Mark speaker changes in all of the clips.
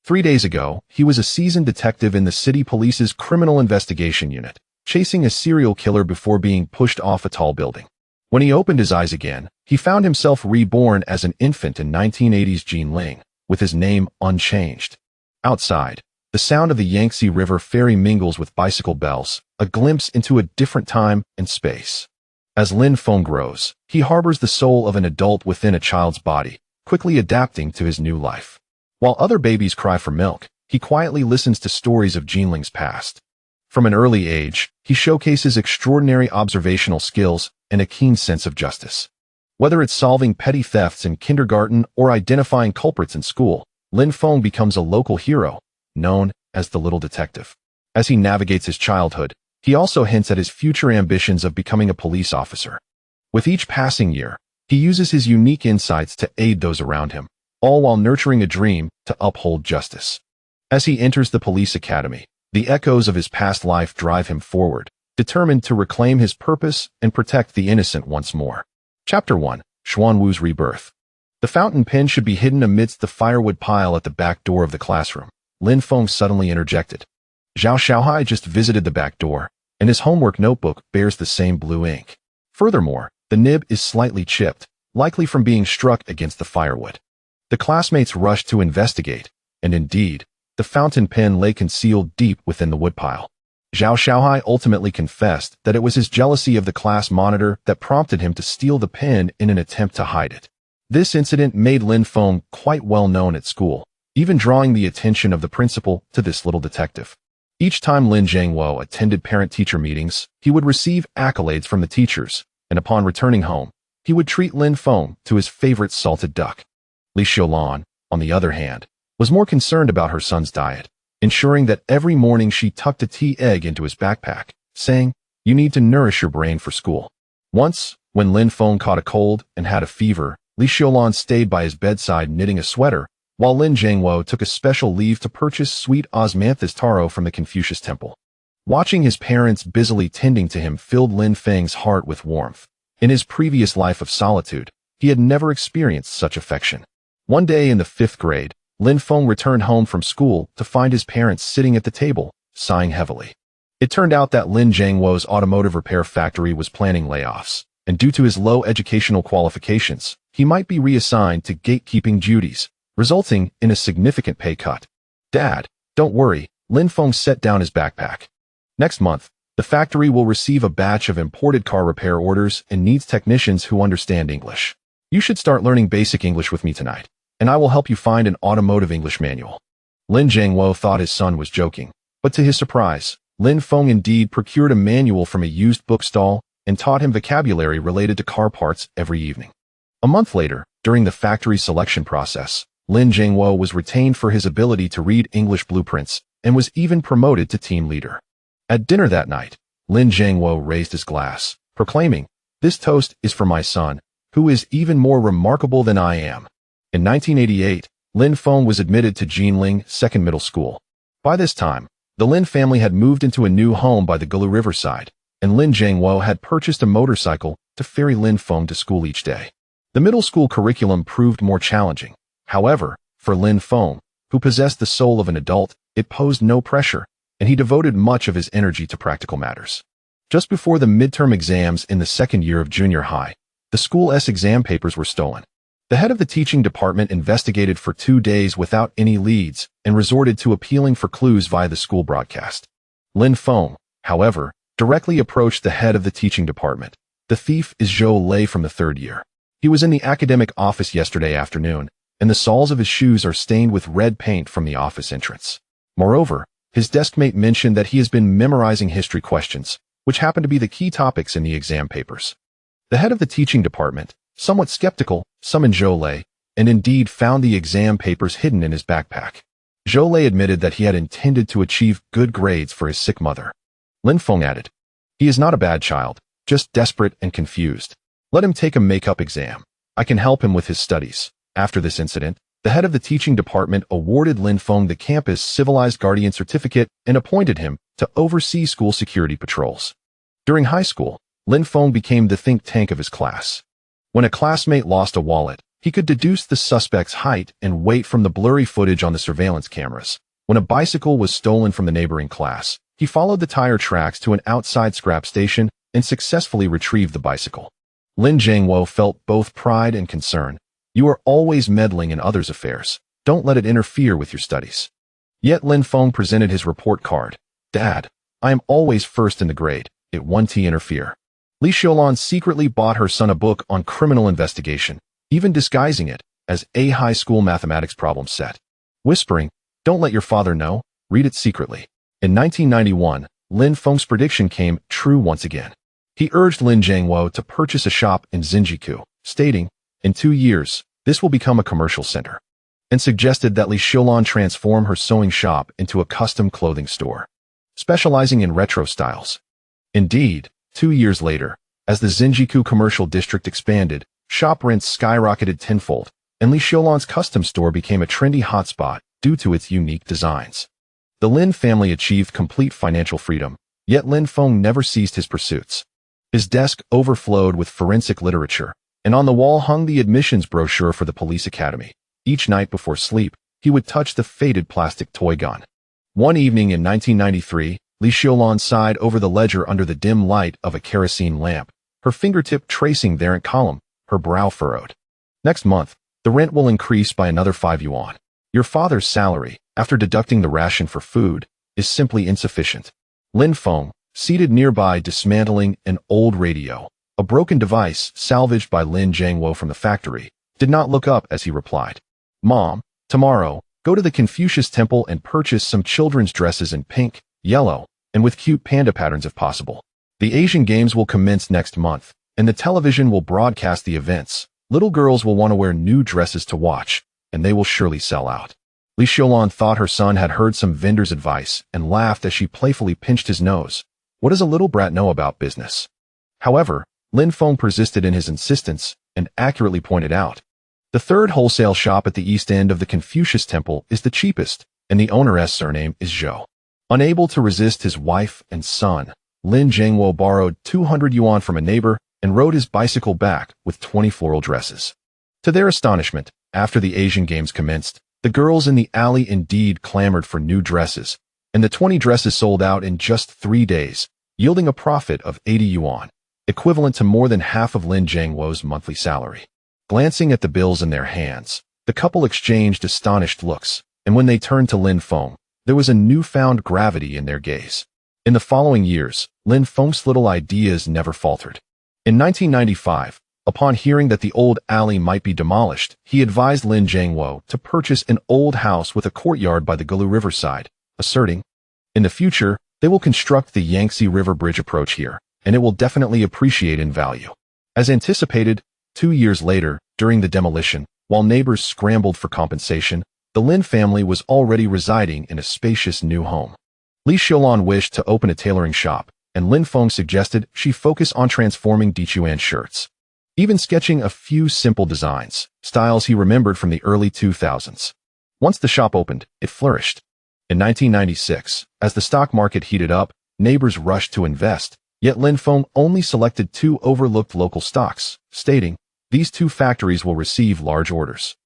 Speaker 1: 3 days ago, he was a seasoned detective in the city police's criminal investigation unit, chasing a serial killer before being pushed off a tall building. When he opened his eyes again, he found himself reborn as an infant in 1980s Jinling, with his name unchanged. Outside, the sound of the Yangtze River ferry mingles with bicycle bells, a glimpse into a different time and space. As Lin Feng grows, he harbors the soul of an adult within a child's body, quickly adapting to his new life. While other babies cry for milk, he quietly listens to stories of Jinling's past. From an early age, he showcases extraordinary observational skills and a keen sense of justice. Whether it's solving petty thefts in kindergarten or identifying culprits in school, Lin Feng becomes a local hero, known as the Little Detective. As he navigates his childhood, he also hints at his future ambitions of becoming a police officer. With each passing year, he uses his unique insights to aid those around him, all while nurturing a dream to uphold justice. As he enters the police academy, the echoes of his past life drive him forward, determined to reclaim his purpose and protect the innocent once more. Chapter 1. Xuanwu's Rebirth. The fountain pen should be hidden amidst the firewood pile at the back door of the classroom, Lin Feng suddenly interjected. Zhao Xiaohai just visited the back door, and his homework notebook bears the same blue ink. Furthermore, the nib is slightly chipped, likely from being struck against the firewood. The classmates rushed to investigate, and indeed, the fountain pen lay concealed deep within the woodpile. Zhao Xiaohai ultimately confessed that it was his jealousy of the class monitor that prompted him to steal the pen in an attempt to hide it. This incident made Lin Feng quite well known at school, even drawing the attention of the principal to this little detective. Each time Lin Jiangwo attended parent-teacher meetings, he would receive accolades from the teachers, and upon returning home, he would treat Lin Feng to his favorite salted duck. Li Xiaolan, on the other hand, was more concerned about her son's diet, ensuring that every morning she tucked a tea egg into his backpack, saying, "You need to nourish your brain for school." Once, when Lin Feng caught a cold and had a fever, Li Xiaolan stayed by his bedside knitting a sweater, while Lin Jiangwo took a special leave to purchase sweet osmanthus taro from the Confucius temple. Watching his parents busily tending to him filled Lin Feng's heart with warmth. In his previous life of solitude, he had never experienced such affection. One day in the 5th grade, Lin Feng returned home from school to find his parents sitting at the table, sighing heavily. It turned out that Lin Jiangwo's automotive repair factory was planning layoffs, and due to his low educational qualifications, he might be reassigned to gatekeeping duties, resulting in a significant pay cut. "Dad, don't worry," Lin Feng set down his backpack. "Next month, the factory will receive a batch of imported car repair orders and needs technicians who understand English. You should start learning basic English with me tonight, and I will help you find an automotive English manual." Lin Jiangwo thought his son was joking, but to his surprise, Lin Feng indeed procured a manual from a used bookstall and taught him vocabulary related to car parts every evening. A month later, during the factory selection process, Lin Jiangwo was retained for his ability to read English blueprints and was even promoted to team leader. At dinner that night, Lin Jiangwo raised his glass, proclaiming, "This toast is for my son, who is even more remarkable than I am." In 1988, Lin Feng was admitted to Jinling Second Middle School. By this time, the Lin family had moved into a new home by the Gulu Riverside, and Lin Jiangwo had purchased a motorcycle to ferry Lin Feng to school each day. The middle school curriculum proved more challenging. However, for Lin Feng, who possessed the soul of an adult, it posed no pressure, and he devoted much of his energy to practical matters. Just before the midterm exams in the second year of junior high, the school's exam papers were stolen. The head of the teaching department investigated for 2 days without any leads and resorted to appealing for clues via the school broadcast. Lin Feng, however, directly approached the head of the teaching department. "The thief is Zhou Lei from the 3rd year. He was in the academic office yesterday afternoon, and the soles of his shoes are stained with red paint from the office entrance. Moreover, his deskmate mentioned that he has been memorizing history questions, which happen to be the key topics in the exam papers." The head of the teaching department, somewhat skeptical, summoned Zhou Lei, and indeed found the exam papers hidden in his backpack. Zhou Lei admitted that he had intended to achieve good grades for his sick mother. Lin Feng added, "He is not a bad child, just desperate and confused. Let him take a make-up exam. I can help him with his studies." After this incident, the head of the teaching department awarded Lin Feng the campus Civilized Guardian Certificate and appointed him to oversee school security patrols. During high school, Lin Feng became the think tank of his class. When a classmate lost a wallet, He could deduce the suspect's height and weight from the blurry footage on the surveillance cameras. When a bicycle was stolen from the neighboring class, he followed the tire tracks to an outside scrap station and successfully retrieved the bicycle. Lin Jiangwo felt both pride and concern. You are always meddling in others' affairs. Don't let it interfere with your studies. Yet Lin Feng presented his report card. Dad, I am always first in the grade. It won't interfere. Li Xiaolan secretly bought her son a book on criminal investigation, even disguising it as a high school mathematics problem set. Whispering, don't let your father know, read it secretly. In 1991, Lin Feng's prediction came true once again. He urged Lin Jiangwo to purchase a shop in Xinjiku, stating, in 2 years, this will become a commercial center, and suggested that Li Xiaolan transform her sewing shop into a custom clothing store, specializing in retro styles. Indeed, 2 years later, as the Xinjiku commercial district expanded, shop rents skyrocketed tenfold, and Li Xiaolan's custom store became a trendy hotspot due to its unique designs. The Lin family achieved complete financial freedom, yet Lin Feng never ceased his pursuits. His desk overflowed with forensic literature, and on the wall hung the admissions brochure for the police academy. Each night before sleep, he would touch the faded plastic toy gun. One evening in 1993, Li Xiaolan sighed over the ledger under the dim light of a kerosene lamp, her fingertip tracing the errant column, her brow furrowed. Next month, the rent will increase by another 5 yuan. Your father's salary, after deducting the ration for food, is simply insufficient. Lin Feng, seated nearby dismantling an old radio, a broken device salvaged by Lin Jiangwo from the factory, did not look up as he replied. Mom, tomorrow, go to the Confucius Temple and purchase some children's dresses in pink, yellow, and with cute panda patterns if possible. The Asian Games will commence next month, and the television will broadcast the events. Little girls will want to wear new dresses to watch, and they will surely sell out. Li Xiaolan thought her son had heard some vendor's advice and laughed as she playfully pinched his nose. What does a little brat know about business? However, Lin Feng persisted in his insistence and accurately pointed out, the third wholesale shop at the east end of the Confucius Temple is the cheapest, and the owner's surname is Zhou. Unable to resist his wife and son, Lin Jiangwo borrowed 200 yuan from a neighbor and rode his bicycle back with 20 floral dresses. To their astonishment, after the Asian Games commenced, the girls in the alley indeed clamored for new dresses, and the 20 dresses sold out in just 3 days, yielding a profit of 80 yuan, equivalent to more than half of Lin Jiangwo's monthly salary. Glancing at the bills in their hands, the couple exchanged astonished looks, and when they turned to Lin Feng, there was a newfound gravity in their gaze. In the following years, Lin Feng's little ideas never faltered. In 1995, upon hearing that the old alley might be demolished, he advised Lin Jiangwo to purchase an old house with a courtyard by the Gulu Riverside, asserting, in the future, they will construct the Yangtze River Bridge approach here, and it will definitely appreciate in value. As anticipated, 2 years later, during the demolition, while neighbors scrambled for compensation, the Lin family was already residing in a spacious new home. Li Xiaolan wished to open a tailoring shop, and Lin Feng suggested she focus on transforming Dichuan shirts, even sketching a few simple designs, styles he remembered from the early 2000s. Once the shop opened, it flourished. In 1996, as the stock market heated up, neighbors rushed to invest, yet Lin Feng only selected 2 overlooked local stocks, stating, these 2 factories will receive large orders.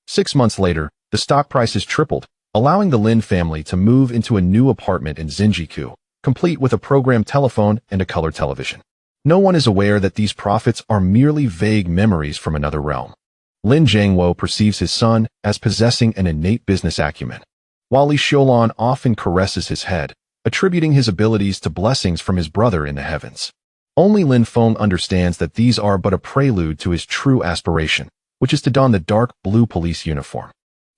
Speaker 1: 6 months later, the stock prices tripled, allowing the Lin family to move into a new apartment in Xinjiku, complete with a programmed telephone and a color television. No one is aware that these profits are merely vague memories from another realm. Lin Jiangwo perceives his son as possessing an innate business acumen, while Li Xiaolan often caresses his head, attributing his abilities to blessings from his brother in the heavens. Only Lin Feng understands that these are but a prelude to his true aspiration, which is to don the dark blue police uniform.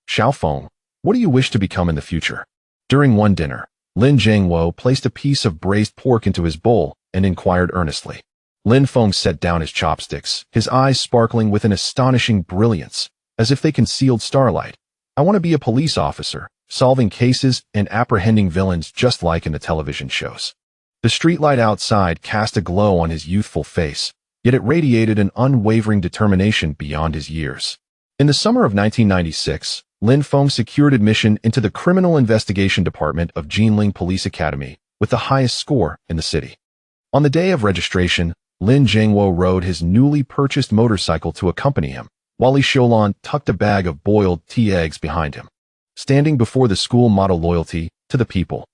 Speaker 1: Xiao Feng, what do you wish to become in the future? During one dinner, Lin Jiangwo placed a piece of braised pork into his bowl and inquired earnestly. Lin Feng set down his chopsticks, his eyes sparkling with an astonishing brilliance, as if they concealed starlight. I want to be a police officer, solving cases and apprehending villains just like in the television shows. The streetlight outside cast a glow on his youthful face, yet it radiated an unwavering determination beyond his years. In the summer of 1996, Lin Feng secured admission into the Criminal Investigation Department of Nanjing Police Academy with the highest score in the city. On the day of registration, Lin Jiangwo rode his newly purchased motorcycle to accompany him, Wally Xiaolan tucked a bag of boiled tea eggs behind him. Standing before the school motto loyalty to the people,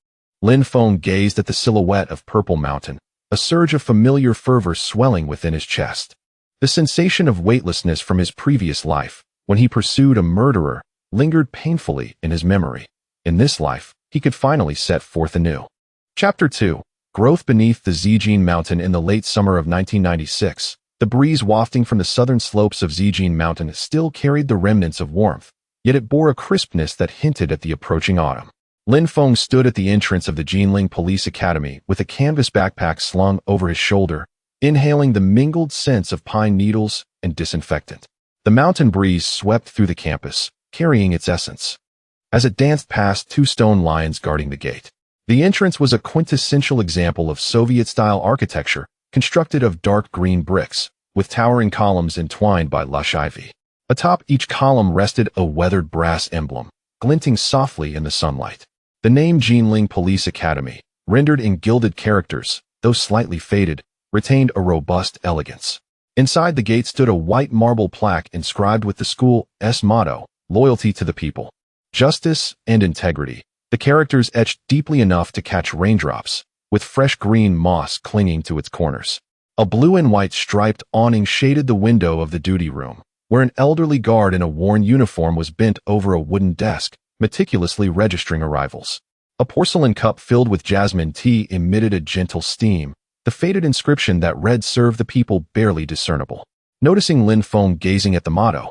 Speaker 1: Lin Feng gazed at the silhouette of Purple Mountain, a surge of familiar fervor swelling within his chest. The sensation of weightlessness from his previous life, when he pursued a murderer, lingered painfully in his memory. In this life, he could finally set forth anew. Chapter 2. Growth beneath the Zijin Mountain. In the late summer of 1996, the breeze wafting from the southern slopes of Zijin Mountain still carried the remnants of warmth, yet it bore a crispness that hinted at the approaching autumn. Lin Feng stood at the entrance of the Nanjing Police Academy with a canvas backpack slung over his shoulder, inhaling the mingled scents of pine needles and disinfectant. The mountain breeze swept through the campus, carrying its essence. As it danced past two stone lions guarding the gate, the entrance was a quintessential example of Soviet-style architecture, constructed of dark green bricks, with towering columns entwined by lush ivy. Atop each column rested a weathered brass emblem, glinting softly in the sunlight. The name Nanjing Police Academy, rendered in gilded characters, though slightly faded, retained a robust elegance. Inside the gate stood a white marble plaque inscribed with the school's motto, loyalty to the people, justice and integrity, the characters etched deeply enough to catch raindrops, with fresh green moss clinging to its corners. A blue and white striped awning shaded the window of the duty room, where an elderly guard in a worn uniform was bent over a wooden desk, meticulously registering arrivals. A porcelain cup filled with jasmine tea emitted a gentle steam, the faded inscription that read "Serve the people" barely discernible. Noticing Lin Feng gazing at the motto,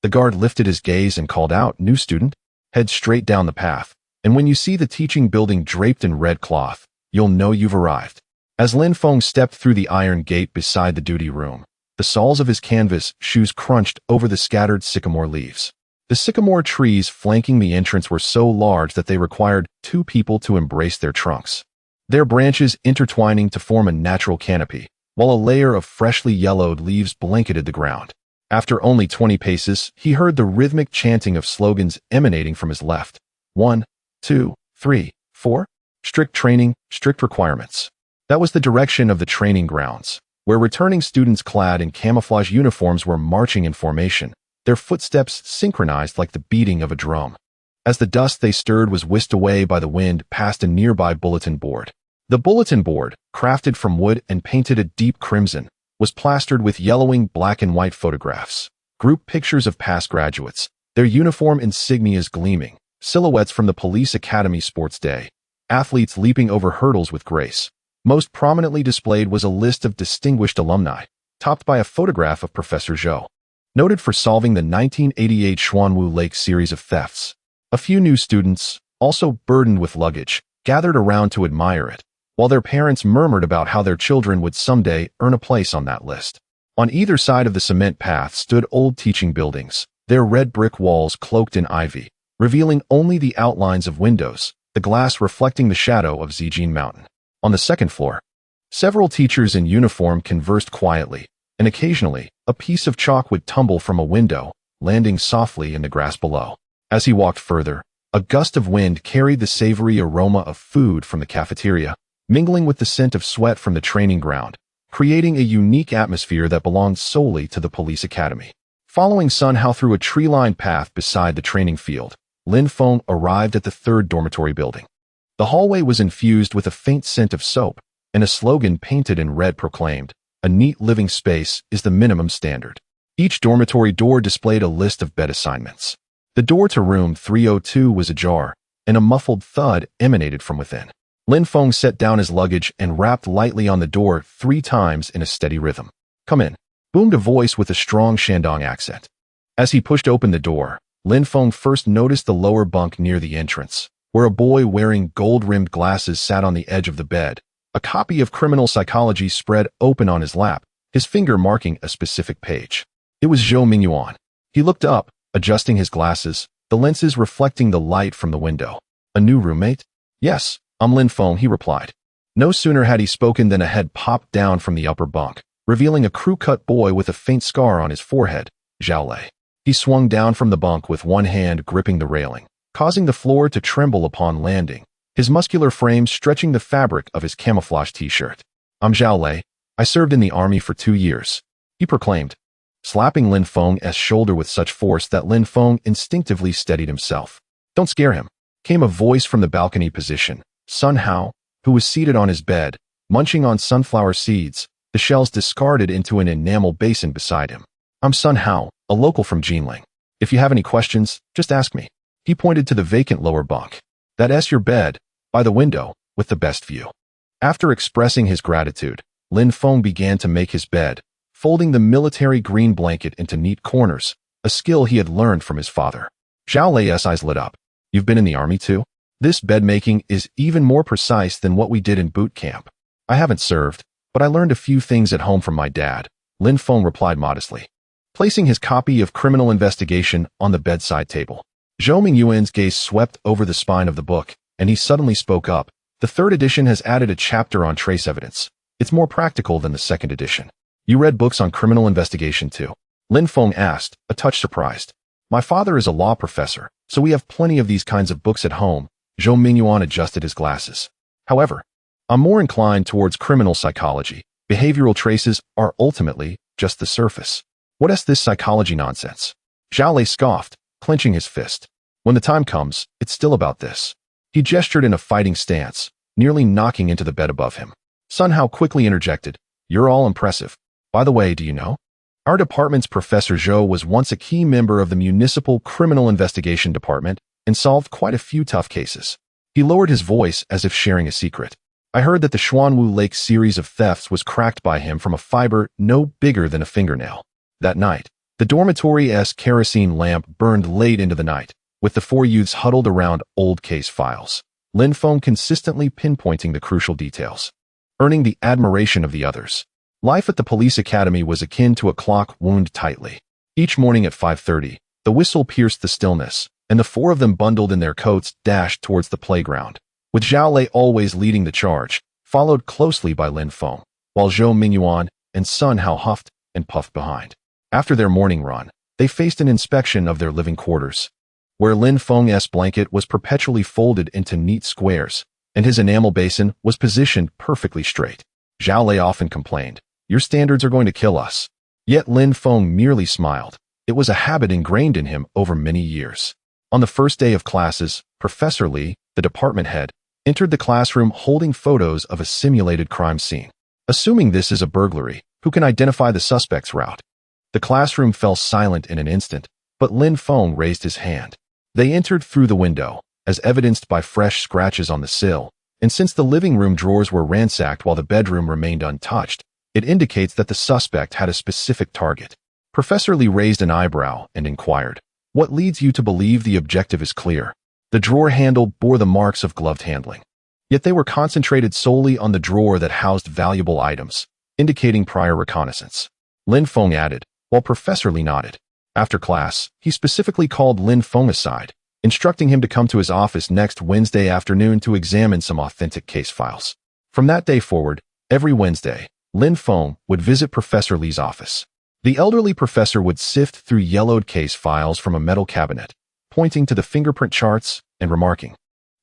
Speaker 1: the guard lifted his gaze and called out, "New student, head straight down the path, and when you see the teaching building draped in red cloth, you'll know you've arrived." As Lin Feng stepped through the iron gate beside the duty room, the soles of his canvas shoes crunched over the scattered sycamore leaves. The sycamore trees flanking the entrance were so large that they required two people to embrace their trunks, their branches intertwining to form a natural canopy, while a layer of freshly yellowed leaves blanketed the ground. After only 20 paces, he heard the rhythmic chanting of slogans emanating from his left. 1, 2, 3, 4. Strict training, strict requirements. That was the direction of the training grounds, where returning students clad in camouflage uniforms were marching in formation, their footsteps synchronized like the beating of a drum. As the dust they stirred was whisked away by the wind past a nearby bulletin board. The bulletin board, crafted from wood and painted a deep crimson, was plastered with yellowing black and white photographs, group pictures of past graduates, their uniform insignias gleaming, silhouettes from the Police Academy sports day, athletes leaping over hurdles with grace. Most prominently displayed was a list of distinguished alumni, topped by a photograph of Professor Zhou, noted for solving the 1988 Xuanwu Lake series of thefts. A few new students, also burdened with luggage, gathered around to admire it, while their parents murmured about how their children would someday earn a place on that list. On either side of the cement path stood old teaching buildings, their red brick walls cloaked in ivy, revealing only the outlines of windows, the glass reflecting the shadow of Zijin Mountain. On the second floor, several teachers in uniform conversed quietly, and occasionally, a piece of chalk would tumble from a window, landing softly in the grass below. As he walked further, a gust of wind carried the savory aroma of food from the cafeteria, mingling with the scent of sweat from the training ground, creating a unique atmosphere that belonged solely to the police academy. Following Sun Hao through a tree-lined path beside the training field, Lin Feng arrived at the third dormitory building. The hallway was infused with a faint scent of soap, and a slogan painted in red proclaimed, "A neat living space is the minimum standard." Each dormitory door displayed a list of bed assignments. The door to room 302 was ajar, and a muffled thud emanated from within. Lin Feng set down his luggage and rapped lightly on the door 3 times in a steady rhythm. "Come in," boomed a voice with a strong Shandong accent. As he pushed open the door, Lin Feng first noticed the lower bunk near the entrance, where a boy wearing gold-rimmed glasses sat on the edge of the bed, a copy of Criminal Psychology spread open on his lap, his finger marking a specific page. It was Zhou Mingyuan. He looked up, adjusting his glasses, the lenses reflecting the light from the window. "A new roommate?" "Yes, I'm Lin Feng," he replied. No sooner had he spoken than a head popped down from the upper bunk, revealing a crew-cut boy with a faint scar on his forehead, Zhao Lei. He swung down from the bunk with one hand gripping the railing, causing the floor to tremble upon landing, his muscular frame stretching the fabric of his camouflage t-shirt. "I'm Zhao Lei. I served in the army for 2 years," he proclaimed. slapping Lin Feng's shoulder with such force that Lin Feng instinctively steadied himself. "Don't scare him," came a voice from the balcony position. Sun Hao, who was seated on his bed, munching on sunflower seeds, the shells discarded into an enamel basin beside him. "I'm Sun Hao, a local from Jinling. If you have any questions, just ask me." He pointed to the vacant lower bunk. "That's your bed, by the window, with the best view." After expressing his gratitude, Lin Feng began to make his bed, folding the military green blanket into neat corners, a skill he had learned from his father. Zhao Lei's eyes lit up. "You've been in the army too? This bed making is even more precise than what we did in boot camp." "I haven't served, but I learned a few things at home from my dad," Lin Feng replied modestly, placing his copy of Criminal Investigation on the bedside table. Zhou Mingyuan's gaze swept over the spine of the book, and he suddenly spoke up. "The third edition has added a chapter on trace evidence. It's more practical than the second edition." "You read books on criminal investigation too?" Lin Feng asked, a touch surprised. "My father is a law professor, so we have plenty of these kinds of books at home." Zhou Mingyuan adjusted his glasses. "However, I'm more inclined towards criminal psychology. Behavioral traces are ultimately just the surface." "What is this psychology nonsense?" Zhao Lei scoffed, clenching his fist. "When the time comes, it's still about this." He gestured in a fighting stance, nearly knocking into the bed above him. Sun Hao quickly interjected. "You're all impressive. By the way, do you know? Our department's Professor Zhou was once a key member of the Municipal Criminal Investigation Department and solved quite a few tough cases." He lowered his voice as if sharing a secret. "I heard that the Xuanwu Lake series of thefts was cracked by him from a fiber no bigger than a fingernail. That night, the dormitory's kerosene lamp burned late into the night, with the four youths huddled around old case files. Lin Feng consistently pinpointing the crucial details, earning the admiration of the others. Life at the police academy was akin to a clock wound tightly. Each morning at 5:30, the whistle pierced the stillness, and the four of them bundled in their coats dashed towards the playground, with Zhao Lei always leading the charge, followed closely by Lin Feng, while Zhou Mingyuan and Sun Hao huffed and puffed behind. After their morning run, they faced an inspection of their living quarters, where Lin Feng's blanket was perpetually folded into neat squares, and his enamel basin was positioned perfectly straight. Zhao Lei often complained, "Your standards are going to kill us." Yet Lin Feng merely smiled. It was a habit ingrained in him over many years. On the first day of classes, Professor Li, the department head, entered the classroom holding photos of a simulated crime scene. Assuming this is a burglary, who can identify the suspect's route? The classroom fell silent in an instant, but Lin Feng raised his hand. They entered through the window, as evidenced by fresh scratches on the sill, and since the living room drawers were ransacked while the bedroom remained untouched, it indicates that the suspect had a specific target. Professor Li raised an eyebrow and inquired, "What leads you to believe the objective is clear?" The drawer handle bore the marks of gloved handling, yet they were concentrated solely on the drawer that housed valuable items, indicating prior reconnaissance. Lin Feng added, while Professor Li nodded. After class, he specifically called Lin Feng aside, instructing him to come to his office next Wednesday afternoon to examine some authentic case files. From that day forward, every Wednesday, Lin Feng would visit Professor Li's office. The elderly professor would sift through yellowed case files from a metal cabinet, pointing to the fingerprint charts and remarking,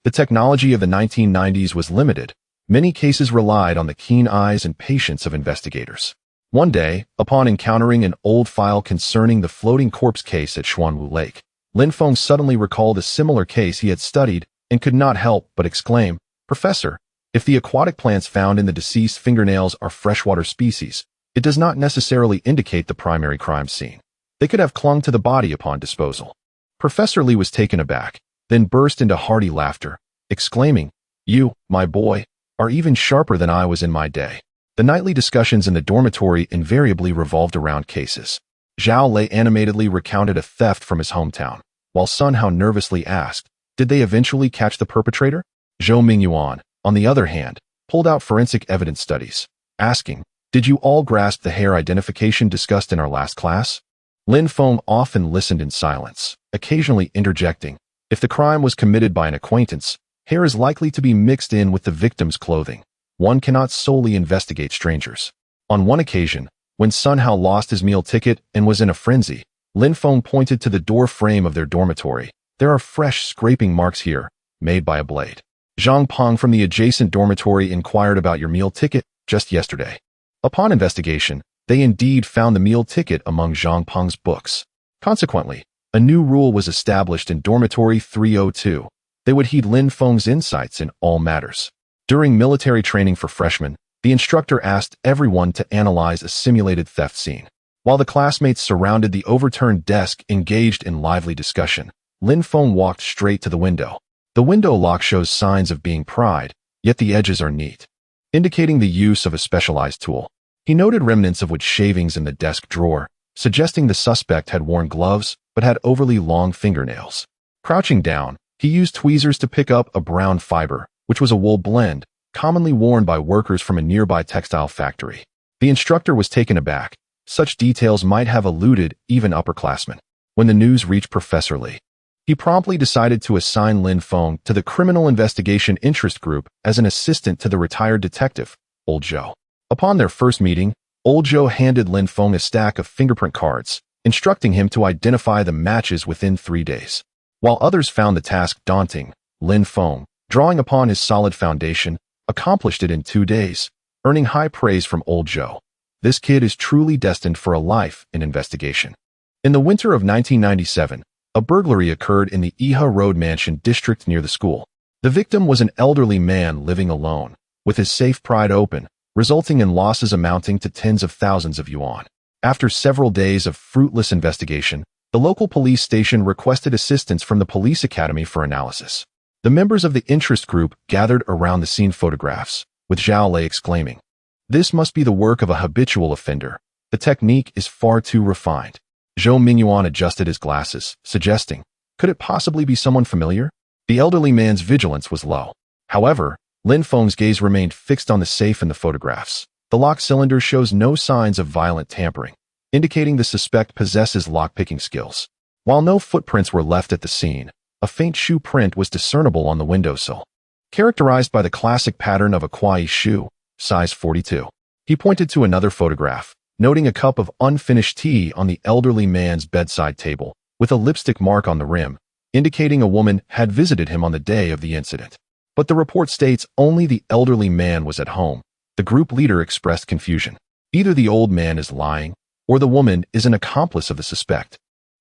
Speaker 1: "The technology of the 1990s was limited. Many cases relied on the keen eyes and patience of investigators." One day, upon encountering an old file concerning the floating corpse case at Xuanwu Lake, Lin Feng suddenly recalled a similar case he had studied and could not help but exclaim, "Professor, if the aquatic plants found in the deceased fingernails are freshwater species, it does not necessarily indicate the primary crime scene. They could have clung to the body upon disposal." Professor Li was taken aback, then burst into hearty laughter, exclaiming, "You, my boy, are even sharper than I was in my day." The nightly discussions in the dormitory invariably revolved around cases. Zhao Lei animatedly recounted a theft from his hometown, while Sun Hao nervously asked, "Did they eventually catch the perpetrator?" Zhou Mingyuan, on the other hand, pulled out forensic evidence studies, asking, "Did you all grasp the hair identification discussed in our last class?" Lin Feng often listened in silence, occasionally interjecting, "If the crime was committed by an acquaintance, hair is likely to be mixed in with the victim's clothing. One cannot solely investigate strangers." On one occasion, when Sun Hao lost his meal ticket and was in a frenzy, Lin Feng pointed to the door frame of their dormitory. "There are fresh scraping marks here, made by a blade. Zhang Peng from the adjacent dormitory inquired about your meal ticket just yesterday." Upon investigation, They indeed found the meal ticket among Zhang Peng's books. Consequently, a new rule was established in Dormitory 302. They would heed Lin Feng's insights in all matters. During military training for freshmen, the instructor asked everyone to analyze a simulated theft scene. While the classmates surrounded the overturned desk engaged in lively discussion, Lin Feng walked straight to the window. The window lock shows signs of being pried, yet the edges are neat, indicating the use of a specialized tool. He noted remnants of wood shavings in the desk drawer, suggesting the suspect had worn gloves but had overly long fingernails. Crouching down, he used tweezers to pick up a brown fiber, which was a wool blend, commonly worn by workers from a nearby textile factory. The instructor was taken aback. Such details might have eluded even upperclassmen. When the news reached Professor Li, he promptly decided to assign Lin Feng to the Criminal Investigation Interest Group as an assistant to the retired detective, Old Zhou. Upon their first meeting, Old Zhou handed Lin Feng a stack of fingerprint cards, instructing him to identify the matches within 3 days. While others found the task daunting, Lin Feng, drawing upon his solid foundation, accomplished it in 2 days, earning high praise from Old Zhou. This kid is truly destined for a life in investigation. In the winter of 1997, a burglary occurred in the Iha Road mansion district near the school. The victim was an elderly man living alone, with his safe pried open, resulting in losses amounting to tens of thousands of yuan. After several days of fruitless investigation, the local police station requested assistance from the police academy for analysis. The members of the interest group gathered around the scene photographs, with Zhao Lei exclaiming, "This must be the work of a habitual offender. The technique is far too refined." Zhou Mingyuan adjusted his glasses, suggesting, "Could it possibly be someone familiar?" The elderly man's vigilance was low. However, Lin Feng's gaze remained fixed on the safe in the photographs. The lock cylinder shows no signs of violent tampering, indicating the suspect possesses lockpicking skills. While no footprints were left at the scene, a faint shoe print was discernible on the windowsill, characterized by the classic pattern of a kuai shoe, size 42. He pointed to another photograph, noting a cup of unfinished tea on the elderly man's bedside table, with a lipstick mark on the rim, indicating a woman had visited him on the day of the incident. But the report states only the elderly man was at home. The group leader expressed confusion. Either the old man is lying, or the woman is an accomplice of the suspect.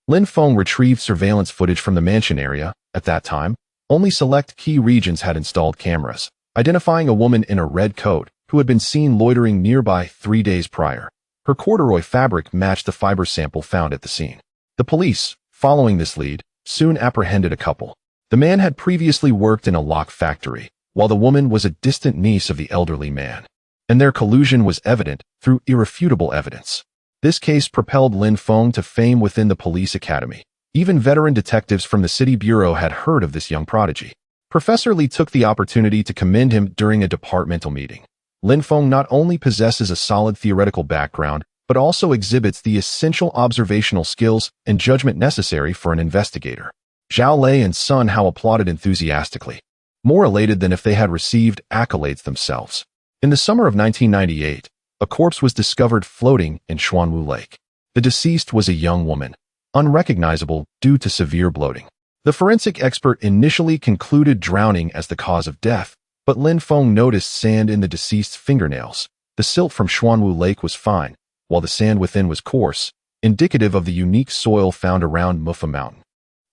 Speaker 1: Lin Feng retrieved surveillance footage from the mansion area. At that time, only select key regions had installed cameras, identifying a woman in a red coat who had been seen loitering nearby 3 days prior. Her corduroy fabric matched the fiber sample found at the scene. The police, following this lead, soon apprehended a couple. The man had previously worked in a lock factory, while the woman was a distant niece of the elderly man, and their collusion was evident through irrefutable evidence. This case propelled Lin Feng to fame within the police academy. Even veteran detectives from the city bureau had heard of this young prodigy. Professor Li took the opportunity to commend him during a departmental meeting. Lin Feng not only possesses a solid theoretical background, but also exhibits the essential observational skills and judgment necessary for an investigator. Zhao Lei and Sun Hao applauded enthusiastically, more elated than if they had received accolades themselves. In the summer of 1998, a corpse was discovered floating in Xuanwu Lake. The deceased was a young woman, unrecognizable due to severe bloating. The forensic expert initially concluded drowning as the cause of death, but Lin Feng noticed sand in the deceased's fingernails. The silt from Xuanwu Lake was fine, while the sand within was coarse, indicative of the unique soil found around Mufa Mountain.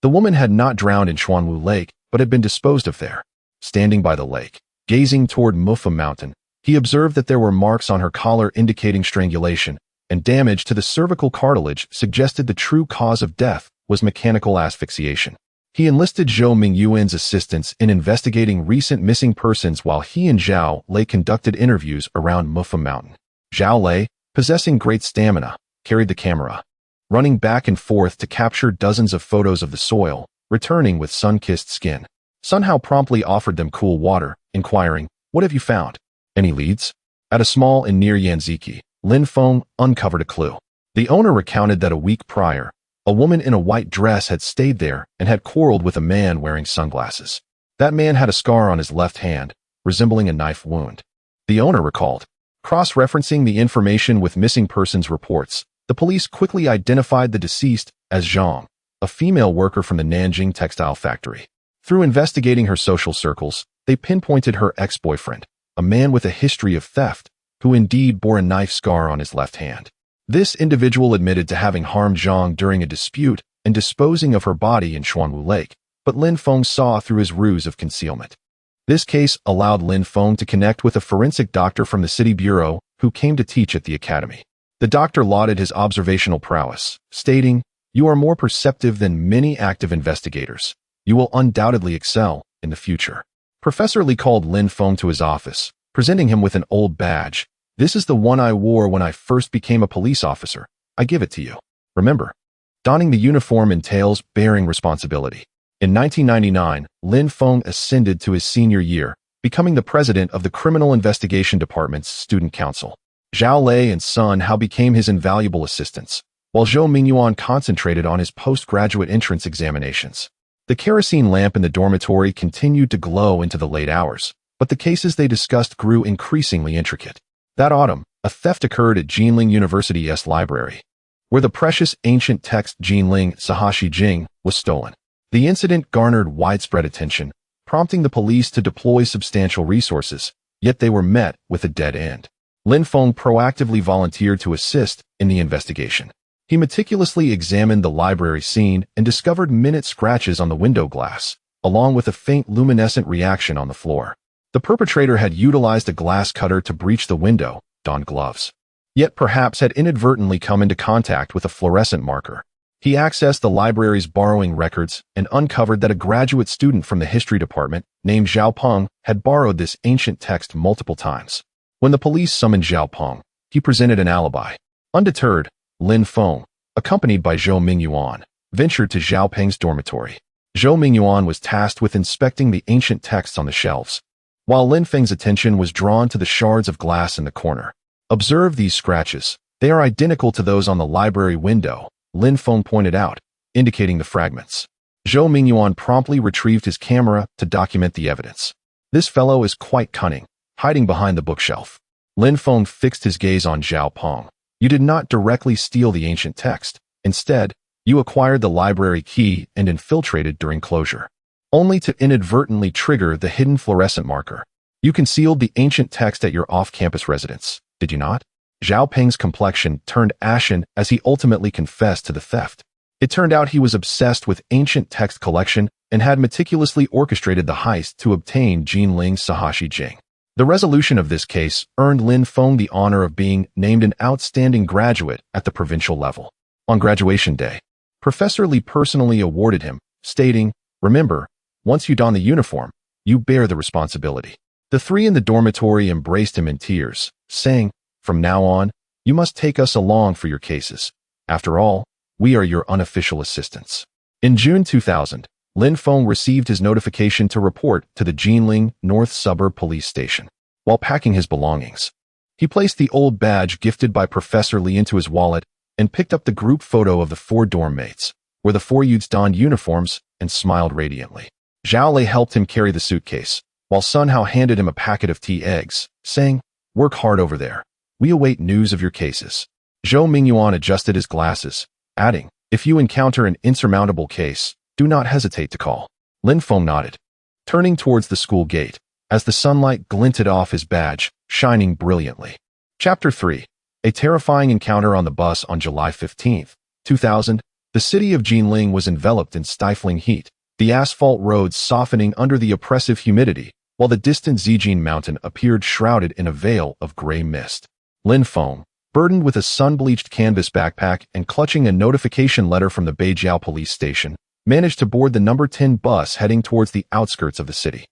Speaker 1: The woman had not drowned in Xuanwu Lake, but had been disposed of there. Standing by the lake, gazing toward Mufa Mountain, he observed that there were marks on her collar indicating strangulation, and damage to the cervical cartilage suggested the true cause of death was mechanical asphyxiation. He enlisted Zhou Mingyuan's assistance in investigating recent missing persons while he and Zhao Lei conducted interviews around Mufa Mountain. Zhao Lei, possessing great stamina, carried the camera, running back and forth to capture dozens of photos of the soil, returning with sun-kissed skin. Sun Hao promptly offered them cool water, inquiring, "What have you found? Any leads?" At a small inn near Yanziki, Lin Feng uncovered a clue. The owner recounted that a week prior, a woman in a white dress had stayed there and had quarreled with a man wearing sunglasses. That man had a scar on his left hand, resembling a knife wound. The owner recalled. Cross-referencing the information with missing persons reports, the police quickly identified the deceased as Zhang, a female worker from the Nanjing textile factory. Through investigating her social circles, they pinpointed her ex-boyfriend, a man with a history of theft, who indeed bore a knife scar on his left hand. This individual admitted to having harmed Zhang during a dispute and disposing of her body in Xuanwu Lake, but Lin Feng saw through his ruse of concealment. This case allowed Lin Feng to connect with a forensic doctor from the city bureau who came to teach at the academy. The doctor lauded his observational prowess, stating, "You are more perceptive than many active investigators. You will undoubtedly excel in the future." Professor Li called Lin Feng to his office, presenting him with an old badge. "This is the one I wore when I first became a police officer. I give it to you. Remember, donning the uniform entails bearing responsibility." In 1999, Lin Feng ascended to his senior year, becoming the president of the Criminal Investigation Department's Student Council. Zhao Lei and Sun Hao became his invaluable assistants, while Zhou Mingyuan concentrated on his postgraduate entrance examinations. The kerosene lamp in the dormitory continued to glow into the late hours, but the cases they discussed grew increasingly intricate. That autumn, a theft occurred at Jinling University's library, where the precious ancient text Jinling Sahashi Jing was stolen. The incident garnered widespread attention, prompting the police to deploy substantial resources, yet they were met with a dead end. Lin Feng proactively volunteered to assist in the investigation. He meticulously examined the library scene and discovered minute scratches on the window glass, along with a faint luminescent reaction on the floor. The perpetrator had utilized a glass cutter to breach the window, donned gloves, yet perhaps had inadvertently come into contact with a fluorescent marker. He accessed the library's borrowing records and uncovered that a graduate student from the history department, named Zhao Peng, had borrowed this ancient text multiple times. When the police summoned Zhao Peng, he presented an alibi. Undeterred, Lin Feng, accompanied by Zhou Mingyuan, ventured to Zhao Peng's dormitory. Zhou Mingyuan was tasked with inspecting the ancient texts on the shelves, while Lin Feng's attention was drawn to the shards of glass in the corner. "Observe these scratches. They are identical to those on the library window," Lin Feng pointed out, indicating the fragments. Zhou Mingyuan promptly retrieved his camera to document the evidence. "This fellow is quite cunning, hiding behind the bookshelf." Lin Feng fixed his gaze on Zhao Peng. "You did not directly steal the ancient text. Instead, you acquired the library key and infiltrated during closure, only to inadvertently trigger the hidden fluorescent marker. You concealed the ancient text at your off-campus residence, did you not?" Zhao Peng's complexion turned ashen as he ultimately confessed to the theft. It turned out he was obsessed with ancient text collection and had meticulously orchestrated the heist to obtain Jinling Sahashi Jing. The resolution of this case earned Lin Feng the honor of being named an outstanding graduate at the provincial level. On graduation day, Professor Li personally awarded him, stating, "Remember, once you don the uniform, you bear the responsibility." The three in the dormitory embraced him in tears, saying, "From now on, you must take us along for your cases. After all, we are your unofficial assistants." In June 2000, Lin Feng received his notification to report to the Jinling North Suburb Police Station. While packing his belongings, he placed the old badge gifted by Professor Li into his wallet and picked up the group photo of the 4 dorm mates, where the 4 youths donned uniforms and smiled radiantly. Zhao Lei helped him carry the suitcase, while Sun Hao handed him a packet of tea eggs, saying, "Work hard over there. We await news of your cases." Zhou Mingyuan adjusted his glasses, adding, "If you encounter an insurmountable case, do not hesitate to call." Lin Feng nodded, turning towards the school gate, as the sunlight glinted off his badge, shining brilliantly. Chapter 3. A terrifying encounter on the bus on July 15, 2000. The city of Jinling was enveloped in stifling heat, the asphalt roads softening under the oppressive humidity, while the distant Zijin mountain appeared shrouded in a veil of gray mist. Lin Feng, burdened with a sun-bleached canvas backpack and clutching a notification letter from the Beijiao police station, managed to board the number 10 bus heading towards the outskirts of the city.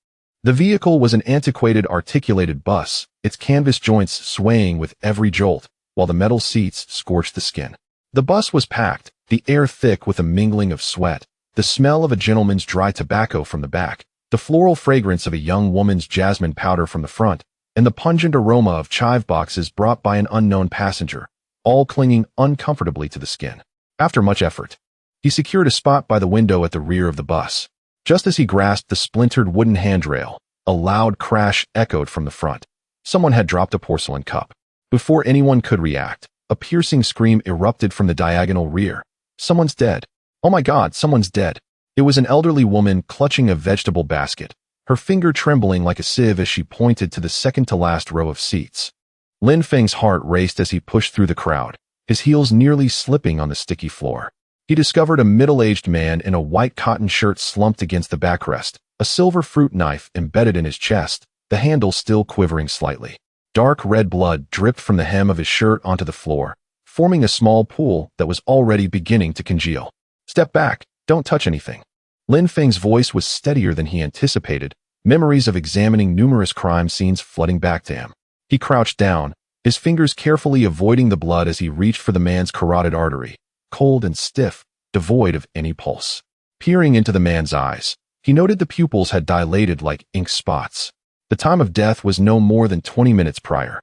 Speaker 1: The vehicle was an antiquated articulated bus, its canvas joints swaying with every jolt, while the metal seats scorched the skin. The bus was packed, the air thick with a mingling of sweat, the smell of a gentleman's dry tobacco from the back, the floral fragrance of a young woman's jasmine powder from the front, and the pungent aroma of chive boxes brought by an unknown passenger, all clinging uncomfortably to the skin. After much effort, he secured a spot by the window at the rear of the bus. Just as he grasped the splintered wooden handrail, a loud crash echoed from the front. Someone had dropped a porcelain cup. Before anyone could react, a piercing scream erupted from the diagonal rear. "Someone's dead. Oh my God, someone's dead." It was an elderly woman clutching a vegetable basket, her finger trembling like a sieve as she pointed to the second-to-last row of seats. Lin Feng's heart raced as he pushed through the crowd, his heels nearly slipping on the sticky floor. He discovered a middle-aged man in a white cotton shirt slumped against the backrest, a silver fruit knife embedded in his chest, the handle still quivering slightly. Dark red blood dripped from the hem of his shirt onto the floor, forming a small pool that was already beginning to congeal. "Step back, don't touch anything." Lin Feng's voice was steadier than he anticipated, memories of examining numerous crime scenes flooding back to him. He crouched down, his fingers carefully avoiding the blood as he reached for the man's carotid artery, cold and stiff, devoid of any pulse. Peering into the man's eyes, he noted the pupils had dilated like ink spots. The time of death was no more than 20 minutes prior.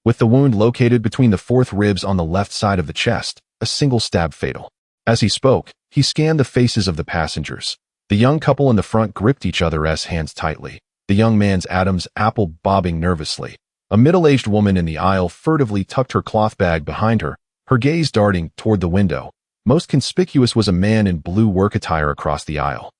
Speaker 1: With the wound located between the fourth ribs on the left side of the chest, a single stab fatal. As he spoke, he scanned the faces of the passengers. The young couple in the front gripped each other's hands tightly, the young man's Adam's apple bobbing nervously. A middle-aged woman in the aisle furtively tucked her cloth bag behind her, her gaze darting toward the window. Most conspicuous was a man in blue work attire across the aisle,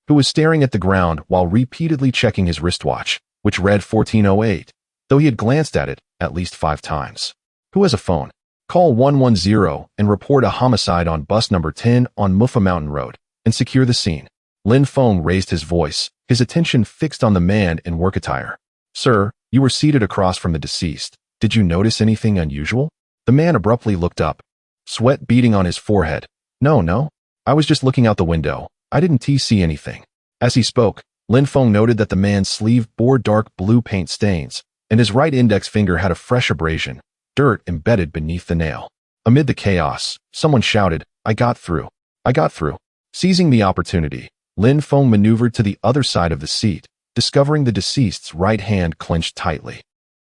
Speaker 1: who was staring at the ground while repeatedly checking his wristwatch, which read 1408, though he had glanced at it at least 5 times. "Who has a phone? Call 110 and report a homicide on bus number 10 on Muffa Mountain Road, and secure the scene." Lin Feng raised his voice, his attention fixed on the man in work attire. "Sir, you were seated across from the deceased. Did you notice anything unusual?" The man abruptly looked up, sweat beading on his forehead. No. I was just looking out the window. I didn't see anything." As he spoke, Lin Feng noted that the man's sleeve bore dark blue paint stains, and his right index finger had a fresh abrasion, dirt embedded beneath the nail. Amid the chaos, someone shouted, "I got through. I got through." Seizing the opportunity, Lin Feng maneuvered to the other side of the seat, discovering the deceased's right hand clenched tightly,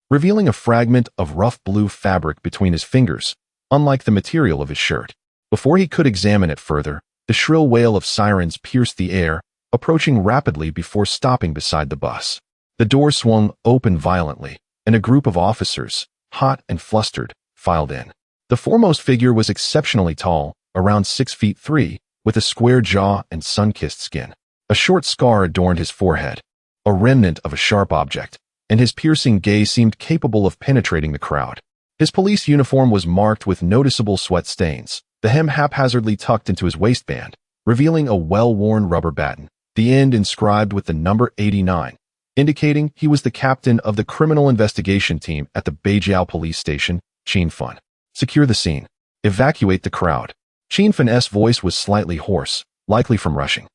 Speaker 1: revealing a fragment of rough blue fabric between his fingers, unlike the material of his shirt. Before he could examine it further, the shrill wail of sirens pierced the air, approaching rapidly before stopping beside the bus. The door swung open violently, and a group of officers, hot and flustered, filed in. The foremost figure was exceptionally tall, around 6'3", with a square jaw and sun-kissed skin. A short scar adorned his forehead, a remnant of a sharp object, and his piercing gaze seemed capable of penetrating the crowd. His police uniform was marked with noticeable sweat stains, the hem haphazardly tucked into his waistband, revealing a well-worn rubber baton, the end inscribed with the number 89, indicating he was the captain of the criminal investigation team at the Beijiao police station, Lin Feng. "Secure the scene. Evacuate the crowd." Lin Feng's voice was slightly hoarse, likely from rushing.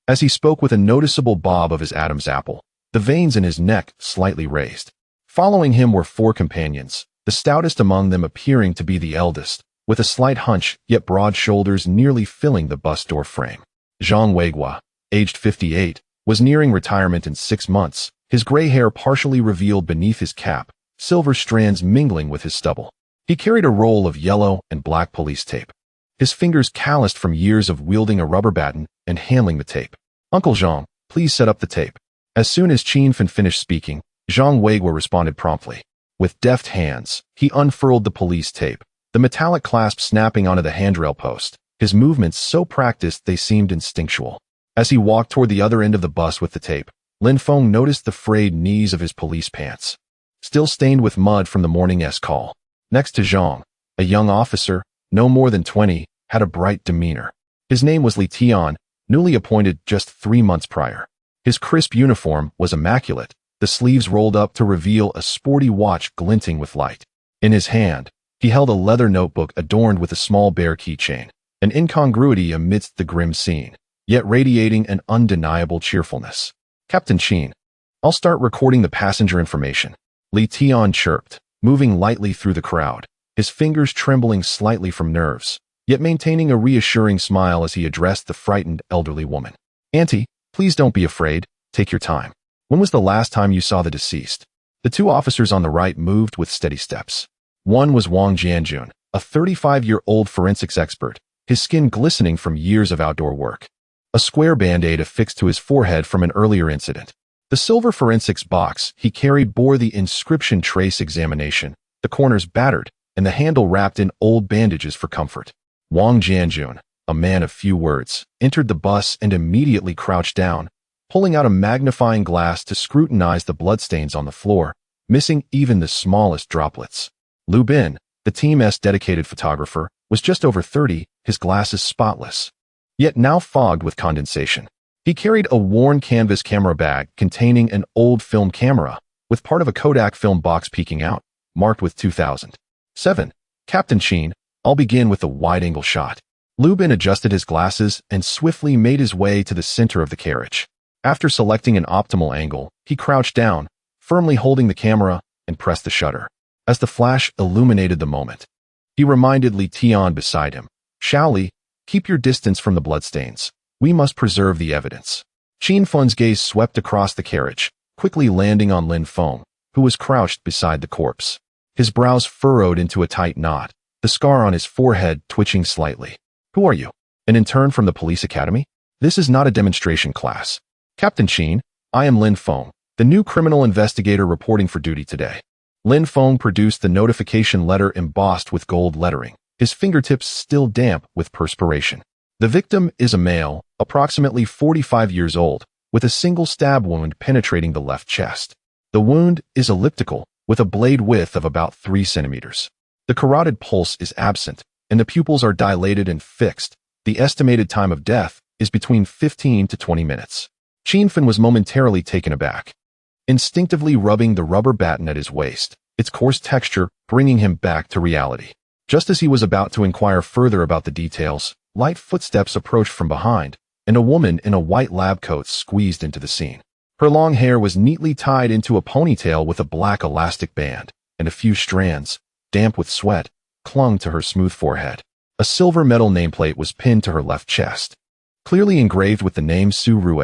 Speaker 1: As he spoke with a noticeable bob of his Adam's apple, the veins in his neck slightly raised. Following him were 4 companions, the stoutest among them appearing to be the eldest, with a slight hunch yet broad shoulders nearly filling the bus door frame. Zhang Weigua, aged 58, was nearing retirement in 6 months, his gray hair partially revealed beneath his cap, silver strands mingling with his stubble. He carried a roll of yellow and black police tape, his fingers calloused from years of wielding a rubber baton and handling the tape. "Uncle Zhang, please set up the tape." As soon as Lin Feng finished speaking, Zhang Weigua responded promptly. With deft hands, he unfurled the police tape, the metallic clasp snapping onto the handrail post, his movements so practiced they seemed instinctual. As he walked toward the other end of the bus with the tape, Lin Feng noticed the frayed knees of his police pants, still stained with mud from the morning's call. Next to Zhang, a young officer, no more than 20, had a bright demeanor. His name was Li Tian, newly appointed just 3 months prior. His crisp uniform was immaculate, the sleeves rolled up to reveal a sporty watch glinting with light. In his hand, he held a leather notebook adorned with a small bear keychain, an incongruity amidst the grim scene, yet radiating an undeniable cheerfulness. "Captain Qin, I'll start recording the passenger information," Li Tian chirped, moving lightly through the crowd, his fingers trembling slightly from nerves, yet maintaining a reassuring smile as he addressed the frightened elderly woman. "Auntie, please don't be afraid, take your time. When was the last time you saw the deceased?" The 2 officers on the right moved with steady steps. One was Wang Jianjun, a 35-year-old forensics expert, his skin glistening from years of outdoor work, a square band-aid affixed to his forehead from an earlier incident. The silver forensics box he carried bore the inscription "Trace Examination," the corners battered, and the handle wrapped in old bandages for comfort. Wang Jianjun, a man of few words, entered the bus and immediately crouched down, pulling out a magnifying glass to scrutinize the bloodstains on the floor, missing even the smallest droplets. Lu Bin, the team's dedicated photographer, was just over 30, his glasses spotless, yet now fogged with condensation. He carried a worn canvas camera bag containing an old film camera, with part of a Kodak film box peeking out, marked with 2007. Captain Sheen, I'll begin with a wide-angle shot. Lubin adjusted his glasses and swiftly made his way to the center of the carriage. After selecting an optimal angle, he crouched down, firmly holding the camera, and pressed the shutter. As the flash illuminated the moment, he reminded Li Tian beside him, Shaoli, keep your distance from the bloodstains. We must preserve the evidence. Qin Fen's gaze swept across the carriage, quickly landing on Lin Feng, who was crouched beside the corpse. His brows furrowed into a tight knot, the scar on his forehead twitching slightly. Who are you? An intern from the police academy? This is not a demonstration class. Captain Sheen, I am Lin Feng, the new criminal investigator reporting for duty today. Lin Feng produced the notification letter embossed with gold lettering, his fingertips still damp with perspiration. The victim is a male, approximately 45 years old, with a single stab wound penetrating the left chest. The wound is elliptical, with a blade width of about 3 centimeters. The carotid pulse is absent, and the pupils are dilated and fixed. The estimated time of death is between 15 to 20 minutes. Qin Fen was momentarily taken aback, instinctively rubbing the rubber baton at his waist, its coarse texture bringing him back to reality. Just as he was about to inquire further about the details, light footsteps approached from behind, and a woman in a white lab coat squeezed into the scene. Her long hair was neatly tied into a ponytail with a black elastic band, and a few strands, damp with sweat, clung to her smooth forehead. A silver metal nameplate was pinned to her left chest, clearly engraved with the name Su Rue.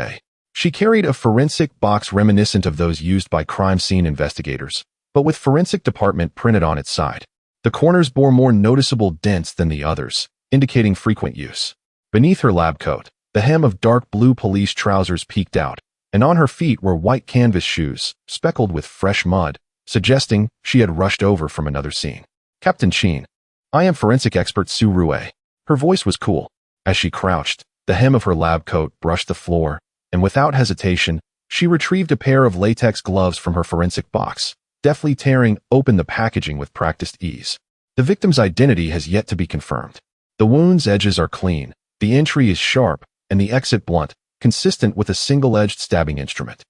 Speaker 1: She carried a forensic box reminiscent of those used by crime scene investigators, but with forensic department printed on its side. The corners bore more noticeable dents than the others, indicating frequent use. Beneath her lab coat, the hem of dark blue police trousers peeked out, and on her feet were white canvas shoes, speckled with fresh mud, suggesting she had rushed over from another scene. Captain Sheen, I am forensic expert Su Rue. Her voice was cool. As she crouched, the hem of her lab coat brushed the floor, and without hesitation, she retrieved a pair of latex gloves from her forensic box, deftly tearing open the packaging with practiced ease. The victim's identity has yet to be confirmed. The wound's edges are clean, the entry is sharp, and the exit blunt, consistent with a single-edged stabbing instrument.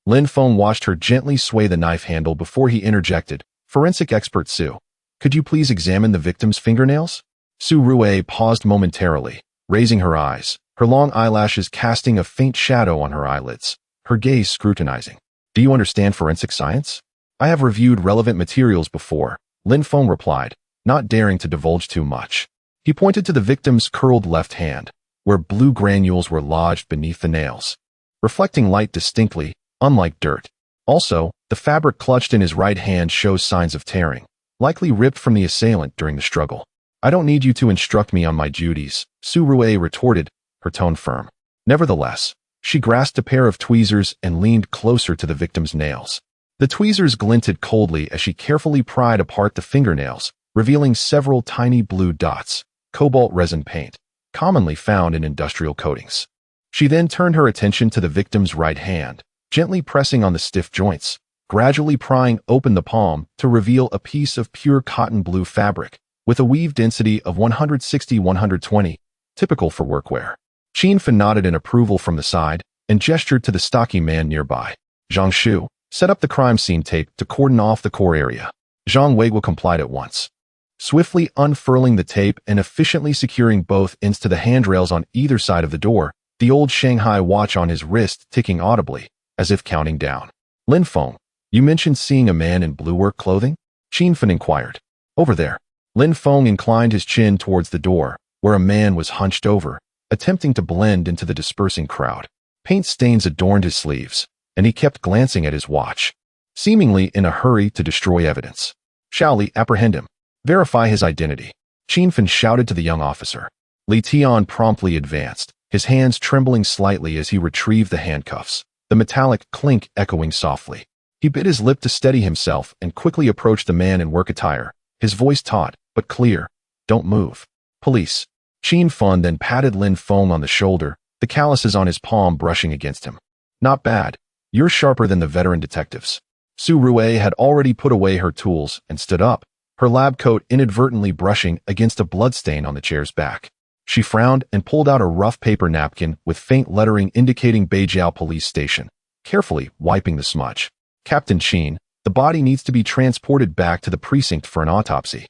Speaker 1: Lin Feng watched her gently sway the knife handle before he interjected, Forensic expert Su, could you please examine the victim's fingernails? Su Rue paused momentarily, raising her eyes, her long eyelashes casting a faint shadow on her eyelids, her gaze scrutinizing. Do you understand forensic science? I have reviewed relevant materials before, Lin Feng replied, not daring to divulge too much. He pointed to the victim's curled left hand, where blue granules were lodged beneath the nails, reflecting light distinctly, unlike dirt. Also, the fabric clutched in his right hand shows signs of tearing, likely ripped from the assailant during the struggle. I don't need you to instruct me on my duties, Su Rue retorted, her tone firm. Nevertheless, she grasped a pair of tweezers and leaned closer to the victim's nails. The tweezers glinted coldly as she carefully pried apart the fingernails, revealing several tiny blue dots, cobalt resin paint, commonly found in industrial coatings. She then turned her attention to the victim's right hand, gently pressing on the stiff joints, gradually prying open the palm to reveal a piece of pure cotton blue fabric, with a weave density of 160-120, typical for workwear. Qin Fen nodded in approval from the side and gestured to the stocky man nearby. Zhang Shu, set up the crime scene tape to cordon off the core area. Zhang Weiguo complied at once. Swiftly unfurling the tape and efficiently securing both ends to the handrails on either side of the door, the old Shanghai watch on his wrist ticking audibly, as if counting down. Lin Feng, you mentioned seeing a man in blue work clothing? Qin Fen inquired. Over there. Lin Feng inclined his chin towards the door, where a man was hunched over, attempting to blend into the dispersing crowd. Paint stains adorned his sleeves, and he kept glancing at his watch, seemingly in a hurry to destroy evidence. Shaoli, apprehend him. Verify his identity. Qin Fen shouted to the young officer. Li Tian promptly advanced, his hands trembling slightly as he retrieved the handcuffs, the metallic clink echoing softly. He bit his lip to steady himself and quickly approached the man in work attire, his voice taut, but clear. Don't move. Police. Qin Fen then patted Lin Feng on the shoulder, the calluses on his palm brushing against him. Not bad. You're sharper than the veteran detectives. Su Rue had already put away her tools and stood up, her lab coat inadvertently brushing against a bloodstain on the chair's back. She frowned and pulled out a rough paper napkin with faint lettering indicating Beijiao Police Station, carefully wiping the smudge. Captain Qin, the body needs to be transported back to the precinct for an autopsy.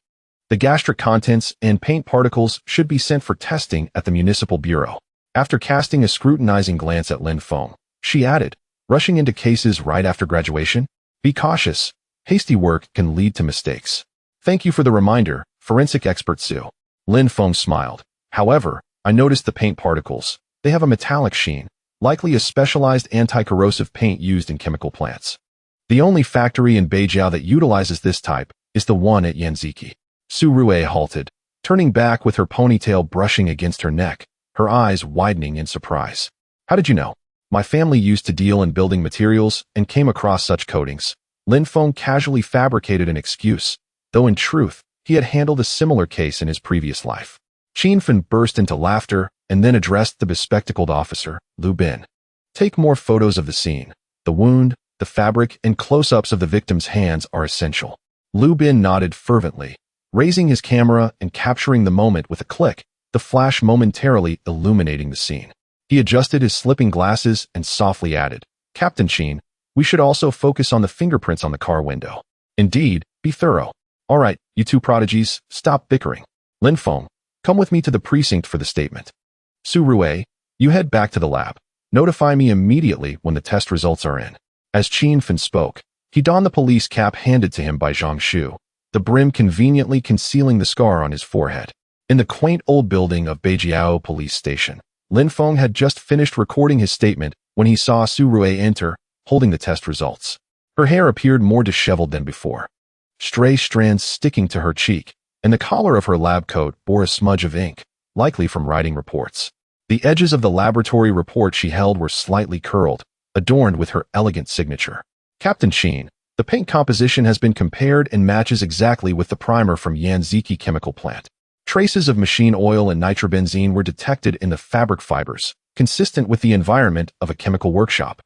Speaker 1: The gastric contents and paint particles should be sent for testing at the municipal bureau. After casting a scrutinizing glance at Lin Feng, she added, rushing into cases right after graduation? Be cautious. Hasty work can lead to mistakes. Thank you for the reminder, forensic expert Su. Lin Feng smiled. However, I noticed the paint particles. They have a metallic sheen, likely a specialized anti-corrosive paint used in chemical plants. The only factory in Beijiao that utilizes this type is the one at Yanziki. Su Rue halted, turning back with her ponytail brushing against her neck, her eyes widening in surprise. How did you know? My family used to deal in building materials and came across such coatings. Lin Feng casually fabricated an excuse, though in truth, he had handled a similar case in his previous life. Qin Fen burst into laughter and then addressed the bespectacled officer, Lu Bin. Take more photos of the scene. The wound, the fabric, and close-ups of the victim's hands are essential. Lu Bin nodded fervently, raising his camera and capturing the moment with a click, the flash momentarily illuminating the scene. He adjusted his slipping glasses and softly added, Captain Qin, we should also focus on the fingerprints on the car window. Indeed, be thorough. All right, you two prodigies, stop bickering. Lin Feng, come with me to the precinct for the statement. Su Rue, you head back to the lab. Notify me immediately when the test results are in. As Qin Fen spoke, he donned the police cap handed to him by Zhang Shu, the brim conveniently concealing the scar on his forehead. In the quaint old building of Beijiao Police Station, Lin Feng had just finished recording his statement when he saw Su Rue enter, holding the test results. Her hair appeared more disheveled than before, stray strands sticking to her cheek, and the collar of her lab coat bore a smudge of ink, likely from writing reports. The edges of the laboratory report she held were slightly curled, adorned with her elegant signature. Captain Qin, the paint composition has been compared and matches exactly with the primer from Yanziki chemical plant. Traces of machine oil and nitrobenzene were detected in the fabric fibers, consistent with the environment of a chemical workshop.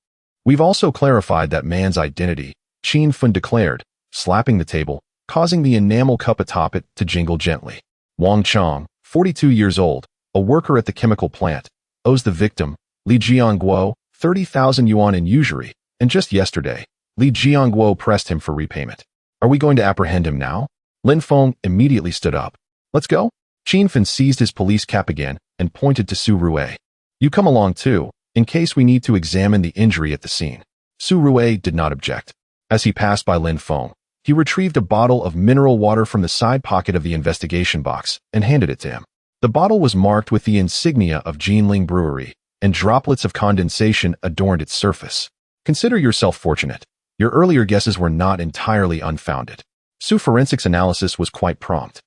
Speaker 1: We've also clarified that man's identity, Qin Fen declared, slapping the table, causing the enamel cup atop it to jingle gently. Wang Chong, 42 years old, a worker at the chemical plant, owes the victim, Li Jiangguo, 30,000 yuan in usury, and just yesterday, Li Jiangguo pressed him for repayment. Are we going to apprehend him now? Lin Feng immediately stood up. Let's go. Qin Fen seized his police cap again and pointed to Su Rue. You come along too, in case we need to examine the injury at the scene. Su Rue did not object. As he passed by Lin Feng, he retrieved a bottle of mineral water from the side pocket of the investigation box and handed it to him. The bottle was marked with the insignia of Jinling Brewery, and droplets of condensation adorned its surface. Consider yourself fortunate. Your earlier guesses were not entirely unfounded. Su's forensics analysis was quite prompt.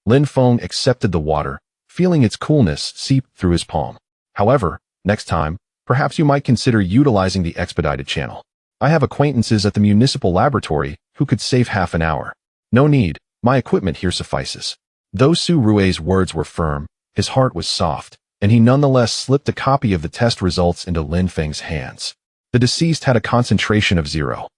Speaker 1: Lin Feng accepted the water, feeling its coolness seep through his palm. However, next time, perhaps you might consider utilizing the expedited channel. I have acquaintances at the municipal laboratory who could save half an hour. No need, my equipment here suffices. Though Su Rue's words were firm, his heart was soft, and he nonetheless slipped a copy of the test results into Lin Feng's hands. The deceased had a concentration of 0.1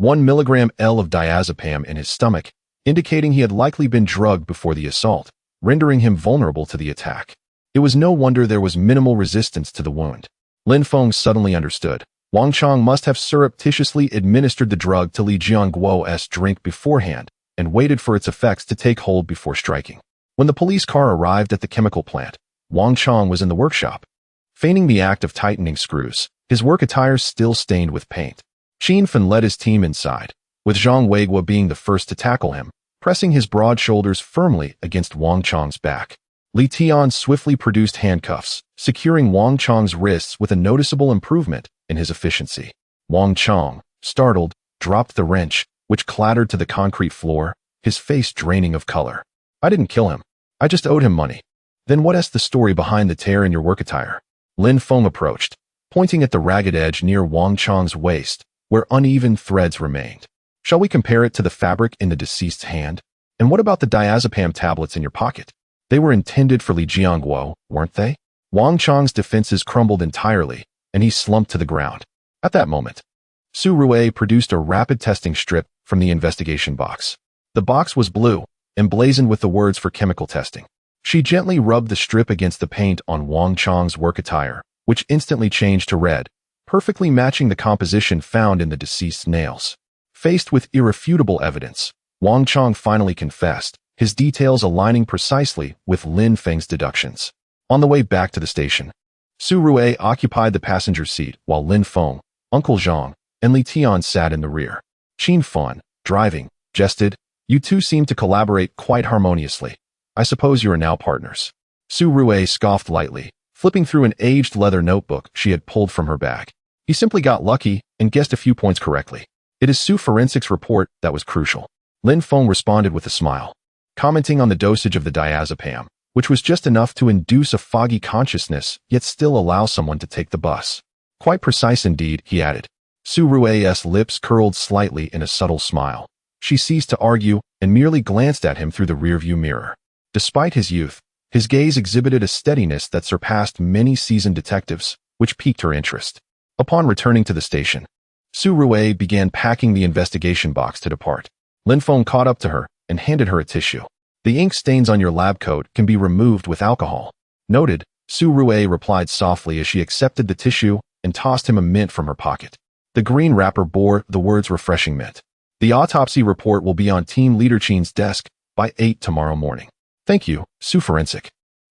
Speaker 1: mg L of diazepam in his stomach, indicating he had likely been drugged before the assault, rendering him vulnerable to the attack. It was no wonder there was minimal resistance to the wound. Lin Feng suddenly understood. Wang Chong must have surreptitiously administered the drug to Li Jiangguo's drink beforehand and waited for its effects to take hold before striking. When the police car arrived at the chemical plant, Wang Chong was in the workshop, feigning the act of tightening screws, his work attire still stained with paint. Qin Fen led his team inside, with Zhang Weiguo being the first to tackle him, pressing his broad shoulders firmly against Wang Chong's back. Li Tian swiftly produced handcuffs, securing Wang Chong's wrists with a noticeable improvement in his efficiency. Wang Chong, startled, dropped the wrench, which clattered to the concrete floor, his face draining of color. I didn't kill him. I just owed him money. Then what's the story behind the tear in your work attire? Lin Feng approached, pointing at the ragged edge near Wang Chong's waist, where uneven threads remained. Shall we compare it to the fabric in the deceased's hand? And what about the diazepam tablets in your pocket? They were intended for Li Jiangguo, weren't they? Wang Chong's defenses crumbled entirely, and he slumped to the ground. At that moment, Su Rue produced a rapid testing strip from the investigation box. The box was blue, emblazoned with the words for chemical testing. She gently rubbed the strip against the paint on Wang Chang's work attire, which instantly changed to red, perfectly matching the composition found in the deceased's nails. Faced with irrefutable evidence, Wang Chang finally confessed, his details aligning precisely with Lin Feng's deductions. On the way back to the station, Su Rui occupied the passenger seat while Lin Feng, Uncle Zhang, and Li Tian sat in the rear. Qin Fan, driving, jested, "You two seem to collaborate quite harmoniously. I suppose you are now partners." Su Rui scoffed lightly, flipping through an aged leather notebook she had pulled from her bag. "He simply got lucky and guessed a few points correctly. It is Su Forensics' report that was crucial." Lin Feng responded with a smile, commenting on the dosage of the diazepam, which was just enough to induce a foggy consciousness yet still allow someone to take the bus. "Quite precise indeed," he added. Su Rui's lips curled slightly in a subtle smile. She ceased to argue and merely glanced at him through the rearview mirror. Despite his youth, his gaze exhibited a steadiness that surpassed many seasoned detectives, which piqued her interest. Upon returning to the station, Su Rui began packing the investigation box to depart. Lin Feng caught up to her and handed her a tissue. "The ink stains on your lab coat can be removed with alcohol." "Noted," Su Rui replied softly as she accepted the tissue and tossed him a mint from her pocket. The green wrapper bore the words "refreshing mint." "The autopsy report will be on Team Leader Qin's desk by 8 tomorrow morning." "Thank you, Su Forensic."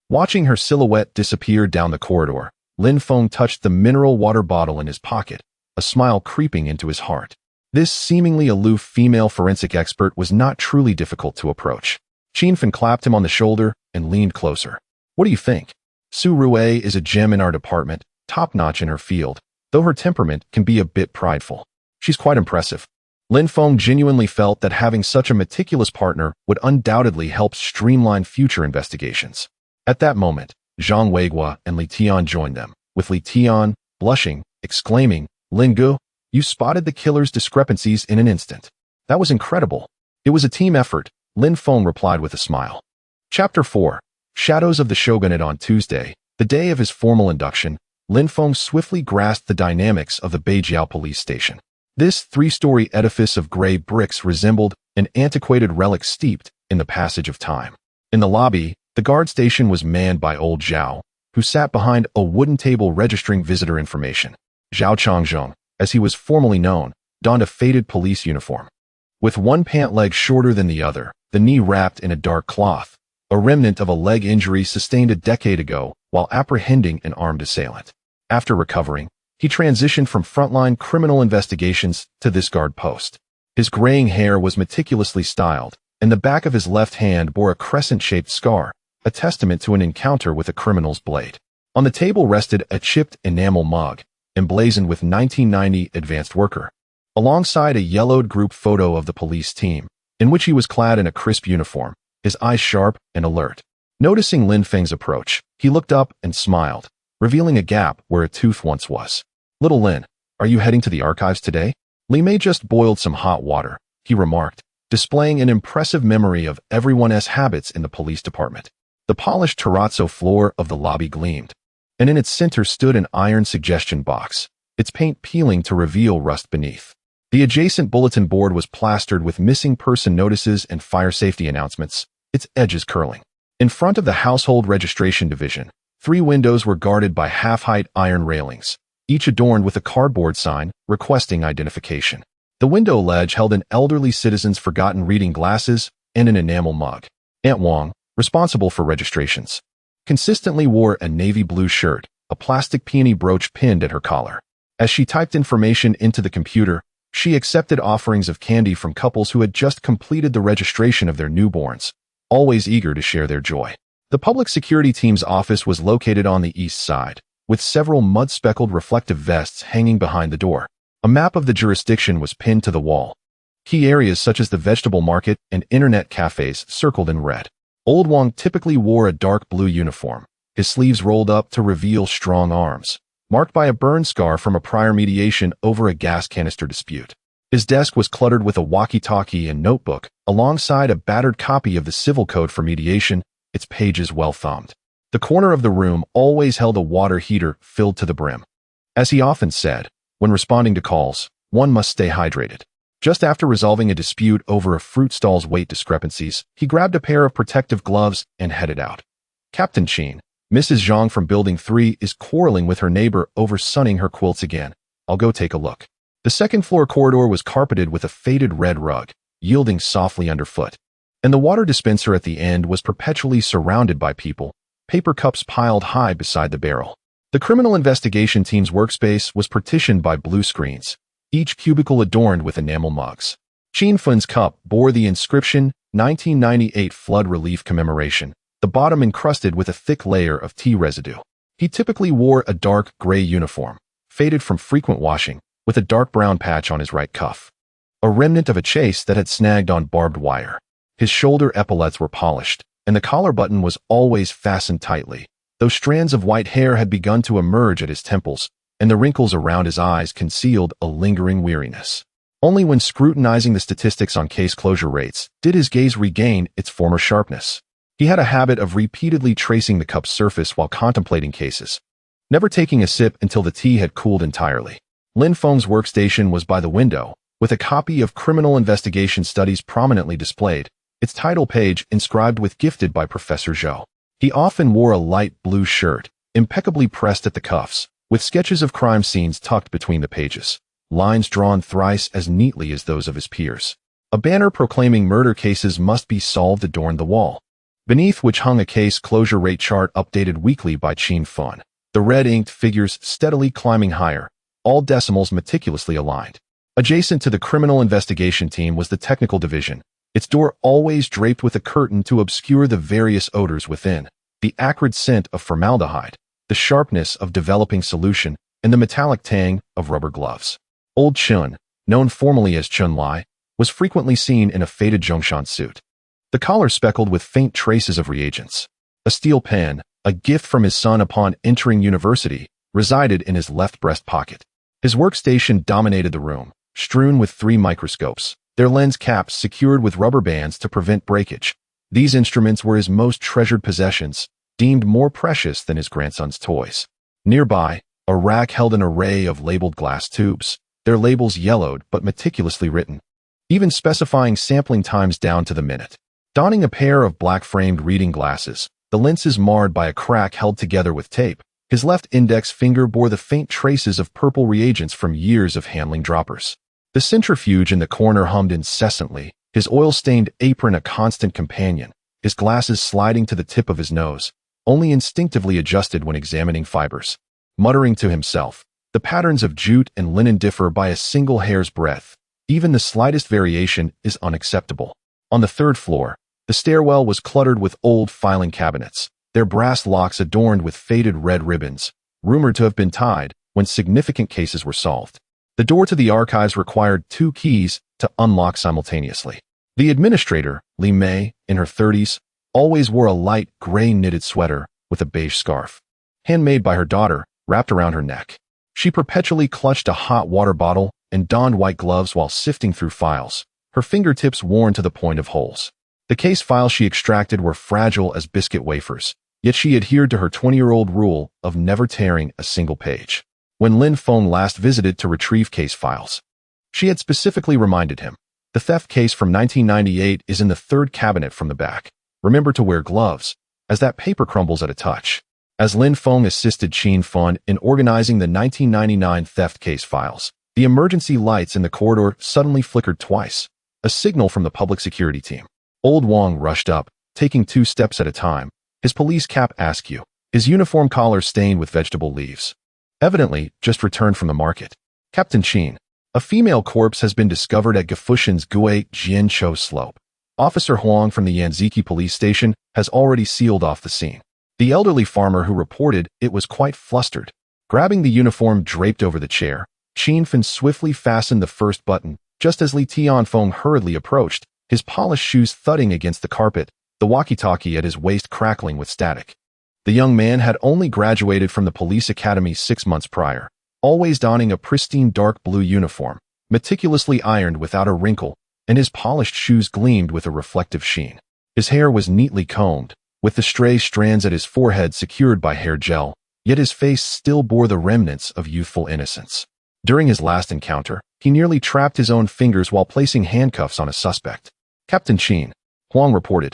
Speaker 1: Watching her silhouette disappear down the corridor, Lin Feng touched the mineral water bottle in his pocket, a smile creeping into his heart. This seemingly aloof female forensic expert was not truly difficult to approach. Qin Fan clapped him on the shoulder and leaned closer. "What do you think? Su Rui is a gem in our department, top-notch in her field, though her temperament can be a bit prideful. She's quite impressive." Lin Feng genuinely felt that having such a meticulous partner would undoubtedly help streamline future investigations. At that moment, Zhang Weiguo and Li Tian joined them, with Li Tian, blushing, exclaiming, "Lin Gu, you spotted the killer's discrepancies in an instant. That was incredible." "It was a team effort," Lin Feng replied with a smile. Chapter 4. Shadows of the Shogunate. On Tuesday, the day of his formal induction, Lin Feng swiftly grasped the dynamics of the Beijiao police station. This three-story edifice of gray bricks resembled an antiquated relic steeped in the passage of time. In the lobby, the guard station was manned by old Zhao, who sat behind a wooden table registering visitor information. Zhao Changzheng, as he was formerly known, donned a faded police uniform. With one pant leg shorter than the other, the knee wrapped in a dark cloth, a remnant of a leg injury sustained a decade ago while apprehending an armed assailant. After recovering, he transitioned from frontline criminal investigations to this guard post. His graying hair was meticulously styled, and the back of his left hand bore a crescent-shaped scar, a testament to an encounter with a criminal's blade. On the table rested a chipped enamel mug, emblazoned with 1990 Advanced Worker, alongside a yellowed group photo of the police team, in which he was clad in a crisp uniform, his eyes sharp and alert. Noticing Lin Feng's approach, he looked up and smiled, revealing a gap where a tooth once was. "Little Lin, are you heading to the archives today?" "Li Mei just boiled some hot water," he remarked, displaying an impressive memory of everyone's habits in the police department. The polished terrazzo floor of the lobby gleamed, and in its center stood an iron suggestion box, its paint peeling to reveal rust beneath. The adjacent bulletin board was plastered with missing person notices and fire safety announcements, its edges curling. In front of the household registration division, 3 windows were guarded by half-height iron railings, each adorned with a cardboard sign requesting identification. The window ledge held an elderly citizen's forgotten reading glasses and an enamel mug. Aunt Wang, responsible for registrations, consistently wore a navy blue shirt, a plastic peony brooch pinned at her collar. As she typed information into the computer, she accepted offerings of candy from couples who had just completed the registration of their newborns, always eager to share their joy. The public security team's office was located on the east side, with several mud-speckled reflective vests hanging behind the door. A map of the jurisdiction was pinned to the wall. Key areas such as the vegetable market and internet cafes circled in red. Old Wang typically wore a dark blue uniform, his sleeves rolled up to reveal strong arms, marked by a burn scar from a prior mediation over a gas canister dispute. His desk was cluttered with a walkie-talkie and notebook, alongside a battered copy of the Civil Code for mediation, its pages well thumbed. The corner of the room always held a water heater filled to the brim. As he often said, when responding to calls, one must stay hydrated. Just after resolving a dispute over a fruit stall's weight discrepancies, he grabbed a pair of protective gloves and headed out. Captain Qin, Mrs. Zhang from Building 3 is quarreling with her neighbor over sunning her quilts again. I'll go take a look. The second-floor corridor was carpeted with a faded red rug, yielding softly underfoot. And the water dispenser at the end was perpetually surrounded by people, paper cups piled high beside the barrel. The criminal investigation team's workspace was partitioned by blue screens, each cubicle adorned with enamel mugs. Qin Feng's cup bore the inscription, 1998 Flood Relief Commemoration, the bottom encrusted with a thick layer of tea residue. He typically wore a dark gray uniform, faded from frequent washing, with a dark brown patch on his right cuff, a remnant of a chase that had snagged on barbed wire. His shoulder epaulets were polished, and the collar button was always fastened tightly, though strands of white hair had begun to emerge at his temples, and the wrinkles around his eyes concealed a lingering weariness. Only when scrutinizing the statistics on case closure rates did his gaze regain its former sharpness. He had a habit of repeatedly tracing the cup's surface while contemplating cases, never taking a sip until the tea had cooled entirely. Lin Feng's workstation was by the window, with a copy of Criminal Investigation Studies prominently displayed, its title page inscribed with "Gifted by Professor Zhou." He often wore a light blue shirt, impeccably pressed at the cuffs, with sketches of crime scenes tucked between the pages, lines drawn thrice as neatly as those of his peers. A banner proclaiming murder cases must be solved adorned the wall, beneath which hung a case closure rate chart updated weekly by Qin Feng, the red-inked figures steadily climbing higher, all decimals meticulously aligned. Adjacent to the criminal investigation team was the technical division, its door always draped with a curtain to obscure the various odors within, the acrid scent of formaldehyde, the sharpness of developing solution, and the metallic tang of rubber gloves. Old Chun, known formally as Chun Lai, was frequently seen in a faded Zhongshan suit, the collar speckled with faint traces of reagents. A steel pen, a gift from his son upon entering university, resided in his left breast pocket. His workstation dominated the room, strewn with 3 microscopes, their lens caps secured with rubber bands to prevent breakage. These instruments were his most treasured possessions, deemed more precious than his grandson's toys. Nearby, a rack held an array of labeled glass tubes, their labels yellowed but meticulously written, even specifying sampling times down to the minute. Donning a pair of black-framed reading glasses, the lenses marred by a crack held together with tape, his left index finger bore the faint traces of purple reagents from years of handling droppers. The centrifuge in the corner hummed incessantly, his oil-stained apron a constant companion, his glasses sliding to the tip of his nose, only instinctively adjusted when examining fibers. Muttering to himself, the patterns of jute and linen differ by a single hair's breadth. Even the slightest variation is unacceptable. On the 3rd floor, the stairwell was cluttered with old filing cabinets, their brass locks adorned with faded red ribbons, rumored to have been tied when significant cases were solved. The door to the archives required 2 keys to unlock simultaneously. The administrator, Li Mei, in her 30s, always wore a light gray knitted sweater with a beige scarf, handmade by her daughter, wrapped around her neck. She perpetually clutched a hot water bottle and donned white gloves while sifting through files, her fingertips worn to the point of holes. The case files she extracted were fragile as biscuit wafers, yet she adhered to her 20-year-old rule of never tearing a single page. When Lin Feng last visited to retrieve case files, she had specifically reminded him, "The theft case from 1998 is in the 3rd cabinet from the back. Remember to wear gloves, as that paper crumbles at a touch." As Lin Feng assisted Qin Feng in organizing the 1999 theft case files, the emergency lights in the corridor suddenly flickered twice, a signal from the public security team. Old Wang rushed up, taking 2 steps at a time, his police cap askew, his uniform collar stained with vegetable leaves. Evidently, just returned from the market. "Captain Qin, a female corpse has been discovered at Gefushan's Gui Jianchou slope. Officer Huang from the Nanjing Police Station has already sealed off the scene." The elderly farmer who reported it was quite flustered. Grabbing the uniform draped over the chair, Qin Feng swiftly fastened the first button, just as Li Tianfeng hurriedly approached, his polished shoes thudding against the carpet, the walkie-talkie at his waist crackling with static. The young man had only graduated from the police academy 6 months prior, always donning a pristine dark blue uniform, meticulously ironed without a wrinkle, and his polished shoes gleamed with a reflective sheen. His hair was neatly combed, with the stray strands at his forehead secured by hair gel, yet his face still bore the remnants of youthful innocence. During his last encounter, he nearly trapped his own fingers while placing handcuffs on a suspect. Captain Qin, Huang reported.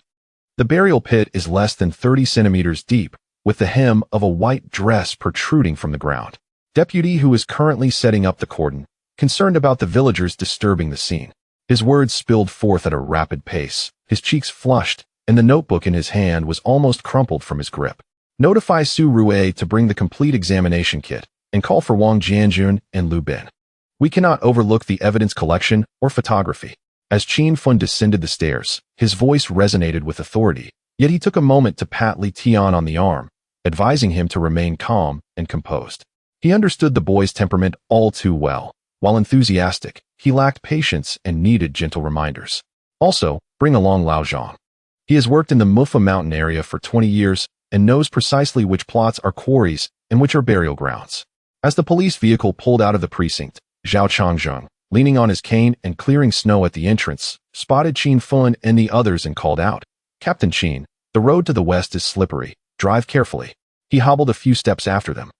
Speaker 1: The burial pit is less than 30 centimeters deep, with the hem of a white dress protruding from the ground. Deputy who is currently setting up the cordon, concerned about the villagers disturbing the scene. His words spilled forth at a rapid pace, his cheeks flushed, and the notebook in his hand was almost crumpled from his grip. Notify Su Rue to bring the complete examination kit, and call for Wang Jianjun and Lu Bin. We cannot overlook the evidence collection or photography. As Qin Feng descended the stairs, his voice resonated with authority, yet he took a moment to pat Li Tian on the arm, advising him to remain calm and composed. He understood the boy's temperament all too well. While enthusiastic, he lacked patience and needed gentle reminders. Also, bring along Lao Zhang. He has worked in the Mufa mountain area for 20 years and knows precisely which plots are quarries and which are burial grounds. As the police vehicle pulled out of the precinct, Zhao Changzheng, leaning on his cane and clearing snow at the entrance, spotted Qin Feng and the others and called out, Captain Qin, the road to the west is slippery. Drive carefully. He hobbled a few steps after them,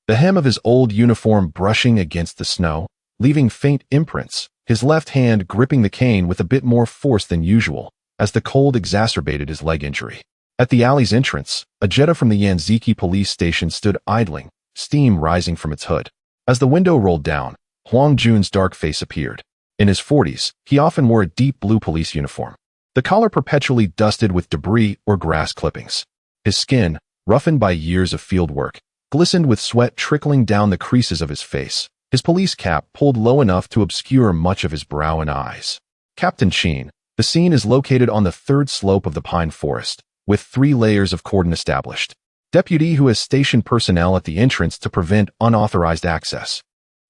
Speaker 1: the hem of his old uniform brushing against the snow, leaving faint imprints, his left hand gripping the cane with a bit more force than usual, as the cold exacerbated his leg injury. At the alley's entrance, a Jetta from the Nanjing Police Station stood idling, steam rising from its hood. As the window rolled down, Huang Jun's dark face appeared. In his 40s, he often wore a deep blue police uniform, the collar perpetually dusted with debris or grass clippings. His skin, roughened by years of field work, glistened with sweat trickling down the creases of his face, his police cap pulled low enough to obscure much of his brow and eyes. Captain Qin, the scene is located on the third slope of the pine forest, with 3 layers of cordon established. Deputy who has stationed personnel at the entrance to prevent unauthorized access.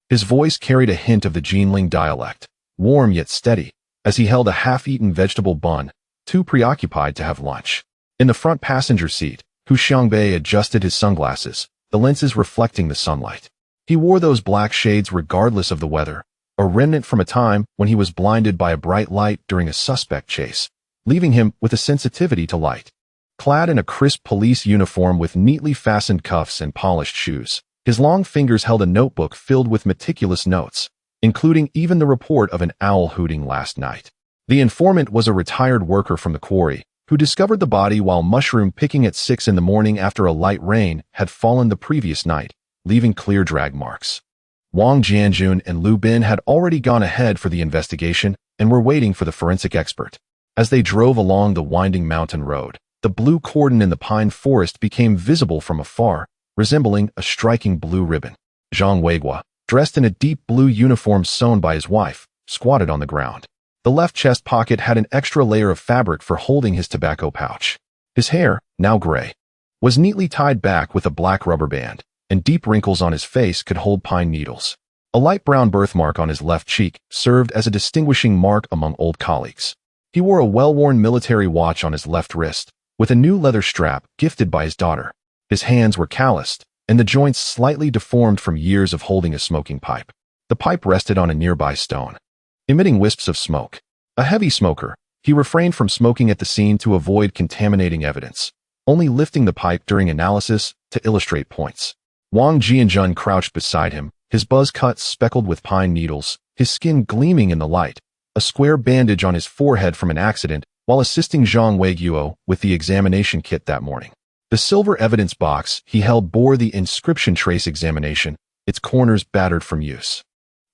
Speaker 1: His voice carried a hint of the Jinling dialect, warm yet steady, as he held a half-eaten vegetable bun, too preoccupied to have lunch. In the front passenger seat, Hu Xiangbei adjusted his sunglasses, the lenses reflecting the sunlight. He wore those black shades regardless of the weather, a remnant from a time when he was blinded by a bright light during a suspect chase, leaving him with a sensitivity to light. Clad in a crisp police uniform with neatly fastened cuffs and polished shoes, his long fingers held a notebook filled with meticulous notes, including even the report of an owl hooting last night. The informant was a retired worker from the quarry, who discovered the body while mushroom picking at 6 in the morning after a light rain had fallen the previous night, leaving clear drag marks. Wang Jianjun and Lu Bin had already gone ahead for the investigation and were waiting for the forensic expert. As they drove along the winding mountain road, the blue cordon in the pine forest became visible from afar, resembling a striking blue ribbon. Zhang Weigua, dressed in a deep blue uniform sewn by his wife, squatted on the ground. The left chest pocket had an extra layer of fabric for holding his tobacco pouch. His hair, now gray, was neatly tied back with a black rubber band, and deep wrinkles on his face could hold pine needles. A light brown birthmark on his left cheek served as a distinguishing mark among old colleagues. He wore a well-worn military watch on his left wrist, with a new leather strap gifted by his daughter. His hands were calloused, and the joints slightly deformed from years of holding a smoking pipe. The pipe rested on a nearby stone, emitting wisps of smoke. A heavy smoker, he refrained from smoking at the scene to avoid contaminating evidence, only lifting the pipe during analysis to illustrate points. Wang Jianjun crouched beside him, his buzz cut speckled with pine needles, his skin gleaming in the light, a square bandage on his forehead from an accident, while assisting Zhang Weiguo with the examination kit that morning. The silver evidence box he held bore the inscription trace examination, its corners battered from use.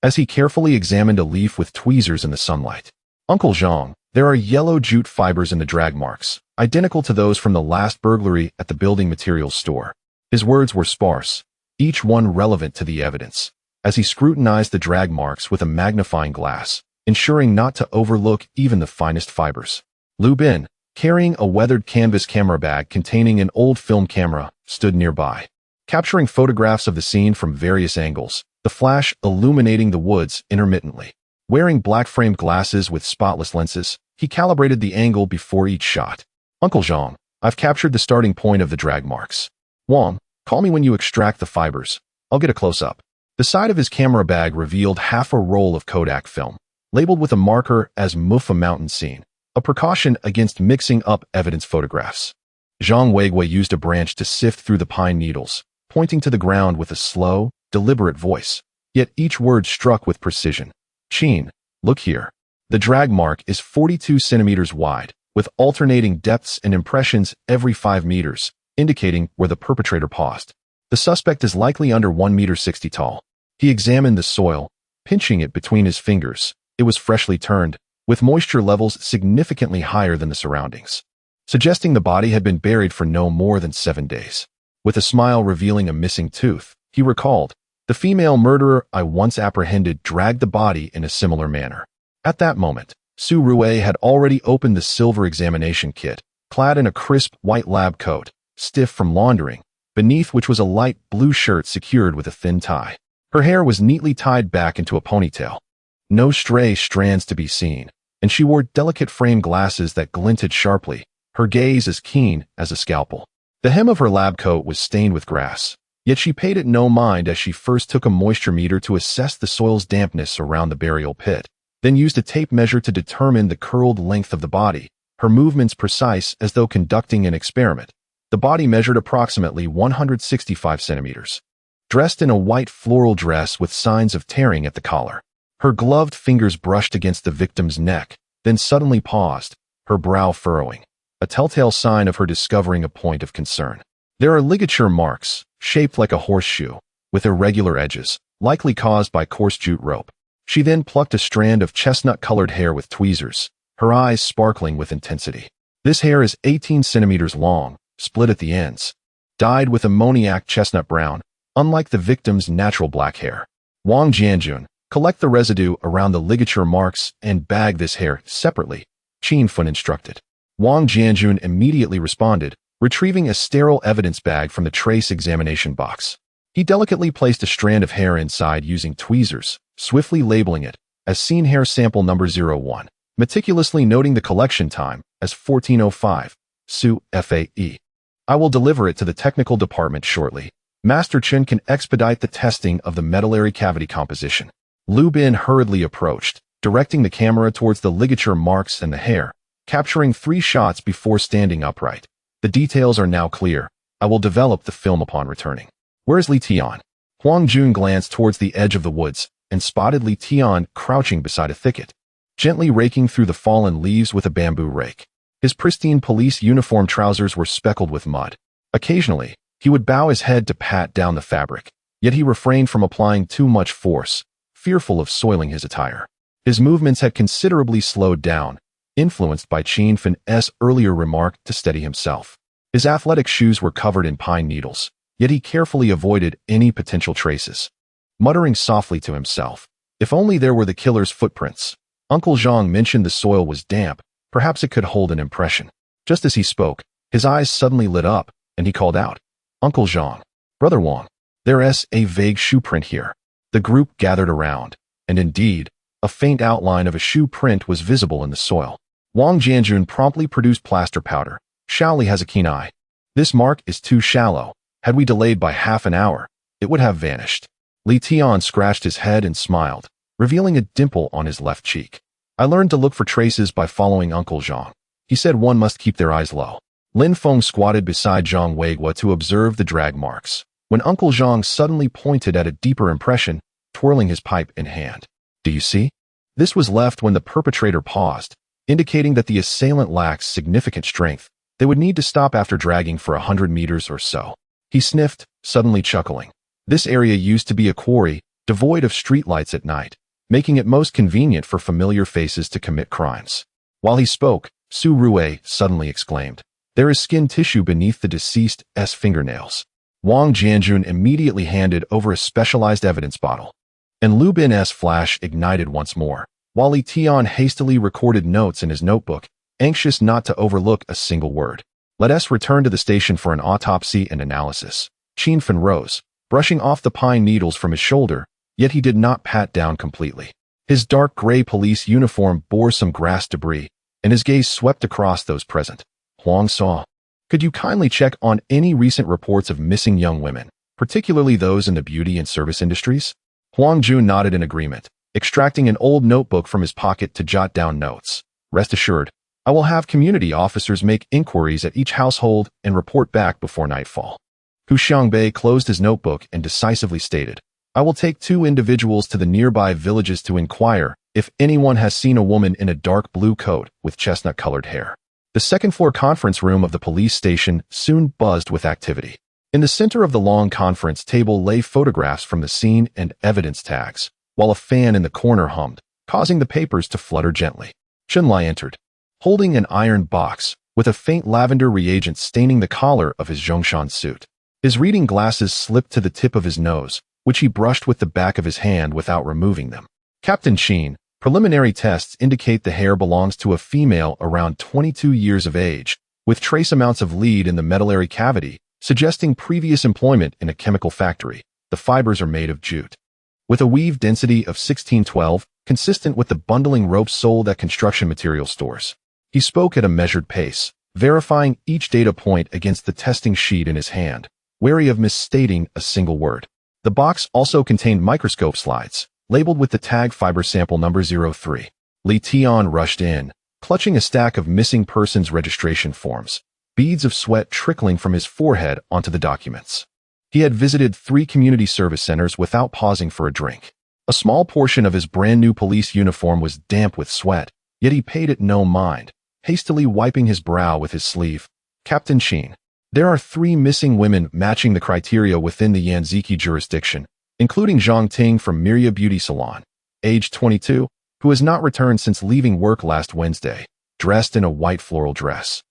Speaker 1: As he carefully examined a leaf with tweezers in the sunlight, Uncle Zhang, there are yellow jute fibers in the drag marks, identical to those from the last burglary at the building materials store. His words were sparse, each one relevant to the evidence, as he scrutinized the drag marks with a magnifying glass, ensuring not to overlook even the finest fibers. Lu Bin, carrying a weathered canvas camera bag containing an old film camera, stood nearby, capturing photographs of the scene from various angles, the flash illuminating the woods intermittently. Wearing black-framed glasses with spotless lenses, he calibrated the angle before each shot. Uncle Zhang, I've captured the starting point of the drag marks. Wang, call me when you extract the fibers. I'll get a close-up. The side of his camera bag revealed half a roll of Kodak film, labeled with a marker as Mufa Mountain Scene, a precaution against mixing up evidence photographs. Zhang Weigui used a branch to sift through the pine needles, pointing to the ground with a slow, deliberate voice. yet each word struck with precision. Qin, look here. The drag mark is 42 centimeters wide, with alternating depths and impressions every 5 meters, indicating where the perpetrator paused. The suspect is likely under 1 meter 60 tall. He examined the soil, pinching it between his fingers. It was freshly turned, with moisture levels significantly higher than the surroundings, suggesting the body had been buried for no more than 7 days. With a smile revealing a missing tooth, he recalled, the female murderer I once apprehended dragged the body in a similar manner. At that moment, Su Rue had already opened the silver examination kit, clad in a crisp white lab coat, stiff from laundering, beneath which was a light blue shirt secured with a thin tie. Her hair was neatly tied back into a ponytail. No stray strands to be seen, and she wore delicate frame glasses that glinted sharply, her gaze as keen as a scalpel. The hem of her lab coat was stained with grass, yet she paid it no mind as she first took a moisture meter to assess the soil's dampness around the burial pit, then used a tape measure to determine the curled length of the body, her movements precise as though conducting an experiment. The body measured approximately 165 centimeters. Dressed in a white floral dress with signs of tearing at the collar, her gloved fingers brushed against the victim's neck, then suddenly paused, her brow furrowing, a telltale sign of her discovering a point of concern. There are ligature marks, shaped like a horseshoe, with irregular edges, likely caused by coarse jute rope. She then plucked a strand of chestnut-colored hair with tweezers, her eyes sparkling with intensity. This hair is 18 centimeters long, split at the ends, dyed with ammoniac chestnut brown, unlike the victim's natural black hair. Wang Jianjun, collect the residue around the ligature marks and bag this hair separately, Qin Feng instructed. Wang Jianjun immediately responded, retrieving a sterile evidence bag from the trace examination box. He delicately placed a strand of hair inside using tweezers, swiftly labeling it as scene hair sample number 01, meticulously noting the collection time as 1405, Su FAE. I will deliver it to the technical department shortly. Master Chen can expedite the testing of the medullary cavity composition. Lu Bin hurriedly approached, directing the camera towards the ligature marks and the hair, capturing 3 shots before standing upright. The details are now clear. I will develop the film upon returning. Where's Li Tian? Huang Jun glanced towards the edge of the woods and spotted Li Tian crouching beside a thicket, gently raking through the fallen leaves with a bamboo rake. His pristine police uniform trousers were speckled with mud. Occasionally, he would bow his head to pat down the fabric, yet he refrained from applying too much force, fearful of soiling his attire. His movements had considerably slowed down, influenced by Qin Feng's earlier remark to steady himself. His athletic shoes were covered in pine needles, yet he carefully avoided any potential traces. Muttering softly to himself, if only there were the killer's footprints. Uncle Zhang mentioned the soil was damp, perhaps it could hold an impression. Just as he spoke, his eyes suddenly lit up, and he called out, Uncle Zhang, Brother Wang, there's a vague shoe print here. The group gathered around, and indeed, a faint outline of a shoe print was visible in the soil. Wang Jianjun promptly produced plaster powder. Shaoli has a keen eye. This mark is too shallow. Had we delayed by half an hour, it would have vanished. Li Tian scratched his head and smiled, revealing a dimple on his left cheek. I learned to look for traces by following Uncle Zhang. He said one must keep their eyes low. Lin Feng squatted beside Zhang Weigua to observe the drag marks, when Uncle Zhang suddenly pointed at a deeper impression, twirling his pipe in hand. Do you see? This was left when the perpetrator paused, indicating that the assailant lacks significant strength. They would need to stop after dragging for 100 meters or so. He sniffed, suddenly chuckling. This area used to be a quarry, devoid of streetlights at night, making it most convenient for familiar faces to commit crimes. While he spoke, Su Rue suddenly exclaimed, there is skin tissue beneath the deceased's fingernails. Wang Jianjun immediately handed over a specialized evidence bottle, and Lu Bin's flash ignited once more, while Li Tian hastily recorded notes in his notebook, anxious not to overlook a single word. Let us return to the station for an autopsy and analysis. Qin Feng rose, brushing off the pine needles from his shoulder, yet he did not pat down completely. His dark gray police uniform bore some grass debris, and his gaze swept across those present. Huang saw. Could you kindly check on any recent reports of missing young women, particularly those in the beauty and service industries? Huang Jun nodded in agreement, extracting an old notebook from his pocket to jot down notes. Rest assured, I will have community officers make inquiries at each household and report back before nightfall. Hu Xiangbei closed his notebook and decisively stated, I will take 2 individuals to the nearby villages to inquire if anyone has seen a woman in a dark blue coat with chestnut-colored hair. The second-floor conference room of the police station soon buzzed with activity. In the center of the long conference table lay photographs from the scene and evidence tags, while a fan in the corner hummed, causing the papers to flutter gently. Chunlai entered, holding an iron box with a faint lavender reagent staining the collar of his Zhongshan suit. His reading glasses slipped to the tip of his nose, which he brushed with the back of his hand without removing them. Captain Sheen, preliminary tests indicate the hair belongs to a female around 22 years of age, with trace amounts of lead in the medullary cavity, suggesting previous employment in a chemical factory. The fibers are made of jute. With a weave density of 1612, consistent with the bundling ropes sold at construction material stores. He spoke at a measured pace, verifying each data point against the testing sheet in his hand, wary of misstating a single word. The box also contained microscope slides, labeled with the tag fiber sample number 03. Li Tian rushed in, clutching a stack of missing persons registration forms, beads of sweat trickling from his forehead onto the documents. He had visited 3 community service centers without pausing for a drink. A small portion of his brand-new police uniform was damp with sweat, yet he paid it no mind, hastily wiping his brow with his sleeve. Captain Sheen, there are 3 missing women matching the criteria within the Yanziki jurisdiction, including Zhang Ting from Miria Beauty Salon, age 22, who has not returned since leaving work last Wednesday, dressed in a white floral dress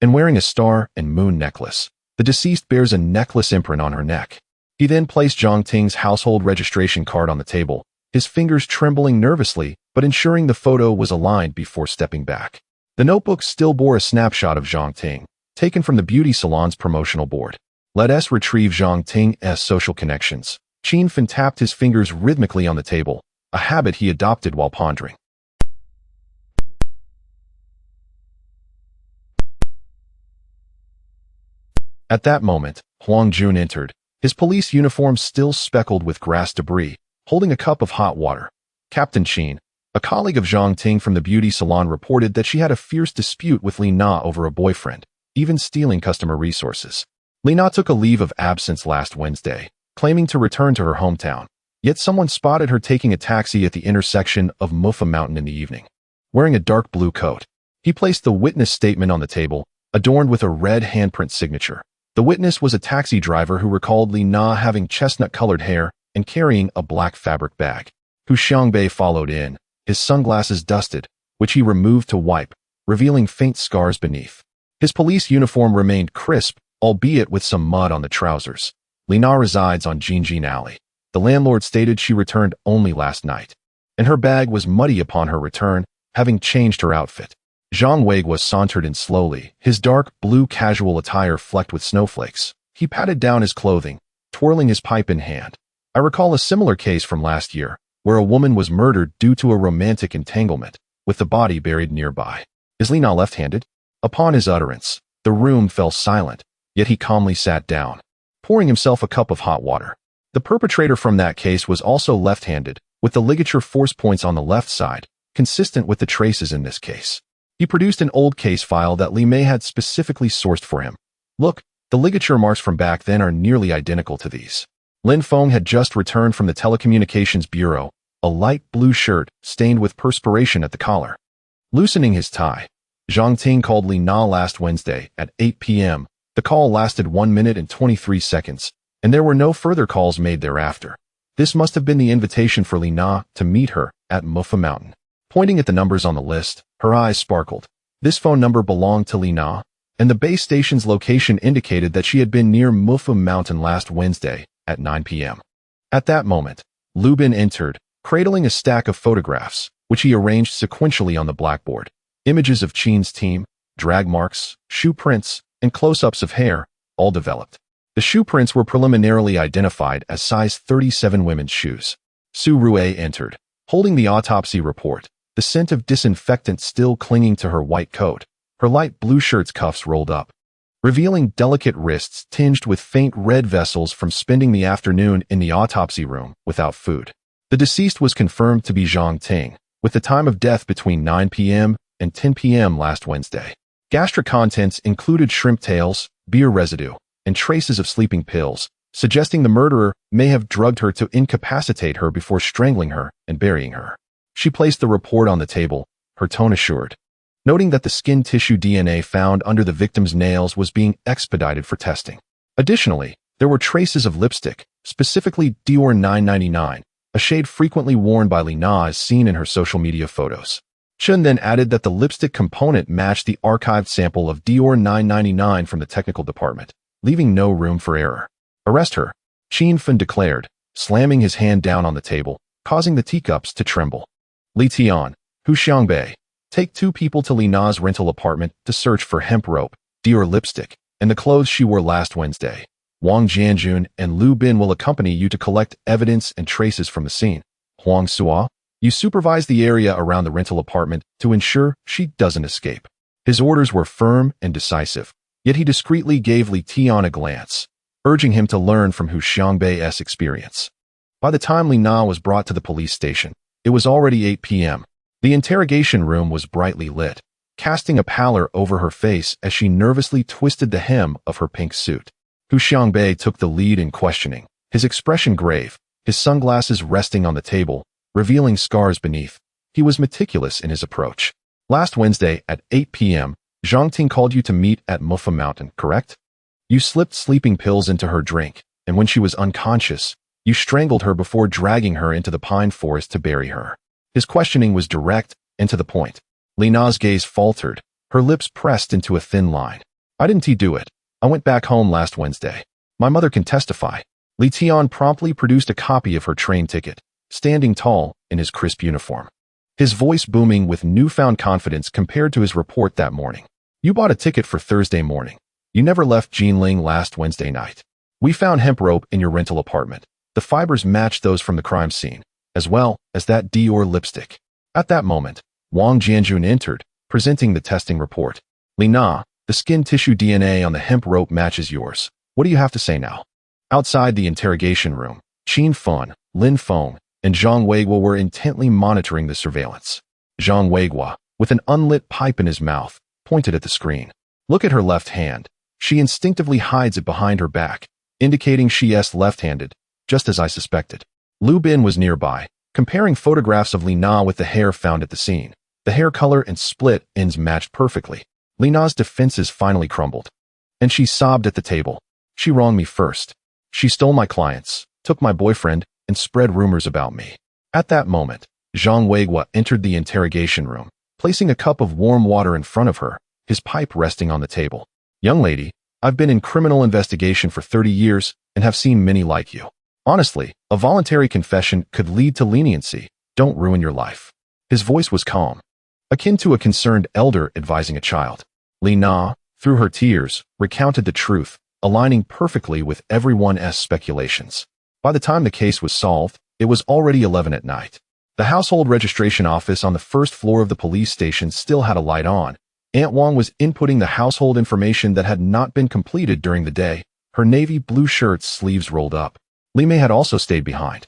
Speaker 1: and wearing a star and moon necklace. The deceased bears a necklace imprint on her neck. He then placed Zhang Ting's household registration card on the table, his fingers trembling nervously but ensuring the photo was aligned before stepping back. The notebook still bore a snapshot of Zhang Ting, taken from the beauty salon's promotional board. Let us retrieve Zhang Ting's social connections. Qin Fen tapped his fingers rhythmically on the table, a habit he adopted while pondering. At that moment, Huang Jun entered, his police uniform still speckled with grass debris, holding a cup of hot water. Captain Qin, a colleague of Zhang Ting from the beauty salon, reported that she had a fierce dispute with Li Na over a boyfriend, even stealing customer resources. Li Na took a leave of absence last Wednesday, claiming to return to her hometown, yet someone spotted her taking a taxi at the intersection of Mufa Mountain in the evening. Wearing a dark blue coat, he placed the witness statement on the table, adorned with a red handprint signature. The witness was a taxi driver who recalled Li Na having chestnut-colored hair and carrying a black fabric bag. Hu Xiangbei followed in, his sunglasses dusted, which he removed to wipe, revealing faint scars beneath. His police uniform remained crisp, albeit with some mud on the trousers. Li Na resides on Jinjin Alley. The landlord stated she returned only last night, and her bag was muddy upon her return, having changed her outfit. Zhang Weiguo sauntered in slowly, his dark blue casual attire flecked with snowflakes. He patted down his clothing, twirling his pipe in hand. I recall a similar case from last year, where a woman was murdered due to a romantic entanglement, with the body buried nearby. Is Li Na left-handed? Upon his utterance, the room fell silent, yet he calmly sat down, pouring himself a cup of hot water. The perpetrator from that case was also left-handed, with the ligature force points on the left side, consistent with the traces in this case. He produced an old case file that Li Mei had specifically sourced for him. Look, the ligature marks from back then are nearly identical to these. Lin Feng had just returned from the telecommunications bureau, a light blue shirt stained with perspiration at the collar. Loosening his tie, Zhang Ting called Li Na last Wednesday at 8 p.m. The call lasted 1 minute and 23 seconds, and there were no further calls made thereafter. This must have been the invitation for Li Na to meet her at Mufa Mountain. Pointing at the numbers on the list, her eyes sparkled. This phone number belonged to Li Na, and the base station's location indicated that she had been near Mufa Mountain last Wednesday at 9 p.m. At that moment, Lu Bin entered, cradling a stack of photographs, which he arranged sequentially on the blackboard. Images of Qin's team, drag marks, shoe prints, and close-ups of hair, all developed. The shoe prints were preliminarily identified as size 37 women's shoes. Su Rue entered, holding the autopsy report, the scent of disinfectant still clinging to her white coat, her light blue shirt's cuffs rolled up, revealing delicate wrists tinged with faint red vessels from spending the afternoon in the autopsy room without food. The deceased was confirmed to be Zhang Ting, with the time of death between 9 p.m. and 10 p.m. last Wednesday. Gastric contents included shrimp tails, beer residue, and traces of sleeping pills, suggesting the murderer may have drugged her to incapacitate her before strangling her and burying her. She placed the report on the table, her tone assured, noting that the skin tissue DNA found under the victim's nails was being expedited for testing. Additionally, there were traces of lipstick, specifically Dior 999, a shade frequently worn by Lina as seen in her social media photos. Chen then added that the lipstick component matched the archived sample of Dior 999 from the technical department, leaving no room for error. Arrest her, Lin Feng declared, slamming his hand down on the table, causing the teacups to tremble. Li Tian, Hu Xiangbei, take 2 people to Lina's rental apartment to search for hemp rope, Dior lipstick, and the clothes she wore last Wednesday. Wang Jianjun and Lu Bin will accompany you to collect evidence and traces from the scene. Huang Sua, you supervise the area around the rental apartment to ensure she doesn't escape. His orders were firm and decisive, yet he discreetly gave Li Tian a glance, urging him to learn from Hu Xiangbei's experience. By the time Li Na was brought to the police station, it was already 8 p.m. The interrogation room was brightly lit, casting a pallor over her face as she nervously twisted the hem of her pink suit. Hu Xiangbei took the lead in questioning, his expression grave, his sunglasses resting on the table, revealing scars beneath. He was meticulous in his approach. Last Wednesday at 8 p.m., Zhang Ting called you to meet at Mufa Mountain, correct? You slipped sleeping pills into her drink, and when she was unconscious, you strangled her before dragging her into the pine forest to bury her. His questioning was direct and to the point. Lina's gaze faltered, her lips pressed into a thin line. I didn't do it. I went back home last Wednesday. My mother can testify. Li Tian promptly produced a copy of her train ticket, standing tall in his crisp uniform, his voice booming with newfound confidence compared to his report that morning. You bought a ticket for Thursday morning. You never left Jinling last Wednesday night. We found hemp rope in your rental apartment. The fibers matched those from the crime scene, as well as that Dior lipstick. At that moment, Wang Jianjun entered, presenting the testing report. Lina, the skin tissue DNA on the hemp rope matches yours. What do you have to say now? Outside the interrogation room, Lin Feng, Lin Feng, and Zhang Weiguo were intently monitoring the surveillance. Zhang Weiguo, with an unlit pipe in his mouth, pointed at the screen. Look at her left hand. She instinctively hides it behind her back, indicating she is left-handed, just as I suspected. Lu Bin was nearby, comparing photographs of Lina with the hair found at the scene. The hair color and split ends matched perfectly. Lina's defenses finally crumbled, and she sobbed at the table. She wronged me first. She stole my clients, took my boyfriend, and spread rumors about me. At that moment, Zhang Weiguo entered the interrogation room, placing a cup of warm water in front of her, his pipe resting on the table. Young lady, I've been in criminal investigation for 30 years and have seen many like you. Honestly, a voluntary confession could lead to leniency. Don't ruin your life. His voice was calm, akin to a concerned elder advising a child. Lina, through her tears, recounted the truth, aligning perfectly with everyone's speculations. By the time the case was solved, it was already 11 at night. The household registration office on the first floor of the police station still had a light on. Aunt Wang was inputting the household information that had not been completed during the day, her navy blue shirt's sleeves rolled up. Li Mei had also stayed behind,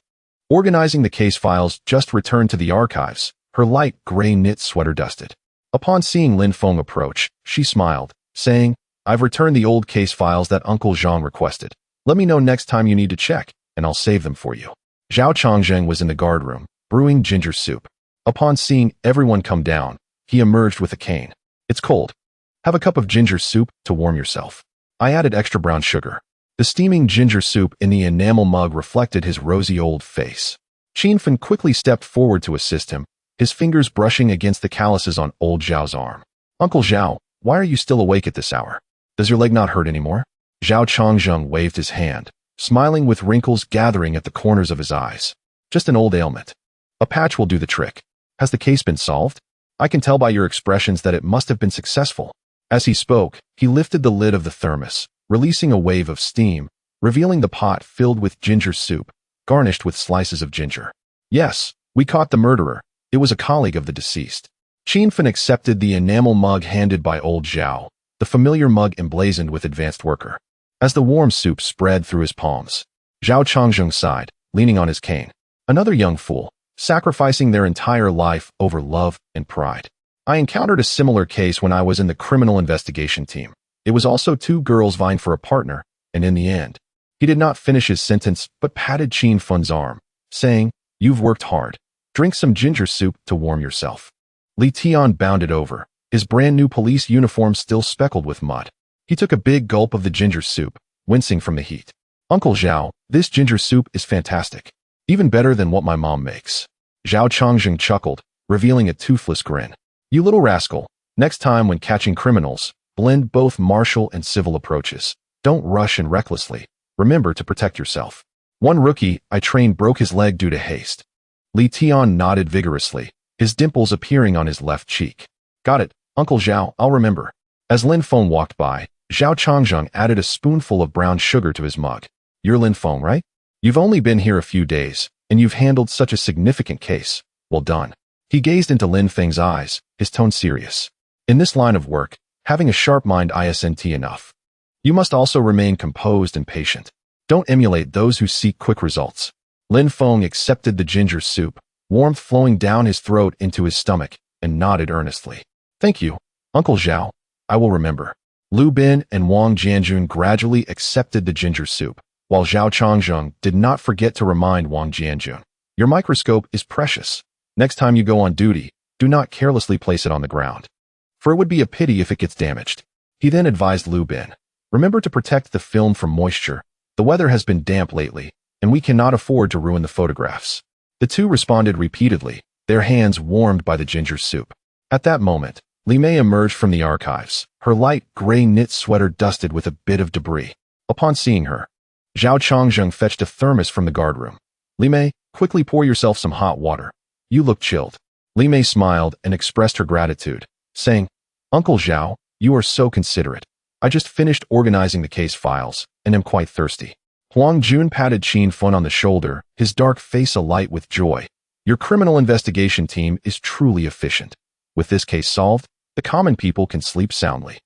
Speaker 1: organizing the case files just returned to the archives, her light gray knit sweater dusted. Upon seeing Lin Feng approach, she smiled, saying, I've returned the old case files that Uncle Zhang requested. Let me know next time you need to check, and I'll save them for you. Zhao Chongzheng was in the guard room, brewing ginger soup. Upon seeing everyone come down, he emerged with a cane. It's cold. Have a cup of ginger soup to warm yourself. I added extra brown sugar. The steaming ginger soup in the enamel mug reflected his rosy old face. Lin Feng quickly stepped forward to assist him, his fingers brushing against the calluses on old Zhao's arm. Uncle Zhao, why are you still awake at this hour? Does your leg not hurt anymore? Zhao Chongzheng waved his hand, smiling with wrinkles gathering at the corners of his eyes. Just an old ailment. A patch will do the trick. Has the case been solved? I can tell by your expressions that it must have been successful. As he spoke, he lifted the lid of the thermos, releasing a wave of steam, revealing the pot filled with ginger soup, garnished with slices of ginger. Yes, we caught the murderer. It was a colleague of the deceased. Lin Feng accepted the enamel mug handed by old Zhao, the familiar mug emblazoned with advanced worker. As the warm soup spread through his palms, Zhao Chongzheng sighed, leaning on his cane. Another young fool, sacrificing their entire life over love and pride. I encountered a similar case when I was in the criminal investigation team. It was also 2 girls vying for a partner, and in the end, He did not finish his sentence but patted Qin Feng's arm, saying, "You've worked hard. Drink some ginger soup to warm yourself." Li Tian bounded over, his brand-new police uniform still speckled with mud. He took a big gulp of the ginger soup, wincing from the heat. "Uncle Zhao, this ginger soup is fantastic. Even better than what my mom makes." Zhao Chongzheng chuckled, revealing a toothless grin. "You little rascal, next time when catching criminals, blend both martial and civil approaches. Don't rush and recklessly. Remember to protect yourself." "One rookie I trained broke his leg due to haste." Li Tian nodded vigorously, his dimples appearing on his left cheek. "Got it, Uncle Zhao, I'll remember." As Lin Feng walked by, Zhao Chongzheng added a spoonful of brown sugar to his mug. "You're Lin Feng, right? You've only been here a few days, and you've handled such a significant case. Well done." He gazed into Lin Feng's eyes, his tone serious. "In this line of work, having a sharp mind isn't enough. You must also remain composed and patient. Don't emulate those who seek quick results." Lin Feng accepted the ginger soup, warmth flowing down his throat into his stomach, and nodded earnestly. "Thank you, Uncle Zhao. I will remember." Lu Bin and Wang Jianjun gradually accepted the ginger soup, while Zhao Chongzheng did not forget to remind Wang Jianjun, "Your microscope is precious. Next time you go on duty, do not carelessly place it on the ground, for it would be a pity if it gets damaged." He then advised Lu Bin, "Remember to protect the film from moisture. The weather has been damp lately, and we cannot afford to ruin the photographs." The two responded repeatedly, their hands warmed by the ginger soup. At that moment, Li Mei emerged from the archives, her light gray knit sweater dusted with a bit of debris. Upon seeing her, Zhao Chongzheng fetched a thermos from the guardroom. "Li Mei, quickly pour yourself some hot water. You look chilled." Li Mei smiled and expressed her gratitude, saying, "Uncle Zhao, you are so considerate. I just finished organizing the case files, and am quite thirsty." Huang Jun patted Qin Feng on the shoulder, his dark face alight with joy. "Your criminal investigation team is truly efficient. With this case solved, the common people can sleep soundly."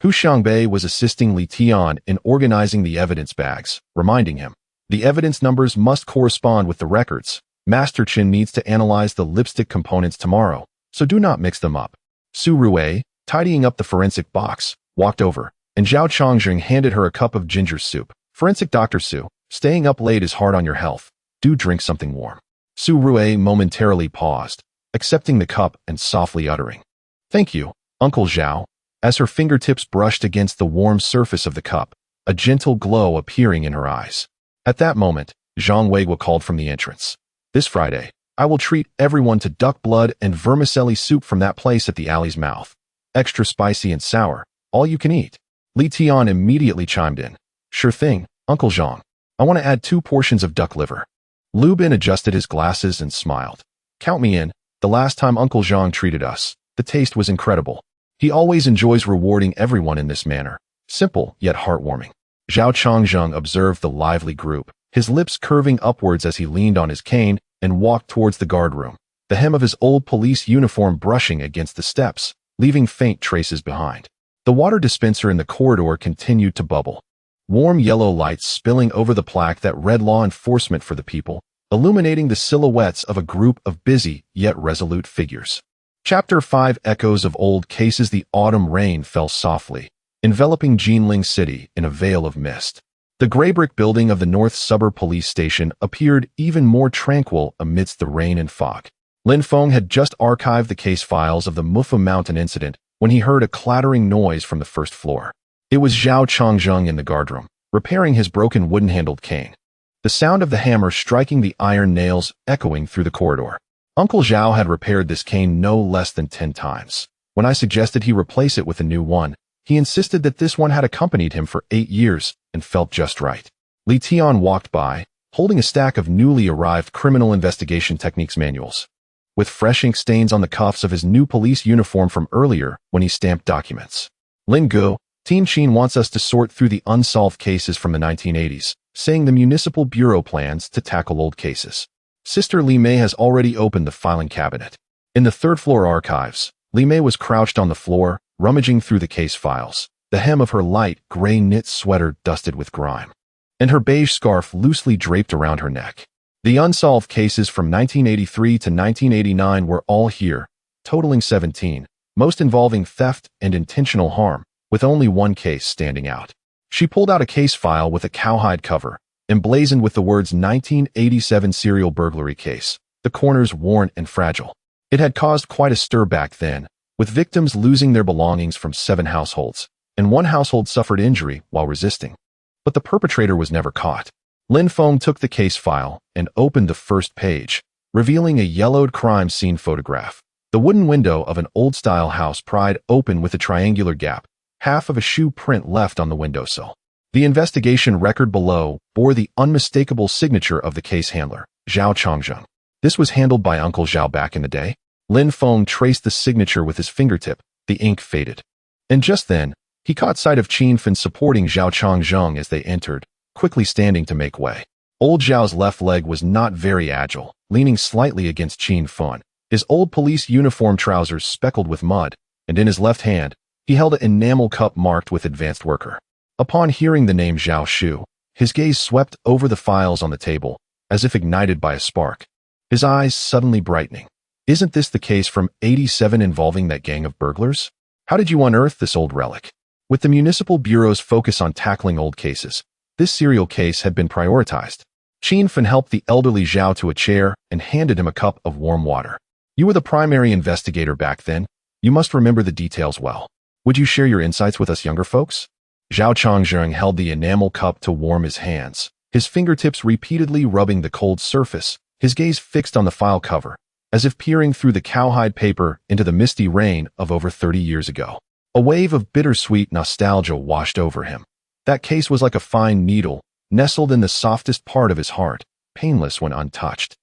Speaker 1: Hu Xiangbei was assisting Li Tian in organizing the evidence bags, reminding him, "The evidence numbers must correspond with the records. Master Chen needs to analyze the lipstick components tomorrow, so do not mix them up." Su Rui, tidying up the forensic box, walked over, and Zhao Chongzheng handed her a cup of ginger soup. "Forensic Dr. Su, staying up late is hard on your health. Do drink something warm." Su Rui momentarily paused, accepting the cup and softly uttering, "Thank you, Uncle Zhao." As her fingertips brushed against the warm surface of the cup, a gentle glow appearing in her eyes. At that moment, Zhang Weiguo called from the entrance, "This Friday, I will treat everyone to duck blood and vermicelli soup from that place at the alley's mouth. Extra spicy and sour, all you can eat." Li Tian immediately chimed in, "Sure thing, Uncle Zhang. I want to add 2 portions of duck liver." Lu Bin adjusted his glasses and smiled. "Count me in. The last time Uncle Zhang treated us, the taste was incredible. He always enjoys rewarding everyone in this manner. Simple, yet heartwarming." Zhao Chongzheng observed the lively group, his lips curving upwards as he leaned on his cane and walked towards the guardroom, the hem of his old police uniform brushing against the steps, leaving faint traces behind. The water dispenser in the corridor continued to bubble, warm yellow lights spilling over the plaque that read "Law Enforcement for the People," illuminating the silhouettes of a group of busy yet resolute figures. Chapter 5 Echoes of Old Cases. The autumn rain fell softly, enveloping Jinling City in a veil of mist. The gray brick building of the North Suburb Police Station appeared even more tranquil amidst the rain and fog. Lin Feng had just archived the case files of the Mufu Mountain incident when he heard a clattering noise from the first floor. It was Zhao Chongzheng in the guardroom, repairing his broken wooden-handled cane. The sound of the hammer striking the iron nails echoing through the corridor. Uncle Zhao had repaired this cane no less than 10 times. When I suggested he replace it with a new one, he insisted that this one had accompanied him for 8 years and felt just right. Li Tian walked by, holding a stack of newly arrived criminal investigation techniques manuals, with fresh ink stains on the cuffs of his new police uniform from earlier when he stamped documents. "Lin Gu, Team Qin wants us to sort through the unsolved cases from the 1980s, saying the municipal bureau plans to tackle old cases." Sister Li Mei has already opened the filing cabinet. In the third-floor archives, Li Mei was crouched on the floor, rummaging through the case files, the hem of her light gray knit sweater dusted with grime, and her beige scarf loosely draped around her neck. The unsolved cases from 1983 to 1989 were all here, totaling 17, most involving theft and intentional harm, with only one case standing out. She pulled out a case file with a cowhide cover, emblazoned with the words 1987 serial burglary case, the corners worn and fragile. It had caused quite a stir back then, with victims losing their belongings from 7 households, and 1 household suffered injury while resisting. But the perpetrator was never caught. Lin Feng took the case file and opened the first page, revealing a yellowed crime scene photograph. The wooden window of an old-style house pried open with a triangular gap, half of a shoe print left on the windowsill. The investigation record below bore the unmistakable signature of the case handler, Zhao Changzheng. This was handled by Uncle Zhao back in the day. Lin Feng traced the signature with his fingertip. The ink faded. And just then, he caught sight of Lin Feng supporting Zhao Changzheng as they entered, quickly standing to make way. Old Zhao's left leg was not very agile, leaning slightly against Lin Feng, his old police uniform trousers speckled with mud, and in his left hand, he held an enamel cup marked with advanced worker. Upon hearing the name Zhao Shu, his gaze swept over the files on the table, as if ignited by a spark. His eyes suddenly brightening. Isn't this the case from '87 involving that gang of burglars? How did you unearth this old relic? With the municipal bureau's focus on tackling old cases, this serial case had been prioritized. Lin Feng helped the elderly Zhao to a chair and handed him a cup of warm water. You were the primary investigator back then. You must remember the details well. Would you share your insights with us younger folks? Zhao Changzheng held the enamel cup to warm his hands, his fingertips repeatedly rubbing the cold surface, his gaze fixed on the file cover, as if peering through the cowhide paper into the misty rain of over 30 years ago. A wave of bittersweet nostalgia washed over him. That case was like a fine needle, nestled in the softest part of his heart, painless when untouched.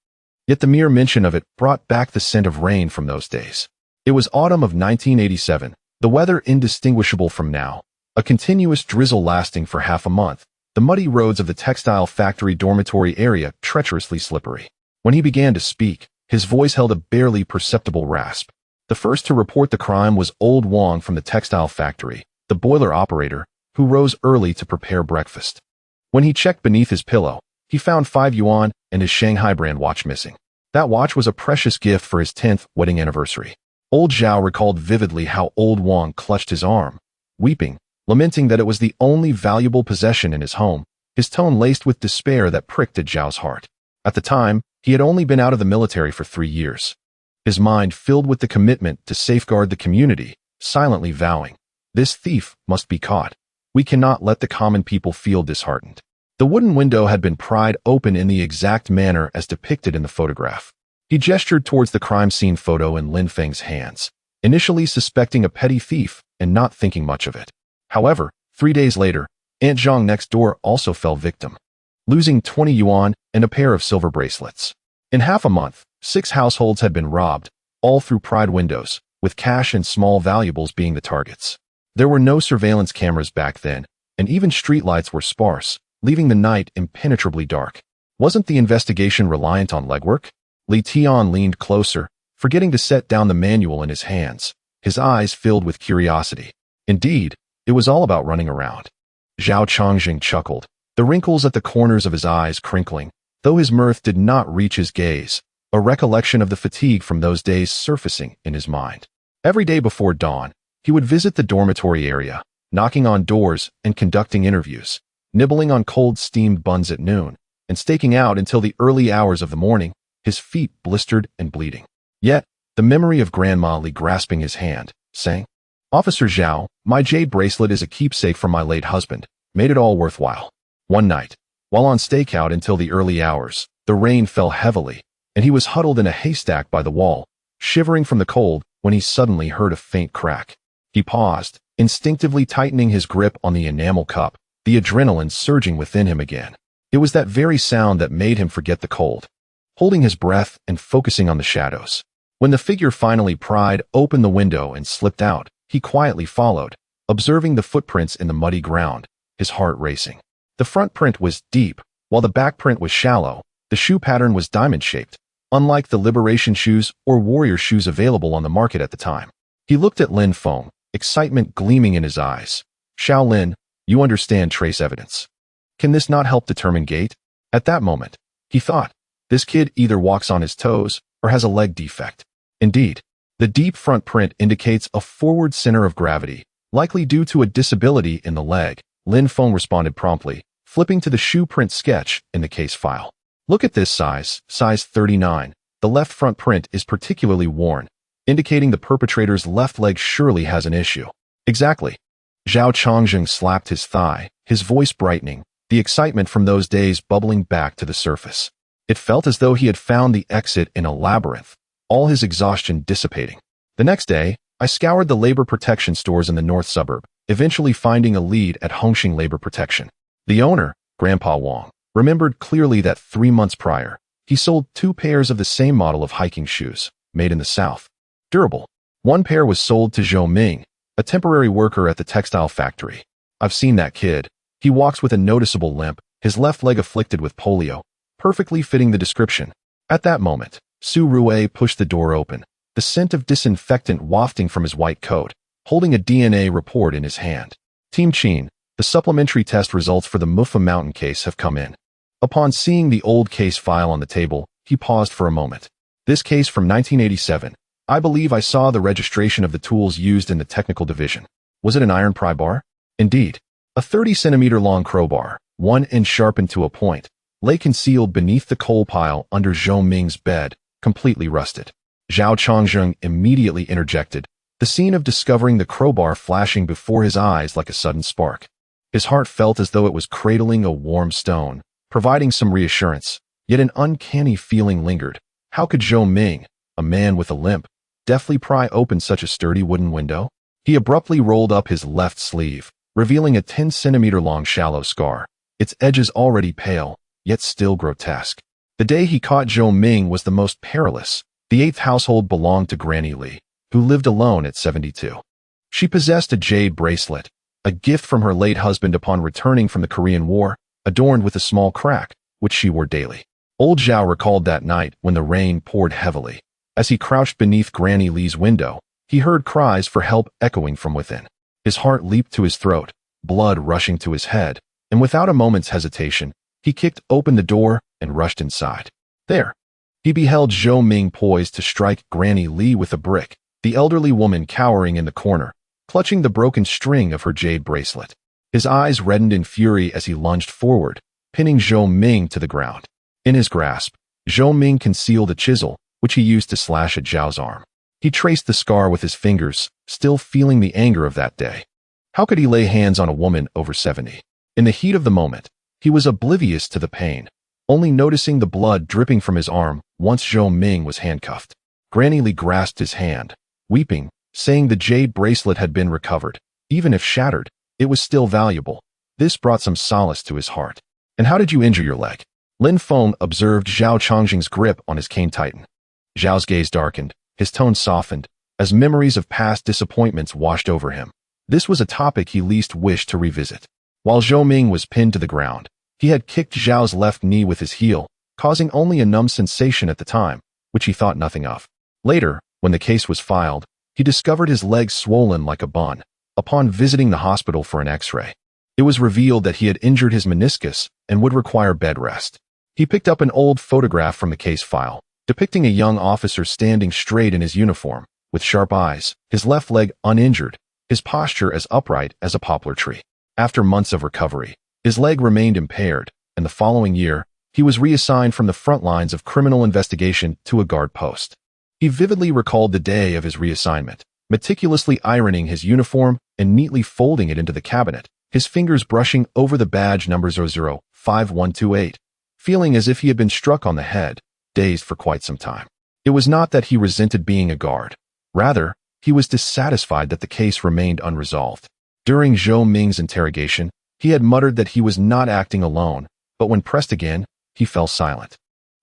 Speaker 1: Yet the mere mention of it brought back the scent of rain from those days. It was autumn of 1987, the weather indistinguishable from now, a continuous drizzle lasting for half a month, the muddy roads of the textile factory dormitory area treacherously slippery. When he began to speak, his voice held a barely perceptible rasp. The first to report the crime was old Wang from the textile factory, the boiler operator, who rose early to prepare breakfast. When he checked beneath his pillow, he found 5 yuan and his Shanghai brand watch missing. That watch was a precious gift for his 10th wedding anniversary. Old Zhao recalled vividly how old Wang clutched his arm, weeping, lamenting that it was the only valuable possession in his home, his tone laced with despair that pricked at Zhao's heart. At the time, he had only been out of the military for 3 years. His mind filled with the commitment to safeguard the community, silently vowing, "This thief must be caught. We cannot let the common people feel disheartened." The wooden window had been pried open in the exact manner as depicted in the photograph. He gestured towards the crime scene photo in Lin Feng's hands, initially suspecting a petty thief and not thinking much of it. However, 3 days later, Aunt Zhang next door also fell victim, losing 20 yuan and a pair of silver bracelets. In half a month, 6 households had been robbed, all through pried windows, with cash and small valuables being the targets. There were no surveillance cameras back then, and even streetlights were sparse, leaving the night impenetrably dark. Wasn't the investigation reliant on legwork? Li Tian leaned closer, forgetting to set down the manual in his hands, his eyes filled with curiosity. Indeed, it was all about running around. Zhao Changzheng chuckled, the wrinkles at the corners of his eyes crinkling, though his mirth did not reach his gaze, a recollection of the fatigue from those days surfacing in his mind. Every day before dawn, he would visit the dormitory area, knocking on doors and conducting interviews, nibbling on cold steamed buns at noon, and staking out until the early hours of the morning, his feet blistered and bleeding. Yet, the memory of Grandma Li grasping his hand, saying, "Officer Zhao, my jade bracelet is a keepsake from my late husband," made it all worthwhile. One night, while on stakeout until the early hours, the rain fell heavily, and he was huddled in a haystack by the wall, shivering from the cold when he suddenly heard a faint crack. He paused, instinctively tightening his grip on the enamel cup, the adrenaline surging within him again. It was that very sound that made him forget the cold. Holding his breath and focusing on the shadows. When the figure finally pried open the window and slipped out, he quietly followed, observing the footprints in the muddy ground, his heart racing. The front print was deep, while the back print was shallow. The shoe pattern was diamond-shaped, unlike the liberation shoes or warrior shoes available on the market at the time. He looked at Lin Feng, excitement gleaming in his eyes. "Xiao Lin, you understand trace evidence. Can this not help determine gait?" At that moment, he thought, this kid either walks on his toes or has a leg defect. Indeed, the deep front print indicates a forward center of gravity, likely due to a disability in the leg, Lin Feng responded promptly, flipping to the shoe print sketch in the case file. Look at this size 39. The left front print is particularly worn, indicating the perpetrator's left leg surely has an issue. Exactly. Zhao Changzheng slapped his thigh, his voice brightening, the excitement from those days bubbling back to the surface. It felt as though he had found the exit in a labyrinth, all his exhaustion dissipating. The next day, I scoured the labor protection stores in the north suburb, eventually finding a lead at Hongxing Labor Protection. The owner, Grandpa Wang, remembered clearly that 3 months prior, he sold 2 pairs of the same model of hiking shoes, made in the south. Durable. One pair was sold to Zhou Ming, a temporary worker at the textile factory. I've seen that kid. He walks with a noticeable limp, his left leg afflicted with polio, perfectly fitting the description. At that moment, Su Rue pushed the door open, the scent of disinfectant wafting from his white coat, holding a DNA report in his hand. Team Qin, the supplementary test results for the Mufa Mountain case have come in. Upon seeing the old case file on the table, he paused for a moment. This case from 1987. I believe I saw the registration of the tools used in the technical division. Was it an iron pry bar? Indeed. A 30-centimeter long crowbar, 1 inch sharpened to a point, lay concealed beneath the coal pile under Zhou Ming's bed, completely rusted. Zhao Changzheng immediately interjected, the scene of discovering the crowbar flashing before his eyes like a sudden spark. His heart felt as though it was cradling a warm stone, providing some reassurance, yet an uncanny feeling lingered. How could Zhou Ming, a man with a limp, deftly pry open such a sturdy wooden window? He abruptly rolled up his left sleeve, revealing a 10-centimeter long shallow scar, its edges already pale, yet still grotesque. The day he caught Zhou Ming was the most perilous. The 8th household belonged to Granny Li, who lived alone at 72. She possessed a jade bracelet, a gift from her late husband upon returning from the Korean War, adorned with a small crack, which she wore daily. Old Zhao recalled that night when the rain poured heavily. As he crouched beneath Granny Li's window, he heard cries for help echoing from within. His heart leaped to his throat, blood rushing to his head, and without a moment's hesitation, he kicked open the door and rushed inside. There, he beheld Zhou Ming poised to strike Granny Li with a brick, the elderly woman cowering in the corner, clutching the broken string of her jade bracelet. His eyes reddened in fury as he lunged forward, pinning Zhou Ming to the ground. In his grasp, Zhou Ming concealed a chisel, which he used to slash at Zhao's arm. He traced the scar with his fingers, still feeling the anger of that day. How could he lay hands on a woman over 70? In the heat of the moment, he was oblivious to the pain, only noticing the blood dripping from his arm once Zhou Ming was handcuffed. Granny Li grasped his hand, weeping, saying the jade bracelet had been recovered. Even if shattered, it was still valuable. This brought some solace to his heart. And how did you injure your leg? Lin Feng observed Zhao Changzheng's grip on his cane tighten. Zhao's gaze darkened, his tone softened, as memories of past disappointments washed over him. This was a topic he least wished to revisit. While Zhou Ming was pinned to the ground, he had kicked Zhao's left knee with his heel, causing only a numb sensation at the time, which he thought nothing of. Later, when the case was filed, he discovered his leg swollen like a bun. Upon visiting the hospital for an x-ray, it was revealed that he had injured his meniscus and would require bed rest. He picked up an old photograph from the case file, depicting a young officer standing straight in his uniform, with sharp eyes, his left leg uninjured, his posture as upright as a poplar tree. After months of recovery, his leg remained impaired, and the following year, he was reassigned from the front lines of criminal investigation to a guard post. He vividly recalled the day of his reassignment, meticulously ironing his uniform and neatly folding it into the cabinet, his fingers brushing over the badge number 005128, feeling as if he had been struck on the head, dazed for quite some time. It was not that he resented being a guard. Rather, he was dissatisfied that the case remained unresolved. During Zhou Ming's interrogation, he had muttered that he was not acting alone, but when pressed again, he fell silent.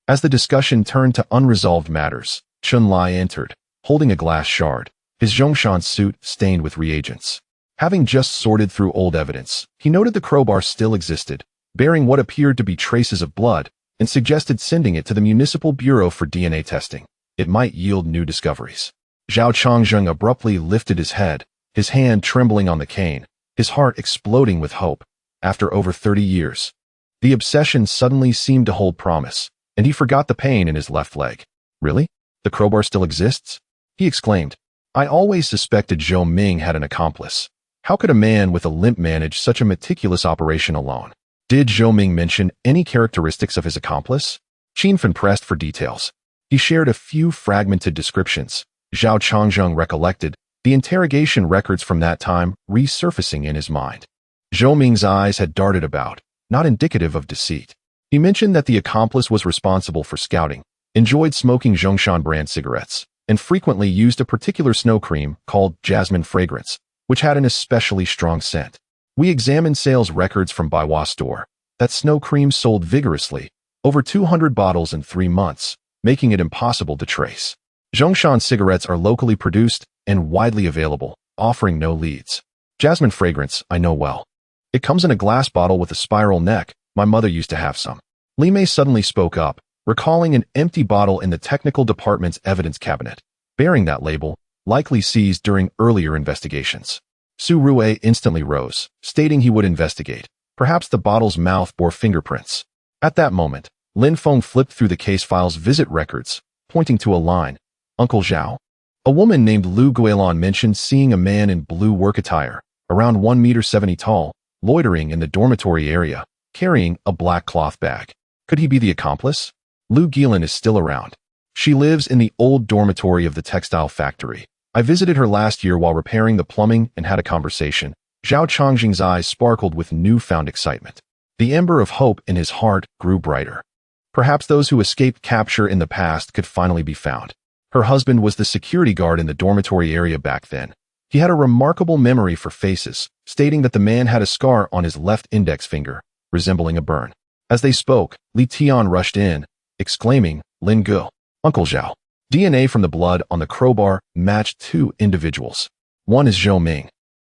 Speaker 1: As the discussion turned to unresolved matters, Chun Lai entered, holding a glass shard, his Zhongshan suit stained with reagents. Having just sorted through old evidence, he noted the crowbar still existed, bearing what appeared to be traces of blood, and suggested sending it to the Municipal Bureau for DNA testing. It might yield new discoveries. Zhao Changzheng abruptly lifted his head, his hand trembling on the cane, his heart exploding with hope. After over 30 years, the obsession suddenly seemed to hold promise, and he forgot the pain in his left leg. Really? The crowbar still exists? He exclaimed. I always suspected Zhou Ming had an accomplice. How could a man with a limp manage such a meticulous operation alone? Did Zhou Ming mention any characteristics of his accomplice? Qin Fen pressed for details. He shared a few fragmented descriptions. Zhao Changzheng recollected, the interrogation records from that time resurfacing in his mind. Zhou Ming's eyes had darted about, not indicative of deceit. He mentioned that the accomplice was responsible for scouting, enjoyed smoking Zhongshan brand cigarettes, and frequently used a particular snow cream called jasmine fragrance, which had an especially strong scent. We examined sales records from Baiwa store. That snow cream sold vigorously, over 200 bottles in 3 months, making it impossible to trace. Zhongshan cigarettes are locally produced and widely available, offering no leads. Jasmine fragrance, I know well. It comes in a glass bottle with a spiral neck. My mother used to have some. Li Mei suddenly spoke up, recalling an empty bottle in the technical department's evidence cabinet, bearing that label, likely seized during earlier investigations. Su Rue instantly rose, stating he would investigate. Perhaps the bottle's mouth bore fingerprints. At that moment, Lin Feng flipped through the case file's visit records, pointing to a line. Uncle Zhao. A woman named Lu Guilin mentioned seeing a man in blue work attire, around 1.70 meters tall, loitering in the dormitory area, carrying a black cloth bag. Could he be the accomplice? Lu Guilin is still around. She lives in the old dormitory of the textile factory. I visited her last year while repairing the plumbing and had a conversation. Zhao Changxing's eyes sparkled with newfound excitement. The ember of hope in his heart grew brighter. Perhaps those who escaped capture in the past could finally be found. Her husband was the security guard in the dormitory area back then. He had a remarkable memory for faces, stating that the man had a scar on his left index finger, resembling a burn. As they spoke, Li Tian rushed in, exclaiming, Lin Gu, Uncle Zhao. DNA from the blood on the crowbar matched 2 individuals. One is Zhou Ming,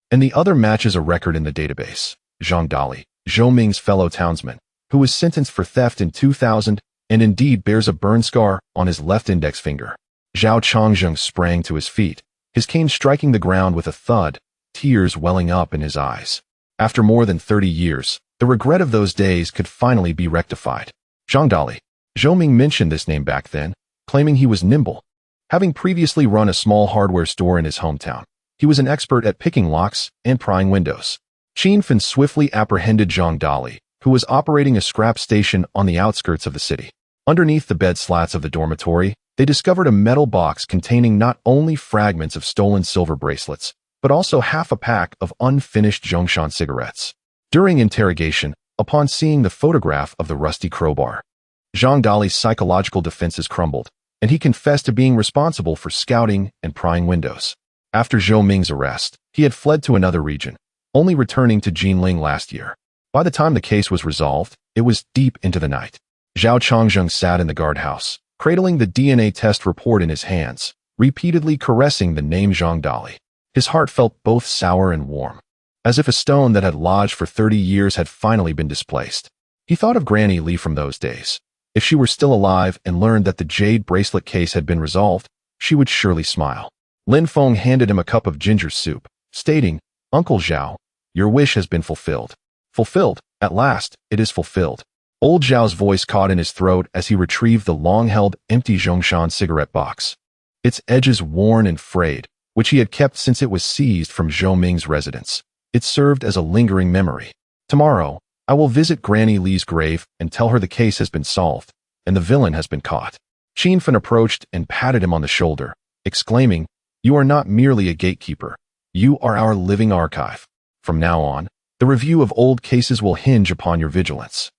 Speaker 1: and the other matches a record in the database. Zhang Dali, Zhou Ming's fellow townsman, who was sentenced for theft in 2000 and indeed bears a burn scar on his left index finger. Zhao Changzheng sprang to his feet, his cane striking the ground with a thud, tears welling up in his eyes. After more than 30 years, the regret of those days could finally be rectified. Zhang Dali. Zhou Ming mentioned this name back then, claiming he was nimble. Having previously run a small hardware store in his hometown, he was an expert at picking locks and prying windows. Qin Fen swiftly apprehended Zhang Dali, who was operating a scrap station on the outskirts of the city. Underneath the bed slats of the dormitory, they discovered a metal box containing not only fragments of stolen silver bracelets, but also half a pack of unfinished Zhongshan cigarettes. During interrogation, upon seeing the photograph of the rusty crowbar, Zhang Dali's psychological defenses crumbled, and he confessed to being responsible for scouting and prying windows. After Zhou Ming's arrest, he had fled to another region, only returning to Jinling last year. By the time the case was resolved, it was deep into the night. Zhao Changzheng sat in the guardhouse, cradling the DNA test report in his hands, repeatedly caressing the name Zhang Dali. His heart felt both sour and warm, as if a stone that had lodged for 30 years had finally been displaced. He thought of Granny Li from those days. If she were still alive and learned that the jade bracelet case had been resolved, she would surely smile. Lin Feng handed him a cup of ginger soup, stating, Uncle Zhao, your wish has been fulfilled. Fulfilled, at last, it is fulfilled. Old Zhao's voice caught in his throat as he retrieved the long-held, empty Zhongshan cigarette box. Its edges worn and frayed, which he had kept since it was seized from Zhou Ming's residence. It served as a lingering memory. Tomorrow, I will visit Granny Li's grave and tell her the case has been solved, and the villain has been caught. Qin Fen approached and patted him on the shoulder, exclaiming, You are not merely a gatekeeper. You are our living archive. From now on, the review of old cases will hinge upon your vigilance.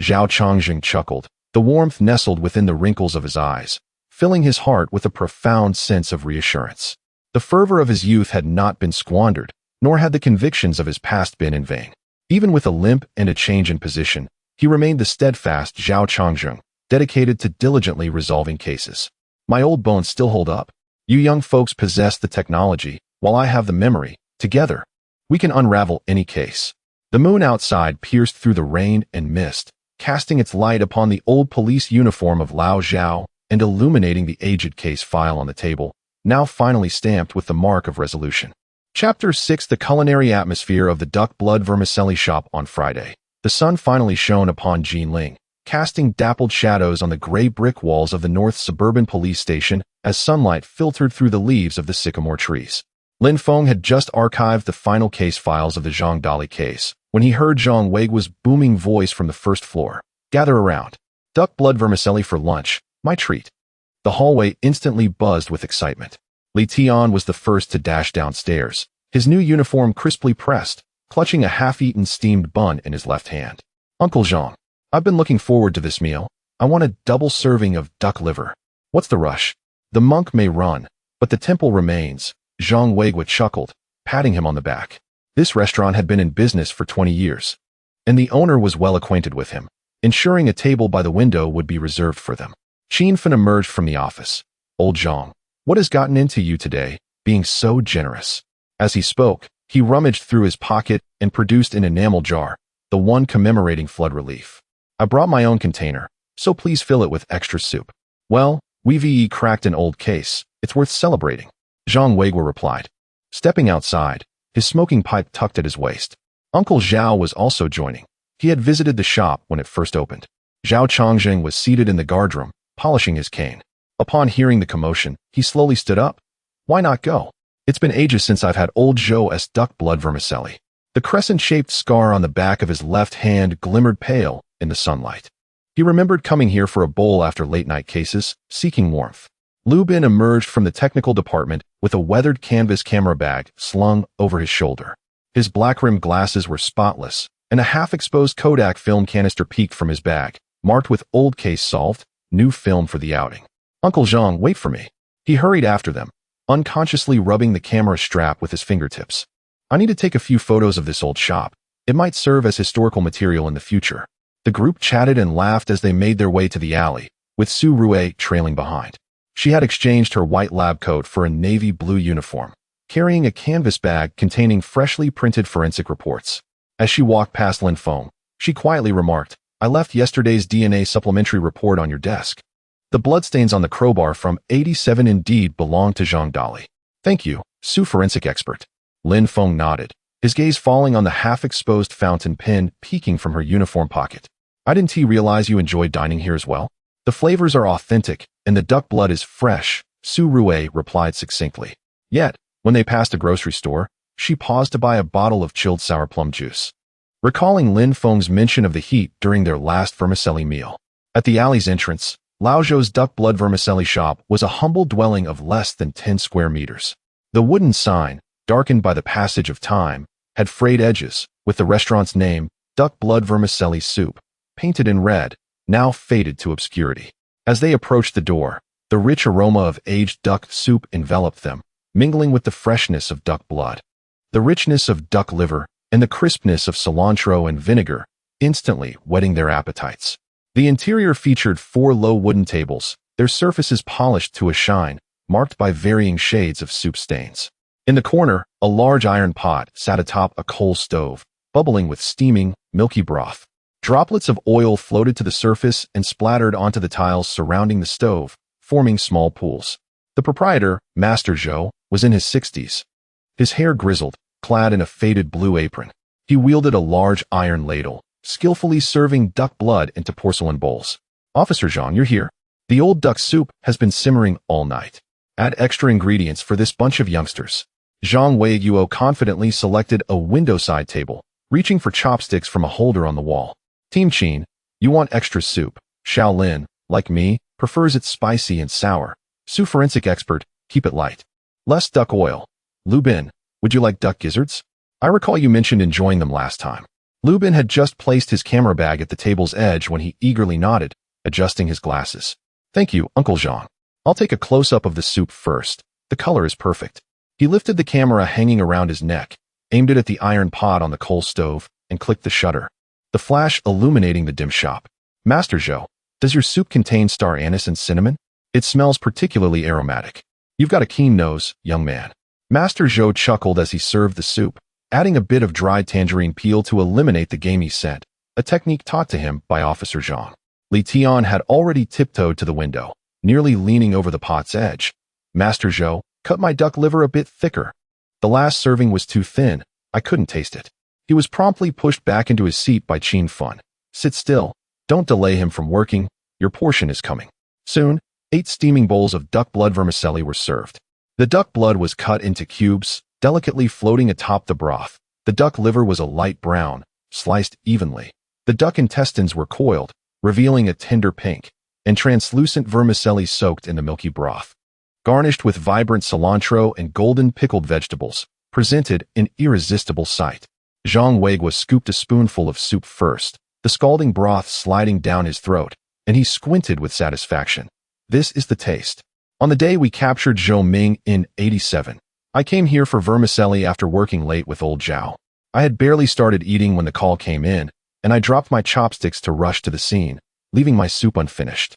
Speaker 1: Zhao Changxing chuckled, the warmth nestled within the wrinkles of his eyes, filling his heart with a profound sense of reassurance. The fervor of his youth had not been squandered, nor had the convictions of his past been in vain. Even with a limp and a change in position, he remained the steadfast Zhao Changzheng, dedicated to diligently resolving cases. My old bones still hold up. You young folks possess the technology, while I have the memory. Together, we can unravel any case. The moon outside pierced through the rain and mist, casting its light upon the old police uniform of Lao Zhao and illuminating the aged case file on the table, now finally stamped with the mark of resolution. Chapter 6. The culinary atmosphere of the duck blood vermicelli shop. On Friday, the sun finally shone upon Jinling, casting dappled shadows on the gray brick walls of the North Suburban Police Station as sunlight filtered through the leaves of the sycamore trees. Lin Feng had just archived the final case files of the Zhang Dali case when he heard Zhang Weiguo's booming voice from the first floor. Gather around. Duck blood vermicelli for lunch, my treat. The hallway instantly buzzed with excitement. Li Tian was the first to dash downstairs, his new uniform crisply pressed, clutching a half-eaten steamed bun in his left hand. Uncle Zhang, I've been looking forward to this meal. I want a double serving of duck liver. What's the rush? The monk may run, but the temple remains. Zhang Weiguo chuckled, patting him on the back. This restaurant had been in business for 20 years, and the owner was well acquainted with him, ensuring a table by the window would be reserved for them. Qin Fen emerged from the office. Old Zhang, what has gotten into you today, being so generous? As he spoke, he rummaged through his pocket and produced an enamel jar, the one commemorating flood relief. I brought my own container, so please fill it with extra soup. Well, we've cracked an old case. It's worth celebrating. Zhang Weiguo replied, stepping outside, his smoking pipe tucked at his waist. Uncle Zhao was also joining. He had visited the shop when it first opened. Zhao Chongzheng was seated in the guardroom, polishing his cane. Upon hearing the commotion, he slowly stood up. Why not go? It's been ages since I've had old Zhou's duck blood vermicelli. The crescent-shaped scar on the back of his left hand glimmered pale in the sunlight. He remembered coming here for a bowl after late-night cases, seeking warmth. Lu Bin emerged from the technical department with a weathered canvas camera bag slung over his shoulder. His black-rimmed glasses were spotless, and a half-exposed Kodak film canister peeked from his bag, marked with old case solved, new film for the outing. Uncle Zhang, wait for me. He hurried after them, unconsciously rubbing the camera strap with his fingertips. I need to take a few photos of this old shop. It might serve as historical material in the future. The group chatted and laughed as they made their way to the alley, with Su Rue trailing behind. She had exchanged her white lab coat for a navy blue uniform, carrying a canvas bag containing freshly printed forensic reports. As she walked past Lin Feng, she quietly remarked, I left yesterday's DNA supplementary report on your desk. The bloodstains on the crowbar from 87 indeed belonged to Zhang Dali. Thank you, Su forensic expert. Lin Feng nodded, his gaze falling on the half-exposed fountain pen peeking from her uniform pocket. I didn't realize you enjoyed dining here as well. The flavors are authentic, and the duck blood is fresh, Su Rue replied succinctly. Yet, when they passed a grocery store, she paused to buy a bottle of chilled sour plum juice. Recalling Lin Feng's mention of the heat during their last vermicelli meal. At the alley's entrance, Lao Zhou's duck blood vermicelli shop was a humble dwelling of less than 10 square meters. The wooden sign, darkened by the passage of time, had frayed edges, with the restaurant's name, Duck Blood Vermicelli Soup, painted in red, now faded to obscurity. As they approached the door, the rich aroma of aged duck soup enveloped them, mingling with the freshness of duck blood. The richness of duck liver and the crispness of cilantro and vinegar, instantly whetting their appetites. The interior featured 4 low wooden tables, their surfaces polished to a shine, marked by varying shades of soup stains. In the corner, a large iron pot sat atop a coal stove, bubbling with steaming, milky broth. Droplets of oil floated to the surface and splattered onto the tiles surrounding the stove, forming small pools. The proprietor, Master Zhou, was in his 60s. His hair grizzled, clad in a faded blue apron. He wielded a large iron ladle, skillfully serving duck blood into porcelain bowls. Officer Zhang, you're here. The old duck soup has been simmering all night. Add extra ingredients for this bunch of youngsters. Zhang Weiguo confidently selected a window-side table, reaching for chopsticks from a holder on the wall. Team Qin, you want extra soup. Shaolin, like me, prefers it spicy and sour. Su forensic expert, keep it light. Less duck oil. Lu Bin, would you like duck gizzards? I recall you mentioned enjoying them last time. Lu Bin had just placed his camera bag at the table's edge when he eagerly nodded, adjusting his glasses. Thank you, Uncle Zhang. I'll take a close-up of the soup first. The color is perfect. He lifted the camera hanging around his neck, aimed it at the iron pot on the coal stove, and clicked the shutter. The flash illuminating the dim shop. Master Zhou, does your soup contain star anise and cinnamon? It smells particularly aromatic. You've got a keen nose, young man. Master Zhou chuckled as he served the soup, adding a bit of dried tangerine peel to eliminate the gamey scent, a technique taught to him by Officer Zhang. Li Tian had already tiptoed to the window, nearly leaning over the pot's edge. Master Zhou, cut my duck liver a bit thicker. The last serving was too thin. I couldn't taste it. He was promptly pushed back into his seat by Qin Fen. Sit still. Don't delay him from working. Your portion is coming. Soon, 8 steaming bowls of duck blood vermicelli were served. The duck blood was cut into cubes, delicately floating atop the broth. The duck liver was a light brown, sliced evenly. The duck intestines were coiled, revealing a tender pink, and translucent vermicelli soaked in the milky broth. Garnished with vibrant cilantro and golden pickled vegetables, presented an irresistible sight. Zhang Weiguo scooped a spoonful of soup first, the scalding broth sliding down his throat, and he squinted with satisfaction. This is the taste. On the day we captured Zhou Ming in 87, I came here for vermicelli after working late with old Zhao. I had barely started eating when the call came in, and I dropped my chopsticks to rush to the scene, leaving my soup unfinished.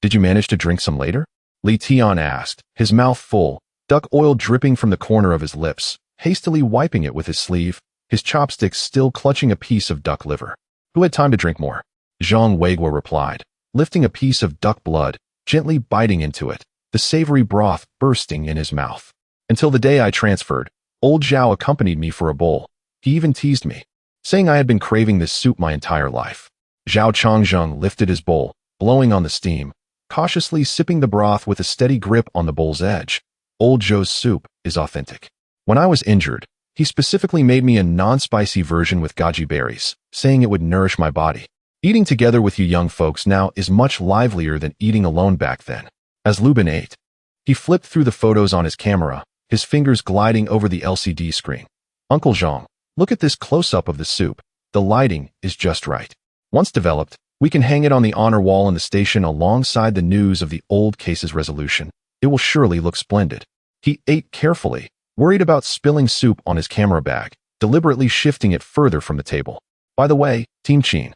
Speaker 1: Did you manage to drink some later? Li Tian asked, his mouth full, duck oil dripping from the corner of his lips, hastily wiping it with his sleeve, his chopsticks still clutching a piece of duck liver. Who had time to drink more? Zhang Weiguo replied, lifting a piece of duck blood, gently biting into it, the savory broth bursting in his mouth. Until the day I transferred, old Zhao accompanied me for a bowl. He even teased me, saying I had been craving this soup my entire life. Zhao Changzheng lifted his bowl, blowing on the steam, cautiously sipping the broth with a steady grip on the bowl's edge. Old Zhou's soup is authentic. When I was injured, he specifically made me a non-spicy version with goji berries, saying it would nourish my body. Eating together with you young folks now is much livelier than eating alone back then. As Lubin ate, he flipped through the photos on his camera, his fingers gliding over the LCD screen. Uncle Zhang, look at this close-up of the soup. The lighting is just right. Once developed, we can hang it on the honor wall in the station alongside the news of the old case's resolution. It will surely look splendid. He ate carefully, worried about spilling soup on his camera bag, deliberately shifting it further from the table. By the way, Team Qin,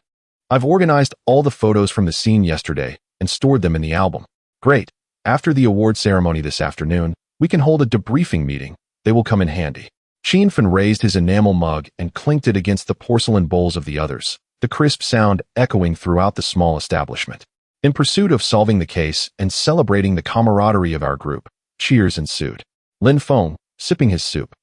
Speaker 1: I've organized all the photos from the scene yesterday and stored them in the album. Great. After the award ceremony this afternoon, we can hold a debriefing meeting. They will come in handy. Qin Fen raised his enamel mug and clinked it against the porcelain bowls of the others, the crisp sound echoing throughout the small establishment. In pursuit of solving the case and celebrating the camaraderie of our group, cheers ensued. Lin Feng, sipping his soup,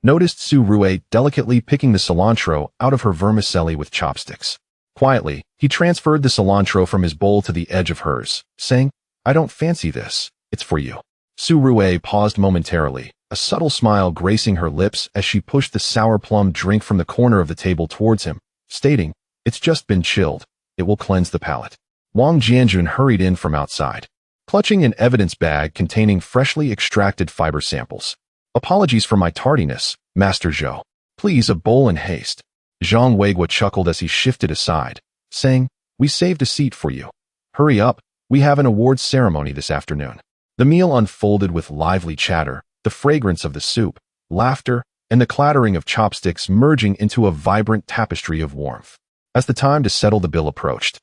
Speaker 1: noticed Su Rue delicately picking the cilantro out of her vermicelli with chopsticks. Quietly, he transferred the cilantro from his bowl to the edge of hers, saying, I don't fancy this. It's for you. Su Rue paused momentarily, a subtle smile gracing her lips as she pushed the sour plum drink from the corner of the table towards him, stating, It's just been chilled. It will cleanse the palate. Wang Jianjun hurried in from outside, clutching an evidence bag containing freshly extracted fiber samples. Apologies for my tardiness, Master Zhou. Please a bowl in haste. Zhang Weiguo chuckled as he shifted aside, saying, We saved a seat for you. Hurry up, we have an awards ceremony this afternoon. The meal unfolded with lively chatter, the fragrance of the soup, laughter, and the clattering of chopsticks merging into a vibrant tapestry of warmth. As the time to settle the bill approached,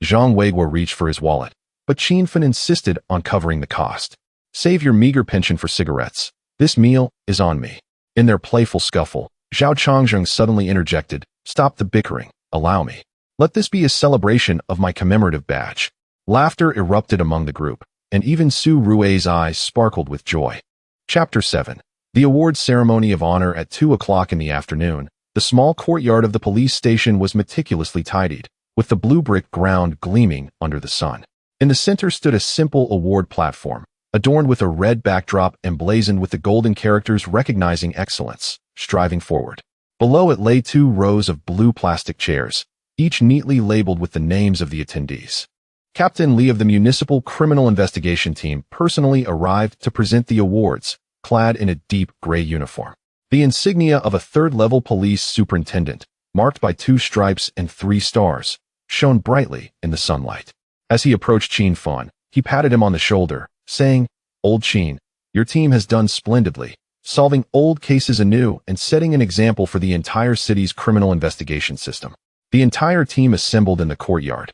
Speaker 1: Zhang Weiguo reached for his wallet, but Qin Fen insisted on covering the cost. Save your meager pension for cigarettes. This meal is on me. In their playful scuffle, Zhao Changzheng suddenly interjected, Stop the bickering, allow me. Let this be a celebration of my commemorative badge. Laughter erupted among the group, and even Su Rue's eyes sparkled with joy. Chapter 7. The awards ceremony of honor at 2 o'clock in the afternoon. The small courtyard of the police station was meticulously tidied, with the blue brick ground gleaming under the sun. In the center stood a simple award platform, adorned with a red backdrop emblazoned with the golden characters recognizing excellence, striving forward. Below it lay 2 rows of blue plastic chairs, each neatly labeled with the names of the attendees. Captain Li of the Municipal Criminal Investigation Team personally arrived to present the awards, clad in a deep gray uniform. The insignia of a third-level police superintendent, marked by 2 stripes and 3 stars, shone brightly in the sunlight. As he approached Qin Fen, he patted him on the shoulder, saying, Old Qin, your team has done splendidly, solving old cases anew and setting an example for the entire city's criminal investigation system. The entire team assembled in the courtyard,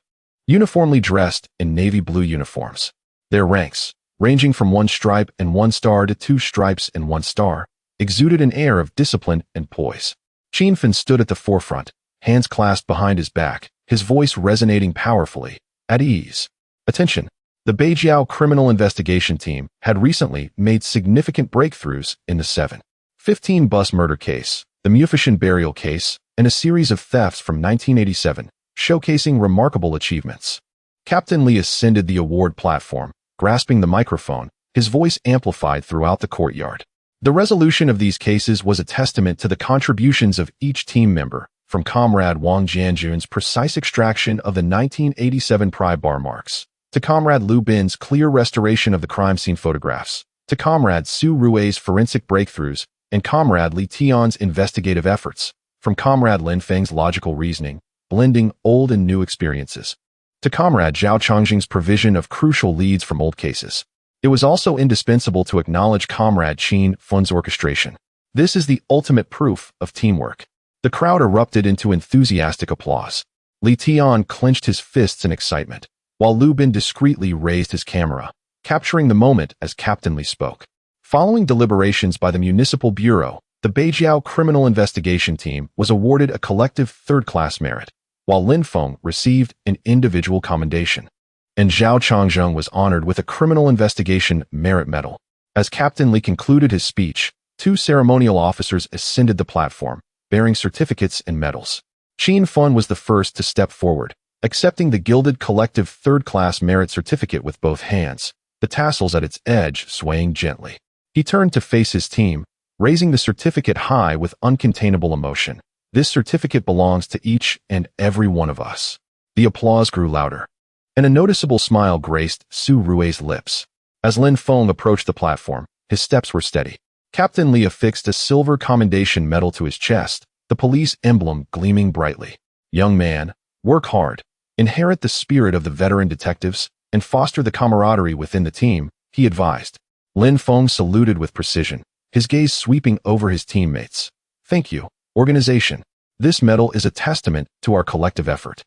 Speaker 1: uniformly dressed in navy blue uniforms. Their ranks, ranging from 1 stripe and 1 star to 2 stripes and 1 star, exuded an air of discipline and poise. Qin Fen stood at the forefront, hands clasped behind his back, his voice resonating powerfully, at ease. Attention! The Beijiao Criminal Investigation Team had recently made significant breakthroughs in the 7/15 bus murder case, the Mufashan burial case, and a series of thefts from 1987, showcasing remarkable achievements. Captain Li ascended the award platform, grasping the microphone, his voice amplified throughout the courtyard. The resolution of these cases was a testament to the contributions of each team member, from Comrade Wang Jianjun's precise extraction of the 1987 pry bar marks, to Comrade Lu Bin's clear restoration of the crime scene photographs, to Comrade Su Rui's forensic breakthroughs, and Comrade Li Tian's investigative efforts, from Comrade Lin Feng's logical reasoning, blending old and new experiences, to Comrade Zhao Chongjing's provision of crucial leads from old cases. It was also indispensable to acknowledge Comrade Qin Feng's orchestration. This is the ultimate proof of teamwork. The crowd erupted into enthusiastic applause. Li Tian clenched his fists in excitement, while Lu Bin discreetly raised his camera, capturing the moment as Captain Li spoke. Following deliberations by the Municipal Bureau, the Beijiao Criminal Investigation Team was awarded a collective third-class merit, while Lin Feng received an individual commendation, and Zhao Chongzheng was honored with a Criminal Investigation Merit Medal. As Captain Li concluded his speech, two ceremonial officers ascended the platform, bearing certificates and medals. Qin Feng was the first to step forward, accepting the gilded collective third-class merit certificate with both hands, the tassels at its edge swaying gently. He turned to face his team, raising the certificate high with uncontainable emotion. This certificate belongs to each and every one of us. The applause grew louder, and a noticeable smile graced Su Rui's lips. As Lin Feng approached the platform, his steps were steady. Captain Li affixed a silver commendation medal to his chest, the police emblem gleaming brightly. Young man, work hard, inherit the spirit of the veteran detectives, and foster the camaraderie within the team, he advised. Lin Feng saluted with precision, his gaze sweeping over his teammates. Thank you, organization. This medal is a testament to our collective effort,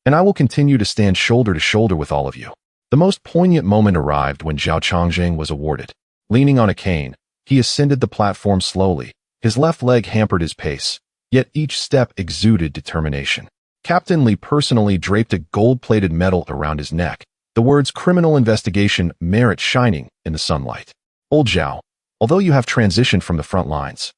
Speaker 1: and I will continue to stand shoulder to shoulder with all of you. The most poignant moment arrived when Zhao Chongzheng was awarded. Leaning on a cane, he ascended the platform slowly. His left leg hampered his pace, yet each step exuded determination. Captain Li personally draped a gold-plated medal around his neck, the words Criminal Investigation Merit shining in the sunlight. Old Zhao, although you have transitioned from the front lines,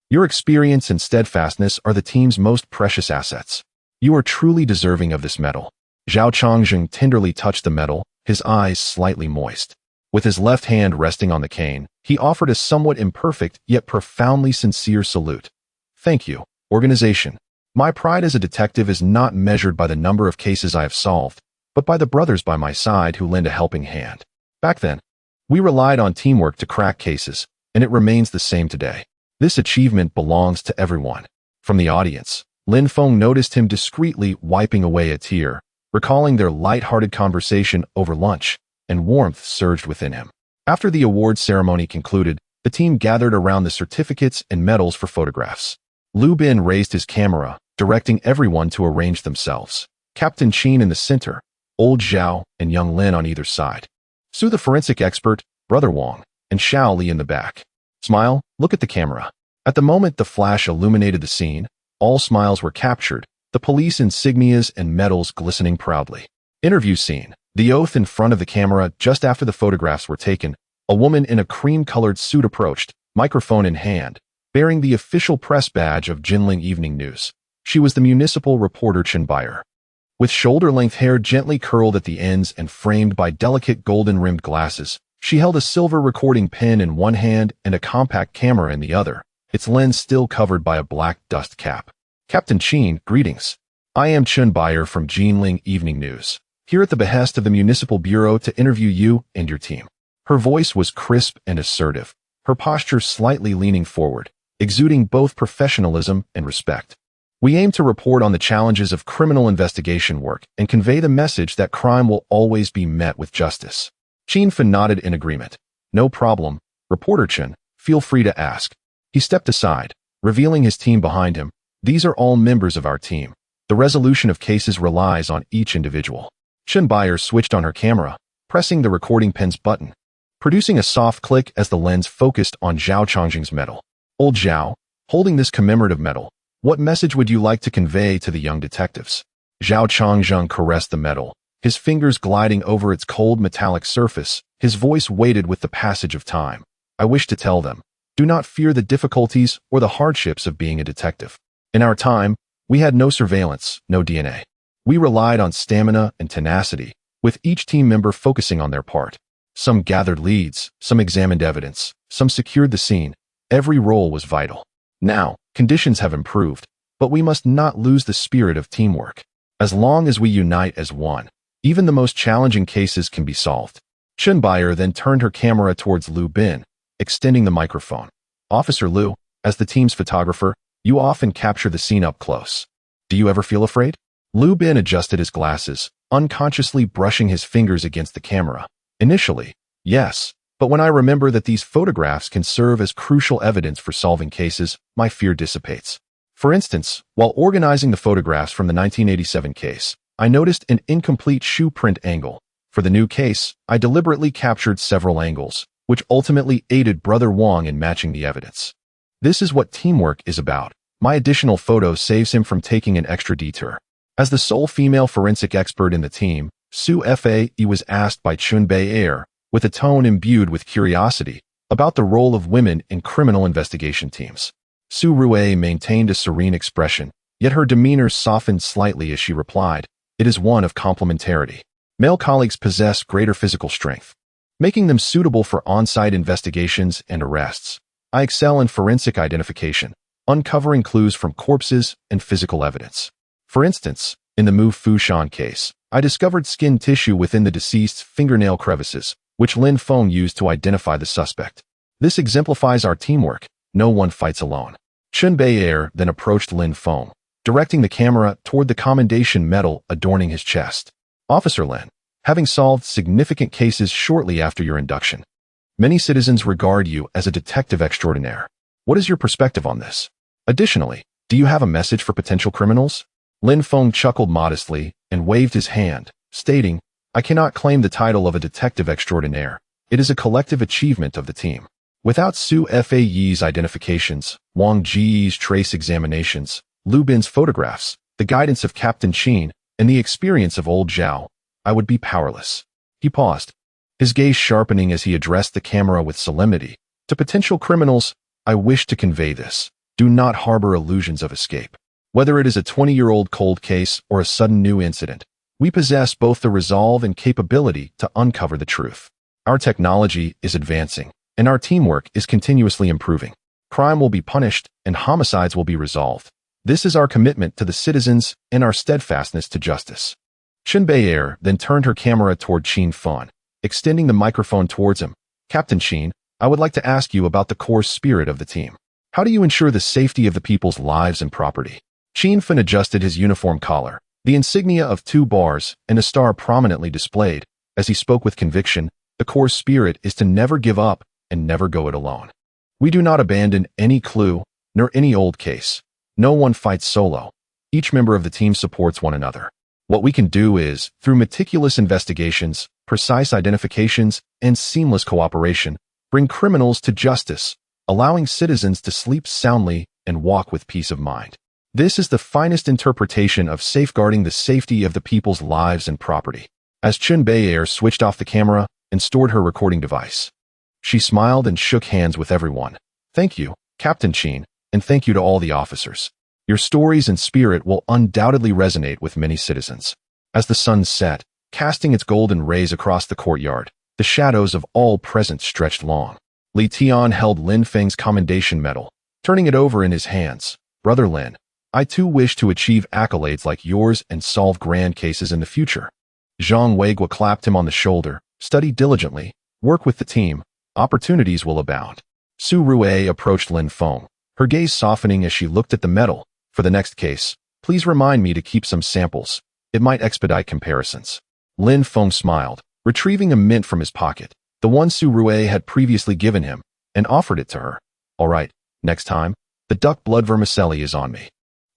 Speaker 1: your experience and steadfastness are the team's most precious assets. You are truly deserving of this medal. Zhao Chongzheng tenderly touched the medal, his eyes slightly moist. With his left hand resting on the cane, he offered a somewhat imperfect yet profoundly sincere salute. Thank you, organization. My pride as a detective is not measured by the number of cases I have solved, but by the brothers by my side who lend a helping hand. Back then, we relied on teamwork to crack cases, and it remains the same today. This achievement belongs to everyone. From the audience, Lin Feng noticed him discreetly wiping away a tear, recalling their light-hearted conversation over lunch, and warmth surged within him. After the award ceremony concluded, the team gathered around the certificates and medals for photographs. Lu Bin raised his camera, directing everyone to arrange themselves. Captain Qin in the center, Old Zhao and young Lin on either side. Su the forensic expert, Brother Wang, and Xiao Li in the back. Smile, look at the camera. At the moment the flash illuminated the scene, all smiles were captured, the police insignias and medals glistening proudly. Interview scene. The oath in front of the camera just after the photographs were taken. A woman in a cream-colored suit approached, microphone in hand, bearing the official press badge of Jinling Evening News. She was the municipal reporter Chen Bayer. With shoulder-length hair gently curled at the ends and framed by delicate golden-rimmed glasses, she held a silver recording pen in one hand and a compact camera in the other, its lens still covered by a black dust cap. Captain Qin, greetings. I am Chen Bayer from Jinling Evening News, here at the behest of the Municipal Bureau to interview you and your team. Her voice was crisp and assertive, her posture slightly leaning forward, exuding both professionalism and respect. We aim to report on the challenges of criminal investigation work and convey the message that crime will always be met with justice. Qin Feng nodded in agreement. No problem, Reporter Chen, feel free to ask. He stepped aside, revealing his team behind him. These are all members of our team. The resolution of cases relies on each individual. Chen Bayer switched on her camera, pressing the recording pen's button, producing a soft click as the lens focused on Zhao Chongzheng's medal. Old Zhao, holding this commemorative medal, what message would you like to convey to the young detectives? Zhao Chongzheng caressed the medal, his fingers gliding over its cold metallic surface, his voice weighted with the passage of time. I wish to tell them, do not fear the difficulties or the hardships of being a detective. In our time, we had no surveillance, no DNA. We relied on stamina and tenacity, with each team member focusing on their part. Some gathered leads, some examined evidence, some secured the scene, Every role was vital. Now, conditions have improved, but we must not lose the spirit of teamwork. As long as we unite as one, even the most challenging cases can be solved. Chen Bayer then turned her camera towards Liu Bin, extending the microphone. Officer Liu, as the team's photographer, you often capture the scene up close. Do you ever feel afraid? Liu Bin adjusted his glasses, unconsciously brushing his fingers against the camera. Initially, yes, but when I remember that these photographs can serve as crucial evidence for solving cases, my fear dissipates. For instance, while organizing the photographs from the 1987 case, I noticed an incomplete shoe print angle. For the new case, I deliberately captured several angles, which ultimately aided Brother Wang in matching the evidence. This is what teamwork is about. My additional photo saves him from taking an extra detour. As the sole female forensic expert in the team, Su Fei was asked by Chun Bei, with a tone imbued with curiosity, about the role of women in criminal investigation teams. Su Rue maintained a serene expression, yet her demeanor softened slightly as she replied, "It is one of complementarity. Male colleagues possess greater physical strength, making them suitable for on-site investigations and arrests. I excel in forensic identification, uncovering clues from corpses and physical evidence. For instance, in the Mu Fushan case, I discovered skin tissue within the deceased's fingernail crevices, which Lin Feng used to identify the suspect. This exemplifies our teamwork. No one fights alone." Chun Bei then approached Lin Feng, directing the camera toward the commendation medal adorning his chest. "Officer Lin, having solved significant cases shortly after your induction, many citizens regard you as a detective extraordinaire. What is your perspective on this? Additionally, do you have a message for potential criminals?" Lin Feng chuckled modestly and waved his hand, stating, "I cannot claim the title of a detective extraordinaire. It is a collective achievement of the team. Without Su Fei's identifications, Wang Ji's trace examinations, Liu Bin's photographs, the guidance of Captain Qin, and the experience of old Zhao, I would be powerless." He paused, his gaze sharpening as he addressed the camera with solemnity. "To potential criminals, I wish to convey this. Do not harbor illusions of escape. Whether it is a 20-year-old cold case or a sudden new incident, we possess both the resolve and capability to uncover the truth. Our technology is advancing, and our teamwork is continuously improving. Crime will be punished, and homicides will be resolved. This is our commitment to the citizens and our steadfastness to justice." Chun Bei then turned her camera toward Qin Fan, extending the microphone towards him. "Captain Qin, I would like to ask you about the core spirit of the team. How do you ensure the safety of the people's lives and property?" Qin Fan adjusted his uniform collar, the insignia of 2 bars and a star prominently displayed. As he spoke with conviction, "The core spirit is to never give up and never go it alone. We do not abandon any clue, nor any old case. No one fights solo. Each member of the team supports one another. What we can do is, through meticulous investigations, precise identifications, and seamless cooperation, bring criminals to justice, allowing citizens to sleep soundly and walk with peace of mind. This is the finest interpretation of safeguarding the safety of the people's lives and property." As Chun Bei switched off the camera and stored her recording device, she smiled and shook hands with everyone. "Thank you, Captain Qin, and thank you to all the officers. Your stories and spirit will undoubtedly resonate with many citizens." As the sun set, casting its golden rays across the courtyard, the shadows of all present stretched long. Li Tian held Lin Feng's commendation medal, turning it over in his hands. "Brother Lin, I too wish to achieve accolades like yours and solve grand cases in the future." Zhang Weigua clapped him on the shoulder. "Study diligently, work with the team, opportunities will abound." Su Rue approached Lin Feng, her gaze softening as she looked at the medal. "For the next case, please remind me to keep some samples. It might expedite comparisons." Lin Feng smiled, retrieving a mint from his pocket, the one Su Rue had previously given him, and offered it to her. "All right, next time, the duck blood vermicelli is on me."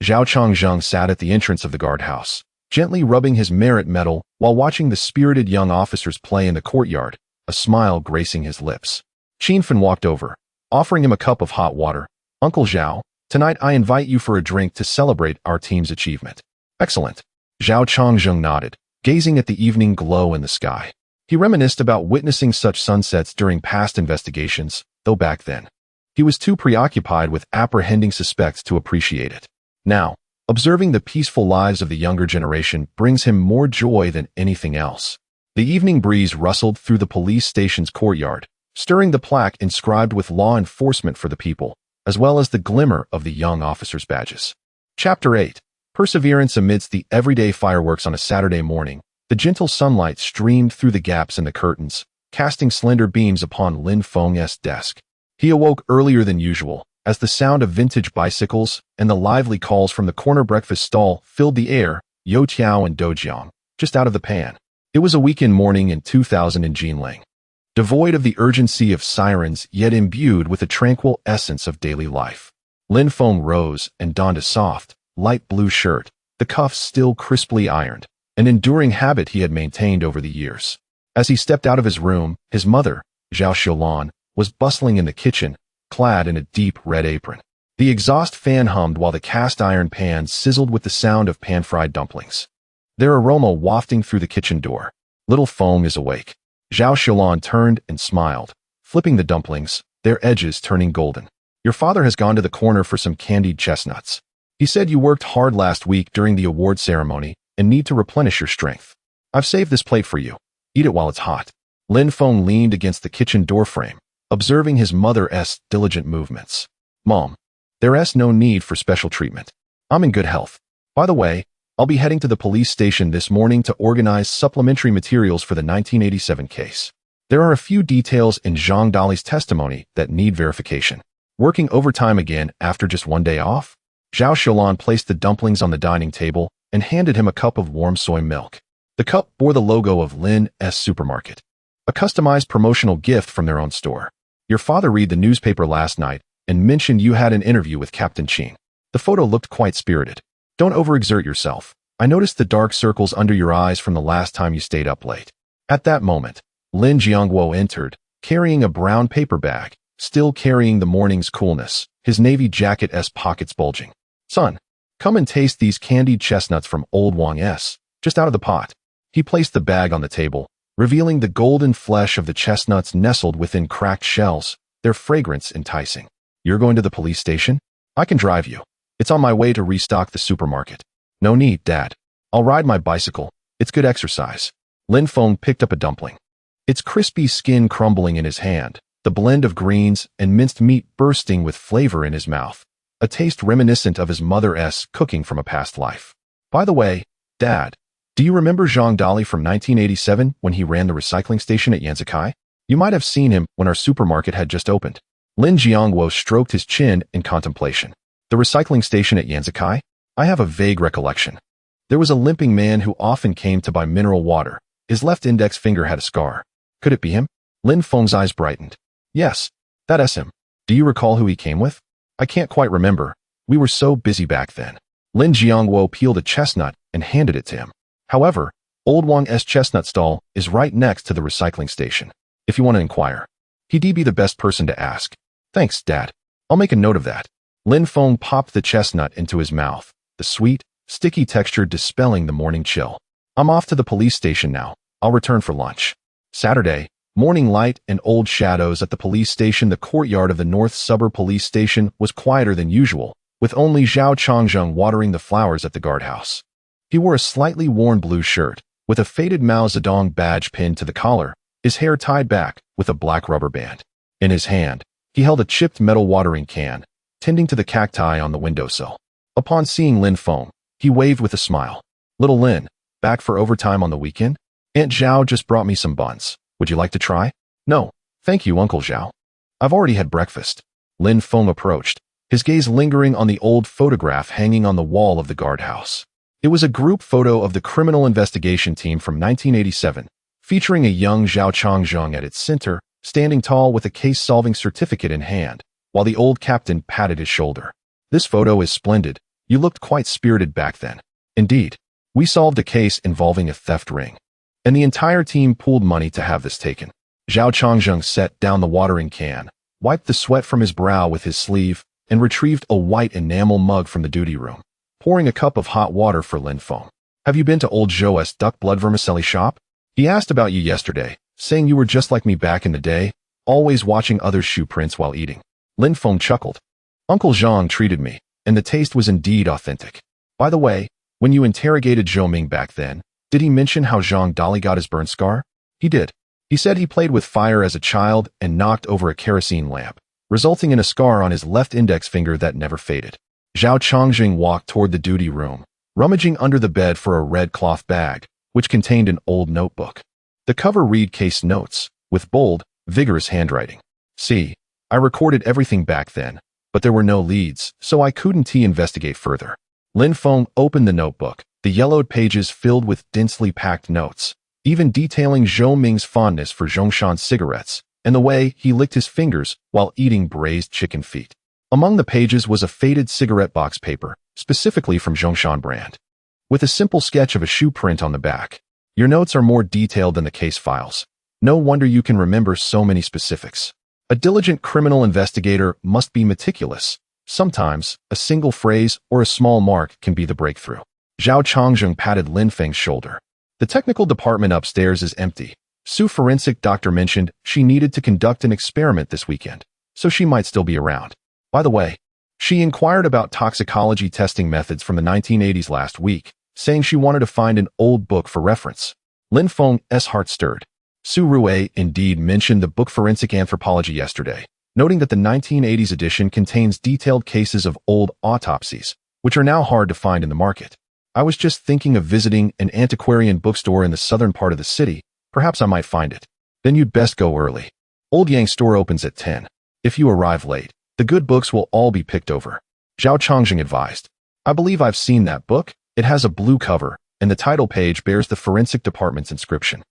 Speaker 1: Zhao Changzheng sat at the entrance of the guardhouse, gently rubbing his merit medal while watching the spirited young officers play in the courtyard, a smile gracing his lips. Qin Fan walked over, offering him a cup of hot water. "Uncle Zhao, tonight I invite you for a drink to celebrate our team's achievement." "Excellent." Zhao Changzheng nodded, gazing at the evening glow in the sky. He reminisced about witnessing such sunsets during past investigations, though back then, he was too preoccupied with apprehending suspects to appreciate it. Now, observing the peaceful lives of the younger generation brings him more joy than anything else. The evening breeze rustled through the police station's courtyard, stirring the plaque inscribed with law enforcement for the people, as well as the glimmer of the young officers' badges. Chapter 8. Perseverance amidst the everyday fireworks on a Saturday morning. The gentle sunlight streamed through the gaps in the curtains, casting slender beams upon Lin Feng's desk. He awoke earlier than usual, as the sound of vintage bicycles and the lively calls from the corner breakfast stall filled the air. Yo Tiao and Dojiang, just out of the pan. It was a weekend morning in 2000 in Jinling. Devoid of the urgency of sirens, yet imbued with the tranquil essence of daily life. Lin Feng rose and donned a soft, light blue shirt, the cuffs still crisply ironed, an enduring habit he had maintained over the years. As he stepped out of his room, his mother, Zhao Xiaolan, was bustling in the kitchen, clad in a deep red apron. The exhaust fan hummed while the cast-iron pans sizzled with the sound of pan-fried dumplings. Their aroma wafting through the kitchen door. Little Feng is awake. Zhao Xiaolan turned and smiled, flipping the dumplings, their edges turning golden. Your father has gone to the corner for some candied chestnuts. He said you worked hard last week during the award ceremony and need to replenish your strength. I've saved this plate for you. Eat it while it's hot. Lin Feng leaned against the kitchen doorframe, observing his mother's diligent movements. Mom, there's no need for special treatment. I'm in good health. By the way, I'll be heading to the police station this morning to organize supplementary materials for the 1987 case. There are a few details in Zhang Dali's testimony that need verification. Working overtime again after just one day off? Zhao Xiaolan placed the dumplings on the dining table and handed him a cup of warm soy milk. The cup bore the logo of Lin's supermarket, a customized promotional gift from their own store. Your father read the newspaper last night and mentioned you had an interview with Captain Qing. The photo looked quite spirited. Don't overexert yourself. I noticed the dark circles under your eyes from the last time you stayed up late. At that moment, Lin Jiangguo entered, carrying a brown paper bag, still carrying the morning's coolness, his navy jacket's pockets bulging. Son, come and taste these candied chestnuts from Old Wang's, just out of the pot. He placed the bag on the table, revealing the golden flesh of the chestnuts nestled within cracked shells, their fragrance enticing. You're going to the police station? I can drive you. It's on my way to restock the supermarket. No need, Dad. I'll ride my bicycle. It's good exercise. Lin Feng picked up a dumpling. Its crispy skin crumbling in his hand, the blend of greens and minced meat bursting with flavor in his mouth, a taste reminiscent of his mother's cooking from a past life. By the way, Dad, do you remember Zhang Dali from 1987 when he ran the recycling station at Yanzikai? You might have seen him when our supermarket had just opened. Lin Jiangguo stroked his chin in contemplation. The recycling station at Yanzikai? I have a vague recollection. There was a limping man who often came to buy mineral water. His left index finger had a scar. Could it be him? Lin Feng's eyes brightened. Yes, that's him. Do you recall who he came with? I can't quite remember. We were so busy back then. Lin Jiangguo peeled a chestnut and handed it to him. However, Old Wang's chestnut stall is right next to the recycling station. If you want to inquire, he'd be the best person to ask. Thanks, Dad. I'll make a note of that. Lin Feng popped the chestnut into his mouth, the sweet, sticky texture dispelling the morning chill. I'm off to the police station now. I'll return for lunch. Saturday, morning light and old shadows at the police station. The courtyard of the North Suburb Police Station was quieter than usual, with only Zhao Changzheng watering the flowers at the guardhouse. He wore a slightly worn blue shirt, with a faded Mao Zedong badge pinned to the collar, his hair tied back with a black rubber band. In his hand, he held a chipped metal watering can, tending to the cacti on the windowsill. Upon seeing Lin Feng, he waved with a smile. Little Lin, back for overtime on the weekend? Aunt Zhao just brought me some buns. Would you like to try? No, thank you, Uncle Zhao. I've already had breakfast. Lin Feng approached, his gaze lingering on the old photograph hanging on the wall of the guardhouse. It was a group photo of the criminal investigation team from 1987, featuring a young Zhao Changzheng at its center, standing tall with a case-solving certificate in hand, while the old captain patted his shoulder. This photo is splendid. You looked quite spirited back then. Indeed, we solved a case involving a theft ring, and the entire team pooled money to have this taken. Zhao Changzheng set down the watering can, wiped the sweat from his brow with his sleeve, and retrieved a white enamel mug from the duty room, pouring a cup of hot water for Lin Feng. Have you been to old Zhou's duck blood vermicelli shop? He asked about you yesterday, saying you were just like me back in the day, always watching others' shoe prints while eating. Lin Feng chuckled. Uncle Zhang treated me, and the taste was indeed authentic. By the way, when you interrogated Zhou Ming back then, did he mention how Zhang Dali got his burn scar? He did. He said he played with fire as a child and knocked over a kerosene lamp, resulting in a scar on his left index finger that never faded. Zhao Chongjing walked toward the duty room, rummaging under the bed for a red cloth bag, which contained an old notebook. The cover read Case Notes, with bold, vigorous handwriting. See, I recorded everything back then, but there were no leads, so I couldn't investigate further. Lin Feng opened the notebook, the yellowed pages filled with densely packed notes, even detailing Zhou Ming's fondness for Zhongshan cigarettes, and the way he licked his fingers while eating braised chicken feet. Among the pages was a faded cigarette box paper, specifically from Zhongshan brand, with a simple sketch of a shoe print on the back. Your notes are more detailed than the case files. No wonder you can remember so many specifics. A diligent criminal investigator must be meticulous. Sometimes, a single phrase or a small mark can be the breakthrough. Zhao Chongjing patted Lin Feng's shoulder. The technical department upstairs is empty. Su forensic doctor mentioned she needed to conduct an experiment this weekend, so she might still be around. By the way, she inquired about toxicology testing methods from the 1980s last week, saying she wanted to find an old book for reference. Lin Feng's heart stirred. Su Rui indeed mentioned the book Forensic Anthropology yesterday, noting that the 1980s edition contains detailed cases of old autopsies, which are now hard to find in the market. I was just thinking of visiting an antiquarian bookstore in the southern part of the city. Perhaps I might find it. Then you'd best go early. Old Yang store opens at 10. If you arrive late, the good books will all be picked over. Zhao Chongjing advised. I believe I've seen that book. It has a blue cover, and the title page bears the forensic department's inscription.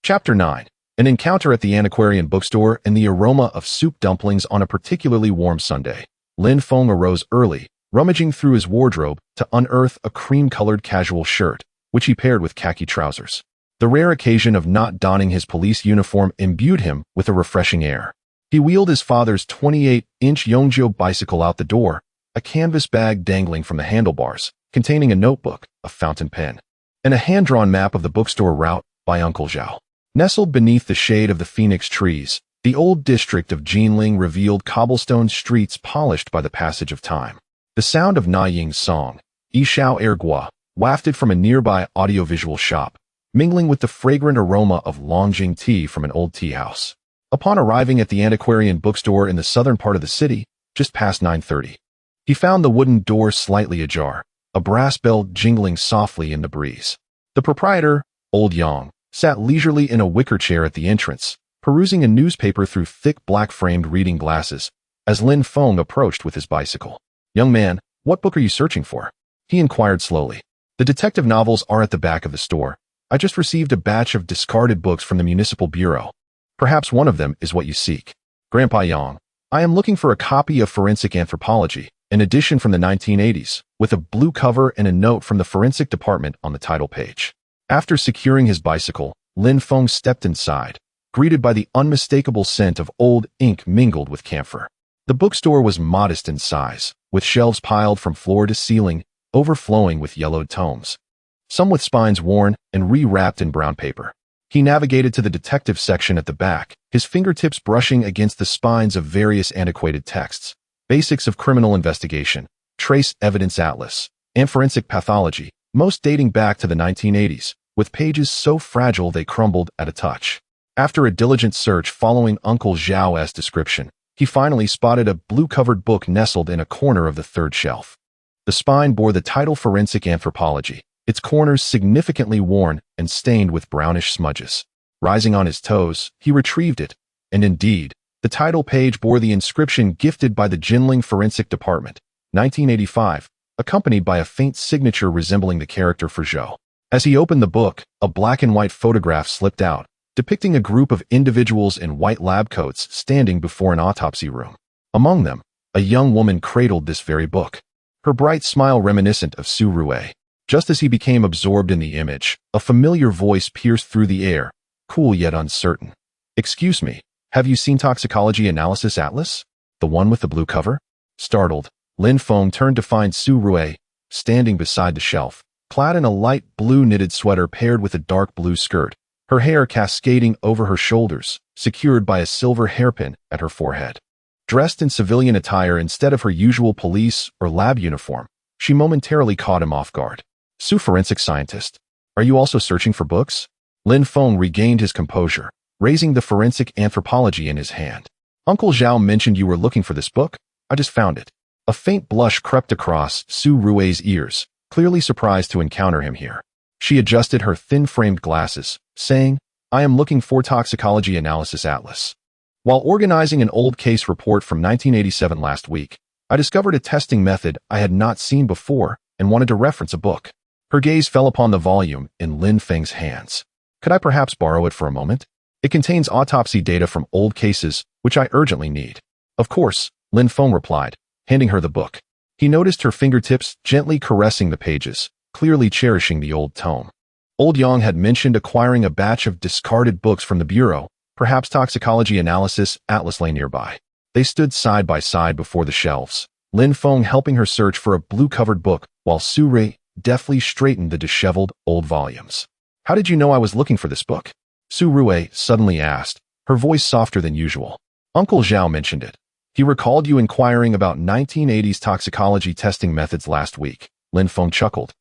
Speaker 1: Chapter 9. An encounter at the antiquarian bookstore and the aroma of soup dumplings on a particularly warm Sunday. Lin Feng arose early, rummaging through his wardrobe to unearth a cream-colored casual shirt, which he paired with khaki trousers. The rare occasion of not donning his police uniform imbued him with a refreshing air. He wheeled his father's 28-inch Yongjiu bicycle out the door, a canvas bag dangling from the handlebars, containing a notebook, a fountain pen, and a hand-drawn map of the bookstore route by Uncle Zhao. Nestled beneath the shade of the phoenix trees, the old district of Jinling revealed cobblestone streets polished by the passage of time. The sound of Na Ying's song, Yishao Ergua, wafted from a nearby audiovisual shop, mingling with the fragrant aroma of Nanjing tea from an old tea house. Upon arriving at the antiquarian bookstore in the southern part of the city, just past 9:30, he found the wooden door slightly ajar, a brass bell jingling softly in the breeze. The proprietor, Old Yang, sat leisurely in a wicker chair at the entrance, perusing a newspaper through thick black-framed reading glasses, as Lin Feng approached with his bicycle. "Young man, what book are you searching for?" he inquired slowly. "The detective novels are at the back of the store. I just received a batch of discarded books from the municipal bureau. Perhaps one of them is what you seek." "Grandpa Yang, I am looking for a copy of Forensic Anthropology, an edition from the 1980s, with a blue cover and a note from the forensic department on the title page." After securing his bicycle, Lin Feng stepped inside, greeted by the unmistakable scent of old ink mingled with camphor. The bookstore was modest in size, with shelves piled from floor to ceiling, overflowing with yellowed tomes, some with spines worn and re-wrapped in brown paper. He navigated to the detective section at the back, his fingertips brushing against the spines of various antiquated texts: Basics of Criminal Investigation, Trace Evidence Atlas, and Forensic Pathology, most dating back to the 1980s, with pages so fragile they crumbled at a touch. After a diligent search following Uncle Zhao's description, he finally spotted a blue-covered book nestled in a corner of the third shelf. The spine bore the title Forensic Anthropology, its corners significantly worn and stained with brownish smudges. Rising on his toes, he retrieved it, and indeed, the title page bore the inscription gifted by the Jinling Forensic Department, 1985, accompanied by a faint signature resembling the character for Zhou. As he opened the book, a black-and-white photograph slipped out, depicting a group of individuals in white lab coats standing before an autopsy room. Among them, a young woman cradled this very book, her bright smile reminiscent of Su Rui. Just as he became absorbed in the image, a familiar voice pierced through the air, cool yet uncertain. "Excuse me, have you seen Toxicology Analysis Atlas? The one with the blue cover?" Startled, Lin Feng turned to find Su Rui, standing beside the shelf, clad in a light blue knitted sweater paired with a dark blue skirt, her hair cascading over her shoulders, secured by a silver hairpin at her forehead. Dressed in civilian attire instead of her usual police or lab uniform, she momentarily caught him off guard. "Su, forensic scientist, are you also searching for books?" Lin Feng regained his composure, raising the forensic anthropology in his hand. Uncle Zhao mentioned you were looking for this book. I just found it. A faint blush crept across Su Rui's ears, clearly surprised to encounter him here. She adjusted her thin-framed glasses, saying, I am looking for Toxicology Analysis Atlas. While organizing an old case report from 1987 last week, I discovered a testing method I had not seen before and wanted to reference a book. Her gaze fell upon the volume in Lin Feng's hands. Could I perhaps borrow it for a moment? It contains autopsy data from old cases, which I urgently need. Of course, Lin Feng replied, handing her the book. He noticed her fingertips gently caressing the pages, clearly cherishing the old tome. Old Yang had mentioned acquiring a batch of discarded books from the bureau, perhaps Toxicology Analysis Atlas lay nearby. They stood side by side before the shelves, Lin Feng helping her search for a blue-covered book, while Su Rui deftly straightened the disheveled old volumes. How did you know I was looking for this book? Su Rui suddenly asked, her voice softer than usual. Uncle Zhao mentioned it. He recalled you inquiring about 1980s toxicology testing methods last week. Lin Feng chuckled,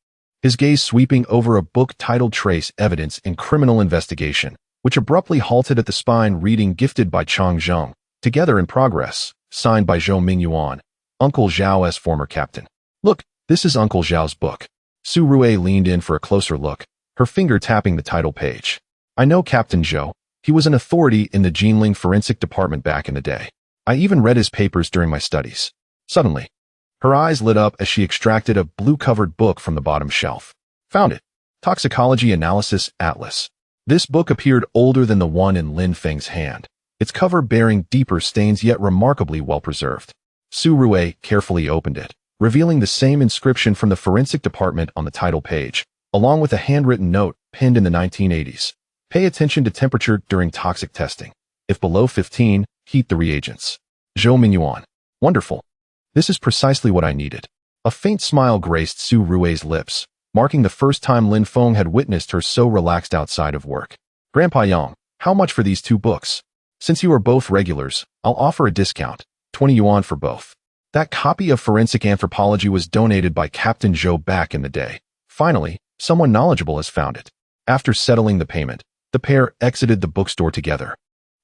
Speaker 1: his gaze sweeping over a book titled Trace Evidence in Criminal Investigation, which abruptly halted at the spine reading Gifted by Chang Zheng, Together in Progress, signed by Zhou Mingyuan, Uncle Zhao's former captain. Look, this is Uncle Zhao's book. Su Rui leaned in for a closer look, her finger tapping the title page. I know Captain Zhou. He was an authority in the Jinling forensic department back in the day. I even read his papers during my studies. Suddenly, her eyes lit up as she extracted a blue-covered book from the bottom shelf. Found it. Toxicology Analysis Atlas. This book appeared older than the one in Lin Feng's hand, its cover bearing deeper stains yet remarkably well-preserved. Su Rui carefully opened it, revealing the same inscription from the forensic department on the title page, along with a handwritten note penned in the 1980s. Pay attention to temperature during toxic testing. If below 15, heat the reagents. Zhou Mingyuan. Wonderful. This is precisely what I needed. A faint smile graced Su Rui's lips, marking the first time Lin Feng had witnessed her so relaxed outside of work. Grandpa Yang, how much for these 2 books? Since you are both regulars, I'll offer a discount, 20 yuan for both. That copy of Forensic Anthropology was donated by Captain Zhou back in the day. Finally, someone knowledgeable has found it. After settling the payment, the pair exited the bookstore together.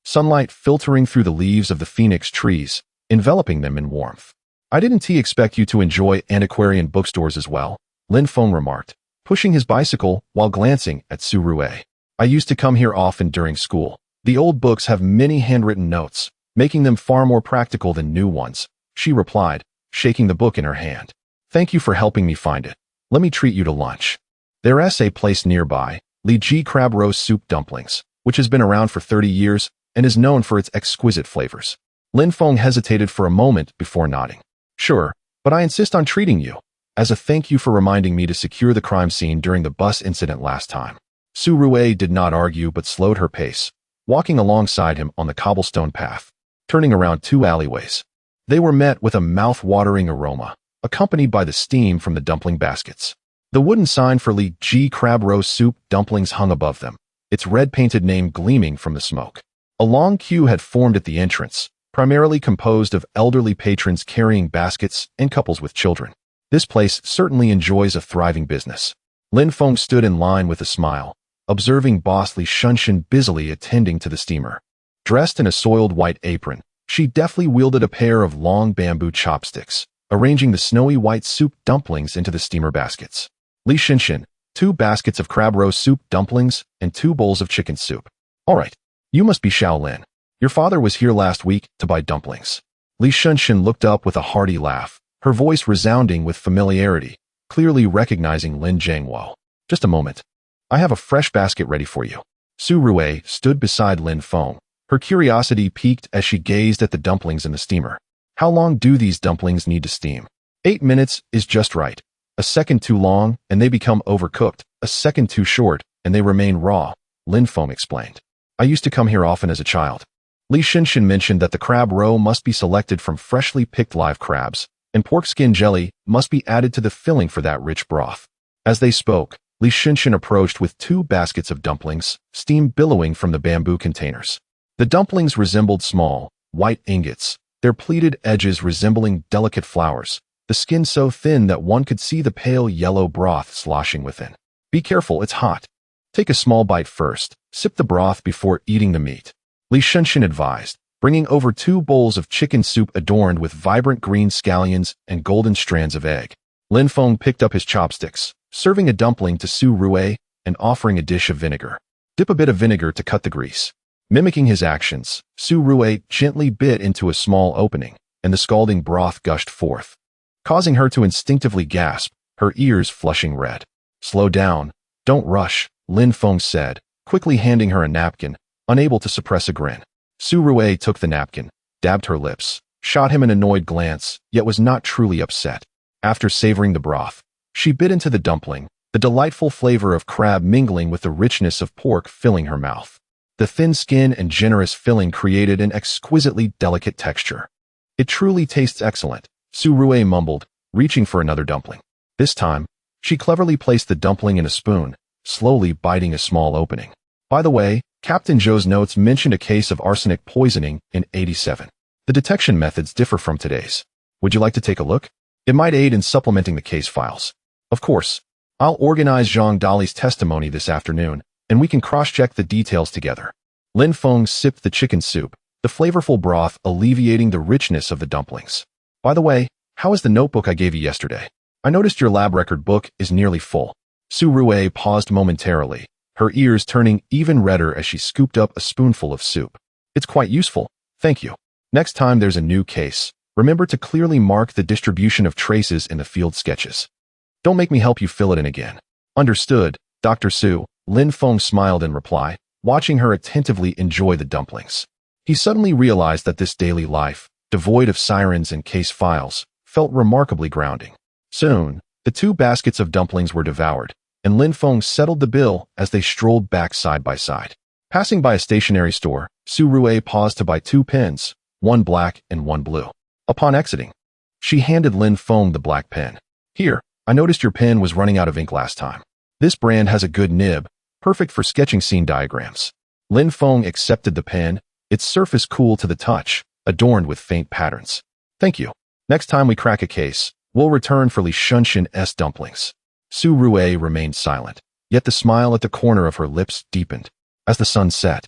Speaker 1: Sunlight filtering through the leaves of the phoenix trees, enveloping them in warmth. I didn't expect you to enjoy antiquarian bookstores as well, Lin Feng remarked, pushing his bicycle while glancing at Su Rui. I used to come here often during school. The old books have many handwritten notes, making them far more practical than new ones, she replied, shaking the book in her hand. Thank you for helping me find it. Let me treat you to lunch. There's a place nearby, Li Ji crab roast soup dumplings, which has been around for 30 years and is known for its exquisite flavors. Lin Feng hesitated for a moment before nodding. Sure, but I insist on treating you, as a thank you for reminding me to secure the crime scene during the bus incident last time. Su Rui did not argue but slowed her pace, walking alongside him on the cobblestone path, turning around 2 alleyways. They were met with a mouth-watering aroma, accompanied by the steam from the dumpling baskets. The wooden sign for Li Ji crab roast soup dumplings hung above them, its red-painted name gleaming from the smoke. A long queue had formed at the entrance, primarily composed of elderly patrons carrying baskets and couples with children. This place certainly enjoys a thriving business. Lin Feng stood in line with a smile, observing boss Li Shunshin busily attending to the steamer. Dressed in a soiled white apron, she deftly wielded a pair of long bamboo chopsticks, arranging the snowy white soup dumplings into the steamer baskets. Li Shunshin, 2 baskets of crab roast soup dumplings and 2 bowls of chicken soup. All right, you must be Shaolin. Your father was here last week to buy dumplings. Li Shunshin looked up with a hearty laugh, her voice resounding with familiarity, clearly recognizing Lin Jiangwo. Just a moment. I have a fresh basket ready for you. Su Rui stood beside Lin Feng, her curiosity piqued as she gazed at the dumplings in the steamer. How long do these dumplings need to steam? 8 minutes is just right. A second too long, and they become overcooked. A second too short, and they remain raw, Lin Feng explained. I used to come here often as a child. Li Shunshin mentioned that the crab roe must be selected from freshly picked live crabs, and pork skin jelly must be added to the filling for that rich broth. As they spoke, Li Shunshin approached with 2 baskets of dumplings, steam billowing from the bamboo containers. The dumplings resembled small, white ingots, their pleated edges resembling delicate flowers, the skin so thin that one could see the pale yellow broth sloshing within. Be careful, it's hot. Take a small bite first. Sip the broth before eating the meat. Li Shenshin advised, bringing over 2 bowls of chicken soup adorned with vibrant green scallions and golden strands of egg. Lin Feng picked up his chopsticks, serving a dumpling to Su Rui and offering a dish of vinegar. Dip a bit of vinegar to cut the grease. Mimicking his actions, Su Rui gently bit into a small opening, and the scalding broth gushed forth, causing her to instinctively gasp, her ears flushing red. Slow down. Don't rush, Lin Feng said, quickly handing her a napkin, unable to suppress a grin. Su Rui took the napkin, dabbed her lips, shot him an annoyed glance, yet was not truly upset. After savoring the broth, she bit into the dumpling, the delightful flavor of crab mingling with the richness of pork filling her mouth. The thin skin and generous filling created an exquisitely delicate texture. It truly tastes excellent, Su Rui mumbled, reaching for another dumpling. This time, she cleverly placed the dumpling in a spoon, slowly biting a small opening. By the way, Captain Zhou's notes mentioned a case of arsenic poisoning in '87. The detection methods differ from today's. Would you like to take a look? It might aid in supplementing the case files. Of course, I'll organize Zhang Dali's testimony this afternoon, and we can cross-check the details together. Lin Feng sipped the chicken soup, the flavorful broth alleviating the richness of the dumplings. By the way, how is the notebook I gave you yesterday? I noticed your lab record book is nearly full. Su Rui paused momentarily, her ears turning even redder as she scooped up a spoonful of soup. It's quite useful, thank you. Next time there's a new case, remember to clearly mark the distribution of traces in the field sketches. Don't make me help you fill it in again. Understood, Dr. Su, Lin Feng smiled in reply, watching her attentively enjoy the dumplings. He suddenly realized that this daily life, devoid of sirens and case files, felt remarkably grounding. Soon, the 2 baskets of dumplings were devoured, and Lin Feng settled the bill as they strolled back side by side. Passing by a stationery store, Su Rui paused to buy 2 pens, one black and one blue. Upon exiting, she handed Lin Feng the black pen. Here, I noticed your pen was running out of ink last time. This brand has a good nib, perfect for sketching scene diagrams. Lin Feng accepted the pen, its surface cool to the touch, adorned with faint patterns. Thank you. Next time we crack a case, we'll return for Li Shenshin's dumplings. Su Rui remained silent, yet the smile at the corner of her lips deepened. As the sun set,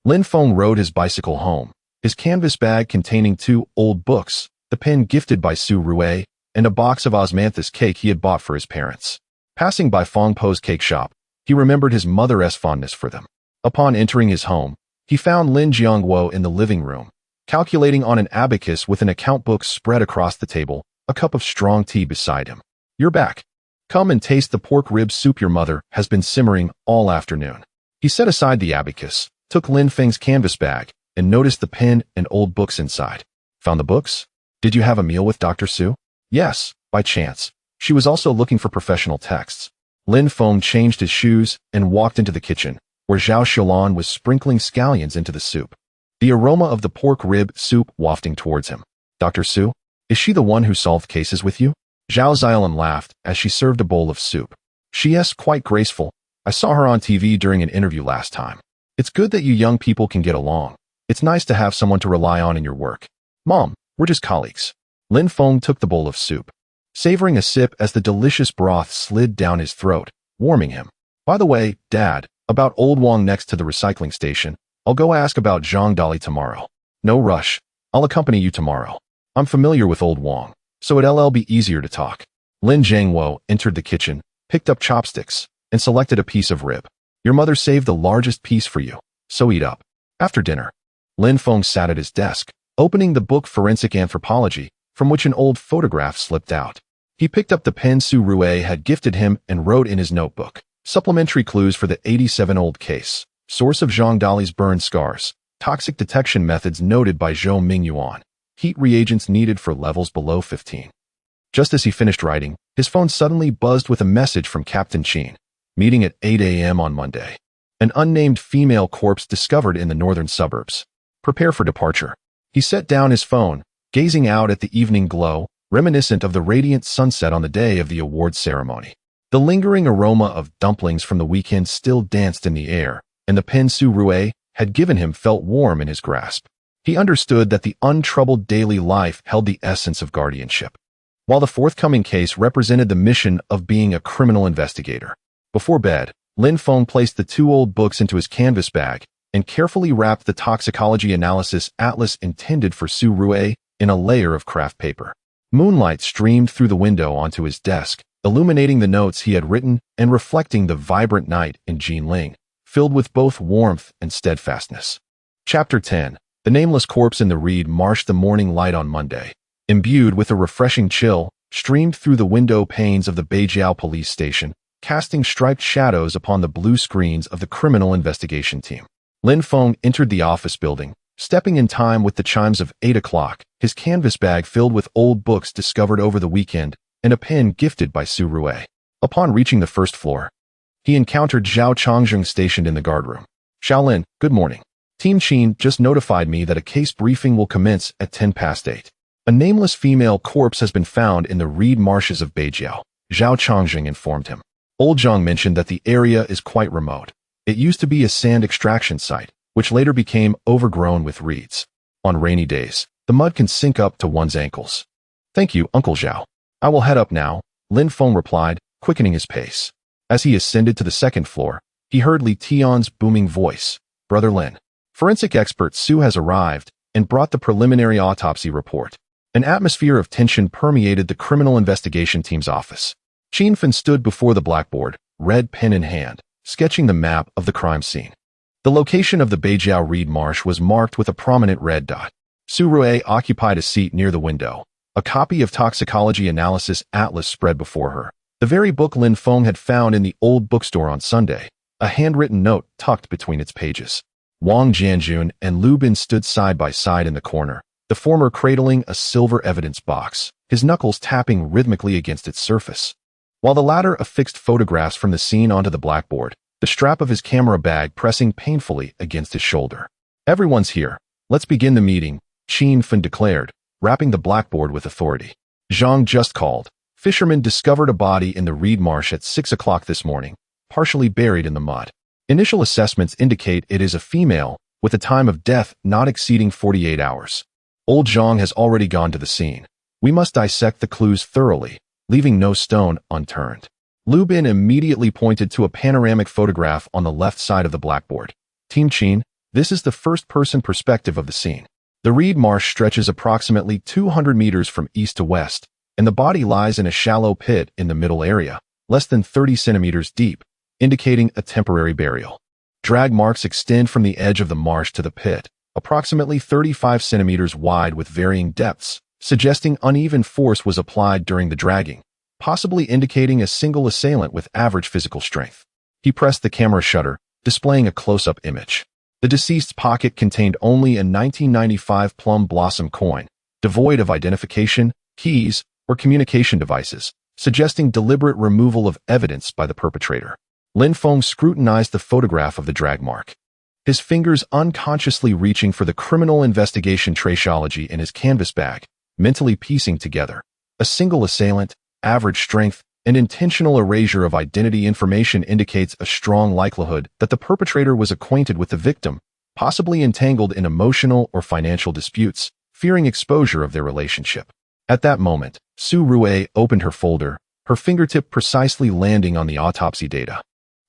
Speaker 1: Lin Feng rode his bicycle home, his canvas bag containing 2 old books, the pen gifted by Su Rui, and a box of osmanthus cake he had bought for his parents. Passing by Fong Po's cake shop, he remembered his mother's fondness for them. Upon entering his home, he found Lin Jiangwo in the living room, calculating on an abacus with an account book spread across the table, a cup of strong tea beside him. You're back. Come and taste the pork rib soup your mother has been simmering all afternoon. He set aside the abacus, took Lin Feng's canvas bag, and noticed the pen and old books inside. Found the books? Did you have a meal with Dr. Su? Yes, by chance. She was also looking for professional texts. Lin Feng changed his shoes and walked into the kitchen, where Zhao Xiaolan was sprinkling scallions into the soup. The aroma of the pork rib soup wafting towards him. Dr. Su, is she the one who solved cases with you? Zhao Xiaolan laughed as she served a bowl of soup. She is quite graceful. I saw her on TV during an interview last time. It's good that you young people can get along. It's nice to have someone to rely on in your work. Mom, we're just colleagues. Lin Feng took the bowl of soup, savoring a sip as the delicious broth slid down his throat, warming him. By the way, Dad, about old Wang next to the recycling station, I'll go ask about Zhang Dali tomorrow. No rush. I'll accompany you tomorrow. I'm familiar with old Wang, so it'll be easier to talk. Lin Jiangwo entered the kitchen, picked up chopsticks, and selected a piece of rib. Your mother saved the largest piece for you, so eat up. After dinner, Lin Feng sat at his desk, opening the book Forensic Anthropology, from which an old photograph slipped out. He picked up the pen Su Rui had gifted him and wrote in his notebook. Supplementary clues for the '87 case. Source of Zhang Dali's burn scars. Toxic detection methods noted by Zhou Mingyuan. Heat reagents needed for levels below 15. Just as he finished writing, his phone suddenly buzzed with a message from Captain Qin. Meeting at 8 a.m. on Monday. An unnamed female corpse discovered in the northern suburbs. Prepare for departure. He set down his phone, gazing out at the evening glow, reminiscent of the radiant sunset on the day of the awards ceremony. The lingering aroma of dumplings from the weekend still danced in the air, and the pen Su Rui had given him felt warm in his grasp. He understood that the untroubled daily life held the essence of guardianship, while the forthcoming case represented the mission of being a criminal investigator. Before bed, Lin Feng placed the two old books into his canvas bag and carefully wrapped the toxicology analysis atlas intended for Su Rue in a layer of craft paper. Moonlight streamed through the window onto his desk, illuminating the notes he had written and reflecting the vibrant night in Jinling, filled with both warmth and steadfastness. Chapter 10. The nameless corpse in the reed marsh. The morning light on Monday, imbued with a refreshing chill, streamed through the window panes of the Beijiao police station, casting striped shadows upon the blue screens of the criminal investigation team. Lin Feng entered the office building, stepping in time with the chimes of 8 o'clock, his canvas bag filled with old books discovered over the weekend and a pen gifted by Su Rue. Upon reaching the first floor, he encountered Zhao Changzheng stationed in the guardroom. "Shaolin, good morning. Team Qin just notified me that a case briefing will commence at 8:10. A nameless female corpse has been found in the reed marshes of Beijiao," Zhao Changzheng informed him. Old Zhang mentioned that the area is quite remote. It used to be a sand extraction site, which later became overgrown with reeds. On rainy days, the mud can sink up to one's ankles. "Thank you, Uncle Zhao. I will head up now," Lin Feng replied, quickening his pace. As he ascended to the second floor, he heard Li Tian's booming voice. "Brother Lin, forensic expert Su has arrived and brought the preliminary autopsy report." An atmosphere of tension permeated the criminal investigation team's office. Qin Fen stood before the blackboard, red pen in hand, sketching the map of the crime scene. The location of the Beijiao reed marsh was marked with a prominent red dot. Su Rue occupied a seat near the window. A copy of Toxicology Analysis Atlas spread before her. The very book Lin Feng had found in the old bookstore on Sunday, a handwritten note tucked between its pages. Wang Jianjun and Lu Bin stood side by side in the corner, the former cradling a silver evidence box, his knuckles tapping rhythmically against its surface, while the latter affixed photographs from the scene onto the blackboard, the strap of his camera bag pressing painfully against his shoulder. "Everyone's here. Let's begin the meeting," Qin Fen declared, rapping the blackboard with authority. "Zhang just called. Fishermen discovered a body in the reed marsh at 6 o'clock this morning, partially buried in the mud. Initial assessments indicate it is a female, with a time of death not exceeding 48 hours. Old Zhang has already gone to the scene. We must dissect the clues thoroughly, leaving no stone unturned." Lu Bin immediately pointed to a panoramic photograph on the left side of the blackboard. "Team Qin, this is the first-person perspective of the scene. The reed marsh stretches approximately 200 meters from east to west, and the body lies in a shallow pit in the middle area, less than 30 centimeters deep, indicating a temporary burial. Drag marks extend from the edge of the marsh to the pit, approximately 35 centimeters wide with varying depths, suggesting uneven force was applied during the dragging, possibly indicating a single assailant with average physical strength." He pressed the camera shutter, displaying a close-up image. The deceased's pocket contained only a 1995 Plum Blossom coin, devoid of identification, keys, or communication devices, suggesting deliberate removal of evidence by the perpetrator. Lin Feng scrutinized the photograph of the drag mark, his fingers unconsciously reaching for the criminal investigation traceology in his canvas bag, mentally piecing together a single assailant, average strength, and intentional erasure of identity information indicates a strong likelihood that the perpetrator was acquainted with the victim, possibly entangled in emotional or financial disputes, fearing exposure of their relationship. At that moment, Su Rue opened her folder, her fingertip precisely landing on the autopsy data.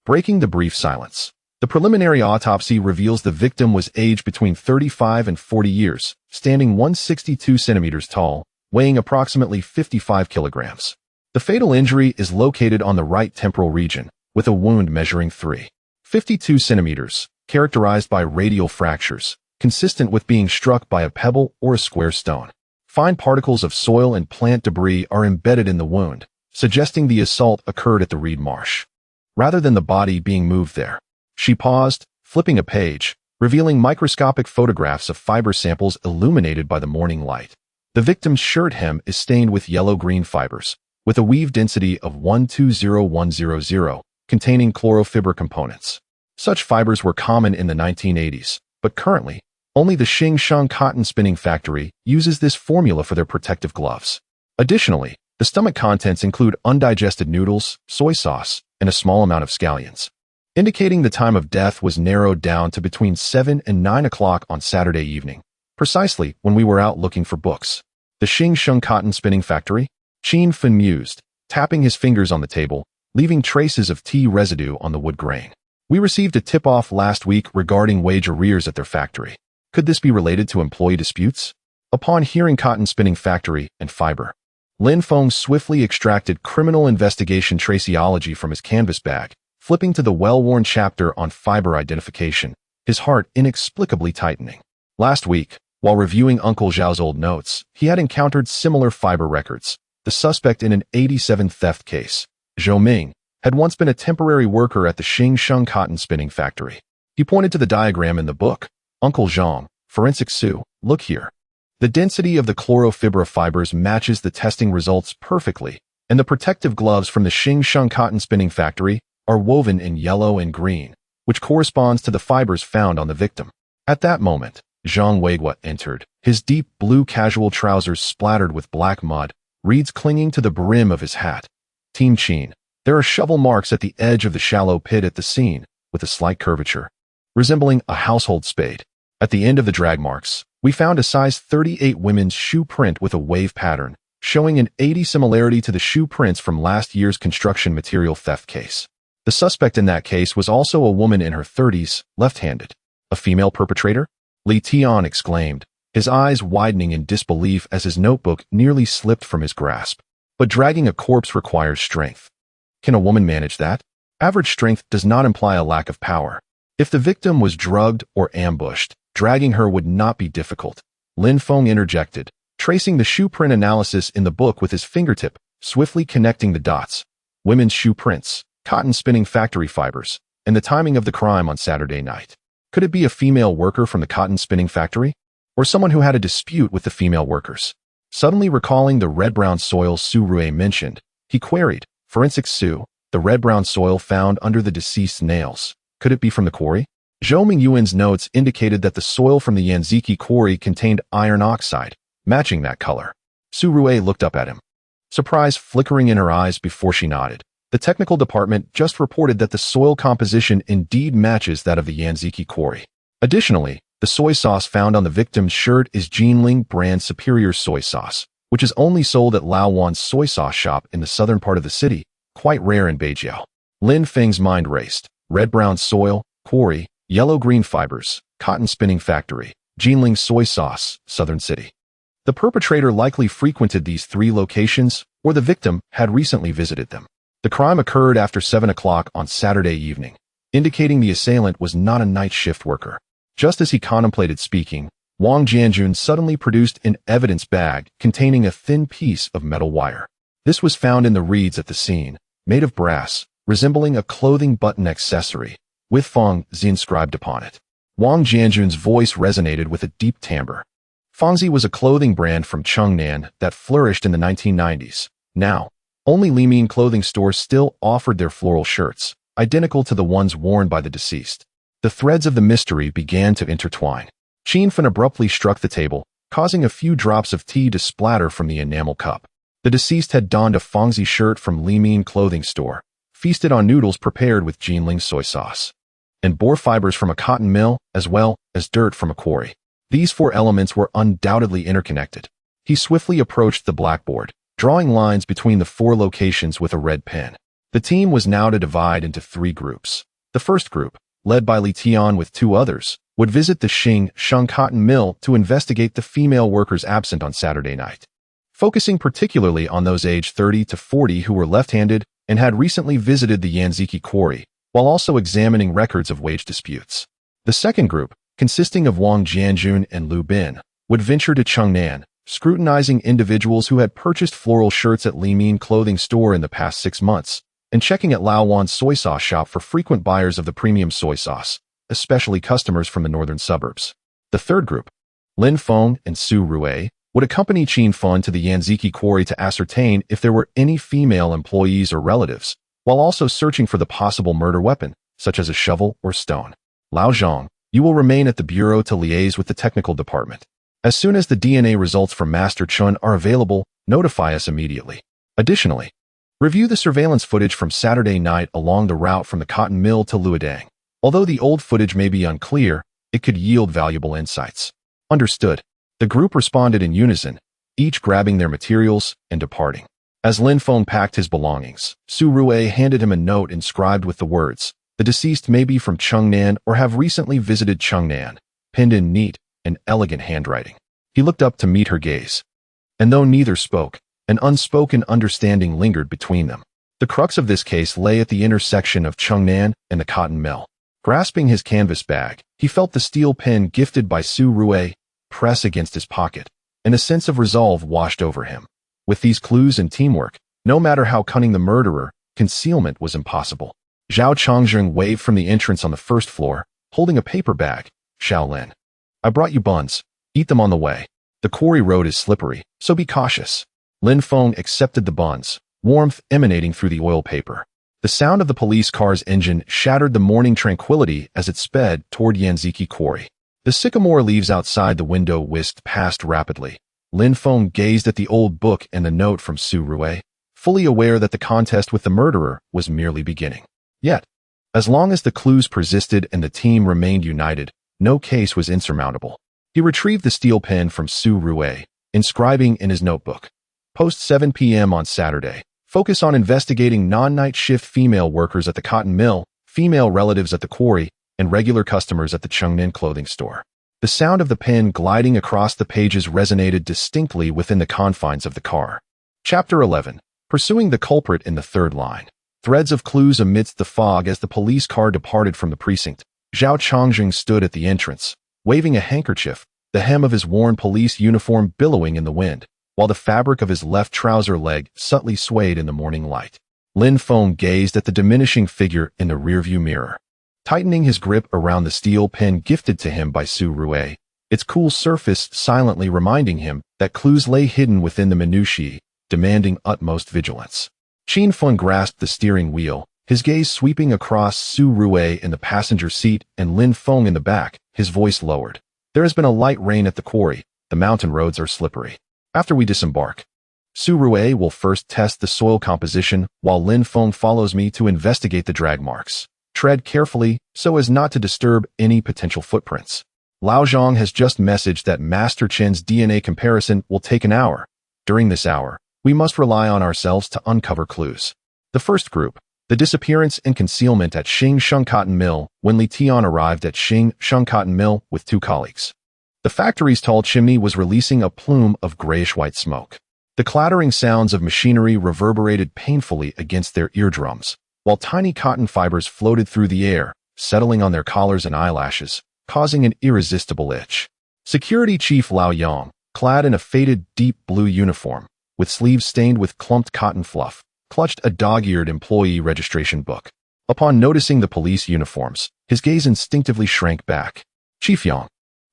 Speaker 1: Breaking the brief silence, the preliminary autopsy reveals the victim was aged between 35 and 40 years, standing 162 centimeters tall, weighing approximately 55 kilograms. The fatal injury is located on the right temporal region, with a wound measuring 3.52 centimeters, characterized by radial fractures, consistent with being struck by a pebble or a square stone. Fine particles of soil and plant debris are embedded in the wound, suggesting the assault occurred at the reed marsh, rather than the body being moved there. She paused, flipping a page, revealing microscopic photographs of fiber samples illuminated by the morning light. The victim's shirt hem is stained with yellow-green fibers, with a weave density of 120100, containing chlorofiber components. Such fibers were common in the 1980s, but currently, only the Xingsheng cotton spinning factory uses this formula for their protective gloves. Additionally, the stomach contents include undigested noodles, soy sauce, and a small amount of scallions, indicating the time of death was narrowed down to between 7 and 9 o'clock on Saturday evening, precisely when we were out looking for books. The Xingsheng cotton spinning factory? Qin Fen mused, tapping his fingers on the table, leaving traces of tea residue on the wood grain. We received a tip-off last week regarding wage arrears at their factory. Could this be related to employee disputes? Upon hearing cotton spinning factory and fiber, Lin Feng swiftly extracted criminal investigation traceology from his canvas bag, flipping to the well-worn chapter on fiber identification, his heart inexplicably tightening. Last week, while reviewing Uncle Zhao's old notes, he had encountered similar fiber records. The suspect in an 87 theft case, Zhou Ming, had once been a temporary worker at the Xingsheng cotton spinning factory. He pointed to the diagram in the book. Uncle Zhang, Forensic Sue, look here. The density of the chlorophylla fibers matches the testing results perfectly, and the protective gloves from the Xingsheng cotton spinning factory are woven in yellow and green, which corresponds to the fibers found on the victim. At that moment, Zhang Weiguo entered, his deep blue casual trousers splattered with black mud, reeds clinging to the brim of his hat. Team Qin, there are shovel marks at the edge of the shallow pit at the scene, with a slight curvature, resembling a household spade. At the end of the drag marks, we found a size 38 women's shoe print with a wave pattern, showing an 80 similarity to the shoe prints from last year's construction material theft case. The suspect in that case was also a woman in her 30s, left-handed. A female perpetrator? Li Tian exclaimed, his eyes widening in disbelief as his notebook nearly slipped from his grasp. But dragging a corpse requires strength. Can a woman manage that? Average strength does not imply a lack of power. If the victim was drugged or ambushed, dragging her would not be difficult. Lin Feng interjected, tracing the shoe print analysis in the book with his fingertip, swiftly connecting the dots. Women's shoe prints, cotton spinning factory fibers, and the timing of the crime on Saturday night. Could it be a female worker from the cotton spinning factory? Or someone who had a dispute with the female workers? Suddenly recalling the red-brown soil Su Rue mentioned, he queried, Forensic Sue, the red-brown soil found under the deceased's nails. Could it be from the quarry? Zhou Mingyuan's notes indicated that the soil from the Yanziki quarry contained iron oxide, matching that color. Su Rue looked up at him, surprise flickering in her eyes before she nodded. The technical department just reported that the soil composition indeed matches that of the Yanziki quarry. Additionally, the soy sauce found on the victim's shirt is Jinling brand Superior soy sauce, which is only sold at Lao Wan's soy sauce shop in the southern part of the city, quite rare in Beijiao. Lin Feng's mind raced. Red-brown soil, quarry, yellow-green fibers, cotton spinning factory, Jinling soy sauce, southern city. The perpetrator likely frequented these three locations, or the victim had recently visited them. The crime occurred after 7 o'clock on Saturday evening, indicating the assailant was not a night shift worker. Just as he contemplated speaking, Wang Jianjun suddenly produced an evidence bag containing a thin piece of metal wire. This was found in the reeds at the scene, made of brass, resembling a clothing button accessory, with Feng Zi inscribed upon it. Wang Jianjun's voice resonated with a deep timbre. Fengzi was a clothing brand from Chengnan that flourished in the 1990s. Now, only Limin clothing stores still offered their floral shirts, identical to the ones worn by the deceased. The threads of the mystery began to intertwine. Qin Fen abruptly struck the table, causing a few drops of tea to splatter from the enamel cup. The deceased had donned a Fengzi shirt from Limin clothing store, feasted on noodles prepared with Jinling soy sauce, and bore fibers from a cotton mill, as well as dirt from a quarry. These four elements were undoubtedly interconnected. He swiftly approached the blackboard, drawing lines between the four locations with a red pen. The team was now to divide into three groups. The first group, led by Li Tian with two others, would visit the Xingsheng cotton mill to investigate the female workers absent on Saturday night, focusing particularly on those aged 30 to 40 who were left-handed and had recently visited the Yanziki quarry, while also examining records of wage disputes. The second group, consisting of Wang Jianjun and Lu Bin, would venture to Chengnan, scrutinizing individuals who had purchased floral shirts at Limin clothing store in the past 6 months, and checking at Lao Wan's soy sauce shop for frequent buyers of the premium soy sauce, especially customers from the northern suburbs. The third group, Lin Feng and Su Rue, would accompany Qin Fen to the Yanziki quarry to ascertain if there were any female employees or relatives, while also searching for the possible murder weapon, such as a shovel or stone. Lao Zhang, you will remain at the bureau to liaise with the technical department. As soon as the DNA results from Master Chun are available, notify us immediately. Additionally, review the surveillance footage from Saturday night along the route from the cotton mill to Luodang. Although the old footage may be unclear, it could yield valuable insights. Understood. The group responded in unison, each grabbing their materials and departing. As Lin Feng packed his belongings, Su Rui handed him a note inscribed with the words, "The deceased may be from Chengnan or have recently visited Chengnan," pinned in neat and elegant handwriting. He looked up to meet her gaze. And though neither spoke, an unspoken understanding lingered between them. The crux of this case lay at the intersection of Chengnan and the cotton mill. Grasping his canvas bag, he felt the steel pen gifted by Su Rui press against his pocket, and a sense of resolve washed over him. With these clues and teamwork, no matter how cunning the murderer, concealment was impossible. Zhao Chongzheng waved from the entrance on the first floor, holding a paper bag. "Shaolin, I brought you buns. Eat them on the way. The quarry road is slippery, so be cautious." Lin Feng accepted the buns, warmth emanating through the oil paper. The sound of the police car's engine shattered the morning tranquility as it sped toward Yanziki Quarry. The sycamore leaves outside the window whisked past rapidly. Lin Feng gazed at the old book and the note from Su Rui, fully aware that the contest with the murderer was merely beginning. Yet, as long as the clues persisted and the team remained united, no case was insurmountable. He retrieved the steel pen from Su Rui, inscribing in his notebook, "Post 7 p.m. on Saturday. Focus on investigating non-night shift female workers at the cotton mill, female relatives at the quarry, and regular customers at the Chengnan clothing store." The sound of the pen gliding across the pages resonated distinctly within the confines of the car. Chapter 11. Pursuing the culprit in the third line. Threads of clues amidst the fog as the police car departed from the precinct. Zhao Chongzheng stood at the entrance, waving a handkerchief, the hem of his worn police uniform billowing in the wind, while the fabric of his left trouser leg subtly swayed in the morning light. Lin Feng gazed at the diminishing figure in the rearview mirror, tightening his grip around the steel pen gifted to him by Su Rui, its cool surface silently reminding him that clues lay hidden within the minutiae, demanding utmost vigilance. Qin Feng grasped the steering wheel, his gaze sweeping across Su Rui in the passenger seat and Lin Feng in the back, his voice lowered. "There has been a light rain at the quarry. The mountain roads are slippery. After we disembark, Su Rui will first test the soil composition while Lin Feng follows me to investigate the drag marks. Tread carefully so as not to disturb any potential footprints. Lao Zhang has just messaged that Master Chen's DNA comparison will take an hour. During this hour, we must rely on ourselves to uncover clues." The first group, the disappearance and concealment at Xing Sheng Cotton Mill when Li Tian arrived at Xing Sheng Cotton Mill with 2 colleagues. The factory's tall chimney was releasing a plume of grayish-white smoke. The clattering sounds of machinery reverberated painfully against their eardrums, while tiny cotton fibers floated through the air, settling on their collars and eyelashes, causing an irresistible itch. Security Chief Lao Yang, clad in a faded deep blue uniform, with sleeves stained with clumped cotton fluff, clutched a dog-eared employee registration book. Upon noticing the police uniforms, his gaze instinctively shrank back. "Chief Yang,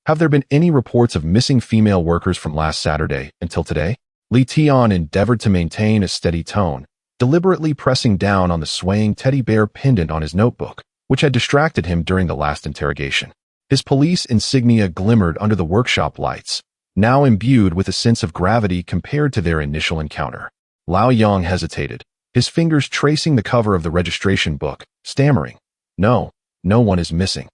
Speaker 1: have there been any reports of missing female workers from last Saturday until today?" Li Tian endeavored to maintain a steady tone, deliberately pressing down on the swaying teddy bear pendant on his notebook, which had distracted him during the last interrogation. His police insignia glimmered under the workshop lights, now imbued with a sense of gravity compared to their initial encounter. Lao Yang hesitated, his fingers tracing the cover of the registration book, stammering, "No, no one is missing.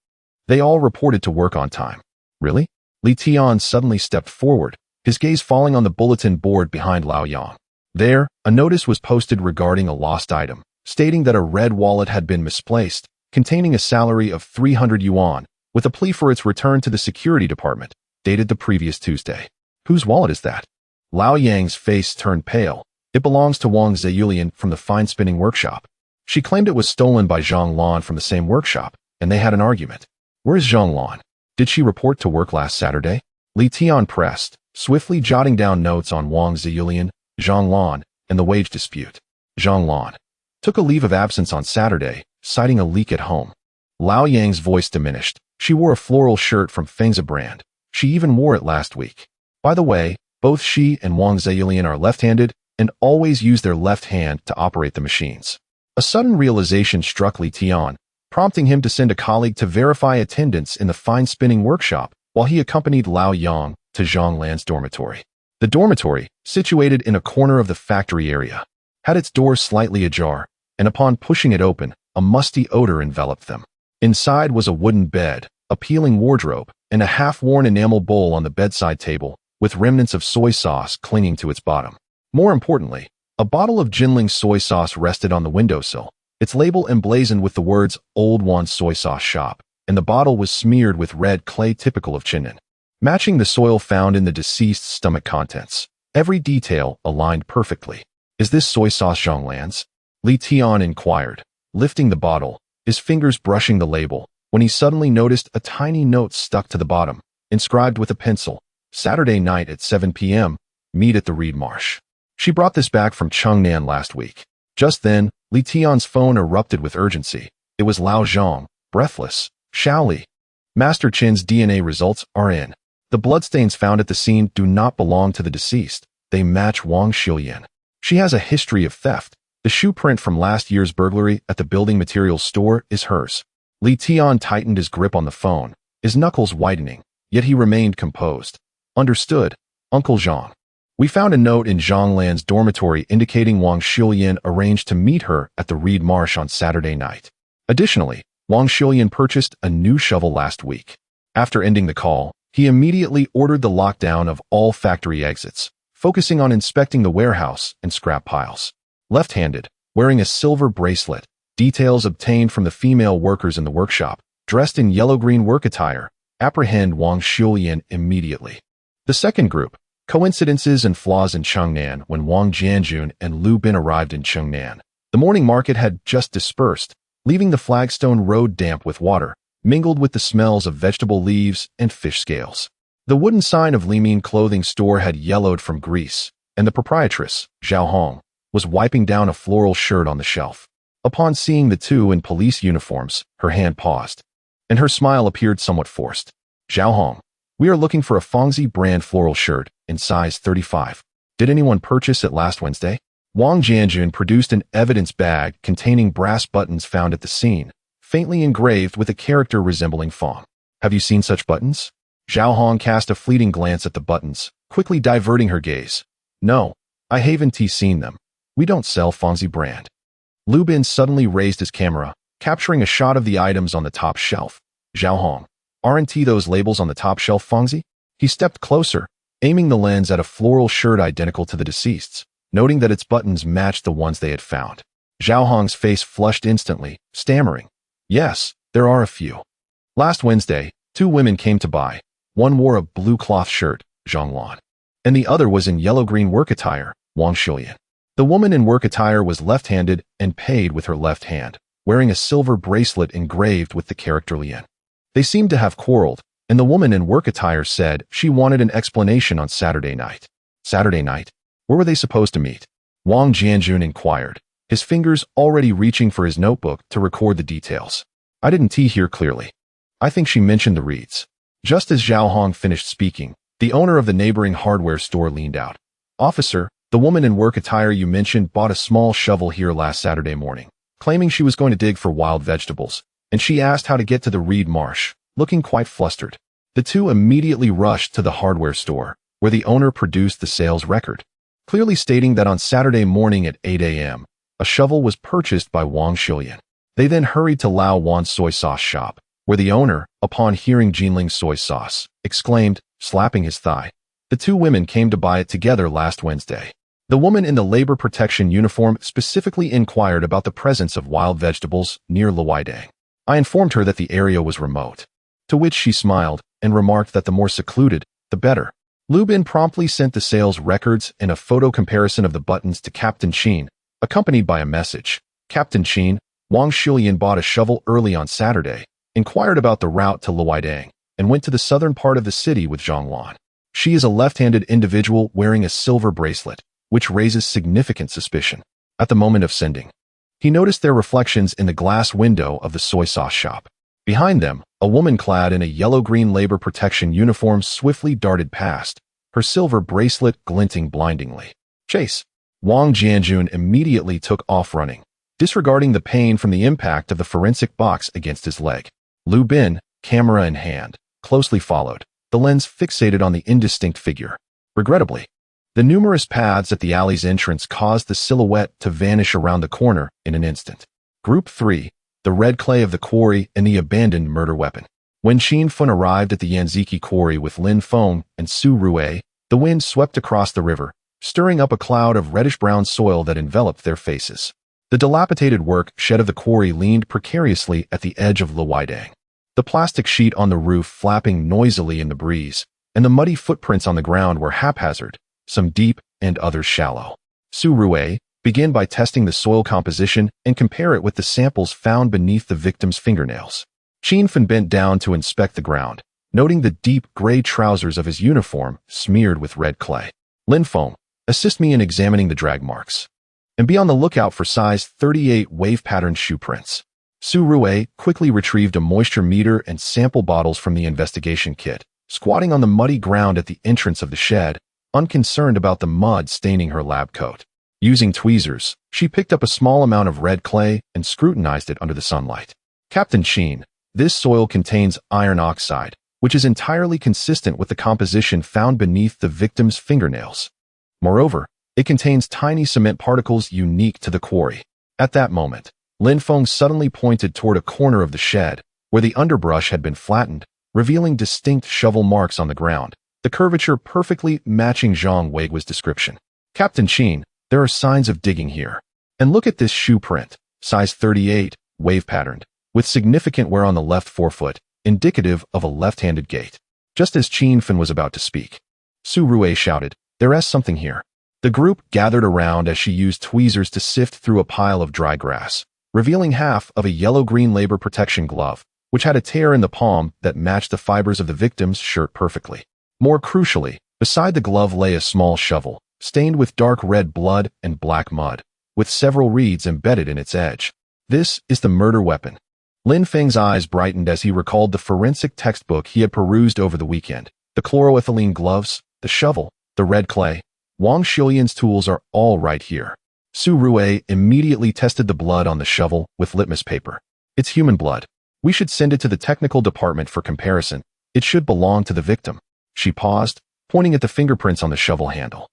Speaker 1: They all reported to work on time." "Really?" Li Tian suddenly stepped forward, his gaze falling on the bulletin board behind Lao Yang. There, a notice was posted regarding a lost item, stating that a red wallet had been misplaced, containing a salary of 300 yuan, with a plea for its return to the security department, dated the previous Tuesday. "Whose wallet is that?" Lao Yang's face turned pale. "It belongs to Wang Zeyulian from the fine spinning workshop. She claimed it was stolen by Zhang Lan from the same workshop, and they had an argument." "Where is Zhang Lan? Did she report to work last Saturday?" Li Tian pressed, swiftly jotting down notes on Wang Zeyulian, Zhang Lan, and the wage dispute. "Zhang Lan took a leave of absence on Saturday, citing a leak at home." Lao Yang's voice diminished. "She wore a floral shirt from Feng's brand. She even wore it last week. By the way, both she and Wang Zeyulian are left-handed and always use their left hand to operate the machines." A sudden realization struck Li Tian, prompting him to send a colleague to verify attendance in the fine spinning workshop while he accompanied Lao Yang to Zhang Lan's dormitory. The dormitory, situated in a corner of the factory area, had its door slightly ajar, and upon pushing it open, a musty odor enveloped them. Inside was a wooden bed, a peeling wardrobe, and a half-worn enamel bowl on the bedside table, with remnants of soy sauce clinging to its bottom. More importantly, A bottle of Jinling soy sauce rested on the windowsill, its label emblazoned with the words Old Wan Soy Sauce Shop, and the bottle was smeared with red clay typical of Chinen, matching the soil found in the deceased's stomach contents. Every detail aligned perfectly. "Is this soy sauce Zhonglan's?" Li Tian inquired, lifting the bottle, his fingers brushing the label, when he suddenly noticed a tiny note stuck to the bottom, inscribed with a pencil, "Saturday night at 7 p.m., meet at the Reed Marsh." She brought this back from Chengnan last week. Just then, Li Tian's phone erupted with urgency. It was Lao Zhang, breathless. "Shaoli. Master Qin's DNA results are in. The bloodstains found at the scene do not belong to the deceased. They match Wang Xiuyan. She has a history of theft. The shoe print from last year's burglary at the building materials store is hers." Li Tian tightened his grip on the phone, his knuckles widening, yet he remained composed. "Understood, Uncle Zhang. We found a note in Zhonglan's dormitory indicating Wang Xiuyan arranged to meet her at the Reed Marsh on Saturday night. Additionally, Wang Xiuyan purchased a new shovel last week. After ending the call, he immediately ordered the lockdown of all factory exits, focusing on inspecting the warehouse and scrap piles. Left-handed, wearing a silver bracelet, details obtained from the female workers in the workshop, dressed in yellow-green work attire, apprehend Wang Xiuyan immediately. The second group, coincidences and flaws in Chengnan. When Wang Jianjun and Lu Bin arrived in Chengnan, the morning market had just dispersed, leaving the flagstone road damp with water, mingled with the smells of vegetable leaves and fish scales. The wooden sign of Limin clothing store had yellowed from grease, and the proprietress, Zhao Hong, was wiping down a floral shirt on the shelf. Upon seeing the two in police uniforms, her hand paused, and her smile appeared somewhat forced. "Zhao Hong, we are looking for a Fengzi brand floral shirt in size 35. Did anyone purchase it last Wednesday?" Wang Jianjun produced an evidence bag containing brass buttons found at the scene, faintly engraved with a character resembling Feng. "Have you seen such buttons?" Zhao Hong cast a fleeting glance at the buttons, quickly diverting her gaze. "No, I haven't seen them. We don't sell Fengzi brand." Lu Bin suddenly raised his camera, capturing a shot of the items on the top shelf. "Zhao Hong, aren't those labels on the top shelf Fengzi?" He stepped closer, aiming the lens at a floral shirt identical to the deceased's, noting that its buttons matched the ones they had found. Zhao Hong's face flushed instantly, stammering, "Yes, there are a few. Last Wednesday, 2 women came to buy. One wore a blue cloth shirt, Zhonglan, and the other was in yellow-green work attire, Wang Xiuyan. The woman in work attire was left-handed and paid with her left hand, wearing a silver bracelet engraved with the character Lian. They seemed to have quarreled, and the woman in work attire said she wanted an explanation on Saturday night." "Saturday night? Where were they supposed to meet?" Wang Jianjun inquired, his fingers already reaching for his notebook to record the details. "I didn't hear clearly. I think she mentioned the reeds." Just as Zhao Hong finished speaking, the owner of the neighboring hardware store leaned out. "Officer, the woman in work attire you mentioned bought a small shovel here last Saturday morning, claiming she was going to dig for wild vegetables, and she asked how to get to the Reed Marsh, looking quite flustered." The two immediately rushed to the hardware store, where the owner produced the sales record, clearly stating that on Saturday morning at 8 a.m., a shovel was purchased by Wang Xiuyan. They then hurried to Lao Wan Soy Sauce Shop, where the owner, upon hearing Jinling soy sauce, exclaimed, slapping his thigh, "The 2 women came to buy it together last Wednesday." The woman in the labor protection uniform specifically inquired about the presence of wild vegetables near Luoidang. I informed her that the area was remote, to which she smiled and remarked that the more secluded, the better. Lu Bin promptly sent the sales records and a photo comparison of the buttons to Captain Qin, accompanied by a message. "Captain Qin, Wang Xiuyan bought a shovel early on Saturday, inquired about the route to Luoidang, and went to the southern part of the city with Zhonglan. She is a left-handed individual wearing a silver bracelet, which raises significant suspicion." At the moment of sending, he noticed their reflections in the glass window of the soy sauce shop. Behind them, a woman clad in a yellow-green labor protection uniform swiftly darted past, her silver bracelet glinting blindingly. "Chase!" Wang Jianjun immediately took off running, disregarding the pain from the impact of the forensic box against his leg. Lu Bin, camera in hand, closely followed, the lens fixated on the indistinct figure. Regrettably, the numerous paths at the alley's entrance caused the silhouette to vanish around the corner in an instant. Group 3, the red clay of the quarry and the abandoned murder weapon. When Qin Feng arrived at the Yanziki quarry with Lin Feng and Su Rue, the wind swept across the river, stirring up a cloud of reddish-brown soil that enveloped their faces. The dilapidated work shed of the quarry leaned precariously at the edge of Luidang. The plastic sheet on the roof flapping noisily in the breeze, and the muddy footprints on the ground were haphazard, some deep and others shallow. Su Rui, begin by testing the soil composition and compare it with the samples found beneath the victim's fingernails. Qin Fen bent down to inspect the ground, noting the deep gray trousers of his uniform smeared with red clay. Lin Feng, assist me in examining the drag marks. And be on the lookout for size 38 wave-pattern shoe prints. Su Rui quickly retrieved a moisture meter and sample bottles from the investigation kit, squatting on the muddy ground at the entrance of the shed, unconcerned about the mud staining her lab coat. Using tweezers, she picked up a small amount of red clay and scrutinized it under the sunlight. Captain Qin, this soil contains iron oxide, which is entirely consistent with the composition found beneath the victim's fingernails. Moreover, it contains tiny cement particles unique to the quarry. At that moment, Lin Feng suddenly pointed toward a corner of the shed, where the underbrush had been flattened, revealing distinct shovel marks on the ground, the curvature perfectly matching Zhang Weigu's description. Captain Qin, there are signs of digging here. And look at this shoe print, size 38, wave-patterned, with significant wear on the left forefoot, indicative of a left-handed gait. Just as Qin Fen was about to speak, Su Rui shouted, "There is something here." The group gathered around as she used tweezers to sift through a pile of dry grass, revealing half of a yellow-green labor protection glove, which had a tear in the palm that matched the fibers of the victim's shirt perfectly. More crucially, beside the glove lay a small shovel, stained with dark red blood and black mud, with several reeds embedded in its edge. This is the murder weapon. Lin Feng's eyes brightened as he recalled the forensic textbook he had perused over the weekend. The chloroethylene gloves, the shovel, the red clay. Wang Xiuyan's tools are all right here. Su Rui immediately tested the blood on the shovel with litmus paper. It's human blood. We should send it to the technical department for comparison. It should belong to the victim. She paused, pointing at the fingerprints on the shovel handle.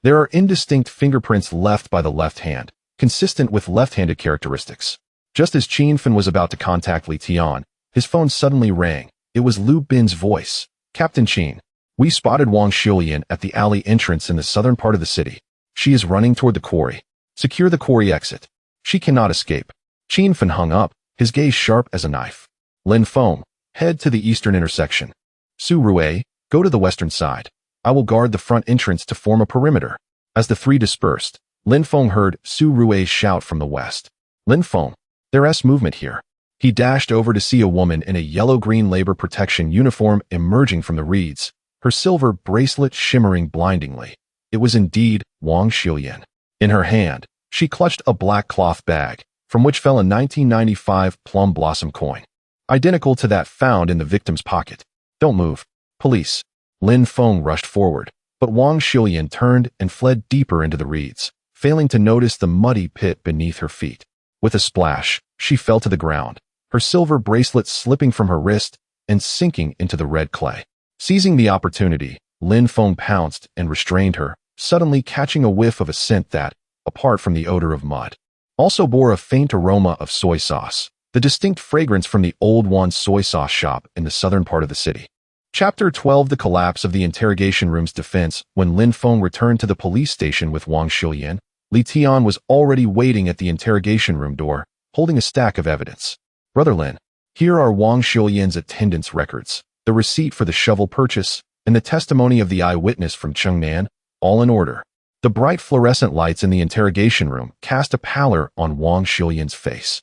Speaker 1: There are indistinct fingerprints left by the left hand, consistent with left-handed characteristics. Just as Qin Fen was about to contact Li Tian, his phone suddenly rang. It was Lu Bin's voice. "Captain Qin, we spotted Wang Xiuyan at the alley entrance in the southern part of the city. She is running toward the quarry. Secure the quarry exit. She cannot escape." Qin Fen hung up, his gaze sharp as a knife. Lin Feng, head to the eastern intersection. Su Rui, go to the western side. I will guard the front entrance to form a perimeter. As the three dispersed, Lin Feng heard Su Rui shout from the west. "Lin Feng, there is movement here." He dashed over to see a woman in a yellow-green labor protection uniform emerging from the reeds, her silver bracelet shimmering blindingly. It was indeed Wang Xiuyan. In her hand, she clutched a black cloth bag, from which fell a 1995 plum blossom coin, identical to that found in the victim's pocket. "Don't move. Police." Lin Feng rushed forward, but Wang Xiuyan turned and fled deeper into the reeds, failing to notice the muddy pit beneath her feet. With a splash, she fell to the ground, her silver bracelet slipping from her wrist and sinking into the red clay. Seizing the opportunity, Lin Feng pounced and restrained her, suddenly catching a whiff of a scent that, apart from the odor of mud, also bore a faint aroma of soy sauce, the distinct fragrance from the Old Wan soy sauce shop in the southern part of the city. Chapter 12: The collapse of the interrogation room's defense. When Lin Feng returned to the police station with Wang Xiuyan, Li Tian was already waiting at the interrogation room door, holding a stack of evidence. "Brother Lin, here are Wang Xiuyan's attendance records, the receipt for the shovel purchase, and the testimony of the eyewitness from Chengnan, all in order." The bright fluorescent lights in the interrogation room cast a pallor on Wang Xiuyan's face.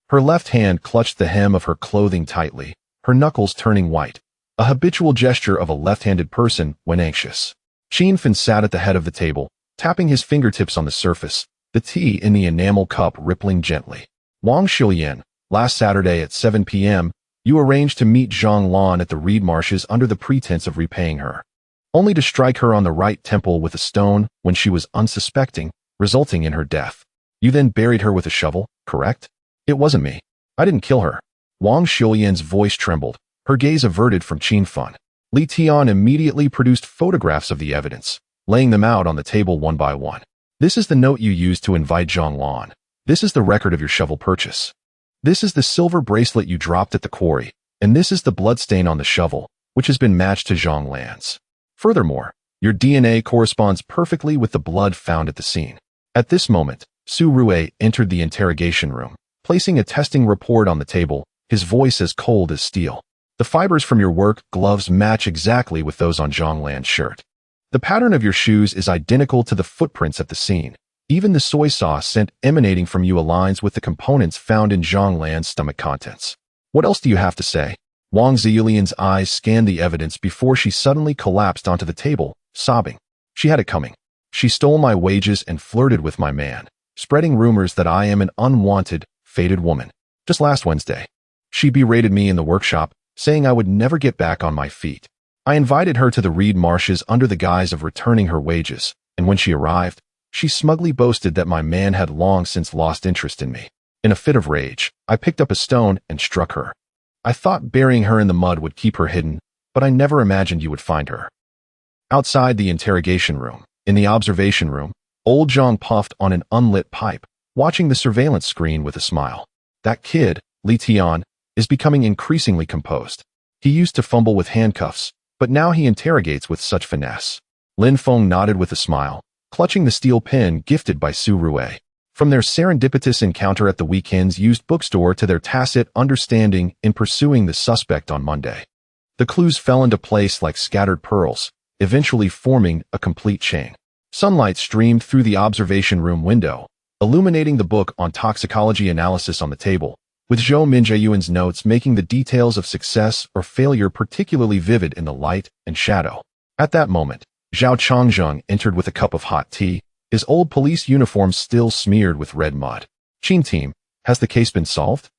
Speaker 1: Her left hand clutched the hem of her clothing tightly, her knuckles turning white, a habitual gesture of a left-handed person when anxious. Qin Fen sat at the head of the table, tapping his fingertips on the surface, the tea in the enamel cup rippling gently. "Wang Xiuyan, last Saturday at 7 p.m., you arranged to meet Zhang Lan at the reed marshes under the pretense of repaying her, only to strike her on the right temple with a stone when she was unsuspecting, resulting in her death. You then buried her with a shovel, correct?" "It wasn't me. I didn't kill her." Wang Xiuyan's voice trembled, her gaze averted from Qin Fen. Li Tian immediately produced photographs of the evidence, laying them out on the table one by one. "This is the note you used to invite Zhang Lan. This is the record of your shovel purchase. This is the silver bracelet you dropped at the quarry, and this is the bloodstain on the shovel, which has been matched to Zhang Lan's. Furthermore, Your DNA corresponds perfectly with the blood found at the scene. At this moment, Su Rue entered the interrogation room, placing a testing report on the table, his voice as cold as steel. The fibers from your work gloves match exactly with those on Zhang Lan's shirt. The pattern of your shoes is identical to the footprints at the scene. Even the soy sauce scent emanating from you aligns with the components found in Zhang Lan's stomach contents. What else do you have to say? Wang Ziyulian's eyes scanned the evidence before she suddenly collapsed onto the table, sobbing. She had it coming. She stole my wages and flirted with my man, spreading rumors that I am an unwanted, fated woman. Just last Wednesday, she berated me in the workshop, saying I would never get back on my feet. I invited her to the reed marshes under the guise of returning her wages, and when she arrived, she smugly boasted that my man had long since lost interest in me. In a fit of rage, I picked up a stone and struck her. I thought burying her in the mud would keep her hidden, but I never imagined you would find her. Outside the interrogation room, in the observation room, old Zhang puffed on an unlit pipe, watching the surveillance screen with a smile. That kid, Li Tian, is becoming increasingly composed. He used to fumble with handcuffs, but now he interrogates with such finesse. Lin Feng nodded with a smile, clutching the steel pen gifted by Su Rue. From their serendipitous encounter at the weekend's used bookstore to their tacit understanding in pursuing the suspect on Monday, the clues fell into place like scattered pearls, eventually forming a complete chain. Sunlight streamed through the observation room window, illuminating the book on toxicology analysis on the table, with Zhou Minjiayuan's notes making the details of success or failure particularly vivid in the light and shadow. At that moment, Zhao Changzheng entered with a cup of hot tea, his old police uniform still smeared with red mud. Qin team, has the case been solved?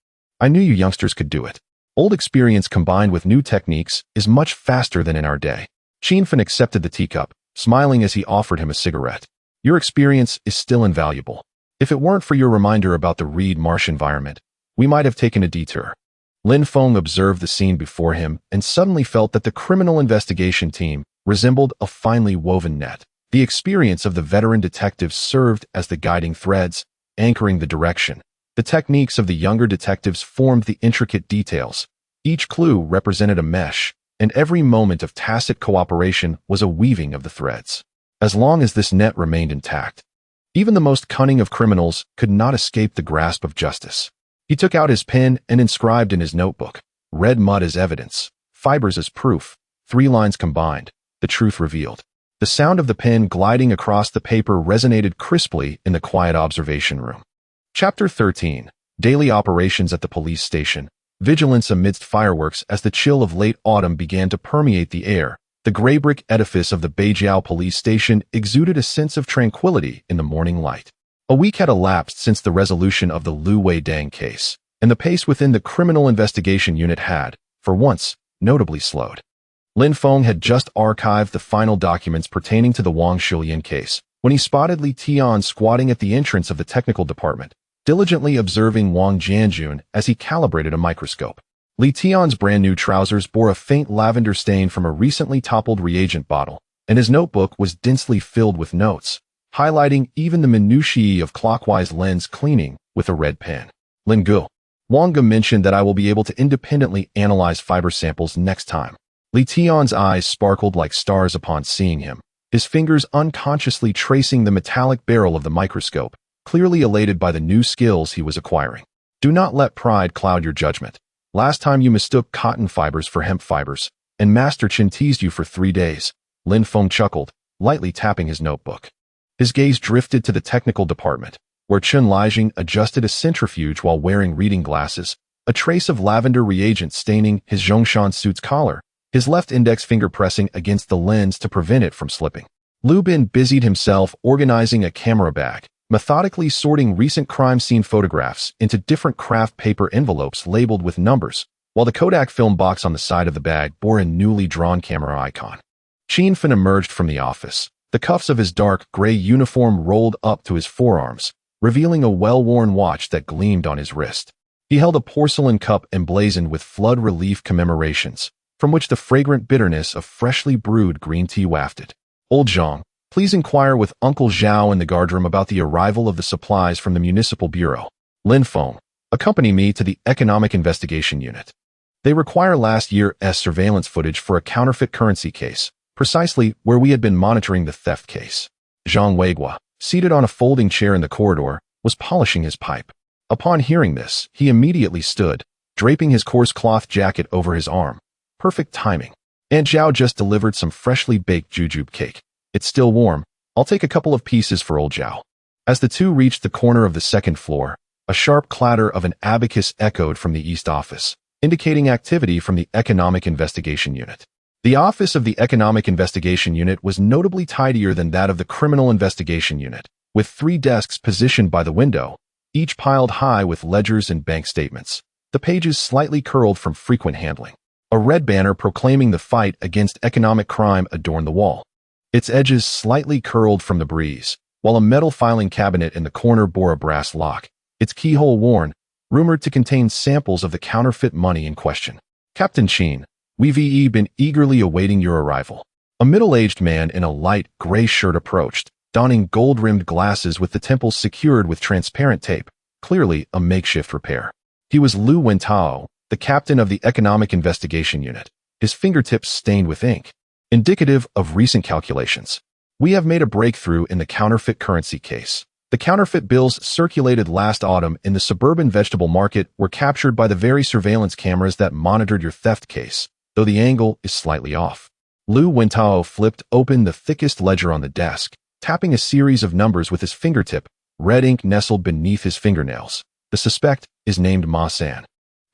Speaker 1: I knew you youngsters could do it. Old experience combined with new techniques is much faster than in our day. Qin Fen accepted the teacup, smiling as he offered him a cigarette. Your experience is still invaluable. If it weren't for your reminder about the reed marsh environment, we might have taken a detour. Lin Feng observed the scene before him and suddenly felt that the criminal investigation team resembled a finely woven net. The experience of the veteran detectives served as the guiding threads, anchoring the direction. The techniques of the younger detectives formed the intricate details. Each clue represented a mesh, and every moment of tacit cooperation was a weaving of the threads. As long as this net remained intact, even the most cunning of criminals could not escape the grasp of justice. He took out his pen and inscribed in his notebook, red mud as evidence, fibers as proof, 3 lines combined, the truth revealed. The sound of the pen gliding across the paper resonated crisply in the quiet observation room. Chapter 13. Daily operations at the police station. Vigilance amidst fireworks. As the chill of late autumn began to permeate the air, the gray brick edifice of the Beijiao police station exuded a sense of tranquility in the morning light. A week had elapsed since the resolution of the Lu Weidang case, and the pace within the criminal investigation unit had, for once, notably slowed. Lin Feng had just archived the final documents pertaining to the Wang Shulian case when he spotted Li Tian squatting at the entrance of the technical department, diligently observing Wang Jianjun as he calibrated a microscope. Li Tian's brand-new trousers bore a faint lavender stain from a recently toppled reagent bottle, and his notebook was densely filled with notes, highlighting even the minutiae of clockwise lens cleaning with a red pen. Lin Gu. Wang Ge mentioned that I will be able to independently analyze fiber samples next time. Li Tian's eyes sparkled like stars upon seeing him, his fingers unconsciously tracing the metallic barrel of the microscope, clearly elated by the new skills he was acquiring. Do not let pride cloud your judgment. Last time you mistook cotton fibers for hemp fibers, and Master Chen teased you for 3 days. Lin Feng chuckled, lightly tapping his notebook. His gaze drifted to the technical department, where Chen Lijing adjusted a centrifuge while wearing reading glasses, a trace of lavender reagent staining his Zhongshan suit's collar, his left index finger pressing against the lens to prevent it from slipping. Lu Bin busied himself organizing a camera bag, methodically sorting recent crime scene photographs into different craft paper envelopes labeled with numbers, while the Kodak film box on the side of the bag bore a newly drawn camera icon. Qin Fen emerged from the office, the cuffs of his dark gray uniform rolled up to his forearms, revealing a well-worn watch that gleamed on his wrist. He held a porcelain cup emblazoned with flood relief commemorations, from which the fragrant bitterness of freshly brewed green tea wafted. Old Zhang, please inquire with Uncle Zhao in the guardroom about the arrival of the supplies from the Municipal Bureau. Lin Feng, accompany me to the Economic Investigation Unit. They require last year's surveillance footage for a counterfeit currency case. precisely where we had been monitoring the theft case. Zhang Weigua, seated on a folding chair in the corridor, was polishing his pipe. Upon hearing this, he immediately stood, draping his coarse cloth jacket over his arm. Perfect timing. Aunt Zhao just delivered some freshly baked jujube cake. It's still warm. I'll take a couple of pieces for old Zhao. As the two reached the corner of the second floor, a sharp clatter of an abacus echoed from the East Office, indicating activity from the Economic Investigation Unit. The office of the Economic Investigation Unit was notably tidier than that of the Criminal Investigation Unit, with 3 desks positioned by the window, each piled high with ledgers and bank statements, the pages slightly curled from frequent handling. A red banner proclaiming the fight against economic crime adorned the wall, its edges slightly curled from the breeze, while a metal filing cabinet in the corner bore a brass lock, its keyhole worn, rumored to contain samples of the counterfeit money in question. Captain Qin, we've been eagerly awaiting your arrival. A middle-aged man in a light gray shirt approached, donning gold-rimmed glasses with the temples secured with transparent tape, clearly a makeshift repair. He was Lu Wentao, the captain of the Economic Investigation Unit, his fingertips stained with ink, indicative of recent calculations. We have made a breakthrough in the counterfeit currency case. The counterfeit bills circulated last autumn in the suburban vegetable market were captured by the very surveillance cameras that monitored your theft case, though the angle is slightly off. Lu Wentao flipped open the thickest ledger on the desk, tapping a series of numbers with his fingertip, red ink nestled beneath his fingernails. The suspect is named Ma San,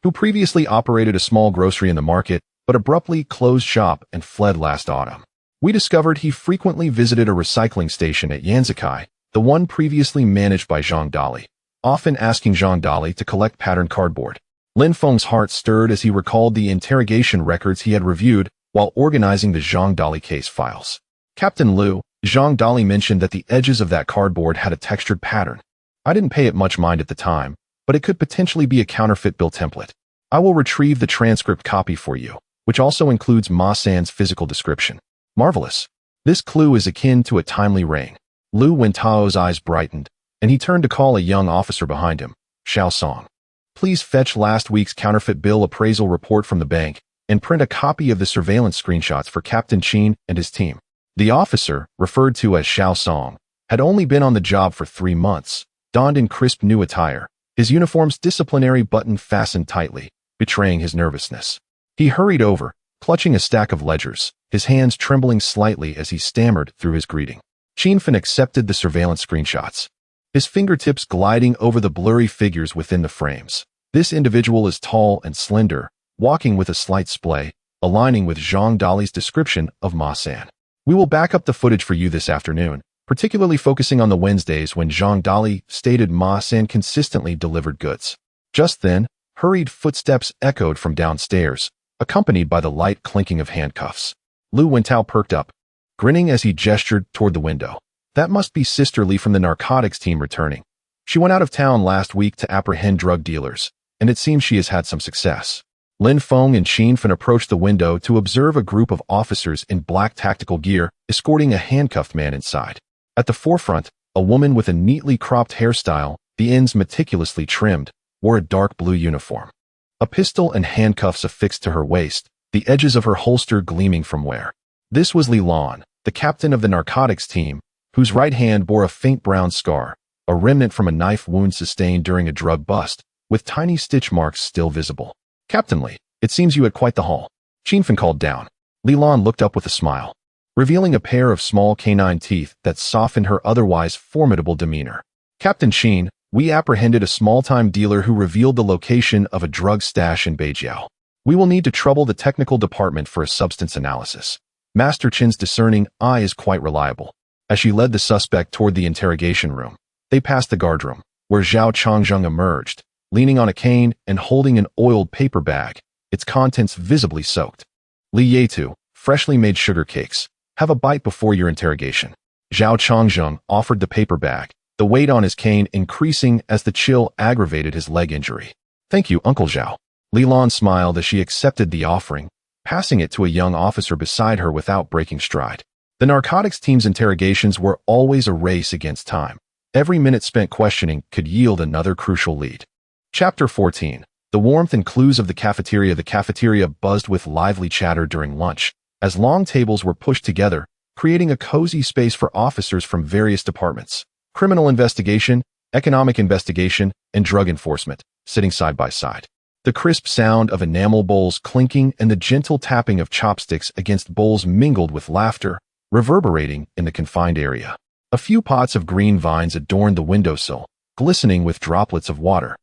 Speaker 1: who previously operated a small grocery in the market, but abruptly closed shop and fled last autumn. We discovered he frequently visited a recycling station at Yanzikai, the one previously managed by Zhang Dali, often asking Zhang Dali to collect patterned cardboard. Lin Feng's heart stirred as he recalled the interrogation records he had reviewed while organizing the Zhang Dali case files. Captain Liu, Zhang Dali mentioned that the edges of that cardboard had a textured pattern. I didn't pay it much mind at the time, but it could potentially be a counterfeit bill template. I will retrieve the transcript copy for you, which also includes Ma San's physical description. Marvelous. This clue is akin to a timely rain. Lu Wentao's eyes brightened, and he turned to call a young officer behind him, Xiao Song. Please fetch last week's counterfeit bill appraisal report from the bank and print a copy of the surveillance screenshots for Captain Qin and his team. The officer, referred to as Xiao Song, had only been on the job for 3 months, donned in crisp new attire, his uniform's disciplinary button fastened tightly, betraying his nervousness. He hurried over, clutching a stack of ledgers, his hands trembling slightly as he stammered through his greeting. Qin Fen accepted the surveillance screenshots, his fingertips gliding over the blurry figures within the frames. This individual is tall and slender, walking with a slight splay, aligning with Zhang Dali's description of Ma San. We will back up the footage for you this afternoon, particularly focusing on the Wednesdays when Zhang Dali stated Ma San consistently delivered goods. Just then, hurried footsteps echoed from downstairs, accompanied by the light clinking of handcuffs. Lu Wentao perked up, grinning as he gestured toward the window. That must be Sister Li from the narcotics team returning. She went out of town last week to apprehend drug dealers, and it seems she has had some success. Lin Feng and Qin Fen approached the window to observe a group of officers in black tactical gear escorting a handcuffed man inside. At the forefront, a woman with a neatly cropped hairstyle, the ends meticulously trimmed, wore a dark blue uniform. A pistol and handcuffs affixed to her waist, the edges of her holster gleaming from wear. This was Li Lan, the captain of the narcotics team, whose right hand bore a faint brown scar, a remnant from a knife wound sustained during a drug bust, with tiny stitch marks still visible. Captain Li, it seems you had quite the haul. Qin Fen called down. Li Lan looked up with a smile, revealing a pair of small canine teeth that softened her otherwise formidable demeanor. Captain Qin, we apprehended a small-time dealer who revealed the location of a drug stash in Beijiao. We will need to trouble the technical department for a substance analysis. Master Qin's discerning eye is quite reliable. As she led the suspect toward the interrogation room, they passed the guardroom, where Zhao Changzheng emerged, leaning on a cane and holding an oiled paper bag, its contents visibly soaked. Li Yetu, freshly made sugar cakes. Have a bite before your interrogation. Zhao Changzheng offered the paper bag, the weight on his cane increasing as the chill aggravated his leg injury. Thank you, Uncle Zhao. Li Lan smiled as she accepted the offering, passing it to a young officer beside her without breaking stride. The narcotics team's interrogations were always a race against time. Every minute spent questioning could yield another crucial lead. Chapter 14. The warmth and clues of the cafeteria. The cafeteria buzzed with lively chatter during lunch, as long tables were pushed together, creating a cozy space for officers from various departments: criminal investigation, economic investigation, and drug enforcement, sitting side by side. The crisp sound of enamel bowls clinking and the gentle tapping of chopsticks against bowls mingled with laughter, reverberating in the confined area. A few pots of green vines adorned the windowsill, glistening with droplets of water,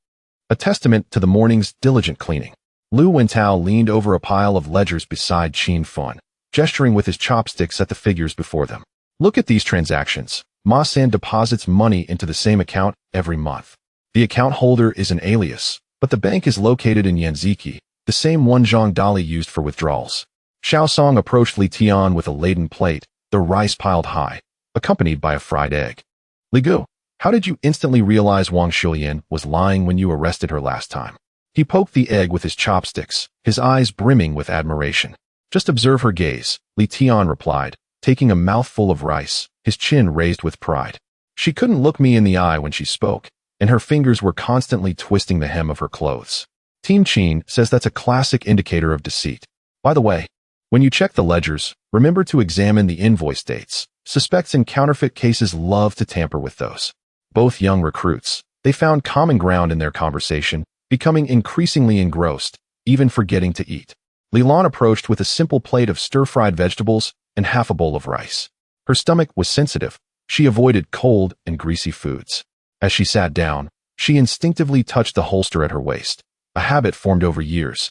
Speaker 1: a testament to the morning's diligent cleaning. Lu Wentao leaned over a pile of ledgers beside Lin Feng, gesturing with his chopsticks at the figures before them. Look at these transactions. Ma San deposits money into the same account every month. The account holder is an alias, but the bank is located in Yanziki, the same one Zhang Dali used for withdrawals. Xiao Song approached Li Tian with a laden plate, the rice piled high, accompanied by a fried egg. Li Gu, how did you instantly realize Wang Shulian was lying when you arrested her last time? He poked the egg with his chopsticks, his eyes brimming with admiration. Just observe her gaze, Li Tian replied, taking a mouthful of rice, his chin raised with pride. She couldn't look me in the eye when she spoke, and her fingers were constantly twisting the hem of her clothes. Team Qin says that's a classic indicator of deceit. By the way, when you check the ledgers, remember to examine the invoice dates. Suspects in counterfeit cases love to tamper with those. Both young recruits, they found common ground in their conversation, becoming increasingly engrossed, even forgetting to eat. Lilan approached with a simple plate of stir-fried vegetables and half a bowl of rice. Her stomach was sensitive. She avoided cold and greasy foods. As she sat down, she instinctively touched the holster at her waist, a habit formed over years,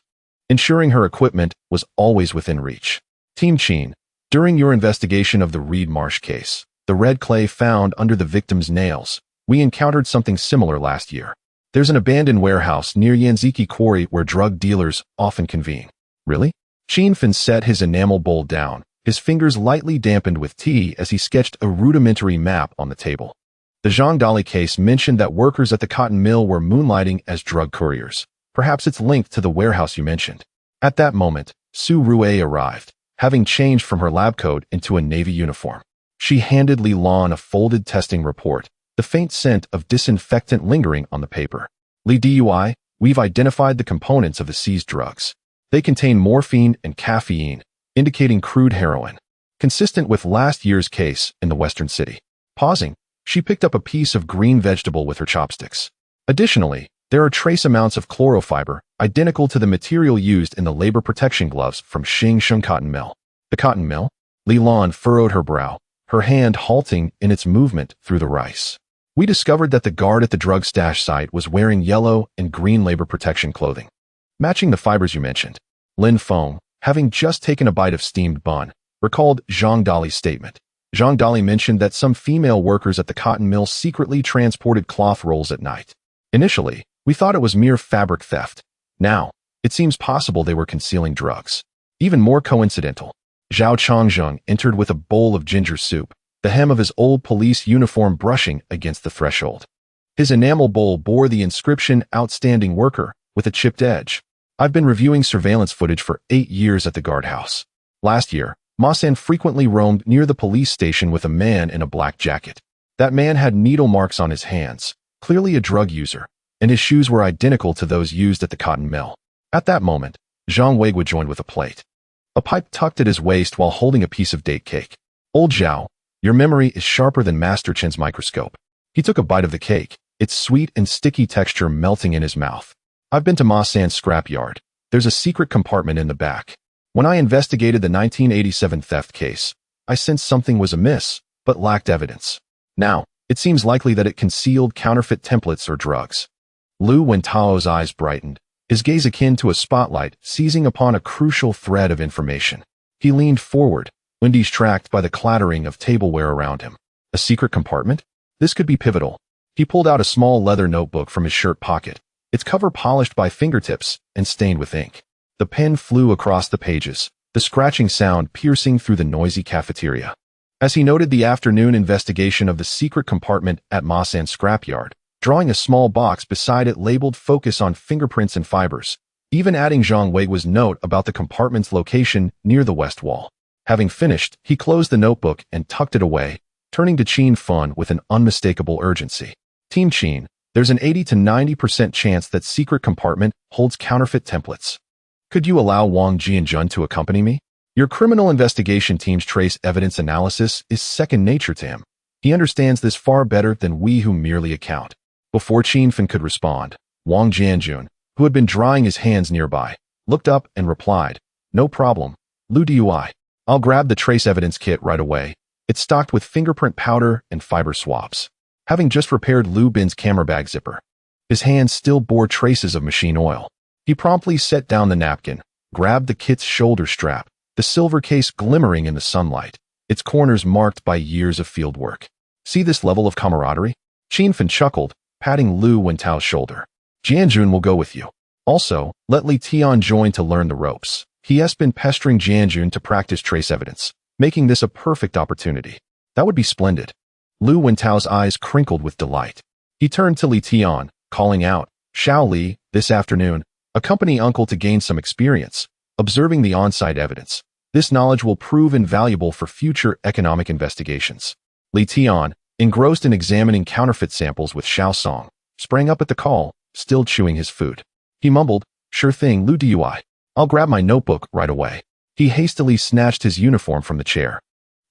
Speaker 1: ensuring her equipment was always within reach. Team Qin, during your investigation of the Reed Marsh case, the red clay found under the victim's nails, we encountered something similar last year. There's an abandoned warehouse near Yanziki Quarry where drug dealers often convene. Really? Qin Fen set his enamel bowl down, his fingers lightly dampened with tea as he sketched a rudimentary map on the table. The Zhang Dali case mentioned that workers at the cotton mill were moonlighting as drug couriers. Perhaps it's linked to the warehouse you mentioned. At that moment, Su Rue arrived, having changed from her lab coat into a navy uniform. She handed Li Lan a folded testing report, the faint scent of disinfectant lingering on the paper. Li Dui, we've identified the components of the seized drugs. They contain morphine and caffeine, indicating crude heroin, consistent with last year's case in the Western City. Pausing, she picked up a piece of green vegetable with her chopsticks. Additionally, there are trace amounts of chlorofiber, identical to the material used in the labor protection gloves from Xingsheng Cotton Mill. The cotton mill? Li Lan furrowed her brow, her hand halting in its movement through the rice. We discovered that the guard at the drug stash site was wearing yellow and green labor protection clothing, matching the fibers you mentioned. Lin Feng, having just taken a bite of steamed bun, recalled Zhang Dali's statement. Zhang Dali mentioned that some female workers at the cotton mill secretly transported cloth rolls at night. Initially, we thought it was mere fabric theft. Now, it seems possible they were concealing drugs. Even more coincidental, Zhao Changzheng entered with a bowl of ginger soup, the hem of his old police uniform brushing against the threshold. His enamel bowl bore the inscription "Outstanding Worker" with a chipped edge. I've been reviewing surveillance footage for 8 years at the guardhouse. Last year, Ma San frequently roamed near the police station with a man in a black jacket. That man had needle marks on his hands, clearly a drug user, and his shoes were identical to those used at the cotton mill. At that moment, Zhang Weigua joined with a plate, a pipe tucked at his waist while holding a piece of date cake. Old Zhao, your memory is sharper than Master Chen's microscope. He took a bite of the cake, its sweet and sticky texture melting in his mouth. I've been to Ma San's scrapyard. There's a secret compartment in the back. When I investigated the 1987 theft case, I sensed something was amiss, but lacked evidence. Now, it seems likely that it concealed counterfeit templates or drugs. Lu Wentao's eyes brightened, his gaze akin to a spotlight seizing upon a crucial thread of information. He leaned forward, distracted by the clattering of tableware around him. A secret compartment? This could be pivotal. He pulled out a small leather notebook from his shirt pocket, its cover polished by fingertips and stained with ink. The pen flew across the pages, the scratching sound piercing through the noisy cafeteria. As he noted the afternoon investigation of the secret compartment at Ma San's scrapyard, drawing a small box beside it labeled "Focus on Fingerprints and Fibers," even adding Zhang Weigua's note about the compartment's location near the west wall. Having finished, he closed the notebook and tucked it away, turning to Qin Fen with an unmistakable urgency. Team Qin, there's an 80 to 90% chance that secret compartment holds counterfeit templates. Could you allow Wang Jianjun to accompany me? Your criminal investigation team's trace evidence analysis is second nature to him. He understands this far better than we who merely account. Before Lin Feng could respond, Wang Jianjun, who had been drying his hands nearby, looked up and replied, "No problem, Lu Dui. I'll grab the trace evidence kit right away. It's stocked with fingerprint powder and fiber swabs." Having just repaired Lu Bin's camera bag zipper, his hands still bore traces of machine oil. He promptly set down the napkin, grabbed the kit's shoulder strap, the silver case glimmering in the sunlight, its corners marked by years of field work. "See this level of camaraderie?" Lin Feng chuckled, patting Lu Wentao's shoulder. "Jianjun will go with you. Also, let Li Tian join to learn the ropes. He has been pestering Jianjun to practice trace evidence, making this a perfect opportunity." "That would be splendid." Lu Wentao's eyes crinkled with delight. He turned to Li Tian, calling out, "Xiao Li, this afternoon, accompany uncle to gain some experience, observing the on-site evidence. This knowledge will prove invaluable for future economic investigations." Li Tian, engrossed in examining counterfeit samples with Xiao Song, sprang up at the call, still chewing his food. He mumbled, "Sure thing, Lu Dui. I'll grab my notebook right away." He hastily snatched his uniform from the chair,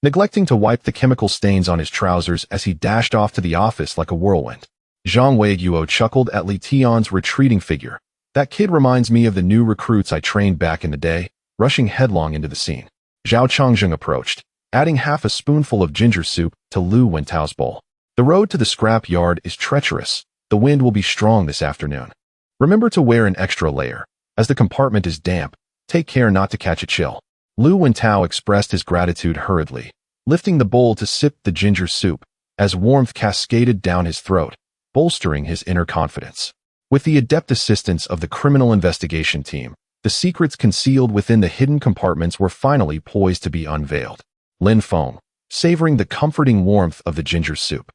Speaker 1: neglecting to wipe the chemical stains on his trousers as he dashed off to the office like a whirlwind. Zhang Weiguo chuckled at Li Tian's retreating figure. "That kid reminds me of the new recruits I trained back in the day," rushing headlong into the scene. Zhao Chongzheng approached, adding half a spoonful of ginger soup to Lu Wentao's bowl. "The road to the scrap yard is treacherous. The wind will be strong this afternoon. Remember to wear an extra layer. As the compartment is damp, take care not to catch a chill." Lu Wentao expressed his gratitude hurriedly, lifting the bowl to sip the ginger soup as warmth cascaded down his throat, bolstering his inner confidence. With the adept assistance of the criminal investigation team, the secrets concealed within the hidden compartments were finally poised to be unveiled. Lin Feng, savoring the comforting warmth of the ginger soup,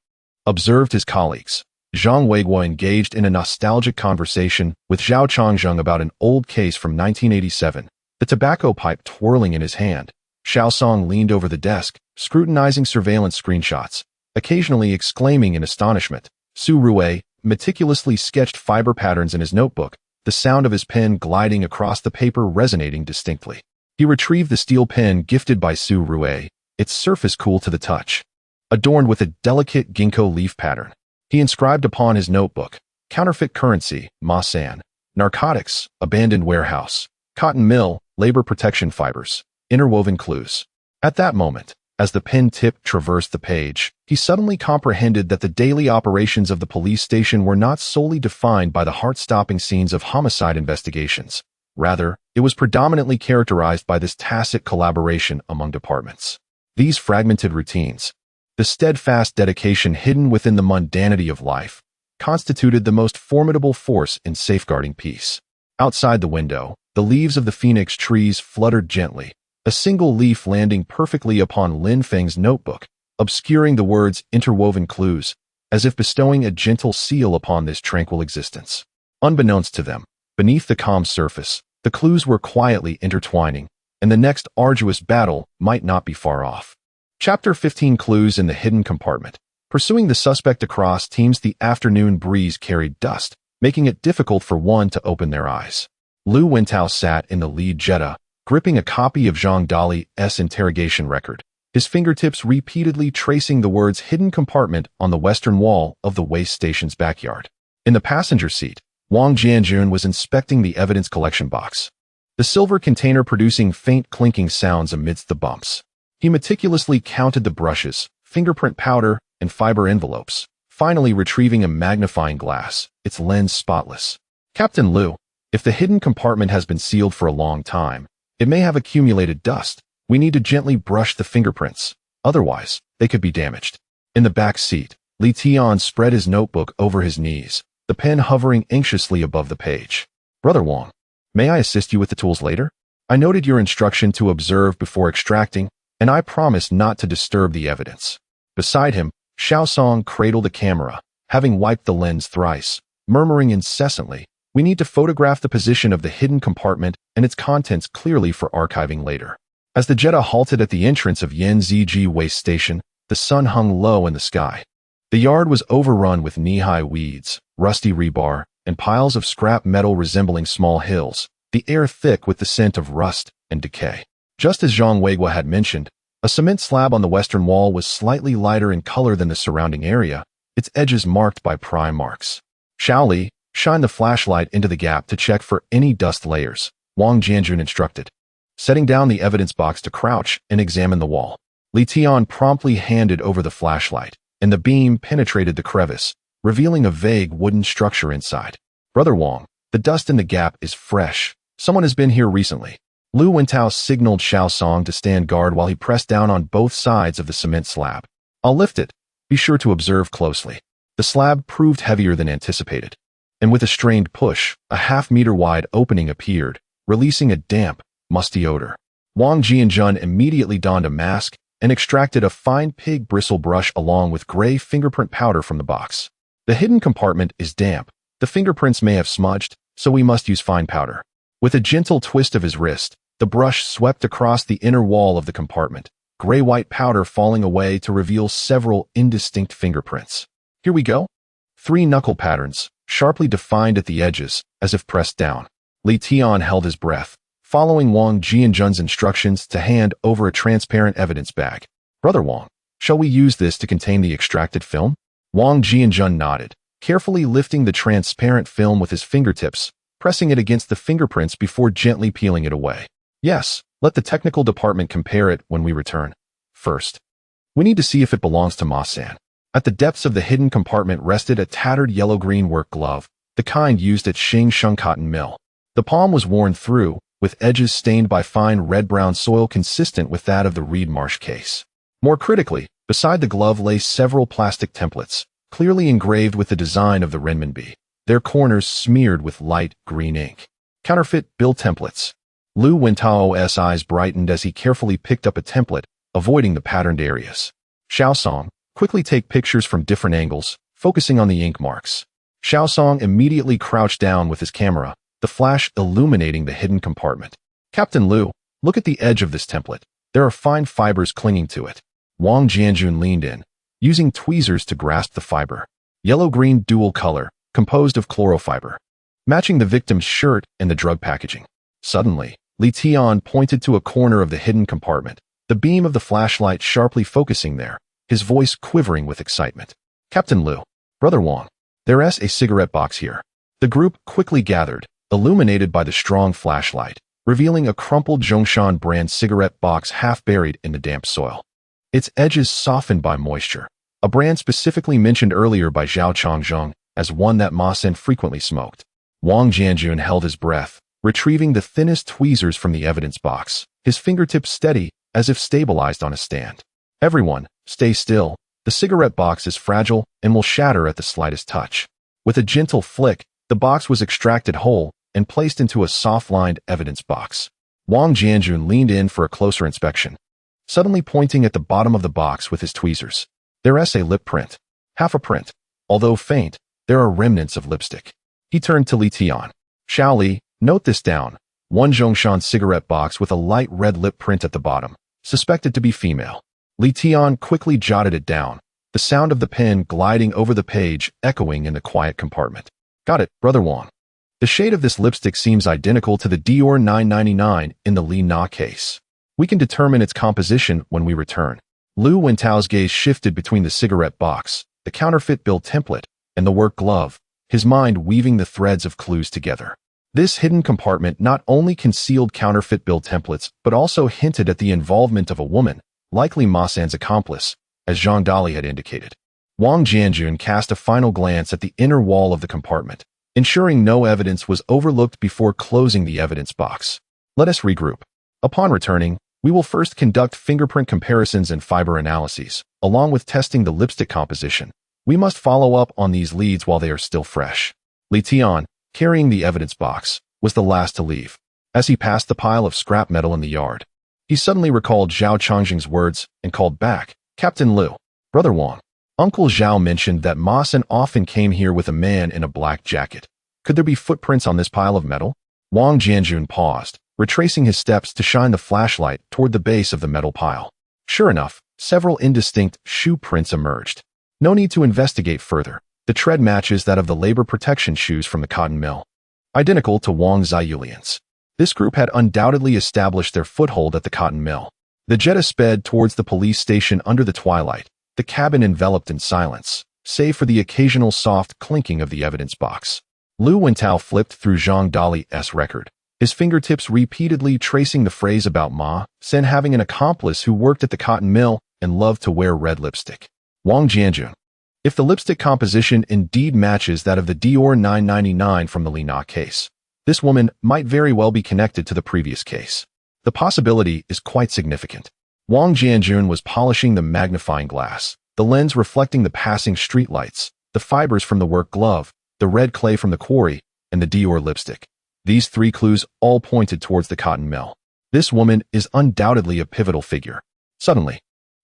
Speaker 1: observed his colleagues. Zhang Weiguo engaged in a nostalgic conversation with Zhao Chongzheng about an old case from 1987, the tobacco pipe twirling in his hand. Xiao Song leaned over the desk, scrutinizing surveillance screenshots, occasionally exclaiming in astonishment. Su Rue meticulously sketched fiber patterns in his notebook, the sound of his pen gliding across the paper resonating distinctly. He retrieved the steel pen gifted by Su Rue, its surface cool to the touch, adorned with a delicate ginkgo leaf pattern. He inscribed upon his notebook, "Counterfeit currency, Ma San. Narcotics, abandoned warehouse. Cotton mill, labor protection fibers. Interwoven clues." At that moment, as the pen tip traversed the page, he suddenly comprehended that the daily operations of the police station were not solely defined by the heart-stopping scenes of homicide investigations. Rather, it was predominantly characterized by this tacit collaboration among departments. These fragmented routines, the steadfast dedication hidden within the mundanity of life, constituted the most formidable force in safeguarding peace. Outside the window, the leaves of the phoenix trees fluttered gently, a single leaf landing perfectly upon Lin Feng's notebook, obscuring the words "interwoven clues," as if bestowing a gentle seal upon this tranquil existence. Unbeknownst to them, beneath the calm surface, the clues were quietly intertwining, and the next arduous battle might not be far off. Chapter 15: Clues in the Hidden Compartment. Pursuing the suspect across teams, the afternoon breeze carried dust, making it difficult for one to open their eyes. Lu Wentao sat in the lead Jetta, gripping a copy of Zhang Dali's interrogation record, his fingertips repeatedly tracing the words "hidden compartment" on the western wall of the waste station's backyard. In the passenger seat, Wang Jianjun was inspecting the evidence collection box, the silver container producing faint clinking sounds amidst the bumps. He meticulously counted the brushes, fingerprint powder, and fiber envelopes, finally retrieving a magnifying glass, its lens spotless. "Captain Lu, if the hidden compartment has been sealed for a long time, it may have accumulated dust. We need to gently brush the fingerprints, otherwise, they could be damaged." In the back seat, Li Tian spread his notebook over his knees, the pen hovering anxiously above the page. "Brother Wang, may I assist you with the tools later? I noted your instruction to observe before extracting, and I promise not to disturb the evidence." Beside him, Xiao Song cradled a camera, having wiped the lens thrice, murmuring incessantly, "We need to photograph the position of the hidden compartment and its contents clearly for archiving later." As the Jetta halted at the entrance of Yanziji Waste Station, the sun hung low in the sky. The yard was overrun with knee-high weeds, rusty rebar, and piles of scrap metal resembling small hills, the air thick with the scent of rust and decay. Just as Zhang Weiguo had mentioned, a cement slab on the western wall was slightly lighter in color than the surrounding area, its edges marked by pry marks. Xiao Li, shine the flashlight into the gap to check for any dust layers, Wang Jianjun instructed. Setting down the evidence box to crouch and examine the wall, Li Tian promptly handed over the flashlight, and the beam penetrated the crevice, revealing a vague wooden structure inside. Brother Wang, the dust in the gap is fresh. Someone has been here recently. Lu Wentao signaled Xiao Song to stand guard while he pressed down on both sides of the cement slab. I'll lift it. Be sure to observe closely. The slab proved heavier than anticipated, and with a strained push, a half-meter-wide opening appeared, releasing a damp, musty odor. Wang Jianjun immediately donned a mask and extracted a fine pig bristle brush along with gray fingerprint powder from the box. The hidden compartment is damp. The fingerprints may have smudged, so we must use fine powder. With a gentle twist of his wrist, the brush swept across the inner wall of the compartment, gray-white powder falling away to reveal several indistinct fingerprints. Here we go. 3 knuckle patterns, sharply defined at the edges, as if pressed down. Li Tian held his breath, following Wang Jianjun's instructions to hand over a transparent evidence bag. Brother Wang, shall we use this to contain the extracted film? Wang Jianjun nodded, carefully lifting the transparent film with his fingertips, pressing it against the fingerprints before gently peeling it away. Yes, let the technical department compare it when we return. First, we need to see if it belongs to Ma-san. At the depths of the hidden compartment rested a tattered yellow-green work glove, the kind used at Shangsheng Cotton Mill. The palm was worn through, with edges stained by fine red-brown soil consistent with that of the reed marsh case. More critically, beside the glove lay several plastic templates, clearly engraved with the design of the renminbi, their corners smeared with light green ink. Counterfeit bill templates. Lu Wentao's eyes brightened as he carefully picked up a template, avoiding the patterned areas. Xiao Song, quickly take pictures from different angles, focusing on the ink marks. Xiao Song immediately crouched down with his camera, the flash illuminating the hidden compartment. Captain Lu, look at the edge of this template. There are fine fibers clinging to it. Wang Jianjun leaned in, using tweezers to grasp the fiber. Yellow-green dual color, composed of chlorofiber, matching the victim's shirt and the drug packaging. Suddenly, Li Tian pointed to a corner of the hidden compartment, the beam of the flashlight sharply focusing there, his voice quivering with excitement. Captain Lu, Brother Wang, there's a cigarette box here. The group quickly gathered, illuminated by the strong flashlight, revealing a crumpled Zhongshan brand cigarette box half buried in the damp soil. Its edges softened by moisture, a brand specifically mentioned earlier by Zhao Changzheng as one that Ma-san frequently smoked. Wang Jianjun held his breath, retrieving the thinnest tweezers from the evidence box, his fingertips steady, as if stabilized on a stand. Everyone, stay still. The cigarette box is fragile and will shatter at the slightest touch. With a gentle flick, the box was extracted whole and placed into a soft-lined evidence box. Wang Jianjun leaned in for a closer inspection, suddenly pointing at the bottom of the box with his tweezers. There's a lip print. Half a print. Although faint, there are remnants of lipstick. He turned to Li Tian. Xiao Li, note this down. One Zhongshan cigarette box with a light red lip print at the bottom, suspected to be female. Li Tian quickly jotted it down, the sound of the pen gliding over the page echoing in the quiet compartment. Got it, Brother Wang. The shade of this lipstick seems identical to the Dior 999 in the Li Na case. We can determine its composition when we return. Lu Wentao's gaze shifted between the cigarette box, the counterfeit bill template, and the work glove, his mind weaving the threads of clues together. This hidden compartment not only concealed counterfeit bill templates, but also hinted at the involvement of a woman, likely Ma-san's accomplice, as Zhang Dali had indicated. Wang Jianjun cast a final glance at the inner wall of the compartment, ensuring no evidence was overlooked before closing the evidence box. Let us regroup. Upon returning, we will first conduct fingerprint comparisons and fiber analyses, along with testing the lipstick composition. We must follow up on these leads while they are still fresh. Li Tian, carrying the evidence box, was the last to leave. As he passed the pile of scrap metal in the yard, he suddenly recalled Zhao Changzheng's words and called back, Captain Lu, Brother Wang. Uncle Zhao mentioned that Ma-san often came here with a man in a black jacket. Could there be footprints on this pile of metal? Wang Jianjun paused, retracing his steps to shine the flashlight toward the base of the metal pile. Sure enough, several indistinct shoe prints emerged. No need to investigate further. The tread matches that of the labor protection shoes from the cotton mill, identical to Wang Ziyulian's. This group had undoubtedly established their foothold at the cotton mill. The Jetta sped towards the police station under the twilight, the cabin enveloped in silence, save for the occasional soft clinking of the evidence box. Lu Wentao flipped through Zhang Dali's record, his fingertips repeatedly tracing the phrase about Ma Sen having an accomplice who worked at the cotton mill and loved to wear red lipstick. Wang Jianjun. If the lipstick composition indeed matches that of the Dior 999 from the Lin case, this woman might very well be connected to the previous case. The possibility is quite significant. Wang Jianjun was polishing the magnifying glass, the lens reflecting the passing streetlights, the fibers from the work glove, the red clay from the quarry, and the Dior lipstick. These three clues all pointed towards the cotton mill. This woman is undoubtedly a pivotal figure. Suddenly,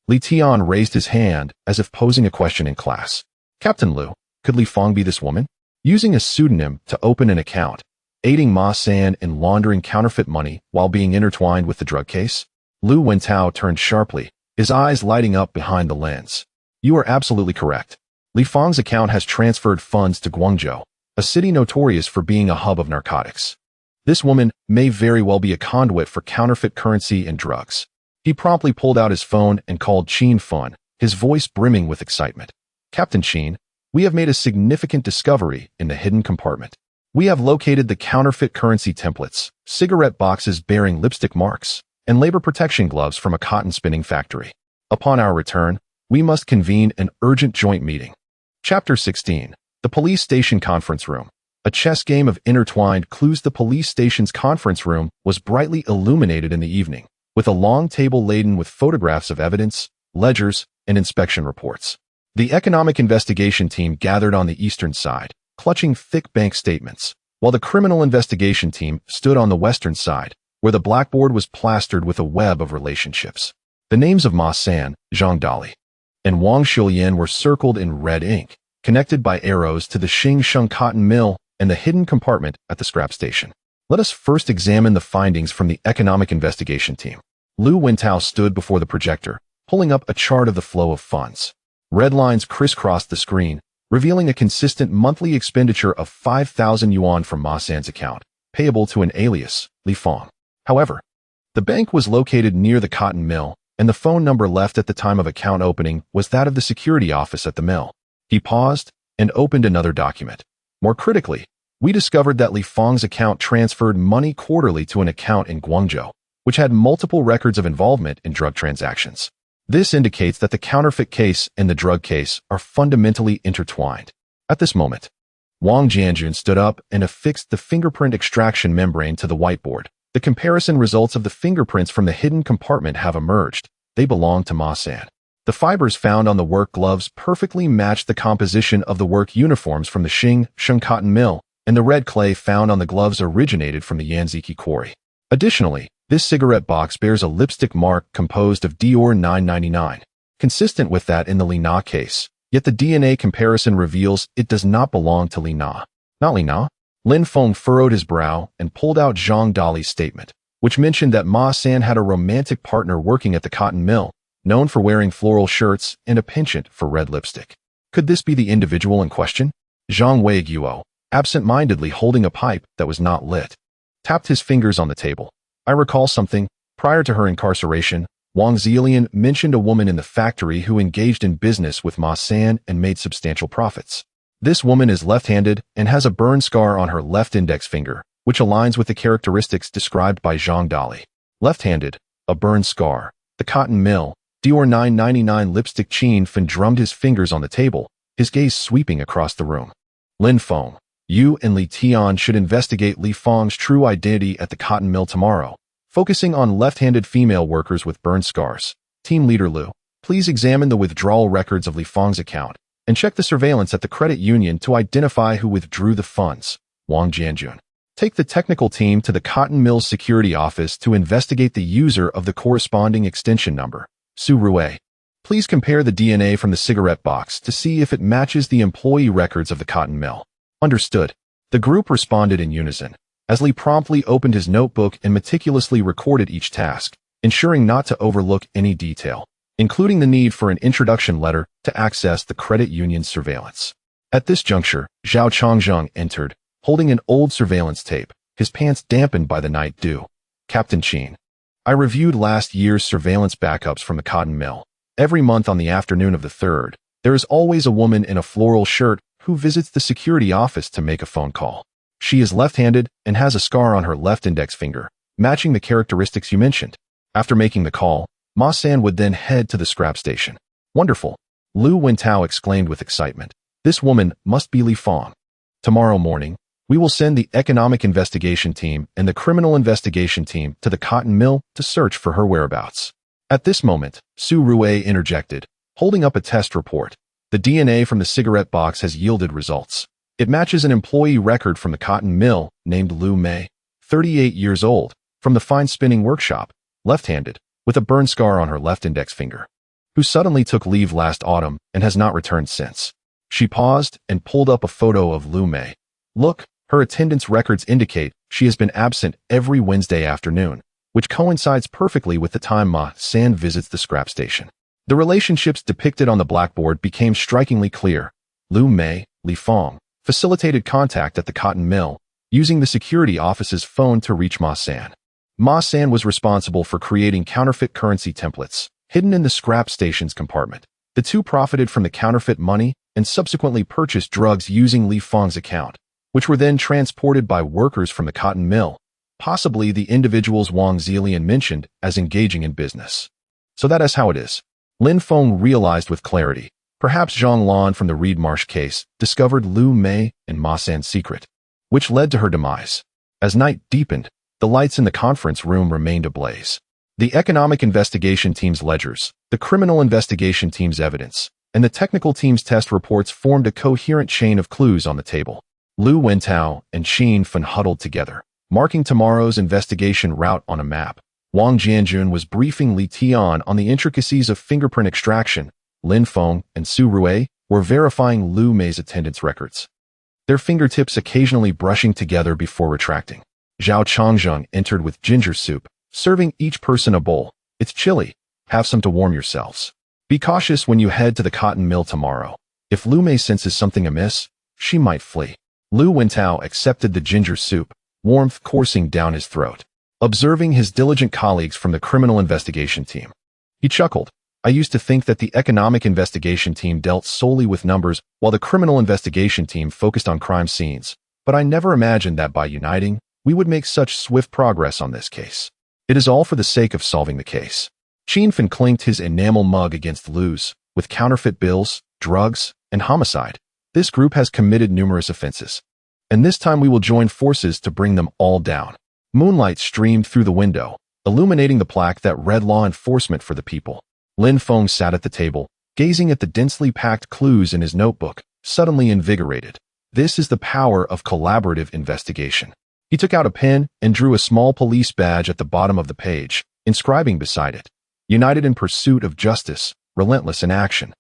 Speaker 1: Li Tian raised his hand as if posing a question in class. Captain Lu, could Li Feng be this woman? Using a pseudonym to open an account, aiding Ma San in laundering counterfeit money while being intertwined with the drug case? Lu Wentao turned sharply, his eyes lighting up behind the lens. You are absolutely correct. Li Feng's account has transferred funds to Guangzhou, a city notorious for being a hub of narcotics. This woman may very well be a conduit for counterfeit currency and drugs. He promptly pulled out his phone and called Qin Fun, his voice brimming with excitement. Captain Qin, we have made a significant discovery in the hidden compartment. We have located the counterfeit currency templates, cigarette boxes bearing lipstick marks, and labor protection gloves from a cotton spinning factory. Upon our return, we must convene an urgent joint meeting. Chapter 16. The Police Station Conference Room. A chess game of intertwined clues. The police station's conference room was brightly illuminated in the evening, with a long table laden with photographs of evidence, ledgers, and inspection reports. The economic investigation team gathered on the eastern side, clutching thick bank statements, while the criminal investigation team stood on the western side, where the blackboard was plastered with a web of relationships. The names of Ma San, Zhang Dali, and Wang Shilian were circled in red ink, connected by arrows to the Xingsheng cotton mill and the hidden compartment at the scrap station. Let us first examine the findings from the economic investigation team. Lu Wentao stood before the projector, pulling up a chart of the flow of funds. Red lines crisscrossed the screen, revealing a consistent monthly expenditure of 5,000 yuan from Ma San's account, payable to an alias, Li Feng. However, the bank was located near the cotton mill, and the phone number left at the time of account opening was that of the security office at the mill. He paused and opened another document. More critically, we discovered that Li Feng's account transferred money quarterly to an account in Guangzhou, which had multiple records of involvement in drug transactions. This indicates that the counterfeit case and the drug case are fundamentally intertwined. At this moment, Wang Jianjun stood up and affixed the fingerprint extraction membrane to the whiteboard. The comparison results of the fingerprints from the hidden compartment have emerged. They belong to Ma San. The fibers found on the work gloves perfectly matched the composition of the work uniforms from the Xingsheng cotton mill, and the red clay found on the gloves originated from the Yanziki quarry. Additionally, this cigarette box bears a lipstick mark composed of Dior 999, consistent with that in the Lin case, yet the DNA comparison reveals it does not belong to Lin. Not Lin. Lin Feng furrowed his brow and pulled out Zhang Dali's statement, which mentioned that Ma San had a romantic partner working at the cotton mill, known for wearing floral shirts and a penchant for red lipstick. Could this be the individual in question? Zhang Weiguo, absent-mindedly holding a pipe that was not lit, tapped his fingers on the table. I recall something. Prior to her incarceration, Wang Zilian mentioned a woman in the factory who engaged in business with Ma San and made substantial profits. This woman is left-handed and has a burn scar on her left index finger, which aligns with the characteristics described by Zhang Dali. Left-handed, a burn scar, the cotton mill, Dior 999 lipstick. Qin Feng drummed his fingers on the table, his gaze sweeping across the room. Lin Feng, you and Li Tian should investigate Li Feng's true identity at the cotton mill tomorrow, focusing on left-handed female workers with burn scars. Team Leader Lu, please examine the withdrawal records of Li Feng's account and check the surveillance at the credit union to identify who withdrew the funds. Wang Jianjun, take the technical team to the cotton mill's security office to investigate the user of the corresponding extension number. Su Rue, please compare the DNA from the cigarette box to see if it matches the employee records of the cotton mill. Understood. The group responded in unison, as Li promptly opened his notebook and meticulously recorded each task, ensuring not to overlook any detail, including the need for an introduction letter to access the credit union's surveillance. At this juncture, Zhao Chongzheng entered, holding an old surveillance tape, his pants dampened by the night dew. Captain Chin. I reviewed last year's surveillance backups from the cotton mill. Every month on the afternoon of the 3rd, there is always a woman in a floral shirt who visits the security office to make a phone call. She is left-handed and has a scar on her left index finger, matching the characteristics you mentioned. After making the call, Ma-san would then head to the scrap station. Wonderful, Lu Wentao exclaimed with excitement. This woman must be Li Feng. Tomorrow morning, we will send the economic investigation team and the criminal investigation team to the cotton mill to search for her whereabouts. At this moment, Su Rui interjected, holding up a test report. The DNA from the cigarette box has yielded results. It matches an employee record from the cotton mill named Lu Mei, 38 years old, from the fine spinning workshop, left-handed, with a burn scar on her left index finger, who suddenly took leave last autumn and has not returned since. She paused and pulled up a photo of Lu Mei. Look, her attendance records indicate she has been absent every Wednesday afternoon, which coincides perfectly with the time Ma-san visits the scrap station. The relationships depicted on the blackboard became strikingly clear. Lu Mei, Li Feng, facilitated contact at the cotton mill, using the security office's phone to reach Ma-san. Ma-san was responsible for creating counterfeit currency templates, hidden in the scrap station's compartment. The two profited from the counterfeit money and subsequently purchased drugs using Li Feng's account, which were then transported by workers from the cotton mill, possibly the individuals Wang Zilian mentioned as engaging in business. So that is how it is. Lin Feng realized with clarity. Perhaps Zhang Lan from the Reed Marsh case discovered Lu Mei and Ma-san's secret, which led to her demise. As night deepened, the lights in the conference room remained ablaze. The economic investigation team's ledgers, the criminal investigation team's evidence, and the technical team's test reports formed a coherent chain of clues on the table. Lu Wentao and Lin Feng huddled together, marking tomorrow's investigation route on a map. Wang Jianjun was briefing Li Tian on the intricacies of fingerprint extraction. Lin Feng and Su Rui were verifying Lu Mei's attendance records, their fingertips occasionally brushing together before retracting. Zhao Changzheng entered with ginger soup, serving each person a bowl. It's chilly. Have some to warm yourselves. Be cautious when you head to the cotton mill tomorrow. If Lu Mei senses something amiss, she might flee. Lu Wentao accepted the ginger soup, warmth coursing down his throat, observing his diligent colleagues from the criminal investigation team. He chuckled. I used to think that the economic investigation team dealt solely with numbers while the criminal investigation team focused on crime scenes, but I never imagined that by uniting, we would make such swift progress on this case. It is all for the sake of solving the case. Lin Feng clinked his enamel mug against Lu's. With counterfeit bills, drugs, and homicide, this group has committed numerous offenses. And this time we will join forces to bring them all down. Moonlight streamed through the window, illuminating the plaque that read law enforcement for the people. Lin Feng sat at the table, gazing at the densely packed clues in his notebook, suddenly invigorated. This is the power of collaborative investigation. He took out a pen and drew a small police badge at the bottom of the page, inscribing beside it, United in pursuit of justice, relentless in action.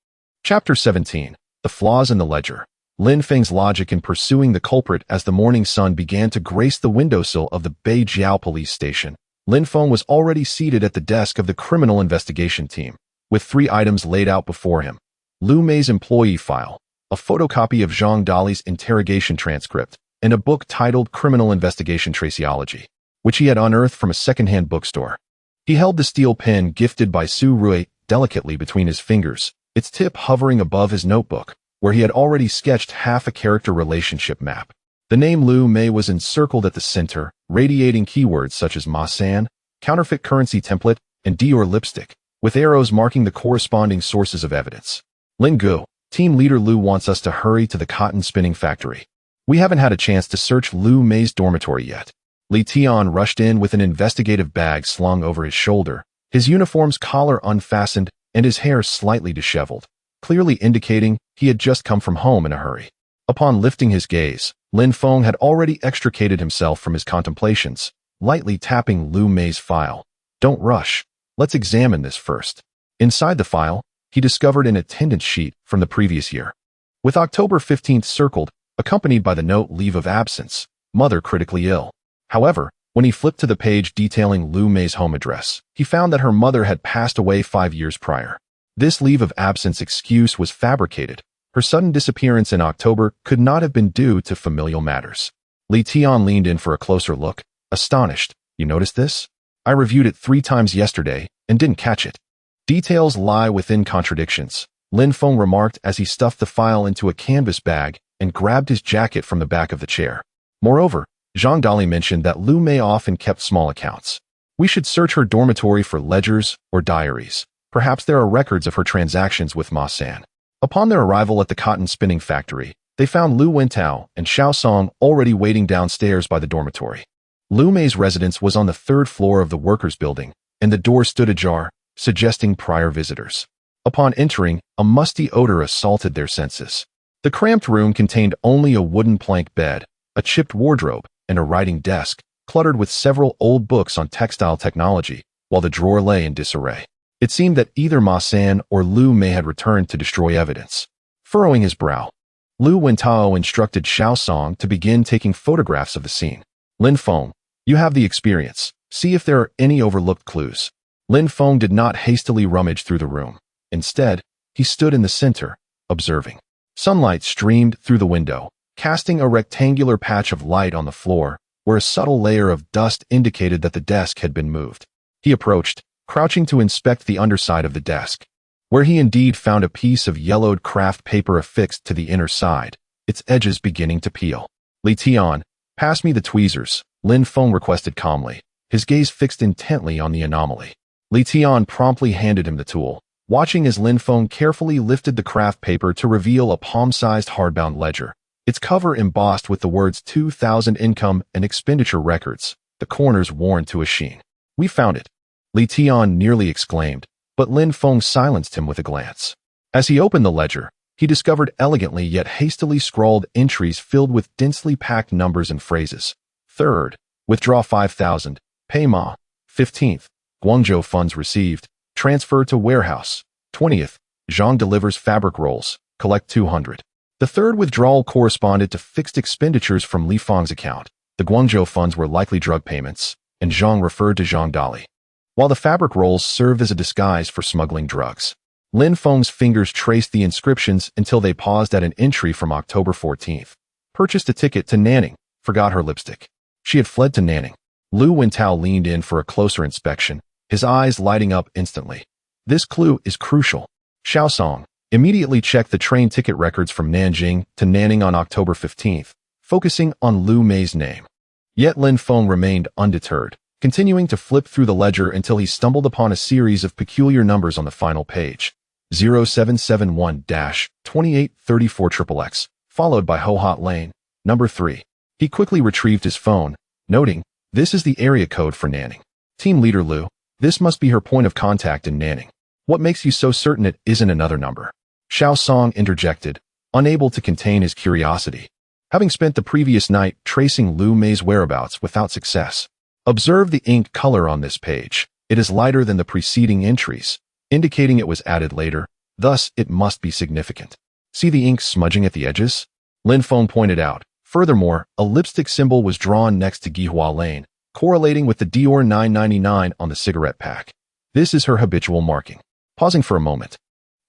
Speaker 1: Chapter 17. The flaws in the ledger. Lin Feng's logic in pursuing the culprit as the morning sun began to grace the windowsill of the Beijiao police station. Lin Feng was already seated at the desk of the criminal investigation team, with 3 items laid out before him. Lu Mei's employee file, a photocopy of Zhang Dali's interrogation transcript, and a book titled Criminal Investigation Traceology, which he had unearthed from a second-hand bookstore. He held the steel pen gifted by Su Rui delicately between his fingers, its tip hovering above his notebook, where he had already sketched half a character relationship map. The name Lu Mei was encircled at the center, radiating keywords such as Ma-san, counterfeit currency template, and Dior lipstick, with arrows marking the corresponding sources of evidence. Lin Gu, team leader Lu wants us to hurry to the cotton spinning factory. We haven't had a chance to search Lu Mei's dormitory yet. Li Tian rushed in with an investigative bag slung over his shoulder, his uniform's collar unfastened and his hair slightly disheveled, clearly indicating he had just come from home in a hurry. Upon lifting his gaze, Lin Feng had already extricated himself from his contemplations, lightly tapping Lu Mei's file. Don't rush. Let's examine this first. Inside the file, he discovered an attendance sheet from the previous year, with October 15th circled, accompanied by the note leave of absence, mother critically ill. However, when he flipped to the page detailing Lu Mei's home address, he found that her mother had passed away 5 years prior. This leave of absence excuse was fabricated. Her sudden disappearance in October could not have been due to familial matters. Li Tian leaned in for a closer look, astonished. You noticed this? I reviewed it 3 times yesterday and didn't catch it. Details lie within contradictions, Lin Feng remarked as he stuffed the file into a canvas bag and grabbed his jacket from the back of the chair. Moreover, Zhang Dali mentioned that Lu Mei often kept small accounts. We should search her dormitory for ledgers or diaries. Perhaps there are records of her transactions with Ma San. Upon their arrival at the cotton spinning factory, they found Lu Wentao and Xiao Song already waiting downstairs by the dormitory. Lu Mei's residence was on the 3rd floor of the workers' building, and the door stood ajar, suggesting prior visitors. Upon entering, a musty odor assaulted their senses. The cramped room contained only a wooden plank bed, a chipped wardrobe, and a writing desk, cluttered with several old books on textile technology, while the drawer lay in disarray. It seemed that either Ma San or Lu Mei had returned to destroy evidence. Furrowing his brow, Lu Wentao instructed Xiao Song to begin taking photographs of the scene. Lin Feng, you have the experience. See if there are any overlooked clues. Lin Feng did not hastily rummage through the room. Instead, he stood in the center, observing. Sunlight streamed through the window, casting a rectangular patch of light on the floor, where a subtle layer of dust indicated that the desk had been moved. He approached, crouching to inspect the underside of the desk, where he indeed found a piece of yellowed craft paper affixed to the inner side, its edges beginning to peel. Li Tian, pass me the tweezers, Lin Feng requested calmly, his gaze fixed intently on the anomaly. Li Tian promptly handed him the tool, watching as Lin Feng carefully lifted the craft paper to reveal a palm-sized hardbound ledger, its cover embossed with the words 2000 income and expenditure records, the corners worn to a sheen. We found it, Li Tian nearly exclaimed, but Lin Feng silenced him with a glance. As he opened the ledger, he discovered elegantly yet hastily scrawled entries filled with densely packed numbers and phrases. 3rd, withdraw 5,000, pay Ma. 15th, Guangzhou funds received, transfer to warehouse. 20th, Zhang delivers fabric rolls, collect 200. The 3rd withdrawal corresponded to fixed expenditures from Li Feng's account. The Guangzhou funds were likely drug payments, and Zhang referred to Zhang Dali, while the fabric rolls served as a disguise for smuggling drugs. Lin Feng's fingers traced the inscriptions until they paused at an entry from October 14th. Purchased a ticket to Nanning, forgot her lipstick. She had fled to Nanning. Lu Wentao leaned in for a closer inspection, his eyes lighting up instantly. This clue is crucial. Xiao Song immediately checked the train ticket records from Nanjing to Nanning on October 15th, focusing on Lu Mei's name. Yet Lin Feng remained undeterred, continuing to flip through the ledger until he stumbled upon a series of peculiar numbers on the final page. 0771-2834XXX, followed by Ho Hot Lane, number 3. He quickly retrieved his phone, noting, this is the area code for Nanning. Team leader Lu, this must be her point of contact in Nanning. What makes you so certain it isn't another number? Xiao Song interjected, unable to contain his curiosity. Having spent the previous night tracing Lu Mei's whereabouts without success. Observe the ink color on this page. It is lighter than the preceding entries, indicating it was added later, thus it must be significant. See the ink smudging at the edges? Lin Feng pointed out. Furthermore, a lipstick symbol was drawn next to Gihua Lane, correlating with the Dior 999 on the cigarette pack. This is her habitual marking. Pausing for a moment,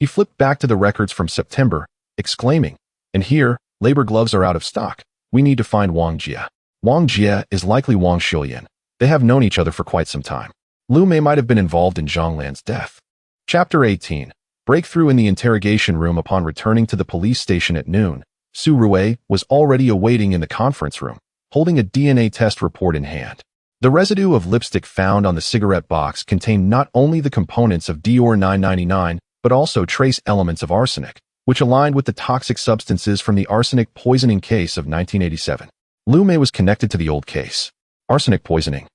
Speaker 1: he flipped back to the records from September, exclaiming, and here, labor gloves are out of stock. We need to find Wang Jie. Wang Jie is likely Wang Xiuyan. They have known each other for quite some time. Lu Mei might have been involved in Zhang Lan's death. Chapter 18. Breakthrough in the interrogation room. Upon returning to the police station at noon, Su Rui was already awaiting in the conference room, holding a DNA test report in hand. The residue of lipstick found on the cigarette box contained not only the components of Dior 999, but also trace elements of arsenic, which aligned with the toxic substances from the arsenic poisoning case of 1987. Lu Mei was connected to the old case. Arsenic poisoning.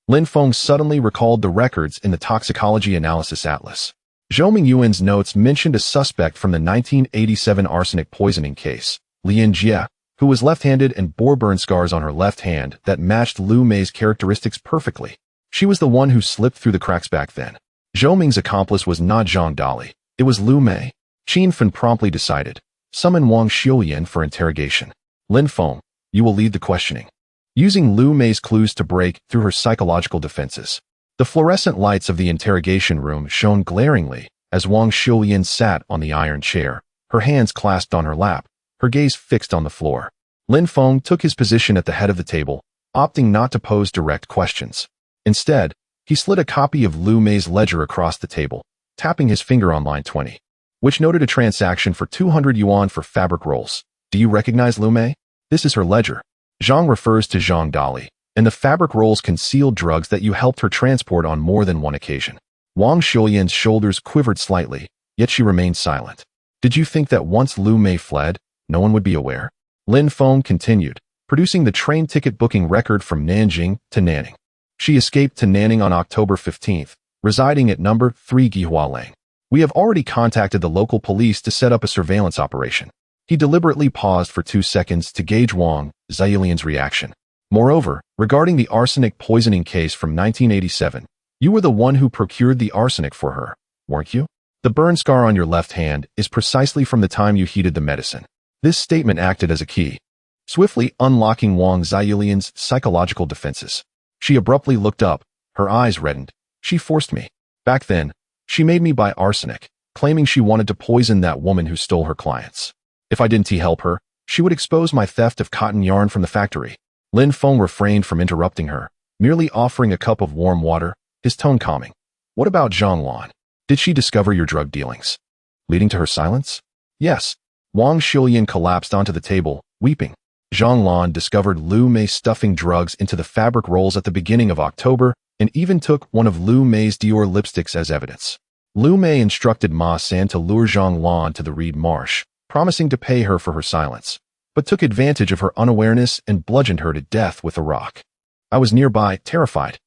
Speaker 1: Lin Feng suddenly recalled the records in the Toxicology Analysis Atlas. Zhou Mingyuan's notes mentioned a suspect from the 1987 arsenic poisoning case, Lin Jie, who was left-handed and bore burn scars on her left hand that matched Lu Mei's characteristics perfectly. She was the one who slipped through the cracks back then. Zhou Ming's accomplice was not Zhang Dali, it was Lu Mei. Qin Fen promptly decided, summon Wang Xiuyan for interrogation. Lin Feng, you will lead the questioning. Using Lu Mei's clues to break through her psychological defenses. The fluorescent lights of the interrogation room shone glaringly as Wang Xiuyan sat on the iron chair, her hands clasped on her lap, her gaze fixed on the floor. Lin Feng took his position at the head of the table, opting not to pose direct questions. Instead, he slid a copy of Lu Mei's ledger across the table, tapping his finger on line 20, which noted a transaction for 200 yuan for fabric rolls. Do you recognize Lu Mei? This is her ledger. Zhang refers to Zhang Dali, and the fabric rolls concealed drugs that you helped her transport on more than one occasion. Wang Xiuyan's shoulders quivered slightly, yet she remained silent. Did you think that once Lu Mei fled, no one would be aware? Lin Feng continued, producing the train ticket booking record from Nanjing to Nanning. She escaped to Nanning on October 15th, residing at number 3 Gihua Lane. We have already contacted the local police to set up a surveillance operation. He deliberately paused for 2 seconds to gauge Wang Xiuyan's reaction. Moreover, regarding the arsenic poisoning case from 1987, you were the one who procured the arsenic for her, weren't you? The burn scar on your left hand is precisely from the time you heated the medicine. This statement acted as a key, swiftly unlocking Wang Xiuyan's psychological defenses. She abruptly looked up, her eyes reddened. She forced me. Back then, she made me buy arsenic, claiming she wanted to poison that woman who stole her clients. If I didn't help her, she would expose my theft of cotton yarn from the factory. Lin Feng refrained from interrupting her, merely offering a cup of warm water, his tone calming. What about Zhang Lan? Did she discover your drug dealings, leading to her silence? Yes. Wang Xiuyan collapsed onto the table, weeping. Zhang Lan discovered Lu Mei stuffing drugs into the fabric rolls at the beginning of October and even took one of Lu Mei's Dior lipsticks as evidence. Lu Mei instructed Ma San to lure Zhang Lan to the reed marsh, promising to pay her for her silence, but took advantage of her unawareness and bludgeoned her to death with a rock. I was nearby, terrified.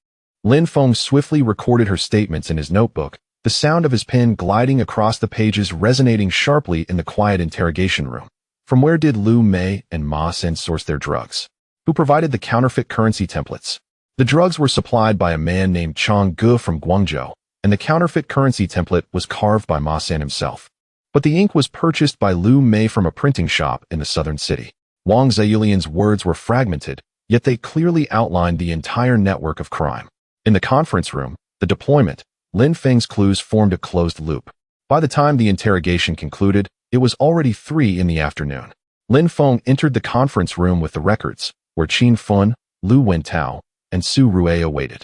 Speaker 1: Lin Feng swiftly recorded her statements in his notebook, the sound of his pen gliding across the pages resonating sharply in the quiet interrogation room. From where did Lu Mei and Ma San source their drugs? Who provided the counterfeit currency templates? The drugs were supplied by a man named Chang Ge from Guangzhou, and the counterfeit currency template was carved by Ma San himself. But the ink was purchased by Lu Mei from a printing shop in the southern city. Wang Xiuyan's words were fragmented, yet they clearly outlined the entire network of crime. In the conference room, the deployment, Lin Feng's clues formed a closed loop. By the time the interrogation concluded, it was already 3 in the afternoon. Lin Feng entered the conference room with the records, where Qin Fun, Lu Wentao, and Su Rue awaited.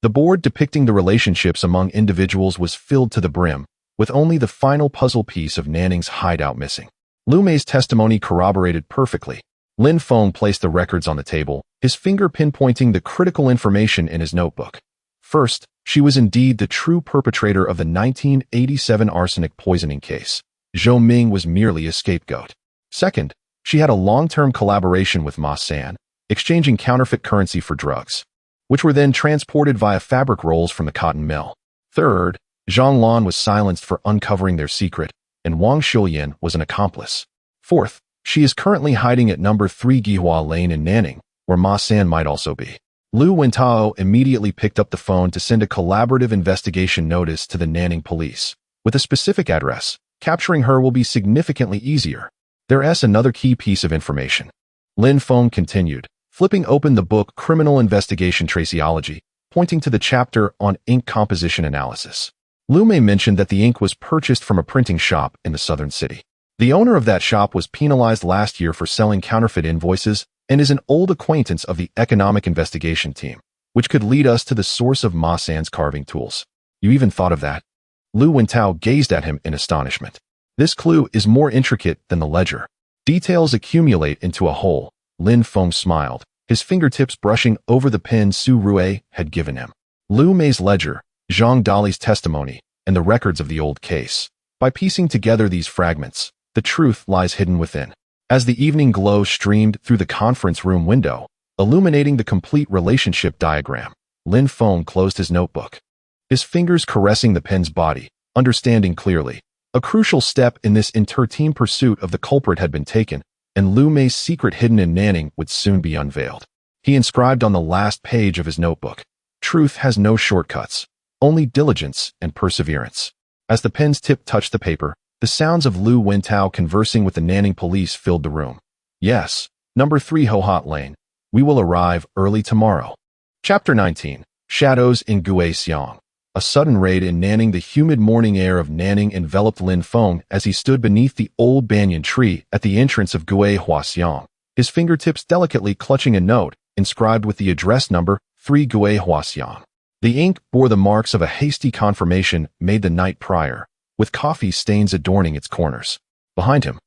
Speaker 1: The board depicting the relationships among individuals was filled to the brim, with only the final puzzle piece of Nanning's hideout missing. Lu Mei's testimony corroborated perfectly. Lin Feng placed the records on the table, his finger pinpointing the critical information in his notebook. First, she was indeed the true perpetrator of the 1987 arsenic poisoning case. Zhou Ming was merely a scapegoat. Second, she had a long-term collaboration with Ma San, exchanging counterfeit currency for drugs, which were then transported via fabric rolls from the cotton mill. Third, Zhang Lan was silenced for uncovering their secret, and Wang Xiuyan was an accomplice. Fourth, she is currently hiding at number 3 Gihua Lane in Nanning, where Ma San might also be. Lu Wentao immediately picked up the phone to send a collaborative investigation notice to the Nanjing Police, with a specific address. Capturing her will be significantly easier. There's another key piece of information. Lin Feng continued, flipping open the book Criminal Investigation Traceology, pointing to the chapter on ink composition analysis. Lu Mei mentioned that the ink was purchased from a printing shop in the southern city. The owner of that shop was penalized last year for selling counterfeit invoices and is an old acquaintance of the economic investigation team, which could lead us to the source of Ma San's carving tools. You even thought of that? Lu Wentao gazed at him in astonishment. This clue is more intricate than the ledger. Details accumulate into a whole. Lin Feng smiled, his fingertips brushing over the pen Su Rue had given him. Lu Mei's ledger, Zhang Dali's testimony, and the records of the old case. By piecing together these fragments, the truth lies hidden within. As the evening glow streamed through the conference room window, illuminating the complete relationship diagram, Lin Feng closed his notebook, his fingers caressing the pen's body, understanding clearly. A crucial step in this inter-team pursuit of the culprit had been taken, and Lu Mei's secret hidden in Nanning would soon be unveiled. He inscribed on the last page of his notebook, "Truth has no shortcuts, only diligence and perseverance." As the pen's tip touched the paper, the sounds of Lu Wentao conversing with the Nanjing police filled the room. "Yes, number 3 Hohot Lane. We will arrive early tomorrow." Chapter 19. Shadows in Guixiang. A sudden raid in Nanning. The humid morning air of Nanning enveloped Lin Feng as he stood beneath the old banyan tree at the entrance of Guixiang, his fingertips delicately clutching a note inscribed with the address number 3 Gue Huasiang. The ink bore the marks of a hasty confirmation made the night prior, with coffee stains adorning its corners. Behind him,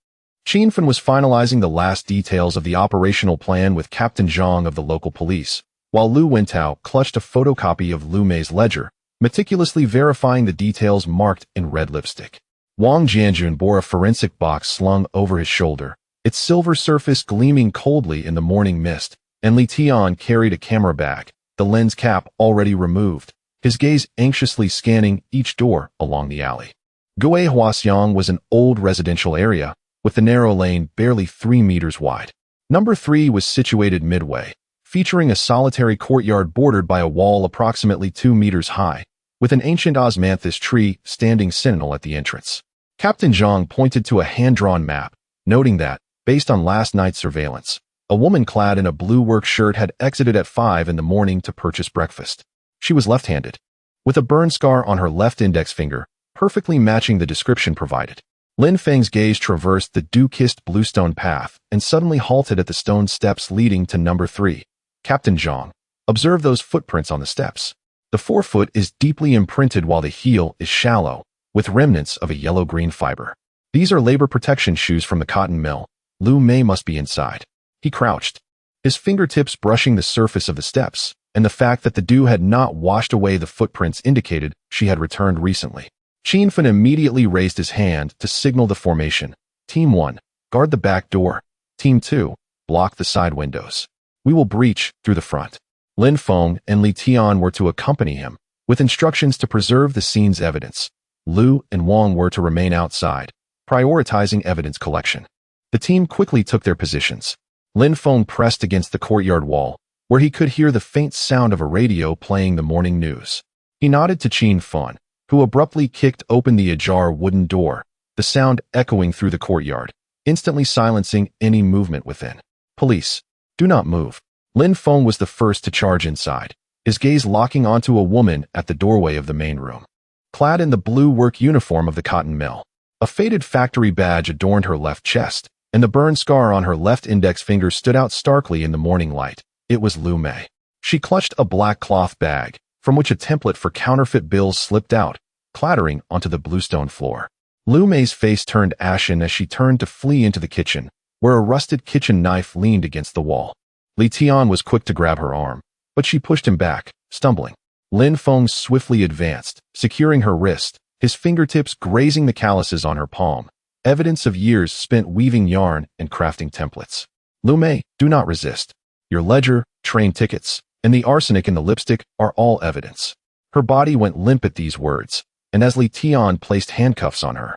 Speaker 1: Lin Feng was finalizing the last details of the operational plan with Captain Zhang of the local police, while Lu Wentao clutched a photocopy of Lu Mei's ledger, meticulously verifying the details marked in red lipstick. Wang Jianjun bore a forensic box slung over his shoulder, its silver surface gleaming coldly in the morning mist, and Li Tian carried a camera bag, the lens cap already removed, his gaze anxiously scanning each door along the alley. Gue Huasiang was an old residential area, with the narrow lane barely 3 meters wide. Number 3 was situated midway, featuring a solitary courtyard bordered by a wall approximately 2 meters high, with an ancient osmanthus tree standing sentinel at the entrance. Captain Zhang pointed to a hand-drawn map, noting that, based on last night's surveillance, a woman clad in a blue work shirt had exited at 5 in the morning to purchase breakfast. She was left-handed, with a burn scar on her left index finger, perfectly matching the description provided. Lin Feng's gaze traversed the dew-kissed bluestone path and suddenly halted at the stone steps leading to number 3. Captain Zhang, observe those footprints on the steps. The forefoot is deeply imprinted while the heel is shallow, with remnants of a yellow-green fiber. These are labor protection shoes from the cotton mill. Lu Mei must be inside. He crouched, his fingertips brushing the surface of the steps, and the fact that the dew had not washed away the footprints indicated she had returned recently. Lin Feng immediately raised his hand to signal the formation. Team 1, guard the back door. Team 2, block the side windows. We will breach through the front. Lin Feng and Li Tian were to accompany him, with instructions to preserve the scene's evidence. Lu and Wang were to remain outside, prioritizing evidence collection. The team quickly took their positions. Lin Feng pressed against the courtyard wall, where he could hear the faint sound of a radio playing the morning news. He nodded to Lin Feng, who abruptly kicked open the ajar wooden door, the sound echoing through the courtyard, instantly silencing any movement within. Police, do not move. Lin Feng was the first to charge inside, his gaze locking onto a woman at the doorway of the main room. Clad in the blue work uniform of the cotton mill, a faded factory badge adorned her left chest, and the burn scar on her left index finger stood out starkly in the morning light. It was Lu Mei. She clutched a black cloth bag, from which a template for counterfeit bills slipped out, clattering onto the bluestone floor. Lu Mei's face turned ashen as she turned to flee into the kitchen, where a rusted kitchen knife leaned against the wall. Li Tian was quick to grab her arm, but she pushed him back, stumbling. Lin Feng swiftly advanced, securing her wrist, his fingertips grazing the calluses on her palm, evidence of years spent weaving yarn and crafting templates. Lu Mei, do not resist. Your ledger, train tickets, and the arsenic in the lipstick are all evidence. Her body went limp at these words, and as Li Tian placed handcuffs on her,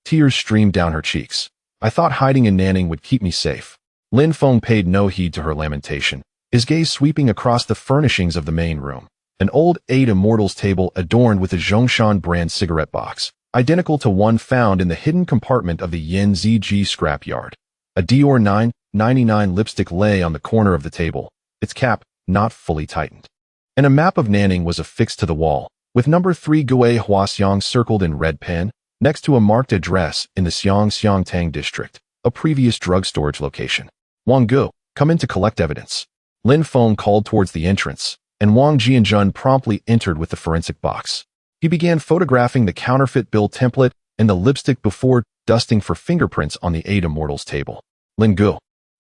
Speaker 1: tears streamed down her cheeks. I thought hiding in Nanning would keep me safe. Lin Feng paid no heed to her lamentation, his gaze sweeping across the furnishings of the main room. An old 8 Immortals table adorned with a Zhongshan brand cigarette box, identical to one found in the hidden compartment of the Yen ZG scrapyard. A Dior 999 lipstick lay on the corner of the table, its cap not fully tightened. And a map of Nanning was affixed to the wall, with number 3 Gue Huasiang circled in red pen, next to a marked address in the Xiangtang district, a previous drug storage location. Wang Gu, come in to collect evidence. Lin Feng called towards the entrance, and Wang Jianjun promptly entered with the forensic box. He began photographing the counterfeit bill template and the lipstick before dusting for fingerprints on the 8 Immortals table. Lin Gu,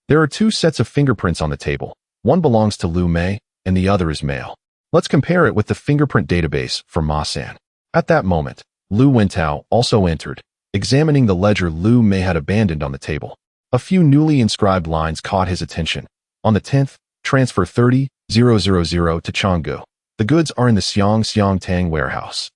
Speaker 1: there are 2 sets of fingerprints on the table. One belongs to Lu Mei, and the other is male. Let's compare it with the fingerprint database for Ma San. At that moment, Lu Wentao also entered, examining the ledger Lu Mei had abandoned on the table. A few newly inscribed lines caught his attention. On the 10th, transfer 30,000 to Changgu. The goods are in the Xiangtang warehouse.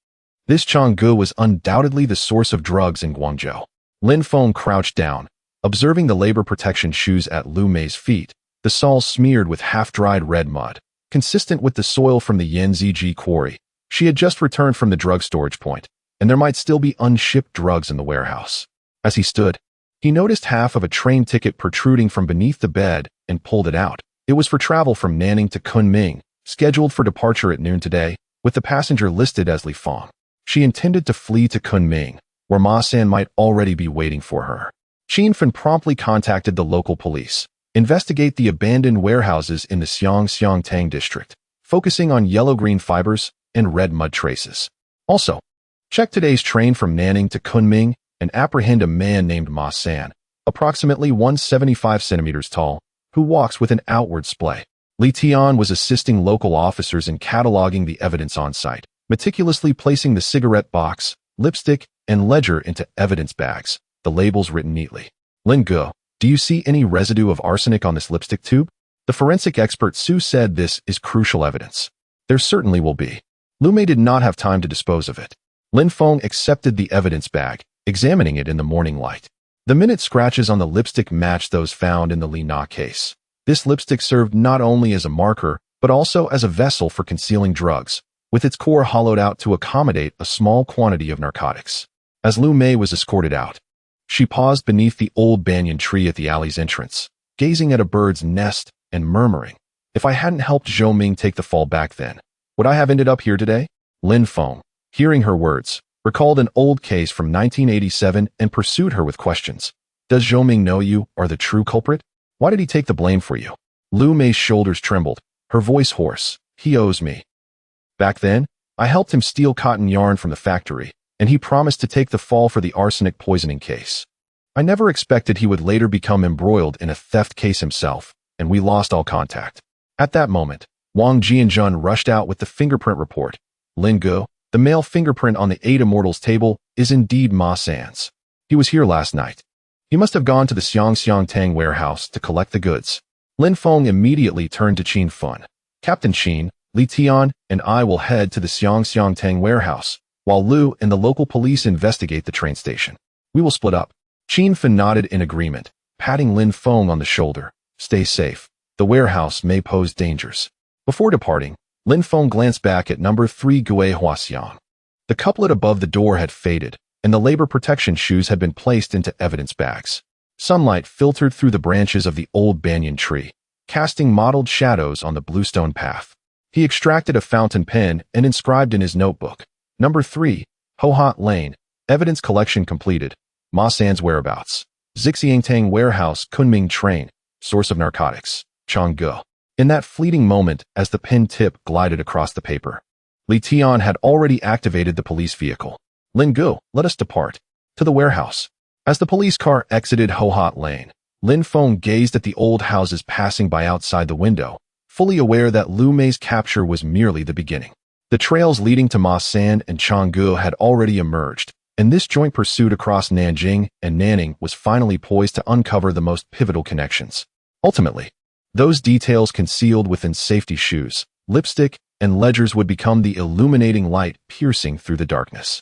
Speaker 1: This Changgu was undoubtedly the source of drugs in Guangzhou. Lin Feng crouched down, observing the labor protection shoes at Lu Mei's feet, the soles smeared with half-dried red mud, consistent with the soil from the Yanziji quarry. She had just returned from the drug storage point, and there might still be unshipped drugs in the warehouse. As he stood, he noticed half of a train ticket protruding from beneath the bed and pulled it out. It was for travel from Nanning to Kunming, scheduled for departure at noon today, with the passenger listed as Li Feng. She intended to flee to Kunming, where Ma San might already be waiting for her. Lin Feng promptly contacted the local police, Investigate the abandoned warehouses in the Xiangxiangtang district, focusing on yellow-green fibers and red mud traces. Also, check today's train from Nanning to Kunming and apprehend a man named Ma San, approximately 175 centimeters tall, who walks with an outward splay. Li Tian was assisting local officers in cataloging the evidence on site, meticulously placing the cigarette box, lipstick, and ledger into evidence bags, the labels written neatly. Lin Go, do you see any residue of arsenic on this lipstick tube? The forensic expert Su said this is crucial evidence. There certainly will be. Lu Mei did not have time to dispose of it. Lin Feng accepted the evidence bag, examining it in the morning light. The minute scratches on the lipstick matched those found in the Li Na case. This lipstick served not only as a marker, but also as a vessel for concealing drugs, with its core hollowed out to accommodate a small quantity of narcotics. As Lu Mei was escorted out, she paused beneath the old banyan tree at the alley's entrance, gazing at a bird's nest and murmuring, "If I hadn't helped Zhou Ming take the fall back then, would I have ended up here today?" Lin Feng, hearing her words, recalled an old case from 1987 and pursued her with questions. "Does Zhou Ming know you are the true culprit? Why did he take the blame for you?" Lu Mei's shoulders trembled, her voice hoarse. "He owes me. Back then, I helped him steal cotton yarn from the factory, and he promised to take the fall for the arsenic poisoning case. I never expected he would later become embroiled in a theft case himself, and we lost all contact." At that moment, Wang Jianzhun rushed out with the fingerprint report. "Lin Go, the male fingerprint on the 8 Immortals table is indeed Ma San's. He was here last night. He must have gone to the Xiangxiangtang warehouse to collect the goods." Lin Feng immediately turned to Qin Fun. "Captain Qin, Li Tian and I will head to the Xiangxiangtang warehouse, while Lu and the local police investigate the train station. We will split up." Qin Fun nodded in agreement, patting Lin Feng on the shoulder. "Stay safe. The warehouse may pose dangers." Before departing, Lin Feng glanced back at number 3 Gue Huaxiang. The couplet above the door had faded, and the labor protection shoes had been placed into evidence bags. Sunlight filtered through the branches of the old banyan tree, casting mottled shadows on the bluestone path. He extracted a fountain pen and inscribed in his notebook, "Number 3, Hohot Lane, evidence collection completed. Ma San's whereabouts. Xixiangtang warehouse, Kunming train, source of narcotics, Changge." In that fleeting moment, as the pen tip glided across the paper, Li Tian had already activated the police vehicle. "Lin Go, let us depart." To the warehouse. As the police car exited Hohot Lane, Lin Feng gazed at the old houses passing by outside the window, fully aware that Lu Mei's capture was merely the beginning. The trails leading to Ma San and Changge had already emerged, and this joint pursuit across Nanjing and Nanning was finally poised to uncover the most pivotal connections. Ultimately, those details concealed within safety shoes, lipstick, and ledgers would become the illuminating light piercing through the darkness.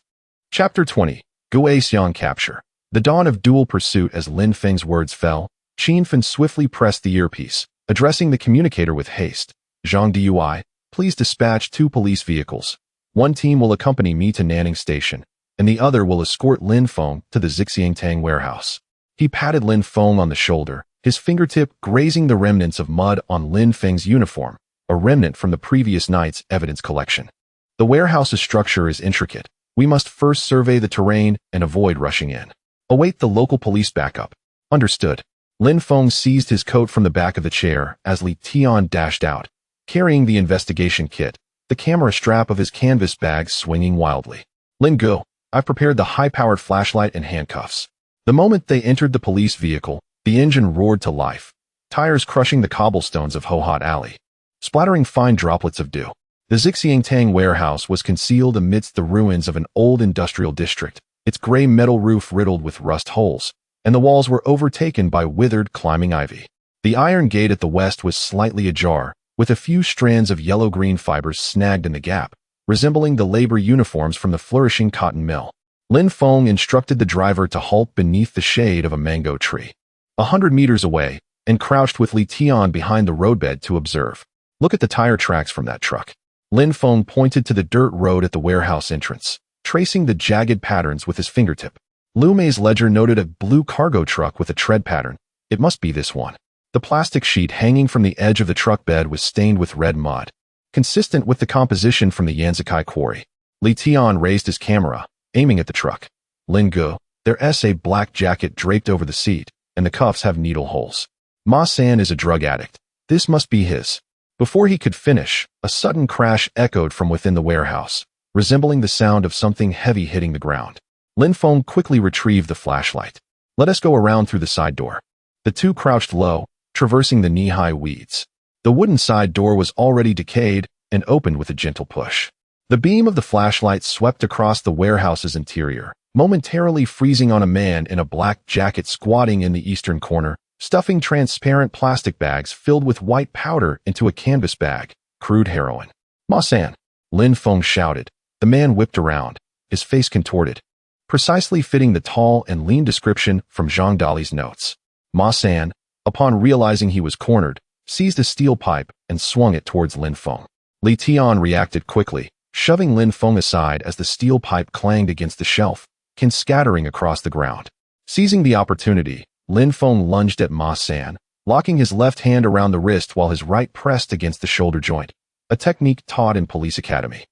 Speaker 1: Chapter 20. Gue Xiang Capture. The dawn of dual pursuit. As Lin Feng's words fell, Qin Fen swiftly pressed the earpiece, addressing the communicator with haste. "Zhang Dui, please dispatch 2 police vehicles. One team will accompany me to Nanning Station, and the other will escort Lin Feng to the Xixiangtang warehouse." He patted Lin Feng on the shoulder, his fingertip grazing the remnants of mud on Lin Feng's uniform, a remnant from the previous night's evidence collection. "The warehouse's structure is intricate. We must first survey the terrain and avoid rushing in. Await the local police backup." "Understood." Lin Feng seized his coat from the back of the chair as Li Tian dashed out, carrying the investigation kit, the camera strap of his canvas bag swinging wildly. "Lin Go, I've prepared the high-powered flashlight and handcuffs." The moment they entered the police vehicle, the engine roared to life, tires crushing the cobblestones of Hohot Alley, splattering fine droplets of dew. The Xixiangtang warehouse was concealed amidst the ruins of an old industrial district, its gray metal roof riddled with rust holes, and the walls were overtaken by withered climbing ivy. The iron gate at the west was slightly ajar, with a few strands of yellow-green fibers snagged in the gap, resembling the labor uniforms from the flourishing cotton mill. Lin Feng instructed the driver to halt beneath the shade of a mango tree, 100 meters away, and crouched with Li Tian behind the roadbed to observe. "Look at the tire tracks from that truck." Lin Feng pointed to the dirt road at the warehouse entrance, tracing the jagged patterns with his fingertip. Lu Mei's ledger noted a blue cargo truck with a tread pattern. "It must be this one." The plastic sheet hanging from the edge of the truck bed was stained with red mud, consistent with the composition from the Yanzikai quarry. Li Tian raised his camera, aiming at the truck. "Lin Go, there's a black jacket draped over the seat, and the cuffs have needle holes. Ma San is a drug addict. This must be his. Before he could finish, a sudden crash echoed from within the warehouse, resembling the sound of something heavy hitting the ground. Lin Feng quickly retrieved the flashlight. Let us go around through the side door. The two crouched low, traversing the knee-high weeds. The wooden side door was already decayed and opened with a gentle push. The beam of the flashlight swept across the warehouse's interior, momentarily freezing on a man in a black jacket squatting in the eastern corner, stuffing transparent plastic bags filled with white powder into a canvas bag, crude heroin. Ma San, Lin Feng shouted. The man whipped around, his face contorted, precisely fitting the tall and lean description from Zhang Dali's notes. Ma San, upon realizing he was cornered, seized a steel pipe and swung it towards Lin Feng. Li Tian reacted quickly, shoving Lin Feng aside as the steel pipe clanged against the shelf, scattering across the ground. Seizing the opportunity, Lin Feng lunged at Ma San, locking his left hand around the wrist while his right pressed against the shoulder joint, a technique taught in Police Academy.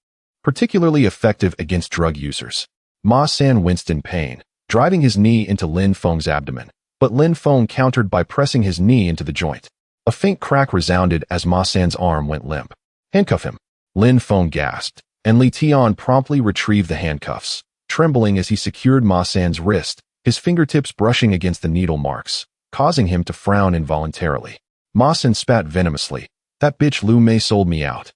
Speaker 1: Particularly effective against drug users. Ma San winced in pain, driving his knee into Lin Feng's abdomen, but Lin Feng countered by pressing his knee into the joint. A faint crack resounded as Ma San's arm went limp. Handcuff him, Lin Feng gasped, and Li Tian promptly retrieved the handcuffs, trembling as he secured Ma San's wrist, his fingertips brushing against the needle marks, causing him to frown involuntarily. Ma San spat venomously. That bitch Lu Mei sold me out.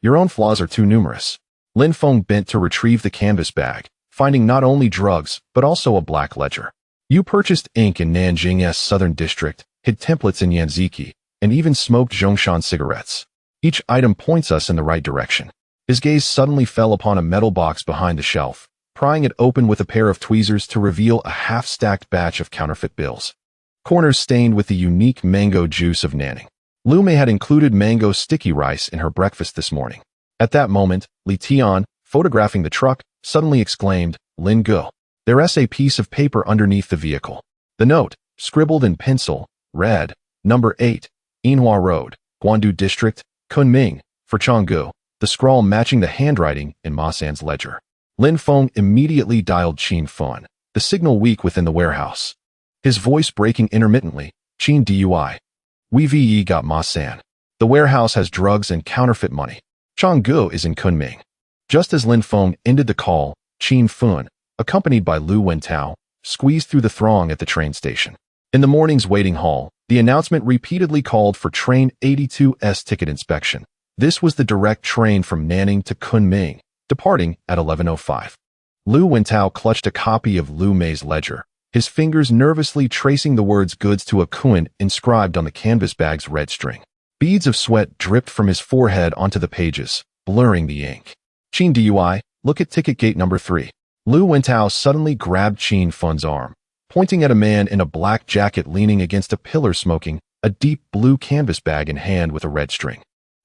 Speaker 1: Your own flaws are too numerous. Lin Feng bent to retrieve the canvas bag, finding not only drugs, but also a black ledger. You purchased ink in Nanjing's southern district, hid templates in Yanziki, and even smoked Zhongshan cigarettes. Each item points us in the right direction. His gaze suddenly fell upon a metal box behind the shelf, prying it open with a pair of tweezers to reveal a half-stacked batch of counterfeit bills. Corners stained with the unique mango juice of Nanning. Lu Mei had included mango sticky rice in her breakfast this morning. At that moment, Li Tian, photographing the truck, suddenly exclaimed, Lin Go. There's a piece of paper underneath the vehicle. The note, scribbled in pencil, read, Number 8, Yinhua Road, Guandu District, Kunming, for Changgu, the scrawl matching the handwriting in Ma San's ledger. Lin Feng immediately dialed Qin Fun, the signal weak within the warehouse. His voice breaking intermittently, Qin Dui. We ve got Ma San. The warehouse has drugs and counterfeit money. Changgu is in Kunming. Just as Lin Feng ended the call, Qin Fun, accompanied by Lu Wentao, squeezed through the throng at the train station. In the morning's waiting hall, the announcement repeatedly called for Train 82's ticket inspection. This was the direct train from Nanning to Kunming, departing at 11:05. Lu Wentao clutched a copy of Lu Mei's ledger, his fingers nervously tracing the words goods to a kun inscribed on the canvas bag's red string. Beads of sweat dripped from his forehead onto the pages, blurring the ink. Qin Dui, look at ticket gate number 3. Lu Wentao suddenly grabbed Qin Fun's arm, pointing at a man in a black jacket leaning against a pillar smoking a deep blue canvas bag in hand with a red string.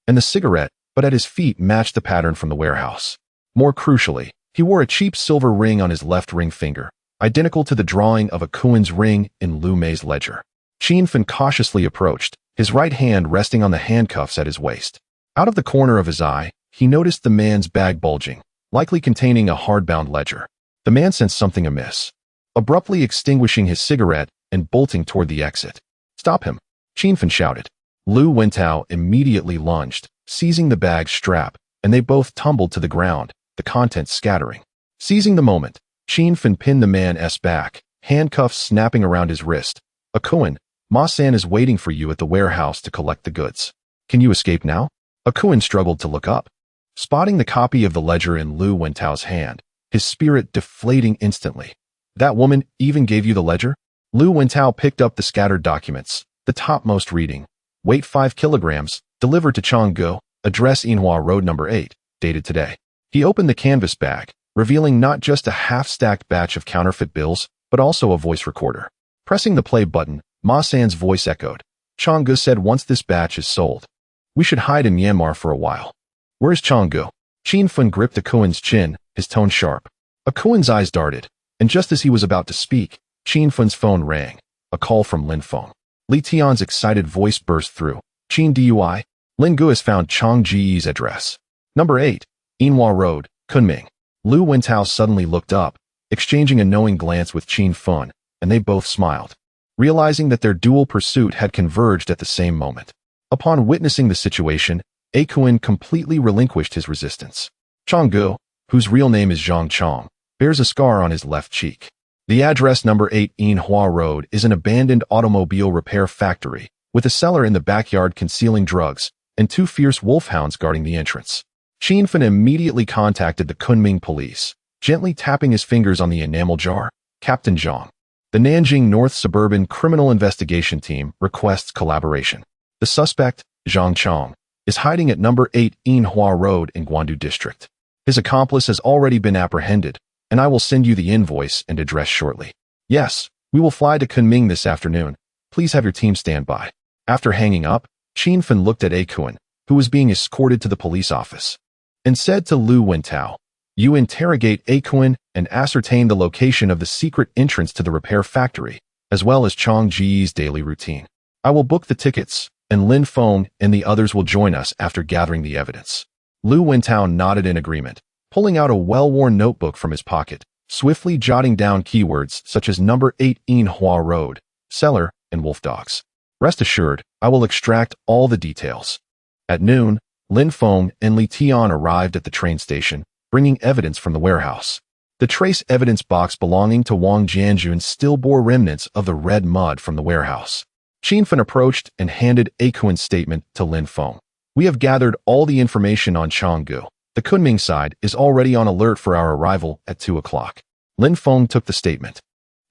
Speaker 1: And the cigarette, but at his feet matched the pattern from the warehouse. More crucially, he wore a cheap silver ring on his left ring finger, identical to the drawing of a kun's ring in Lu Mei's ledger. Qin Fun cautiously approached, his right hand resting on the handcuffs at his waist. Out of the corner of his eye, he noticed the man's bag bulging, likely containing a hardbound ledger. The man sensed something amiss, abruptly extinguishing his cigarette and bolting toward the exit. Stop him, Qin Fun shouted. Lu Wentao immediately lunged, seizing the bag's strap, and they both tumbled to the ground, the contents scattering. Seizing the moment, Qin Fun pinned the man's back, handcuffs snapping around his wrist. A kun, Ma San is waiting for you at the warehouse to collect the goods. Can you escape now? A kun struggled to look up. Spotting the copy of the ledger in Lu Wentao's hand, his spirit deflating instantly. That woman even gave you the ledger? Lu Wentao picked up the scattered documents, the topmost reading, weight 5 kilograms, delivered to Changgu, address Yinhua Road number 8, dated today. He opened the canvas bag, revealing not just a half-stacked batch of counterfeit bills, but also a voice recorder. Pressing the play button, Ma San's voice echoed. Changgu said once this batch is sold, we should hide in Myanmar for a while. Where's Changgu? Qin Fun gripped a kun's chin, his tone sharp. A kun's eyes darted, and just as he was about to speak, Qin Fun's phone rang, a call from Lin Feng. Li Tian's excited voice burst through. Qin Dui, Lin Gu has found Chang Ji's address. Number 8, Yinhua Road, Kunming. Lu Wentao suddenly looked up, exchanging a knowing glance with Qin Fun, and they both smiled. realizing that their dual pursuit had converged at the same moment. Upon witnessing the situation, awakens completely relinquished his resistance. Changgu, whose real name is Zhang Chong, bears a scar on his left cheek. The address number 8 Yinhua Road is an abandoned automobile repair factory, with a cellar in the backyard concealing drugs, and 2 fierce wolfhounds guarding the entrance. Lin Feng immediately contacted the Kunming police, gently tapping his fingers on the enamel jar. Captain Zhang. The Nanjing North Suburban Criminal Investigation Team requests collaboration. The suspect, Zhang Chong, is hiding at number 8 Yinhua Road in Guandu District. His accomplice has already been apprehended, and I will send you the invoice and address shortly. Yes, we will fly to Kunming this afternoon. Please have your team stand by. After hanging up, Lin Feng looked at awakens, who was being escorted to the police office, and said to Lu Wentao, "You interrogate awakens and ascertain the location of the secret entrance to the repair factory, as well as Chong Ji's daily routine. I will book the tickets, and Lin Feng and the others will join us after gathering the evidence." Lu Wentao nodded in agreement, pulling out a well-worn notebook from his pocket, swiftly jotting down keywords such as number 8 Yinhua Road, cellar, and wolf dogs. "Rest assured, I will extract all the details." At noon, Lin Feng and Li Tian arrived at the train station, bringing evidence from the warehouse. The trace evidence box belonging to Wang Jianjun still bore remnants of the red mud from the warehouse. Lin Feng approached and handed awakens' statement to Lin Feng. "We have gathered all the information on Changgu. The Kunming side is already on alert for our arrival at 2 o'clock. Lin Feng took the statement,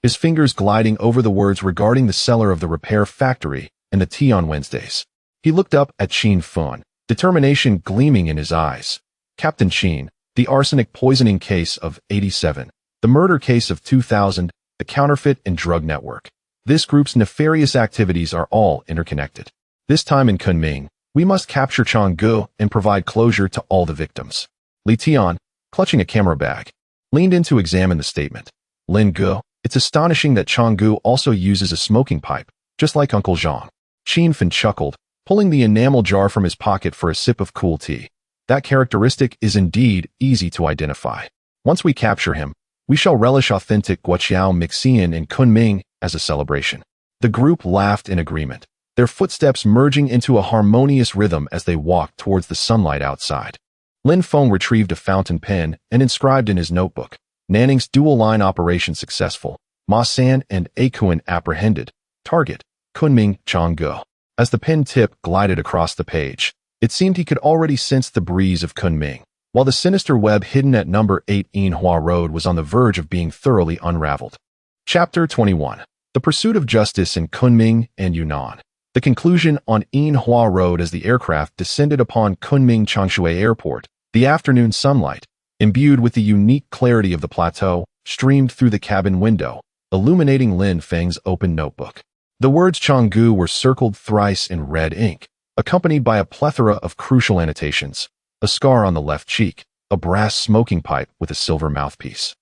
Speaker 1: his fingers gliding over the words regarding the cellar of the repair factory and the tea on Wednesdays. He looked up at Lin Feng, determination gleaming in his eyes. "Captain Qin, the arsenic poisoning case of 87, the murder case of 2000, the counterfeit and drug network. This group's nefarious activities are all interconnected. This time in Kunming, we must capture Changgu and provide closure to all the victims." Li Tian, clutching a camera bag, leaned in to examine the statement. "Lin Gu, it's astonishing that Changgu also uses a smoking pipe, just like Uncle Zhang." Lin Feng chuckled, pulling the enamel jar from his pocket for a sip of cool tea. "That characteristic is indeed easy to identify. Once we capture him, we shall relish authentic guaqiao mixien in Kunming as a celebration." The group laughed in agreement, their footsteps merging into a harmonious rhythm as they walked towards the sunlight outside. Lin Feng retrieved a fountain pen and inscribed in his notebook, "Nanning's dual-line operation successful. Ma San and awakens apprehended. Target, Kunming, Changgu." As the pen tip glided across the page, it seemed he could already sense the breeze of Kunming, while the sinister web hidden at number 8 Yinhua Road was on the verge of being thoroughly unraveled. Chapter 21. The Pursuit of Justice in Kunming and Yunnan. The conclusion on Yinhua Road as the aircraft descended upon Kunming Changshui Airport. The afternoon sunlight, imbued with the unique clarity of the plateau, streamed through the cabin window, illuminating Lin Feng's open notebook. The words Changgu were circled thrice in red ink, accompanied by a plethora of crucial annotations: a scar on the left cheek, a brass smoking pipe with a silver mouthpiece.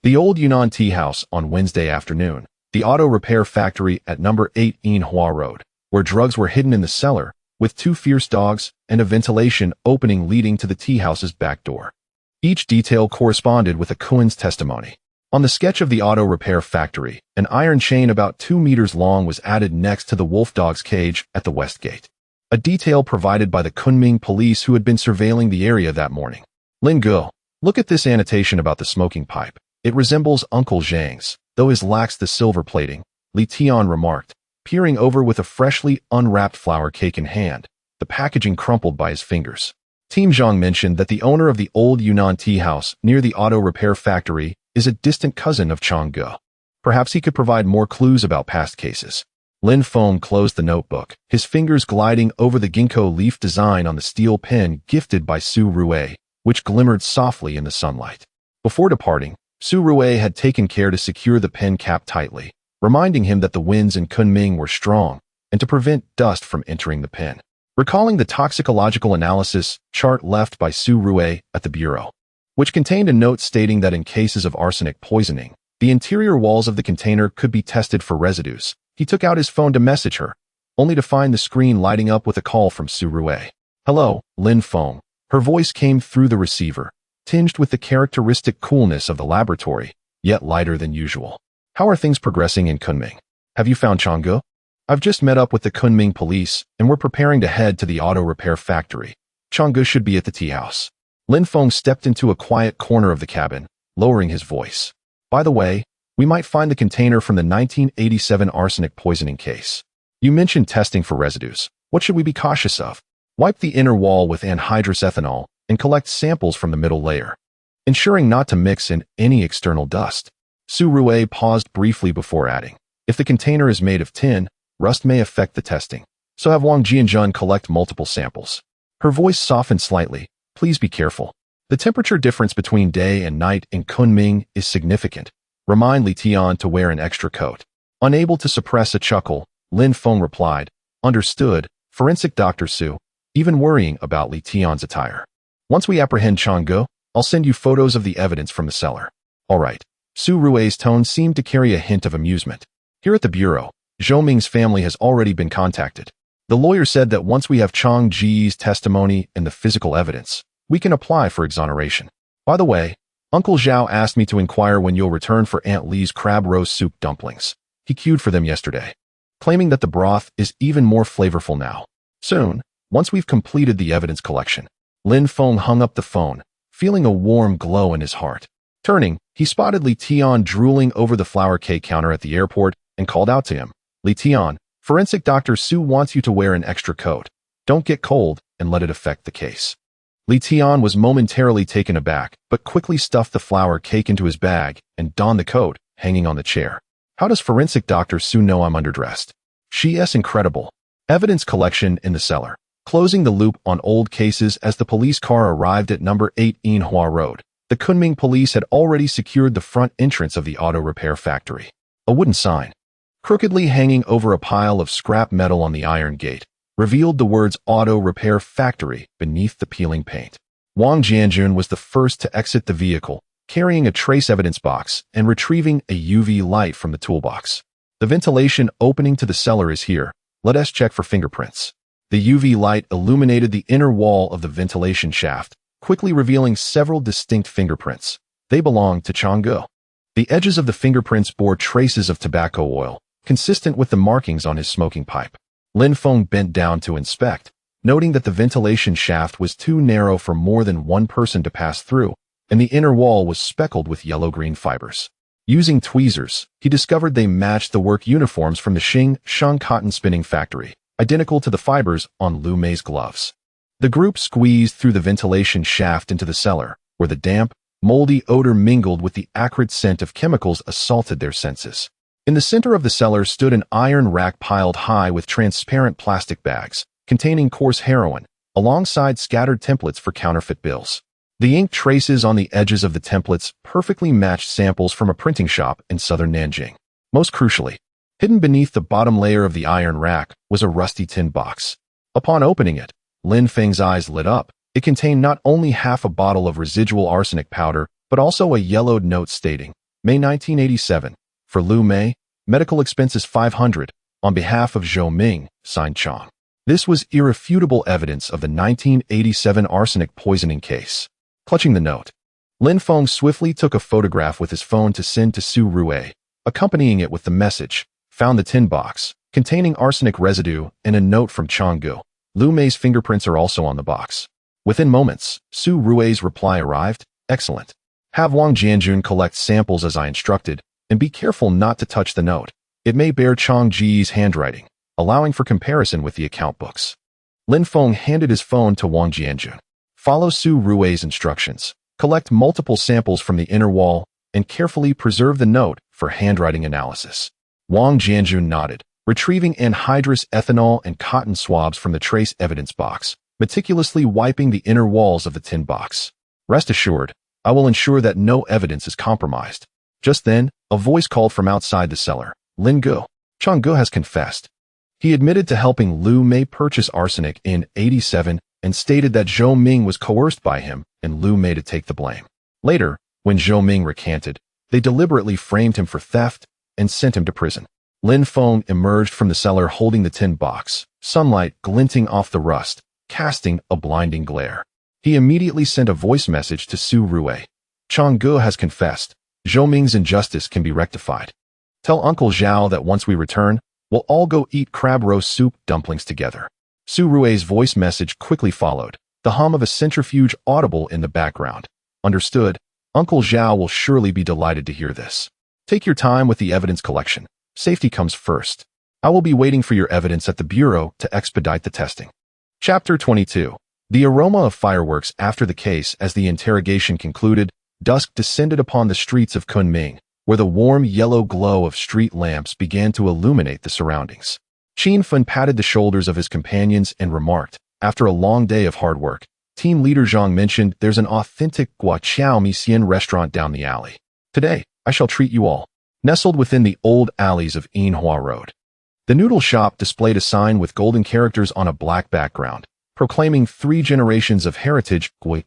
Speaker 1: The old Yunnan tea house on Wednesday afternoon, the auto repair factory at number 8 Yinhua Road, where drugs were hidden in the cellar, with 2 fierce dogs and a ventilation opening leading to the tea house's back door. Each detail corresponded with awakens' testimony. On the sketch of the auto repair factory, an iron chain about 2 meters long was added next to the wolf dog's cage at the west gate, a detail provided by the Kunming police who had been surveilling the area that morning. "Lin Gu, look at this annotation about the smoking pipe. It resembles Uncle Zhang's, though his lacks the silver plating," Li Tian remarked, peering over with a freshly unwrapped flour cake in hand, the packaging crumpled by his fingers. Team Zhang mentioned that the owner of the old Yunnan tea house near the auto repair factory is a distant cousin of Changgu. Perhaps he could provide more clues about past cases. Lin Feng closed the notebook, his fingers gliding over the ginkgo leaf design on the steel pen gifted by Su Rue, which glimmered softly in the sunlight. Before departing, Su Rue had taken care to secure the pen cap tightly, reminding him that the winds in Kunming were strong and to prevent dust from entering the pen. Recalling the toxicological analysis chart left by Su Rue at the bureau, which contained a note stating that in cases of arsenic poisoning, the interior walls of the container could be tested for residues, he took out his phone to message her, only to find the screen lighting up with a call from Su Rue. "Hello, Lin Feng." Her voice came through the receiver, tinged with the characteristic coolness of the laboratory, yet lighter than usual. "How are things progressing in Kunming?" Have you found Changge? I've just met up with the Kunming police, and we're preparing to head to the auto repair factory. Changge should be at the tea house. Lin Feng stepped into a quiet corner of the cabin, lowering his voice. By the way, we might find the container from the 1987 arsenic poisoning case. You mentioned testing for residues. What should we be cautious of? Wipe the inner wall with anhydrous ethanol and collect samples from the middle layer, ensuring not to mix in any external dust. Su Rui paused briefly before adding, if the container is made of tin, rust may affect the testing, so have Wang Jianjun collect multiple samples. Her voice softened slightly. Please be careful. The temperature difference between day and night in Kunming is significant. Remind Li Tian to wear an extra coat. Unable to suppress a chuckle, Lin Feng replied, understood, forensic Dr. Su, even worrying about Li Tian's attire. Once we apprehend Changge, I'll send you photos of the evidence from the cellar. All right. Su Rui's tone seemed to carry a hint of amusement. Here at the bureau, Zhou Ming's family has already been contacted. The lawyer said that once we have Chang Ji's testimony and the physical evidence, we can apply for exoneration. By the way, Uncle Zhao asked me to inquire when you'll return for Aunt Li's crab roast soup dumplings. He queued for them yesterday, claiming that the broth is even more flavorful now. Soon, once we've completed the evidence collection, Lin Feng hung up the phone, feeling a warm glow in his heart. Turning, he spotted Li Tian drooling over the flour cake counter at the airport and called out to him, Li Tian, forensic Dr. Su wants you to wear an extra coat. Don't get cold and let it affect the case. Li Tian was momentarily taken aback, but quickly stuffed the flour cake into his bag and donned the coat, hanging on the chair. How does forensic Dr. Su know I'm underdressed? She's incredible. Evidence collection in the cellar. Closing the loop on old cases as the police car arrived at number 8 Yinhua Road. The Kunming police had already secured the front entrance of the auto repair factory. A wooden sign, crookedly hanging over a pile of scrap metal on the iron gate, revealed the words Auto Repair Factory beneath the peeling paint. Wang Jianjun was the first to exit the vehicle, carrying a trace evidence box and retrieving a UV light from the toolbox. The ventilation opening to the cellar is here. Let us check for fingerprints. The UV light illuminated the inner wall of the ventilation shaft, quickly revealing several distinct fingerprints. They belonged to Changge. The edges of the fingerprints bore traces of tobacco oil, consistent with the markings on his smoking pipe. Lin Feng bent down to inspect, noting that the ventilation shaft was too narrow for more than one person to pass through, and the inner wall was speckled with yellow-green fibers. Using tweezers, he discovered they matched the work uniforms from the Shang cotton spinning factory, identical to the fibers on Lu Mei's gloves. The group squeezed through the ventilation shaft into the cellar, where the damp, moldy odor mingled with the acrid scent of chemicals assaulted their senses. In the center of the cellar stood an iron rack piled high with transparent plastic bags, containing coarse heroin, alongside scattered templates for counterfeit bills. The ink traces on the edges of the templates perfectly matched samples from a printing shop in southern Nanjing. Most crucially, hidden beneath the bottom layer of the iron rack was a rusty tin box. Upon opening it, Lin Feng's eyes lit up. It contained not only half a bottle of residual arsenic powder, but also a yellowed note stating, May 1987, for Lu Mei, medical expenses 500, on behalf of Zhou Ming, signed Chang. This was irrefutable evidence of the 1987 arsenic poisoning case. Clutching the note, Lin Feng swiftly took a photograph with his phone to send to Su Rui, accompanying it with the message, found the tin box, containing arsenic residue, and a note from Changge. Lu Mei's fingerprints are also on the box. Within moments, Su Rui's reply arrived, excellent. Have Wang Jianjun collect samples as I instructed, and be careful not to touch the note. It may bear Chang Ji's handwriting, allowing for comparison with the account books. Lin Feng handed his phone to Wang Jianjun. Follow Su Rui's instructions. Collect multiple samples from the inner wall and carefully preserve the note for handwriting analysis. Wang Jianjun nodded, retrieving anhydrous ethanol and cotton swabs from the trace evidence box, meticulously wiping the inner walls of the tin box. Rest assured, I will ensure that no evidence is compromised. Just then, a voice called from outside the cellar. Lin Gu. Changge has confessed. He admitted to helping Lu Mei purchase arsenic in '87 and stated that Zhou Ming was coerced by him and Lu Mei to take the blame. Later, when Zhou Ming recanted, they deliberately framed him for theft and sent him to prison. Lin Feng emerged from the cellar holding the tin box, sunlight glinting off the rust, casting a blinding glare. He immediately sent a voice message to Su Rui. Changge has confessed. Zhou Ming's injustice can be rectified. Tell Uncle Zhao that once we return, we'll all go eat crab roast soup dumplings together. Su Rui's voice message quickly followed, the hum of a centrifuge audible in the background. Understood. Uncle Zhao will surely be delighted to hear this. Take your time with the evidence collection. Safety comes first. I will be waiting for your evidence at the bureau to expedite the testing. Chapter 22. The aroma of fireworks after the case. As the interrogation concluded, dusk descended upon the streets of Kunming, where the warm yellow glow of street lamps began to illuminate the surroundings. Lin Feng patted the shoulders of his companions and remarked, after a long day of hard work, team leader Zhang mentioned there's an authentic guaqiao Xian restaurant down the alley. Today, I shall treat you all. Nestled within the old alleys of Yinhua Road, the noodle shop displayed a sign with golden characters on a black background, proclaiming 3 generations of heritage guaqiao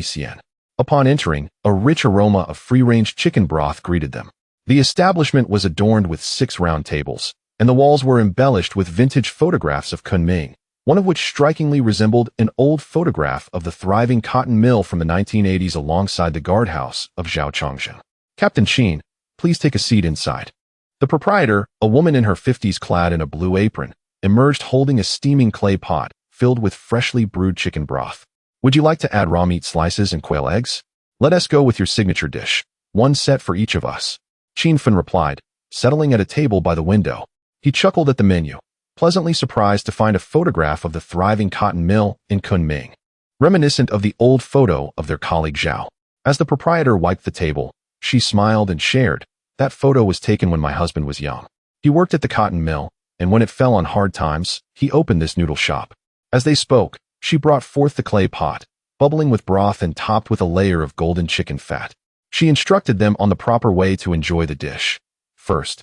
Speaker 1: Xian. Upon entering, a rich aroma of free-range chicken broth greeted them. The establishment was adorned with 6 round tables, and the walls were embellished with vintage photographs of Kunming, one of which strikingly resembled an old photograph of the thriving cotton mill from the 1980s alongside the guardhouse of Zhaochangzhen. Captain Qin, please take a seat inside. The proprietor, a woman in her 50s clad in a blue apron, emerged holding a steaming clay pot filled with freshly brewed chicken broth. Would you like to add raw meat slices and quail eggs? Let us go with your signature dish, 1 set for each of us. Lin Feng replied, settling at a table by the window. He chuckled at the menu, pleasantly surprised to find a photograph of the thriving cotton mill in Kunming, reminiscent of the old photo of their colleague Zhao. As the proprietor wiped the table, she smiled and shared, that photo was taken when my husband was young. He worked at the cotton mill, and when it fell on hard times, he opened this noodle shop. As they spoke, she brought forth the clay pot, bubbling with broth and topped with a layer of golden chicken fat. She instructed them on the proper way to enjoy the dish. First,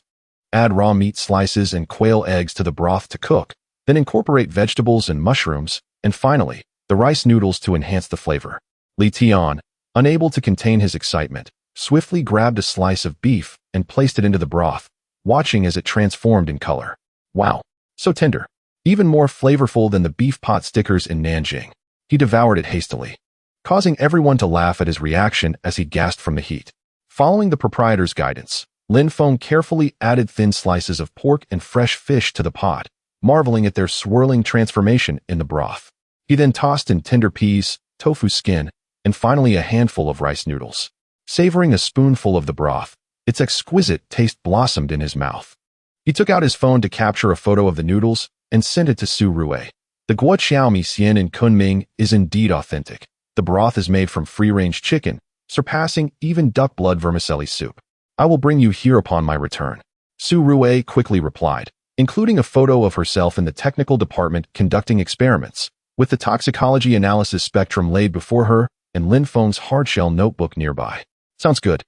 Speaker 1: add raw meat slices and quail eggs to the broth to cook, then incorporate vegetables and mushrooms, and finally, the rice noodles to enhance the flavor. Li Tian, unable to contain his excitement, swiftly grabbed a slice of beef and placed it into the broth, watching as it transformed in color. Wow, so tender. Even more flavorful than the beef pot stickers in Nanjing. He devoured it hastily, causing everyone to laugh at his reaction as he gasped from the heat. Following the proprietor's guidance, Lin Feng carefully added thin slices of pork and fresh fish to the pot, marveling at their swirling transformation in the broth. He then tossed in tender peas, tofu skin, and finally a handful of rice noodles. Savoring a spoonful of the broth, its exquisite taste blossomed in his mouth. He took out his phone to capture a photo of the noodles and sent it to Su Rui. The guaqiao Xian in Kunming is indeed authentic. The broth is made from free-range chicken, surpassing even duck blood vermicelli soup. I will bring you here upon my return. Su Rui quickly replied, including a photo of herself in the technical department conducting experiments, with the toxicology analysis spectrum laid before her and Lin Feng's hardshell notebook nearby. Sounds good.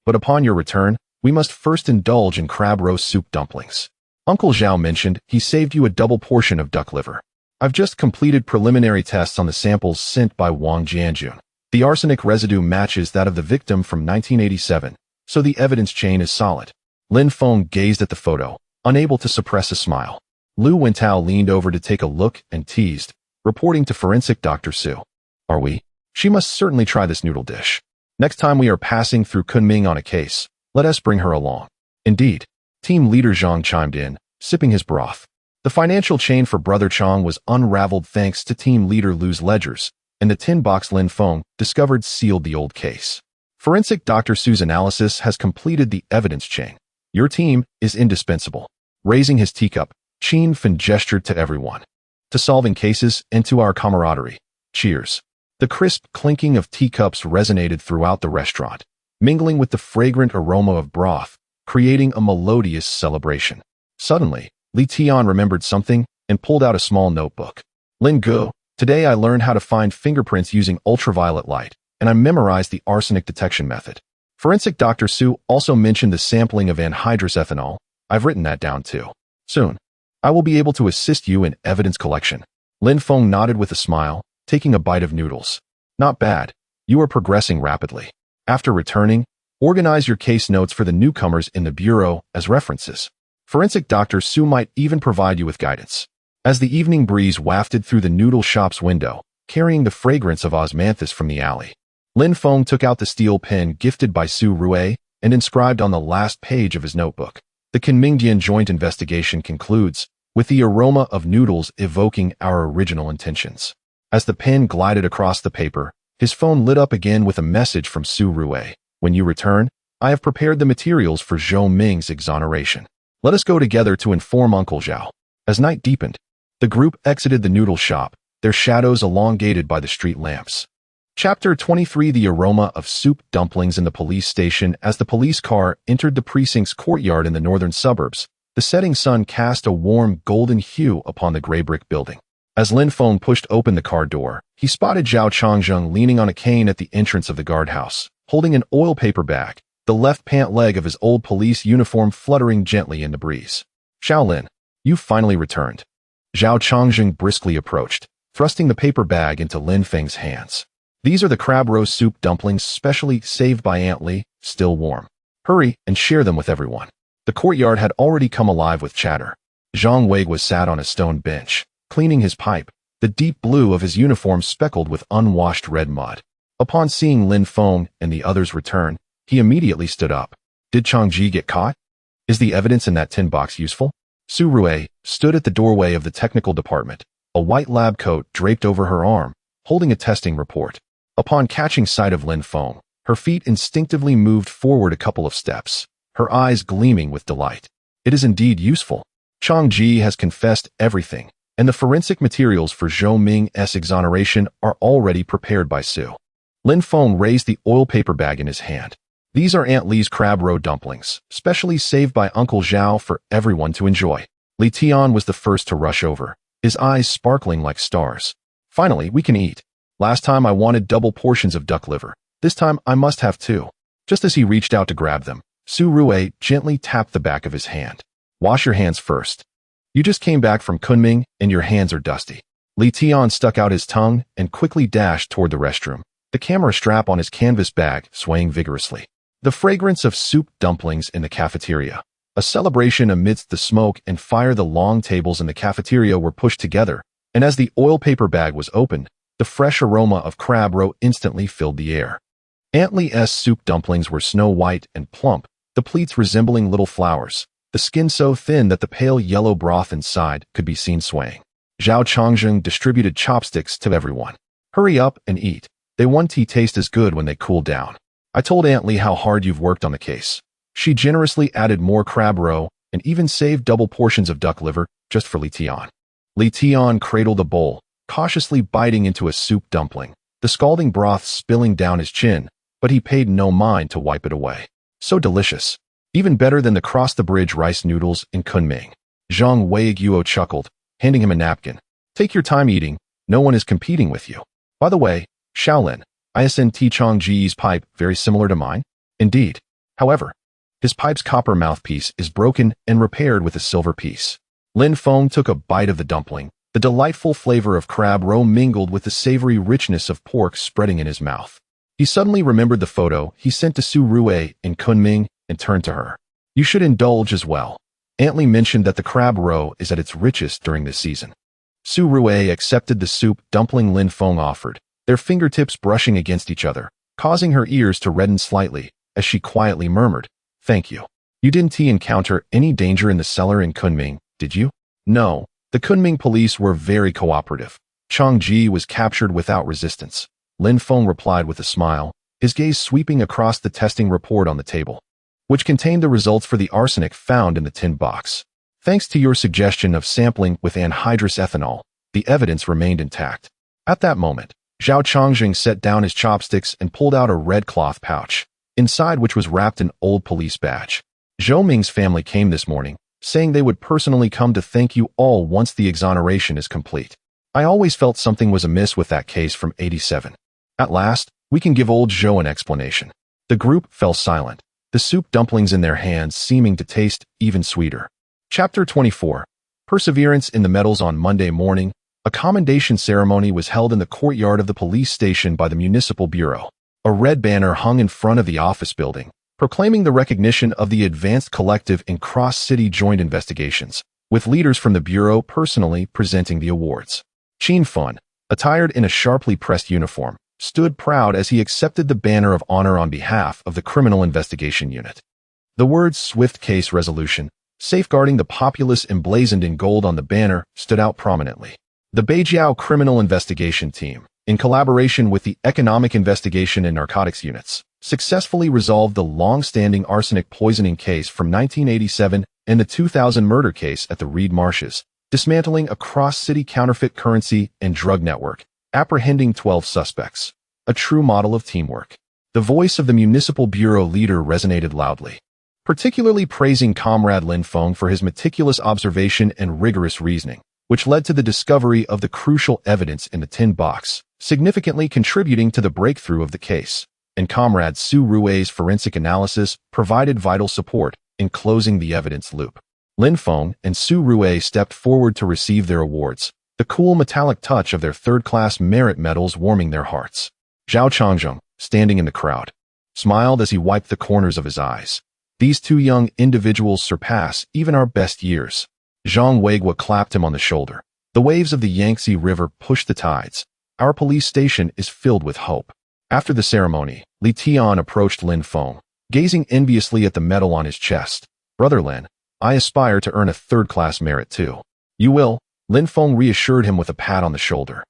Speaker 1: But upon your return, we must first indulge in crab roast soup dumplings. Uncle Zhao mentioned he saved you a double portion of duck liver. I've just completed preliminary tests on the samples sent by Wang Jianjun. The arsenic residue matches that of the victim from 1987, so the evidence chain is solid. Lin Feng gazed at the photo, unable to suppress a smile. Lu Wentao leaned over to take a look and teased, reporting to forensic Dr. Su. Are we? She must certainly try this noodle dish. Next time we are passing through Kunming on a case, let us bring her along. Indeed. Team leader Zhang chimed in, sipping his broth. The financial chain for Brother Chang was unraveled thanks to team leader Lu's ledgers, and the tin box Lin Feng discovered sealed the old case. Forensic Dr. Su's analysis has completed the evidence chain. Your team is indispensable. Raising his teacup, Lin Feng gestured to everyone. To solving cases and to our camaraderie. Cheers. The crisp clinking of teacups resonated throughout the restaurant, mingling with the fragrant aroma of broth, creating a melodious celebration. Suddenly, Li Tian remembered something and pulled out a small notebook. Lin Gu, today I learned how to find fingerprints using ultraviolet light, and I memorized the arsenic detection method. Forensic Dr. Su also mentioned the sampling of anhydrous ethanol. I've written that down too. Soon, I will be able to assist you in evidence collection. Lin Feng nodded with a smile, taking a bite of noodles. Not bad. You are progressing rapidly. After returning, organize your case notes for the newcomers in the bureau as references. Forensic Dr. Su might even provide you with guidance. As the evening breeze wafted through the noodle shop's window, carrying the fragrance of osmanthus from the alley, Lin Feng took out the steel pen gifted by Su Rui and inscribed on the last page of his notebook. The Kunmingdian joint investigation concludes, with the aroma of noodles evoking our original intentions. As the pen glided across the paper, his phone lit up again with a message from Su Rue. When you return, I have prepared the materials for Zhou Ming's exoneration. Let us go together to inform Uncle Zhao. As night deepened, the group exited the noodle shop, their shadows elongated by the street lamps. Chapter 23: The aroma of soup dumplings in the police station. As the police car entered the precinct's courtyard in the northern suburbs, the setting sun cast a warm golden hue upon the gray brick building. As Lin Feng pushed open the car door, he spotted Zhao Changzheng leaning on a cane at the entrance of the guardhouse, holding an oil paper bag, the left pant leg of his old police uniform fluttering gently in the breeze. "Shaolin, you finally returned." Zhao Changzheng briskly approached, thrusting the paper bag into Lin Feng's hands. "These are the crab roast soup dumplings specially saved by Aunt Li, still warm. Hurry and share them with everyone." The courtyard had already come alive with chatter. Zhang Wei was sat on a stone bench, cleaning his pipe, the deep blue of his uniform speckled with unwashed red mud. Upon seeing Lin Feng and the others return, he immediately stood up. "Did Changji get caught? Is the evidence in that tin box useful?" Su Rue stood at the doorway of the technical department, a white lab coat draped over her arm, holding a testing report. Upon catching sight of Lin Feng, her feet instinctively moved forward a couple of steps, her eyes gleaming with delight. "It is indeed useful. Changji has confessed everything, and the forensic materials for Zhou Ming's exoneration are already prepared by Su." Lin Feng raised the oil paper bag in his hand. "These are Aunt Li's crab roe dumplings, specially saved by Uncle Zhao for everyone to enjoy." Li Tian was the first to rush over, his eyes sparkling like stars. "Finally, we can eat. Last time I wanted double portions of duck liver. This time I must have two." Just as he reached out to grab them, Su Rue gently tapped the back of his hand. "Wash your hands first. You just came back from Kunming and your hands are dusty." Li Tian stuck out his tongue and quickly dashed toward the restroom, the camera strap on his canvas bag swaying vigorously. The fragrance of soup dumplings in the cafeteria. A celebration amidst the smoke and fire. The long tables in the cafeteria were pushed together, and as the oil paper bag was opened, the fresh aroma of crab roe instantly filled the air. Aunt Li's soup dumplings were snow white and plump, the pleats resembling little flowers, the skin so thin that the pale yellow broth inside could be seen swaying. Zhao Changzheng distributed chopsticks to everyone. "Hurry up and eat. They won't taste as good when they cool down. I told Aunt Li how hard you've worked on the case." She generously added more crab roe and even saved double portions of duck liver just for Li Tian. Li Tian cradled the bowl, cautiously biting into a soup dumpling, the scalding broth spilling down his chin, but he paid no mind to wipe it away. "So delicious. Even better than the cross-the-bridge rice noodles in Kunming." Zhang Weiguo chuckled, handing him a napkin. "Take your time eating. No one is competing with you. By the way, Shaolin, isn't Changji's pipe very similar to mine?" "Indeed. However, his pipe's copper mouthpiece is broken and repaired with a silver piece." Lin Feng took a bite of the dumpling. The delightful flavor of crab roe mingled with the savory richness of pork spreading in his mouth. He suddenly remembered the photo he sent to Su Rue in Kunming and turned to her. "You should indulge as well. Aunt Li mentioned that the crab roe is at its richest during this season." Su Rue accepted the soup dumpling Lin Feng offered, their fingertips brushing against each other, causing her ears to redden slightly as she quietly murmured, "Thank you. You didn't encounter any danger in the cellar in Kunming, did you?" "No. The Kunming police were very cooperative. Changji was captured without resistance." Lin Feng replied with a smile, his gaze sweeping across the testing report on the table, which contained the results for the arsenic found in the tin box. "Thanks to your suggestion of sampling with anhydrous ethanol, the evidence remained intact." At that moment, Zhao Changzheng set down his chopsticks and pulled out a red cloth pouch, inside which was wrapped an old police badge. "Zhou Ming's family came this morning, saying they would personally come to thank you all once the exoneration is complete. I always felt something was amiss with that case from '87. At last, we can give old Zhou an explanation." The group fell silent, the soup dumplings in their hands seeming to taste even sweeter. Chapter 24. Perseverance in the Metals. On Monday morning, a commendation ceremony was held in the courtyard of the police station by the Municipal Bureau. A red banner hung in front of the office building, proclaiming the recognition of the advanced collective in cross-city joint investigations, with leaders from the Bureau personally presenting the awards. Qin Fun, attired in a sharply pressed uniform, stood proud as he accepted the banner of honor on behalf of the Criminal Investigation Unit. The words "Swift Case Resolution" Safeguarding the populace emblazoned in gold on the banner stood out prominently. The Beijiao Criminal Investigation Team, in collaboration with the Economic Investigation and Narcotics Units, successfully resolved the long-standing arsenic poisoning case from 1987 and the 2000 murder case at the Reed Marshes, dismantling a cross-city counterfeit currency and drug network, apprehending 12 suspects. A true model of teamwork. The voice of the municipal bureau leader resonated loudly, particularly praising Comrade Lin Feng for his meticulous observation and rigorous reasoning, which led to the discovery of the crucial evidence in the tin box, significantly contributing to the breakthrough of the case. And Comrade Su Rui's forensic analysis provided vital support in closing the evidence loop. Lin Feng and Su Rui stepped forward to receive their awards, the cool metallic touch of their third-class merit medals warming their hearts. Zhao Changjung, standing in the crowd, smiled as he wiped the corners of his eyes. These two young individuals surpass even our best years. Zhang Weigua clapped him on the shoulder. The waves of the Yangtze River push the tides. Our police station is filled with hope. After the ceremony, Li Tian approached Lin Feng, gazing enviously at the medal on his chest. Brother Lin, I aspire to earn a third-class merit too. You will, Lin Feng reassured him with a pat on the shoulder.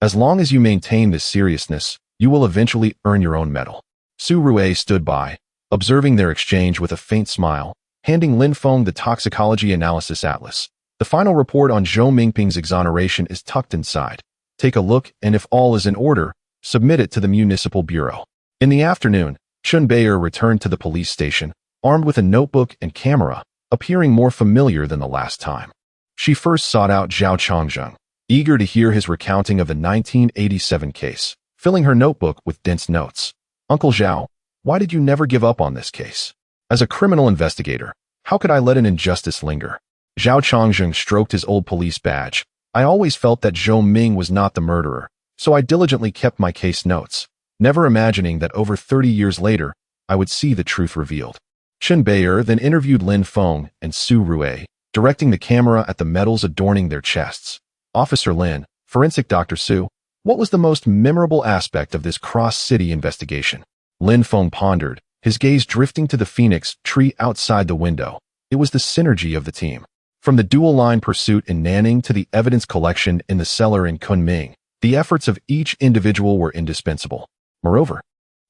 Speaker 1: As long as you maintain this seriousness, you will eventually earn your own medal. Su Rui stood by, observing their exchange with a faint smile, handing Lin Feng the toxicology analysis atlas. The final report on Zhou Mingping's exoneration is tucked inside. Take a look, and if all is in order, submit it to the municipal bureau. In the afternoon, Chun Bayer returned to the police station, armed with a notebook and camera, appearing more familiar than the last time. She first sought out Zhao Changjung, eager to hear his recounting of the 1987 case, filling her notebook with dense notes. Uncle Zhao, why did you never give up on this case? As a criminal investigator, how could I let an injustice linger? Zhao Changjung stroked his old police badge. I always felt that Zhou Ming was not the murderer, so I diligently kept my case notes, never imagining that over 30 years later, I would see the truth revealed. Chun Bayer then interviewed Lin Feng and Su Rui, directing the camera at the medals adorning their chests. Officer Lin, Forensic Dr. Su, what was the most memorable aspect of this cross-city investigation? Lin Feng pondered, his gaze drifting to the phoenix tree outside the window. It was the synergy of the team. From the dual-line pursuit in Nanning to the evidence collection in the cellar in Kunming, the efforts of each individual were indispensable. Moreover,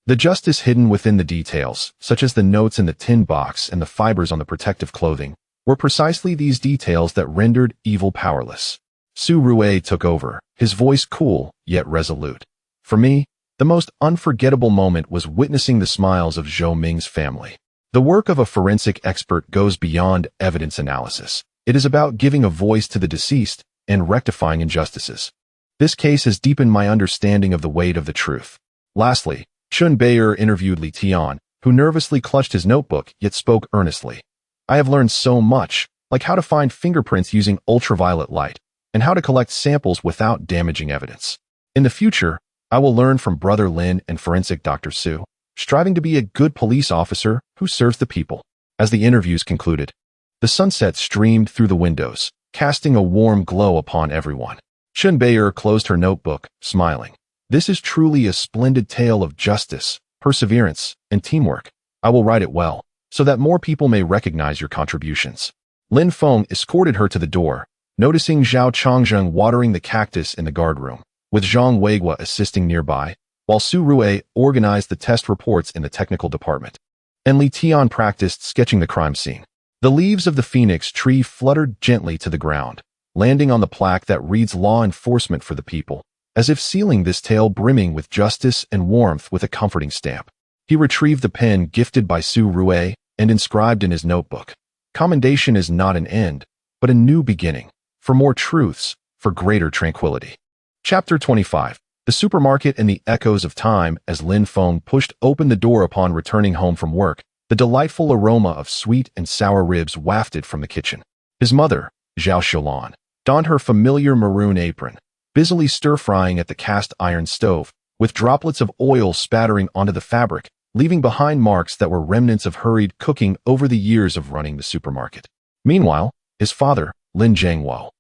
Speaker 1: the justice hidden within the details, such as the notes in the tin box and the fibers on the protective clothing, were precisely these details that rendered evil powerless. Su Rui took over, his voice cool, yet resolute. For me, the most unforgettable moment was witnessing the smiles of Zhou Ming's family. The work of a forensic expert goes beyond evidence analysis. It is about giving a voice to the deceased and rectifying injustices. This case has deepened my understanding of the weight of the truth. Lastly, Chun Bayer interviewed Li Tian, who nervously clutched his notebook yet spoke earnestly. I have learned so much, like how to find fingerprints using ultraviolet light, and how to collect samples without damaging evidence. In the future, I will learn from Brother Lin and Forensic Dr. Su, striving to be a good police officer who serves the people. As the interviews concluded, the sunset streamed through the windows, casting a warm glow upon everyone. Chun Bayer closed her notebook, smiling. This is truly a splendid tale of justice, perseverance, and teamwork. I will write it well, so that more people may recognize your contributions. Lin Feng escorted her to the door, noticing Zhao Changjung watering the cactus in the guardroom, with Zhang Weigua assisting nearby, while Su Rui organized the test reports in the technical department. And Li Tian practiced sketching the crime scene. The leaves of the phoenix tree fluttered gently to the ground, landing on the plaque that reads Law Enforcement for the People, as if sealing this tale brimming with justice and warmth with a comforting stamp. He retrieved the pen gifted by Su Rui and inscribed in his notebook, "Commendation is not an end, but a new beginning. For more truths, for greater tranquility." Chapter 25. The supermarket and the echoes of time. As Lin Feng pushed open the door upon returning home from work, the delightful aroma of sweet and sour ribs wafted from the kitchen. His mother, Zhao Xiaolan, donned her familiar maroon apron, busily stir-frying at the cast-iron stove, with droplets of oil spattering onto the fabric, leaving behind marks that were remnants of hurried cooking over the years of running the supermarket. Meanwhile, his father, Lin Jiangwo,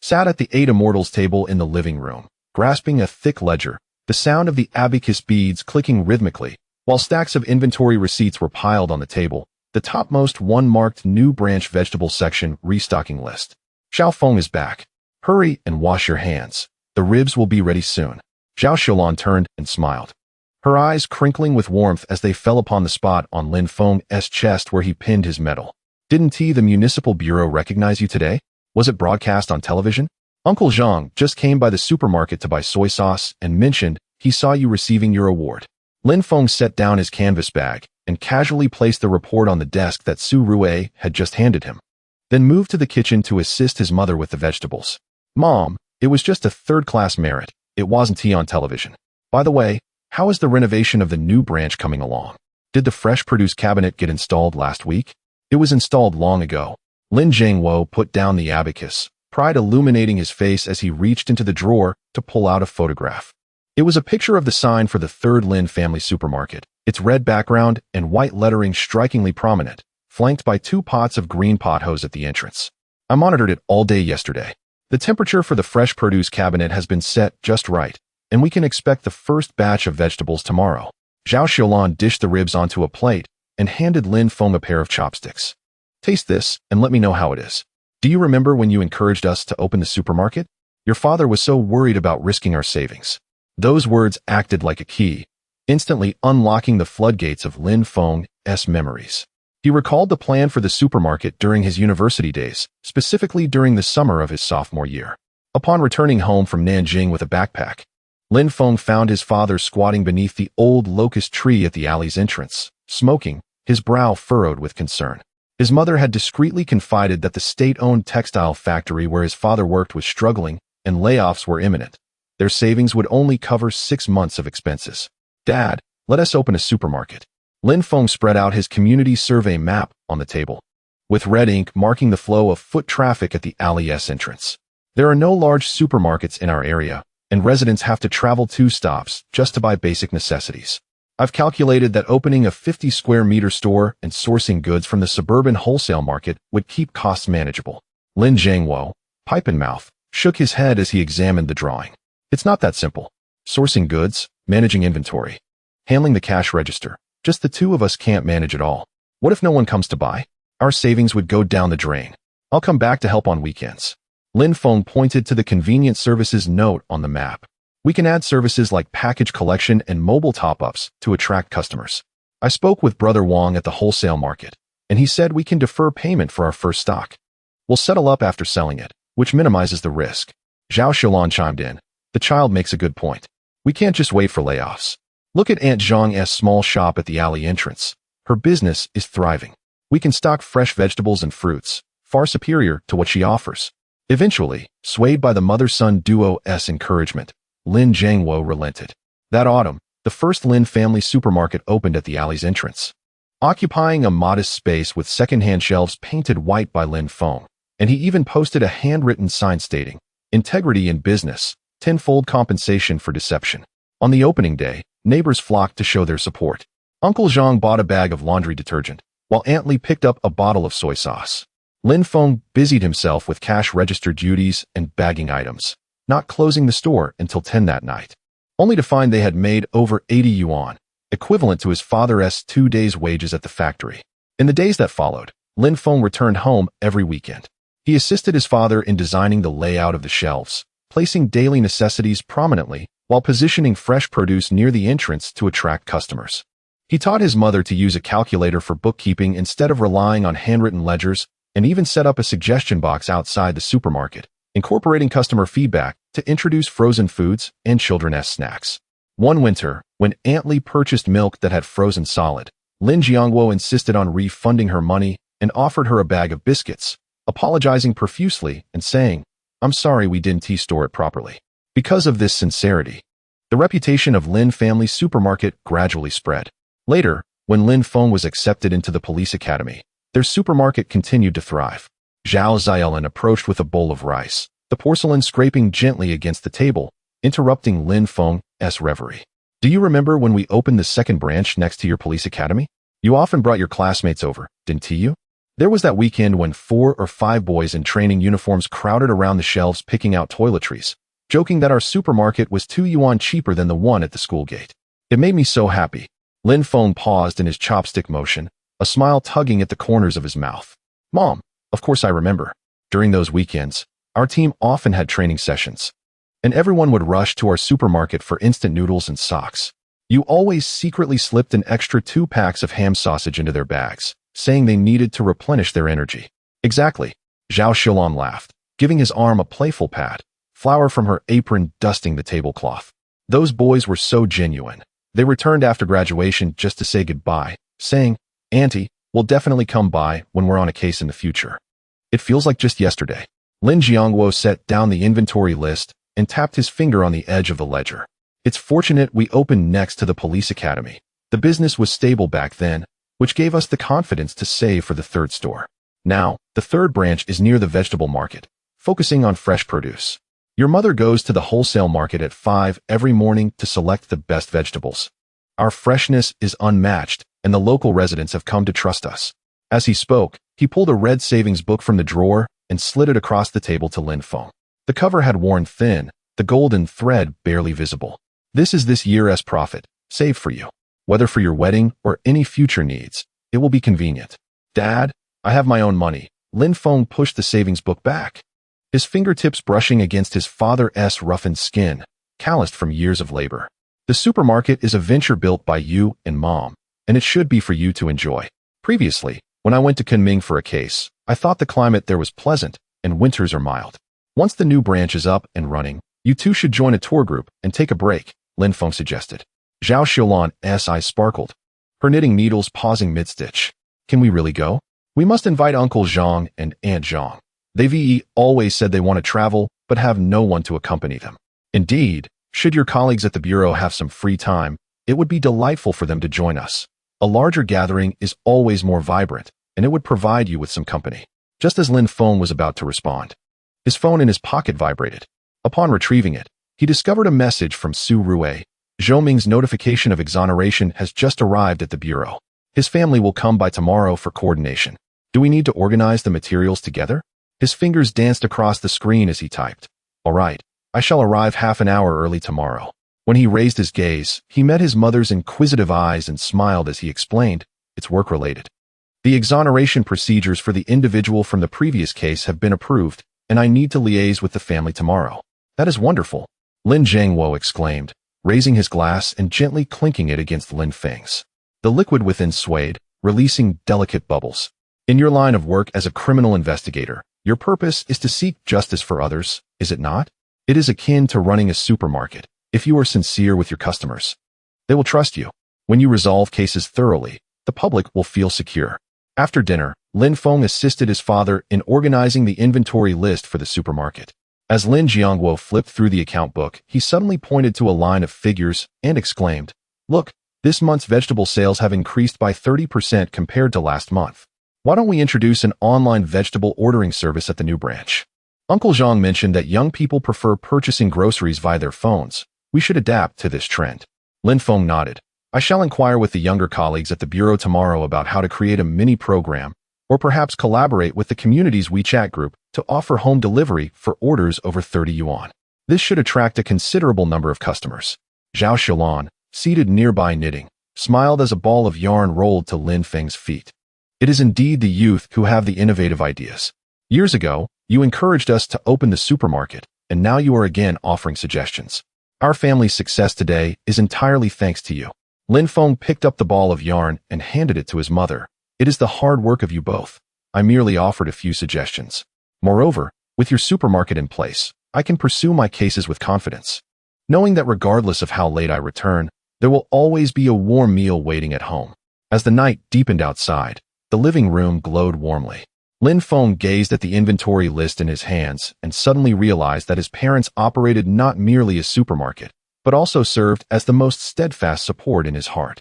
Speaker 1: sat at the 8 Immortals table in the living room, grasping a thick ledger, the sound of the abacus beads clicking rhythmically, while stacks of inventory receipts were piled on the table. The The topmost one marked new branch vegetable section restocking list. Xiao Feng is back. Hurry and wash your hands. The ribs will be ready soon. Zhao Xiaolan turned and smiled, her eyes crinkling with warmth as they fell upon the spot on Lin Feng's chest where he pinned his medal. Didn't the municipal bureau recognize you today? Was it broadcast on television? Uncle Zhang just came by the supermarket to buy soy sauce and mentioned he saw you receiving your award. Lin Feng set down his canvas bag and casually placed the report on the desk that Su Rue had just handed him. Then moved to the kitchen to assist his mother with the vegetables. Mom, it was just a third-class merit. It wasn't on television. By the way, how is the renovation of the new branch coming along? Did the fresh produce cabinet get installed last week? It was installed long ago. Lin Jiangwo put down the abacus, pride illuminating his face as he reached into the drawer to pull out a photograph. It was a picture of the sign for the third Lin family supermarket, its red background and white lettering strikingly prominent, flanked by 2 pots of green pothoes at the entrance. I monitored it all day yesterday. The temperature for the fresh produce cabinet has been set just right, and we can expect the first batch of vegetables tomorrow. Zhao Xiaolan dished the ribs onto a plate and handed Lin Feng a pair of chopsticks. Taste this and let me know how it is. Do you remember when you encouraged us to open the supermarket? Your father was so worried about risking our savings. Those words acted like a key, instantly unlocking the floodgates of Lin Feng's memories. He recalled the plan for the supermarket during his university days, specifically during the summer of his sophomore year. Upon returning home from Nanjing with a backpack, Lin Feng found his father squatting beneath the old locust tree at the alley's entrance, smoking, his brow furrowed with concern. His mother had discreetly confided that the state-owned textile factory where his father worked was struggling and layoffs were imminent. Their savings would only cover 6 months of expenses. Dad, let us open a supermarket. Lin Feng spread out his community survey map on the table, with red ink marking the flow of foot traffic at the alley's entrance. There are no large supermarkets in our area, and residents have to travel 2 stops just to buy basic necessities. I've calculated that opening a 50 square meter store and sourcing goods from the suburban wholesale market would keep costs manageable. Lin Jiangwo, pipe in mouth, shook his head as he examined the drawing. It's not that simple. Sourcing goods, managing inventory, handling the cash register. Just the 2 of us can't manage it all. What if no one comes to buy? Our savings would go down the drain. I'll come back to help on weekends. Lin Feng pointed to the convenient services note on the map. We can add services like package collection and mobile top-ups to attract customers. I spoke with Brother Wang at the wholesale market, and he said we can defer payment for our first stock. We'll settle up after selling it, which minimizes the risk. Zhao Xiaolan chimed in. The child makes a good point. We can't just wait for layoffs. Look at Aunt Zhang's small shop at the alley entrance. Her business is thriving. We can stock fresh vegetables and fruits, far superior to what she offers. Eventually, swayed by the mother-son duo's encouragement, Lin Jiangwo relented. That autumn, the first Lin family supermarket opened at the alley's entrance, occupying a modest space with second-hand shelves painted white by Lin Feng, and he even posted a handwritten sign stating, "Integrity in business, tenfold compensation for deception." On the opening day, neighbors flocked to show their support. Uncle Zhang bought a bag of laundry detergent, while Aunt Li picked up a bottle of soy sauce. Lin Feng busied himself with cash register duties and bagging items, not closing the store until 10 that night, only to find they had made over 80 yuan, equivalent to his father's 2 days' wages at the factory. In the days that followed, Lin Feng returned home every weekend. He assisted his father in designing the layout of the shelves, placing daily necessities prominently while positioning fresh produce near the entrance to attract customers. He taught his mother to use a calculator for bookkeeping instead of relying on handwritten ledgers, and even set up a suggestion box outside the supermarket, incorporating customer feedback to introduce frozen foods and children's snacks. One winter, when Aunt Li purchased milk that had frozen solid, Lin Jiangwo insisted on refunding her money and offered her a bag of biscuits, apologizing profusely and saying, "I'm sorry we didn't store it properly." Because of this sincerity, the reputation of Lin family supermarket gradually spread. Later, when Lin Feng was accepted into the police academy, their supermarket continued to thrive. Zhao Xiaolan approached with a bowl of rice, the porcelain scraping gently against the table, interrupting Lin Feng's reverie. "Do you remember when we opened the second branch next to your police academy? You often brought your classmates over, didn't you? There was that weekend when 4 or 5 boys in training uniforms crowded around the shelves picking out toiletries, joking that our supermarket was 2 yuan cheaper than the one at the school gate. It made me so happy." Lin Feng paused in his chopstick motion, a smile tugging at the corners of his mouth. Mom, of course I remember. During those weekends, our team often had training sessions, and everyone would rush to our supermarket for instant noodles and socks. You always secretly slipped an extra 2 packs of ham sausage into their bags, saying they needed to replenish their energy. Exactly, Zhao Xiaolan laughed, giving his arm a playful pat, flour from her apron dusting the tablecloth. Those boys were so genuine. They returned after graduation just to say goodbye, saying, Auntie, we'll definitely come by when we're on a case in the future. It feels like just yesterday. Lin Jiangwo set down the inventory list and tapped his finger on the edge of the ledger. It's fortunate we opened next to the police academy. The business was stable back then, which gave us the confidence to save for the third store. Now, the third branch is near the vegetable market, focusing on fresh produce. Your mother goes to the wholesale market at 5 every morning to select the best vegetables. Our freshness is unmatched, and the local residents have come to trust us. As he spoke, he pulled a red savings book from the drawer and slid it across the table to Lin Feng. The cover had worn thin, the golden thread barely visible. This is this year's profit, saved for you. Whether for your wedding or any future needs, it will be convenient. Dad, I have my own money. Lin Feng pushed the savings book back, his fingertips brushing against his father's roughened skin, calloused from years of labor. The supermarket is a venture built by you and Mom, and it should be for you to enjoy. Previously, when I went to Kunming for a case, I thought the climate there was pleasant, and winters are mild. Once the new branch is up and running, you two should join a tour group and take a break, Lin Feng suggested. Zhao Xiaolan's eyes sparkled, her knitting needles pausing mid-stitch. Can we really go? We must invite Uncle Zhang and Aunt Zhang. They've always said they want to travel, but have no one to accompany them. Indeed, should your colleagues at the bureau have some free time, it would be delightful for them to join us. A larger gathering is always more vibrant, and it would provide you with some company. Just as Lin Feng was about to respond, his phone in his pocket vibrated. Upon retrieving it, he discovered a message from Su Rui. Zhou Ming's notification of exoneration has just arrived at the bureau. His family will come by tomorrow for coordination. Do we need to organize the materials together? His fingers danced across the screen as he typed. All right, I shall arrive half an hour early tomorrow. When he raised his gaze, he met his mother's inquisitive eyes and smiled as he explained, it's work-related. The exoneration procedures for the individual from the previous case have been approved, and I need to liaise with the family tomorrow. That is wonderful, Lin Jiangwo exclaimed, raising his glass and gently clinking it against Lin Feng's. The liquid within swayed, releasing delicate bubbles. In your line of work as a criminal investigator, your purpose is to seek justice for others, is it not? It is akin to running a supermarket. If you are sincere with your customers, they will trust you. When you resolve cases thoroughly, the public will feel secure. After dinner, Lin Feng assisted his father in organizing the inventory list for the supermarket. As Lin Jiangwo flipped through the account book, he suddenly pointed to a line of figures and exclaimed, Look, this month's vegetable sales have increased by 30% compared to last month. Why don't we introduce an online vegetable ordering service at the new branch? Uncle Zhang mentioned that young people prefer purchasing groceries via their phones. We should adapt to this trend. Lin Feng nodded. I shall inquire with the younger colleagues at the bureau tomorrow about how to create a mini program, or perhaps collaborate with the community's WeChat group to offer home delivery for orders over 30 yuan. This should attract a considerable number of customers. Zhao Xiaolan, seated nearby knitting, smiled as a ball of yarn rolled to Lin Feng's feet. It is indeed the youth who have the innovative ideas. Years ago, you encouraged us to open the supermarket, and now you are again offering suggestions. Our family's success today is entirely thanks to you. Lin Feng picked up the ball of yarn and handed it to his mother. It is the hard work of you both. I merely offered a few suggestions. Moreover, with your supermarket in place, I can pursue my cases with confidence, knowing that regardless of how late I return, there will always be a warm meal waiting at home. As the night deepened outside, the living room glowed warmly. Lin Feng gazed at the inventory list in his hands and suddenly realized that his parents operated not merely a supermarket, but also served as the most steadfast support in his heart.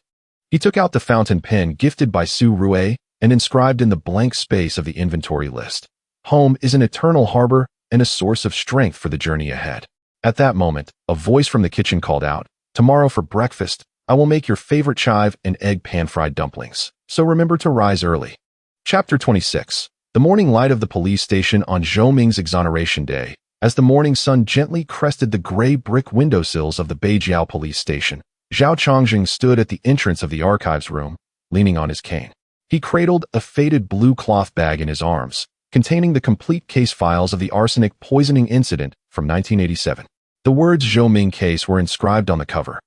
Speaker 1: He took out the fountain pen gifted by Su Rui and inscribed in the blank space of the inventory list, Home is an eternal harbor and a source of strength for the journey ahead. At that moment, a voice from the kitchen called out, Tomorrow for breakfast, I will make your favorite chive and egg pan-fried dumplings, so remember to rise early. Chapter 26. The morning light of the police station on Zhou Ming's exoneration day. As the morning sun gently crested the gray brick windowsills of the Beijiao police station, Zhao Chongjing stood at the entrance of the archives room, leaning on his cane. He cradled a faded blue cloth bag in his arms, containing the complete case files of the arsenic poisoning incident from 1987. The words Zhou Ming case were inscribed on the cover,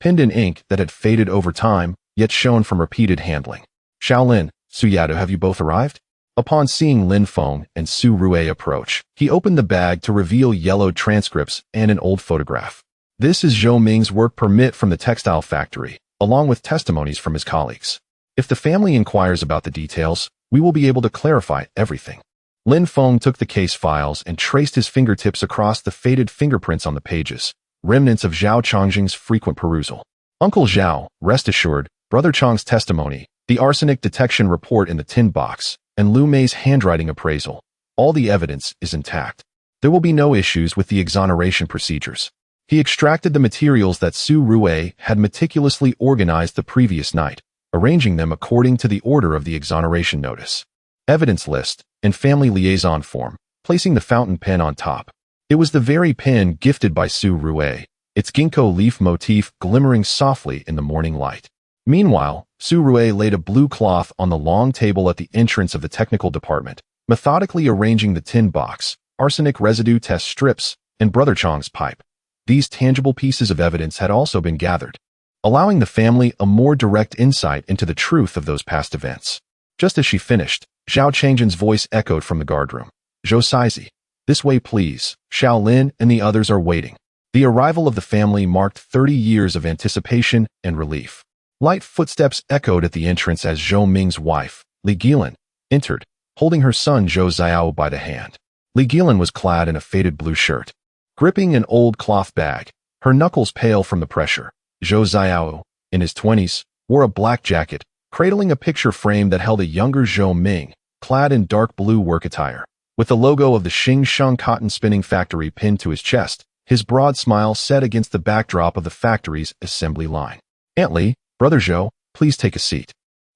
Speaker 1: pinned in ink that had faded over time, yet shown from repeated handling. Shaolin, Su Yado, have you both arrived? Upon seeing Lin Feng and Su Rue approach, he opened the bag to reveal yellowed transcripts and an old photograph. This is Zhou Ming's work permit from the textile factory, along with testimonies from his colleagues. If the family inquires about the details, we will be able to clarify everything. Lin Feng took the case files and traced his fingertips across the faded fingerprints on the pages, remnants of Zhao Chongjing's frequent perusal. Uncle Zhao, rest assured, Brother Chong's testimony, the arsenic detection report in the tin box, and Lu Mei's handwriting appraisal, all the evidence is intact. There will be no issues with the exoneration procedures. He extracted the materials that Su Rue had meticulously organized the previous night, arranging them according to the order of the exoneration notice. Evidence list, in family liaison form, placing the fountain pen on top. It was the very pen gifted by Su Rue, its ginkgo leaf motif glimmering softly in the morning light. Meanwhile, Su Rue laid a blue cloth on the long table at the entrance of the technical department, methodically arranging the tin box, arsenic residue test strips, and Brother Chong's pipe. These tangible pieces of evidence had also been gathered, allowing the family a more direct insight into the truth of those past events. Just as she finished, Zhao Changjin's voice echoed from the guardroom. Zhou Saizi, this way please, Shaolin and the others are waiting. The arrival of the family marked 30 years of anticipation and relief. Light footsteps echoed at the entrance as Zhou Ming's wife, Li Guilin, entered, holding her son Zhou Xiao by the hand. Li Guilin was clad in a faded blue shirt, gripping an old cloth bag, her knuckles pale from the pressure. Zhou Xiao, in his 20s, wore a black jacket, cradling a picture frame that held a younger Zhou Ming, clad in dark blue work attire. With the logo of the Xingsheng Cotton Spinning Factory pinned to his chest, his broad smile set against the backdrop of the factory's assembly line. Aunt Li, Brother Zhou, please take a seat.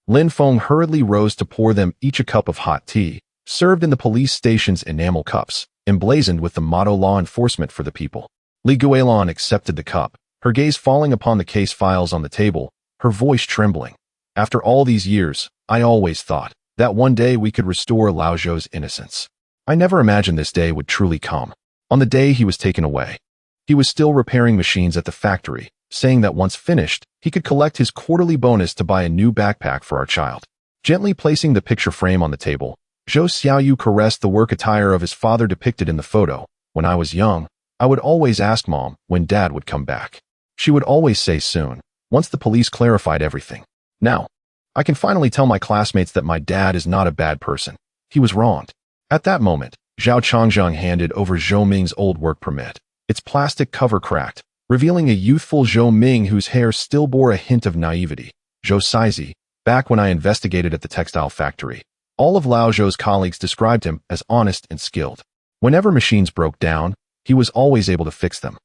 Speaker 1: Lin Feng hurriedly rose to pour them each a cup of hot tea, served in the police station's enamel cups, emblazoned with the motto law enforcement for the people. Li Guilin accepted the cup, her gaze falling upon the case files on the table, her voice trembling. After all these years, I always thought that one day we could restore Lao Zhou's innocence. I never imagined this day would truly come. On the day he was taken away, he was still repairing machines at the factory, saying that once finished, he could collect his quarterly bonus to buy a new backpack for our child. Gently placing the picture frame on the table, Zhou Xiaoyu caressed the work attire of his father depicted in the photo. When I was young, I would always ask Mom when Dad would come back. She would always say soon, once the police clarified everything. Now, I can finally tell my classmates that my dad is not a bad person. He was wronged. At that moment, Zhao Chongzheng handed over Zhou Ming's old work permit. Its plastic cover cracked, revealing a youthful Zhou Ming whose hair still bore a hint of naivety. Zhou Saizi, back when I investigated at the textile factory, all of Lao Zhou's colleagues described him as honest and skilled. Whenever machines broke down, he was always able to fix them.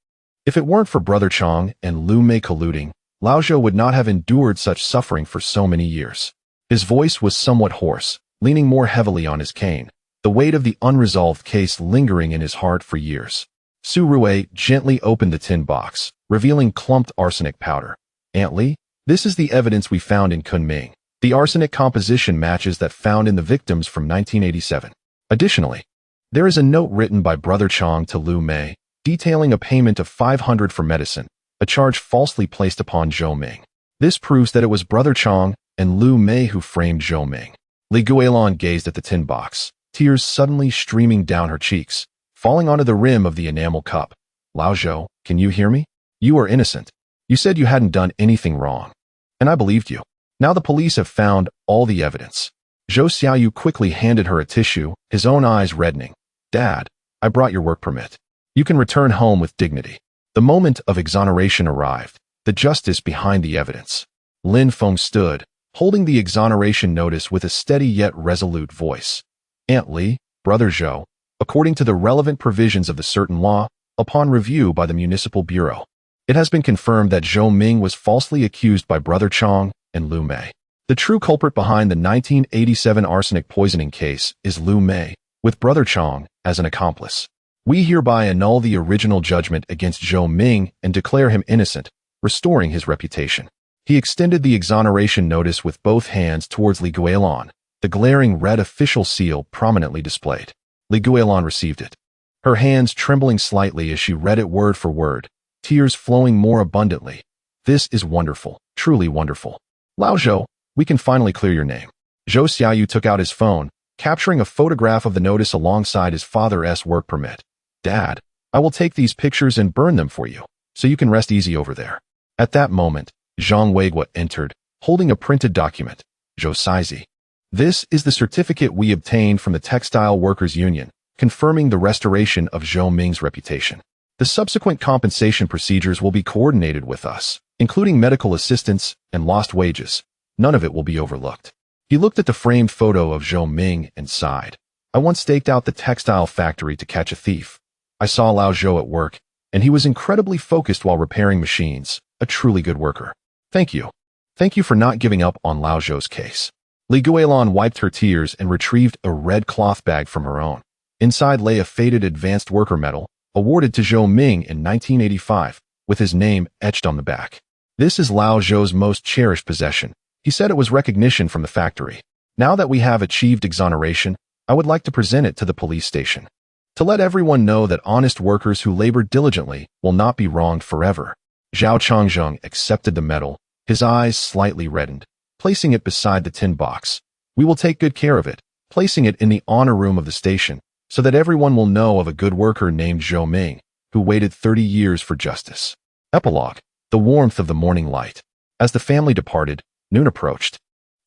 Speaker 1: If it weren't for Brother Chong and Lu Mei colluding, Lao Zhou would not have endured such suffering for so many years. His voice was somewhat hoarse, leaning more heavily on his cane, the weight of the unresolved case lingering in his heart for years. Su Rue gently opened the tin box, revealing clumped arsenic powder. Aunt Li, this is the evidence we found in Kunming. The arsenic composition matches that found in the victims from 1987. Additionally, there is a note written by Brother Chong to Lu Mei, detailing a payment of 500 for medicine, a charge falsely placed upon Zhou Ming. This proves that it was Brother Chong and Lu Mei who framed Zhou Ming. Li Guilin gazed at the tin box, tears suddenly streaming down her cheeks, falling onto the rim of the enamel cup. Lao Zhou, can you hear me? You are innocent. You said you hadn't done anything wrong. And I believed you. Now the police have found all the evidence. Zhou Xiaoyu quickly handed her a tissue, his own eyes reddening. Dad, I brought your work permit. You can return home with dignity. The moment of exoneration arrived, the justice behind the evidence. Lin Feng stood, holding the exoneration notice with a steady yet resolute voice. Aunt Li, Brother Zhou, according to the relevant provisions of the certain law, upon review by the Municipal Bureau, it has been confirmed that Zhou Ming was falsely accused by Brother Chong and Lu Mei. The true culprit behind the 1987 arsenic poisoning case is Lu Mei, with Brother Chong as an accomplice. We hereby annul the original judgment against Zhou Ming and declare him innocent, restoring his reputation. He extended the exoneration notice with both hands towards Li Guilin, the glaring red official seal prominently displayed. Li Guilin received it, her hands trembling slightly as she read it word for word, tears flowing more abundantly. This is wonderful, truly wonderful. Lao Zhou, we can finally clear your name. Zhou Xiaoyu took out his phone, capturing a photograph of the notice alongside his father's work permit. Dad, I will take these pictures and burn them for you, so you can rest easy over there. At that moment, Zhang Weiguo entered, holding a printed document. Zhou Saizi. This is the certificate we obtained from the Textile Workers Union, confirming the restoration of Zhou Ming's reputation. The subsequent compensation procedures will be coordinated with us, including medical assistance and lost wages. None of it will be overlooked. He looked at the framed photo of Zhou Ming and sighed. I once staked out the textile factory to catch a thief. I saw Lao Zhou at work, and he was incredibly focused while repairing machines, a truly good worker. Thank you. Thank you for not giving up on Lao Zhou's case. Li Guilin wiped her tears and retrieved a red cloth bag from her own. Inside lay a faded advanced worker medal, awarded to Zhou Ming in 1985, with his name etched on the back. This is Lao Zhou's most cherished possession. He said it was recognition from the factory. Now that we have achieved exoneration, I would like to present it to the police station, to let everyone know that honest workers who labor diligently will not be wronged forever. Zhao Changzheng accepted the medal, his eyes slightly reddened, placing it beside the tin box. We will take good care of it, placing it in the honor room of the station, so that everyone will know of a good worker named Zhou Ming, who waited 30 years for justice. Epilogue. The warmth of the morning light. As the family departed, noon approached.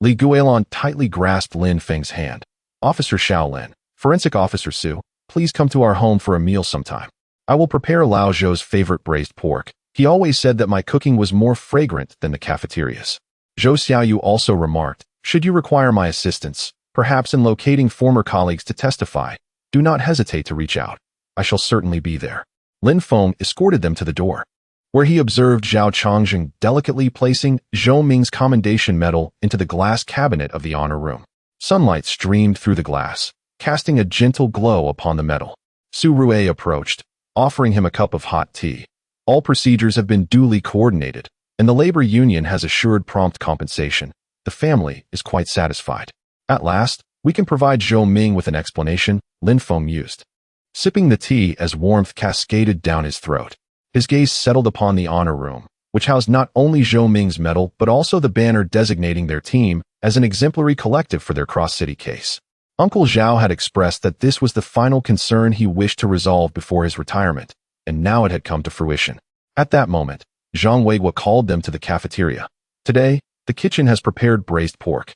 Speaker 1: Li Guilin tightly grasped Lin Feng's hand. Officer Shaolin, Forensic Officer Su, please come to our home for a meal sometime. I will prepare Lao Zhou's favorite braised pork. He always said that my cooking was more fragrant than the cafeteria's. Zhou Xiaoyu also remarked, should you require my assistance, perhaps in locating former colleagues to testify, do not hesitate to reach out. I shall certainly be there. Lin Feng escorted them to the door, where he observed Zhao Changzheng delicately placing Zhou Ming's commendation medal into the glass cabinet of the honor room. Sunlight streamed through the glass, casting a gentle glow upon the medal. Su Rui approached, offering him a cup of hot tea. All procedures have been duly coordinated, and the labor union has assured prompt compensation. The family is quite satisfied. At last, we can provide Zhou Ming with an explanation, Lin Feng mused, sipping the tea as warmth cascaded down his throat. His gaze settled upon the honor room, which housed not only Zhou Ming's medal but also the banner designating their team as an exemplary collective for their cross-city case. Uncle Zhao had expressed that this was the final concern he wished to resolve before his retirement, and now it had come to fruition. At that moment, Zhang Weiguo called them to the cafeteria. Today, the kitchen has prepared braised pork.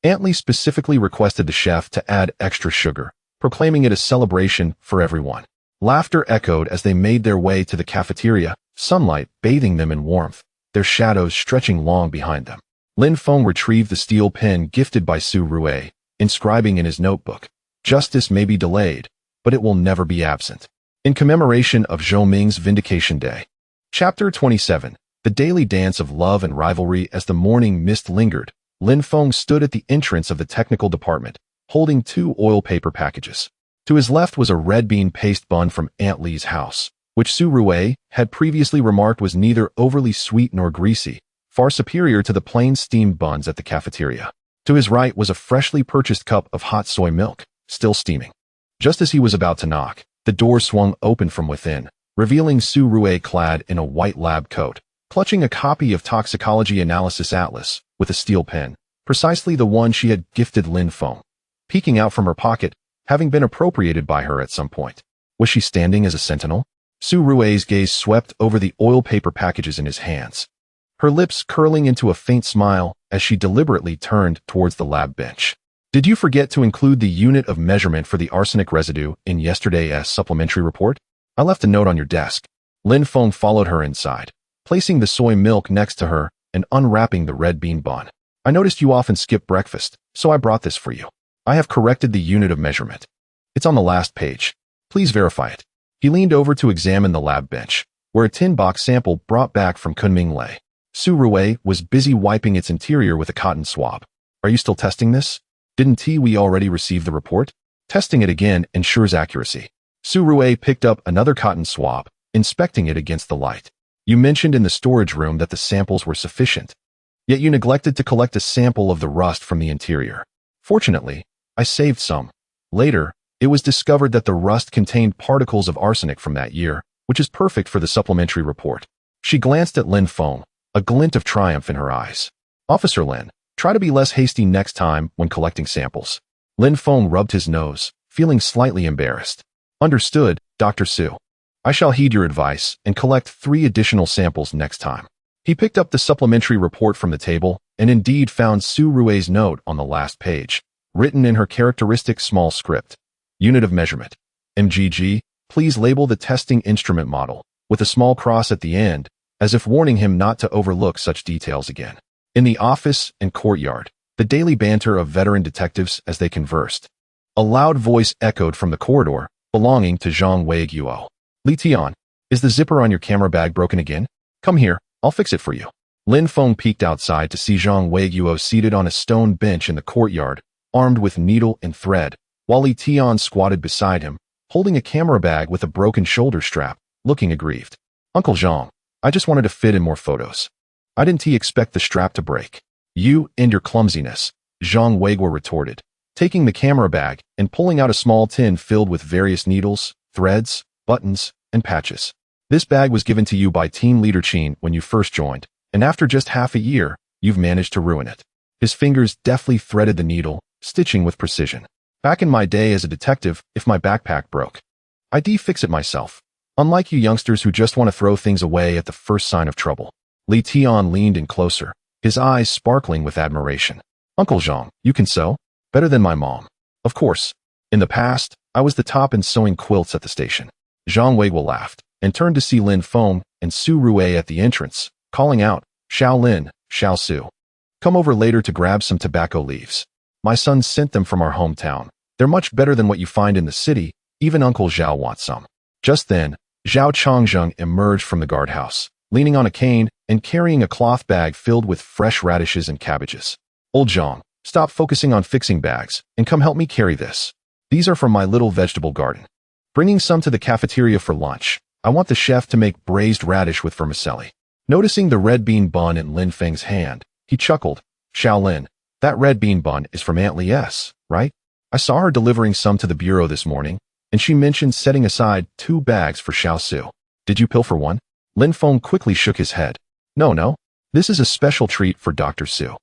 Speaker 1: Aunt Li specifically requested the chef to add extra sugar, proclaiming it a celebration for everyone. Laughter echoed as they made their way to the cafeteria, sunlight bathing them in warmth, their shadows stretching long behind them. Lin Feng retrieved the steel pen gifted by Su Rui, inscribing in his notebook, "Justice may be delayed, but it will never be absent." In commemoration of Zhou Ming's Vindication Day. Chapter 27. The daily dance of love and rivalry. As the morning mist lingered, Lin Feng stood at the entrance of the technical department, holding 2 oil paper packages. To his left was a red bean paste bun from Aunt Li's house, which Su Rui had previously remarked was neither overly sweet nor greasy, far superior to the plain steamed buns at the cafeteria. To his right was a freshly purchased cup of hot soy milk, still steaming. Just as he was about to knock, the door swung open from within, revealing Su Rui clad in a white lab coat, clutching a copy of Toxicology Analysis Atlas with a steel pen, precisely the one she had gifted Lin Feng. Peeking out from her pocket, having been appropriated by her at some point. Was she standing as a sentinel? Su Rui's gaze swept over the oil paper packages in his hands, her lips curling into a faint smile as she deliberately turned towards the lab bench. Did you forget to include the unit of measurement for the arsenic residue in yesterday's supplementary report? I left a note on your desk. Lin Feng followed her inside, placing the soy milk next to her and unwrapping the red bean bun. I noticed you often skip breakfast, so I brought this for you. I have corrected the unit of measurement. It's on the last page. Please verify it. He leaned over to examine the lab bench, where a tin box sample brought back from Kunming lay. Su Rui was busy wiping its interior with a cotton swab. Are you still testing this? Didn't we already receive the report? Testing it again ensures accuracy. Su Rui picked up another cotton swab, inspecting it against the light. You mentioned in the storage room that the samples were sufficient. Yet you neglected to collect a sample of the rust from the interior. Fortunately, I saved some. Later, it was discovered that the rust contained particles of arsenic from that year, which is perfect for the supplementary report. She glanced at Lin Feng, a glint of triumph in her eyes. Officer Lin, try to be less hasty next time when collecting samples. Lin Feng rubbed his nose, feeling slightly embarrassed. Understood, Dr. Su. I shall heed your advice and collect 3 additional samples next time. He picked up the supplementary report from the table and indeed found Su Rui's note on the last page, written in her characteristic small script. Unit of measurement. MGG, please label the testing instrument model, with a small cross at the end, as if warning him not to overlook such details again. In the office and courtyard, the daily banter of veteran detectives as they conversed. A loud voice echoed from the corridor, belonging to Zhang Weiguo. Li Tian, is the zipper on your camera bag broken again? Come here, I'll fix it for you. Lin Feng peeked outside to see Zhang Weiguo seated on a stone bench in the courtyard, armed with needle and thread, while Li Tian squatted beside him, holding a camera bag with a broken shoulder strap, looking aggrieved. Uncle Zhang, I just wanted to fit in more photos. I didn't expect the strap to break. You and your clumsiness, Zhang Weiguo retorted, taking the camera bag and pulling out a small tin filled with various needles, threads, buttons, and patches. This bag was given to you by Team Leader Qin when you first joined, and after just half a year, you've managed to ruin it. His fingers deftly threaded the needle, stitching with precision. Back in my day as a detective, if my backpack broke, I'd fix it myself. Unlike you youngsters who just want to throw things away at the first sign of trouble. Li Tian leaned in closer, his eyes sparkling with admiration. Uncle Zhang, you can sew? Better than my mom. Of course. In the past, I was the top in sewing quilts at the station. Zhang Weiguo laughed, and turned to see Lin Feng and Su Rui at the entrance, calling out, Xiao Lin, Xiao Su. Come over later to grab some tobacco leaves. My son sent them from our hometown. They're much better than what you find in the city, even Uncle Zhao wants some. Just then, Zhao Changzheng emerged from the guardhouse, leaning on a cane and carrying a cloth bag filled with fresh radishes and cabbages. Old Zhang, stop focusing on fixing bags, and come help me carry this. These are from my little vegetable garden. Bringing some to the cafeteria for lunch. I want the chef to make braised radish with vermicelli. Noticing the red bean bun in Lin Feng's hand, he chuckled. Xiao Lin, that red bean bun is from Aunt Li S, right? I saw her delivering some to the bureau this morning, and she mentioned setting aside 2 bags for Xiao Su. Did you pilfer one? Lin Feng quickly shook his head. No. This is a special treat for Dr. Su.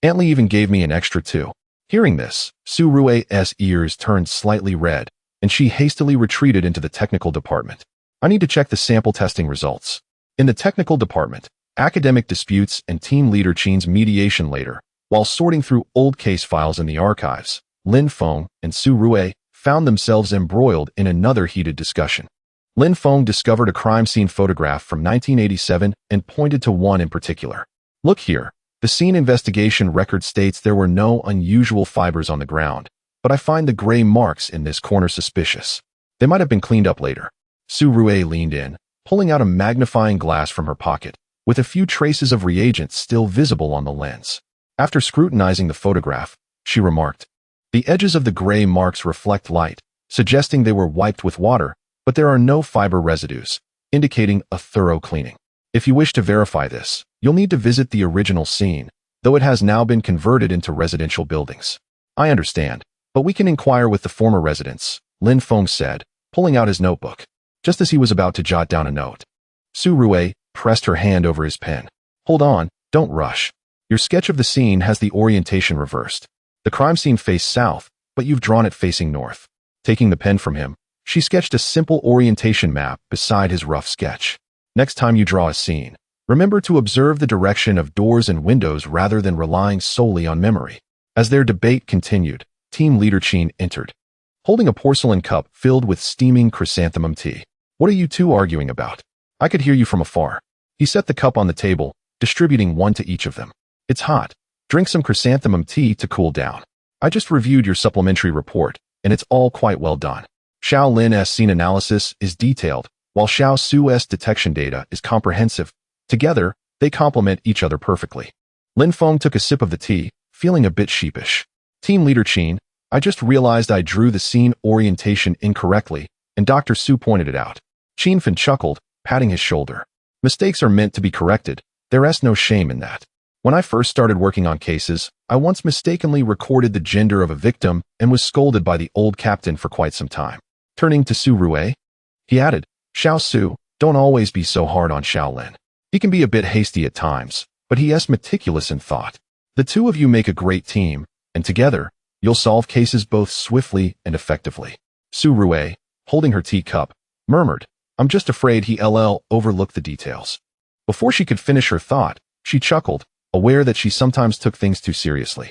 Speaker 1: Aunt Li even gave me an extra 2. Hearing this, Su Rui's ears turned slightly red, and she hastily retreated into the technical department. I need to check the sample testing results. In the technical department, academic disputes and Team Leader Qin's mediation later, while sorting through old case files in the archives, Lin Feng and Su Rui found themselves embroiled in another heated discussion. Lin Feng discovered a crime scene photograph from 1987 and pointed to one in particular. Look here, the scene investigation record states there were no unusual fibers on the ground, but I find the gray marks in this corner suspicious. They might have been cleaned up later. Su Rui leaned in, pulling out a magnifying glass from her pocket, with a few traces of reagents still visible on the lens. After scrutinizing the photograph, she remarked, the edges of the gray marks reflect light, suggesting they were wiped with water, but there are no fiber residues, indicating a thorough cleaning. If you wish to verify this, you'll need to visit the original scene, though it has now been converted into residential buildings. I understand, but we can inquire with the former residents, Lin Feng said, pulling out his notebook, just as he was about to jot down a note. Su Rui pressed her hand over his pen. Hold on, don't rush. Your sketch of the scene has the orientation reversed. The crime scene faced south, but you've drawn it facing north. Taking the pen from him, she sketched a simple orientation map beside his rough sketch. Next time you draw a scene, remember to observe the direction of doors and windows rather than relying solely on memory. As their debate continued, Team Leader Qin entered, holding a porcelain cup filled with steaming chrysanthemum tea. What are you two arguing about? I could hear you from afar. He set the cup on the table, distributing one to each of them. It's hot. Drink some chrysanthemum tea to cool down. I just reviewed your supplementary report, and it's all quite well done. Xiao Lin's scene analysis is detailed, while Xiao Su's detection data is comprehensive. Together, they complement each other perfectly. Lin Feng took a sip of the tea, feeling a bit sheepish. Team Leader Qin, I just realized I drew the scene orientation incorrectly, and Dr. Su pointed it out. Qin Fen chuckled, patting his shoulder. Mistakes are meant to be corrected. There's no shame in that. When I first started working on cases, I once mistakenly recorded the gender of a victim and was scolded by the old captain for quite some time. Turning to Su Rui, he added, Xiao Su, don't always be so hard on Xiao Lin. He can be a bit hasty at times, but he is meticulous in thought. The two of you make a great team, and together, you'll solve cases both swiftly and effectively. Su Rui, holding her teacup, murmured, I'm just afraid he overlooked the details. Before she could finish her thought, she chuckled, aware that she sometimes took things too seriously.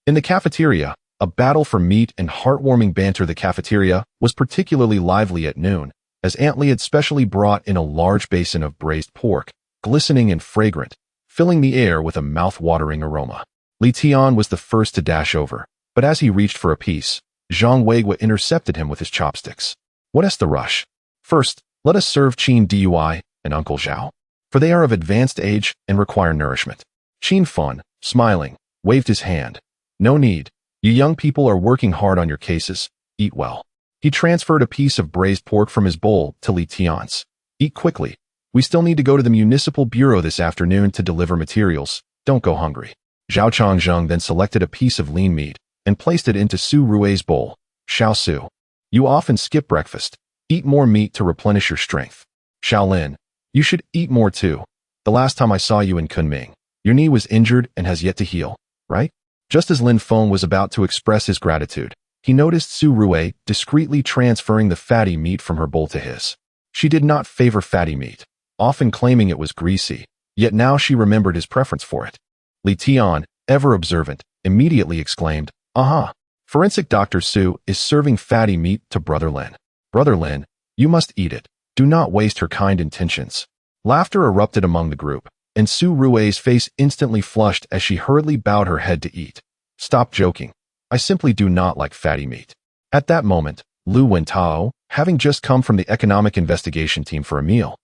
Speaker 1: In the cafeteria, a battle for meat and heartwarming banter. The cafeteria was particularly lively at noon, as Aunt Li had specially brought in a large basin of braised pork, glistening and fragrant, filling the air with a mouth-watering aroma. Li Tian was the first to dash over, but as he reached for a piece, Zhang Weigua intercepted him with his chopsticks. What's the rush? First, let us serve Qin Dui and Uncle Zhao, for they are of advanced age and require nourishment. Qin Feng, smiling, waved his hand. No need. You young people are working hard on your cases. Eat well. He transferred a piece of braised pork from his bowl to Li Tian's. Eat quickly. We still need to go to the municipal bureau this afternoon to deliver materials. Don't go hungry. Zhao Changzheng then selected a piece of lean meat and placed it into Su Rui's bowl. Xiao Su, you often skip breakfast. Eat more meat to replenish your strength. Xiao Lin, you should eat more too. The last time I saw you in Kunming, your knee was injured and has yet to heal, right? Just as Lin Feng was about to express his gratitude, he noticed Su Rui discreetly transferring the fatty meat from her bowl to his. She did not favor fatty meat, often claiming it was greasy, yet now she remembered his preference for it. Li Tian, ever observant, immediately exclaimed, Aha! Forensic Dr. Su is serving fatty meat to Brother Lin. Brother Lin, you must eat it. Do not waste her kind intentions. Laughter erupted among the group, and Su Rui's face instantly flushed as she hurriedly bowed her head to eat. Stop joking. I simply do not like fatty meat. At that moment, Lu Wentao, having just come from the economic investigation team for a meal,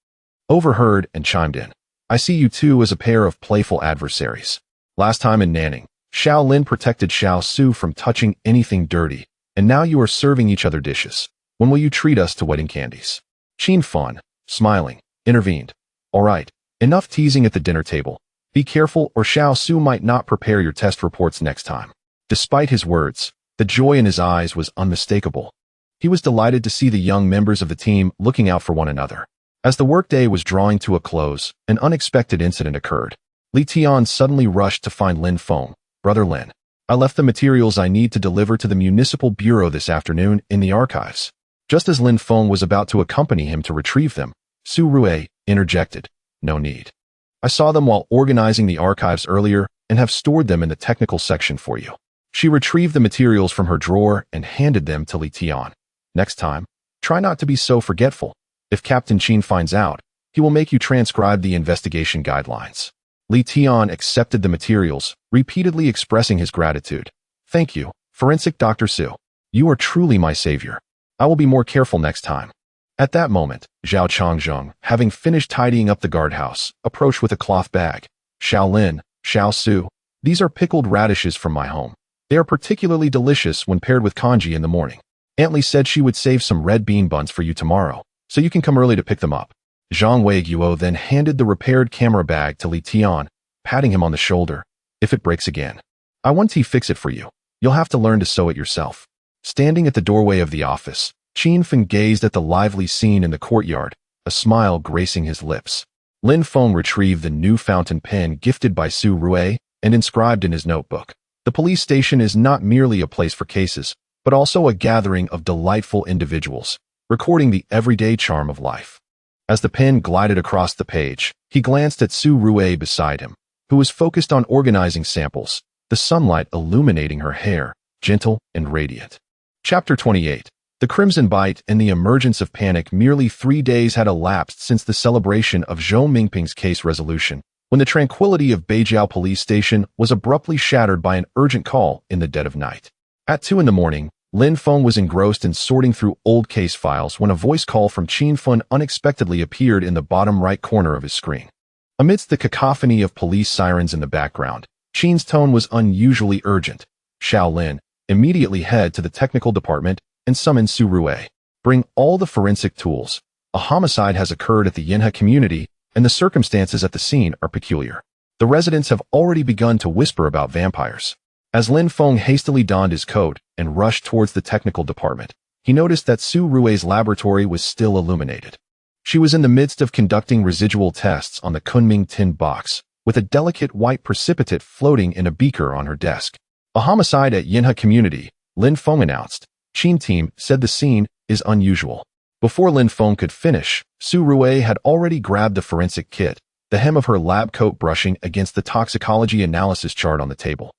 Speaker 1: overheard and chimed in. I see you two as a pair of playful adversaries. Last time in Nanning, Xiao Lin protected Xiao Su from touching anything dirty, and now you are serving each other dishes. When will you treat us to wedding candies? Qin Feng, smiling, intervened. All right, enough teasing at the dinner table. Be careful or Xiao Su might not prepare your test reports next time. Despite his words, the joy in his eyes was unmistakable. He was delighted to see the young members of the team looking out for one another. As the workday was drawing to a close, an unexpected incident occurred. Li Tian suddenly rushed to find Lin Feng. Brother Lin, I left the materials I need to deliver to the municipal bureau this afternoon in the archives. Just as Lin Feng was about to accompany him to retrieve them, Su Rui interjected, No need. I saw them while organizing the archives earlier and have stored them in the technical section for you. She retrieved the materials from her drawer and handed them to Li Tian. Next time, try not to be so forgetful. If Captain Qin finds out, he will make you transcribe the investigation guidelines. Li Tian accepted the materials, repeatedly expressing his gratitude. Thank you, Forensic Dr. Su. You are truly my savior. I will be more careful next time. At that moment, Zhao Changzheng, having finished tidying up the guardhouse, approached with a cloth bag. Xiao Lin, Xiao Su, these are pickled radishes from my home. They are particularly delicious when paired with congee in the morning. Aunt Li said she would save some red bean buns for you tomorrow, so you can come early to pick them up. Zhang Weiguo then handed the repaired camera bag to Li Tian, patting him on the shoulder. If it breaks again, I want to fix it for you. You'll have to learn to sew it yourself. Standing at the doorway of the office, Qin Feng gazed at the lively scene in the courtyard, a smile gracing his lips. Lin Feng retrieved the new fountain pen gifted by Su Rui and inscribed in his notebook. The police station is not merely a place for cases, but also a gathering of delightful individuals, recording the everyday charm of life. As the pen glided across the page, he glanced at Su Rui beside him, who was focused on organizing samples, the sunlight illuminating her hair, gentle and radiant. Chapter 28. The Crimson Bite and the Emergence of Panic. Merely 3 days had elapsed since the celebration of Zhou Mingping's case resolution, when the tranquility of Beijiao Police Station was abruptly shattered by an urgent call in the dead of night. At 2 a.m, Lin Feng was engrossed in sorting through old case files when a voice call from Qin Feng unexpectedly appeared in the bottom right corner of his screen. Amidst the cacophony of police sirens in the background, Qin's tone was unusually urgent. Xiao Lin, immediately head to the technical department and summon Su Rui. Bring all the forensic tools. A homicide has occurred at the Yinhe community, and the circumstances at the scene are peculiar. The residents have already begun to whisper about vampires. As Lin Feng hastily donned his coat and rushed towards the technical department, he noticed that Su Rui's laboratory was still illuminated. She was in the midst of conducting residual tests on the Kunming tin box, with a delicate white precipitate floating in a beaker on her desk. A homicide at Yinhe community, Lin Feng announced. Qin team said the scene is unusual. Before Lin Feng could finish, Su Rui had already grabbed the forensic kit, the hem of her lab coat brushing against the toxicology analysis chart on the table,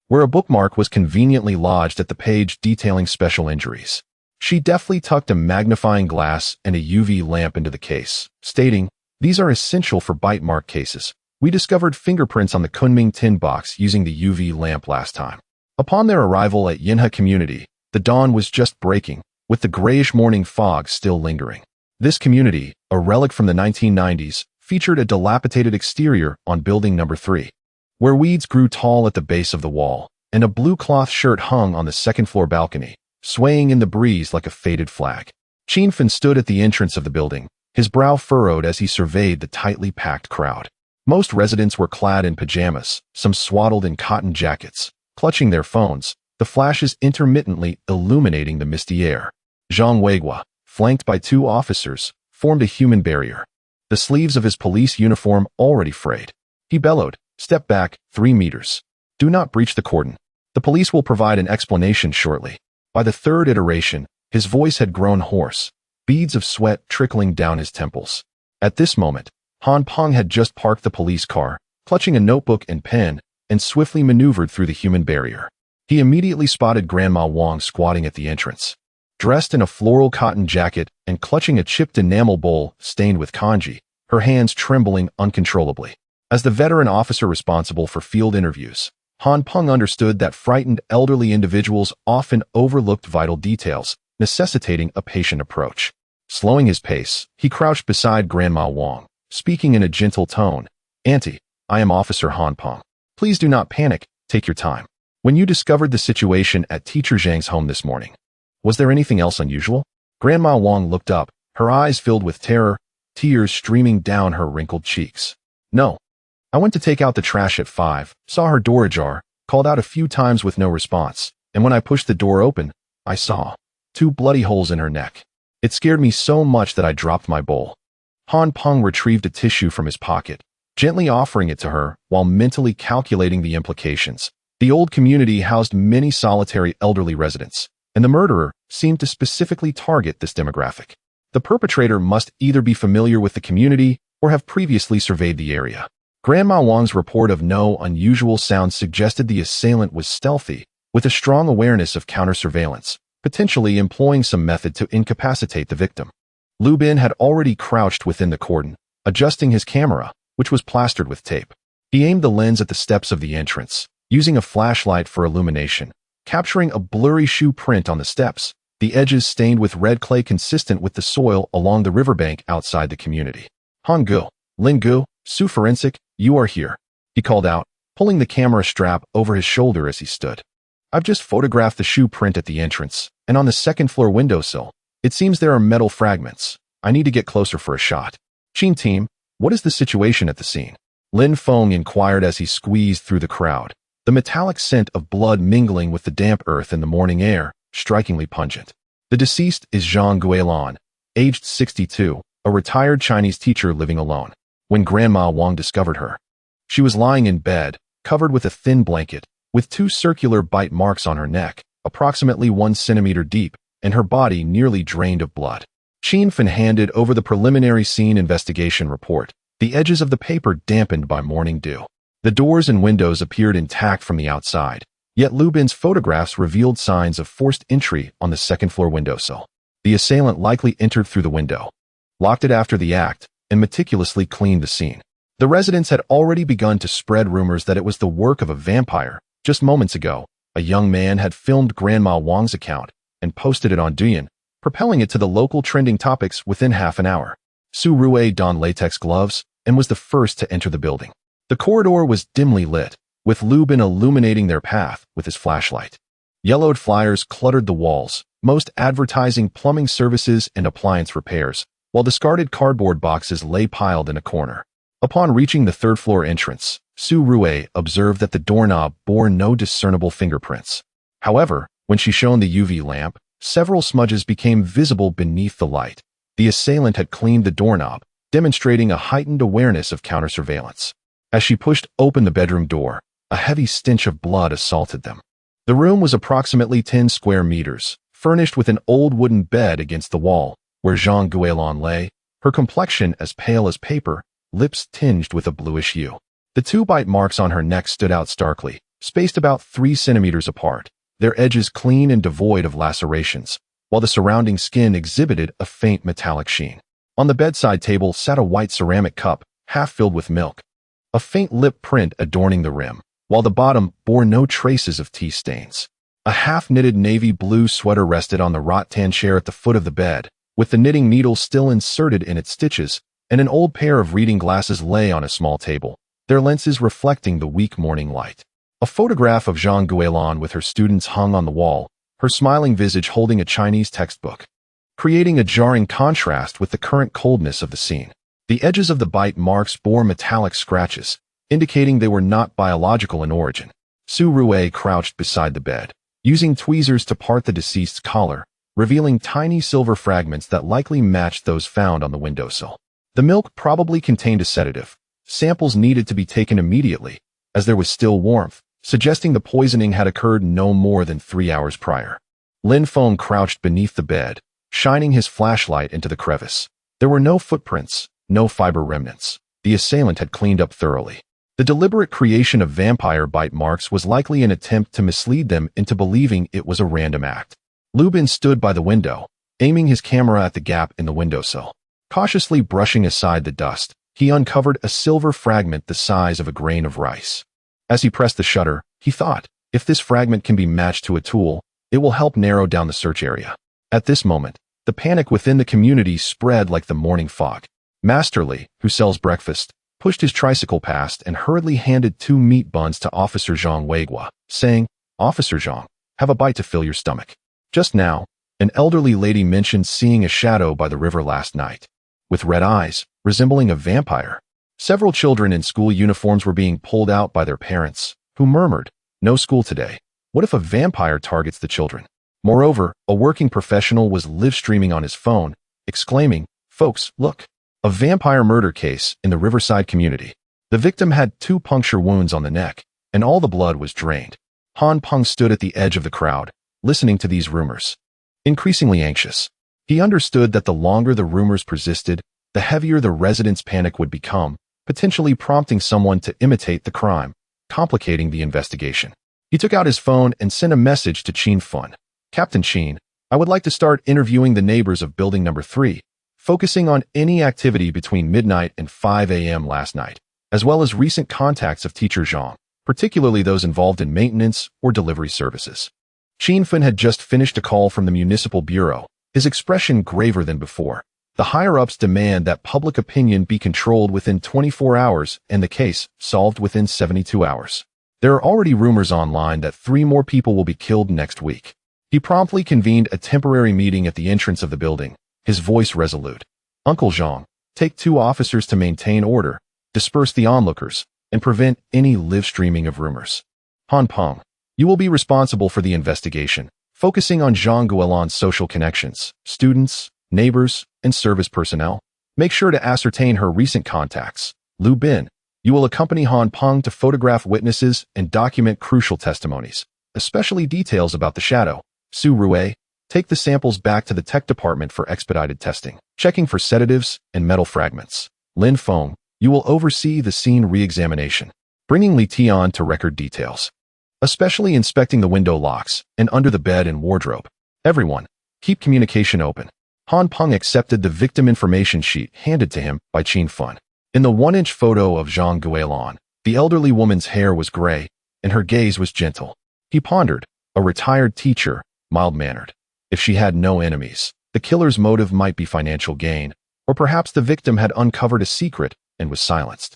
Speaker 1: where a bookmark was conveniently lodged at the page detailing special injuries. She deftly tucked a magnifying glass and a UV lamp into the case, stating, "These are essential for bite mark cases. We discovered fingerprints on the Kunming tin box using the UV lamp last time." Upon their arrival at Yinhe community, the dawn was just breaking, with the grayish morning fog still lingering. This community, a relic from the 1990s, featured a dilapidated exterior on building number 3, where weeds grew tall at the base of the wall, and a blue cloth shirt hung on the second-floor balcony, swaying in the breeze like a faded flag. Qin Fen stood at the entrance of the building, his brow furrowed as he surveyed the tightly packed crowd. Most residents were clad in pajamas, some swaddled in cotton jackets, clutching their phones, the flashes intermittently illuminating the misty air. Zhang Weigua, flanked by 2 officers, formed a human barrier, the sleeves of his police uniform already frayed. He bellowed, "Step back, 3 meters. Do not breach the cordon. The police will provide an explanation shortly." By the 3rd iteration, his voice had grown hoarse, beads of sweat trickling down his temples. At this moment, Han Peng had just parked the police car, clutching a notebook and pen, and swiftly maneuvered through the human barrier. He immediately spotted Grandma Wang squatting at the entrance. Dressed in a floral cotton jacket and clutching a chipped enamel bowl stained with kanji, her hands trembling uncontrollably. As the veteran officer responsible for field interviews, Han Peng understood that frightened elderly individuals often overlooked vital details, necessitating a patient approach. Slowing his pace, he crouched beside Grandma Wang, speaking in a gentle tone, "Auntie, I am Officer Han Peng. Please do not panic, take your time. When you discovered the situation at Teacher Zhang's home this morning, was there anything else unusual?" Grandma Wang looked up, her eyes filled with terror, tears streaming down her wrinkled cheeks. "No. I went to take out the trash at 5, saw her door ajar, called out a few times with no response, and when I pushed the door open, I saw 2 bloody holes in her neck. It scared me so much that I dropped my bowl." Han Peng retrieved a tissue from his pocket, gently offering it to her while mentally calculating the implications. The old community housed many solitary elderly residents, and the murderer seemed to specifically target this demographic. The perpetrator must either be familiar with the community or have previously surveyed the area. Grandma Wang's report of no unusual sounds suggested the assailant was stealthy, with a strong awareness of counter-surveillance, potentially employing some method to incapacitate the victim. Lu Bin had already crouched within the cordon, adjusting his camera, which was plastered with tape. He aimed the lens at the steps of the entrance, using a flashlight for illumination, capturing a blurry shoe print on the steps, the edges stained with red clay consistent with the soil along the riverbank outside the community. "Han Gu, Lin Gu, Su Forensic, you are here," he called out, pulling the camera strap over his shoulder as he stood. "I've just photographed the shoe print at the entrance, and on the second-floor windowsill. It seems there are metal fragments. I need to get closer for a shot. Qin team, what is the situation at the scene?" Lin Feng inquired as he squeezed through the crowd, the metallic scent of blood mingling with the damp earth in the morning air, strikingly pungent. The deceased is Zhang Guilan, aged 62, a retired Chinese teacher living alone. When Grandma Wang discovered her, she was lying in bed, covered with a thin blanket, with 2 circular bite marks on her neck, approximately 1 centimeter deep, and her body nearly drained of blood. Qin Fen handed over the preliminary scene investigation report, the edges of the paper dampened by morning dew. The doors and windows appeared intact from the outside, yet Lu Bin's photographs revealed signs of forced entry on the second-floor windowsill. The assailant likely entered through the window, locked it after the act, and meticulously cleaned the scene. The residents had already begun to spread rumors that it was the work of a vampire. Just moments ago, a young man had filmed Grandma Wang's account and posted it on Douyin, propelling it to the local trending topics within half an hour. Su Rui donned latex gloves and was the first to enter the building. The corridor was dimly lit, with Lu Bin illuminating their path with his flashlight. Yellowed flyers cluttered the walls, most advertising plumbing services and appliance repairs, while discarded cardboard boxes lay piled in a corner. Upon reaching the third-floor entrance, Su Rue observed that the doorknob bore no discernible fingerprints. However, when she shone the UV lamp, several smudges became visible beneath the light. The assailant had cleaned the doorknob, demonstrating a heightened awareness of counter-surveillance. As she pushed open the bedroom door, a heavy stench of blood assaulted them. The room was approximately 10 square meters, furnished with an old wooden bed against the wall, where Zhang Guilin lay, her complexion as pale as paper, lips tinged with a bluish hue. The 2 bite marks on her neck stood out starkly, spaced about 3 centimeters apart, their edges clean and devoid of lacerations, while the surrounding skin exhibited a faint metallic sheen. On the bedside table sat a white ceramic cup, half filled with milk, a faint lip print adorning the rim, while the bottom bore no traces of tea stains. A half-knitted navy blue sweater rested on the rattan chair at the foot of the bed, with the knitting needle still inserted in its stitches, and an old pair of reading glasses lay on a small table, their lenses reflecting the weak morning light. A photograph of Zhang Guilin with her students hung on the wall, her smiling visage holding a Chinese textbook, creating a jarring contrast with the current coldness of the scene. The edges of the bite marks bore metallic scratches, indicating they were not biological in origin. Su Rue crouched beside the bed, using tweezers to part the deceased's collar, revealing tiny silver fragments that likely matched those found on the windowsill. The milk probably contained a sedative. Samples needed to be taken immediately, as there was still warmth, suggesting the poisoning had occurred no more than 3 hours prior. Lin Feng crouched beneath the bed, shining his flashlight into the crevice. There were no footprints, no fiber remnants. The assailant had cleaned up thoroughly. The deliberate creation of vampire bite marks was likely an attempt to mislead them into believing it was a random act. Lubin stood by the window, aiming his camera at the gap in the windowsill. Cautiously brushing aside the dust, he uncovered a silver fragment the size of a grain of rice. As he pressed the shutter, he thought, if this fragment can be matched to a tool, it will help narrow down the search area. At this moment, the panic within the community spread like the morning fog. Master Li, who sells breakfast, pushed his tricycle past and hurriedly handed 2 meat buns to Officer Zhang Weigua, saying, "Officer Zhang, have a bite to fill your stomach." Just now, an elderly lady mentioned seeing a shadow by the river last night, with red eyes, resembling a vampire. Several children in school uniforms were being pulled out by their parents, who murmured, "No school today. What if a vampire targets the children?" Moreover, a working professional was live-streaming on his phone, exclaiming, "Folks, look! A vampire murder case in the Riverside community." The victim had 2 puncture wounds on the neck, and all the blood was drained. Han Peng stood at the edge of the crowd, listening to these rumors. Increasingly anxious, he understood that the longer the rumors persisted, the heavier the residents' panic would become, potentially prompting someone to imitate the crime, complicating the investigation. He took out his phone and sent a message to Qin Fun. "Captain Qin, I would like to start interviewing the neighbors of building number 3, focusing on any activity between midnight and 5 a.m. last night, as well as recent contacts of Teacher Zhang, particularly those involved in maintenance or delivery services." Qin Fun had just finished a call from the municipal bureau, his expression graver than before. The higher-ups demand that public opinion be controlled within 24 hours and the case solved within 72 hours. There are already rumors online that 3 more people will be killed next week. He promptly convened a temporary meeting at the entrance of the building, his voice resolute. "Uncle Zhang, take 2 officers to maintain order, disperse the onlookers, and prevent any live-streaming of rumors. Han Peng, you will be responsible for the investigation, focusing on Zhang Guilin's social connections, students, neighbors, and service personnel. Make sure to ascertain her recent contacts. Lu Bin, you will accompany Han Peng to photograph witnesses and document crucial testimonies, especially details about the shadow. Su Rue, take the samples back to the tech department for expedited testing, checking for sedatives and metal fragments. Lin Feng, you will oversee the scene re-examination, bringing Li Tian to record details, especially inspecting the window locks and under the bed and wardrobe. Everyone, keep communication open." Han Peng accepted the victim information sheet handed to him by Qin Fun. In the 1-inch photo of Zhang Guilin, the elderly woman's hair was gray, and her gaze was gentle. He pondered, a retired teacher, mild-mannered. If she had no enemies, the killer's motive might be financial gain, or perhaps the victim had uncovered a secret and was silenced.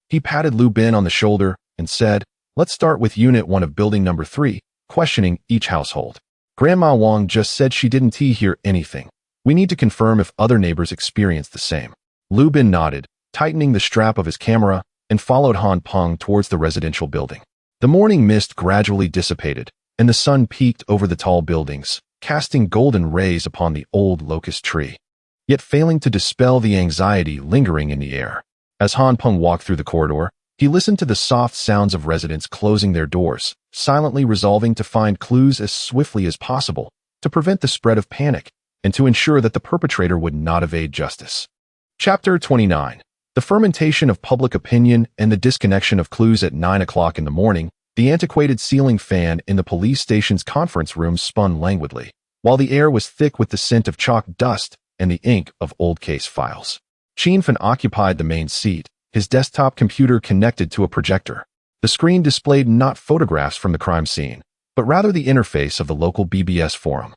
Speaker 1: He patted Lu Bin on the shoulder and said, "Let's start with Unit 1 of building number 3, questioning each household. Grandma Wang just said she didn't hear anything. We need to confirm if other neighbors experienced the same." Lu Bin nodded, tightening the strap of his camera, and followed Han Peng towards the residential building. The morning mist gradually dissipated, and the sun peeked over the tall buildings, casting golden rays upon the old locust tree, yet failing to dispel the anxiety lingering in the air. As Han Peng walked through the corridor, he listened to the soft sounds of residents closing their doors, silently resolving to find clues as swiftly as possible to prevent the spread of panic and to ensure that the perpetrator would not evade justice. Chapter 29. The fermentation of public opinion and the disconnection of clues. At 9 o'clock in the morning, the antiquated ceiling fan in the police station's conference room spun languidly, while the air was thick with the scent of chalk dust and the ink of old case files. Lin Feng occupied the main seat, his desktop computer connected to a projector. The screen displayed not photographs from the crime scene, but rather the interface of the local BBS forum.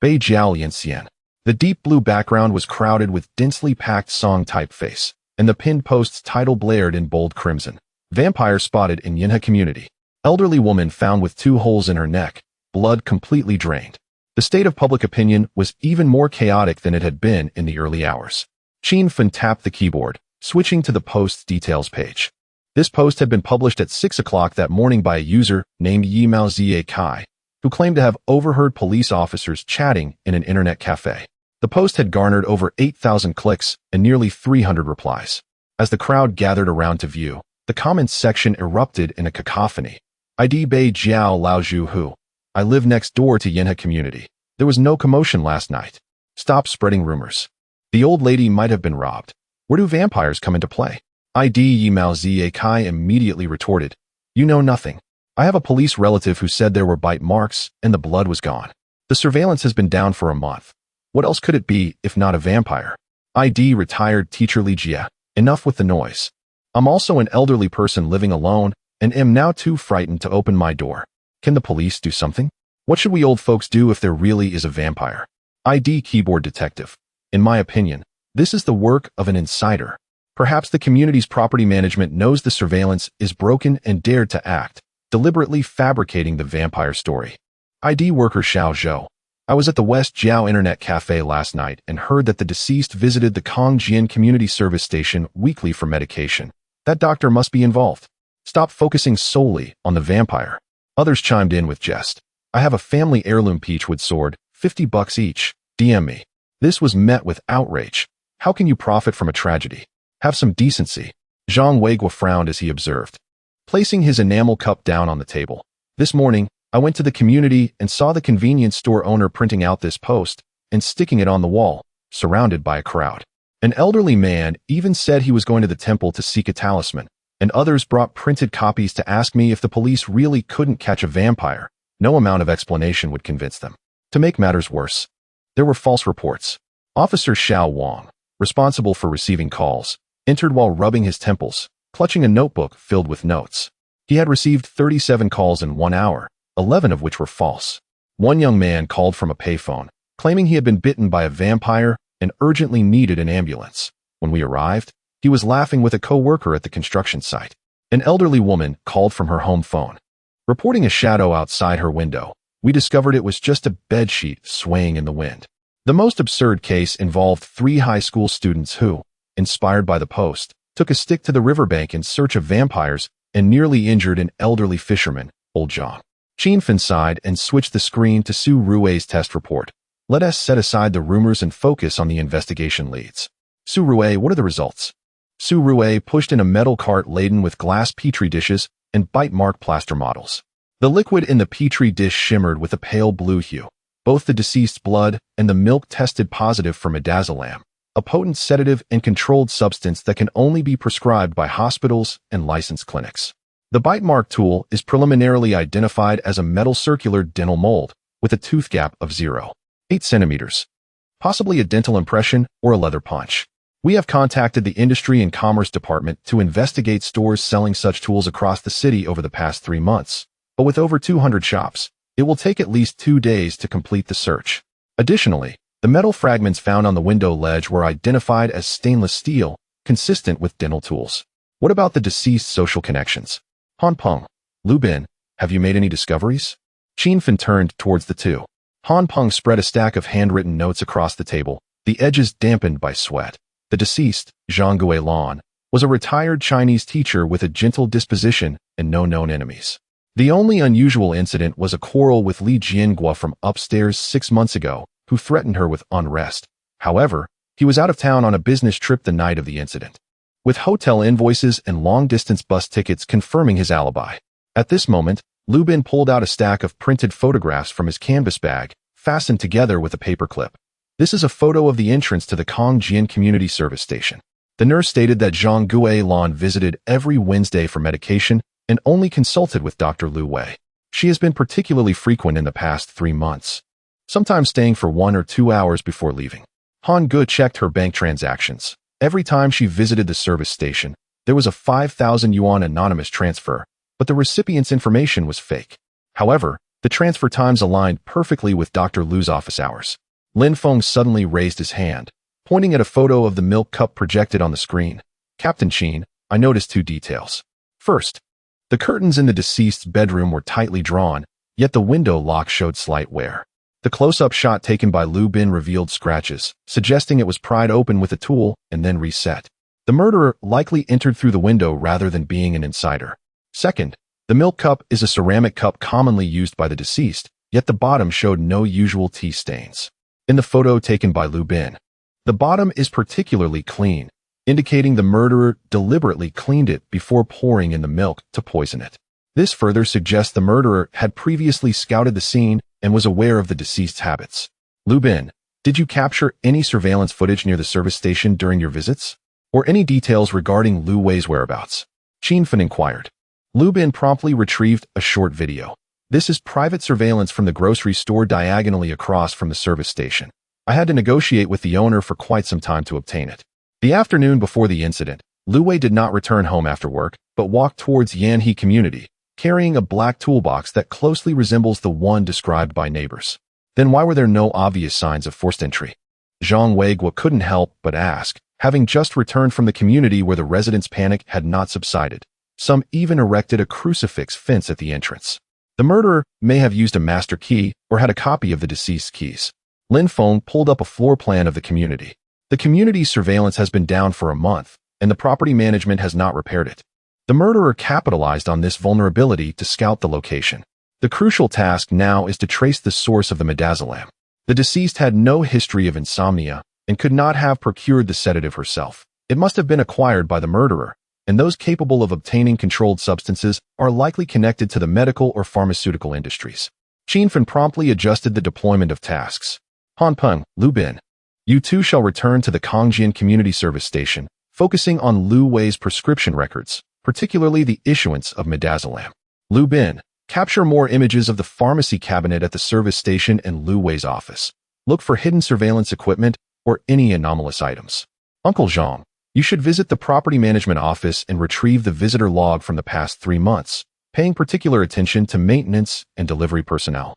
Speaker 1: Bei Jiao Yanxian. The deep blue background was crowded with densely packed song typeface, and the pinned post's title blared in bold crimson. Vampire spotted in Yinhe community. Elderly woman found with 2 holes in her neck, blood completely drained. The state of public opinion was even more chaotic than it had been in the early hours. Lin Feng tapped the keyboard, switching to the post's details page. This post had been published at 6 o'clock that morning by a user named Yimao Zia Kai, who claimed to have overheard police officers chatting in an internet cafe. The post had garnered over 8,000 clicks and nearly 300 replies. As the crowd gathered around to view, the comments section erupted in a cacophony. ID Bei Jiao Laozhu Hu. I live next door to Yinhe community. There was no commotion last night. Stop spreading rumors. The old lady might have been robbed. Where do vampires come into play? ID Yimao Zia Kai immediately retorted. You know nothing. I have a police relative who said there were bite marks and the blood was gone. The surveillance has been down for a month. What else could it be if not a vampire? ID retired teacher Li Jia. Enough with the noise. I'm also an elderly person living alone and am now too frightened to open my door. Can the police do something? What should we old folks do if there really is a vampire? ID keyboard detective. In my opinion, this is the work of an insider. Perhaps the community's property management knows the surveillance is broken and dared to act, deliberately fabricating the vampire story. ID worker Xiao Zhou. I was at the West Jiao Internet Cafe last night and heard that the deceased visited the Kongjian Community Service Station weekly for medication. That doctor must be involved. Stop focusing solely on the vampire. Others chimed in with jest. I have a family heirloom peachwood sword, $50 each. DM me. This was met with outrage. How can you profit from a tragedy? Have some decency. Zhang Weigua frowned as he observed, placing his enamel cup down on the table. This morning, I went to the community and saw the convenience store owner printing out this post and sticking it on the wall, surrounded by a crowd. An elderly man even said he was going to the temple to seek a talisman, and others brought printed copies to ask me if the police really couldn't catch a vampire. No amount of explanation would convince them. To make matters worse, there were false reports. Officer Xiao Wang, responsible for receiving calls, entered while rubbing his temples, clutching a notebook filled with notes. He had received 37 calls in 1 hour, 11 of which were false. One young man called from a payphone, claiming he had been bitten by a vampire and urgently needed an ambulance. When we arrived, he was laughing with a co-worker at the construction site. An elderly woman called from her home phone, reporting a shadow outside her window. We discovered it was just a bedsheet swaying in the wind. The most absurd case involved 3 high school students who, inspired by the post, took a stick to the riverbank in search of vampires and nearly injured an elderly fisherman, old Zhang. Lin Feng sighed and switched the screen to Su Rui's test report. Let us set aside the rumors and focus on the investigation leads. Su Rui, what are the results? Su Rui pushed in a metal cart laden with glass petri dishes and bite mark plaster models. The liquid in the petri dish shimmered with a pale blue hue. Both the deceased's blood and the milk tested positive for midazolam, a potent sedative and controlled substance that can only be prescribed by hospitals and licensed clinics. The bite mark tool is preliminarily identified as a metal circular dental mold with a tooth gap of 0.8 centimeters, possibly a dental impression or a leather punch. We have contacted the Industry and Commerce Department to investigate stores selling such tools across the city over the past 3 months, but with over 200 shops, it will take at least 2 days to complete the search. Additionally, the metal fragments found on the window ledge were identified as stainless steel, consistent with dental tools. What about the deceased's social connections? Han Peng, Lu Bin, have you made any discoveries? Lin Feng turned towards the two. Han Peng spread a stack of handwritten notes across the table, the edges dampened by sweat. The deceased, Zhang Guilin, was a retired Chinese teacher with a gentle disposition and no known enemies. The only unusual incident was a quarrel with Li Jiangua from upstairs 6 months ago, who threatened her with unrest. However, he was out of town on a business trip the night of the incident, with hotel invoices and long-distance bus tickets confirming his alibi. At this moment, Lu Bin pulled out a stack of printed photographs from his canvas bag, fastened together with a paperclip. This is a photo of the entrance to the Kongjian Community Service Station. The nurse stated that Zhang Guilin visited every Wednesday for medication and only consulted with Dr. Lu Wei. She has been particularly frequent in the past 3 months, sometimes staying for 1 or 2 hours before leaving. Han Gu checked her bank transactions. Every time she visited the service station, there was a 5,000 yuan anonymous transfer, but the recipient's information was fake. However, the transfer times aligned perfectly with Dr. Lu's office hours. Lin Feng suddenly raised his hand, pointing at a photo of the milk cup projected on the screen. Captain Qin, I noticed 2 details. First, the curtains in the deceased's bedroom were tightly drawn, yet the window lock showed slight wear. The close-up shot taken by Lu Bin revealed scratches, suggesting it was pried open with a tool and then reset. The murderer likely entered through the window rather than being an insider. Second, the milk cup is a ceramic cup commonly used by the deceased, yet the bottom showed no usual tea stains. In the photo taken by Lu Bin, the bottom is particularly clean, indicating the murderer deliberately cleaned it before pouring in the milk to poison it. This further suggests the murderer had previously scouted the scene and was aware of the deceased's habits. Lu Bin, did you capture any surveillance footage near the service station during your visits? Or any details regarding Lu Wei's whereabouts? Qin Fen inquired. Lu Bin promptly retrieved a short video. This is private surveillance from the grocery store diagonally across from the service station. I had to negotiate with the owner for quite some time to obtain it. The afternoon before the incident, Lu Wei did not return home after work, but walked towards Yanhe community, carrying a black toolbox that closely resembles the one described by neighbors. Then why were there no obvious signs of forced entry? Zhang Weiguo couldn't help but ask, having just returned from the community where the residents' panic had not subsided. Some even erected a crucifix fence at the entrance. The murderer may have used a master key or had a copy of the deceased's keys. Lin Feng pulled up a floor plan of the community. The community's surveillance has been down for a month, and the property management has not repaired it. The murderer capitalized on this vulnerability to scout the location. The crucial task now is to trace the source of the midazolam. The deceased had no history of insomnia and could not have procured the sedative herself. It must have been acquired by the murderer, and those capable of obtaining controlled substances are likely connected to the medical or pharmaceutical industries. Qin Fen promptly adjusted the deployment of tasks. Han Peng, Lu Bin, you two shall return to the Kongjian Community Service Station, focusing on Lu Wei's prescription records, particularly the issuance of midazolam. Lu Bin, capture more images of the pharmacy cabinet at the service station and Lu Wei's office. Look for hidden surveillance equipment or any anomalous items. Uncle Zhang, you should visit the property management office and retrieve the visitor log from the past 3 months, paying particular attention to maintenance and delivery personnel,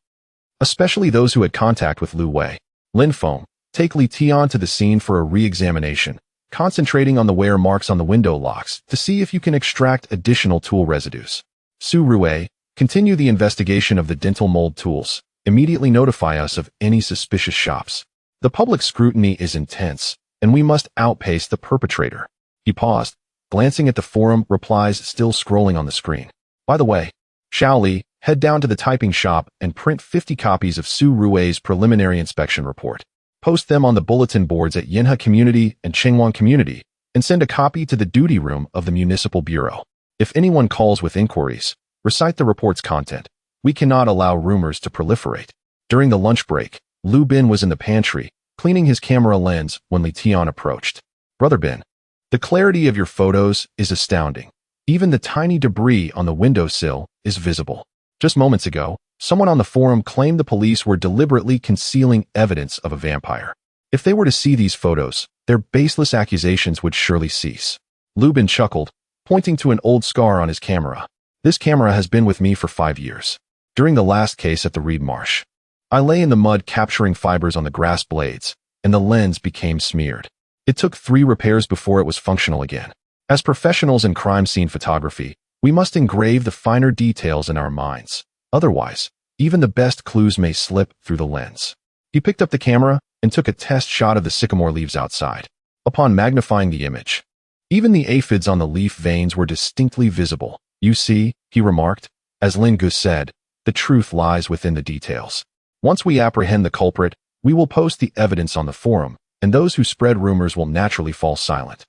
Speaker 1: especially those who had contact with Lu Wei. Lin Feng, take Li Tian to the scene for a re-examination, concentrating on the wear marks on the window locks to see if you can extract additional tool residues. Su Rui, continue the investigation of the dental mold tools. Immediately notify us of any suspicious shops. The public scrutiny is intense, and we must outpace the perpetrator. He paused, glancing at the forum replies still scrolling on the screen. By the way, Xiao Li, head down to the typing shop and print 50 copies of Su Rui's preliminary inspection report. Post them on the bulletin boards at Yanhe Community and Chengwan Community, and send a copy to the duty room of the Municipal Bureau. If anyone calls with inquiries, recite the report's content. We cannot allow rumors to proliferate. During the lunch break, Lu Bin was in the pantry, cleaning his camera lens when Li Tian approached. Brother Bin, the clarity of your photos is astounding. Even the tiny debris on the windowsill is visible. Just moments ago, someone on the forum claimed the police were deliberately concealing evidence of a vampire. If they were to see these photos, their baseless accusations would surely cease. Lu Bin chuckled, pointing to an old scar on his camera. This camera has been with me for 5 years. During the last case at the Reed Marsh, I lay in the mud capturing fibers on the grass blades, and the lens became smeared. It took 3 repairs before it was functional again. As professionals in crime scene photography, we must engrave the finer details in our minds. Otherwise, even the best clues may slip through the lens. He picked up the camera and took a test shot of the sycamore leaves outside. Upon magnifying the image, Even the aphids on the leaf veins were distinctly visible. "You see," he remarked. "As Lin Gus said, the truth lies within the details. Once we apprehend the culprit, we will post the evidence on the forum, and those who spread rumors will naturally fall silent."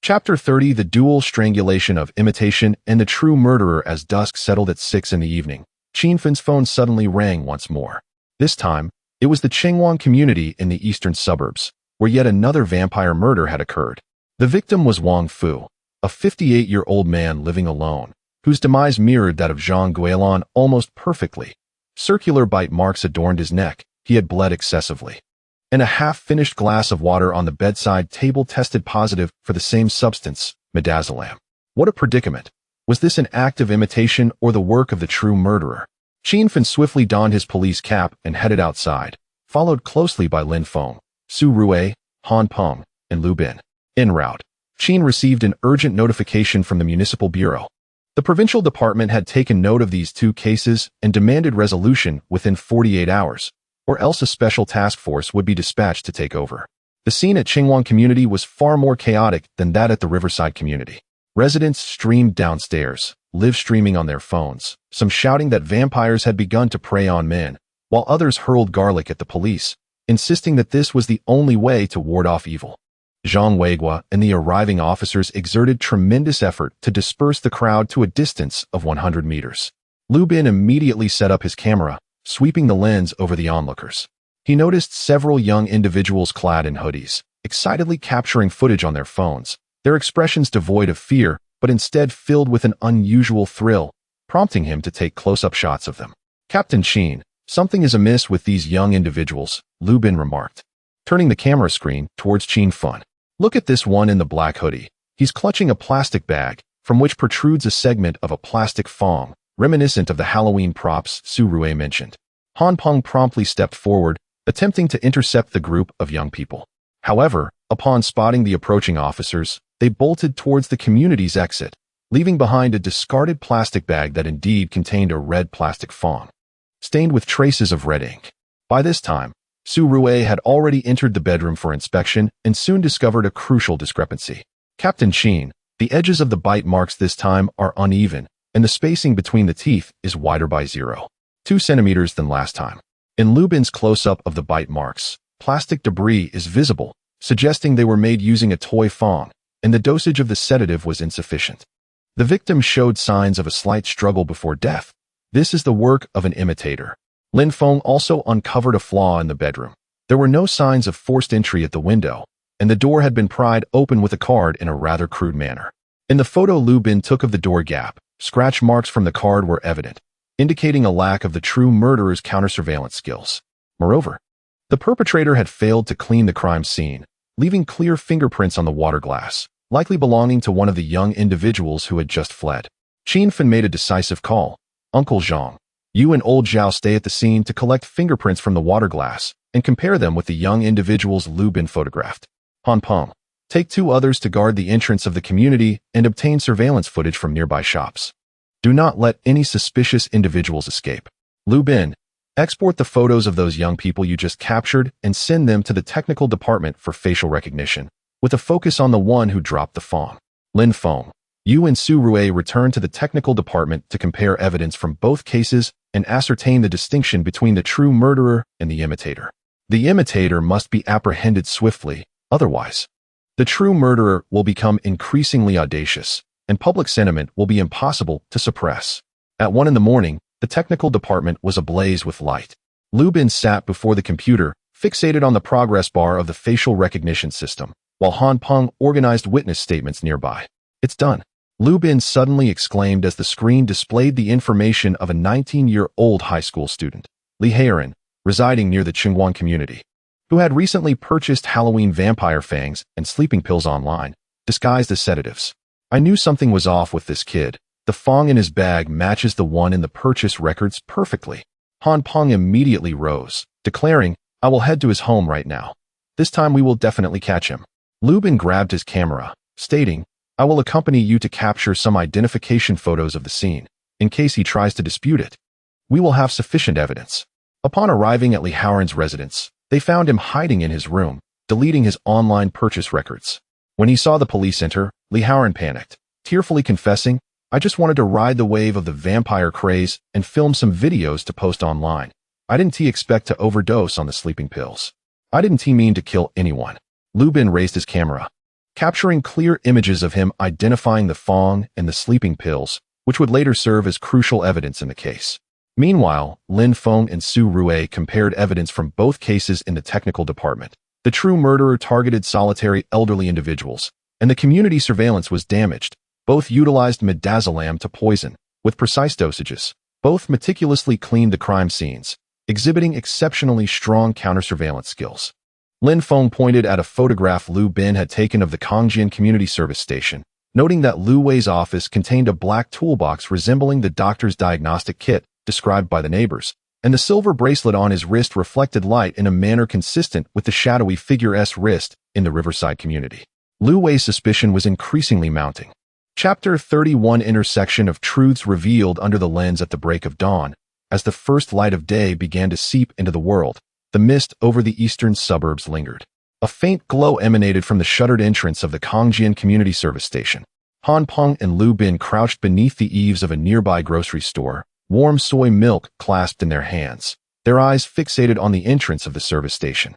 Speaker 1: Chapter 30: The Dual Strangulation of Imitation and the True Murderer. As dusk settled at 6 in the evening, Lin Feng's phone suddenly rang once more. This time, it was the Chengguan community in the eastern suburbs, where yet another vampire murder had occurred. The victim was Wang Fu, a 58-year-old man living alone, whose demise mirrored that of Zhang Guilin almost perfectly. Circular bite marks adorned his neck. He had bled excessively. And a half-finished glass of water on the bedside table tested positive for the same substance, midazolam. What a predicament! Was this an act of imitation or the work of the true murderer? Lin Feng swiftly donned his police cap and headed outside, followed closely by Lin Feng, Su Rui, Han Peng, and Lu Bin. En route, Lin received an urgent notification from the Municipal Bureau. The provincial department had taken note of these two cases and demanded resolution within 48 hours, or else a special task force would be dispatched to take over. The scene at Chengguan community was far more chaotic than that at the Riverside community. Residents streamed downstairs, live streaming on their phones, some shouting that vampires had begun to prey on men, while others hurled garlic at the police, insisting that this was the only way to ward off evil. Zhang Weigua and the arriving officers exerted tremendous effort to disperse the crowd to a distance of 100 meters. Lu Bin immediately set up his camera, sweeping the lens over the onlookers. He noticed several young individuals clad in hoodies, excitedly capturing footage on their phones, their expressions devoid of fear, but instead filled with an unusual thrill, prompting him to take close-up shots of them. "Captain Qin, something is amiss with these young individuals," Lu Bin remarked, turning the camera screen towards Lin Feng. "Look at this one in the black hoodie. He's clutching a plastic bag, from which protrudes a segment of a plastic fong, reminiscent of the Halloween props Su Rui mentioned." Han Peng promptly stepped forward, attempting to intercept the group of young people. However, upon spotting the approaching officers, they bolted towards the community's exit, leaving behind a discarded plastic bag that indeed contained a red plastic fong, stained with traces of red ink. By this time, Su Rui had already entered the bedroom for inspection and soon discovered a crucial discrepancy. "Captain Qin, the edges of the bite marks this time are uneven, and the spacing between the teeth is wider by 0.2 centimeters than last time. In Lu Bin's close-up of the bite marks, plastic debris is visible, suggesting they were made using a toy fong, and the dosage of the sedative was insufficient. The victim showed signs of a slight struggle before death. This is the work of an imitator." Lin Feng also uncovered a flaw in the bedroom. There were no signs of forced entry at the window, and the door had been pried open with a card in a rather crude manner. In the photo Lu Bin took of the door gap, scratch marks from the card were evident, indicating a lack of the true murderer's counter-surveillance skills. Moreover, the perpetrator had failed to clean the crime scene, leaving clear fingerprints on the water glass, likely belonging to one of the young individuals who had just fled. Lin Feng made a decisive call. "Uncle Zhang, you and old Zhao stay at the scene to collect fingerprints from the water glass and compare them with the young individuals Lu Bin photographed. Han Peng, take 2 others to guard the entrance of the community and obtain surveillance footage from nearby shops. Do not let any suspicious individuals escape. Lu Bin, export the photos of those young people you just captured and send them to the technical department for facial recognition, with a focus on the one who dropped the fong. Lin Feng, you and Su Rui return to the technical department to compare evidence from both cases and ascertain the distinction between the true murderer and the imitator. The imitator must be apprehended swiftly, otherwise, the true murderer will become increasingly audacious, and public sentiment will be impossible to suppress." At 1 in the morning, the technical department was ablaze with light. Lu Bin sat before the computer, fixated on the progress bar of the facial recognition system, while Han Peng organized witness statements nearby. "It's done," Lu Bin suddenly exclaimed as the screen displayed the information of a 19-year-old high school student, Li Heiran, residing near the Chengguan community, who had recently purchased Halloween vampire fangs and sleeping pills online, disguised as sedatives. "I knew something was off with this kid. The fong in his bag matches the one in the purchase records perfectly." Han Peng immediately rose, declaring, "I will head to his home right now. This time we will definitely catch him." Lu Bin grabbed his camera, stating, "I will accompany you to capture some identification photos of the scene, in case he tries to dispute it. We will have sufficient evidence." Upon arriving at Li Hauren's residence, they found him hiding in his room, deleting his online purchase records. When he saw the police enter, Li Haoran panicked, tearfully confessing, "I just wanted to ride the wave of the vampire craze and film some videos to post online. I didn't expect to overdose on the sleeping pills. I didn't mean to kill anyone." Lu Bin raised his camera, capturing clear images of him identifying the Feng and the sleeping pills, which would later serve as crucial evidence in the case. Meanwhile, Lin Feng and Su Rui compared evidence from both cases in the technical department. The true murderer targeted solitary elderly individuals, and the community surveillance was damaged. Both utilized midazolam to poison, with precise dosages. Both meticulously cleaned the crime scenes, exhibiting exceptionally strong counter-surveillance skills. Lin Feng pointed at a photograph Lu Bin had taken of the Kongjian Community Service Station, noting that Lu Wei's office contained a black toolbox resembling the doctor's diagnostic kit described by the neighbors, and the silver bracelet on his wrist reflected light in a manner consistent with the shadowy figure's wrist in the Riverside community. Lu Wei's suspicion was increasingly mounting. Chapter 31 Intersection of Truths revealed under the lens at the break of dawn. As the first light of day began to seep into the world, the mist over the eastern suburbs lingered. A faint glow emanated from the shuttered entrance of the Kongjian Community Service Station. Han Peng and Lu Bin crouched beneath the eaves of a nearby grocery store, warm soy milk clasped in their hands, their eyes fixated on the entrance of the service station.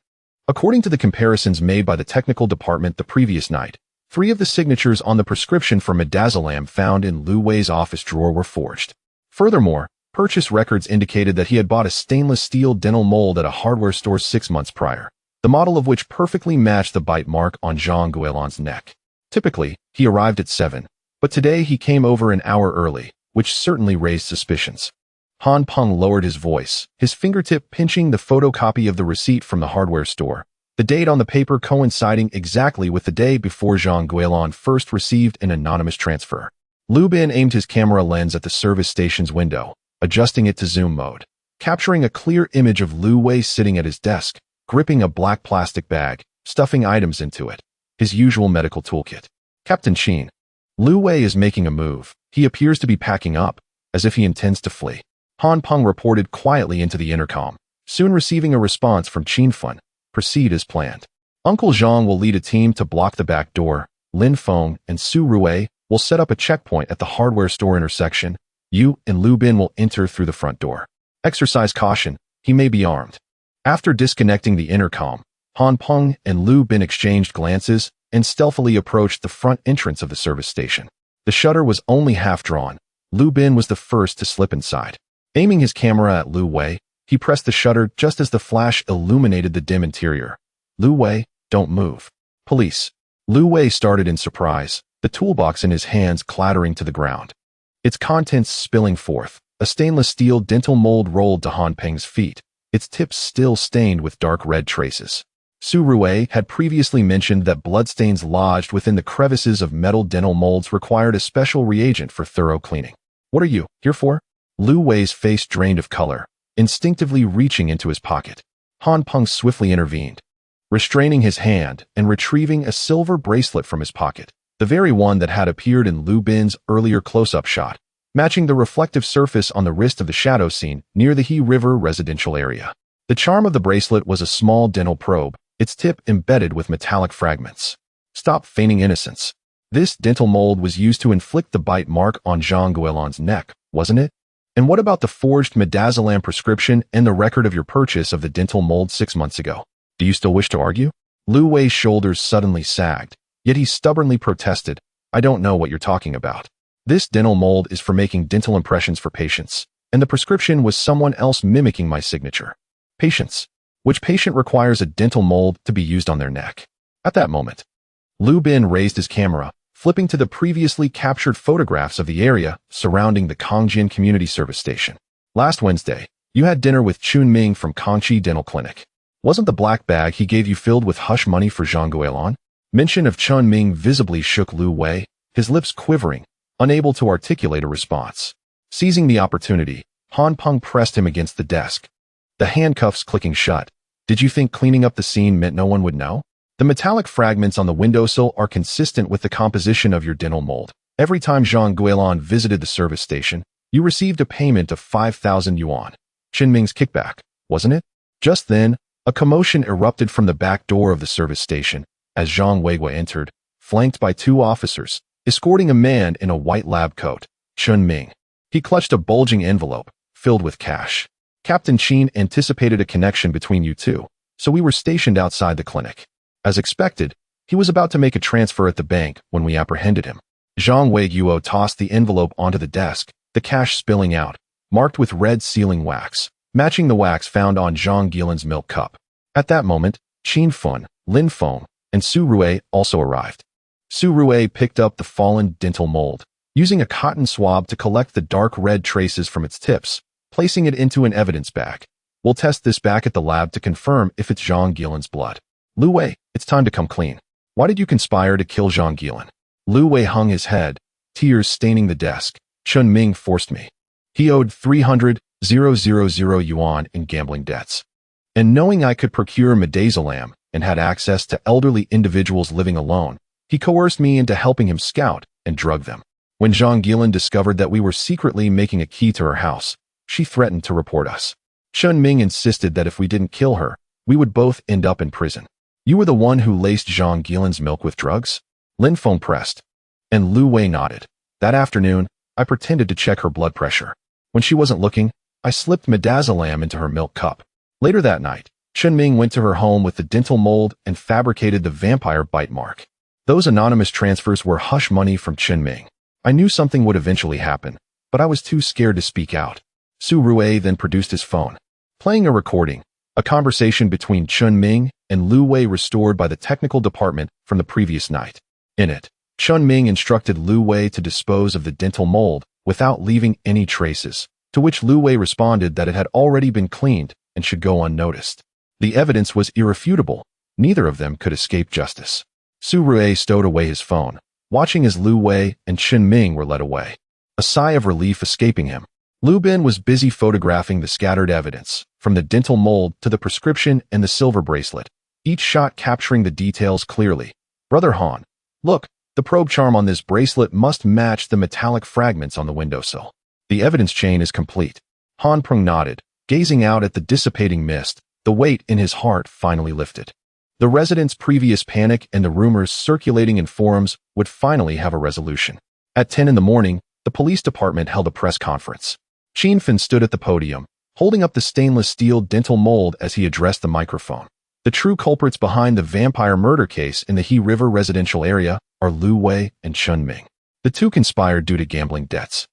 Speaker 1: According to the comparisons made by the technical department the previous night, 3 of the signatures on the prescription for midazolam found in Lu Wei's office drawer were forged. Furthermore, purchase records indicated that he had bought a stainless steel dental mold at a hardware store 6 months prior, the model of which perfectly matched the bite mark on Zhang Guilan's neck. Typically, he arrived at 7, but today he came over an hour early, which certainly raised suspicions. Han Peng lowered his voice, his fingertip pinching the photocopy of the receipt from the hardware store, the date on the paper coinciding exactly with the day before Zhang Guilan first received an anonymous transfer. Lu Bin aimed his camera lens at the service station's window, adjusting it to zoom mode, capturing a clear image of Lu Wei sitting at his desk, gripping a black plastic bag, stuffing items into it, his usual medical toolkit. "Captain Qin, Lu Wei is making a move. He appears to be packing up, as if he intends to flee." Han Peng reported quietly into the intercom, soon receiving a response from Qin Feng. "Proceed as planned. Uncle Zhang will lead a team to block the back door. Lin Feng and Su Rui will set up a checkpoint at the hardware store intersection. You and Lu Bin will enter through the front door. Exercise caution, he may be armed." After disconnecting the intercom, Han Peng and Lu Bin exchanged glances and stealthily approached the front entrance of the service station. The shutter was only half drawn. Lu Bin was the first to slip inside. Aiming his camera at Lu Wei, he pressed the shutter just as the flash illuminated the dim interior. "Lu Wei, don't move." "Police." Lu Wei started in surprise, the toolbox in his hands clattering to the ground, its contents spilling forth. A stainless steel dental mold rolled to Han Peng's feet, its tips still stained with dark red traces. Su Rui had previously mentioned that bloodstains lodged within the crevices of metal dental molds required a special reagent for thorough cleaning. "What are you here for?" Lu Wei's face drained of color, instinctively reaching into his pocket. Han Peng swiftly intervened, restraining his hand and retrieving a silver bracelet from his pocket, the very one that had appeared in Lu Bin's earlier close-up shot, matching the reflective surface on the wrist of the shadow scene near the He River residential area. The charm of the bracelet was a small dental probe, its tip embedded with metallic fragments. "Stop feigning innocence." This dental mold was used to inflict the bite mark on Zhang Guilan's neck, wasn't it? And what about the forged midazolam prescription and the record of your purchase of the dental mold 6 months ago? Do you still wish to argue? Lu Wei's shoulders suddenly sagged, yet he stubbornly protested, "I don't know what you're talking about. This dental mold is for making dental impressions for patients, and the prescription was someone else mimicking my signature." "Patients? Which patient requires a dental mold to be used on their neck?" At that moment, Lu Bin raised his camera, flipping to the previously captured photographs of the area surrounding the Kongjian Community Service Station. "Last Wednesday, you had dinner with Chun Ming from Kongqi Dental Clinic. Wasn't the black bag he gave you filled with hush money for Zhang Guilan?" Mention of Chun Ming visibly shook Lu Wei, his lips quivering, unable to articulate a response. Seizing the opportunity, Han Peng pressed him against the desk, the handcuffs clicking shut. "Did you think cleaning up the scene meant no one would know? The metallic fragments on the windowsill are consistent with the composition of your dental mold. Every time Zhang Guilan visited the service station, you received a payment of 5,000 yuan. Qin Ming's kickback, wasn't it?" Just then, a commotion erupted from the back door of the service station. As Zhang Weigui entered, flanked by 2 officers, escorting a man in a white lab coat, Chun Ming. He clutched a bulging envelope, filled with cash. Captain Qin anticipated a connection between you two, so we were stationed outside the clinic. As expected, he was about to make a transfer at the bank when we apprehended him. Zhang Weiguo tossed the envelope onto the desk, the cash spilling out, marked with red sealing wax, matching the wax found on Zhang Gilin's milk cup. At that moment, Qin Feng, Lin Feng, and Su Rui also arrived. Su Rui picked up the fallen dental mold, using a cotton swab to collect the dark red traces from its tips, placing it into an evidence bag. We'll test this back at the lab to confirm if it's Zhang Gilin's blood. Lu Wei, it's time to come clean. Why did you conspire to kill Zhang Gilin? Lu Wei hung his head, tears staining the desk. Chun Ming forced me. He owed 300,000 yuan in gambling debts. And knowing I could procure midazolam and had access to elderly individuals living alone, he coerced me into helping him scout and drug them. When Zhang Gilin discovered that we were secretly making a key to her house, she threatened to report us. Chun Ming insisted that if we didn't kill her, we would both end up in prison. You were the one who laced Zhang Gilin's milk with drugs? Lin Feng pressed. And Lu Wei nodded. That afternoon, I pretended to check her blood pressure. When she wasn't looking, I slipped midazolam into her milk cup. Later that night, Chun Ming went to her home with the dental mold and fabricated the vampire bite mark. Those anonymous transfers were hush money from Chun Ming. I knew something would eventually happen, but I was too scared to speak out. Su Rui then produced his phone. Playing a recording, a conversation between Chun Ming and Lu Wei restored by the technical department from the previous night. In it, Chun Ming instructed Lu Wei to dispose of the dental mold without leaving any traces, to which Lu Wei responded that it had already been cleaned and should go unnoticed. The evidence was irrefutable. Neither of them could escape justice. Su Rui stowed away his phone, watching as Lu Wei and Chun Ming were led away. A sigh of relief escaping him. Lu Bin was busy photographing the scattered evidence, from the dental mold to the prescription and the silver bracelet, each shot capturing the details clearly. Brother Han, look, the probe charm on this bracelet must match the metallic fragments on the windowsill. The evidence chain is complete. Han Prung nodded, gazing out at the dissipating mist. The weight in his heart finally lifted. The residents' previous panic and the rumors circulating in forums would finally have a resolution. At 10 in the morning, the police department held a press conference. Qin Feng stood at the podium, holding up the stainless steel dental mold as he addressed the microphone. The true culprits behind the vampire murder case in the He River residential area are Lu Wei and Chun Ming. The two conspired due to gambling debts.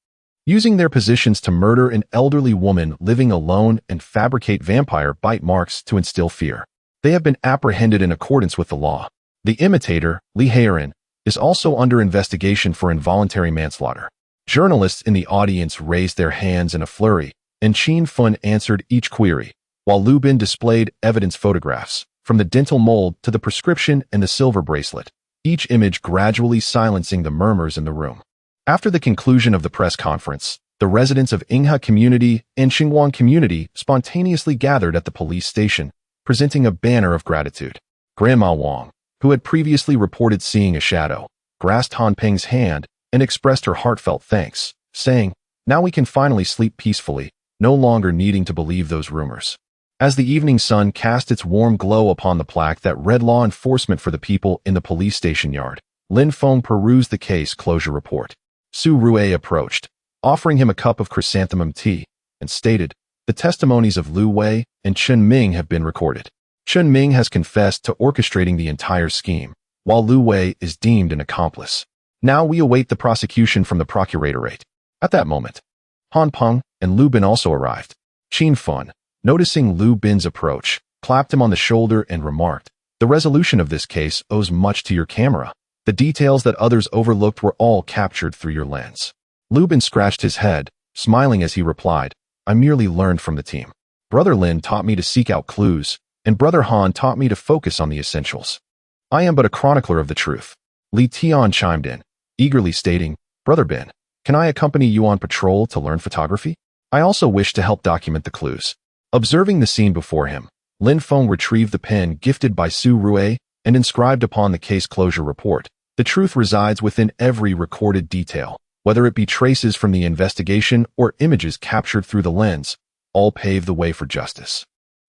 Speaker 1: Using their positions to murder an elderly woman living alone and fabricate vampire bite marks to instill fear. They have been apprehended in accordance with the law. The imitator, Li Heiren, is also under investigation for involuntary manslaughter. Journalists in the audience raised their hands in a flurry, and Qin Feng answered each query, while Lu Bin displayed evidence photographs, from the dental mold to the prescription and the silver bracelet, each image gradually silencing the murmurs in the room. After the conclusion of the press conference, the residents of Ingha community and Xinguang community spontaneously gathered at the police station, presenting a banner of gratitude. Grandma Wang, who had previously reported seeing a shadow, grasped Han Peng's hand and expressed her heartfelt thanks, saying, "Now we can finally sleep peacefully, no longer needing to believe those rumors." As the evening sun cast its warm glow upon the plaque that read law enforcement for the people in the police station yard, Lin Feng perused the case closure report. Su Rui approached, offering him a cup of chrysanthemum tea, and stated, "The testimonies of Lu Wei and Chun Ming have been recorded. Chun Ming has confessed to orchestrating the entire scheme, while Lu Wei is deemed an accomplice. Now we await the prosecution from the procuratorate." At that moment, Han Peng and Lu Bin also arrived. Qin Feng, noticing Lu Bin's approach, clapped him on the shoulder and remarked, "The resolution of this case owes much to your camera. The details that others overlooked were all captured through your lens." Lu Bin scratched his head, smiling as he replied, "I merely learned from the team. Brother Lin taught me to seek out clues, and Brother Han taught me to focus on the essentials. I am but a chronicler of the truth." Li Tian chimed in, eagerly stating, "Brother Bin, can I accompany you on patrol to learn photography? I also wish to help document the clues." Observing the scene before him, Lin Feng retrieved the pen gifted by Su Rui and inscribed upon the case closure report, "The truth resides within every recorded detail, whether it be traces from the investigation or images captured through the lens, all pave the way for justice."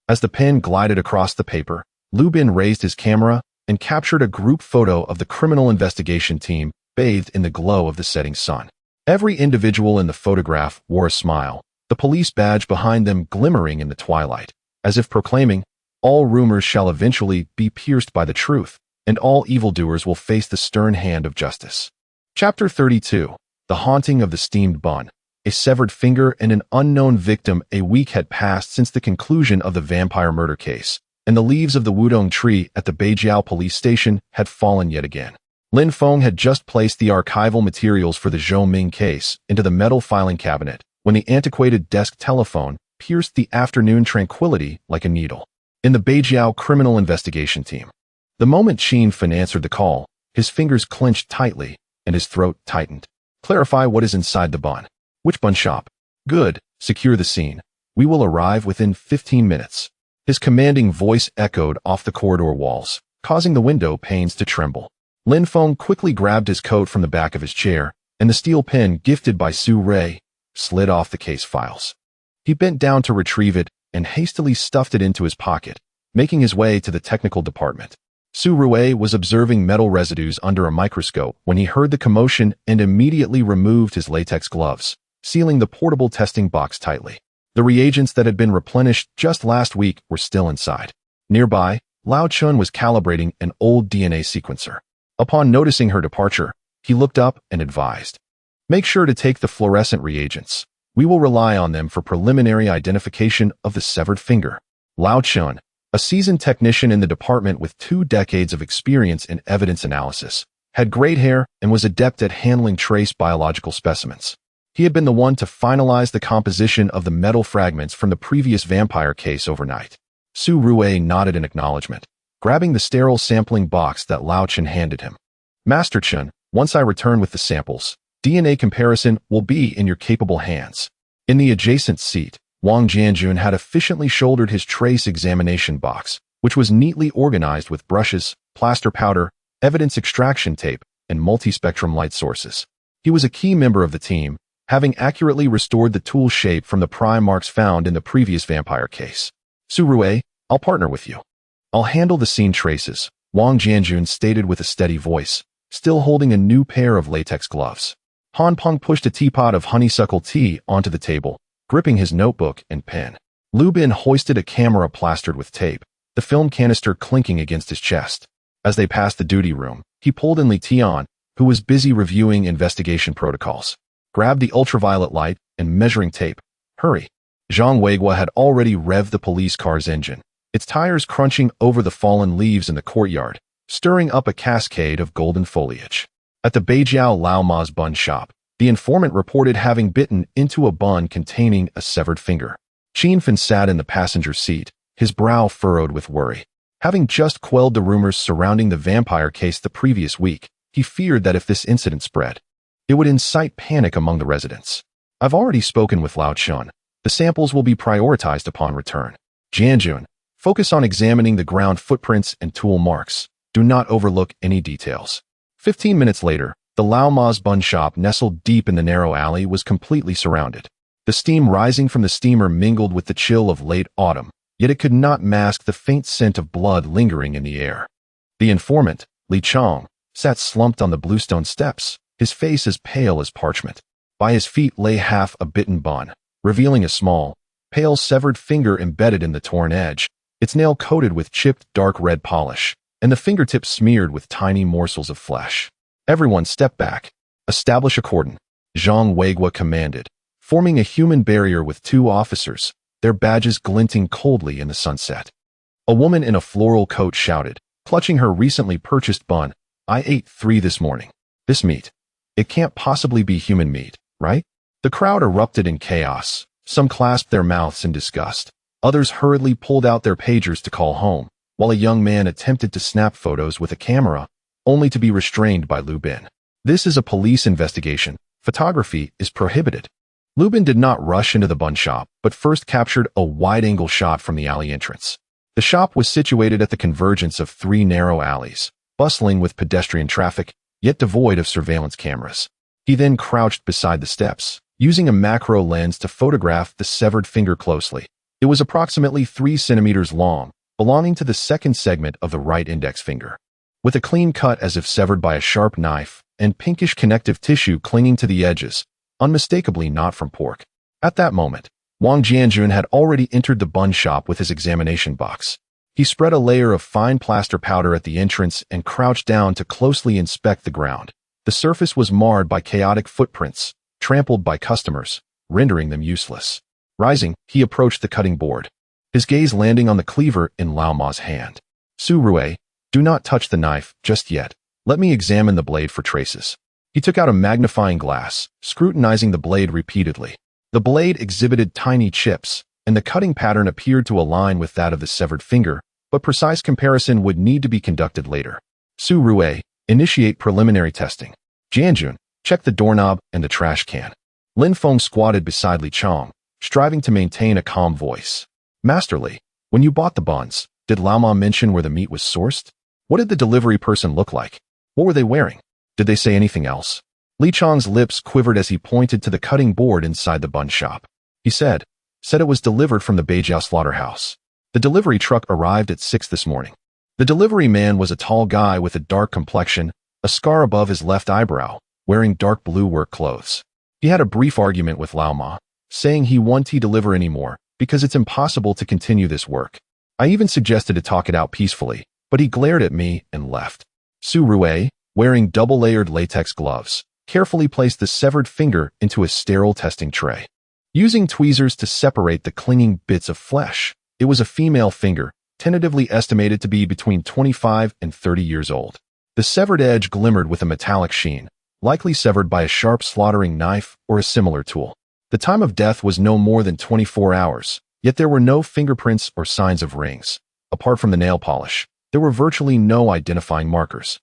Speaker 1: As the pen glided across the paper, Lu Bin raised his camera, and captured a group photo of the criminal investigation team bathed in the glow of the setting sun. Every individual in the photograph wore a smile, the police badge behind them glimmering in the twilight, as if proclaiming, "All rumors shall eventually be pierced by the truth, and all evildoers will face the stern hand of justice." Chapter 32. The Haunting of the Steamed Bun. A severed finger and an unknown victim. A week had passed since the conclusion of the vampire murder case, and the leaves of the wudong tree at the Beijiao police station had fallen yet again. Lin Feng had just placed the archival materials for the Zhou Ming case into the metal filing cabinet when the antiquated desk telephone pierced the afternoon tranquility like a needle. In the Beijiao criminal investigation team. The moment Lin Feng answered the call, his fingers clenched tightly and his throat tightened. "Clarify what is inside the bun." "Which bun shop?" "Good. Secure the scene. We will arrive within 15 minutes. His commanding voice echoed off the corridor walls, causing the window panes to tremble. Lin Feng quickly grabbed his coat from the back of his chair, and the steel pen gifted by Su Rui slid off the case files. He bent down to retrieve it and hastily stuffed it into his pocket, making his way to the technical department. Su Rui was observing metal residues under a microscope when he heard the commotion and immediately removed his latex gloves, sealing the portable testing box tightly. The reagents that had been replenished just last week were still inside. Nearby, Lao Chun was calibrating an old DNA sequencer. Upon noticing her departure, he looked up and advised, "Make sure to take the fluorescent reagents. We will rely on them for preliminary identification of the severed finger." Lao Chun, a seasoned technician in the department with 2 decades of experience in evidence analysis, had great hair and was adept at handling trace biological specimens. He had been the one to finalize the composition of the metal fragments from the previous vampire case overnight. Su Rui nodded in acknowledgement, grabbing the sterile sampling box that Lao Chun handed him. "Master Chun, once I return with the samples, DNA comparison will be in your capable hands." In the adjacent seat, Wang Jianjun had efficiently shouldered his trace examination box, which was neatly organized with brushes, plaster powder, evidence extraction tape, and multispectrum light sources. He was a key member of the team, having accurately restored the tool shape from the pry marks found in the previous vampire case. "Su Rui, I'll partner with you. I'll handle the scene traces," Wang Jianjun stated with a steady voice, still holding a new pair of latex gloves. Han Peng pushed a teapot of honeysuckle tea onto the table, gripping his notebook and pen. Lu Bin hoisted a camera plastered with tape, the film canister clinking against his chest. As they passed the duty room, he pulled in Li Tian, who was busy reviewing investigation protocols. "Grab the ultraviolet light and measuring tape. Hurry." Zhang Weigua had already revved the police car's engine, its tires crunching over the fallen leaves in the courtyard, stirring up a cascade of golden foliage. At the Beijiao Lao Ma's bun shop, the informant reported having bitten into a bun containing a severed finger. Lin Feng sat in the passenger seat, his brow furrowed with worry. Having just quelled the rumors surrounding the vampire case the previous week, he feared that if this incident spread, it would incite panic among the residents. "I've already spoken with Lao Chun. The samples will be prioritized upon return. Jianjun, focus on examining the ground footprints and tool marks. Do not overlook any details." 15 minutes later, the Lao Ma's bun shop nestled deep in the narrow alley was completely surrounded. The steam rising from the steamer mingled with the chill of late autumn, yet it could not mask the faint scent of blood lingering in the air. The informant, Li Chong, sat slumped on the bluestone steps, his face as pale as parchment. By his feet lay half a bitten bun, revealing a small, pale severed finger embedded in the torn edge, its nail coated with chipped dark red polish, and the fingertips smeared with tiny morsels of flesh. "Everyone step back. Establish a cordon," Zhang Weigua commanded, forming a human barrier with 2 officers, their badges glinting coldly in the sunset. A woman in a floral coat shouted, clutching her recently purchased bun, "I ate 3 this morning. This meat. It can't possibly be human meat, right?" The crowd erupted in chaos. Some clasped their mouths in disgust. Others hurriedly pulled out their pagers to call home, while a young man attempted to snap photos with a camera, only to be restrained by Lu Bin. "This is a police investigation. Photography is prohibited." Lu Bin did not rush into the bun shop, but first captured a wide-angle shot from the alley entrance. The shop was situated at the convergence of 3 narrow alleys, bustling with pedestrian traffic, yet devoid of surveillance cameras. He then crouched beside the steps, using a macro lens to photograph the severed finger closely. It was approximately 3 centimeters long, belonging to the second segment of the right index finger. with a clean cut as if severed by a sharp knife, and pinkish connective tissue clinging to the edges, unmistakably not from pork. At that moment, Wang Jianjun had already entered the bun shop with his examination box. He spread a layer of fine plaster powder at the entrance and crouched down to closely inspect the ground. The surface was marred by chaotic footprints, trampled by customers, rendering them useless. Rising, he approached the cutting board, his gaze landing on the cleaver in Lao Ma's hand. Su Rui, do not touch the knife just yet. Let me examine the blade for traces. He took out a magnifying glass, scrutinizing the blade repeatedly. The blade exhibited tiny chips, and the cutting pattern appeared to align with that of the severed finger, but precise comparison would need to be conducted later. Su Rui, initiate preliminary testing. Jianjun, check the doorknob and the trash can. Lin Feng squatted beside Li Chong, striving to maintain a calm voice. Masterly, when you bought the buns, did Lao Ma mention where the meat was sourced? What did the delivery person look like? What were they wearing? Did they say anything else? Li Chong's lips quivered as he pointed to the cutting board inside the bun shop. He said it was delivered from the Beijiao slaughterhouse. The delivery truck arrived at 6 this morning. The delivery man was a tall guy with a dark complexion, a scar above his left eyebrow, wearing dark blue work clothes. He had a brief argument with Lao Ma, saying he won't deliver anymore because it's impossible to continue this work. I even suggested to talk it out peacefully, but he glared at me and left. Su Rui, wearing double-layered latex gloves, carefully placed the severed finger into a sterile testing tray. Using tweezers to separate the clinging bits of flesh, it was a female finger, tentatively estimated to be between 25 and 30 years old. The severed edge glimmered with a metallic sheen, likely severed by a sharp slaughtering knife or a similar tool. The time of death was no more than 24 hours, yet there were no fingerprints or signs of rings. Apart from the nail polish, there were virtually no identifying markers.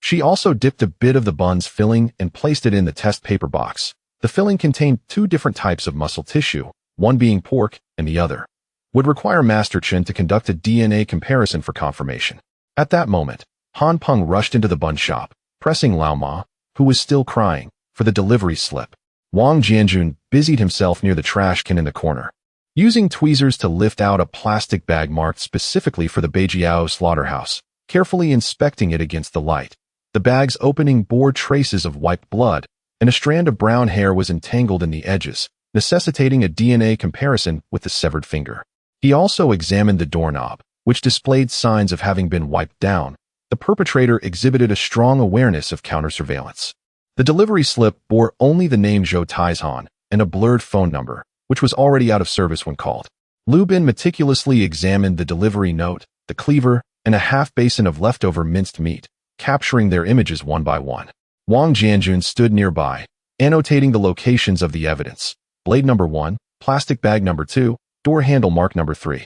Speaker 1: She also dipped a bit of the bun's filling and placed it in the test paper box. The filling contained 2 different types of muscle tissue, one being pork and the other would require Master Chen to conduct a DNA comparison for confirmation. At that moment, Han Peng rushed into the bun shop, pressing Lao Ma, who was still crying, for the delivery slip. Wang Jianjun busied himself near the trash can in the corner, using tweezers to lift out a plastic bag marked specifically for the Beijiao slaughterhouse, carefully inspecting it against the light. The bag's opening bore traces of wiped blood, and a strand of brown hair was entangled in the edges, necessitating a DNA comparison with the severed finger. He also examined the doorknob, which displayed signs of having been wiped down. The perpetrator exhibited a strong awareness of counter-surveillance. The delivery slip bore only the name Zhou Taizhan and a blurred phone number, which was already out of service when called. Lu Bin meticulously examined the delivery note, the cleaver, and a half basin of leftover minced meat, capturing their images one by one. Wang Jianjun stood nearby, annotating the locations of the evidence. Blade number 1, plastic bag number 2, door handle mark number 3.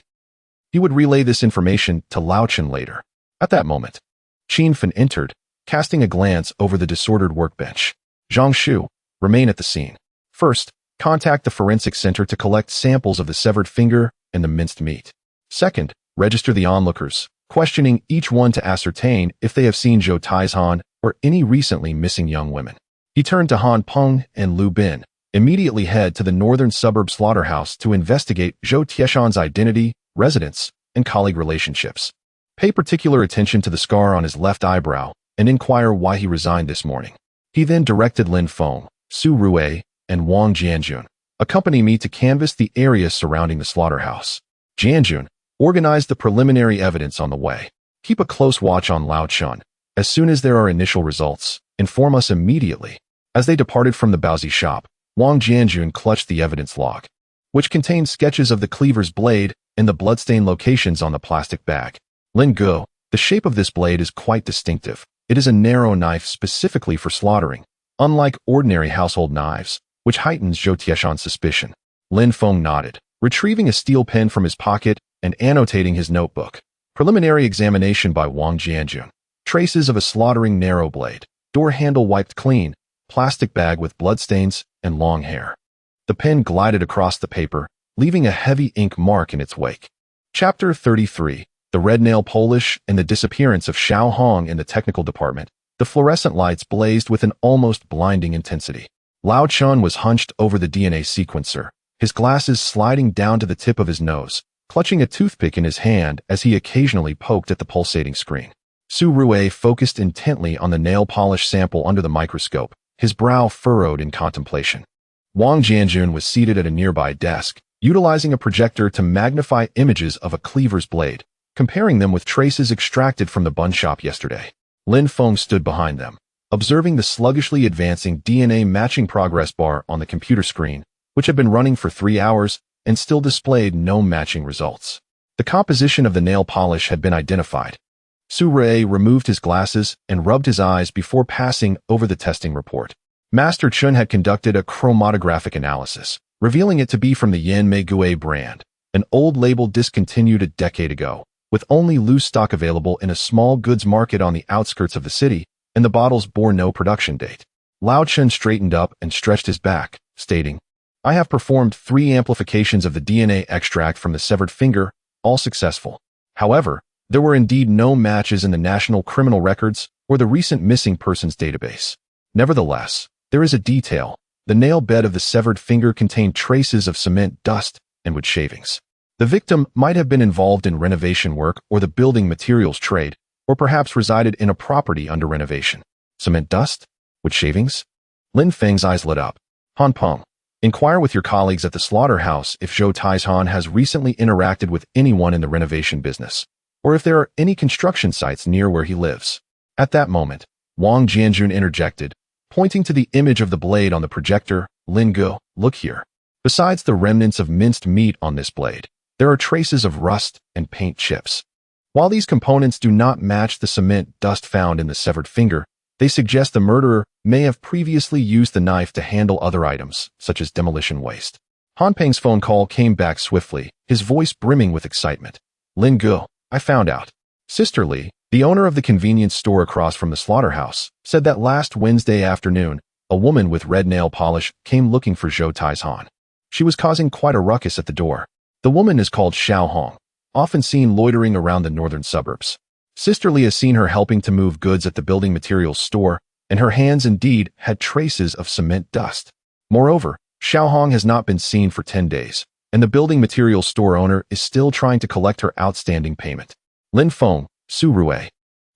Speaker 1: He would relay this information to Lao Chen later. At that moment, Qin Fen entered, casting a glance over the disordered workbench. Zhang Shu, remain at the scene. First, contact the forensic center to collect samples of the severed finger and the minced meat. Second, register the onlookers, questioning each one to ascertain if they have seen Zhou Taizhan or any recently missing young women. He turned to Han Peng and Lu Bin. Immediately head to the northern suburb slaughterhouse to investigate Zhou Tieshan's identity, residence, and colleague relationships. Pay particular attention to the scar on his left eyebrow and inquire why he resigned this morning. He then directed Lin Feng, Su Rui, and Wang Jianjun, accompany me to canvass the area surrounding the slaughterhouse. Jianjun, organize the preliminary evidence on the way. Keep a close watch on Lao Chen. As soon as there are initial results, inform us immediately. As they departed from the Baozi shop, Wang Jianjun clutched the evidence log, which contained sketches of the cleaver's blade and the bloodstain locations on the plastic bag. Lin Go, the shape of this blade is quite distinctive. It is a narrow knife specifically for slaughtering, unlike ordinary household knives, which heightens Zhou Tieshan's suspicion. Lin Feng nodded, retrieving a steel pen from his pocket and annotating his notebook. Preliminary examination by Wang Jianjun. Traces of a slaughtering narrow blade, door handle wiped clean, plastic bag with bloodstains, and long hair. The pen glided across the paper, leaving a heavy ink mark in its wake. Chapter 33. The red nail polish and the disappearance of Xiao Hong in the technical department. The fluorescent lights blazed with an almost blinding intensity. Lao Chen was hunched over the DNA sequencer, his glasses sliding down to the tip of his nose, clutching a toothpick in his hand as he occasionally poked at the pulsating screen. Su Rue focused intently on the nail polish sample under the microscope, his brow furrowed in contemplation. Wang Jianjun was seated at a nearby desk, utilizing a projector to magnify images of a cleaver's blade, comparing them with traces extracted from the bun shop yesterday. Lin Feng stood behind them, observing the sluggishly advancing DNA matching progress bar on the computer screen, which had been running for 3 hours and still displayed no matching results. The composition of the nail polish had been identified. Su Rui removed his glasses and rubbed his eyes before passing over the testing report. Master Chun had conducted a chromatographic analysis, revealing it to be from the Yan Meiguei brand, an old label discontinued a decade ago, with only loose stock available in a small goods market on the outskirts of the city, and the bottles bore no production date. Lao Chun straightened up and stretched his back, stating, "I have performed 3 amplifications of the DNA extract from the severed finger, all successful. However, there were indeed no matches in the National Criminal Records or the recent missing persons database. Nevertheless, there is a detail. The nail bed of the severed finger contained traces of cement dust and wood shavings. The victim might have been involved in renovation work or the building materials trade, or perhaps resided in a property under renovation. Cement dust? Wood shavings?" Lin Feng's eyes lit up. "Han Peng, inquire with your colleagues at the slaughterhouse if Zhou Taizhan has recently interacted with anyone in the renovation business, or if there are any construction sites near where he lives." At that moment, Wang Jianjun interjected, pointing to the image of the blade on the projector. "Lin Gu, look here. Besides the remnants of minced meat on this blade, there are traces of rust and paint chips. While these components do not match the cement dust found in the severed finger, they suggest the murderer may have previously used the knife to handle other items, such as demolition waste." Han Peng's phone call came back swiftly, his voice brimming with excitement. "Lin Gu, I found out. Sister Li, the owner of the convenience store across from the slaughterhouse, said that last Wednesday afternoon, a woman with red nail polish came looking for Zhou Taizhan. She was causing quite a ruckus at the door. The woman is called Xiao Hong, often seen loitering around the northern suburbs. Sister Li has seen her helping to move goods at the building materials store, and her hands indeed had traces of cement dust. Moreover, Xiao Hong has not been seen for 10 days, and the building materials store owner is still trying to collect her outstanding payment." Lin Feng, Su Rui,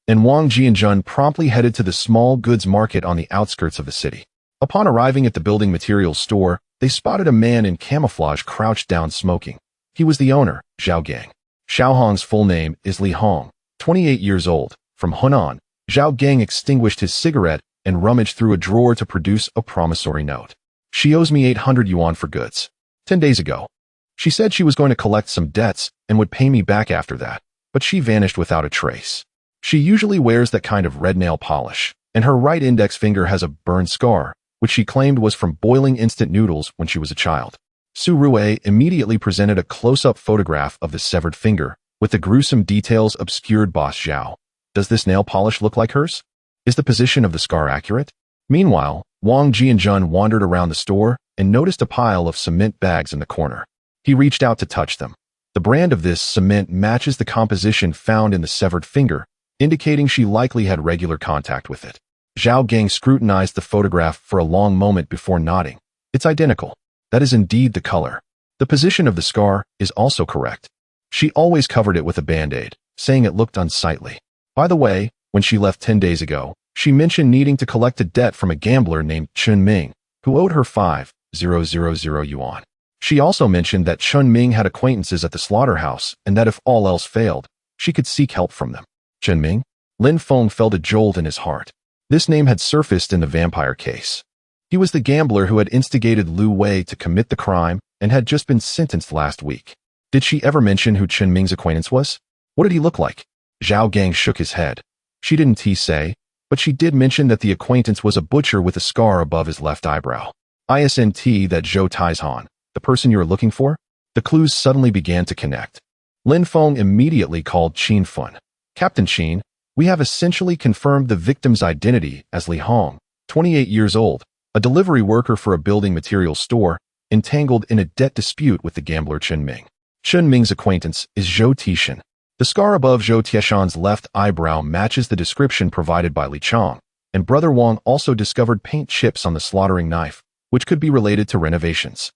Speaker 1: and Wang Jianjun promptly headed to the small goods market on the outskirts of the city. Upon arriving at the building materials store, they spotted a man in camouflage crouched down smoking. He was the owner, Zhao Gang. Xiao Hong's full name is Li Hong, 28 years old, from Hunan. Zhao Gang extinguished his cigarette and rummaged through a drawer to produce a promissory note. "She owes me 800 yuan for goods. 10 days ago. She said she was going to collect some debts and would pay me back after that, but she vanished without a trace. She usually wears that kind of red nail polish, and her right index finger has a burn scar, which she claimed was from boiling instant noodles when she was a child." Su Rui immediately presented a close-up photograph of the severed finger, with the gruesome details obscured. "Boss Zhao, does this nail polish look like hers? Is the position of the scar accurate?" Meanwhile, Wang Jianjun wandered around the store and noticed a pile of cement bags in the corner. He reached out to touch them. The brand of this cement matches the composition found in the severed finger, indicating she likely had regular contact with it. Zhao Gang scrutinized the photograph for a long moment before nodding. "It's identical. That is indeed the color. The position of the scar is also correct. She always covered it with a band-aid, saying it looked unsightly. By the way, when she left 10 days ago, she mentioned needing to collect a debt from a gambler named Chun Ming, who owed her 5,000 yuan. She also mentioned that Chun Ming had acquaintances at the slaughterhouse and that if all else failed, she could seek help from them." Chun Ming? Lin Feng felt a jolt in his heart. This name had surfaced in the vampire case. He was the gambler who had instigated Lu Wei to commit the crime and had just been sentenced last week. Did she ever mention who Chun Ming's acquaintance was? What did he look like? Zhao Gang shook his head. She didn't say, but she did mention that the acquaintance was a butcher with a scar above his left eyebrow. "Isn't that Zhou Taizhan, the person you are looking for?" The clues suddenly began to connect. Lin Feng immediately called Qin Fun. "Captain Qin, we have essentially confirmed the victim's identity as Li Hong, 28 years old, a delivery worker for a building materials store, entangled in a debt dispute with the gambler Chun Ming. Chun Ming's acquaintance is Zhou Tishan. The scar above Zhou Tishan's left eyebrow matches the description provided by Li Chang, and Brother Wang also discovered paint chips on the slaughtering knife, which could be related to renovations."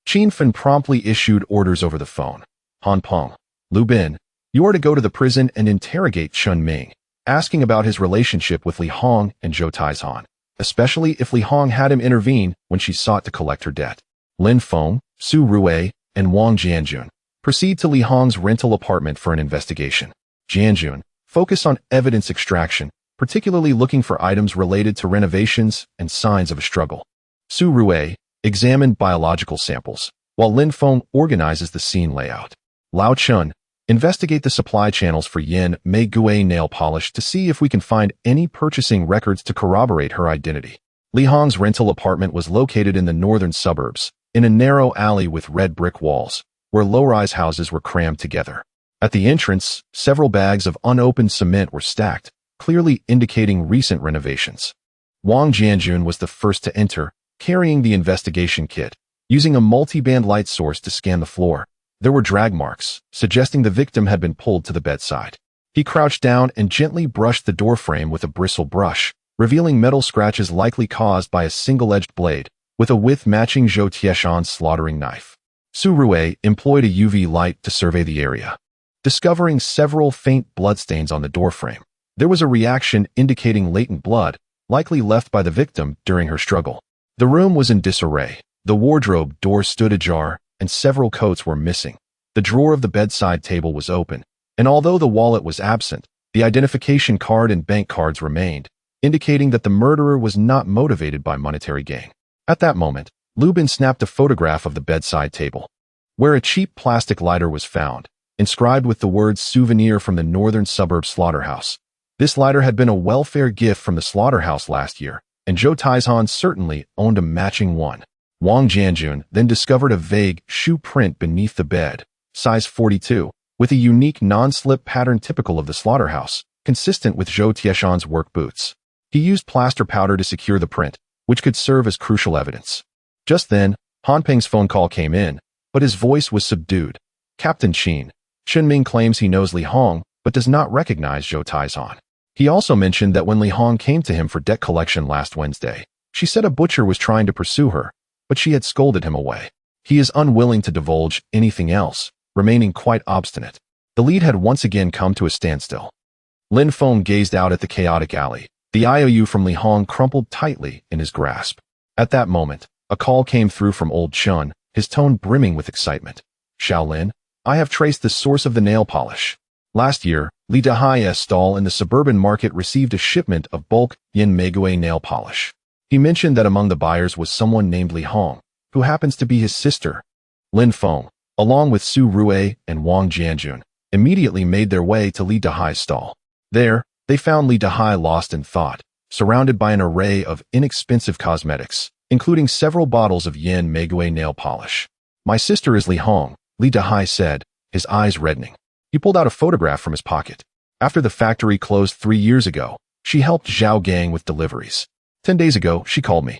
Speaker 1: Qin Fen promptly issued orders over the phone. "Han Peng, Lu Bin, you are to go to the prison and interrogate Chun Ming. asking about his relationship with Li Hong and Zhou Taizhan, especially if Li Hong had him intervene when she sought to collect her debt. Lin Feng, Su Rui, and Wang Jianjun proceed to Li Hong's rental apartment for an investigation. Jianjun focused on evidence extraction, particularly looking for items related to renovations and signs of a struggle. Su Rui examined biological samples, while Lin Feng organizes the scene layout. Lao Chun investigate the supply channels for Yin Meiguei nail polish to see if we can find any purchasing records to corroborate her identity. Li Hong's rental apartment was located in the northern suburbs, in a narrow alley with red brick walls, where low-rise houses were crammed together. At the entrance, several bags of unopened cement were stacked, clearly indicating recent renovations. Wang Jianjun was the first to enter, carrying the investigation kit, using a multi-band light source to scan the floor. There were drag marks, suggesting the victim had been pulled to the bedside. He crouched down and gently brushed the doorframe with a bristle brush, revealing metal scratches likely caused by a single-edged blade, with a width matching Zhou Tieshan's slaughtering knife. Su Rui employed a UV light to survey the area, discovering several faint bloodstains on the doorframe. There was a reaction indicating latent blood, likely left by the victim during her struggle. The room was in disarray. The wardrobe door stood ajar, and several coats were missing. The drawer of the bedside table was open, and although the wallet was absent, the identification card and bank cards remained, indicating that the murderer was not motivated by monetary gain. At that moment, Lubin snapped a photograph of the bedside table, where a cheap plastic lighter was found, inscribed with the words "Souvenir from the Northern Suburb Slaughterhouse." This lighter had been a welfare gift from the slaughterhouse last year, and Zhou Taizhan certainly owned a matching one. Wang Jianjun then discovered a vague shoe print beneath the bed, size 42, with a unique non-slip pattern typical of the slaughterhouse, consistent with Zhou Tieshan's work boots. He used plaster powder to secure the print, which could serve as crucial evidence. Just then, Han Peng's phone call came in, but his voice was subdued. Captain Qin. Ming claims he knows Li Hong, but does not recognize Zhou Taizhan. He also mentioned that when Li Hong came to him for debt collection last Wednesday, she said a butcher was trying to pursue her, but she had scolded him away. He is unwilling to divulge anything else, remaining quite obstinate. The lead had once again come to a standstill. Lin Feng gazed out at the chaotic alley. The IOU from Li Hong crumpled tightly in his grasp. At that moment, a call came through from old Chun, his tone brimming with excitement. "Shaolin, I have traced the source of the nail polish. Last year, Li Dahai's stall in the suburban market received a shipment of bulk Yin Meiguei nail polish. He mentioned that among the buyers was someone named Li Hong, who happens to be his sister." Lin Feng, along with Su Rui and Wang Jianjun, immediately made their way to Li Dahai's stall. There, they found Li Dahai lost in thought, surrounded by an array of inexpensive cosmetics, including several bottles of Yin Meiguei nail polish. "My sister is Li Hong," Li Dahai said, his eyes reddening. He pulled out a photograph from his pocket. "After the factory closed 3 years ago, she helped Zhao Gang with deliveries. 10 days ago, she called me,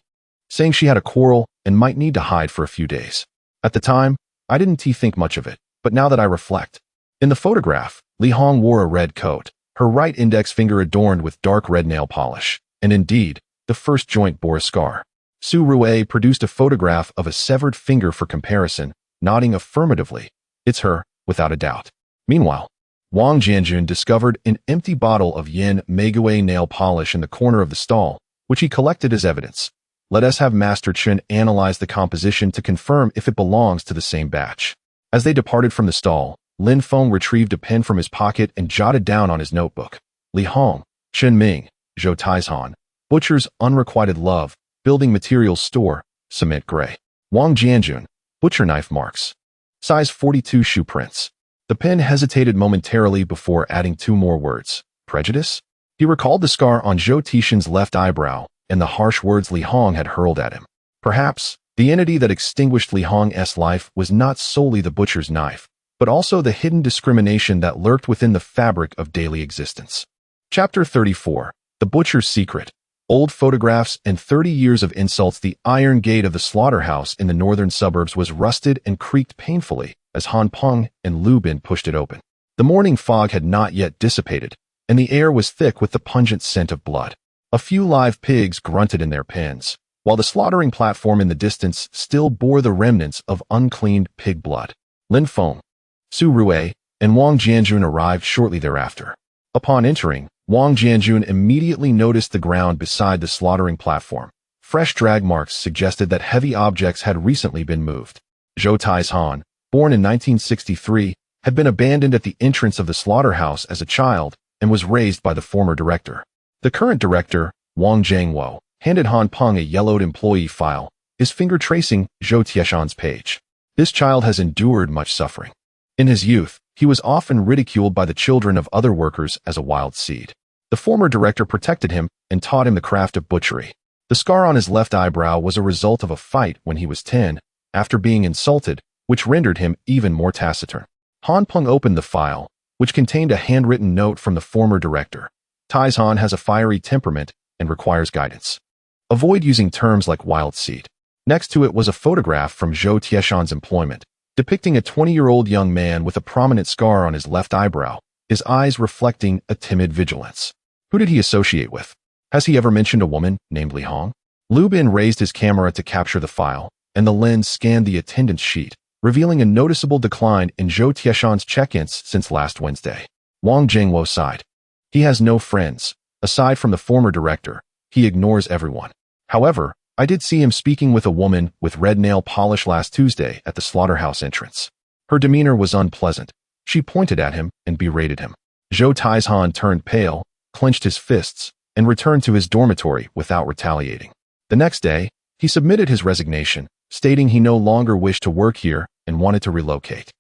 Speaker 1: saying she had a quarrel and might need to hide for a few days. At the time, I didn't think much of it, but now that I reflect." In the photograph, Li Hong wore a red coat, her right index finger adorned with dark red nail polish, and indeed, the first joint bore a scar. Su Rui produced a photograph of a severed finger for comparison, nodding affirmatively. "It's her, without a doubt." Meanwhile, Wang Jianjun discovered an empty bottle of Yin Meiguei nail polish in the corner of the stall, which he collected as evidence. "Let us have Master Chen analyze the composition to confirm if it belongs to the same batch." As they departed from the stall, Lin Feng retrieved a pen from his pocket and jotted down on his notebook. "Li Hong, Chen Ming, Zhou Taizhan, butcher's unrequited love, building materials store, cement gray. Wang Jianjun, butcher knife marks. Size 42 shoe prints." The pen hesitated momentarily before adding 2 more words. "Prejudice?" He recalled the scar on Zhou Tishan's left eyebrow and the harsh words Li Hong had hurled at him. Perhaps, the entity that extinguished Li Hong's life was not solely the butcher's knife, but also the hidden discrimination that lurked within the fabric of daily existence. Chapter 34. The Butcher's Secret. Old photographs and 30 years of insults. The iron gate of the slaughterhouse in the northern suburbs was rusted and creaked painfully as Han Peng and Lu Bin pushed it open. The morning fog had not yet dissipated, and the air was thick with the pungent scent of blood. A few live pigs grunted in their pens, while the slaughtering platform in the distance still bore the remnants of uncleaned pig blood. Lin Feng, Su Rui, and Wang Jianjun arrived shortly thereafter. Upon entering, Wang Jianjun immediately noticed the ground beside the slaughtering platform. Fresh drag marks suggested that heavy objects had recently been moved. Zhou Taizhan, born in 1963, had been abandoned at the entrance of the slaughterhouse as a child and was raised by the former director. The current director, Wang Zhengwo, handed Han Peng a yellowed employee file, his finger tracing Zhou Tieshan's page. This child has endured much suffering. In his youth, he was often ridiculed by the children of other workers as a wild seed. The former director protected him and taught him the craft of butchery. The scar on his left eyebrow was a result of a fight when he was 10, after being insulted, which rendered him even more taciturn. Han Peng opened the file, which contained a handwritten note from the former director. Taizhan has a fiery temperament and requires guidance. Avoid using terms like wild seed. Next to it was a photograph from Zhou Tieshan's employment, depicting a 20-year-old young man with a prominent scar on his left eyebrow, his eyes reflecting a timid vigilance. Who did he associate with? Has he ever mentioned a woman named Li Hong? Lu Bin raised his camera to capture the file, and the lens scanned the attendance sheet, revealing a noticeable decline in Zhou Tieshan's check-ins since last Wednesday. Wang Zhengwo sighed. He has no friends. Aside from the former director, he ignores everyone. However, I did see him speaking with a woman with red nail polish last Tuesday at the slaughterhouse entrance. Her demeanor was unpleasant. She pointed at him and berated him. Zhou Taizhan turned pale, clenched his fists, and returned to his dormitory without retaliating. The next day, he submitted his resignation, stating he no longer wished to work here and wanted to relocate.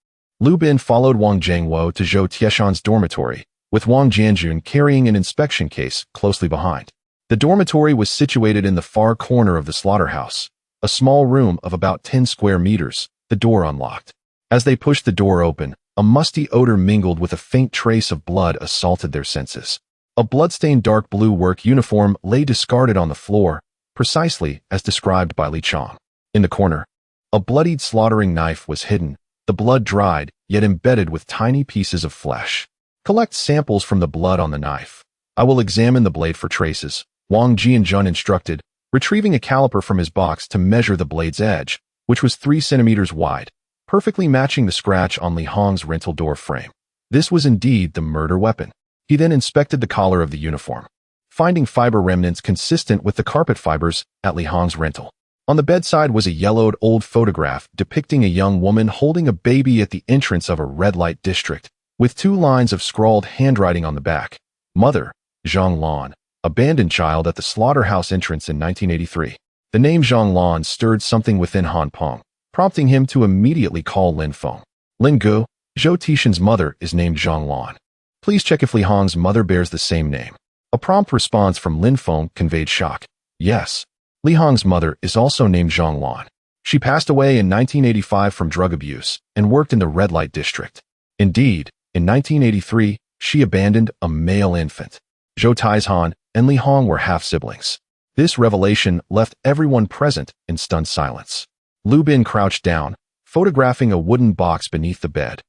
Speaker 1: Lu Bin followed Wang Zhengwo to Zhou Tieshan's dormitory, with Wang Jianjun carrying an inspection case closely behind. The dormitory was situated in the far corner of the slaughterhouse, a small room of about 10 square meters, the door unlocked. As they pushed the door open, a musty odor mingled with a faint trace of blood assaulted their senses. A bloodstained dark blue work uniform lay discarded on the floor, precisely as described by Li Chang. In the corner, a bloodied slaughtering knife was hidden, the blood dried, yet embedded with tiny pieces of flesh. Collect samples from the blood on the knife. I will examine the blade for traces, Wang Jianjun instructed, retrieving a caliper from his box to measure the blade's edge, which was 3 centimeters wide, perfectly matching the scratch on Li Hong's rental door frame. This was indeed the murder weapon. He then inspected the collar of the uniform, finding fiber remnants consistent with the carpet fibers at Li Hong's rental. On the bedside was a yellowed old photograph depicting a young woman holding a baby at the entrance of a red light district, with 2 lines of scrawled handwriting on the back. Mother, Zhang Lan, abandoned child at the slaughterhouse entrance in 1983. The name Zhang Lan stirred something within Han Peng, prompting him to immediately call Lin Feng. Lin Gu, Zhou Tieshan's mother, is named Zhang Lan. Please check if Li Hong's mother bears the same name. A prompt response from Lin Feng conveyed shock. Yes. Li Hong's mother is also named Zhang Lan. She passed away in 1985 from drug abuse and worked in the red light district. Indeed, in 1983, she abandoned a male infant. Zhou Taizhan and Li Hong were half-siblings. This revelation left everyone present in stunned silence. Lu Bin crouched down, photographing a wooden box beneath the bed,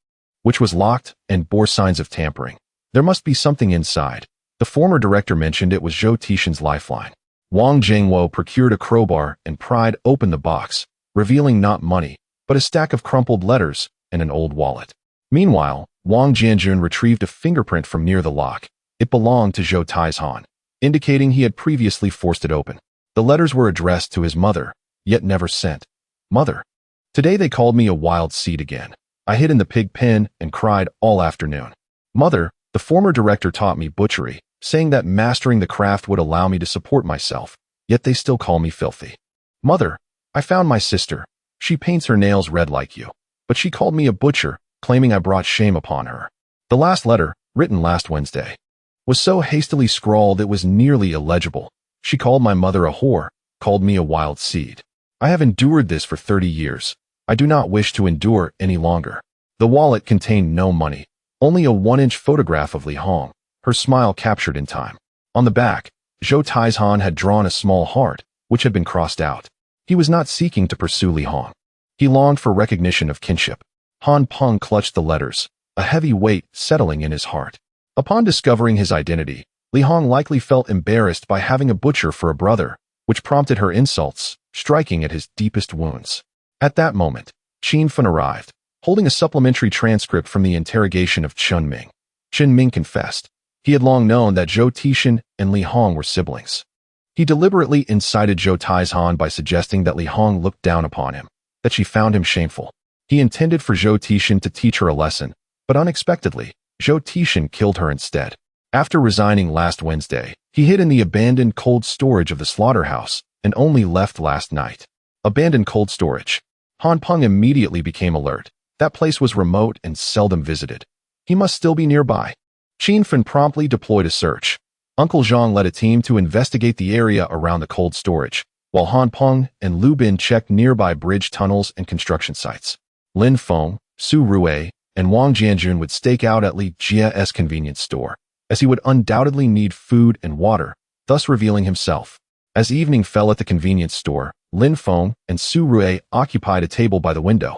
Speaker 1: which was locked and bore signs of tampering. There must be something inside. The former director mentioned it was Zhou Tieshan's lifeline. Wang Zhengwo procured a crowbar and pried open the box, revealing not money, but a stack of crumpled letters and an old wallet. Meanwhile, Wang Jianjun retrieved a fingerprint from near the lock. It belonged to Zhou Taizhan, indicating he had previously forced it open. The letters were addressed to his mother, yet never sent. Mother. Today they called me a wild seed again. I hid in the pig pen and cried all afternoon. Mother, the former director taught me butchery, saying that mastering the craft would allow me to support myself, yet they still call me filthy. Mother, I found my sister. She paints her nails red like you, but she called me a butcher, claiming I brought shame upon her. The last letter, written last Wednesday, was so hastily scrawled it was nearly illegible. She called my mother a whore, called me a wild seed. I have endured this for 30 years. I do not wish to endure any longer. The wallet contained no money, only a 1-inch photograph of Li Hong, her smile captured in time. On the back, Zhou Taizhan had drawn a small heart, which had been crossed out. He was not seeking to pursue Li Hong. He longed for recognition of kinship. Han Peng clutched the letters, a heavy weight settling in his heart. Upon discovering his identity, Li Hong likely felt embarrassed by having a butcher for a brother, which prompted her insults, striking at his deepest wounds. At that moment, Qin Fen arrived, holding a supplementary transcript from the interrogation of Chen Ming. Chen Ming confessed. He had long known that Zhou Tixin and Li Hong were siblings. He deliberately incited Zhou Taizhan by suggesting that Li Hong looked down upon him, that she found him shameful. He intended for Zhou Tixin to teach her a lesson, but unexpectedly, Zhou Tixin killed her instead. After resigning last Wednesday, he hid in the abandoned cold storage of the slaughterhouse and only left last night. Abandoned cold storage. Han Peng immediately became alert. That place was remote and seldom visited. He must still be nearby. Lin Feng promptly deployed a search. Uncle Zhang led a team to investigate the area around the cold storage, while Han Peng and Lu Bin checked nearby bridge tunnels and construction sites. Lin Feng, Su Rui, and Wang Jianjun would stake out at Li Jia's convenience store, as he would undoubtedly need food and water, thus revealing himself. As evening fell at the convenience store, Lin Feng and Su Rui occupied a table by the window,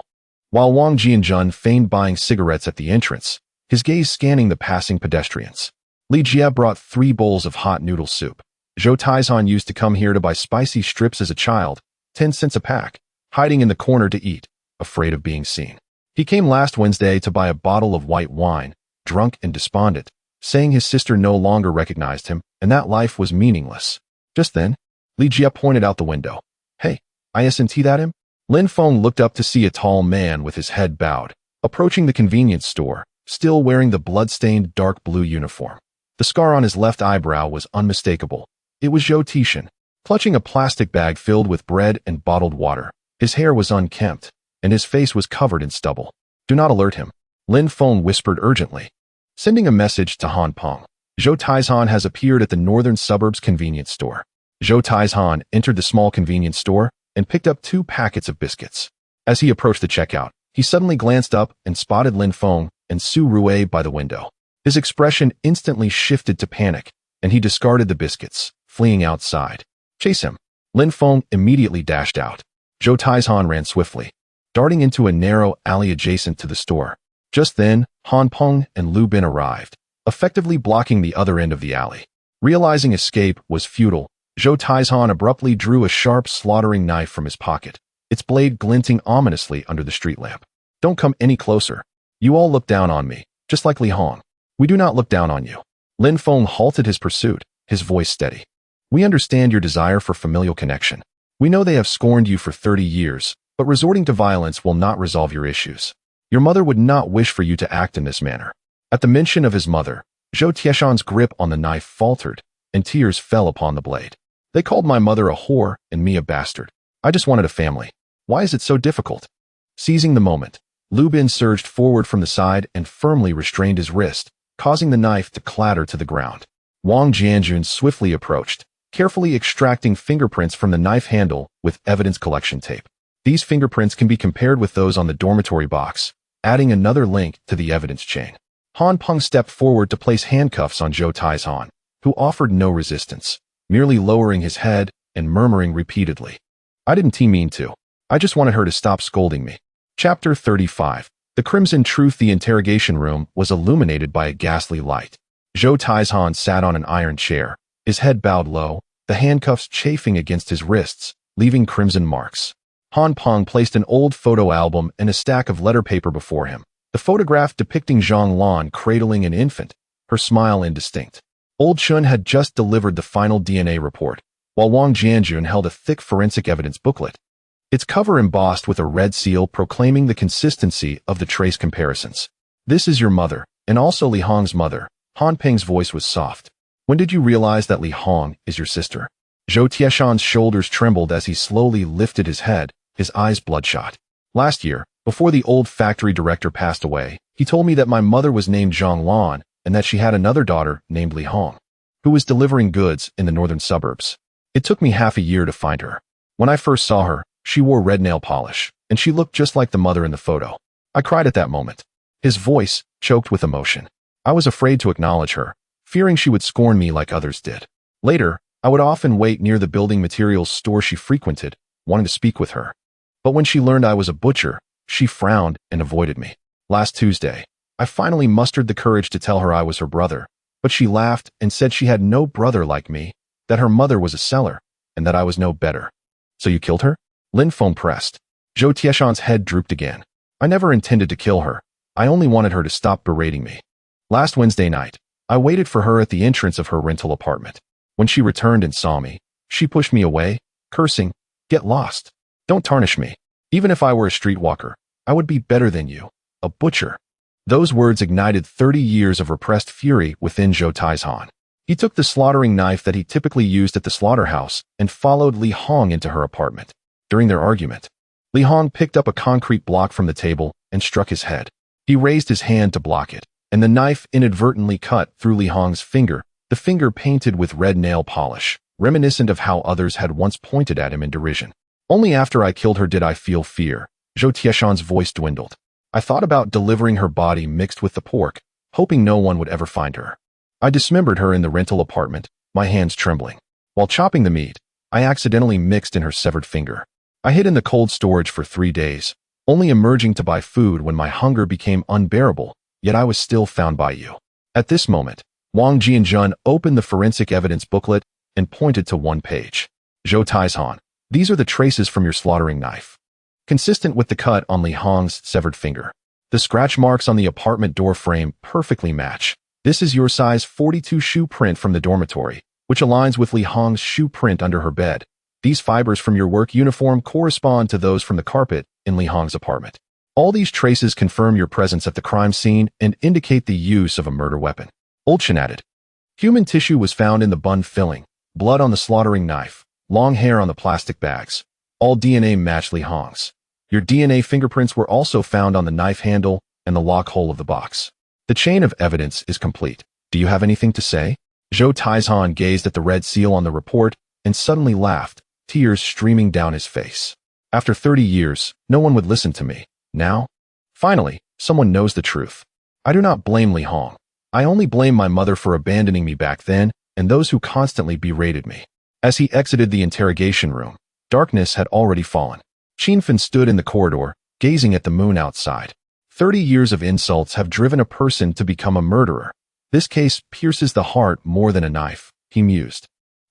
Speaker 1: while Wang Jianjun feigned buying cigarettes at the entrance, his gaze scanning the passing pedestrians. Li Jia brought 3 bowls of hot noodle soup. Zhou Taizhan used to come here to buy spicy strips as a child, 10 cents a pack, hiding in the corner to eat, afraid of being seen. He came last Wednesday to buy a bottle of white wine, drunk and despondent, saying his sister no longer recognized him and that life was meaningless. Just then, Li Jia pointed out the window. "Hey, isn't that him?" Lin Feng looked up to see a tall man with his head bowed, approaching the convenience store, still wearing the blood-stained dark blue uniform. The scar on his left eyebrow was unmistakable. It was Zhou Tixin, clutching a plastic bag filled with bread and bottled water. His hair was unkempt, and his face was covered in stubble. "Do not alert him," Lin Feng whispered urgently, sending a message to Han Peng. "Zhou Taizhan has appeared at the northern suburbs convenience store." Zhou Taizhan entered the small convenience store and picked up 2 packets of biscuits. As he approached the checkout, he suddenly glanced up and spotted Lin Feng and Su Rui by the window. His expression instantly shifted to panic, and he discarded the biscuits, fleeing outside. "Chase him." Lin Feng immediately dashed out. Zhou Taizhan ran swiftly, darting into a narrow alley adjacent to the store. Just then, Han Peng and Lu Bin arrived, effectively blocking the other end of the alley. Realizing escape was futile, Zhou Taizhan abruptly drew a sharp slaughtering knife from his pocket, its blade glinting ominously under the street lamp. "Don't come any closer. You all look down on me, just like Li Hong. We do not look down on you." Lin Feng halted his pursuit, his voice steady. "We understand your desire for familial connection. We know they have scorned you for 30 years, but resorting to violence will not resolve your issues. Your mother would not wish for you to act in this manner." At the mention of his mother, Zhou Tieshan's grip on the knife faltered, and tears fell upon the blade. "They called my mother a whore and me a bastard. I just wanted a family. Why is it so difficult?" Seizing the moment, Lu Bin surged forward from the side and firmly restrained his wrist, causing the knife to clatter to the ground. Wang Jianjun swiftly approached, carefully extracting fingerprints from the knife handle with evidence collection tape. These fingerprints can be compared with those on the dormitory box, adding another link to the evidence chain. Han Peng stepped forward to place handcuffs on Zhou Taizhan, who offered no resistance, merely lowering his head and murmuring repeatedly, "I didn't mean to. I just wanted her to stop scolding me." Chapter 35. The Crimson Truth. The interrogation room was illuminated by a ghastly light. Zhou Taizhan sat on an iron chair, his head bowed low, the handcuffs chafing against his wrists, leaving crimson marks. Han Peng placed an old photo album and a stack of letter paper before him, the photograph depicting Zhang Lan cradling an infant, her smile indistinct. Old Chun had just delivered the final DNA report, while Wang Jianjun held a thick forensic evidence booklet, its cover embossed with a red seal proclaiming the consistency of the trace comparisons. "This is your mother, and also Li Hong's mother." Han Peng's voice was soft. "When did you realize that Li Hong is your sister?" Zhou Tieshan's shoulders trembled as he slowly lifted his head, his eyes bloodshot. "Last year, before the old factory director passed away, he told me that my mother was named Zhang Lan and that she had another daughter named Li Hong, who was delivering goods in the northern suburbs. It took me half a year to find her. When I first saw her, she wore red nail polish, and she looked just like the mother in the photo. I cried at that moment." His voice choked with emotion. "I was afraid to acknowledge her, fearing she would scorn me like others did. Later, I would often wait near the building materials store she frequented, wanting to speak with her. But when she learned I was a butcher, she frowned and avoided me. Last Tuesday, I finally mustered the courage to tell her I was her brother, but she laughed and said she had no brother like me, that her mother was a seller, and that I was no better." "So you killed her?" Lin Feng pressed. Zhou Tieshan's head drooped again. "I never intended to kill her. I only wanted her to stop berating me. Last Wednesday night, I waited for her at the entrance of her rental apartment. When she returned and saw me, she pushed me away, cursing, "Get lost. Don't tarnish me. Even if I were a streetwalker, I would be better than you, a butcher." Those words ignited 30 years of repressed fury within Zhou Taizhan. He took the slaughtering knife that he typically used at the slaughterhouse and followed Li Hong into her apartment. During their argument, Li Hong picked up a concrete block from the table and struck his head. He raised his hand to block it, and the knife inadvertently cut through Li Hong's finger, the finger painted with red nail polish, reminiscent of how others had once pointed at him in derision. "Only after I killed her did I feel fear." Zhou Tieshan's voice dwindled. "I thought about delivering her body mixed with the pork, hoping no one would ever find her. I dismembered her in the rental apartment, my hands trembling. While chopping the meat, I accidentally mixed in her severed finger. I hid in the cold storage for 3 days, only emerging to buy food when my hunger became unbearable, yet I was still found by you." At this moment, Wang Jianjun opened the forensic evidence booklet and pointed to one page. "Zhou Taizhan, these are the traces from your slaughtering knife. Consistent with the cut on Li Hong's severed finger. The scratch marks on the apartment door frame perfectly match. This is your size 42 shoe print from the dormitory, which aligns with Li Hong's shoe print under her bed. These fibers from your work uniform correspond to those from the carpet in Li Hong's apartment. All these traces confirm your presence at the crime scene and indicate the use of a murder weapon." Old Chen added. "Human tissue was found in the bun filling, blood on the slaughtering knife, long hair on the plastic bags. All DNA matched Li Hong's. Your DNA fingerprints were also found on the knife handle and the lock hole of the box. The chain of evidence is complete. Do you have anything to say?" Zhou Taizhan gazed at the red seal on the report and suddenly laughed, tears streaming down his face. "After 30 years, no one would listen to me. Now, finally, someone knows the truth. I do not blame Li Hong. I only blame my mother for abandoning me back then and those who constantly berated me." As he exited the interrogation room, darkness had already fallen. Lin Feng stood in the corridor, gazing at the moon outside. 30 years of insults have driven a person to become a murderer. This case pierces the heart more than a knife, he mused.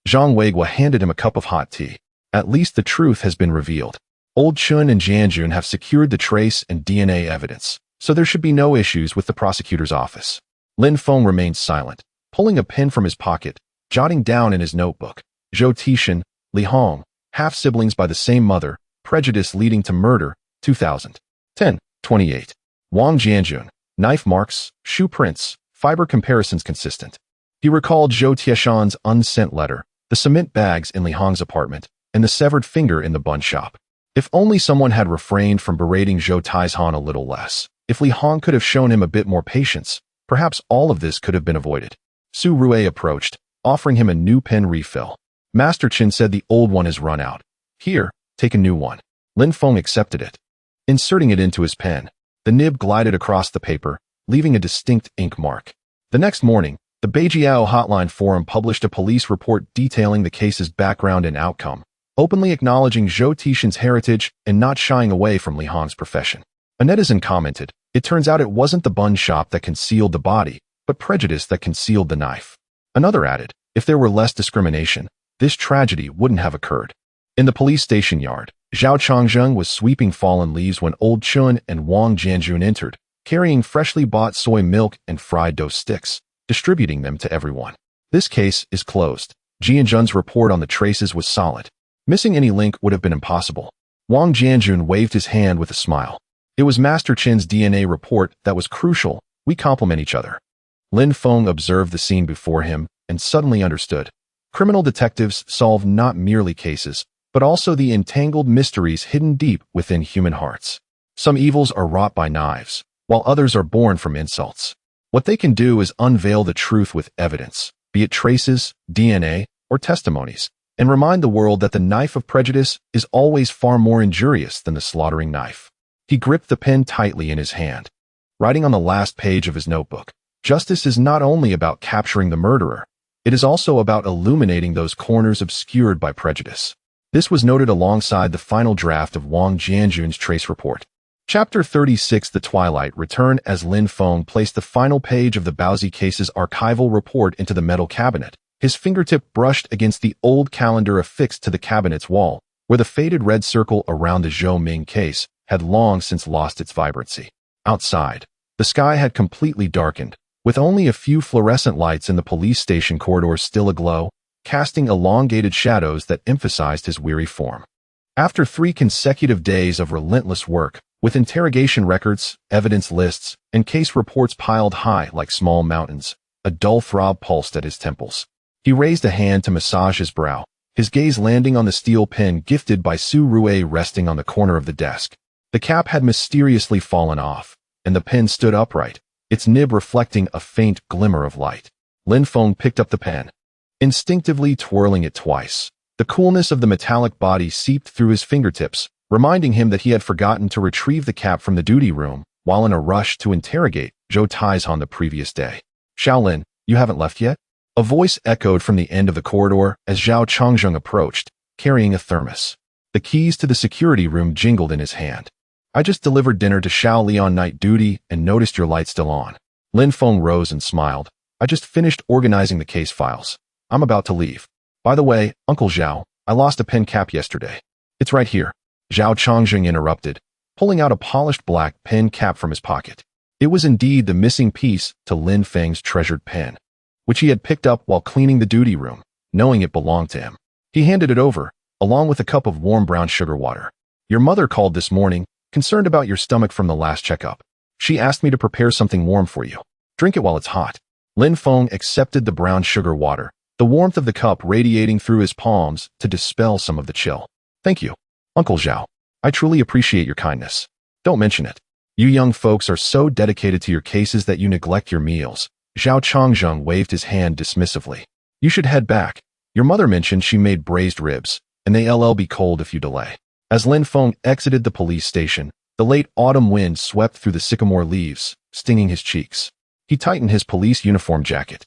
Speaker 1: Zhang Weigua handed him a cup of hot tea. At least the truth has been revealed. Old Chun and Jianjun have secured the trace and DNA evidence, so there should be no issues with the prosecutor's office. Lin Feng remained silent, pulling a pen from his pocket, jotting down in his notebook. Zhou Tishan, Li Hong, half-siblings by the same mother, prejudice leading to murder, 2010, 28. Wang Jianjun, knife marks, shoe prints, fiber comparisons consistent. He recalled Zhou Tieshan's unsent letter, the cement bags in Li Hong's apartment, and the severed finger in the bun shop. If only someone had refrained from berating Zhou Taizhan a little less. If Li Hong could have shown him a bit more patience, perhaps all of this could have been avoided. Su Rui approached, offering him a new pen refill. Master Chen said the old one is run out. "Here, take a new one." Lin Feng accepted it. Inserting it into his pen, the nib glided across the paper, leaving a distinct ink mark. The next morning, the Beijiao Hotline Forum published a police report detailing the case's background and outcome, openly acknowledging Zhou Tishan's heritage and not shying away from Li Hong's profession. A netizen commented, "It turns out it wasn't the bun shop that concealed the body, but prejudice that concealed the knife." Another added, "If there were less discrimination, this tragedy wouldn't have occurred." In the police station yard, Zhao Changzheng was sweeping fallen leaves when Old Chun and Wang Jianjun entered, carrying freshly bought soy milk and fried dough sticks, distributing them to everyone. "This case is closed." Jianjun's report on the traces was solid. Missing any link would have been impossible. Wang Jianjun waved his hand with a smile. "It was Master Chen's DNA report that was crucial. We complement each other." Lin Feng observed the scene before him and suddenly understood. Criminal detectives solve not merely cases, but also the entangled mysteries hidden deep within human hearts. Some evils are wrought by knives, while others are born from insults. What they can do is unveil the truth with evidence, be it traces, DNA, or testimonies, and remind the world that the knife of prejudice is always far more injurious than the slaughtering knife. He gripped the pen tightly in his hand, writing on the last page of his notebook. Justice is not only about capturing the murderer, it is also about illuminating those corners obscured by prejudice. This was noted alongside the final draft of Wang Jianjun's trace report. Chapter 36 The Twilight returned as Lin Feng placed the final page of the Baozi case's archival report into the metal cabinet. His fingertip brushed against the old calendar affixed to the cabinet's wall, where the faded red circle around the Zhou Ming case had long since lost its vibrancy. Outside, the sky had completely darkened, with only a few fluorescent lights in the police station corridors still aglow, casting elongated shadows that emphasized his weary form. After 3 consecutive days of relentless work, with interrogation records, evidence lists, and case reports piled high like small mountains, a dull throb pulsed at his temples. He raised a hand to massage his brow, his gaze landing on the steel pen gifted by Su Rue resting on the corner of the desk. The cap had mysteriously fallen off, and the pen stood upright, its nib reflecting a faint glimmer of light. Lin Feng picked up the pen, instinctively twirling it twice. The coolness of the metallic body seeped through his fingertips, reminding him that he had forgotten to retrieve the cap from the duty room while in a rush to interrogate Zhou Taizhan the previous day. "Shaolin, you haven't left yet?" A voice echoed from the end of the corridor as Zhao Changzheng approached, carrying a thermos. The keys to the security room jingled in his hand. "I just delivered dinner to Xiao Li on night duty and noticed your light still on." Lin Feng rose and smiled. "I just finished organizing the case files. I'm about to leave. By the way, Uncle Zhao, I lost a pen cap yesterday." "It's right here," Zhao Changzheng interrupted, pulling out a polished black pen cap from his pocket. It was indeed the missing piece to Lin Feng's treasured pen, which he had picked up while cleaning the duty room, knowing it belonged to him. He handed it over, along with a cup of warm brown sugar water. "Your mother called this morning, concerned about your stomach from the last checkup. She asked me to prepare something warm for you. Drink it while it's hot." Lin Feng accepted the brown sugar water, the warmth of the cup radiating through his palms to dispel some of the chill. "Thank you, Uncle Zhao. I truly appreciate your kindness. Don't mention it. You young folks are so dedicated to your cases that you neglect your meals." Zhao Changzheng waved his hand dismissively. "You should head back. Your mother mentioned she made braised ribs, and they'll be cold if you delay." As Lin Feng exited the police station, the late autumn wind swept through the sycamore leaves, stinging his cheeks. He tightened his police uniform jacket,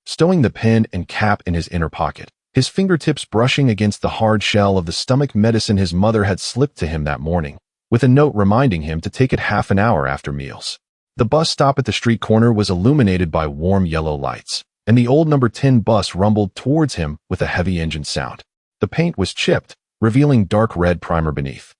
Speaker 1: stowing the pen and cap in his inner pocket, his fingertips brushing against the hard shell of the stomach medicine his mother had slipped to him that morning, with a note reminding him to take it half an hour after meals. The bus stop at the street corner was illuminated by warm yellow lights, and the old number 10 bus rumbled towards him with a heavy engine sound. The paint was chipped, revealing dark red primer beneath,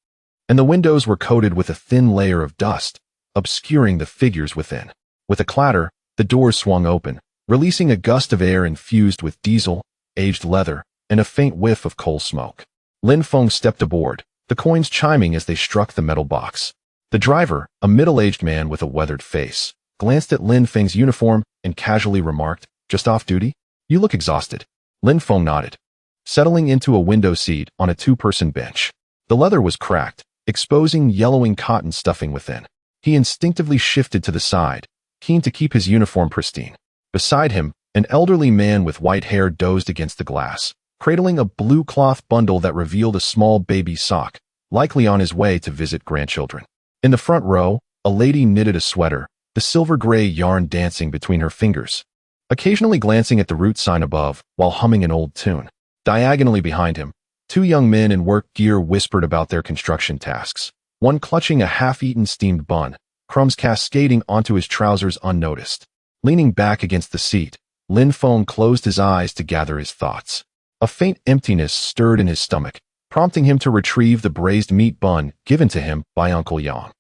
Speaker 1: and the windows were coated with a thin layer of dust, obscuring the figures within. With a clatter, the doors swung open, releasing a gust of air infused with diesel, aged leather, and a faint whiff of coal smoke. Lin Feng stepped aboard, the coins chiming as they struck the metal box. The driver, a middle-aged man with a weathered face, glanced at Lin Feng's uniform and casually remarked, "Just off duty? You look exhausted." Lin Feng nodded, settling into a window seat on a 2-person bench. The leather was cracked, exposing yellowing cotton stuffing within. He instinctively shifted to the side, keen to keep his uniform pristine. Beside him, an elderly man with white hair dozed against the glass, cradling a blue cloth bundle that revealed a small baby sock, likely on his way to visit grandchildren. In the front row, a lady knitted a sweater, the silver-gray yarn dancing between her fingers, occasionally glancing at the route sign above while humming an old tune. Diagonally behind him, 2 young men in work gear whispered about their construction tasks, one clutching a half-eaten steamed bun, crumbs cascading onto his trousers unnoticed. Leaning back against the seat, Lin Feng closed his eyes to gather his thoughts. A faint emptiness stirred in his stomach, prompting him to retrieve the braised meat bun given to him by Uncle Yang.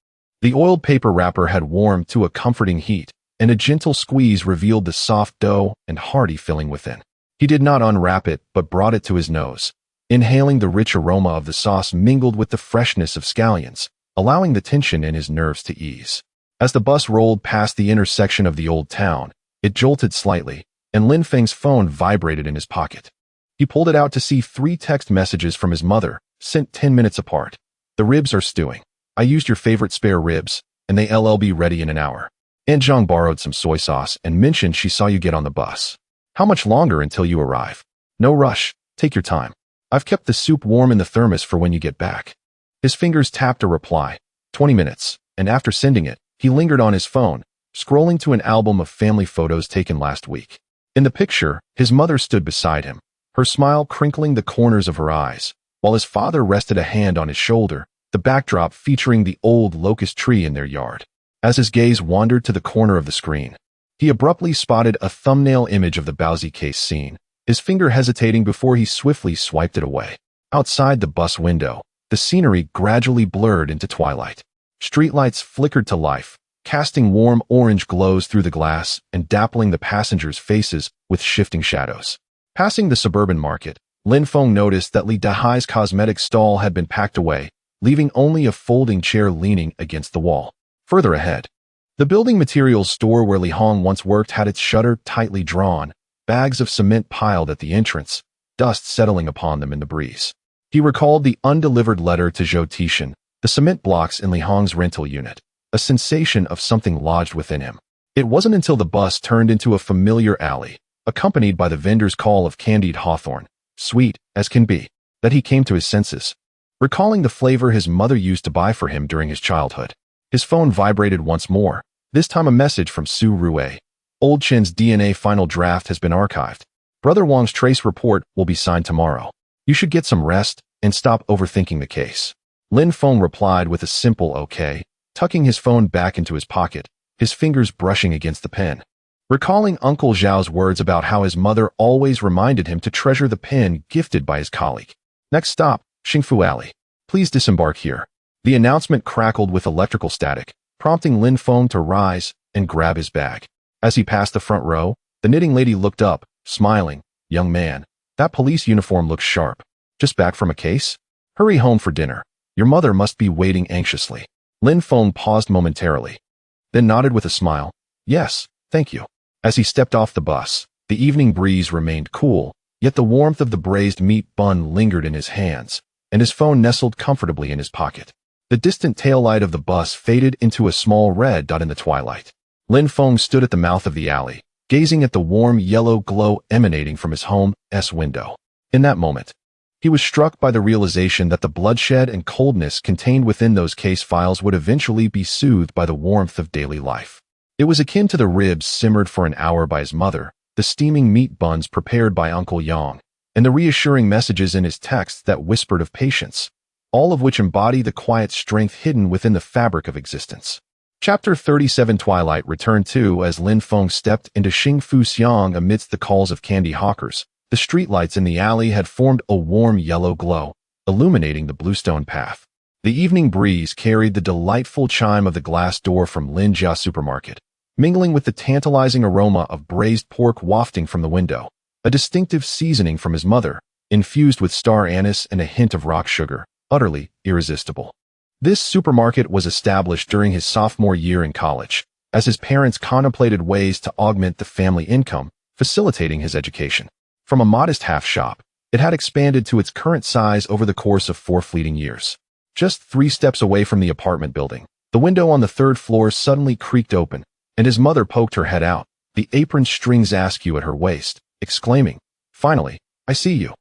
Speaker 1: The oiled paper wrapper had warmed to a comforting heat, and a gentle squeeze revealed the soft dough and hearty filling within. He did not unwrap it, but brought it to his nose, inhaling the rich aroma of the sauce mingled with the freshness of scallions, allowing the tension in his nerves to ease. As the bus rolled past the intersection of the old town, it jolted slightly, and Lin Feng's phone vibrated in his pocket. He pulled it out to see 3 text messages from his mother, sent 10 minutes apart. "The ribs are stewing. I used your favorite spare ribs, and they'll be ready in an hour. Aunt Zhang borrowed some soy sauce and mentioned she saw you get on the bus. How much longer until you arrive? No rush, take your time. I've kept the soup warm in the thermos for when you get back." His fingers tapped a reply, 20 minutes, and after sending it, he lingered on his phone, scrolling to an album of family photos taken last week. In the picture, his mother stood beside him, her smile crinkling the corners of her eyes, while his father rested a hand on his shoulder, the backdrop featuring the old locust tree in their yard. As his gaze wandered to the corner of the screen, he abruptly spotted a thumbnail image of the Bowsy case scene, his finger hesitating before he swiftly swiped it away. Outside the bus window, the scenery gradually blurred into twilight. Streetlights flickered to life, casting warm orange glows through the glass and dappling the passengers' faces with shifting shadows. Passing the suburban market, Lin Feng noticed that Li Dahai's cosmetics stall had been packed away, leaving only a folding chair leaning against the wall. Further ahead, the building materials store where Li Hong once worked had its shutter tightly drawn, bags of cement piled at the entrance, dust settling upon them in the breeze. He recalled the undelivered letter to Zhou Tishan, the cement blocks in Li Hong's rental unit, a sensation of something lodged within him. It wasn't until the bus turned into a familiar alley, accompanied by the vendor's call of candied hawthorn, sweet as can be, that he came to his senses. Recalling the flavor his mother used to buy for him during his childhood. His phone vibrated once more, this time a message from Su Rue. Old Chen's DNA final draft has been archived. Brother Wang's trace report will be signed tomorrow. You should get some rest and stop overthinking the case. Lin Feng replied with a simple okay, tucking his phone back into his pocket, his fingers brushing against the pen. Recalling Uncle Zhao's words about how his mother always reminded him to treasure the pen gifted by his colleague. Next stop, Xingfu Alley. Please disembark here. The announcement crackled with electrical static, prompting Lin Feng to rise and grab his bag. As he passed the front row, the knitting lady looked up, smiling. Young man, that police uniform looks sharp. Just back from a case? Hurry home for dinner. Your mother must be waiting anxiously. Lin Feng paused momentarily, then nodded with a smile. Yes, thank you. As he stepped off the bus, the evening breeze remained cool, yet the warmth of the braised meat bun lingered in his hands, and his phone nestled comfortably in his pocket. The distant taillight of the bus faded into a small red dot in the twilight. Lin Feng stood at the mouth of the alley, gazing at the warm yellow glow emanating from his home's window. In that moment, he was struck by the realization that the bloodshed and coldness contained within those case files would eventually be soothed by the warmth of daily life. It was akin to the ribs simmered for an hour by his mother, the steaming meat buns prepared by Uncle Yang, and the reassuring messages in his texts that whispered of patience, all of which embody the quiet strength hidden within the fabric of existence. Chapter 37 Twilight returned to as Lin Feng stepped into Xingfu Xiang amidst the calls of candy hawkers. The streetlights in the alley had formed a warm yellow glow, illuminating the bluestone path. The evening breeze carried the delightful chime of the glass door from Lin Jia Supermarket, mingling with the tantalizing aroma of braised pork wafting from the window, a distinctive seasoning from his mother, infused with star anise and a hint of rock sugar, utterly irresistible. This supermarket was established during his sophomore year in college, as his parents contemplated ways to augment the family income, facilitating his education. From a modest half shop, it had expanded to its current size over the course of 4 fleeting years. Just 3 steps away from the apartment building, the window on the 3rd floor suddenly creaked open, and his mother poked her head out, the apron strings askew at her waist, exclaiming, "Finally, I see you.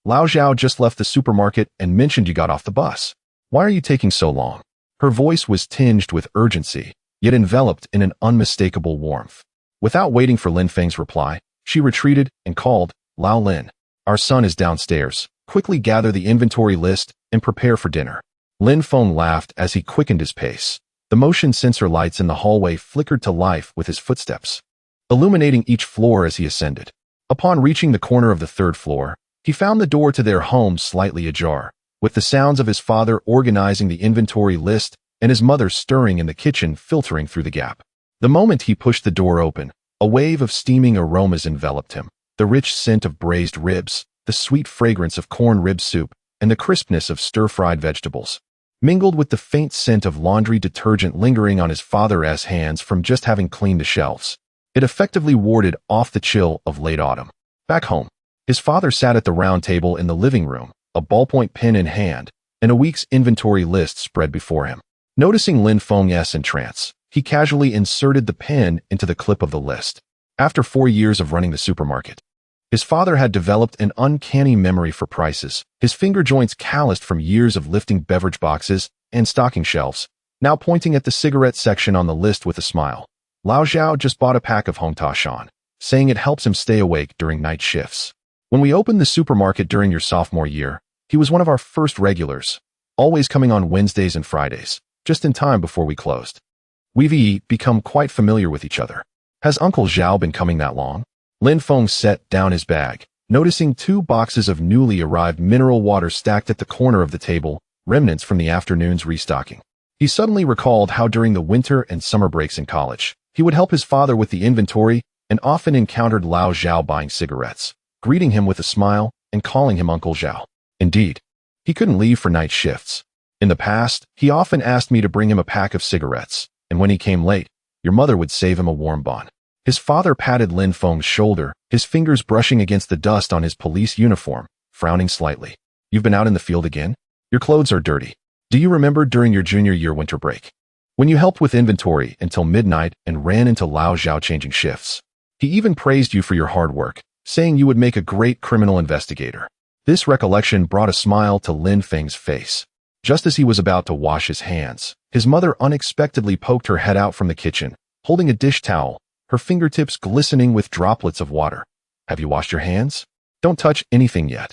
Speaker 1: Lao Zhao just left the supermarket and mentioned you got off the bus. Why are you taking so long?" Her voice was tinged with urgency, yet enveloped in an unmistakable warmth. Without waiting for Lin Feng's reply, she retreated and called, "Lao Lin, our son is downstairs. Quickly gather the inventory list and prepare for dinner." Lin Feng laughed as he quickened his pace. The motion sensor lights in the hallway flickered to life with his footsteps, illuminating each floor as he ascended. Upon reaching the corner of the 3rd floor, he found the door to their home slightly ajar, with the sounds of his father organizing the inventory list and his mother stirring in the kitchen filtering through the gap. The moment he pushed the door open, a wave of steaming aromas enveloped him, the rich scent of braised ribs, the sweet fragrance of corn rib soup, and the crispness of stir-fried vegetables, mingled with the faint scent of laundry detergent lingering on his father's hands from just having cleaned the shelves. It effectively warded off the chill of late autumn. Back home, his father sat at the round table in the living room, a ballpoint pen in hand, and a week's inventory list spread before him. Noticing Lin Feng's entrance, he casually inserted the pen into the clip of the list. After 4 years of running the supermarket, his father had developed an uncanny memory for prices, his finger joints calloused from years of lifting beverage boxes and stocking shelves, now pointing at the cigarette section on the list with a smile. Lao Zhao just bought a pack of Hongta Shan, saying it helps him stay awake during night shifts. When we opened the supermarket during your sophomore year, he was one of our first regulars, always coming on Wednesdays and Fridays, just in time before we closed. We've become quite familiar with each other. Has Uncle Zhao been coming that long? Lin Feng set down his bag, noticing 2 boxes of newly arrived mineral water stacked at the corner of the table, remnants from the afternoon's restocking. He suddenly recalled how during the winter and summer breaks in college, he would help his father with the inventory and often encountered Lao Zhao buying cigarettes, greeting him with a smile and calling him Uncle Zhao. Indeed, he couldn't leave for night shifts. In the past, he often asked me to bring him a pack of cigarettes, and when he came late, your mother would save him a warm bun. His father patted Lin Feng's shoulder, his fingers brushing against the dust on his police uniform, frowning slightly. You've been out in the field again? Your clothes are dirty. Do you remember during your junior year winter break, when you helped with inventory until midnight and ran into Lao Zhao changing shifts? He even praised you for your hard work, saying you would make a great criminal investigator. This recollection brought a smile to Lin Feng's face. Just as he was about to wash his hands, his mother unexpectedly poked her head out from the kitchen, holding a dish towel, her fingertips glistening with droplets of water. Have you washed your hands? Don't touch anything yet.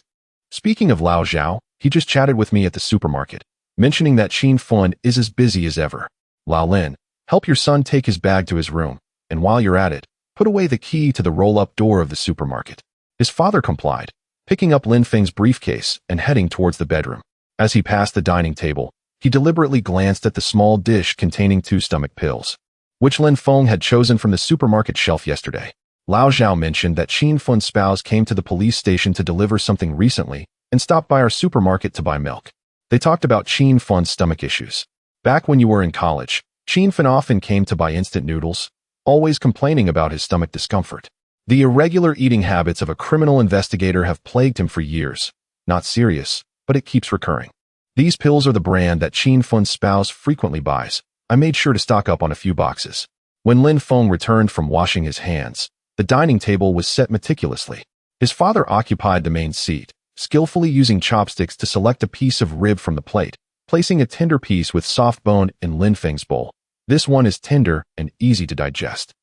Speaker 1: Speaking of Lao Zhao, he just chatted with me at the supermarket, mentioning that Lin Feng is as busy as ever. Lao Lin, help your son take his bag to his room, and while you're at it, put away the key to the roll-up door of the supermarket. His father complied, picking up Lin Feng's briefcase and heading towards the bedroom. As he passed the dining table, he deliberately glanced at the small dish containing 2 stomach pills, which Lin Feng had chosen from the supermarket shelf yesterday. Lao Zhao mentioned that Lin Feng's spouse came to the police station to deliver something recently and stopped by our supermarket to buy milk. They talked about Lin Feng's stomach issues. Back when you were in college, Lin Feng often came to buy instant noodles, always complaining about his stomach discomfort. The irregular eating habits of a criminal investigator have plagued him for years. Not serious, but it keeps recurring. These pills are the brand that Lin Feng's spouse frequently buys. I made sure to stock up on a few boxes. When Lin Feng returned from washing his hands, the dining table was set meticulously. His father occupied the main seat, skillfully using chopsticks to select a piece of rib from the plate, placing a tender piece with soft bone in Lin Feng's bowl. This one is tender and easy to digest.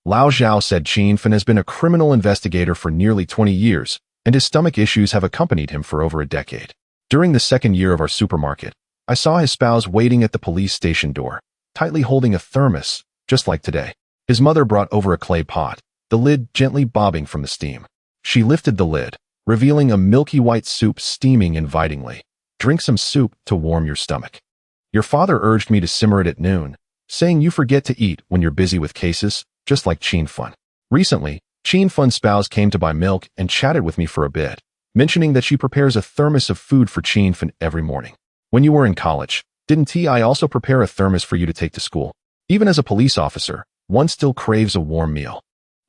Speaker 1: Lao Zhao said Lin Feng has been a criminal investigator for nearly 20 years, and his stomach issues have accompanied him for over a decade. During the second year of our supermarket, I saw his spouse waiting at the police station door, tightly holding a thermos, just like today. His mother brought over a clay pot, the lid gently bobbing from the steam. She lifted the lid, revealing a milky white soup steaming invitingly. Drink some soup to warm your stomach. Your father urged me to simmer it at noon, saying you forget to eat when you're busy with cases, just like Lin Feng. Recently, Lin Feng's spouse came to buy milk and chatted with me for a bit, mentioning that she prepares a thermos of food for Lin Feng every morning. When you were in college, didn't I also prepare a thermos for you to take to school? Even as a police officer, one still craves a warm meal.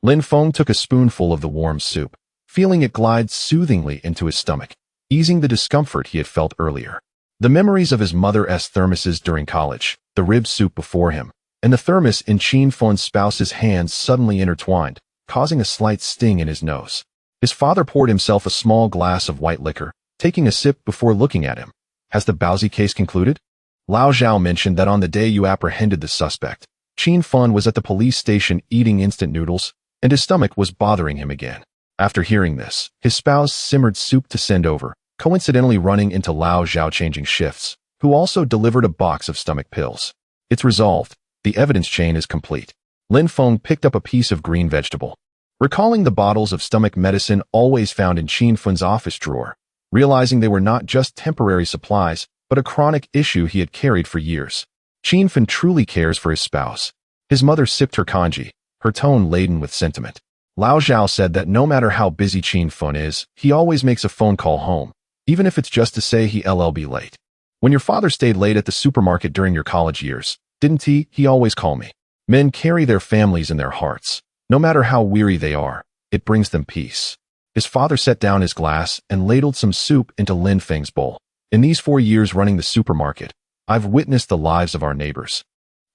Speaker 1: Lin Feng took a spoonful of the warm soup, feeling it glide soothingly into his stomach, easing the discomfort he had felt earlier. The memories of his mother's thermoses during college, the rib soup before him, and the thermos in Lin Feng's spouse's hands suddenly intertwined, causing a slight sting in his nose. His father poured himself a small glass of white liquor, taking a sip before looking at him. Has the Baozi case concluded? Lao Zhao mentioned that on the day you apprehended the suspect, Lin Feng was at the police station eating instant noodles, and his stomach was bothering him again. After hearing this, his spouse simmered soup to send over, coincidentally running into Lao Zhao changing shifts, who also delivered a box of stomach pills. It's resolved. The evidence chain is complete. Lin Feng picked up a piece of green vegetable. Recalling the bottles of stomach medicine always found in Lin Feng's office drawer, realizing they were not just temporary supplies, but a chronic issue he had carried for years. Lin Feng truly cares for his spouse. His mother sipped her congee, her tone laden with sentiment. Lao Zhao said that no matter how busy Lin Feng is, he always makes a phone call home, even if it's just to say he'll be late. When your father stayed late at the supermarket during your college years, didn't he always call me? Men carry their families in their hearts. No matter how weary they are, it brings them peace. His father set down his glass and ladled some soup into Lin Feng's bowl. In these 4 years running the supermarket, I've witnessed the lives of our neighbors.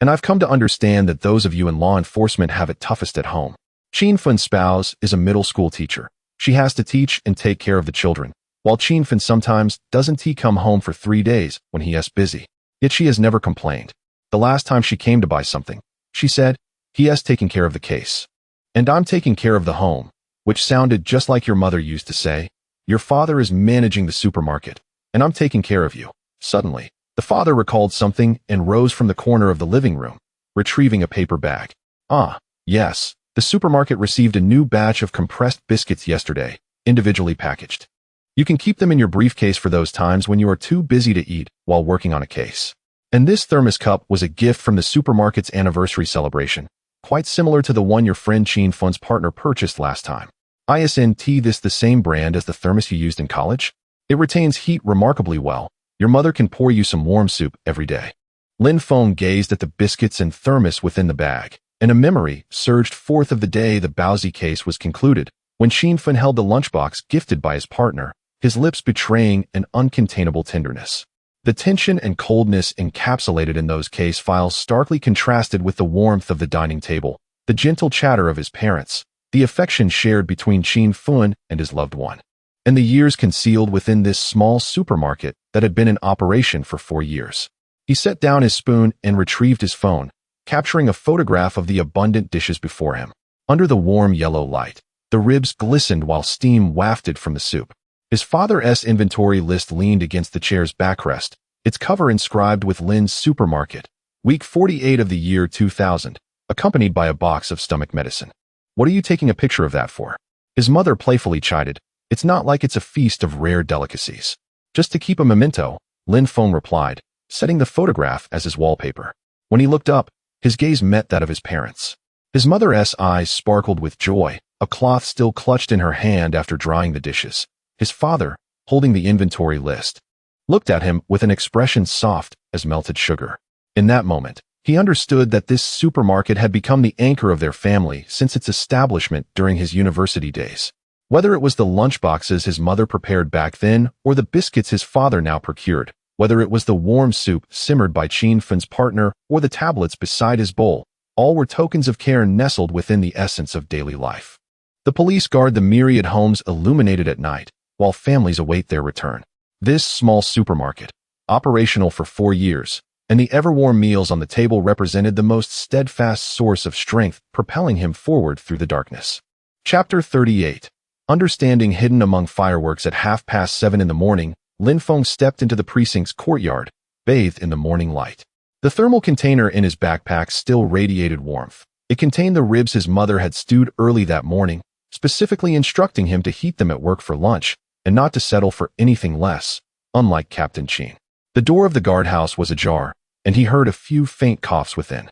Speaker 1: And I've come to understand that those of you in law enforcement have it toughest at home. Lin Feng's spouse is a middle school teacher. She has to teach and take care of the children, while Lin Feng sometimes doesn't come home for 3 days when he is busy. Yet she has never complained. The last time she came to buy something, she said, he has taken care of the case. And I'm taking care of the home, which sounded just like your mother used to say. Your father is managing the supermarket, and I'm taking care of you. Suddenly, the father recalled something and rose from the corner of the living room, retrieving a paper bag. Ah, yes, the supermarket received a new batch of compressed biscuits yesterday, individually packaged. You can keep them in your briefcase for those times when you are too busy to eat while working on a case. And this thermos cup was a gift from the supermarket's anniversary celebration, quite similar to the one your friend Chin Fun's partner purchased last time. Isn't this the same brand as the thermos you used in college? It retains heat remarkably well. Your mother can pour you some warm soup every day. Lin Feng gazed at the biscuits and thermos within the bag, and a memory surged forth of the day the Bowsy case was concluded, when Chin Fun held the lunchbox gifted by his partner, his lips betraying an uncontainable tenderness. The tension and coldness encapsulated in those case files starkly contrasted with the warmth of the dining table, the gentle chatter of his parents, the affection shared between Chin Fun and his loved one, and the years concealed within this small supermarket that had been in operation for 4 years. He set down his spoon and retrieved his phone, capturing a photograph of the abundant dishes before him. Under the warm yellow light, the ribs glistened while steam wafted from the soup. His father's inventory list leaned against the chair's backrest, its cover inscribed with Lin's Supermarket, week 48 of the year 2000, accompanied by a box of stomach medicine. What are you taking a picture of that for? His mother playfully chided. It's not like it's a feast of rare delicacies. Just to keep a memento, Lin Feng replied, setting the photograph as his wallpaper. When he looked up, his gaze met that of his parents. His mother's eyes sparkled with joy, a cloth still clutched in her hand after drying the dishes. His father, holding the inventory list, looked at him with an expression soft as melted sugar. In that moment, he understood that this supermarket had become the anchor of their family since its establishment during his university days. Whether it was the lunchboxes his mother prepared back then or the biscuits his father now procured, whether it was the warm soup simmered by Chin Fun's partner or the tablets beside his bowl, all were tokens of care nestled within the essence of daily life. The police guard the myriad homes illuminated at night, while families await their return. This small supermarket, operational for 4 years, and the ever-warm meals on the table represented the most steadfast source of strength propelling him forward through the darkness. Chapter 38. Understanding hidden among fireworks at 7:30 in the morning, Lin Feng stepped into the precinct's courtyard, bathed in the morning light. The thermal container in his backpack still radiated warmth. It contained the ribs his mother had stewed early that morning, specifically instructing him to heat them at work for lunch, and not to settle for anything less, unlike Captain Chin. The door of the guardhouse was ajar, and he heard a few faint coughs within.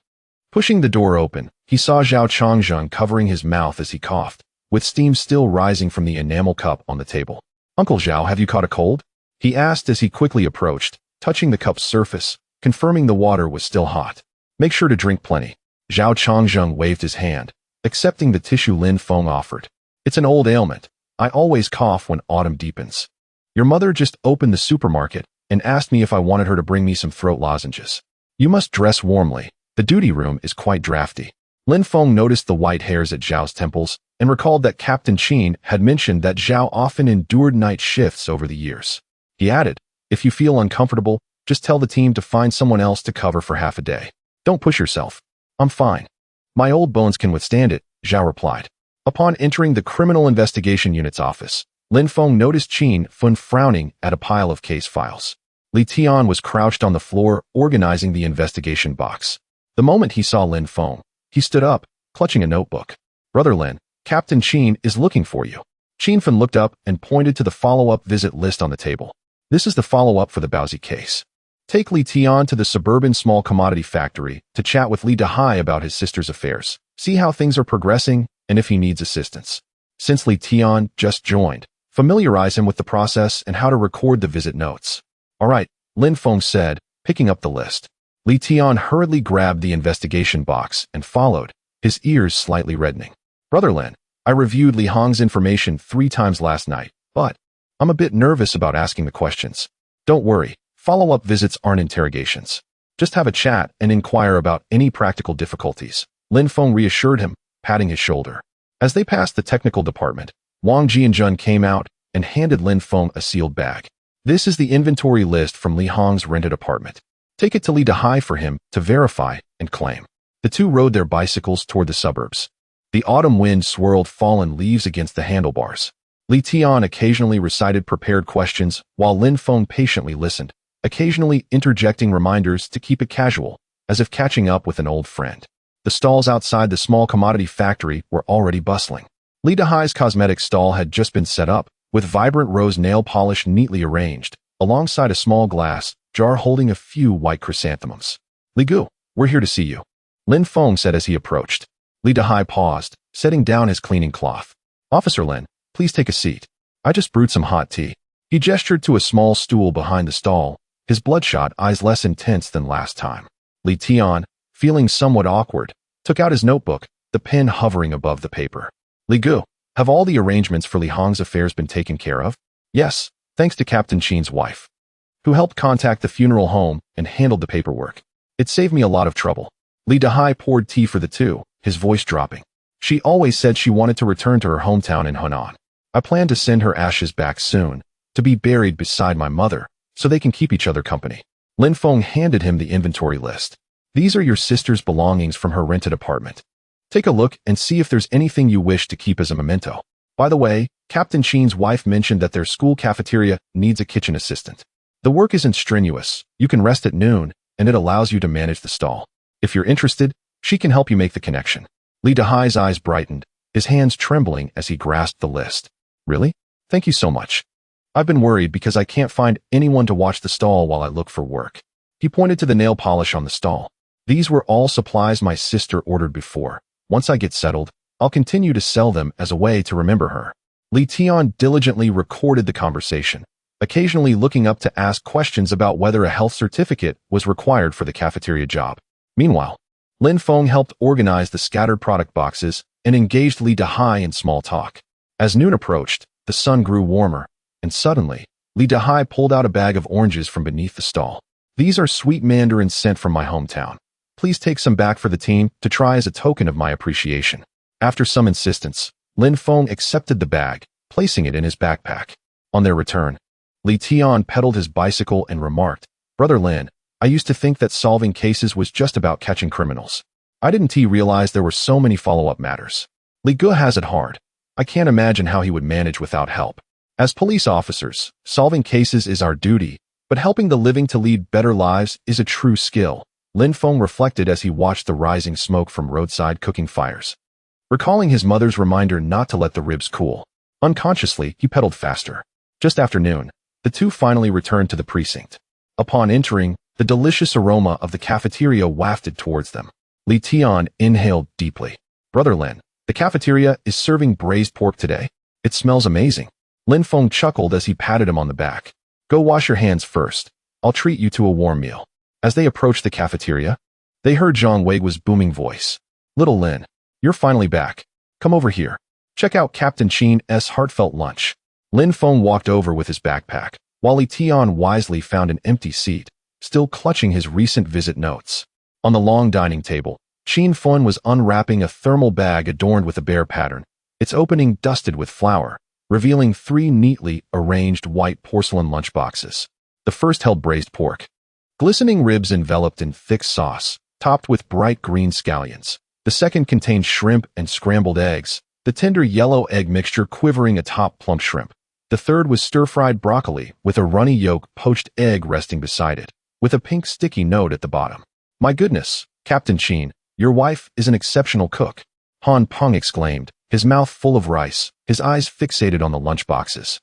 Speaker 1: Pushing the door open, he saw Zhao Changzheng covering his mouth as he coughed, with steam still rising from the enamel cup on the table. "Uncle Zhao, have you caught a cold?" he asked as he quickly approached, touching the cup's surface, confirming the water was still hot. "Make sure to drink plenty." Zhao Changzheng waved his hand, accepting the tissue Lin Feng offered. "It's an old ailment. I always cough when autumn deepens. Your mother just opened the supermarket and asked me if I wanted her to bring me some throat lozenges. You must dress warmly. The duty room is quite drafty." Lin Feng noticed the white hairs at Zhao's temples and recalled that Captain Chin had mentioned that Zhao often endured night shifts over the years. He added, "If you feel uncomfortable, just tell the team to find someone else to cover for half a day. Don't push yourself." "I'm fine. My old bones can withstand it," Zhao replied. Upon entering the Criminal Investigation Unit's office, Lin Feng noticed Chin Fun frowning at a pile of case files. Li Tian was crouched on the floor, organizing the investigation box. The moment he saw Lin Feng, he stood up, clutching a notebook. "Brother Lin, Captain Chin is looking for you." Chin Fun looked up and pointed to the follow-up visit list on the table. "This is the follow-up for the Bowsy case. Take Li Tian to the suburban small commodity factory to chat with Li Dahai about his sister's affairs. See how things are progressing and if he needs assistance. Since Li Tian just joined, familiarize him with the process and how to record the visit notes." "All right," Lin Feng said, picking up the list. Li Tian hurriedly grabbed the investigation box and followed, his ears slightly reddening. "Brother Lin, I reviewed Li Hong's information 3 times last night, but I'm a bit nervous about asking the questions." "Don't worry, follow-up visits aren't interrogations. Just have a chat and inquire about any practical difficulties," Lin Feng reassured him, patting his shoulder. As they passed the technical department, Wang Jianjun came out and handed Lin Feng a sealed bag. "This is the inventory list from Li Hong's rented apartment. Take it to Li Dahai for him to verify and claim." The two rode their bicycles toward the suburbs. The autumn wind swirled fallen leaves against the handlebars. Li Tian occasionally recited prepared questions while Lin Feng patiently listened, occasionally interjecting reminders to keep it casual, as if catching up with an old friend. The stalls outside the small commodity factory were already bustling. Li Dahai's cosmetics stall had just been set up, with vibrant rose nail polish neatly arranged, alongside a small glass jar holding a few white chrysanthemums. "Li Gu, we're here to see you," Lin Feng said as he approached. Li Dehai paused, setting down his cleaning cloth. "Officer Lin, please take a seat. I just brewed some hot tea." He gestured to a small stool behind the stall, his bloodshot eyes less intense than last time. Li Tian, feeling somewhat awkward, took out his notebook, the pen hovering above the paper. "Li Gu, have all the arrangements for Li Hong's affairs been taken care of?" "Yes, thanks to Captain Qin's wife, who helped contact the funeral home and handled the paperwork. It saved me a lot of trouble." Li Dehai poured tea for the two, his voice dropping. "She always said she wanted to return to her hometown in Hunan. I plan to send her ashes back soon, to be buried beside my mother, so they can keep each other company." Lin Feng handed him the inventory list. "These are your sister's belongings from her rented apartment. Take a look and see if there's anything you wish to keep as a memento. By the way, Captain Qin's wife mentioned that their school cafeteria needs a kitchen assistant. The work isn't strenuous, you can rest at noon, and it allows you to manage the stall. If you're interested, she can help you make the connection." Li Dehai's eyes brightened, his hands trembling as he grasped the list. "Really? Thank you so much. I've been worried because I can't find anyone to watch the stall while I look for work." He pointed to the nail polish on the stall. "These were all supplies my sister ordered before. Once I get settled, I'll continue to sell them as a way to remember her." Li Tian diligently recorded the conversation, occasionally looking up to ask questions about whether a health certificate was required for the cafeteria job. Meanwhile, Lin Feng helped organize the scattered product boxes and engaged Li Dehai in small talk. As noon approached, the sun grew warmer, and suddenly, Li Dehai pulled out a bag of oranges from beneath the stall. "These are sweet mandarins sent from my hometown. Please take some back for the team to try as a token of my appreciation." After some insistence, Lin Feng accepted the bag, placing it in his backpack. On their return, Li Tian pedaled his bicycle and remarked, "Brother Lin, I used to think that solving cases was just about catching criminals. I didn't realize there were so many follow-up matters. Li Gu has it hard. I can't imagine how he would manage without help. As police officers, solving cases is our duty, but helping the living to lead better lives is a true skill." Lin Feng reflected as he watched the rising smoke from roadside cooking fires. Recalling his mother's reminder not to let the ribs cool, unconsciously, he pedaled faster. Just after noon, the two finally returned to the precinct. Upon entering, the delicious aroma of the cafeteria wafted towards them. Li Tian inhaled deeply. "Brother Lin, the cafeteria is serving braised pork today. It smells amazing." Lin Feng chuckled as he patted him on the back. "Go wash your hands first. I'll treat you to a warm meal." As they approached the cafeteria, they heard Zhang Weiguo's booming voice. "Little Lin, you're finally back. Come over here. Check out Captain Qin's heartfelt lunch." Lin Feng walked over with his backpack, while Li Tian wisely found an empty seat, still clutching his recent visit notes. On the long dining table, Qin Feng was unwrapping a thermal bag adorned with a bear pattern, its opening dusted with flour, revealing 3 neatly arranged white porcelain lunchboxes. The first held braised pork, glistening ribs enveloped in thick sauce, topped with bright green scallions. The second contained shrimp and scrambled eggs, the tender yellow egg mixture quivering atop plump shrimp. The third was stir-fried broccoli with a runny yolk poached egg resting beside it, with a pink sticky note at the bottom. "My goodness, Captain Qin, your wife is an exceptional cook," Han Peng exclaimed, his mouth full of rice, his eyes fixated on the lunchboxes.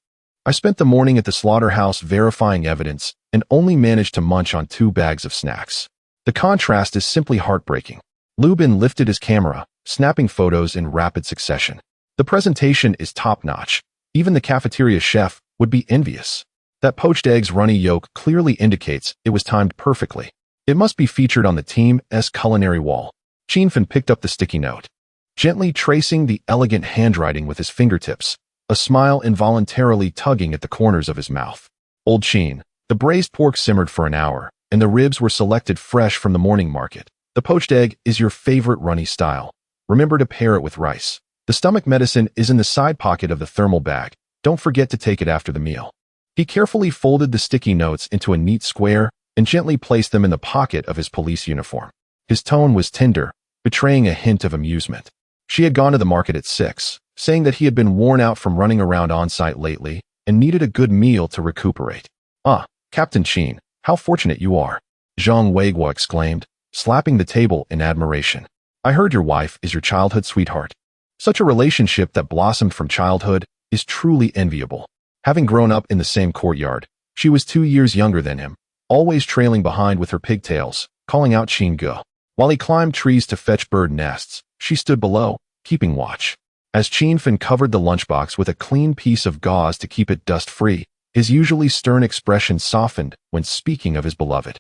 Speaker 1: "I spent the morning at the slaughterhouse verifying evidence and only managed to munch on 2 bags of snacks. The contrast is simply heartbreaking." Lu Bin lifted his camera, snapping photos in rapid succession. "The presentation is top-notch. Even the cafeteria chef would be envious. That poached egg's runny yolk clearly indicates it was timed perfectly. It must be featured on the team's culinary wall." Qin Fen picked up the sticky note, gently tracing the elegant handwriting with his fingertips, a smile involuntarily tugging at the corners of his mouth. "Old Qin, the braised pork simmered for an hour, and the ribs were selected fresh from the morning market. The poached egg is your favorite runny style. Remember to pair it with rice. The stomach medicine is in the side pocket of the thermal bag. Don't forget to take it after the meal." He carefully folded the sticky notes into a neat square and gently placed them in the pocket of his police uniform. His tone was tender, betraying a hint of amusement. She had gone to the market at 6, saying that he had been worn out from running around on-site lately and needed a good meal to recuperate. "Ah, Captain Qin, how fortunate you are," Zhang Weiguo exclaimed, slapping the table in admiration. "I heard your wife is your childhood sweetheart. Such a relationship that blossomed from childhood is truly enviable." Having grown up in the same courtyard, She was 2 years younger than him, always trailing behind with her pigtails, calling out Qin-ge. While he climbed trees to fetch bird nests, she stood below, keeping watch. As Lin Feng covered the lunchbox with a clean piece of gauze to keep it dust-free, his usually stern expression softened when speaking of his beloved.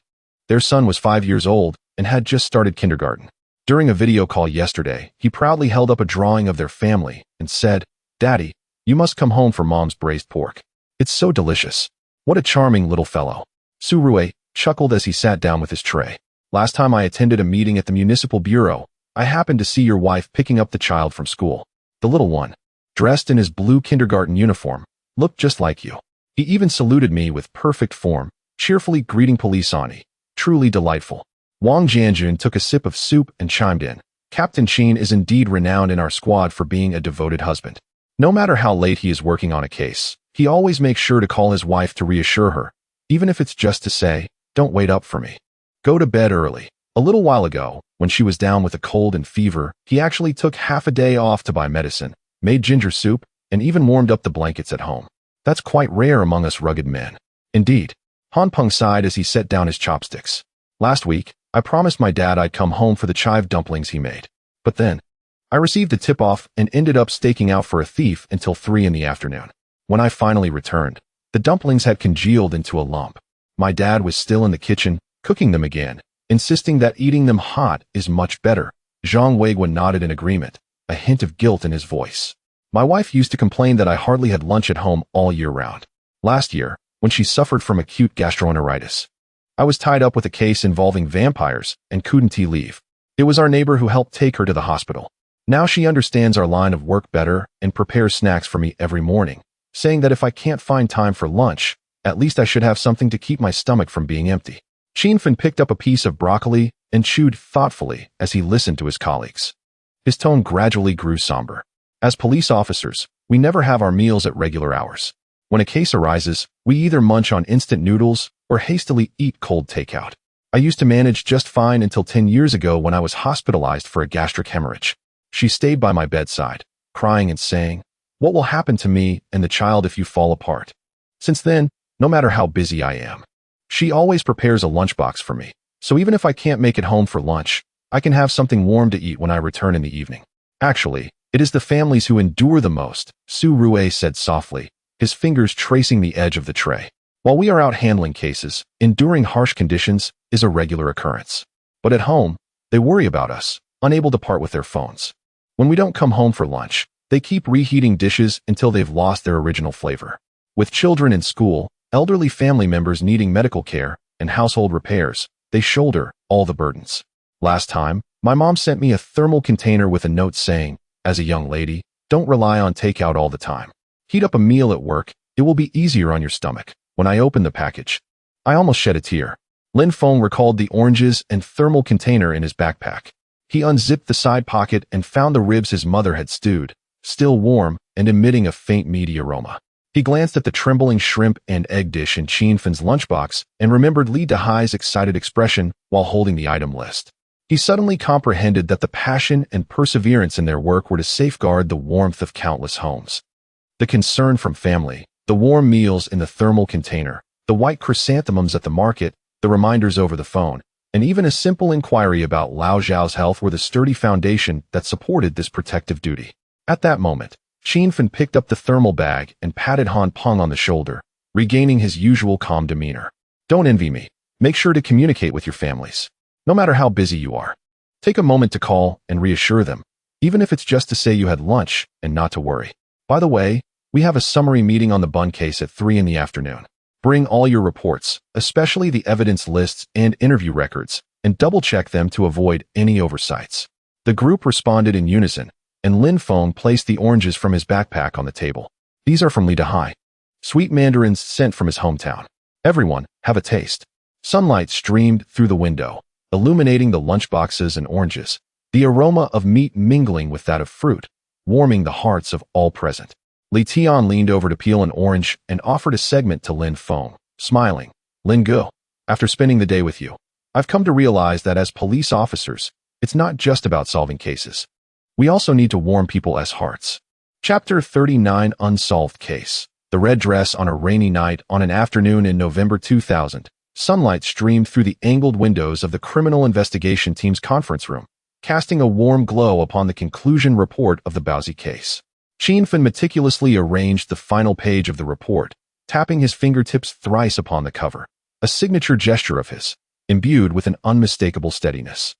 Speaker 1: Their son was 5 years old and had just started kindergarten. During a video call yesterday, he proudly held up a drawing of their family and said, "Daddy, you must come home for Mom's braised pork. It's so delicious. What a charming little fellow." Su-rui chuckled as he sat down with his tray. "Last time I attended a meeting at the municipal bureau, I happened to see your wife picking up the child from school. The little one, dressed in his blue kindergarten uniform, looked just like you. He even saluted me with perfect form, cheerfully greeting Police Ani. Truly delightful." Wang Jianjun took a sip of soup and chimed in. "Captain Qin is indeed renowned in our squad for being a devoted husband. No matter how late he is working on a case, he always makes sure to call his wife to reassure her, even if it's just to say, 'Don't wait up for me. Go to bed early.' A little while ago, when she was down with a cold and fever, he actually took half a day off to buy medicine, made ginger soup, and even warmed up the blankets at home. That's quite rare among us rugged men." "Indeed." Han Peng sighed as he set down his chopsticks. "Last week, I promised my dad I'd come home for the chive dumplings he made. But then, I received a tip-off and ended up staking out for a thief until 3 in the afternoon. When I finally returned, the dumplings had congealed into a lump. My dad was still in the kitchen, cooking them again, insisting that eating them hot is much better." Zhang Weiguan nodded in agreement, a hint of guilt in his voice. "My wife used to complain that I hardly had lunch at home all year round. Last year, when she suffered from acute gastroenteritis, I was tied up with a case involving vampires and couldn't leave. It was our neighbor who helped take her to the hospital. Now she understands our line of work better and prepares snacks for me every morning, saying that if I can't find time for lunch, at least I should have something to keep my stomach from being empty." Lin Feng picked up a piece of broccoli and chewed thoughtfully as he listened to his colleagues. His tone gradually grew somber. "As police officers, we never have our meals at regular hours. When a case arises, we either munch on instant noodles or hastily eat cold takeout. I used to manage just fine until 10 years ago when I was hospitalized for a gastric hemorrhage. She stayed by my bedside, crying and saying, 'What will happen to me and the child if you fall apart?' Since then, no matter how busy I am, she always prepares a lunchbox for me, so even if I can't make it home for lunch, I can have something warm to eat when I return in the evening. Actually, it is the families who endure the most," Su-rui said softly, his fingers tracing the edge of the tray. "While we are out handling cases, enduring harsh conditions is a regular occurrence. But at home, they worry about us, unable to part with their phones. When we don't come home for lunch, they keep reheating dishes until they've lost their original flavor. With children in school, elderly family members needing medical care, and household repairs, they shoulder all the burdens. Last time, my mom sent me a thermal container with a note saying, 'As a young lady, don't rely on takeout all the time. Heat up a meal at work, it will be easier on your stomach.' When I opened the package, I almost shed a tear." Lin Feng recalled the oranges and thermal container in his backpack. He unzipped the side pocket and found the ribs his mother had stewed, still warm and emitting a faint meaty aroma. He glanced at the trembling shrimp and egg dish in Lin Feng's lunchbox and remembered Li Dehai's excited expression while holding the item list. He suddenly comprehended that the passion and perseverance in their work were to safeguard the warmth of countless homes. The concern from family, the warm meals in the thermal container, the white chrysanthemums at the market, the reminders over the phone, and even a simple inquiry about Lao Zhao's health were the sturdy foundation that supported this protective duty. At that moment, Lin Feng picked up the thermal bag and patted Han Peng on the shoulder, regaining his usual calm demeanor. "Don't envy me. Make sure to communicate with your families. No matter how busy you are, take a moment to call and reassure them, even if it's just to say you had lunch and not to worry. By the way, we have a summary meeting on the bun case at 3 in the afternoon. Bring all your reports, especially the evidence lists and interview records, and double-check them to avoid any oversights." The group responded in unison, and Lin Feng placed the oranges from his backpack on the table. "These are from Li Dehai. Sweet mandarins sent from his hometown. Everyone, have a taste." Sunlight streamed through the window, illuminating the lunchboxes and oranges, the aroma of meat mingling with that of fruit, warming the hearts of all present. Li Tian leaned over to peel an orange and offered a segment to Lin Feng, smiling. "Lin Ge, after spending the day with you, I've come to realize that as police officers, it's not just about solving cases. We also need to warm people's hearts." Chapter 39 Unsolved Case. The red dress on a rainy night on an afternoon in November 2000. Sunlight streamed through the angled windows of the Criminal Investigation Team's conference room, casting a warm glow upon the conclusion report of the Bowsy case. Lin Feng meticulously arranged the final page of the report, tapping his fingertips thrice upon the cover, a signature gesture of his, imbued with an unmistakable steadiness.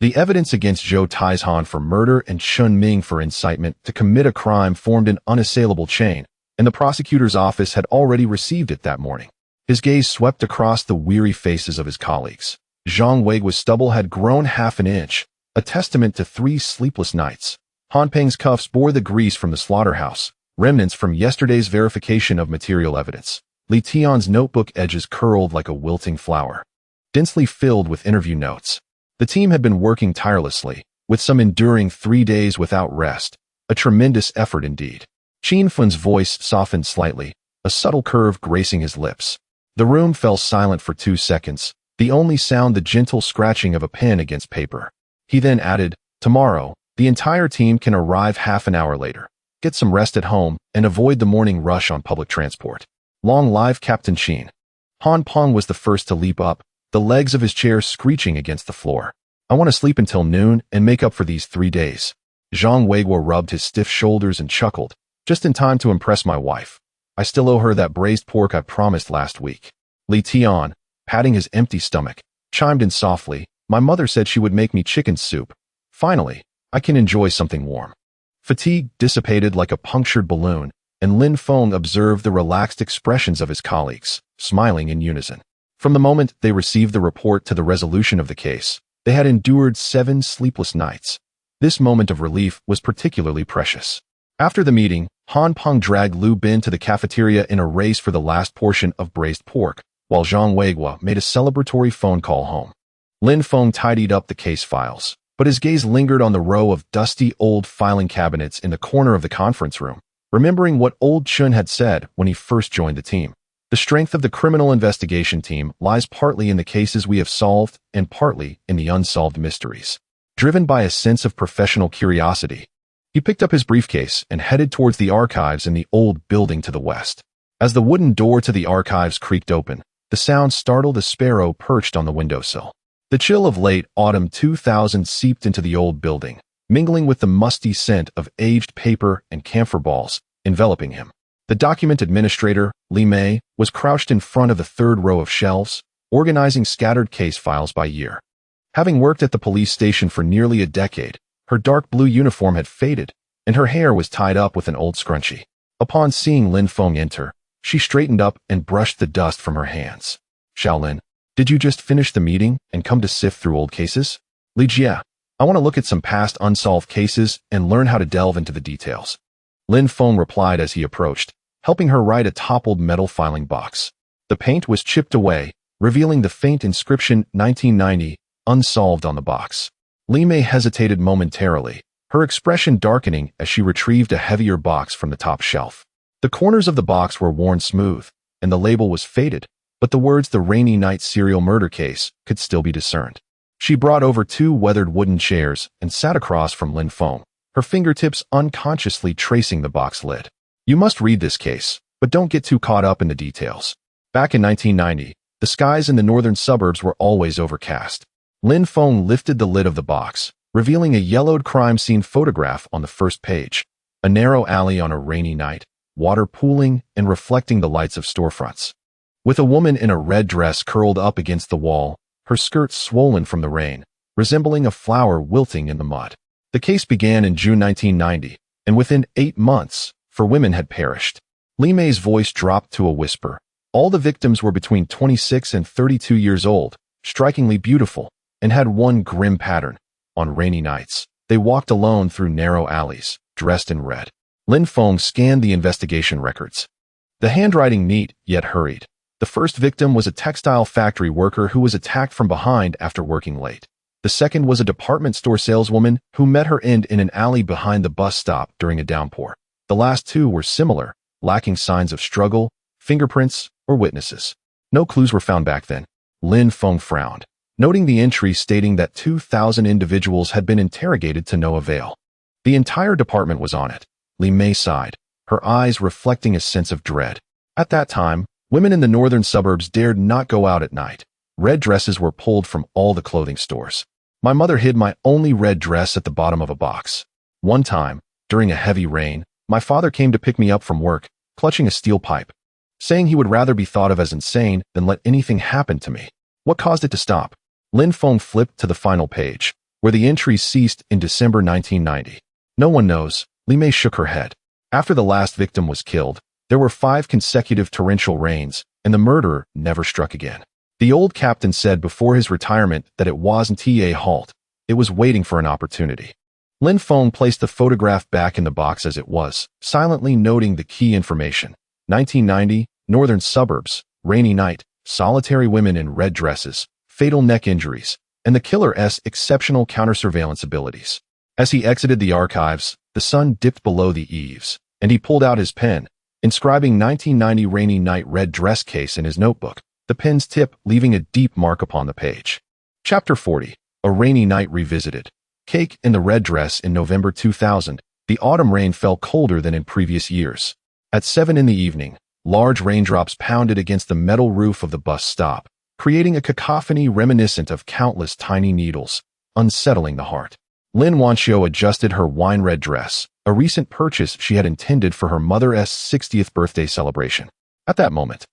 Speaker 1: The evidence against Zhou Taizhan for murder and Chun Ming for incitement to commit a crime formed an unassailable chain, and the prosecutor's office had already received it that morning. His gaze swept across the weary faces of his colleagues. Zhang Weiguo's stubble had grown half an inch, a testament to 3 sleepless nights. Han Peng's cuffs bore the grease from the slaughterhouse, remnants from yesterday's verification of material evidence. Li Tian's notebook edges curled like a wilting flower, densely filled with interview notes. The team had been working tirelessly, with some enduring 3 days without rest, a tremendous effort indeed. Lin Feng's voice softened slightly, a subtle curve gracing his lips. The room fell silent for 2 seconds, the only sound the gentle scratching of a pen against paper. He then added, "Tomorrow, the entire team can arrive half an hour later. Get some rest at home and avoid the morning rush on public transport. Long live Captain Qin." Han Peng was the first to leap up, the legs of his chair screeching against the floor. "I want to sleep until noon and make up for these 3 days." Zhang Weiguo rubbed his stiff shoulders and chuckled, "Just in time to impress my wife. I still owe her that braised pork I promised last week." Li Tian, patting his empty stomach, chimed in softly, "My mother said she would make me chicken soup. Finally, I can enjoy something warm." Fatigue dissipated like a punctured balloon, and Lin Feng observed the relaxed expressions of his colleagues, smiling in unison. From the moment they received the report to the resolution of the case, they had endured 7 sleepless nights. This moment of relief was particularly precious. After the meeting, Han Peng dragged Lu Bin to the cafeteria in a race for the last portion of braised pork, while Zhang Weiguo made a celebratory phone call home. Lin Feng tidied up the case files, but his gaze lingered on the row of dusty old filing cabinets in the corner of the conference room, remembering what old Chun had said when he first joined the team. The strength of the Criminal Investigation Team lies partly in the cases we have solved and partly in the unsolved mysteries. Driven by a sense of professional curiosity, he picked up his briefcase and headed towards the archives in the old building to the west. As the wooden door to the archives creaked open, the sound startled a sparrow perched on the windowsill. The chill of late autumn 2000 seeped into the old building, mingling with the musty scent of aged paper and camphor balls, enveloping him. The document administrator, Li Mei, was crouched in front of the 3rd row of shelves, organizing scattered case files by year. Having worked at the police station for nearly a decade, her dark blue uniform had faded, and her hair was tied up with an old scrunchie. Upon seeing Lin Feng enter, she straightened up and brushed the dust from her hands. "Shaolin, did you just finish the meeting and come to sift through old cases?" "Li Jie, I want to look at some past unsolved cases and learn how to delve into the details." Lin Feng replied as he approached, helping her right a toppled metal filing box. The paint was chipped away, revealing the faint inscription 1990, unsolved on the box. Li Mei hesitated momentarily, her expression darkening as she retrieved a heavier box from the top shelf. The corners of the box were worn smooth, and the label was faded, but the words "The Rainy Night Serial Murder Case" could still be discerned. She brought over 2 weathered wooden chairs and sat across from Lin Feng, her fingertips unconsciously tracing the box lid. "You must read this case, but don't get too caught up in the details. Back in 1990, the skies in the northern suburbs were always overcast." Lin Feng lifted the lid of the box, revealing a yellowed crime scene photograph on the first page. A narrow alley on a rainy night, water pooling and reflecting the lights of storefronts. With a woman in a red dress curled up against the wall, her skirt swollen from the rain, resembling a flower wilting in the mud. The case began in June 1990, and within 8 months, 4 women had perished. Li Mei's voice dropped to a whisper. All the victims were between 26 and 32 years old, strikingly beautiful, and had one grim pattern. On rainy nights, they walked alone through narrow alleys, dressed in red. Lin Feng scanned the investigation records. The handwriting neat, yet hurried. The first victim was a textile factory worker who was attacked from behind after working late. The second was a department store saleswoman who met her end in an alley behind the bus stop during a downpour. The last 2 were similar, lacking signs of struggle, fingerprints, or witnesses. No clues were found back then. Lin Feng frowned, noting the entry stating that 2,000 individuals had been interrogated to no avail. The entire department was on it. Li Mei sighed. her eyes reflecting a sense of dread. At that time, women in the northern suburbs dared not go out at night. Red dresses were pulled from all the clothing stores. My mother hid my only red dress at the bottom of a box. One time, during a heavy rain, my father came to pick me up from work, clutching a steel pipe, saying he would rather be thought of as insane than let anything happen to me. What caused it to stop? Lin Feng flipped to the final page, where the entry ceased in December 1990. No one knows. Li Mei shook her head. After the last victim was killed, there were 5 consecutive torrential rains, and the murderer never struck again. The old captain said before his retirement that it wasn't a halt. It was waiting for an opportunity. Lin Feng placed the photograph back in the box as it was, silently noting the key information. 1990, northern suburbs, rainy night, solitary women in red dresses, fatal neck injuries, and the killer's exceptional counter-surveillance abilities. As he exited the archives, the sun dipped below the eaves, and he pulled out his pen, inscribing 1990 rainy night red dress case in his notebook, the pen's tip leaving a deep mark upon the page. Chapter 40. A Rainy Night Revisited. Cake in the red dress. In November 2000, the autumn rain fell colder than in previous years. At 7 in the evening, large raindrops pounded against the metal roof of the bus stop, creating a cacophony reminiscent of countless tiny needles, unsettling the heart. Lin Wanxiu adjusted her wine-red dress, a recent purchase she had intended for her mother's 60th birthday celebration. At that moment,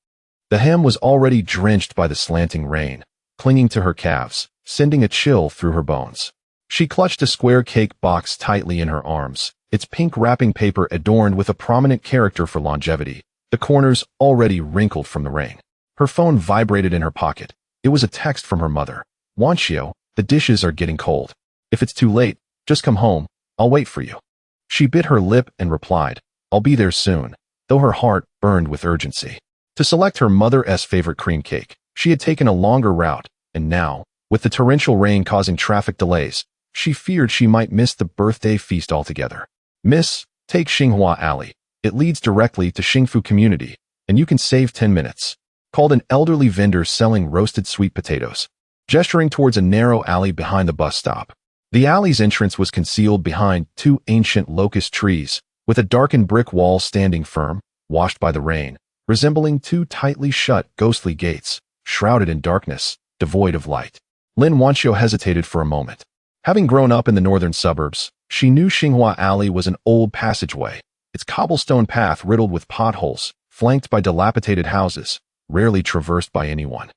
Speaker 1: the hem was already drenched by the slanting rain, clinging to her calves, sending a chill through her bones. She clutched a square cake box tightly in her arms, its pink wrapping paper adorned with a prominent character for longevity, the corners already wrinkled from the rain. Her phone vibrated in her pocket. It was a text from her mother. "Wanxiu, the dishes are getting cold. If it's too late, just come home. I'll wait for you." She bit her lip and replied, "I'll be there soon," though her heart burned with urgency. To select her mother's favorite cream cake, she had taken a longer route, and now, with the torrential rain causing traffic delays, she feared she might miss the birthday feast altogether. "Miss, take Xinghua Alley. It leads directly to Xingfu Community, and you can save 10 minutes," called an elderly vendor selling roasted sweet potatoes, gesturing towards a narrow alley behind the bus stop. The alley's entrance was concealed behind 2 ancient locust trees, with a darkened brick wall standing firm, washed by the rain, resembling 2 tightly shut ghostly gates, shrouded in darkness, devoid of light. Lin Wanxiu hesitated for a moment. Having grown up in the northern suburbs, she knew Xinghua Alley was an old passageway, its cobblestone path riddled with potholes, flanked by dilapidated houses, rarely traversed by anyone,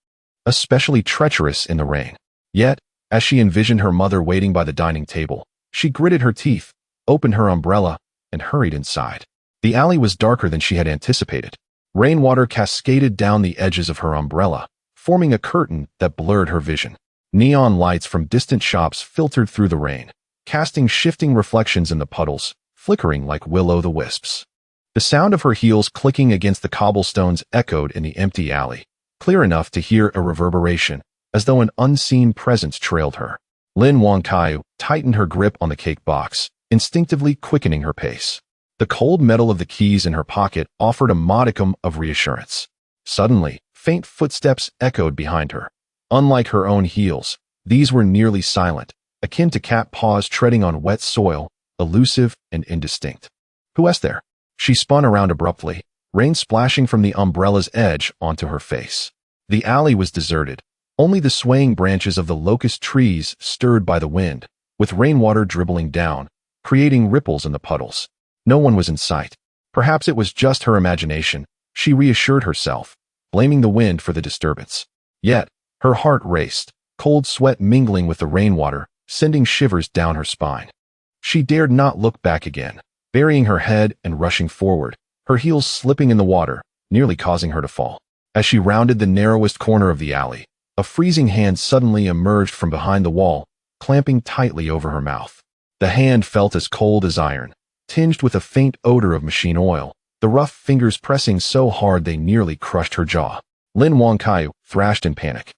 Speaker 1: especially treacherous in the rain. Yet, as she envisioned her mother waiting by the dining table, she gritted her teeth, opened her umbrella, and hurried inside. The alley was darker than she had anticipated. Rainwater cascaded down the edges of her umbrella, forming a curtain that blurred her vision. Neon lights from distant shops filtered through the rain, casting shifting reflections in the puddles, flickering like will-o'-the-wisps. The sound of her heels clicking against the cobblestones echoed in the empty alley, clear enough to hear a reverberation, as though an unseen presence trailed her. Lin Wanxiu tightened her grip on the cake box, instinctively quickening her pace. The cold metal of the keys in her pocket offered a modicum of reassurance. Suddenly, faint footsteps echoed behind her. Unlike her own heels, these were nearly silent, akin to cat paws treading on wet soil, elusive and indistinct. "Who's there?" She spun around abruptly, rain splashing from the umbrella's edge onto her face. The alley was deserted. Only the swaying branches of the locust trees stirred by the wind, with rainwater dribbling down, creating ripples in the puddles. No one was in sight. Perhaps it was just her imagination, she reassured herself, blaming the wind for the disturbance. Yet, her heart raced, cold sweat mingling with the rainwater, sending shivers down her spine. She dared not look back again, burying her head and rushing forward, her heels slipping in the water, nearly causing her to fall. As she rounded the narrowest corner of the alley, a freezing hand suddenly emerged from behind the wall, clamping tightly over her mouth. The hand felt as cold as iron, tinged with a faint odor of machine oil, the rough fingers pressing so hard they nearly crushed her jaw. Lin Wanxiu thrashed in panic,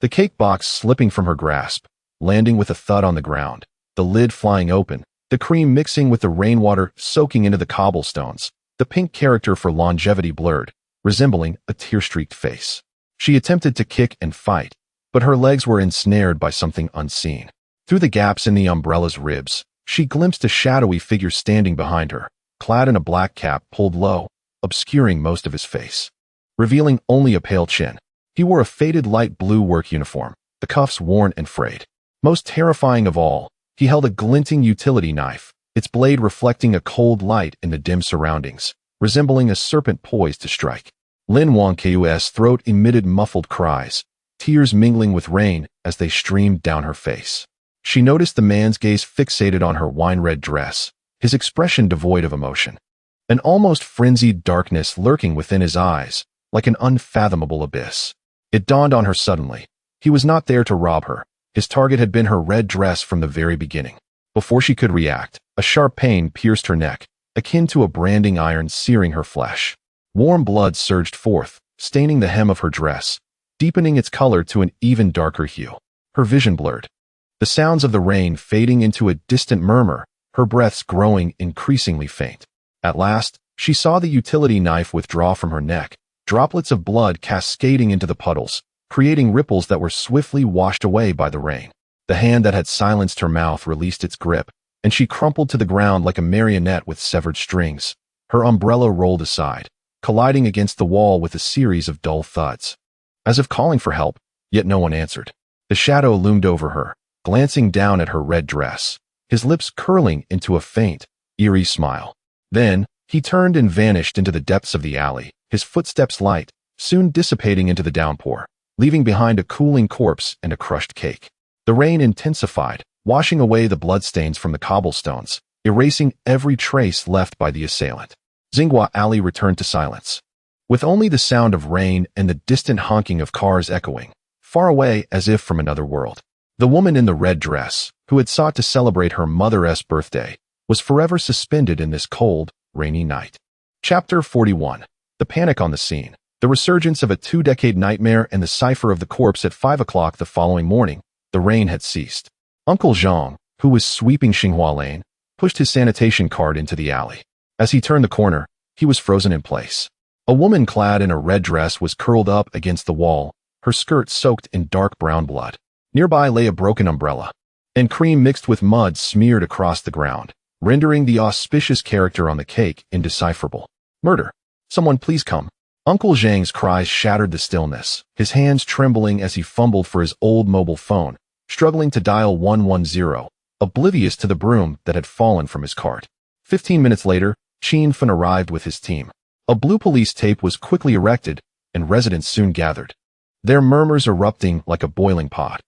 Speaker 1: the cake box slipping from her grasp, landing with a thud on the ground, the lid flying open, the cream mixing with the rainwater soaking into the cobblestones, the pink character for longevity blurred, resembling a tear-streaked face. She attempted to kick and fight, but her legs were ensnared by something unseen. Through the gaps in the umbrella's ribs, she glimpsed a shadowy figure standing behind her, clad in a black cap pulled low, obscuring most of his face, revealing only a pale chin. He wore a faded light blue work uniform, the cuffs worn and frayed. Most terrifying of all, he held a glinting utility knife, its blade reflecting a cold light in the dim surroundings, resembling a serpent poised to strike. Lin Feng's throat emitted muffled cries, tears mingling with rain as they streamed down her face. She noticed the man's gaze fixated on her wine-red dress, his expression devoid of emotion. An almost frenzied darkness lurking within his eyes, like an unfathomable abyss. It dawned on her suddenly. He was not there to rob her. His target had been her red dress from the very beginning. Before she could react, a sharp pain pierced her neck, akin to a branding iron searing her flesh. Warm blood surged forth, staining the hem of her dress, deepening its color to an even darker hue. Her vision blurred. The sounds of the rain fading into a distant murmur, her breaths growing increasingly faint. At last, she saw the utility knife withdraw from her neck, droplets of blood cascading into the puddles, creating ripples that were swiftly washed away by the rain. The hand that had silenced her mouth released its grip, and she crumpled to the ground like a marionette with severed strings. Her umbrella rolled aside, colliding against the wall with a series of dull thuds. As if calling for help, yet no one answered. The shadow loomed over her, glancing down at her red dress, his lips curling into a faint, eerie smile. Then, he turned and vanished into the depths of the alley, his footsteps light, soon dissipating into the downpour, leaving behind a cooling corpse and a crushed cake. The rain intensified, washing away the bloodstains from the cobblestones, erasing every trace left by the assailant. Xinghua Alley returned to silence, with only the sound of rain and the distant honking of cars echoing, far away as if from another world. The woman in the red dress, who had sought to celebrate her mother's birthday, was forever suspended in this cold, rainy night. Chapter 41. The panic on the scene. The resurgence of a two-decade nightmare and the cipher of the corpse at 5 o'clock the following morning. The rain had ceased. Uncle Zhang, who was sweeping Xinghua Lane, pushed his sanitation cart into the alley. As he turned the corner, he was frozen in place. A woman clad in a red dress was curled up against the wall, her skirt soaked in dark brown blood. Nearby lay a broken umbrella, and cream mixed with mud smeared across the ground, rendering the auspicious character on the cake indecipherable. Murder. Someone please come. Uncle Zhang's cries shattered the stillness, his hands trembling as he fumbled for his old mobile phone, struggling to dial 110, oblivious to the broom that had fallen from his cart. 15 minutes later, Lin Feng arrived with his team. A blue police tape was quickly erected, and residents soon gathered, their murmurs erupting like a boiling pot.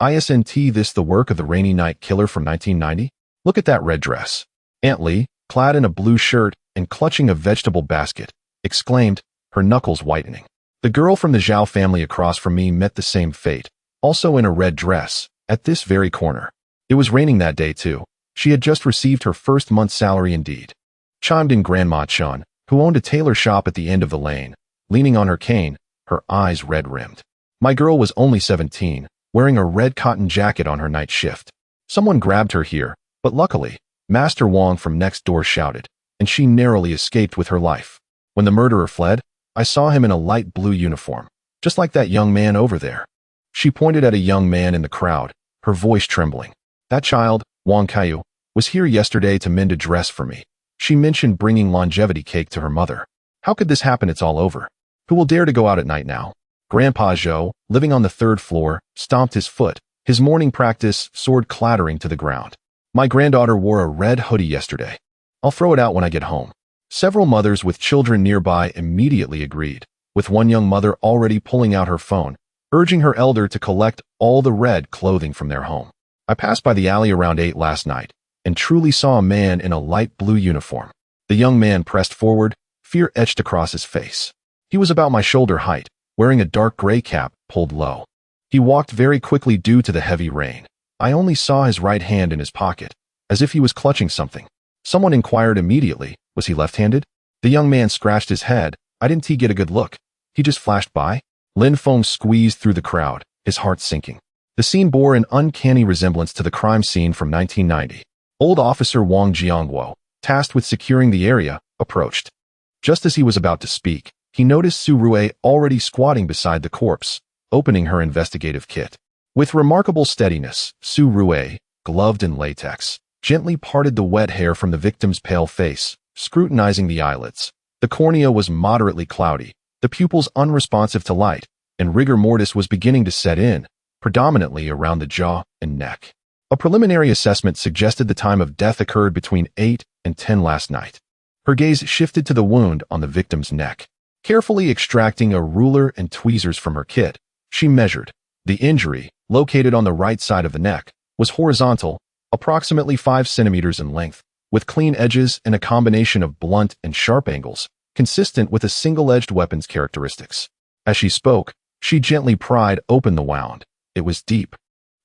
Speaker 1: Isn't this the work of the rainy night killer from 1990? Look at that red dress. Aunt Li, clad in a blue shirt and clutching a vegetable basket, exclaimed, her knuckles whitening. The girl from the Zhao family across from me met the same fate, also in a red dress, at this very corner. It was raining that day too. She had just received her first month's salary indeed. Chimed in Grandma Chun, who owned a tailor shop at the end of the lane, leaning on her cane, her eyes red-rimmed. My girl was only 17, wearing a red cotton jacket on her night shift. Someone grabbed her here, but luckily, Master Wang from next door shouted, and she narrowly escaped with her life. When the murderer fled, I saw him in a light blue uniform, just like that young man over there. She pointed at a young man in the crowd, her voice trembling. That child, Wang Kaiyu, was here yesterday to mend a dress for me. She mentioned bringing longevity cake to her mother. How could this happen? It's all over. Who will dare to go out at night now? Grandpa Zhou, living on the 3rd floor, stomped his foot, his morning practice sword clattering to the ground. My granddaughter wore a red hoodie yesterday. I'll throw it out when I get home. Several mothers with children nearby immediately agreed, with one young mother already pulling out her phone, urging her elder to collect all the red clothing from their home. I passed by the alley around 8 last night, and truly saw a man in a light blue uniform. The young man pressed forward, fear etched across his face. He was about my shoulder height, wearing a dark gray cap pulled low. He walked very quickly due to the heavy rain. I only saw his right hand in his pocket, as if he was clutching something. Someone inquired immediately, was he left-handed? The young man scratched his head. I didn't get a good look. He just flashed by. Lin Feng squeezed through the crowd, his heart sinking. The scene bore an uncanny resemblance to the crime scene from 1990. Old Officer Wang Jiangguo, tasked with securing the area, approached. Just as he was about to speak, he noticed Su Rue already squatting beside the corpse, opening her investigative kit. With remarkable steadiness, Su Rue, gloved in latex, gently parted the wet hair from the victim's pale face, scrutinizing the eyelids. The cornea was moderately cloudy, the pupils unresponsive to light, and rigor mortis was beginning to set in, predominantly around the jaw and neck. A preliminary assessment suggested the time of death occurred between 8 and 10 last night. Her gaze shifted to the wound on the victim's neck. Carefully extracting a ruler and tweezers from her kit, she measured. The injury, located on the right side of the neck, was horizontal, approximately 5 centimeters in length, with clean edges and a combination of blunt and sharp angles, consistent with a single-edged weapon's characteristics. As she spoke, she gently pried open the wound. It was deep,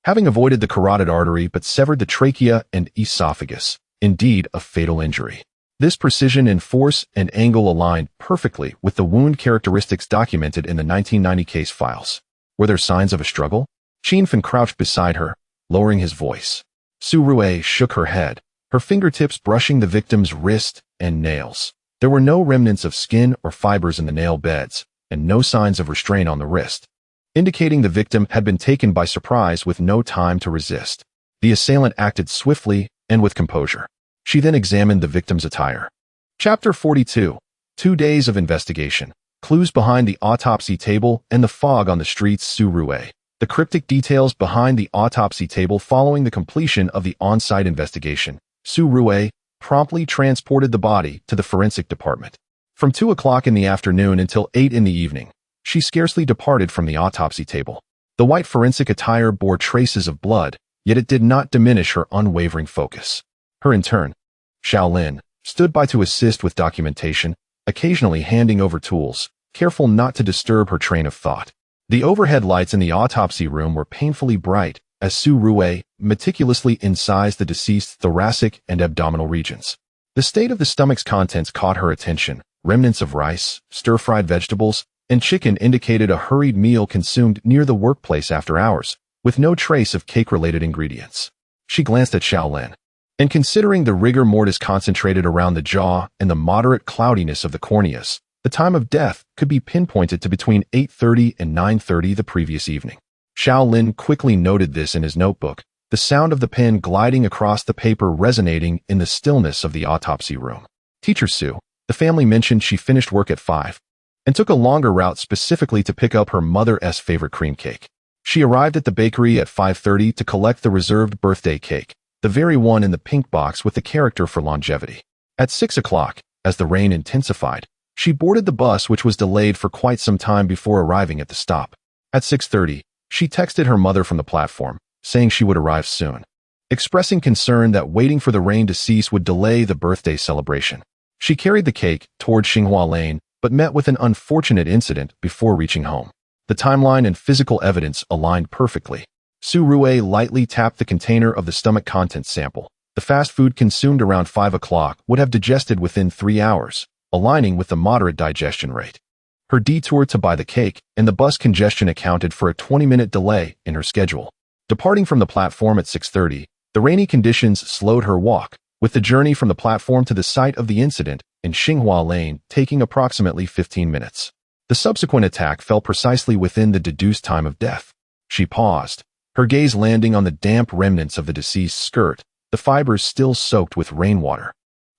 Speaker 1: having avoided the carotid artery but severed the trachea and esophagus, indeed a fatal injury. This precision in force and angle aligned perfectly with the wound characteristics documented in the 1990 case files. Were there signs of a struggle? Lin Feng crouched beside her, lowering his voice. Su Rue shook her head, her fingertips brushing the victim's wrist and nails. There were no remnants of skin or fibers in the nail beds, and no signs of restraint on the wrist, indicating the victim had been taken by surprise with no time to resist. The assailant acted swiftly and with composure. She then examined the victim's attire. Chapter 42. 2 days of investigation. Clues behind the autopsy table and the fog on the streets. Su Rue. The cryptic details behind the autopsy table following the completion of the on-site investigation. Su Rue promptly transported the body to the forensic department. From 2 o'clock in the afternoon until 8 in the evening, she scarcely departed from the autopsy table. The white forensic attire bore traces of blood, yet it did not diminish her unwavering focus. Her intern, Lin, stood by to assist with documentation, occasionally handing over tools, careful not to disturb her train of thought. The overhead lights in the autopsy room were painfully bright as Su Rue meticulously incised the deceased's thoracic and abdominal regions. The state of the stomach's contents caught her attention. Remnants of rice, stir-fried vegetables, and chicken indicated a hurried meal consumed near the workplace after hours, with no trace of cake-related ingredients. She glanced at Lin. And considering the rigor mortis concentrated around the jaw and the moderate cloudiness of the corneas, the time of death could be pinpointed to between 8:30 and 9:30 the previous evening. Lin quickly noted this in his notebook, the sound of the pen gliding across the paper resonating in the stillness of the autopsy room. Teacher Sue, the family mentioned she finished work at 5 and took a longer route specifically to pick up her mother's favorite cream cake. She arrived at the bakery at 5:30 to collect the reserved birthday cake, the very one in the pink box with the character for longevity. At 6 o'clock, as the rain intensified, she boarded the bus, which was delayed for quite some time before arriving at the stop. At 6:30, she texted her mother from the platform, saying she would arrive soon, expressing concern that waiting for the rain to cease would delay the birthday celebration. She carried the cake toward Xinghua Lane, but met with an unfortunate incident before reaching home. The timeline and physical evidence aligned perfectly. Su Rue lightly tapped the container of the stomach contents sample. The fast food consumed around 5 o'clock would have digested within 3 hours, aligning with the moderate digestion rate. Her detour to buy the cake and the bus congestion accounted for a 20-minute delay in her schedule. Departing from the platform at 6:30, the rainy conditions slowed her walk, with the journey from the platform to the site of the incident in Xinghua Lane taking approximately 15 minutes. The subsequent attack fell precisely within the deduced time of death. She paused, her gaze landing on the damp remnants of the deceased's skirt, the fibers still soaked with rainwater,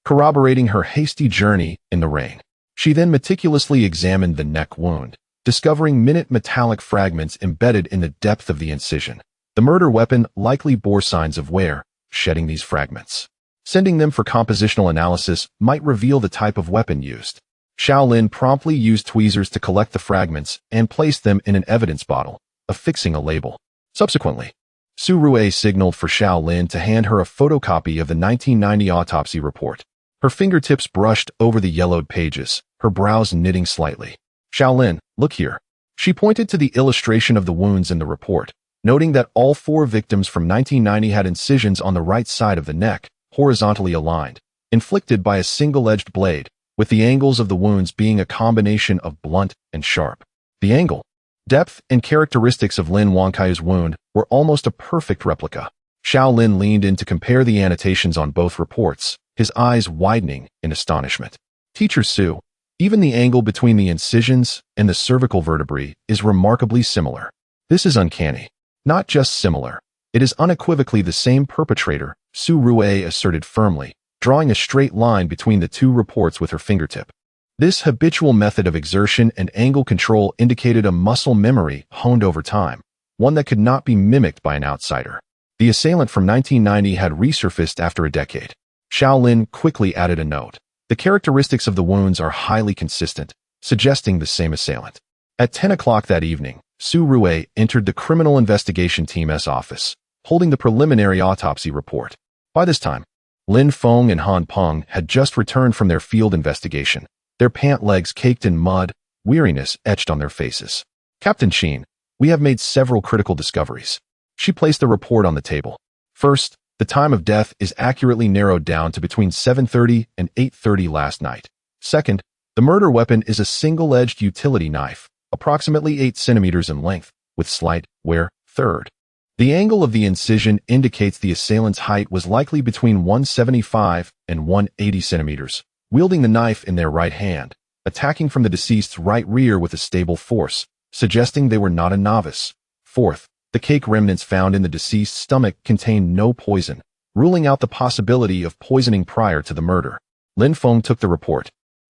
Speaker 1: corroborating her hasty journey in the rain. She then meticulously examined the neck wound, discovering minute metallic fragments embedded in the depth of the incision. The murder weapon likely bore signs of wear, shedding these fragments. Sending them for compositional analysis might reveal the type of weapon used. Lin promptly used tweezers to collect the fragments and placed them in an evidence bottle, affixing a label. Subsequently, Su Rue signaled for Lin to hand her a photocopy of the 1990 autopsy report. Her fingertips brushed over the yellowed pages, her brows knitting slightly. Lin, look here. She pointed to the illustration of the wounds in the report, noting that all 4 victims from 1990 had incisions on the right side of the neck, horizontally aligned, inflicted by a single-edged blade, with the angles of the wounds being a combination of blunt and sharp. The angle, depth, and characteristics of Lin Wankai's wound were almost a perfect replica. Lin leaned in to compare the annotations on both reports, his eyes widening in astonishment. Teacher Sue, even the angle between the incisions and the cervical vertebrae is remarkably similar. This is uncanny. Not just similar, it is unequivocally the same perpetrator, Su Rue asserted firmly, drawing a straight line between the two reports with her fingertip. This habitual method of exertion and angle control indicated a muscle memory honed over time, one that could not be mimicked by an outsider. The assailant from 1990 had resurfaced after a decade. Lin quickly added a note. The characteristics of the wounds are highly consistent, suggesting the same assailant. At 10 o'clock that evening, Su Rui entered the Criminal Investigation Team's office, holding the preliminary autopsy report. By this time, Lin Feng and Han Peng had just returned from their field investigation, their pant legs caked in mud, weariness etched on their faces. Captain Sheen, we have made several critical discoveries. She placed the report on the table. First, the time of death is accurately narrowed down to between 7:30 and 8:30 last night. Second, the murder weapon is a single-edged utility knife, approximately 8 centimeters in length, with slight wear. Third, the angle of the incision indicates the assailant's height was likely between 175 and 180 centimeters, wielding the knife in their right hand, attacking from the deceased's right rear with a stable force, suggesting they were not a novice. Fourth, the cake remnants found in the deceased's stomach contained no poison, ruling out the possibility of poisoning prior to the murder. Lin Feng took the report,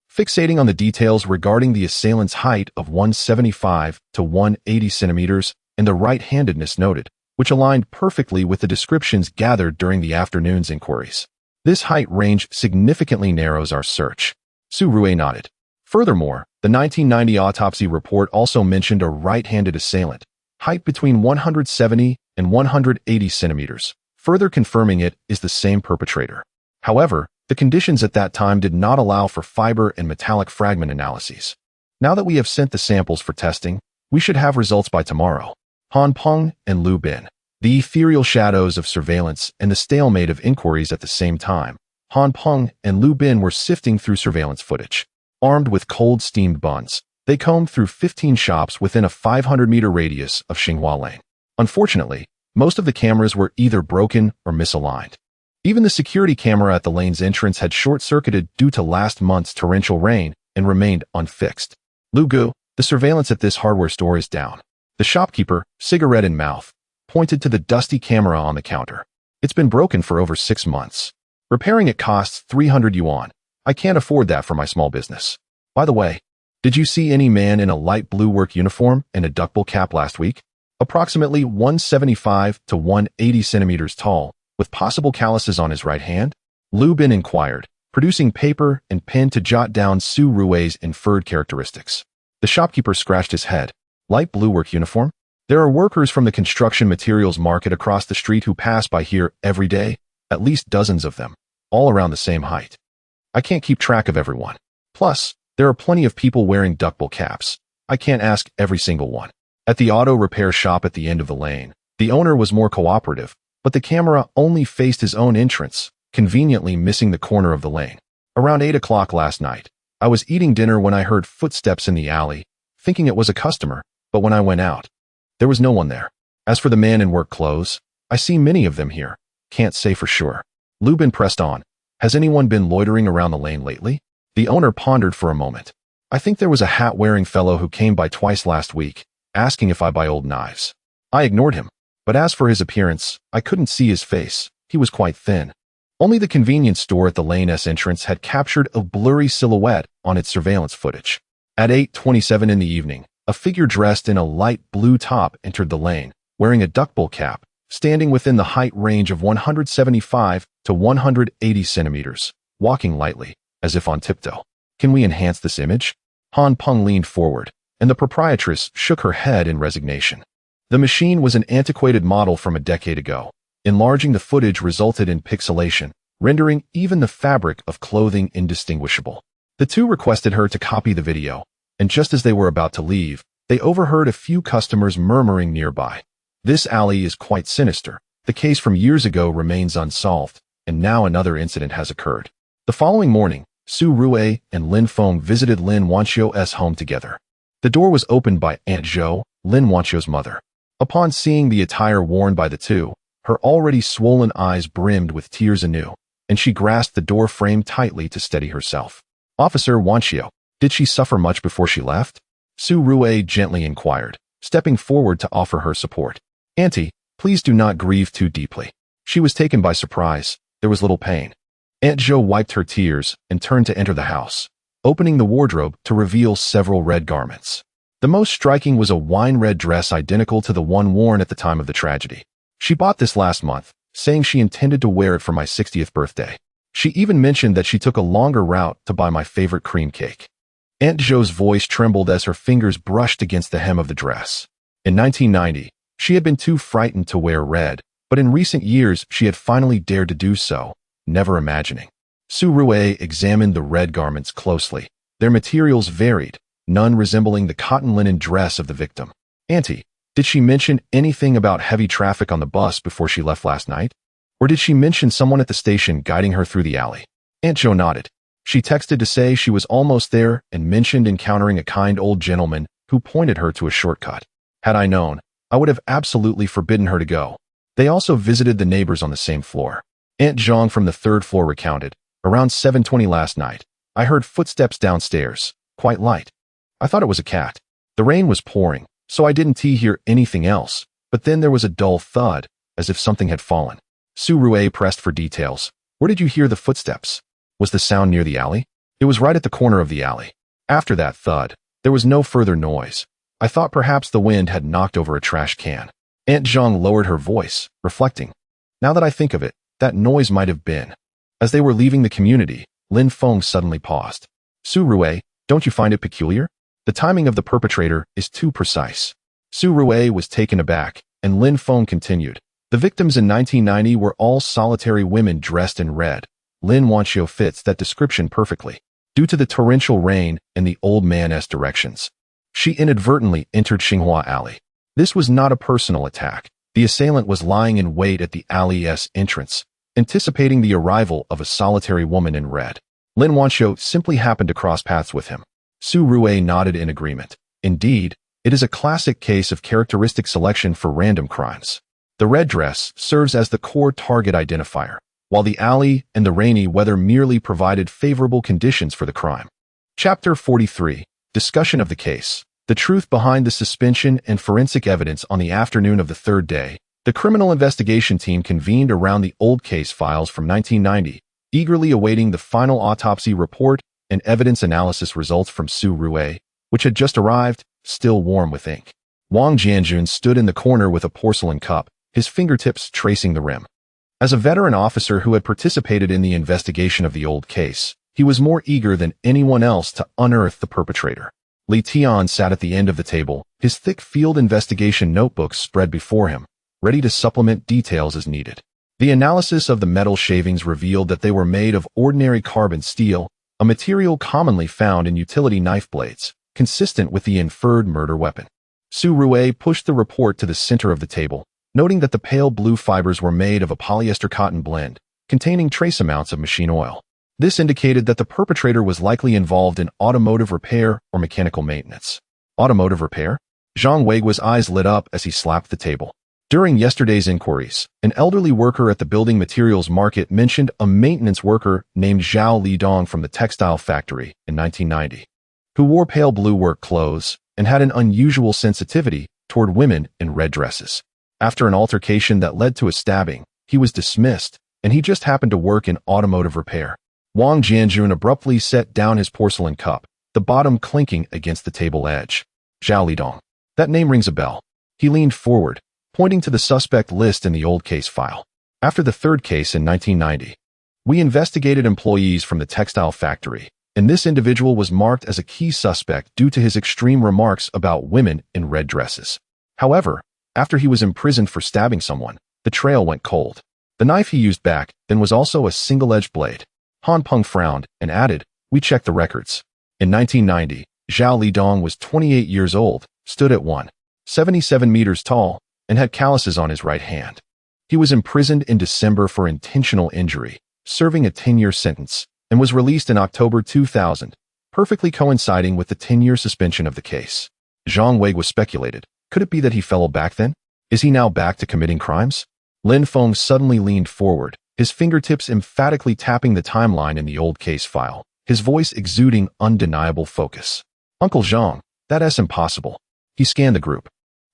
Speaker 1: fixating on the details regarding the assailant's height of 175 to 180 centimeters and the right-handedness noted, which aligned perfectly with the descriptions gathered during the afternoon's inquiries. This height range significantly narrows our search. Su Rui nodded. Furthermore, the 1990 autopsy report also mentioned a right-handed assailant, height between 170 and 180 centimeters, further confirming it is the same perpetrator. However, the conditions at that time did not allow for fiber and metallic fragment analyses. Now that we have sent the samples for testing, we should have results by tomorrow. Han Peng and Lu Bin. The ethereal shadows of surveillance and the stalemate of inquiries at the same time. Han Peng and Lu Bin were sifting through surveillance footage. Armed with cold steamed buns, they combed through 15 shops within a 500-meter radius of Xinghua Lane. Unfortunately, most of the cameras were either broken or misaligned. Even the security camera at the lane's entrance had short-circuited due to last month's torrential rain and remained unfixed. Lu Gu, the surveillance at this hardware store is down. The shopkeeper, cigarette in mouth, pointed to the dusty camera on the counter. It's been broken for over 6 months. Repairing it costs 300 yuan. I can't afford that for my small business. By the way, did you see any man in a light blue work uniform and a duckbill cap last week? Approximately 175 to 180 centimeters tall, with possible calluses on his right hand? Lu Bin inquired, producing paper and pen to jot down Su Rui's inferred characteristics. The shopkeeper scratched his head. Light blue work uniform? There are workers from the construction materials market across the street who pass by here every day, at least dozens of them, all around the same height. I can't keep track of everyone. Plus, there are plenty of people wearing duckbill caps. I can't ask every single one. At the auto repair shop at the end of the lane, the owner was more cooperative, but the camera only faced his own entrance, conveniently missing the corner of the lane. Around 8 o'clock last night, I was eating dinner when I heard footsteps in the alley, thinking it was a customer, but when I went out, there was no one there. As for the man in work clothes, I see many of them here. Can't say for sure. Lu Bin pressed on. Has anyone been loitering around the lane lately? The owner pondered for a moment. I think there was a hat-wearing fellow who came by twice last week, asking if I buy old knives. I ignored him, but as for his appearance, I couldn't see his face. He was quite thin. Only the convenience store at the lane's entrance had captured a blurry silhouette on its surveillance footage. At 8:27 in the evening, a figure dressed in a light blue top entered the lane, wearing a duckbill cap, standing within the height range of 175 to 180 centimeters, walking lightly, as if on tiptoe. Can we enhance this image? Han Peng leaned forward, and the proprietress shook her head in resignation. The machine was an antiquated model from a decade ago. Enlarging the footage resulted in pixelation, rendering even the fabric of clothing indistinguishable. The two requested her to copy the video, and just as they were about to leave, they overheard a few customers murmuring nearby. This alley is quite sinister. The case from years ago remains unsolved, and now another incident has occurred. The following morning, Su Rui and Lin Feng visited Lin Wanqiu's home together. The door was opened by Aunt Zhou, Lin Wanqiu's mother. Upon seeing the attire worn by the two, her already swollen eyes brimmed with tears anew, and she grasped the door frame tightly to steady herself. Officer Wanqiu, did she suffer much before she left? Su Rui gently inquired, stepping forward to offer her support. Auntie, please do not grieve too deeply. She was taken by surprise. There was little pain. Aunt Zhou wiped her tears and turned to enter the house, opening the wardrobe to reveal several red garments. The most striking was a wine-red dress identical to the one worn at the time of the tragedy. She bought this last month, saying she intended to wear it for my 60th birthday. She even mentioned that she took a longer route to buy my favorite cream cake. Aunt Zhou's voice trembled as her fingers brushed against the hem of the dress. In 1990, she had been too frightened to wear red, but in recent years she had finally dared to do so, never imagining. Su Rui examined the red garments closely. Their materials varied, none resembling the cotton linen dress of the victim. Auntie, did she mention anything about heavy traffic on the bus before she left last night? Or did she mention someone at the station guiding her through the alley? Aunt Zhou nodded. She texted to say she was almost there and mentioned encountering a kind old gentleman who pointed her to a shortcut. Had I known, I would have absolutely forbidden her to go. They also visited the neighbors on the same floor. Aunt Zhang from the third floor recounted, around 7:20 last night, I heard footsteps downstairs, quite light. I thought it was a cat. The rain was pouring, so I didn't hear anything else, but then there was a dull thud, as if something had fallen. Su Rui pressed for details. Where did you hear the footsteps? Was the sound near the alley? It was right at the corner of the alley. After that thud, there was no further noise. I thought perhaps the wind had knocked over a trash can. Aunt Zhang lowered her voice, reflecting. Now that I think of it, that noise might have been. As they were leaving the community, Lin Feng suddenly paused. Su Rui, don't you find it peculiar? The timing of the perpetrator is too precise. Su Rui was taken aback, and Lin Feng continued. The victims in 1990 were all solitary women dressed in red. Lin Wanxiu fits that description perfectly. Due to the torrential rain and the old man's directions, she inadvertently entered Xinghua Alley. This was not a personal attack. The assailant was lying in wait at the alley's entrance, anticipating the arrival of a solitary woman in red. Lin Wanxiu simply happened to cross paths with him. Su Rui nodded in agreement. Indeed, it is a classic case of characteristic selection for random crimes. The red dress serves as the core target identifier, while the alley and the rainy weather merely provided favorable conditions for the crime. Chapter 43. Discussion of the case. The truth behind the suspension and forensic evidence. On the afternoon of the third day, the criminal investigation team convened around the old case files from 1990, eagerly awaiting the final autopsy report and evidence analysis results from Su Rui, which had just arrived, still warm with ink. Wang Jianjun stood in the corner with a porcelain cup, his fingertips tracing the rim. As a veteran officer who had participated in the investigation of the old case, he was more eager than anyone else to unearth the perpetrator. Li Tian sat at the end of the table, his thick field investigation notebooks spread before him, ready to supplement details as needed. The analysis of the metal shavings revealed that they were made of ordinary carbon steel, a material commonly found in utility knife blades, consistent with the inferred murder weapon. Su Rui pushed the report to the center of the table, noting that the pale blue fibers were made of a polyester cotton blend, containing trace amounts of machine oil. This indicated that the perpetrator was likely involved in automotive repair or mechanical maintenance. Automotive repair? Zhang Weiguo's eyes lit up as he slapped the table. During yesterday's inquiries, an elderly worker at the building materials market mentioned a maintenance worker named Zhao Lidong from the textile factory in 1990, who wore pale blue work clothes and had an unusual sensitivity toward women in red dresses. After an altercation that led to a stabbing, he was dismissed, and he just happened to work in automotive repair. Wang Jianjun abruptly set down his porcelain cup, the bottom clinking against the table edge. Zhao Lidong. That name rings a bell. He leaned forward, pointing to the suspect list in the old case file. After the third case in 1990, we investigated employees from the textile factory, and this individual was marked as a key suspect due to his extreme remarks about women in red dresses. However, after he was imprisoned for stabbing someone, the trail went cold. The knife he used back then was also a single-edged blade. Han Peng frowned and added, we checked the records. In 1990, Zhao Lidong was 28 years old, stood at 1.77 meters tall, and had calluses on his right hand. He was imprisoned in December for intentional injury, serving a 10-year sentence, and was released in October 2000, perfectly coinciding with the 10-year suspension of the case. Zhang Weiguo speculated, could it be that he fell back then? Is he now back to committing crimes? Lin Feng suddenly leaned forward, his fingertips emphatically tapping the timeline in the old case file, his voice exuding undeniable focus. Uncle Zhang, that's impossible. He scanned the group.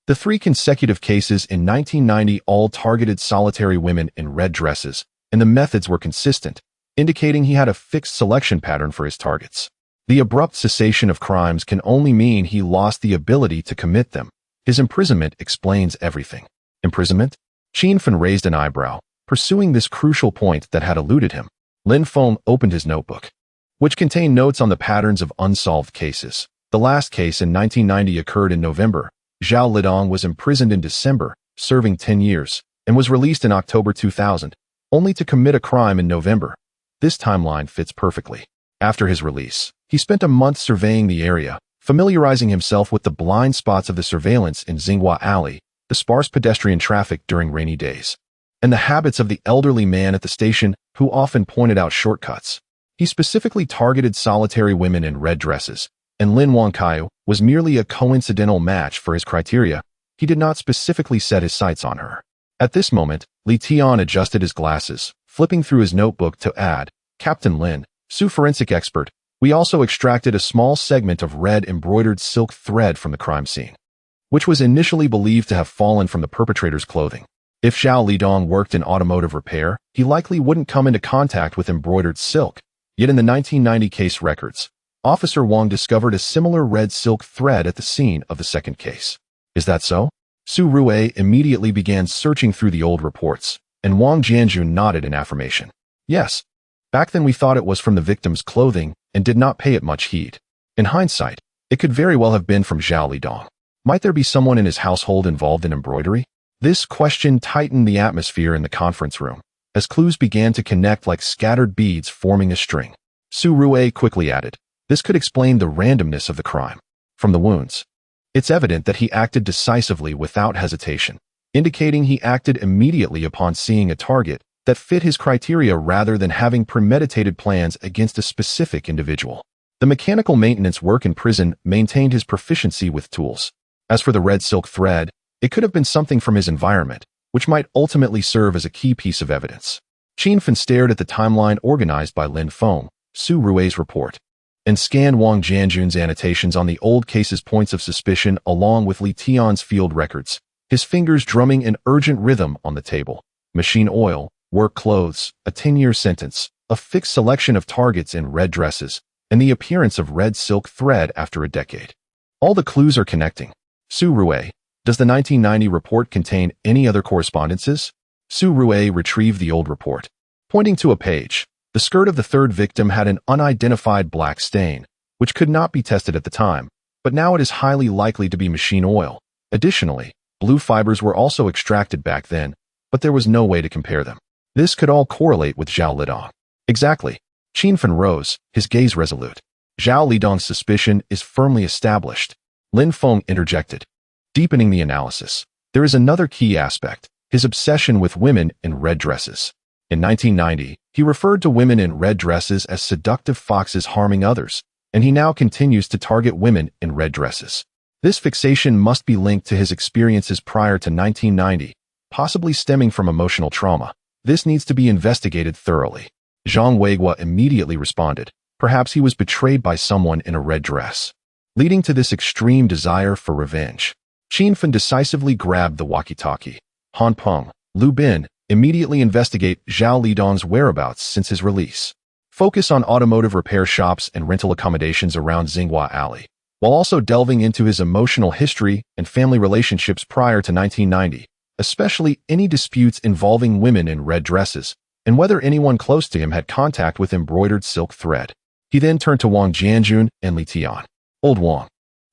Speaker 1: The 3 consecutive cases in 1990 all targeted solitary women in red dresses, and the methods were consistent, indicating he had a fixed selection pattern for his targets. The abrupt cessation of crimes can only mean he lost the ability to commit them. His imprisonment explains everything. Imprisonment? Lin Feng raised an eyebrow, pursuing this crucial point that had eluded him. Lin Feng opened his notebook, which contained notes on the patterns of unsolved cases. The last case in 1990 occurred in November. Zhao Lidong was imprisoned in December, serving 10 years, and was released in October 2000, only to commit a crime in November. This timeline fits perfectly. After his release, he spent a month surveying the area, familiarizing himself with the blind spots of the surveillance in Xinghua Alley, the sparse pedestrian traffic during rainy days, and the habits of the elderly man at the station who often pointed out shortcuts. He specifically targeted solitary women in red dresses, and Lin Wangkaiu was merely a coincidental match for his criteria. He did not specifically set his sights on her. At this moment, Li Tian adjusted his glasses, flipping through his notebook to add, "Captain Lin, Su forensic expert, we also extracted a small segment of red embroidered silk thread from the crime scene, which was initially believed to have fallen from the perpetrator's clothing. If Zhao Lidong worked in automotive repair, he likely wouldn't come into contact with embroidered silk. Yet in the 1990 case records, Officer Wang discovered a similar red silk thread at the scene of the second case. Is that so?" Su Rui immediately began searching through the old reports, and Wang Jianjun nodded in affirmation. "Yes. Back then we thought it was from the victim's clothing and did not pay it much heed. In hindsight, it could very well have been from Zhao Lidong. Might there be someone in his household involved in embroidery?" This question tightened the atmosphere in the conference room, as clues began to connect like scattered beads forming a string. Su Rui quickly added, "This could explain the randomness of the crime. From the wounds, it's evident that he acted decisively without hesitation, indicating he acted immediately upon seeing a target that fit his criteria rather than having premeditated plans against a specific individual. The mechanical maintenance work in prison maintained his proficiency with tools. As for the red silk thread, it could have been something from his environment, which might ultimately serve as a key piece of evidence." Lin Feng stared at the timeline organized by Lin Feng, Su Rui's report, and scanned Wang Jianjun's annotations on the old case's points of suspicion along with Li Tian's field records, his fingers drumming an urgent rhythm on the table. Machine oil, work clothes, a 10-year sentence, a fixed selection of targets in red dresses, and the appearance of red silk thread after a decade. All the clues are connecting. Su Rui, does the 1990 report contain any other correspondences? Su Rui retrieved the old report. Pointing to a page, the skirt of the third victim had an unidentified black stain, which could not be tested at the time, but now it is highly likely to be machine oil. Additionally, blue fibers were also extracted back then, but there was no way to compare them. This could all correlate with Zhao Lidong. Exactly. Lin Feng rose, his gaze resolute. Zhao Lidong's suspicion is firmly established. Lin Feng interjected, deepening the analysis. There is another key aspect, his obsession with women in red dresses. In 1990, he referred to women in red dresses as seductive foxes harming others, and he now continues to target women in red dresses. This fixation must be linked to his experiences prior to 1990, possibly stemming from emotional trauma. This needs to be investigated thoroughly. Zhang Weiguo immediately responded. Perhaps he was betrayed by someone in a red dress, leading to this extreme desire for revenge. Lin Feng decisively grabbed the walkie-talkie. Han Peng, Lu Bin, immediately investigate Zhao Lidong's whereabouts since his release. Focus on automotive repair shops and rental accommodations around Xinghua Alley, while also delving into his emotional history and family relationships prior to 1990, especially any disputes involving women in red dresses, and whether anyone close to him had contact with embroidered silk thread. He then turned to Wang Jianjun and Li Tian. Old Wang,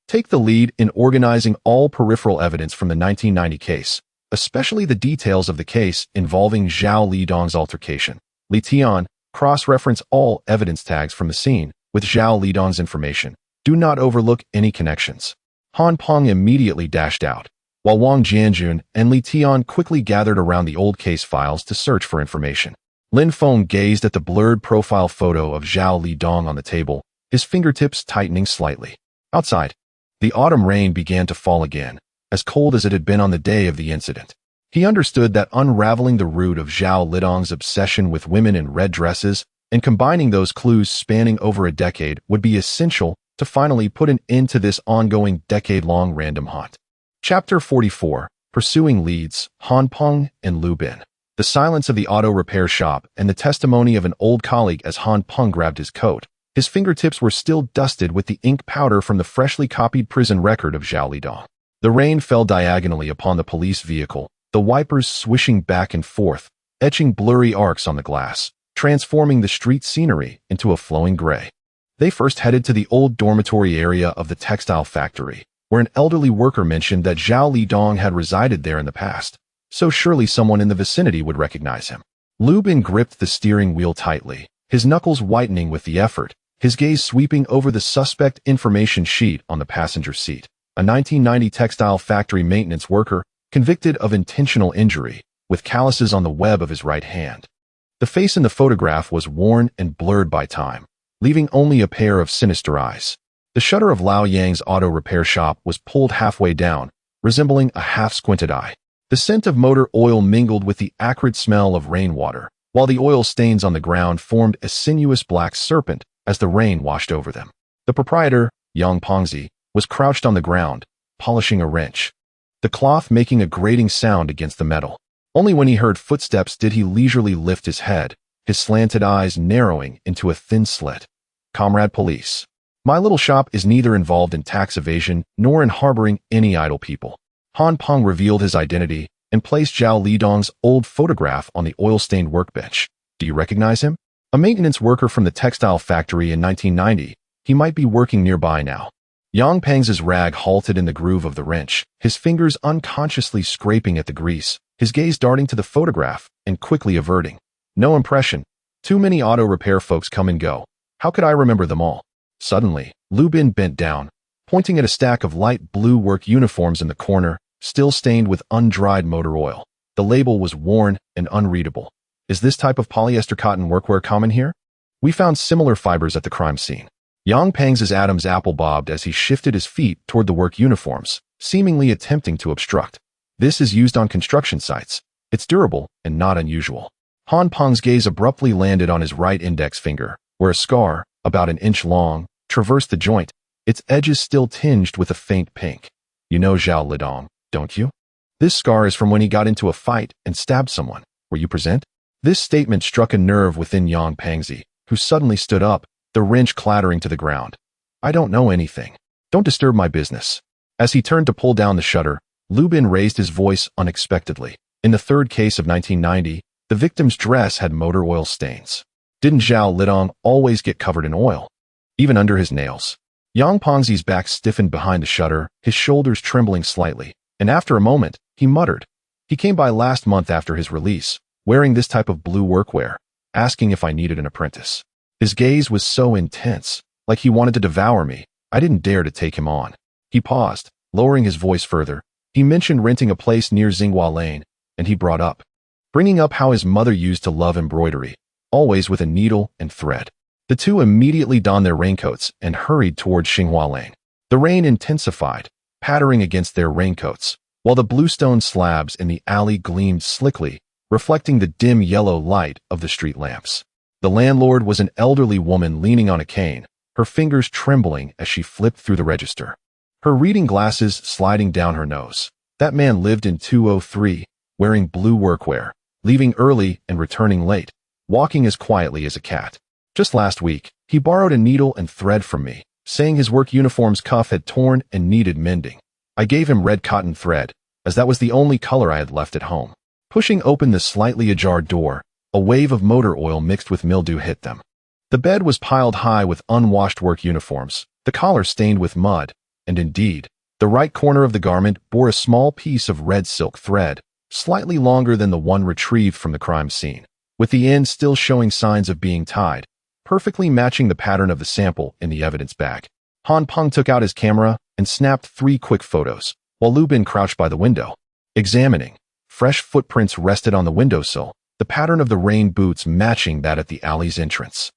Speaker 1: take the lead in organizing all peripheral evidence from the 1990 case, especially the details of the case involving Zhao Lidong's altercation. Li Tian, cross-reference all evidence tags from the scene with Zhao Lidong's information. Do not overlook any connections. Han Peng immediately dashed out, while Wang Jianjun and Li Tian quickly gathered around the old case files to search for information. Lin Feng gazed at the blurred profile photo of Zhao Lidong on the table, his fingertips tightening slightly. Outside, the autumn rain began to fall again, as cold as it had been on the day of the incident. He understood that unraveling the root of Zhao Lidong's obsession with women in red dresses and combining those clues spanning over a decade would be essential to finally put an end to this ongoing decade-long random hunt. Chapter 44, Pursuing Leads, Han Peng and Lu Bin. the silence of the auto repair shop, and the testimony of an old colleague as Han Peng grabbed his coat. His fingertips were still dusted with the ink powder from the freshly copied prison record of Zhao Lidong. The rain fell diagonally upon the police vehicle, the wipers swishing back and forth, etching blurry arcs on the glass, transforming the street scenery into a flowing gray. They first headed to the old dormitory area of the textile factory, where an elderly worker mentioned that Zhao Lidong had resided there in the past, so surely someone in the vicinity would recognize him. Lu Bin gripped the steering wheel tightly, his knuckles whitening with the effort, his gaze sweeping over the suspect information sheet on the passenger seat. A 1990 textile factory maintenance worker, convicted of intentional injury, with calluses on the web of his right hand. The face in the photograph was worn and blurred by time, leaving only a pair of sinister eyes. The shutter of Lao Yang's auto repair shop was pulled halfway down, resembling a half-squinted eye. The scent of motor oil mingled with the acrid smell of rainwater, while the oil stains on the ground formed a sinuous black serpent as the rain washed over them. The proprietor, Yang Pengzi, was crouched on the ground, polishing a wrench, the cloth making a grating sound against the metal. Only when he heard footsteps did he leisurely lift his head, his slanted eyes narrowing into a thin slit. "Comrade Police. My little shop is neither involved in tax evasion nor in harboring any idle people." Han Peng revealed his identity and placed Zhao Lidong's old photograph on the oil-stained workbench. "Do you recognize him? A maintenance worker from the textile factory in 1990. He might be working nearby now." Yang Peng's rag halted in the groove of the wrench, his fingers unconsciously scraping at the grease, his gaze darting to the photograph and quickly averting. "No impression. Too many auto repair folks come and go. How could I remember them all?" Suddenly, Lu Bin bent down, pointing at a stack of light blue work uniforms in the corner, still stained with undried motor oil. The label was worn and unreadable. "Is this type of polyester cotton workwear common here? We found similar fibers at the crime scene." Yang Peng's Adam's apple bobbed as he shifted his feet toward the work uniforms, seemingly attempting to obstruct. "This is used on construction sites. It's durable and not unusual." Han Peng's gaze abruptly landed on his right index finger, where a scar, about an inch long, traversed the joint, its edges still tinged with a faint pink. "You know Zhao Lidong, don't you? This scar is from when he got into a fight and stabbed someone. Were you present?" This statement struck a nerve within Yang Pengzi, who suddenly stood up, the wrench clattering to the ground. "I don't know anything. Don't disturb my business." As he turned to pull down the shutter, Lu Bin raised his voice unexpectedly. In the third case of 1990, the victim's dress had motor oil stains. Didn't Zhao Lidong always get covered in oil, even under his nails? Yang Pengzi's back stiffened behind the shutter, his shoulders trembling slightly, and after a moment, he muttered. "He came by last month after his release, wearing this type of blue workwear, asking if I needed an apprentice. His gaze was so intense, like he wanted to devour me. I didn't dare to take him on." He paused, lowering his voice further. He mentioned renting a place near Xinghua Lane, and he bringing up how his mother used to love embroidery, always with a needle and thread. The two immediately donned their raincoats and hurried toward Xinghua Lane. The rain intensified, pattering against their raincoats, while the bluestone slabs in the alley gleamed slickly, reflecting the dim yellow light of the street lamps. The landlord was an elderly woman leaning on a cane, her fingers trembling as she flipped through the register, her reading glasses sliding down her nose. That man lived in 203, wearing blue workwear, leaving early and returning late, walking as quietly as a cat. Just last week, he borrowed a needle and thread from me, saying his work uniform's cuff had torn and needed mending. I gave him red cotton thread, as that was the only color I had left at home. Pushing open the slightly ajar door, a wave of motor oil mixed with mildew hit them. The bed was piled high with unwashed work uniforms, the collar stained with mud, and indeed, the right corner of the garment bore a small piece of red silk thread, slightly longer than the one retrieved from the crime scene, with the end still showing signs of being tied, perfectly matching the pattern of the sample in the evidence bag. Han Peng took out his camera and snapped 3 quick photos, while Lu Bin crouched by the window, examining. Fresh footprints rested on the windowsill, the pattern of the rain boots matching that at the alley's entrance.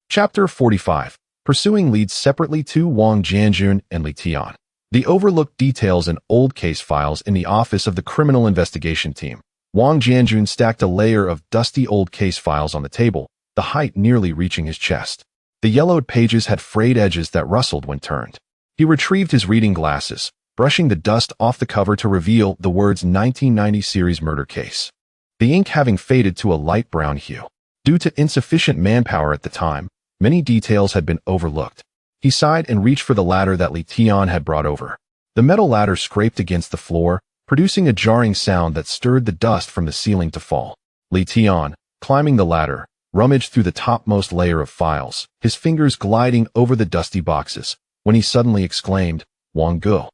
Speaker 1: Chapter 45. Pursuing leads separately to Wang Jianjun and Li Tian. The overlooked details and old case files in the office of the criminal investigation team. Wang Jianjun stacked a layer of dusty old case files on the table, the height nearly reaching his chest. The yellowed pages had frayed edges that rustled when turned. He retrieved his reading glasses, brushing the dust off the cover to reveal the words 1990 series murder case. the ink having faded to a light brown hue. Due to insufficient manpower at the time, many details had been overlooked. He sighed and reached for the ladder that Li Tian had brought over. The metal ladder scraped against the floor, producing a jarring sound that stirred the dust from the ceiling to fall. Li Tian, climbing the ladder, rummaged through the topmost layer of files, his fingers gliding over the dusty boxes, when he suddenly exclaimed, "Wang Gu.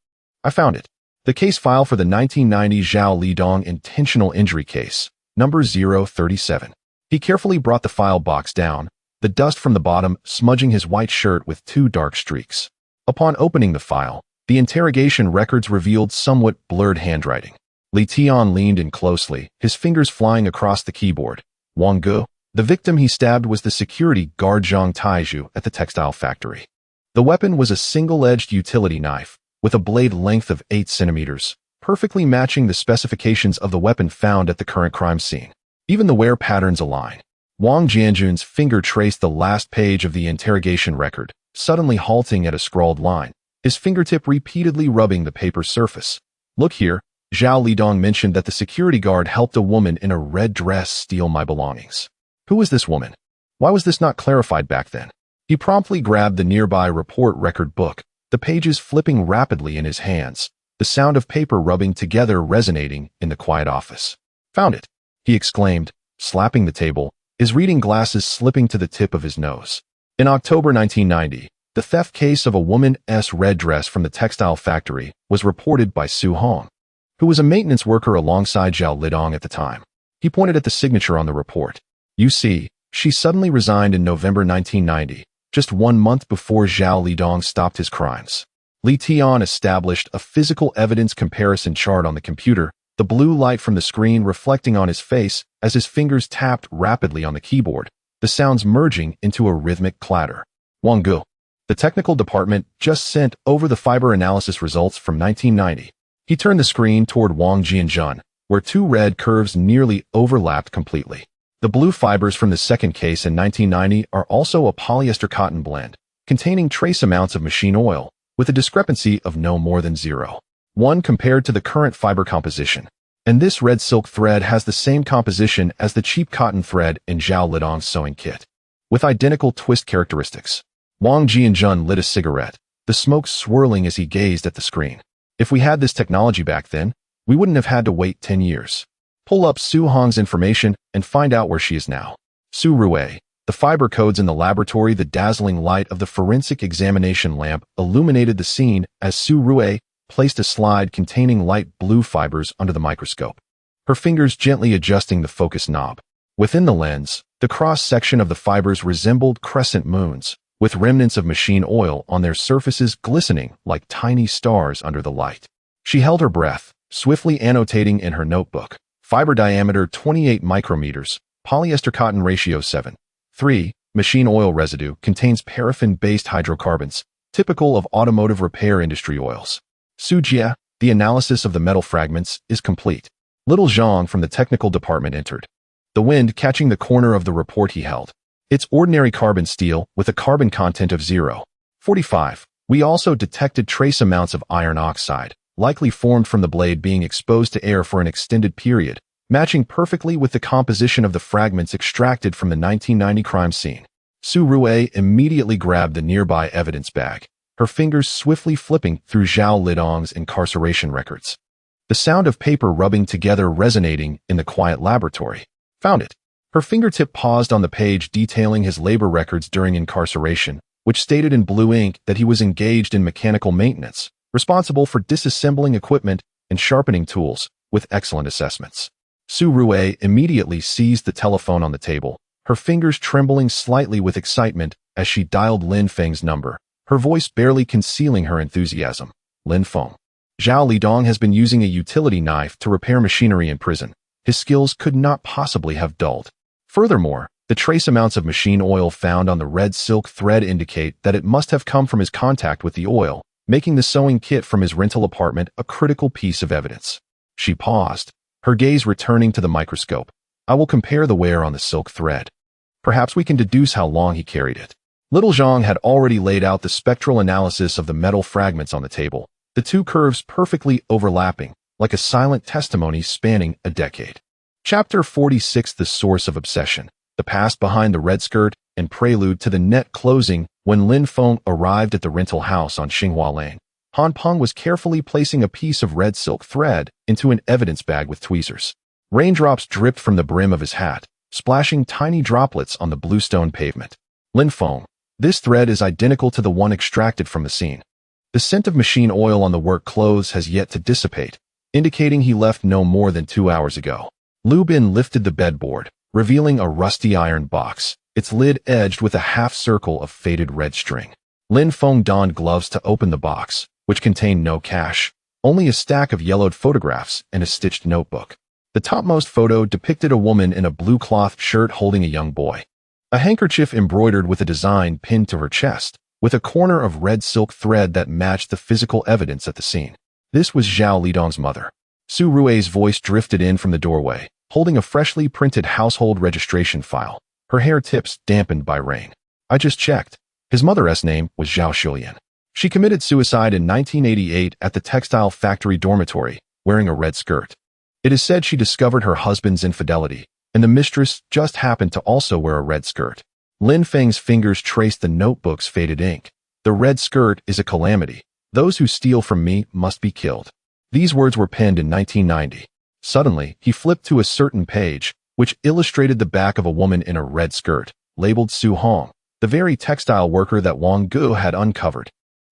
Speaker 1: I found it." The case file for the 1990 Zhao Lidong intentional injury case, number 037. He carefully brought the file box down, the dust from the bottom smudging his white shirt with 2 dark streaks. Upon opening the file, the interrogation records revealed somewhat blurred handwriting. Li Tian leaned in closely, his fingers flying across the keyboard. Wang Gu. The victim he stabbed was the security guard Zhang Taizhu at the textile factory. The weapon was a single-edged utility knife, with a blade length of 8 centimeters, perfectly matching the specifications of the weapon found at the current crime scene. Even the wear patterns align. Wang Jianjun's finger traced the last page of the interrogation record, suddenly halting at a scrawled line, his fingertip repeatedly rubbing the paper surface. "Look here," Zhao Lidong mentioned that the security guard helped a woman in a red dress steal my belongings. Who was this woman? Why was this not clarified back then? He promptly grabbed the nearby report record book, the pages flipping rapidly in his hands, the sound of paper rubbing together resonating in the quiet office. "Found it," he exclaimed, slapping the table, his reading glasses slipping to the tip of his nose. In October 1990, the theft case of a woman's red dress from the textile factory was reported by Su Hong, who was a maintenance worker alongside Zhao Lidong at the time. He pointed at the signature on the report. "You see, she suddenly resigned in November 1990, just 1 month before Zhao Lidong stopped his crimes." Li Tian established a physical evidence comparison chart on the computer, the blue light from the screen reflecting on his face as his fingers tapped rapidly on the keyboard, the sounds merging into a rhythmic clatter. "Wang Gu. The technical department just sent over the fiber analysis results from 1990. He turned the screen toward Wang Jianjun, where 2 red curves nearly overlapped completely. The blue fibers from the second case in 1990 are also a polyester cotton blend, containing trace amounts of machine oil, with a discrepancy of no more than 0.1 compared to the current fiber composition. And this red silk thread has the same composition as the cheap cotton thread in Zhao Lidong's sewing kit, with identical twist characteristics. Wang Jianjun lit a cigarette, the smoke swirling as he gazed at the screen. "If we had this technology back then, we wouldn't have had to wait 10 years. Pull up Su Hong's information and find out where she is now." Su Rui. The fiber codes in the laboratory, the dazzling light of the forensic examination lamp illuminated the scene as Su Rui placed a slide containing light blue fibers under the microscope, her fingers gently adjusting the focus knob. Within the lens, the cross-section of the fibers resembled crescent moons, with remnants of machine oil on their surfaces glistening like tiny stars under the light. She held her breath, swiftly annotating in her notebook. Fiber diameter 28 micrometers, polyester cotton ratio 7:3, machine oil residue contains paraffin-based hydrocarbons, typical of automotive repair industry oils. "Su Jia, the analysis of the metal fragments is complete." Little Zhang from the technical department entered, the wind catching the corner of the report he held. "It's ordinary carbon steel with a carbon content of 0.45. We also detected trace amounts of iron oxide, likely formed from the blade being exposed to air for an extended period, matching perfectly with the composition of the fragments extracted from the 1990 crime scene." Su Rui immediately grabbed the nearby evidence bag, her fingers swiftly flipping through Zhao Lidong's incarceration records, the sound of paper rubbing together resonating in the quiet laboratory. "Found it." Her fingertip paused on the page detailing his labor records during incarceration, which stated in blue ink that he was engaged in mechanical maintenance, responsible for disassembling equipment and sharpening tools, with excellent assessments. Su Rui immediately seized the telephone on the table, her fingers trembling slightly with excitement as she dialed Lin Feng's number, her voice barely concealing her enthusiasm. "Lin Feng. Zhao Lidong has been using a utility knife to repair machinery in prison. His skills could not possibly have dulled. Furthermore, the trace amounts of machine oil found on the red silk thread indicate that it must have come from his contact with the oil, making the sewing kit from his rental apartment a critical piece of evidence." She paused, her gaze returning to the microscope. "I will compare the wear on the silk thread. Perhaps we can deduce how long he carried it." Little Zhang had already laid out the spectral analysis of the metal fragments on the table, the 2 curves perfectly overlapping, like a silent testimony spanning a decade. Chapter 46: The Source of Obsession. The past behind the red skirt and prelude to the net closing. When Lin Feng arrived at the rental house on Xinghua Lane, Han Peng was carefully placing a piece of red silk thread into an evidence bag with tweezers. Raindrops dripped from the brim of his hat, splashing tiny droplets on the bluestone pavement. Lin Feng, this thread is identical to the one extracted from the scene. The scent of machine oil on the work clothes has yet to dissipate, indicating he left no more than 2 hours ago. Lu Bin lifted the bedboard, revealing a rusty iron box, its lid edged with a half-circle of faded red string. Lin Feng donned gloves to open the box, which contained no cash, only a stack of yellowed photographs and a stitched notebook. The topmost photo depicted a woman in a blue cloth shirt holding a young boy. A handkerchief embroidered with a design pinned to her chest, with a corner of red silk thread that matched the physical evidence at the scene. This was Zhao Lidong's mother. Su Rui's voice drifted in from the doorway, holding a freshly printed household registration file, her hair tips dampened by rain. I just checked. His mother's name was Zhao Shulian. She committed suicide in 1988 at the textile factory dormitory, wearing a red skirt. It is said she discovered her husband's infidelity, and the mistress just happened to also wear a red skirt. Lin Feng's fingers traced the notebook's faded ink. The red skirt is a calamity. Those who steal from me must be killed. These words were penned in 1990. Suddenly, he flipped to a certain page, which illustrated the back of a woman in a red skirt, labeled Su Hong, the very textile worker that Wang Gu had uncovered.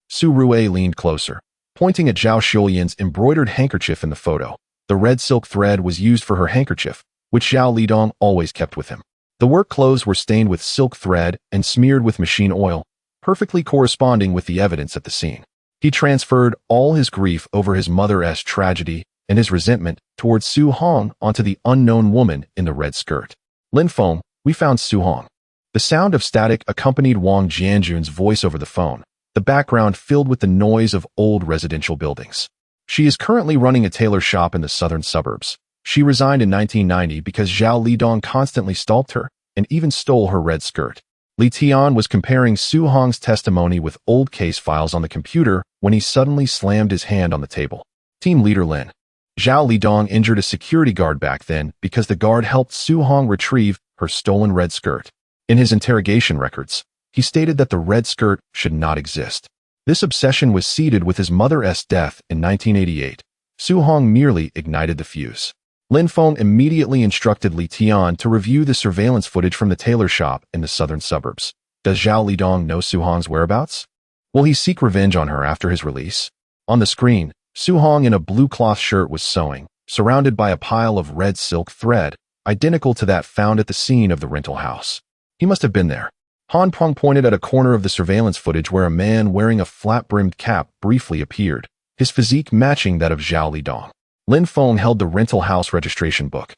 Speaker 1: Su Rui leaned closer, pointing at Zhao Shulian's embroidered handkerchief in the photo. The red silk thread was used for her handkerchief, which Zhao Lidong always kept with him. The work clothes were stained with silk thread and smeared with machine oil, perfectly corresponding with the evidence at the scene. He transferred all his grief over his mother's tragedy and his resentment towards Su Hong onto the unknown woman in the red skirt. Lin Feng, we found Su Hong. The sound of static accompanied Wang Jianjun's voice over the phone, the background filled with the noise of old residential buildings. She is currently running a tailor shop in the southern suburbs. She resigned in 1990 because Zhao Lidong constantly stalked her and even stole her red skirt. Li Tian was comparing Su Hong's testimony with old case files on the computer when he suddenly slammed his hand on the table. Team Leader Lin. Zhao Lidong injured a security guard back then because the guard helped Su Hong retrieve her stolen red skirt. In his interrogation records, he stated that the red skirt should not exist. This obsession was seeded with his mother's death in 1988. Su Hong merely ignited the fuse. Lin Feng immediately instructed Li Tian to review the surveillance footage from the tailor shop in the southern suburbs. Does Zhao Lidong know Su Hong's whereabouts? Will he seek revenge on her after his release? On the screen, Su Hong in a blue cloth shirt was sewing, surrounded by a pile of red silk thread, identical to that found at the scene of the rental house. He must have been there. Han Peng pointed at a corner of the surveillance footage where a man wearing a flat-brimmed cap briefly appeared, his physique matching that of Zhao Lidong. Lin Feng held the rental house registration book.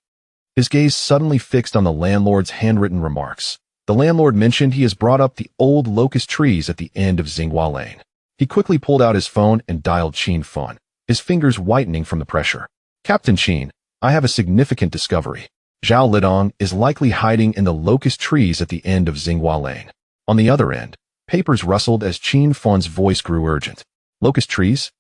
Speaker 1: His gaze suddenly fixed on the landlord's handwritten remarks. The landlord mentioned he has brought up the old locust trees at the end of Xinghua Lane. He quickly pulled out his phone and dialed Qin Feng, his fingers whitening from the pressure. Captain Qin, I have a significant discovery. Zhao Lidong is likely hiding in the locust trees at the end of Xinghua Lane. On the other end, papers rustled as Qin Feng's voice grew urgent. Locust trees?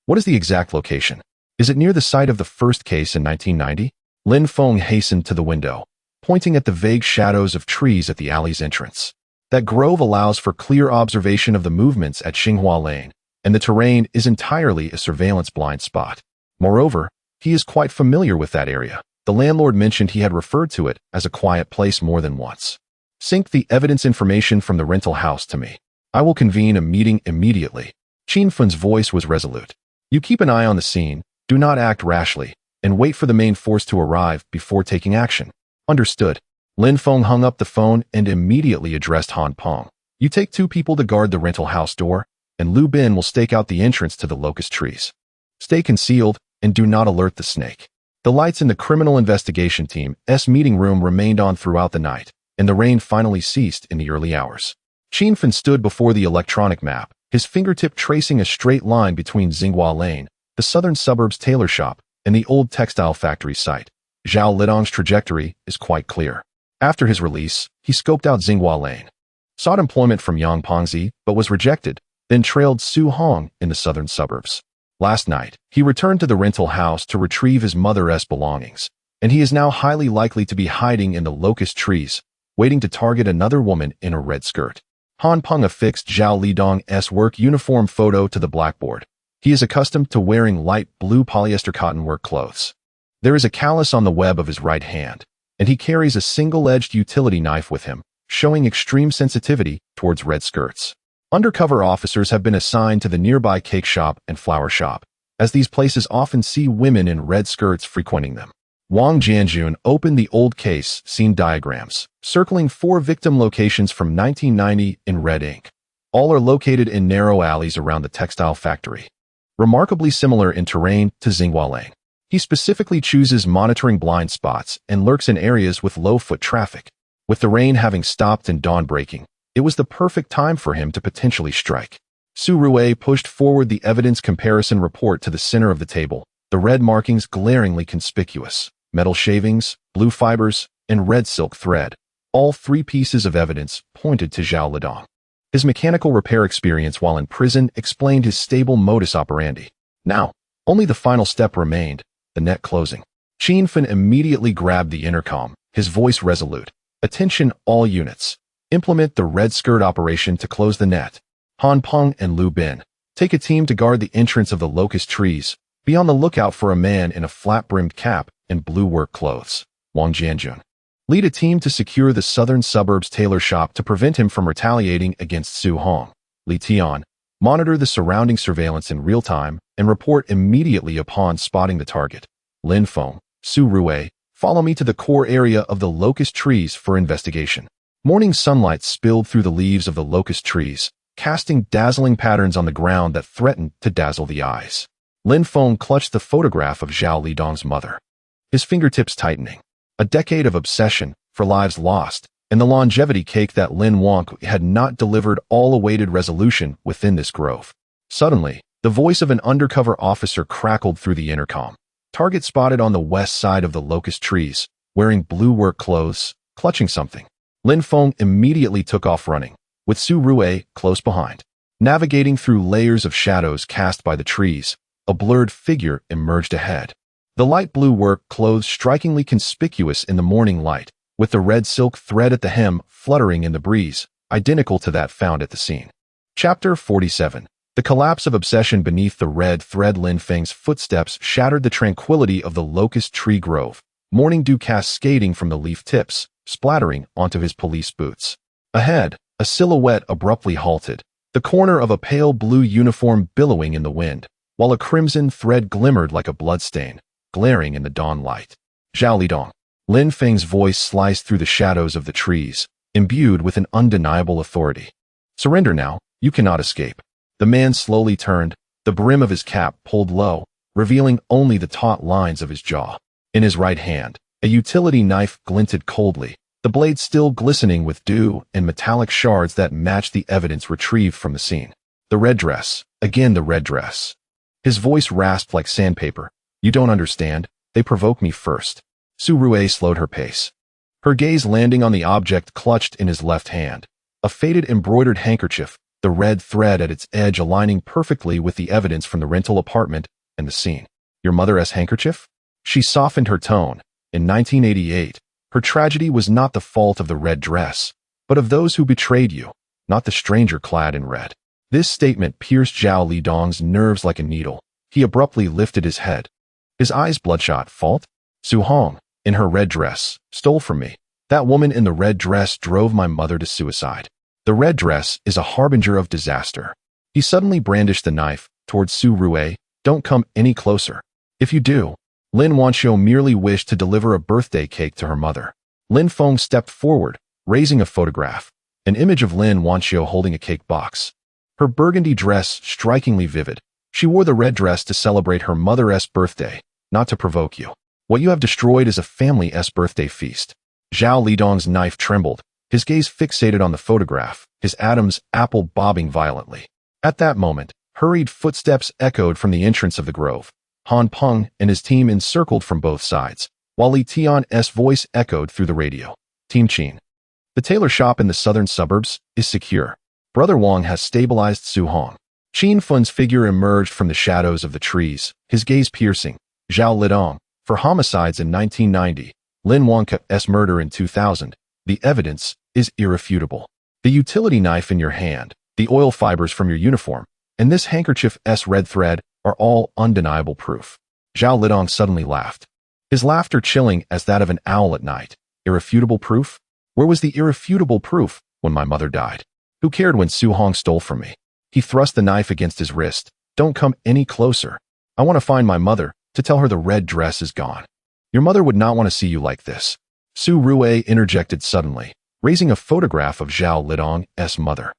Speaker 1: What is the exact location? Is it near the site of the first case in 1990? Lin Feng hastened to the window, pointing at the vague shadows of trees at the alley's entrance. That grove allows for clear observation of the movements at Xinghua Lane, and the terrain is entirely a surveillance blind spot. Moreover, he is quite familiar with that area. The landlord mentioned he had referred to it as a quiet place more than once. Sync the evidence information from the rental house to me. I will convene a meeting immediately. Qin Feng's voice was resolute. You keep an eye on the scene, do not act rashly, and wait for the main force to arrive before taking action. Understood. Lin Feng hung up the phone and immediately addressed Han Peng. You take 2 people to guard the rental house door, and Lu Bin will stake out the entrance to the locust trees. Stay concealed and do not alert the snake. The lights in the criminal investigation team's meeting room remained on throughout the night, and the rain finally ceased in the early hours. Qin Feng stood before the electronic map, his fingertip tracing a straight line between Xinghua Lane, the southern suburbs tailor shop, and the old textile factory site. Zhao Lidong's trajectory is quite clear. After his release, he scoped out Xinghua Lane, sought employment from Yang Pengzi, but was rejected, then trailed Su Hong in the southern suburbs. Last night, he returned to the rental house to retrieve his mother's belongings, and he is now highly likely to be hiding in the locust trees, waiting to target another woman in a red skirt. Han Peng affixed Zhao Lidong's work uniform photo to the blackboard. He is accustomed to wearing light blue polyester cotton work clothes. There is a callus on the web of his right hand, and he carries a single-edged utility knife with him, showing extreme sensitivity towards red skirts. Undercover officers have been assigned to the nearby cake shop and flower shop, as these places often see women in red skirts frequenting them. Wang Jianjun opened the old case scene diagrams, circling 4 victim locations from 1990 in red ink. All are located in narrow alleys around the textile factory. Remarkably similar in terrain to Xinghualang. He specifically chooses monitoring blind spots and lurks in areas with low foot traffic. With the rain having stopped and dawn breaking, it was the perfect time for him to potentially strike. Su Rui pushed forward the evidence comparison report to the center of the table, the red markings glaringly conspicuous. Metal shavings, blue fibers, and red silk thread. All 3 pieces of evidence pointed to Zhao Lidong. His mechanical repair experience while in prison explained his stable modus operandi. Now, only the final step remained, the net closing. Lin Feng immediately grabbed the intercom, his voice resolute. Attention all units. Implement the red skirt operation to close the net. Han Peng and Lu Bin. Take a team to guard the entrance of the locust trees. Be on the lookout for a man in a flat-brimmed cap and blue work clothes. Wang Jianjun. Lead a team to secure the southern suburbs tailor shop to prevent him from retaliating against Su Hong. Li Tian. Monitor the surrounding surveillance in real time and report immediately upon spotting the target. Lin Feng. Su Rui. Follow me to the core area of the locust trees for investigation. Morning sunlight spilled through the leaves of the locust trees, casting dazzling patterns on the ground that threatened to dazzle the eyes. Lin Feng clutched the photograph of Zhao Lidong's mother, his fingertips tightening. A decade of obsession for lives lost, and the longevity cake that Lin Wang had not delivered all awaited resolution within this grove. Suddenly, the voice of an undercover officer crackled through the intercom. Target spotted on the west side of the locust trees, wearing blue work clothes, clutching something. Lin Feng immediately took off running, with Su Rui close behind. Navigating through layers of shadows cast by the trees, a blurred figure emerged ahead. The light blue work clothes strikingly conspicuous in the morning light, with the red silk thread at the hem fluttering in the breeze, identical to that found at the scene. Chapter 47. The collapse of obsession beneath the red thread. Lin Feng's footsteps shattered the tranquility of the locust tree grove, morning dew cascading from the leaf tips, splattering onto his police boots. Ahead, a silhouette abruptly halted, the corner of a pale blue uniform billowing in the wind, while a crimson thread glimmered like a bloodstain, glaring in the dawn light. Zhao Lidong. Lin Feng's voice sliced through the shadows of the trees, imbued with an undeniable authority. Surrender now, you cannot escape. The man slowly turned, the brim of his cap pulled low, revealing only the taut lines of his jaw. In his right hand, a utility knife glinted coldly, the blade still glistening with dew and metallic shards that matched the evidence retrieved from the scene. The red dress, again the red dress. His voice rasped like sandpaper. You don't understand, they provoke me first. Su Rui slowed her pace, her gaze landing on the object clutched in his left hand, a faded embroidered handkerchief, the red thread at its edge aligning perfectly with the evidence from the rental apartment and the scene. Your mother's handkerchief? She softened her tone. In 1988, her tragedy was not the fault of the red dress, but of those who betrayed you, not the stranger clad in red. This statement pierced Zhao Lidong's nerves like a needle. He abruptly lifted his head, his eyes bloodshot. Fault? Su Hong, in her red dress, stole from me. That woman in the red dress drove my mother to suicide. The red dress is a harbinger of disaster. He suddenly brandished the knife towards Su Rui. Don't come any closer. If you do, Lin Wanxiu merely wished to deliver a birthday cake to her mother. Lin Feng stepped forward, raising a photograph, an image of Lin Wanxiu holding a cake box. Her burgundy dress strikingly vivid. She wore the red dress to celebrate her mother's birthday, not to provoke you. What you have destroyed is a family's birthday feast. Zhao Lidong's knife trembled, his gaze fixated on the photograph, his Adam's apple bobbing violently. At that moment, hurried footsteps echoed from the entrance of the grove. Han Peng and his team encircled from both sides, while Li Tian's voice echoed through the radio. Team Qin. The tailor shop in the southern suburbs is secure. Brother Wang has stabilized Su Hong. Lin Feng's figure emerged from the shadows of the trees, his gaze piercing. Zhao Lidong, For homicides in 1990, Lin Feng's murder in 2000, the evidence is irrefutable. The utility knife in your hand, the oil fibers from your uniform, and this handkerchief's red thread are all undeniable proof. Zhao Lidong suddenly laughed. His laughter chilling as that of an owl at night. Irrefutable proof? Where was the irrefutable proof when my mother died? Who cared when Su Hong stole from me? He thrust the knife against his wrist. Don't come any closer. I want to find my mother, to tell her the red dress is gone. Your mother would not want to see you like this. Su Rue interjected suddenly, raising a photograph of Zhao Lidong's mother.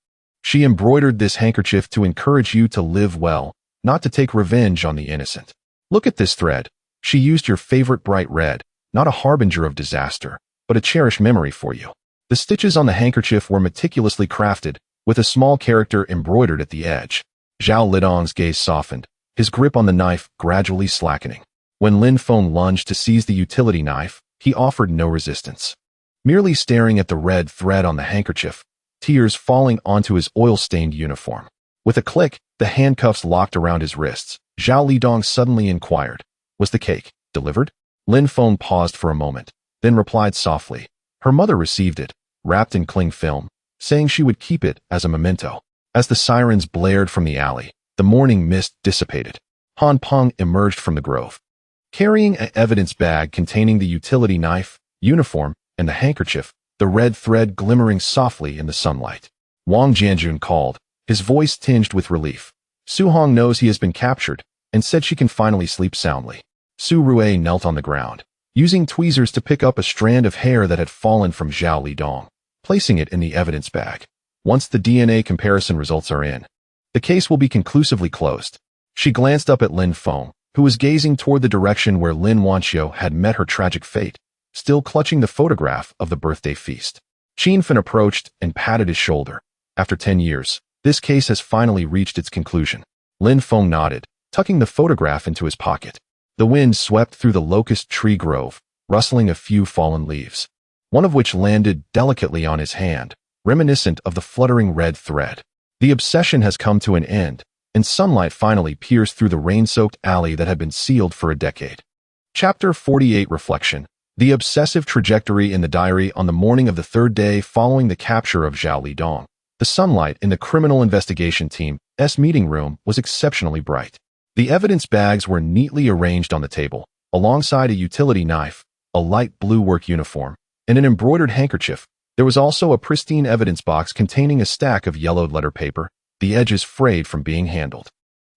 Speaker 1: She embroidered this handkerchief to encourage you to live well, not to take revenge on the innocent. Look at this thread. She used your favorite bright red, not a harbinger of disaster, but a cherished memory for you. The stitches on the handkerchief were meticulously crafted, with a small character embroidered at the edge. Zhao Lidong's gaze softened, his grip on the knife gradually slackening. When Lin Feng lunged to seize the utility knife, he offered no resistance. Merely staring at the red thread on the handkerchief, tears falling onto his oil-stained uniform. With a click, the handcuffs locked around his wrists. Zhao Lidong suddenly inquired, "Was the cake delivered?" Lin Feng paused for a moment, then replied softly, "Her mother received it, wrapped in cling film, saying she would keep it as a memento." As the sirens blared from the alley, the morning mist dissipated. Han Peng emerged from the grove, carrying an evidence bag containing the utility knife, uniform, and the handkerchief, the red thread glimmering softly in the sunlight. Wang Jianjun called, his voice tinged with relief. Su Hong knows he has been captured, and said she can finally sleep soundly. Su Rue knelt on the ground, using tweezers to pick up a strand of hair that had fallen from Zhao Lidong, placing it in the evidence bag. Once the DNA comparison results are in, the case will be conclusively closed. She glanced up at Lin Feng, who was gazing toward the direction where Lin Wanqiu had met her tragic fate, still clutching the photograph of the birthday feast. Qin Fen approached and patted his shoulder. After 10 years, this case has finally reached its conclusion. Lin Feng nodded, tucking the photograph into his pocket. The wind swept through the locust tree grove, rustling a few fallen leaves, one of which landed delicately on his hand, reminiscent of the fluttering red thread. The obsession has come to an end, and sunlight finally pierced through the rain-soaked alley that had been sealed for a decade. Chapter 48 Reflection. The obsessive trajectory in the diary on the morning of the third day following the capture of Zhao Lidong. The sunlight in the criminal investigation team's meeting room was exceptionally bright. The evidence bags were neatly arranged on the table, alongside a utility knife, a light blue work uniform, and an embroidered handkerchief. There was also a pristine evidence box containing a stack of yellowed letter paper, the edges frayed from being handled.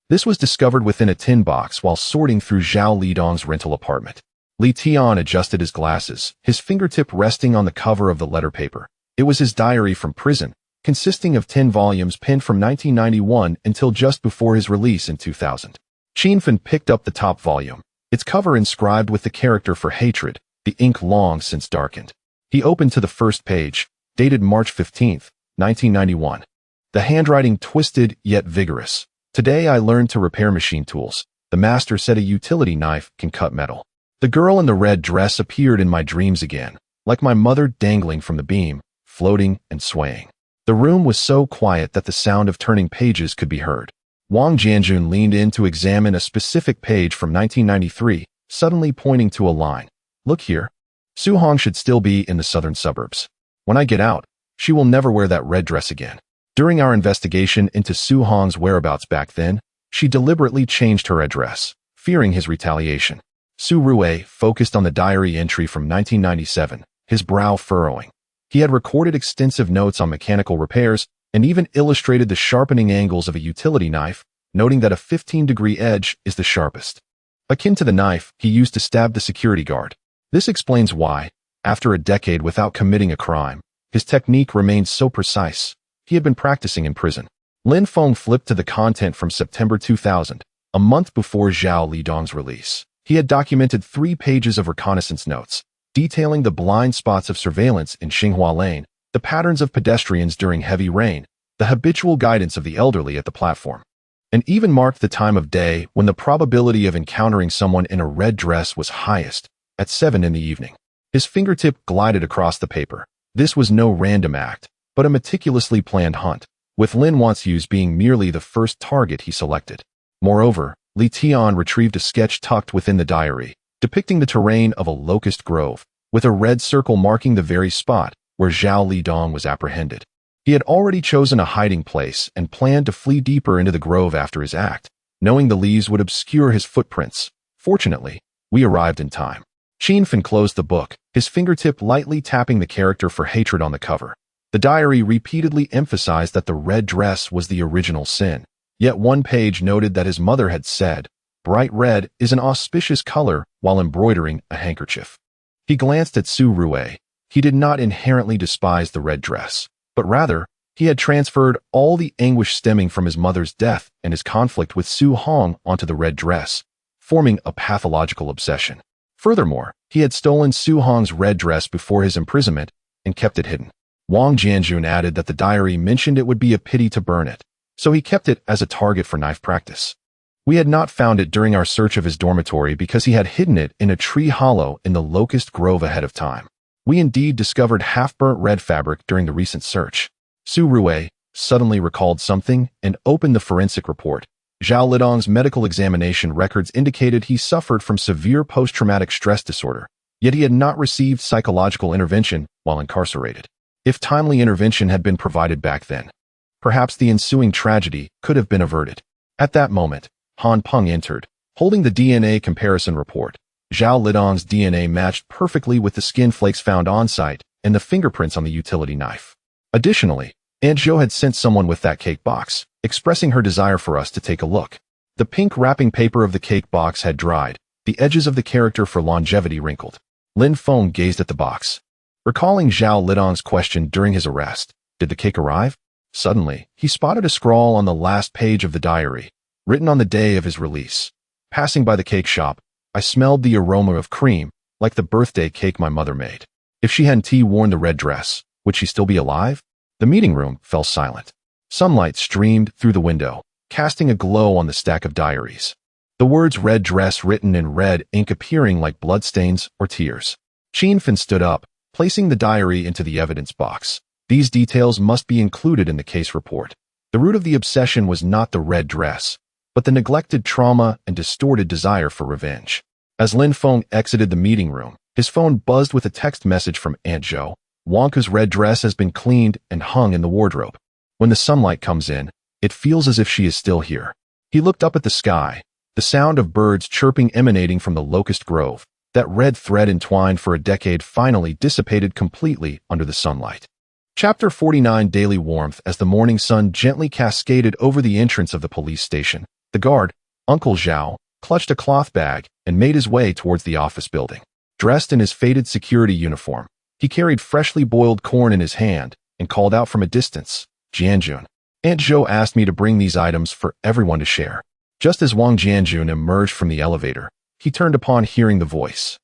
Speaker 1: This was discovered within a tin box while sorting through Zhao Lidong's rental apartment. Li Tian adjusted his glasses, his fingertip resting on the cover of the letter paper. It was his diary from prison, consisting of 10 volumes pinned from 1991 until just before his release in 2000. Qin Fen picked up the top volume, its cover inscribed with the character for hatred, the ink long since darkened. He opened to the first page, dated March 15, 1991. The handwriting twisted yet vigorous. "Today I learned to repair machine tools. The master said a utility knife can cut metal. The girl in the red dress appeared in my dreams again, like my mother dangling from the beam, floating and swaying. The room was so quiet that the sound of turning pages could be heard." Wang Jianjun leaned in to examine a specific page from 1993, suddenly pointing to a line. "Look here. Su Hong should still be in the southern suburbs. When I get out, she will never wear that red dress again. During our investigation into Su Hong's whereabouts back then, she deliberately changed her address, fearing his retaliation." Su Rue focused on the diary entry from 1997, his brow furrowing. He had recorded extensive notes on mechanical repairs and even illustrated the sharpening angles of a utility knife, noting that a 15-degree edge is the sharpest, akin to the knife he used to stab the security guard. This explains why, after a decade without committing a crime, his technique remained so precise. He had been practicing in prison. Lin Feng flipped to the content from September 2000, a month before Zhao Lidong's release. He had documented 3 pages of reconnaissance notes, detailing the blind spots of surveillance in Xinghua Lane, the patterns of pedestrians during heavy rain, the habitual guidance of the elderly at the platform, and even marked the time of day when the probability of encountering someone in a red dress was highest, at 7 in the evening. His fingertip glided across the paper. This was no random act, but a meticulously planned hunt, with Lin Wanqiu's being merely the first target he selected. Moreover, Li Tian retrieved a sketch tucked within the diary, depicting the terrain of a locust grove, with a red circle marking the very spot where Zhao Lidong was apprehended. He had already chosen a hiding place and planned to flee deeper into the grove after his act, knowing the leaves would obscure his footprints. Fortunately, we arrived in time. Lin Feng closed the book, his fingertip lightly tapping the character for hatred on the cover. The diary repeatedly emphasized that the red dress was the original sin, yet one page noted that his mother had said, "Bright red is an auspicious color," while embroidering a handkerchief. He glanced at Su Rue. He did not inherently despise the red dress, but rather, he had transferred all the anguish stemming from his mother's death and his conflict with Su Hong onto the red dress, forming a pathological obsession. Furthermore, he had stolen Su Hong's red dress before his imprisonment and kept it hidden. Wang Jianjun added that the diary mentioned it would be a pity to burn it, so he kept it as a target for knife practice. We had not found it during our search of his dormitory because he had hidden it in a tree hollow in the locust grove ahead of time. We indeed discovered half-burnt red fabric during the recent search. Su Rue suddenly recalled something and opened the forensic report. Zhao Lidong's medical examination records indicated he suffered from severe post-traumatic stress disorder, yet he had not received psychological intervention while incarcerated. If timely intervention had been provided back then, perhaps the ensuing tragedy could have been averted. At that moment, Han Peng entered, holding the DNA comparison report. Zhao Lidong's DNA matched perfectly with the skin flakes found on-site and the fingerprints on the utility knife. Additionally, Aunt Zhou had sent someone with that cake box, expressing her desire for us to take a look. The pink wrapping paper of the cake box had dried, the edges of the character for longevity wrinkled. Lin Feng gazed at the box. Recalling Zhao Lidong's question during his arrest, did the cake arrive? Suddenly, he spotted a scrawl on the last page of the diary, written on the day of his release. Passing by the cake shop, I smelled the aroma of cream, like the birthday cake my mother made. If she hadn't worn the red dress, would she still be alive? The meeting room fell silent. Sunlight streamed through the window, casting a glow on the stack of diaries. The words red dress written in red ink appearing like bloodstains or tears. Lin Feng stood up, placing the diary into the evidence box. These details must be included in the case report. The root of the obsession was not the red dress, but the neglected trauma and distorted desire for revenge. As Lin Feng exited the meeting room, his phone buzzed with a text message from Aunt Zhou. Wonka's red dress has been cleaned and hung in the wardrobe. When the sunlight comes in, it feels as if she is still here. He looked up at the sky, the sound of birds chirping emanating from the locust grove. That red thread entwined for a decade finally dissipated completely under the sunlight. Chapter 49 Daily Warmth. As the morning sun gently cascaded over the entrance of the police station, the guard, Uncle Zhao, clutched a cloth bag and made his way towards the office building. Dressed in his faded security uniform, he carried freshly boiled corn in his hand and called out from a distance, "Jianjun, Aunt Zhou asked me to bring these items for everyone to share." Just as Wang Jianjun emerged from the elevator, he turned upon hearing the voice.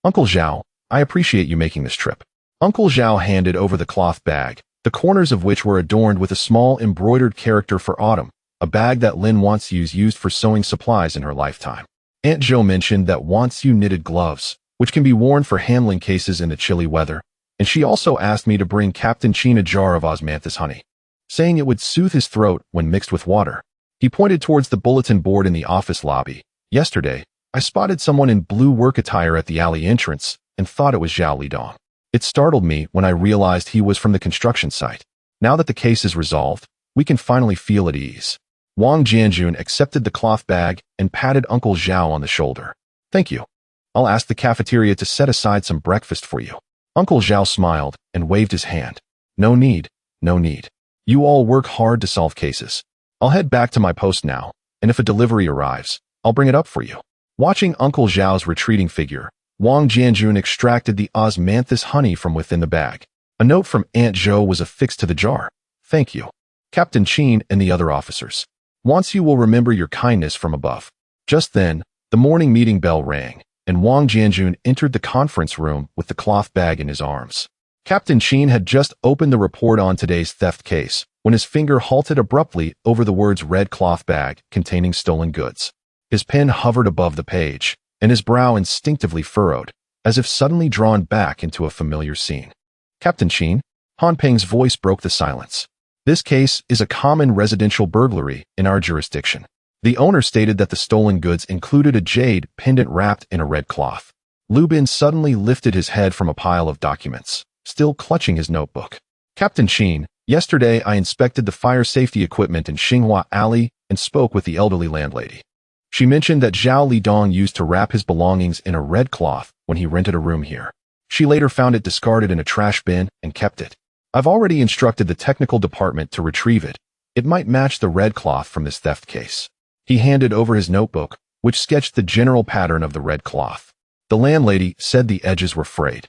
Speaker 1: "Uncle Zhao, I appreciate you making this trip." Uncle Zhao handed over the cloth bag, the corners of which were adorned with a small embroidered character for autumn, a bag that Lin Wanxiu's used for sewing supplies in her lifetime. Aunt Zhou mentioned that Wanxiu knitted gloves, which can be worn for handling cases in the chilly weather, and she also asked me to bring Captain Qin a jar of osmanthus honey, saying it would soothe his throat when mixed with water. He pointed towards the bulletin board in the office lobby. "Yesterday, I spotted someone in blue work attire at the alley entrance and thought it was Zhao Lidong. It startled me when I realized he was from the construction site. Now that the case is resolved, we can finally feel at ease." Wang Jianjun accepted the cloth bag and patted Uncle Zhao on the shoulder. "Thank you. I'll ask the cafeteria to set aside some breakfast for you." Uncle Zhao smiled and waved his hand. "No need, no need. You all work hard to solve cases. I'll head back to my post now, and if a delivery arrives, I'll bring it up for you." Watching Uncle Zhao's retreating figure, Wang Jianjun extracted the osmanthus honey from within the bag. A note from Aunt Zhou was affixed to the jar. "Thank you, Captain Qin and the other officers. Once you will remember your kindness from above." Just then, the morning meeting bell rang, and Wang Jianjun entered the conference room with the cloth bag in his arms. Captain Qin had just opened the report on today's theft case when his finger halted abruptly over the words red cloth bag containing stolen goods. His pen hovered above the page, and his brow instinctively furrowed, as if suddenly drawn back into a familiar scene. "Captain Qin," Han Peng's voice broke the silence. "This case is a common residential burglary in our jurisdiction. The owner stated that the stolen goods included a jade pendant wrapped in a red cloth. Lu Bin suddenly lifted his head from a pile of documents, still clutching his notebook. Captain Qin, yesterday I inspected the fire safety equipment in Xinhua Alley and spoke with the elderly landlady. She mentioned that Zhao Lidong used to wrap his belongings in a red cloth when he rented a room here. She later found it discarded in a trash bin and kept it. I've already instructed the technical department to retrieve it. It might match the red cloth from this theft case. He handed over his notebook, which sketched the general pattern of the red cloth. The landlady said the edges were frayed,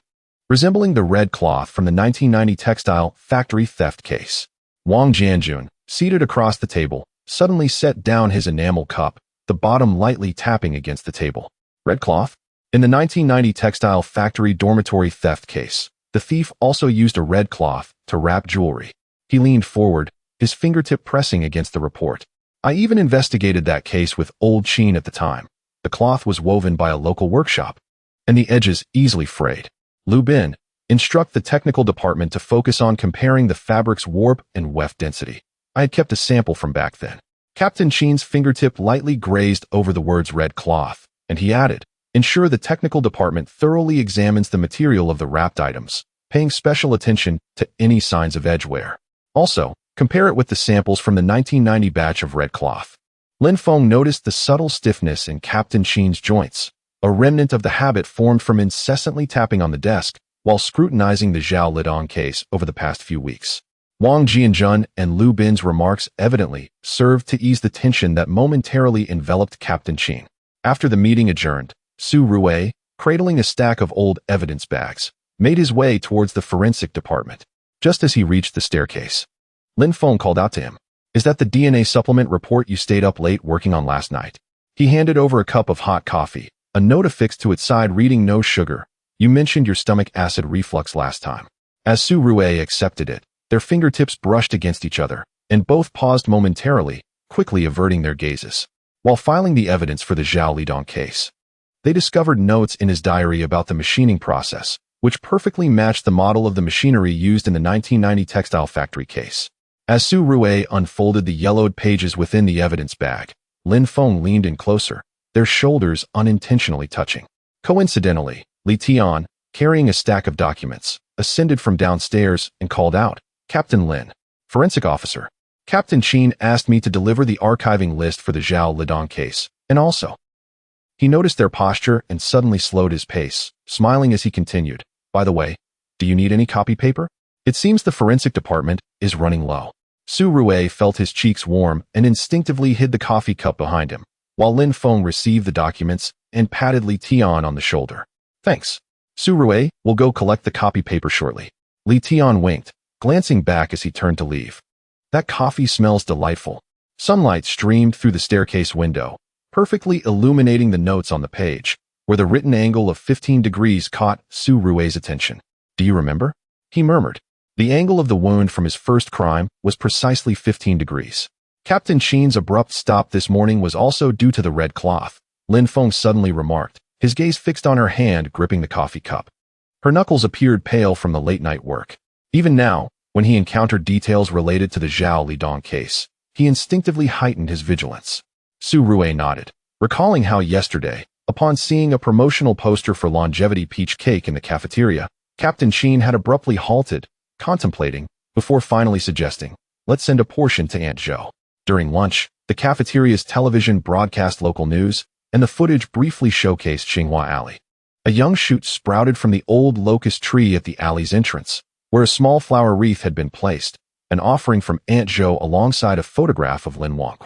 Speaker 1: resembling the red cloth from the 1990 textile factory theft case. Wang Jianjun, seated across the table, suddenly set down his enamel cup, the bottom lightly tapping against the table. Red cloth? In the 1990 textile factory dormitory theft case, the thief also used a red cloth to wrap jewelry. He leaned forward, his fingertip pressing against the report. I even investigated that case with old Qin at the time. The cloth was woven by a local workshop, and the edges easily frayed. Lu Bin, instruct the technical department to focus on comparing the fabric's warp and weft density. I had kept a sample from back then. Captain Qin's fingertip lightly grazed over the words red cloth, and he added, ensure the technical department thoroughly examines the material of the wrapped items, paying special attention to any signs of edge wear. Also, compare it with the samples from the 1990 batch of red cloth. Lin Feng noticed the subtle stiffness in Captain Qin's joints, a remnant of the habit formed from incessantly tapping on the desk while scrutinizing the Zhao Lidong case over the past few weeks. Wang Jianjun and Lu Bin's remarks evidently served to ease the tension that momentarily enveloped Captain Qin. After the meeting adjourned, Su Rui, cradling a stack of old evidence bags, made his way towards the forensic department. Just as he reached the staircase, Lin Feng called out to him. Is that the DNA supplement report you stayed up late working on last night? He handed over a cup of hot coffee, a note affixed to its side reading no sugar. You mentioned your stomach acid reflux last time. As Su Rui accepted it, their fingertips brushed against each other, and both paused momentarily, quickly averting their gazes. While filing the evidence for the Zhao Lidong case, they discovered notes in his diary about the machining process, which perfectly matched the model of the machinery used in the 1990 textile factory case. As Su Rui unfolded the yellowed pages within the evidence bag, Lin Feng leaned in closer, their shoulders unintentionally touching. Coincidentally, Li Tian, carrying a stack of documents, ascended from downstairs and called out, Captain Lin, forensic officer. Captain Qin asked me to deliver the archiving list for the Zhao Lidong case, and also. He noticed their posture and suddenly slowed his pace, smiling as he continued. By the way, do you need any copy paper? It seems the forensic department is running low. Su Rui felt his cheeks warm and instinctively hid the coffee cup behind him, while Lin Feng received the documents and patted Li Tian on the shoulder. Thanks. Su Rui will go collect the copy paper shortly. Li Tian winked, glancing back as he turned to leave. That coffee smells delightful. Sunlight streamed through the staircase window, perfectly illuminating the notes on the page, where the written angle of 15 degrees caught Su Rui's attention. Do you remember? He murmured. The angle of the wound from his first crime was precisely 15 degrees. Captain Qin's abrupt stop this morning was also due to the red cloth, Lin Feng suddenly remarked, his gaze fixed on her hand gripping the coffee cup. Her knuckles appeared pale from the late-night work. Even now, when he encountered details related to the Zhao Lidong case, he instinctively heightened his vigilance. Su Rui nodded, recalling how yesterday, upon seeing a promotional poster for longevity peach cake in the cafeteria, Captain Qin had abruptly halted, contemplating, before finally suggesting, let's send a portion to Aunt Zhou. During lunch, the cafeteria's television broadcast local news, and the footage briefly showcased Xinhua Alley. A young shoot sprouted from the old locust tree at the alley's entrance, where a small flower wreath had been placed, an offering from Aunt Zhou alongside a photograph of Lin Wang.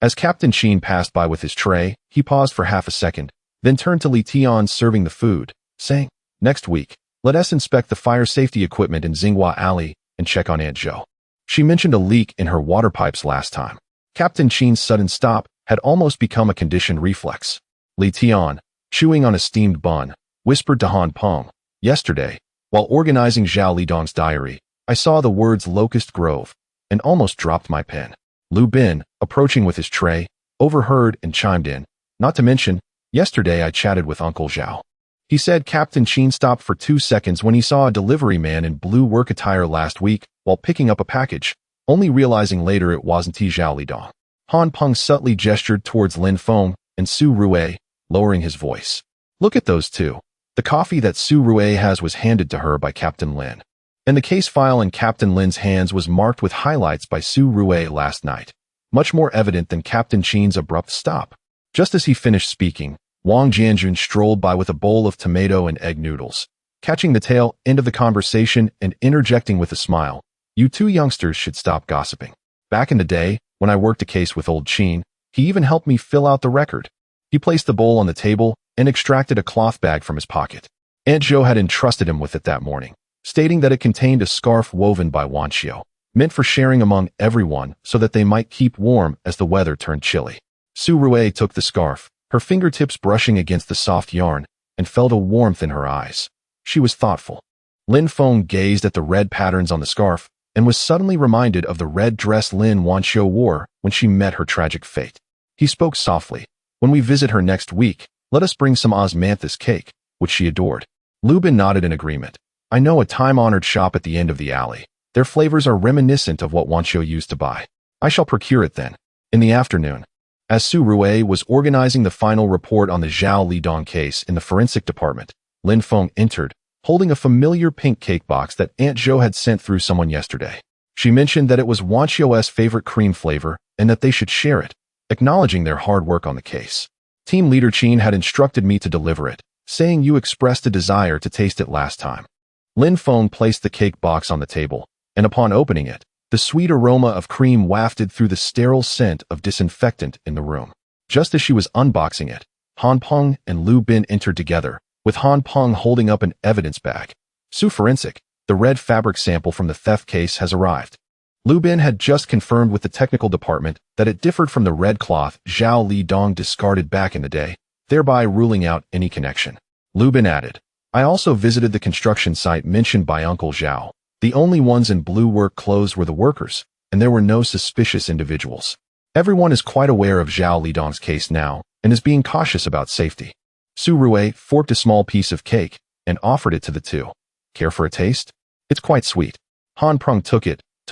Speaker 1: As Captain Qin passed by with his tray, he paused for half a second, then turned to Li Tian serving the food, saying, next week, let us inspect the fire safety equipment in Xinhua Alley and check on Aunt Zhou. She mentioned a leak in her water pipes last time. Captain Qin's sudden stop had almost become a conditioned reflex. Li Tian, chewing on a steamed bun, whispered to Han Peng, yesterday, while organizing Zhao Lidong's diary, I saw the words Locust Grove and almost dropped my pen. Lu Bin, approaching with his tray, overheard and chimed in, not to mention, yesterday I chatted with Uncle Zhao. He said Captain Qin stopped for 2 seconds when he saw a delivery man in blue work attire last week while picking up a package, only realizing later it wasn't Zhao Lidong. Han Peng subtly gestured towards Lin Feng and Su Rue, lowering his voice. Look at those two. The coffee that Su Rue has was handed to her by Captain Lin. And the case file in Captain Lin's hands was marked with highlights by Su Rue last night, much more evident than Captain Qin's abrupt stop. Just as he finished speaking, Wang Jianjun strolled by with a bowl of tomato and egg noodles, catching the tail end of the conversation and interjecting with a smile. You two youngsters should stop gossiping. Back in the day, when I worked a case with old Qin, he even helped me fill out the record. He placed the bowl on the table and extracted a cloth bag from his pocket. Aunt Zhou had entrusted him with it that morning, stating that it contained a scarf woven by Wanqiu, meant for sharing among everyone so that they might keep warm as the weather turned chilly. Su Rue took the scarf, her fingertips brushing against the soft yarn, and felt a warmth in her eyes. She was thoughtful. Lin Feng gazed at the red patterns on the scarf and was suddenly reminded of the red dress Lin Wanqiu wore when she met her tragic fate. He spoke softly. When we visit her next week, let us bring some osmanthus cake, which she adored. Lu Bin nodded in agreement. I know a time-honored shop at the end of the alley. Their flavors are reminiscent of what Wanqiu used to buy. I shall procure it then. In the afternoon, as Su Rue was organizing the final report on the Zhao Lidong case in the forensic department, Lin Feng entered, holding a familiar pink cake box that Aunt Zhou had sent through someone yesterday. She mentioned that it was Wanqiu's favorite cream flavor and that they should share it, acknowledging their hard work on the case. Team leader Qin had instructed me to deliver it, saying you expressed a desire to taste it last time. Lin Feng placed the cake box on the table, and upon opening it, the sweet aroma of cream wafted through the sterile scent of disinfectant in the room. Just as she was unboxing it, Han Peng and Lu Bin entered together, with Han Peng holding up an evidence bag. Su Forensic, the red fabric sample from the theft case has arrived. Lu Bin had just confirmed with the technical department that it differed from the red cloth Zhao Lidong discarded back in the day, thereby ruling out any connection. Lu Bin added, I also visited the construction site mentioned by Uncle Zhao. The only ones in blue work clothes were the workers, and there were no suspicious individuals. Everyone is quite aware of Zhao Lidong's case now and is being cautious about safety. Su Rue forked a small piece of cake and offered it to the two. Care for a taste? It's quite sweet. Han Peng took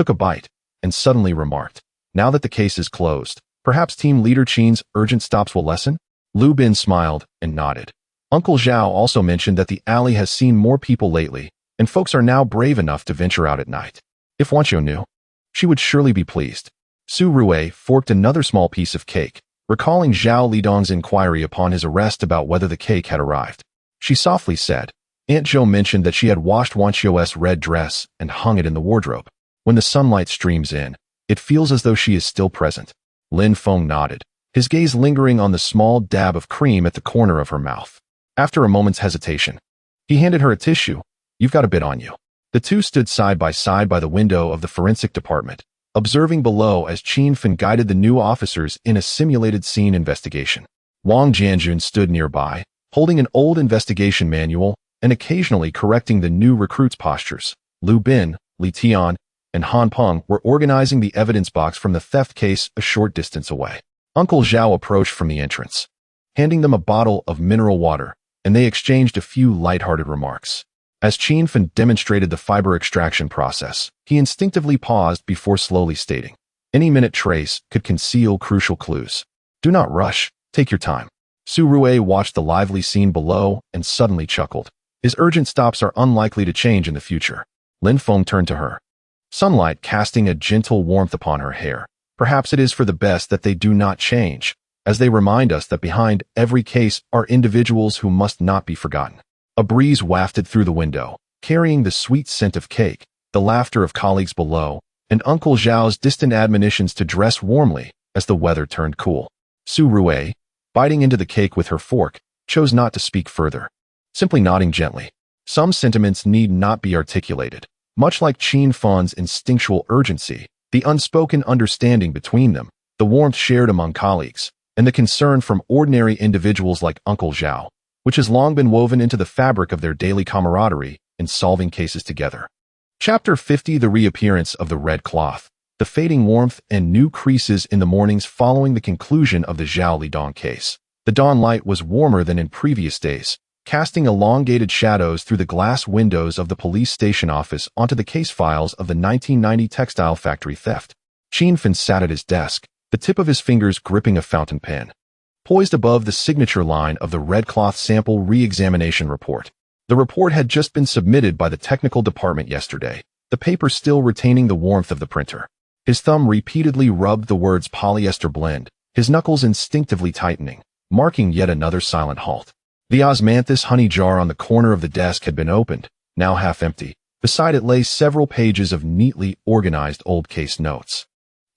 Speaker 1: a bite, and suddenly remarked, now that the case is closed, perhaps team leader Qin's urgent stops will lessen? Lu Bin smiled and nodded. Uncle Zhao also mentioned that the alley has seen more people lately, and folks are now brave enough to venture out at night. If Wanqiu knew, she would surely be pleased. Su Rue forked another small piece of cake, recalling Zhao Lidong's inquiry upon his arrest about whether the cake had arrived. She softly said, Aunt Zhou mentioned that she had washed Wanqiu's red dress and hung it in the wardrobe. When the sunlight streams in, it feels as though she is still present. Lin Feng nodded, his gaze lingering on the small dab of cream at the corner of her mouth. After a moment's hesitation, he handed her a tissue. You've got a bit on you. The two stood side by the window of the forensic department, observing below as Lin Feng guided the new officers in a simulated scene investigation. Wang Jianjun stood nearby, holding an old investigation manual and occasionally correcting the new recruits' postures. Lu Bin, Li Tian, and Han Peng were organizing the evidence box from the theft case a short distance away. Uncle Zhao approached from the entrance, handing them a bottle of mineral water, and they exchanged a few light-hearted remarks. As Lin Feng demonstrated the fiber extraction process, he instinctively paused before slowly stating, any minute trace could conceal crucial clues. Do not rush, take your time. Su Rue watched the lively scene below and suddenly chuckled. His urgent stops are unlikely to change in the future. Lin Feng turned to her, sunlight casting a gentle warmth upon her hair. Perhaps it is for the best that they do not change, as they remind us that behind every case are individuals who must not be forgotten. A breeze wafted through the window, carrying the sweet scent of cake, the laughter of colleagues below, and Uncle Zhao's distant admonitions to dress warmly as the weather turned cool. Su Rue, biting into the cake with her fork, chose not to speak further, simply nodding gently. Some sentiments need not be articulated. Much like Lin Feng's instinctual urgency, the unspoken understanding between them, the warmth shared among colleagues, and the concern from ordinary individuals like Uncle Zhao, which has long been woven into the fabric of their daily camaraderie in solving cases together. Chapter 50: The reappearance of the red cloth, the fading warmth and new creases in the mornings following the conclusion of the Zhao Lidong case. The dawn light was warmer than in previous days, casting elongated shadows through the glass windows of the police station office onto the case files of the 1990 textile factory theft. Lin Feng sat at his desk, the tip of his fingers gripping a fountain pen, poised above the signature line of the red cloth sample re-examination report. The report had just been submitted by the technical department yesterday, the paper still retaining the warmth of the printer. His thumb repeatedly rubbed the words polyester blend, his knuckles instinctively tightening, marking yet another silent halt. The osmanthus honey jar on the corner of the desk had been opened, now half empty. Beside it lay several pages of neatly organized old case notes,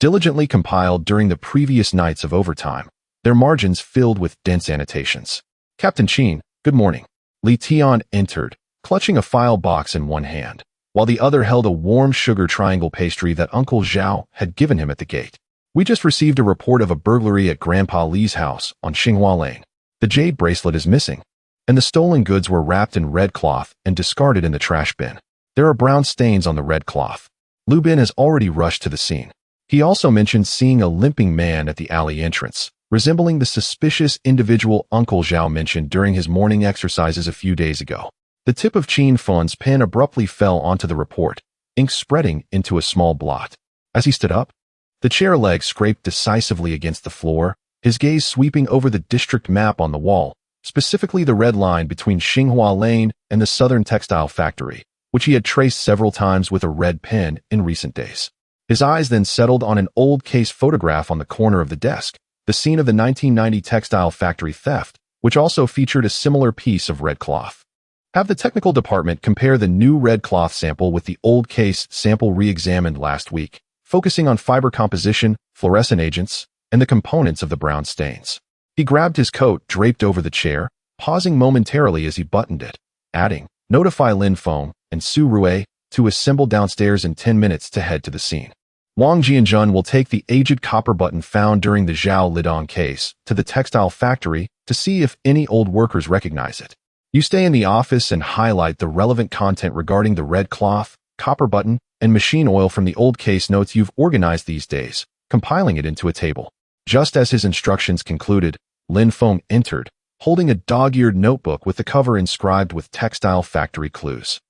Speaker 1: diligently compiled during the previous nights of overtime, their margins filled with dense annotations. "Captain Chin, good morning." Li Tian entered, clutching a file box in one hand, while the other held a warm sugar triangle pastry that Uncle Zhao had given him at the gate. "We just received a report of a burglary at Grandpa Li's house on Xinghua Lane. The jade bracelet is missing, and the stolen goods were wrapped in red cloth and discarded in the trash bin. There are brown stains on the red cloth." Lu Bin has already rushed to the scene. He also mentioned seeing a limping man at the alley entrance, resembling the suspicious individual Uncle Zhao mentioned during his morning exercises a few days ago. The tip of Qin Feng's pen abruptly fell onto the report, ink spreading into a small blot. As he stood up, the chair leg scraped decisively against the floor, his gaze sweeping over the district map on the wall, specifically the red line between Xinghua Lane and the Southern Textile Factory, which he had traced several times with a red pen in recent days. His eyes then settled on an old case photograph on the corner of the desk, the scene of the 1990 textile factory theft, which also featured a similar piece of red cloth. Have the technical department compare the new red cloth sample with the old case sample re-examined last week, focusing on fiber composition, fluorescent agents, and the components of the brown stains. He grabbed his coat draped over the chair, pausing momentarily as he buttoned it, adding, "Notify Lin Feng and Su Rui to assemble downstairs in 10 minutes to head to the scene. Wang Jianjun will take the aged copper button found during the Zhao Lidong case to the textile factory to see if any old workers recognize it. You stay in the office and highlight the relevant content regarding the red cloth, copper button, and machine oil from the old case notes you've organized these days, compiling it into a table." Just as his instructions concluded, Lin Feng entered, holding a dog-eared notebook with the cover inscribed with textile factory clues.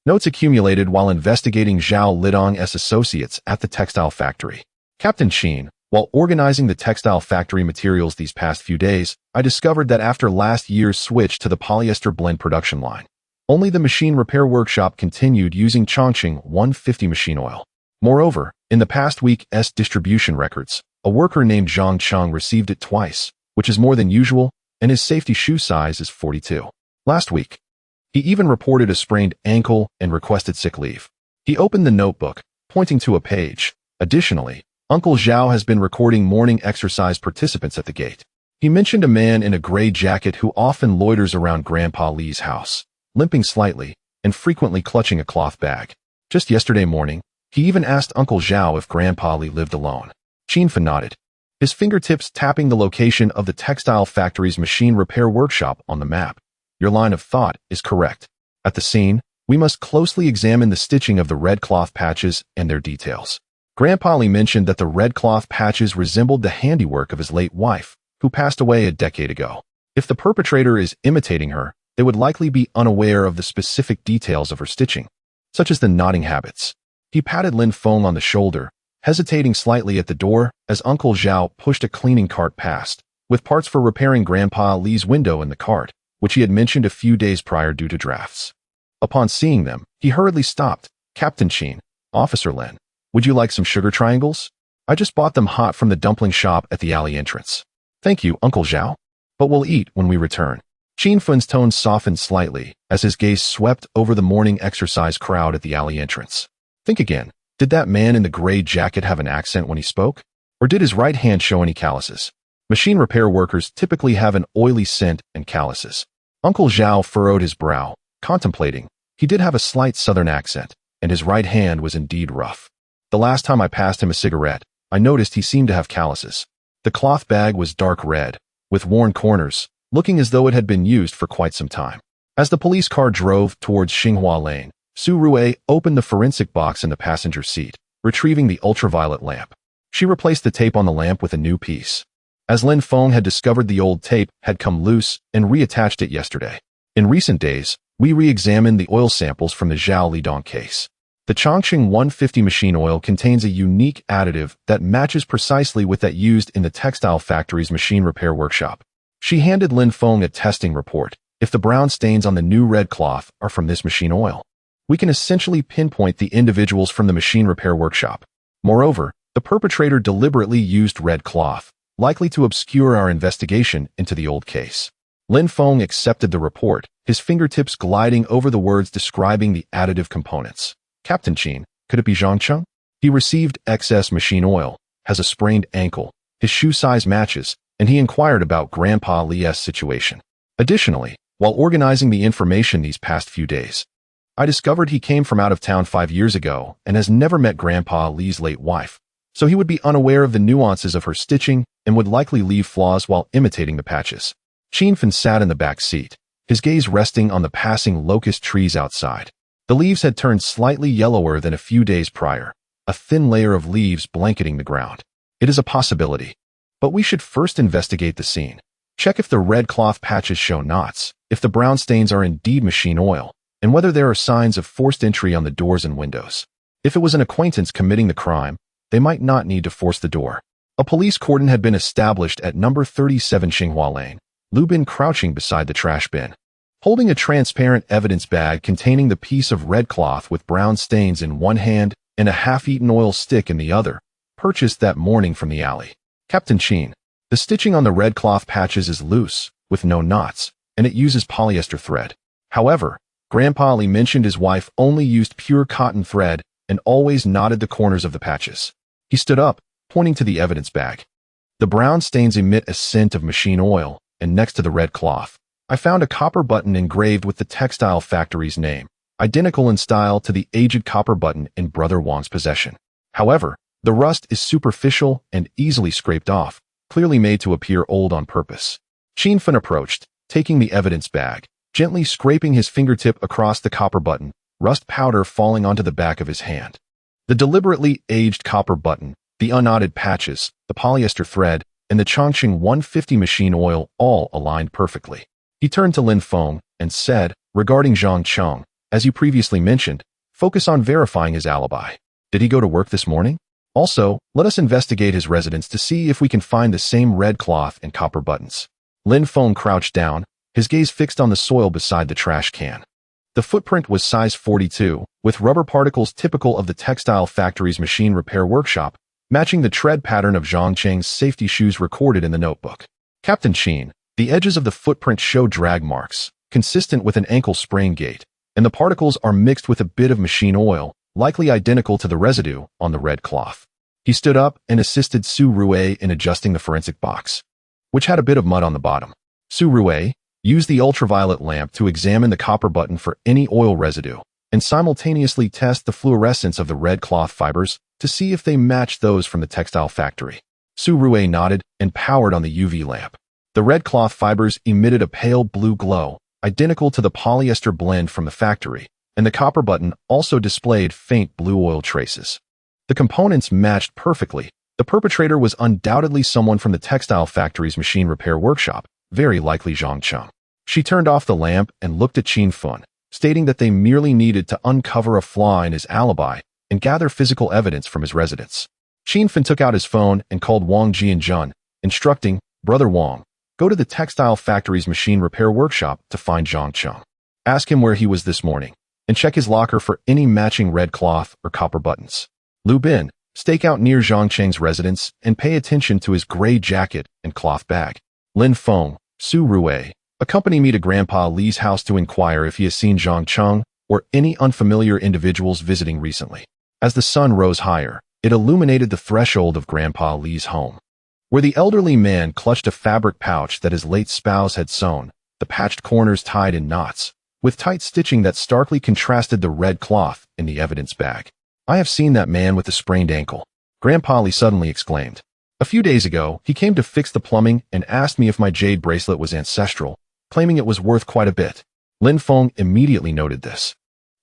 Speaker 1: Notes accumulated while investigating Zhao Lidong's associates at the textile factory. "Captain Qin, while organizing the textile factory materials these past few days, I discovered that after last year's switch to the polyester blend production line, only the machine repair workshop continued using Chongqing 150 machine oil. Moreover, in the past week's distribution records, a worker named Zhang Cheng received it twice, which is more than usual, and his safety shoe size is 42. Last week, he even reported a sprained ankle and requested sick leave." He opened the notebook, pointing to a page. "Additionally, Uncle Zhao has been recording morning exercise participants at the gate. He mentioned a man in a gray jacket who often loiters around Grandpa Li's house, limping slightly and frequently clutching a cloth bag. Just yesterday morning, he even asked Uncle Zhao if Grandpa Li lived alone." Qin Feng nodded, his fingertips tapping the location of the textile factory's machine repair workshop on the map. "Your line of thought is correct. At the scene, we must closely examine the stitching of the red cloth patches and their details. Grandpa Li mentioned that the red cloth patches resembled the handiwork of his late wife, who passed away a decade ago. If the perpetrator is imitating her, they would likely be unaware of the specific details of her stitching, such as the knotting habits." He patted Lin Feng on the shoulder, hesitating slightly at the door as Uncle Zhao pushed a cleaning cart past, with parts for repairing Grandpa Li's window in the cart, which he had mentioned a few days prior due to drafts. Upon seeing them, he hurriedly stopped. "Captain Qin, Officer Lin, would you like some sugar triangles? I just bought them hot from the dumpling shop at the alley entrance." "Thank you, Uncle Zhao, but we'll eat when we return." Qin Feng's tone softened slightly as his gaze swept over the morning exercise crowd at the alley entrance. "Think again. Did that man in the gray jacket have an accent when he spoke? Or did his right hand show any calluses? Machine repair workers typically have an oily scent and calluses." Uncle Zhao furrowed his brow, contemplating. He did have a slight southern accent, and his right hand was indeed rough. "The last time I passed him a cigarette, I noticed he seemed to have calluses." The cloth bag was dark red, with worn corners, looking as though it had been used for quite some time. As the police car drove towards Xinghua Lane, Su Rui opened the forensic box in the passenger seat, retrieving the ultraviolet lamp. She replaced the tape on the lamp with a new piece, as Lin Feng had discovered the old tape had come loose and reattached it yesterday. "In recent days, we re-examined the oil samples from the Zhao Lidong case. The Chongqing 150 machine oil contains a unique additive that matches precisely with that used in the textile factory's machine repair workshop. She handed Lin Feng a testing report. If the brown stains on the new red cloth are from this machine oil, we can essentially pinpoint the individuals from the machine repair workshop. Moreover, the perpetrator deliberately used red cloth, likely to obscure our investigation into the old case. Lin Feng accepted the report, his fingertips gliding over the words describing the additive components. Captain Qin, could it be Zhang Cheng? He received excess machine oil, has a sprained ankle, his shoe size matches, and he inquired about Grandpa Li's situation. Additionally, while organizing the information these past few days, I discovered he came from out of town 5 years ago and has never met Grandpa Li's late wife, so he would be unaware of the nuances of her stitching and would likely leave flaws while imitating the patches. Qin Fen sat in the back seat, his gaze resting on the passing locust trees outside. The leaves had turned slightly yellower than a few days prior, a thin layer of leaves blanketing the ground. It is a possibility, but we should first investigate the scene. Check if the red cloth patches show knots, if the brown stains are indeed machine oil, and whether there are signs of forced entry on the doors and windows. If it was an acquaintance committing the crime, they might not need to force the door. A police cordon had been established at number 37 Xinghua Lane, Lu Bin crouching beside the trash bin, holding a transparent evidence bag containing the piece of red cloth with brown stains in one hand and a half-eaten oil stick in the other, purchased that morning from the alley. Captain Qin, the stitching on the red cloth patches is loose, with no knots, and it uses polyester thread. However, Grandpa Li mentioned his wife only used pure cotton thread and always knotted the corners of the patches. He stood up, pointing to the evidence bag. The brown stains emit a scent of machine oil, and next to the red cloth, I found a copper button engraved with the textile factory's name, identical in style to the aged copper button in Brother Wang's possession. However, the rust is superficial and easily scraped off, clearly made to appear old on purpose. Qin Fen approached, taking the evidence bag, gently scraping his fingertip across the copper button, rust powder falling onto the back of his hand. The deliberately aged copper button, the unknotted patches, the polyester thread, and the Chongqing 150 machine oil all aligned perfectly. He turned to Lin Feng and said, regarding Zhang Cheng, as you previously mentioned, focus on verifying his alibi. Did he go to work this morning? Also, let us investigate his residence to see if we can find the same red cloth and copper buttons. Lin Feng crouched down, his gaze fixed on the soil beside the trash can. The footprint was size 42, with rubber particles typical of the textile factory's machine repair workshop, matching the tread pattern of Zhang Cheng's safety shoes recorded in the notebook. Captain Qin, the edges of the footprint show drag marks, consistent with an ankle sprain gait, and the particles are mixed with a bit of machine oil, likely identical to the residue on the red cloth. He stood up and assisted Su Rue in adjusting the forensic box, which had a bit of mud on the bottom. Su Rue used the ultraviolet lamp to examine the copper button for any oil residue and simultaneously test the fluorescence of the red cloth fibers to see if they matched those from the textile factory. Su Rue nodded and powered on the UV lamp. The red cloth fibers emitted a pale blue glow, identical to the polyester blend from the factory, and the copper button also displayed faint blue oil traces. The components matched perfectly. The perpetrator was undoubtedly someone from the textile factory's machine repair workshop, very likely Zhang Cheng. She turned off the lamp and looked at Qin Fen, stating that they merely needed to uncover a flaw in his alibi and gather physical evidence from his residence. Qin Fen took out his phone and called Wang Jianjun, instructing, Brother Wang, go to the textile factory's machine repair workshop to find Zhang Cheng. Ask him where he was this morning, and check his locker for any matching red cloth or copper buttons. Lu Bin, stake out near Zhang Cheng's residence and pay attention to his gray jacket and cloth bag. Lin Feng, Su Rue, accompany me to Grandpa Li's house to inquire if he has seen Zhang Cheng or any unfamiliar individuals visiting recently. As the sun rose higher, it illuminated the threshold of Grandpa Li's home, where the elderly man clutched a fabric pouch that his late spouse had sewn, the patched corners tied in knots, with tight stitching that starkly contrasted the red cloth in the evidence bag. I have seen that man with the sprained ankle, Grandpa Li suddenly exclaimed. A few days ago, he came to fix the plumbing and asked me if my jade bracelet was ancestral, claiming it was worth quite a bit. Lin Feng immediately noted this.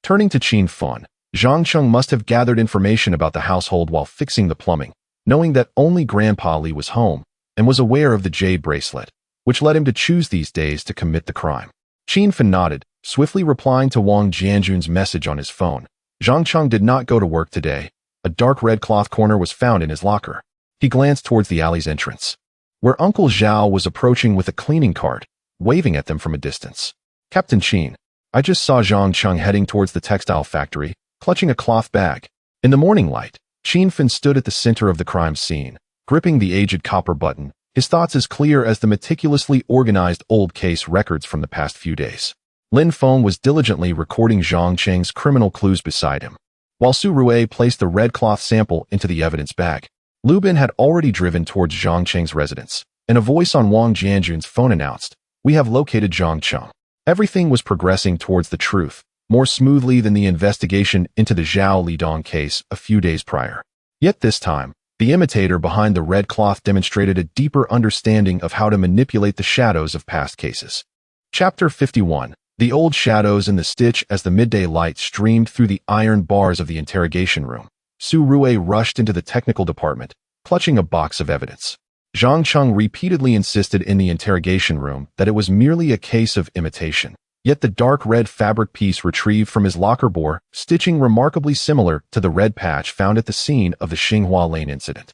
Speaker 1: Turning to Qin Fen, Zhang Cheng must have gathered information about the household while fixing the plumbing, knowing that only Grandpa Li was home and was aware of the jade bracelet, which led him to choose these days to commit the crime. Qin Fen nodded, swiftly replying to Wang Jianjun's message on his phone, Zhang Cheng did not go to work today. A dark red cloth corner was found in his locker. He glanced towards the alley's entrance, where Uncle Zhao was approaching with a cleaning cart, waving at them from a distance. Captain Qin, I just saw Zhang Cheng heading towards the textile factory, clutching a cloth bag. In the morning light, Lin Feng stood at the center of the crime scene, gripping the aged copper button, his thoughts as clear as the meticulously organized old case records from the past few days. Lin Feng was diligently recording Zhang Cheng's criminal clues beside him, while Su Rui placed the red cloth sample into the evidence bag. Lu Bin had already driven towards Zhang Cheng's residence, and a voice on Wang Jianjun's phone announced, "We have located Zhang Cheng." Everything was progressing towards the truth, more smoothly than the investigation into the Zhao Lidong case a few days prior. Yet this time, the imitator behind the red cloth demonstrated a deeper understanding of how to manipulate the shadows of past cases. Chapter 51. The old shadows in the stitch. As the midday light streamed through the iron bars of the interrogation room, Su Rui rushed into the technical department, clutching a box of evidence. Zhang Cheng repeatedly insisted in the interrogation room that it was merely a case of imitation. Yet the dark red fabric piece retrieved from his locker bore stitching remarkably similar to the red patch found at the scene of the Xinghua Lane incident.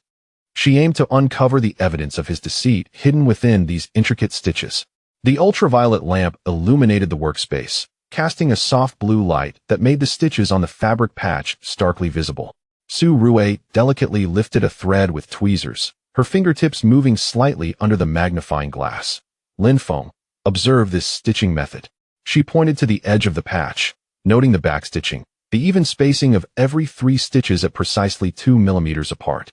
Speaker 1: She aimed to uncover the evidence of his deceit hidden within these intricate stitches. The ultraviolet lamp illuminated the workspace, casting a soft blue light that made the stitches on the fabric patch starkly visible. Su Rui delicately lifted a thread with tweezers, her fingertips moving slightly under the magnifying glass. Lin Feng, observe this stitching method. She pointed to the edge of the patch, noting the backstitching, the even spacing of every 3 stitches at precisely 2 millimeters apart,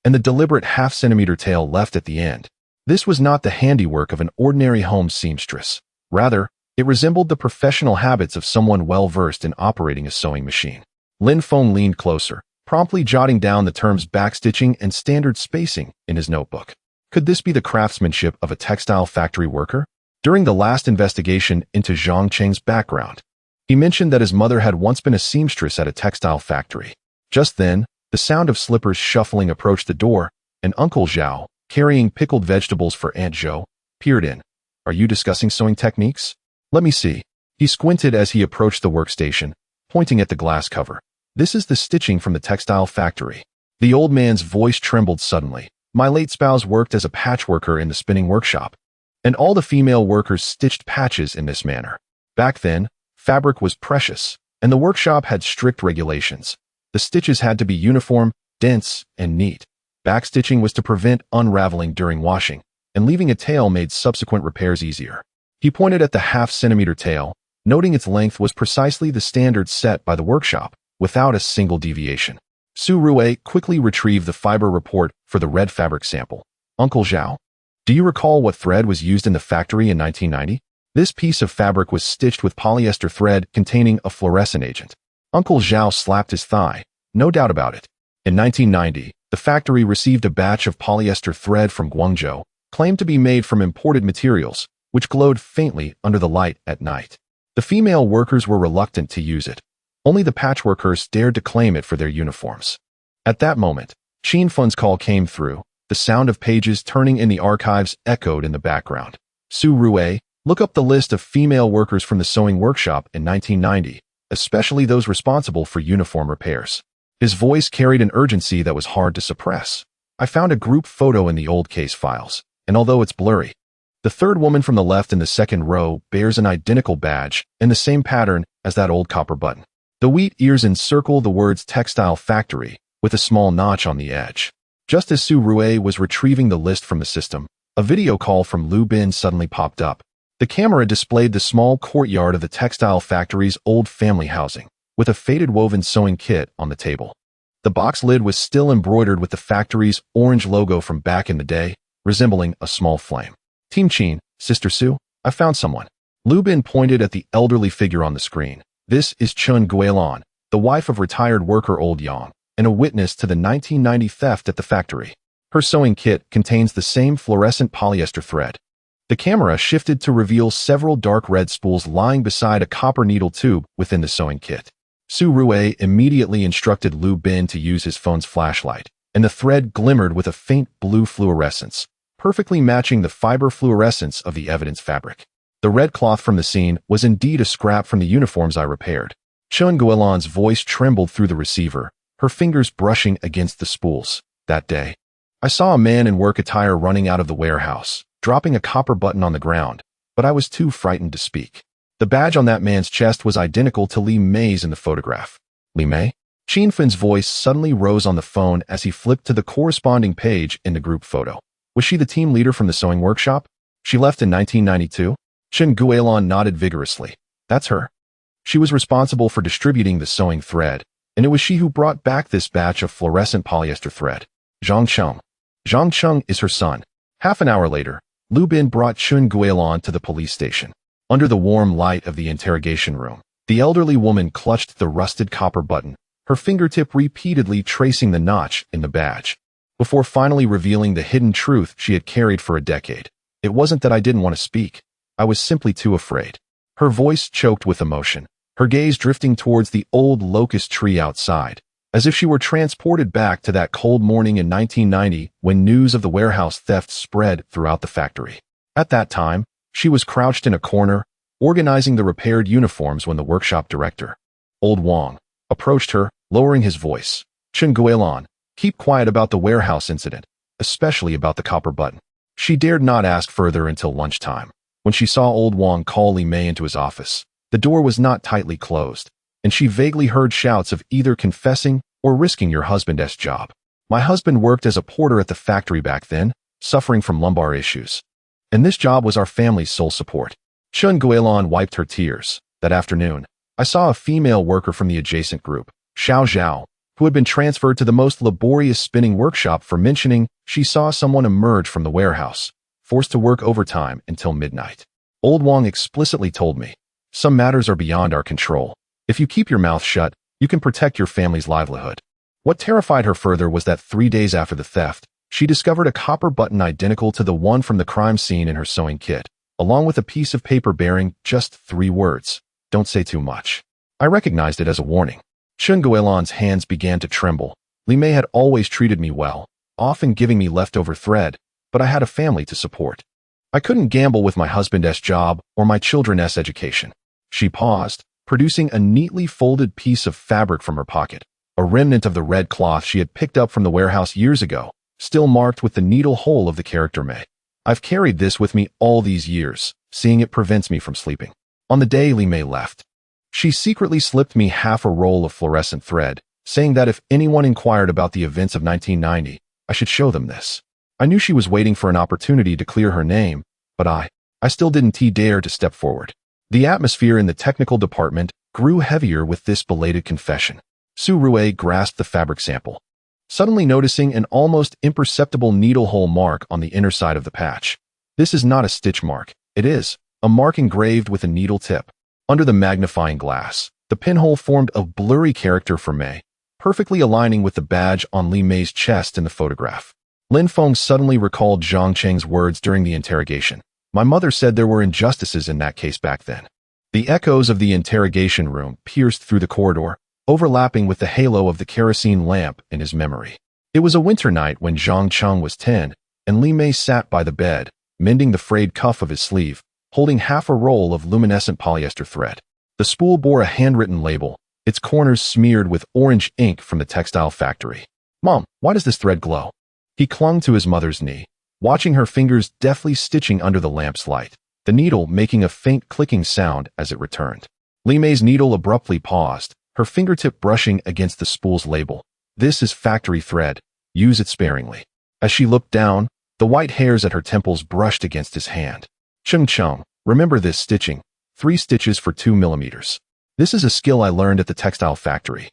Speaker 1: and the deliberate half-centimeter tail left at the end. This was not the handiwork of an ordinary home seamstress. Rather, it resembled the professional habits of someone well-versed in operating a sewing machine. Lin Feng leaned closer, promptly jotting down the terms backstitching and standard spacing in his notebook. Could this be the craftsmanship of a textile factory worker? During the last investigation into Zhang Cheng's background, he mentioned that his mother had once been a seamstress at a textile factory. Just then, the sound of slippers shuffling approached the door, and Uncle Zhao, carrying pickled vegetables for Aunt Zhou, peered in. Are you discussing sewing techniques? Let me see. He squinted as he approached the workstation, pointing at the glass cover. This is the stitching from the textile factory. The old man's voice trembled suddenly. My late spouse worked as a patchworker in the spinning workshop, and all the female workers stitched patches in this manner. Back then, fabric was precious, and the workshop had strict regulations. The stitches had to be uniform, dense, and neat. Backstitching was to prevent unraveling during washing, and leaving a tail made subsequent repairs easier. He pointed at the half-centimeter tail, noting its length was precisely the standard set by the workshop, without a single deviation. Su Rui quickly retrieved the fiber report for the red fabric sample. Uncle Zhao, do you recall what thread was used in the factory in 1990? This piece of fabric was stitched with polyester thread containing a fluorescent agent. Uncle Zhao slapped his thigh. No doubt about it. In 1990, the factory received a batch of polyester thread from Guangzhou, claimed to be made from imported materials, which glowed faintly under the light at night. The female workers were reluctant to use it. Only the patchworkers dared to claim it for their uniforms. At that moment, Lin Feng's call came through. The sound of pages turning in the archives echoed in the background. Su Rui, look up the list of female workers from the sewing workshop in 1990, especially those responsible for uniform repairs. His voice carried an urgency that was hard to suppress. I found a group photo in the old case files, and although it's blurry, the third woman from the left in the second row bears an identical badge in the same pattern as that old copper button. The wheat ears encircle the words textile factory with a small notch on the edge. Just as Su Rui was retrieving the list from the system, a video call from Lu Bin suddenly popped up. The camera displayed the small courtyard of the textile factory's old family housing, with a faded woven sewing kit on the table. The box lid was still embroidered with the factory's orange logo from back in the day, resembling a small flame. Team Qin, Sister Su, I found someone. Lu Bin pointed at the elderly figure on the screen. This is Chun Guilan, the wife of retired worker Old Yang, and a witness to the 1990 theft at the factory. Her sewing kit contains the same fluorescent polyester thread. The camera shifted to reveal several dark red spools lying beside a copper needle tube within the sewing kit. Su Rui immediately instructed Lu Bin to use his phone's flashlight, and the thread glimmered with a faint blue fluorescence, perfectly matching the fiber fluorescence of the evidence fabric. The red cloth from the scene was indeed a scrap from the uniforms I repaired. Chun Guilan's voice trembled through the receiver, her fingers brushing against the spools. That day, I saw a man in work attire running out of the warehouse, dropping a copper button on the ground, but I was too frightened to speak. The badge on that man's chest was identical to Li Mei's in the photograph. Li Mei? Lin Feng's voice suddenly rose on the phone as he flipped to the corresponding page in the group photo. Was she the team leader from the sewing workshop? She left in 1992? Chun Guilan nodded vigorously. That's her. She was responsible for distributing the sewing thread, and it was she who brought back this batch of fluorescent polyester thread. Zhang Cheng. Zhang Cheng is her son. Half an hour later, Lu Bin brought Chun Guilan to the police station. Under the warm light of the interrogation room, the elderly woman clutched the rusted copper button, her fingertip repeatedly tracing the notch in the badge, before finally revealing the hidden truth she had carried for a decade. It wasn't that I didn't want to speak. I was simply too afraid. Her voice choked with emotion, her gaze drifting towards the old locust tree outside, as if she were transported back to that cold morning in 1990 when news of the warehouse theft spread throughout the factory. At that time, she was crouched in a corner, organizing the repaired uniforms when the workshop director, Old Wang, approached her, lowering his voice. Chun Guilan, keep quiet about the warehouse incident, especially about the copper button. She dared not ask further until lunchtime, when she saw Old Wang call Li Mei into his office. The door was not tightly closed, and she vaguely heard shouts of either confessing or risking your husband's job. My husband worked as a porter at the factory back then, suffering from lumbar issues. And this job was our family's sole support. Chun Guilan wiped her tears. That afternoon, I saw a female worker from the adjacent group, Xiao Zhao, who had been transferred to the most laborious spinning workshop for mentioning she saw someone emerge from the warehouse, forced to work overtime until midnight. Old Wang explicitly told me, some matters are beyond our control. If you keep your mouth shut, you can protect your family's livelihood. What terrified her further was that 3 days after the theft, she discovered a copper button identical to the one from the crime scene in her sewing kit, along with a piece of paper bearing just 3 words. Don't say too much. I recognized it as a warning. Chun Guilan's hands began to tremble. Li Mei had always treated me well, often giving me leftover thread, but I had a family to support. I couldn't gamble with my husband's job or my children's education. She paused, producing a neatly folded piece of fabric from her pocket, a remnant of the red cloth she had picked up from the warehouse years ago, still marked with the needle hole of the character Mei. I've carried this with me all these years, seeing it prevents me from sleeping. On the day Li Mei left, she secretly slipped me half a roll of fluorescent thread, saying that if anyone inquired about the events of 1990, I should show them this. I knew she was waiting for an opportunity to clear her name, but I still didn't dare to step forward. The atmosphere in the technical department grew heavier with this belated confession. Su Rue grasped the fabric sample, suddenly noticing an almost imperceptible needle hole mark on the inner side of the patch. This is not a stitch mark. It is a mark engraved with a needle tip. Under the magnifying glass, the pinhole formed a blurry character for Mei, perfectly aligning with the badge on Li Mei's chest in the photograph. Lin Feng suddenly recalled Zhang Cheng's words during the interrogation. My mother said there were injustices in that case back then. The echoes of the interrogation room pierced through the corridor, overlapping with the halo of the kerosene lamp in his memory. It was a winter night when Zhang Cheng was 10, and Li Mei sat by the bed, mending the frayed cuff of his sleeve, holding half a roll of luminescent polyester thread. The spool bore a handwritten label, its corners smeared with orange ink from the textile factory. Mom, why does this thread glow? He clung to his mother's knee, watching her fingers deftly stitching under the lamp's light, the needle making a faint clicking sound as it returned. Li Mei's needle abruptly paused, her fingertip brushing against the spool's label. This is factory thread. Use it sparingly. As she looked down, the white hairs at her temples brushed against his hand. Cheng, remember this stitching. 3 stitches for 2 millimeters. This is a skill I learned at the textile factory.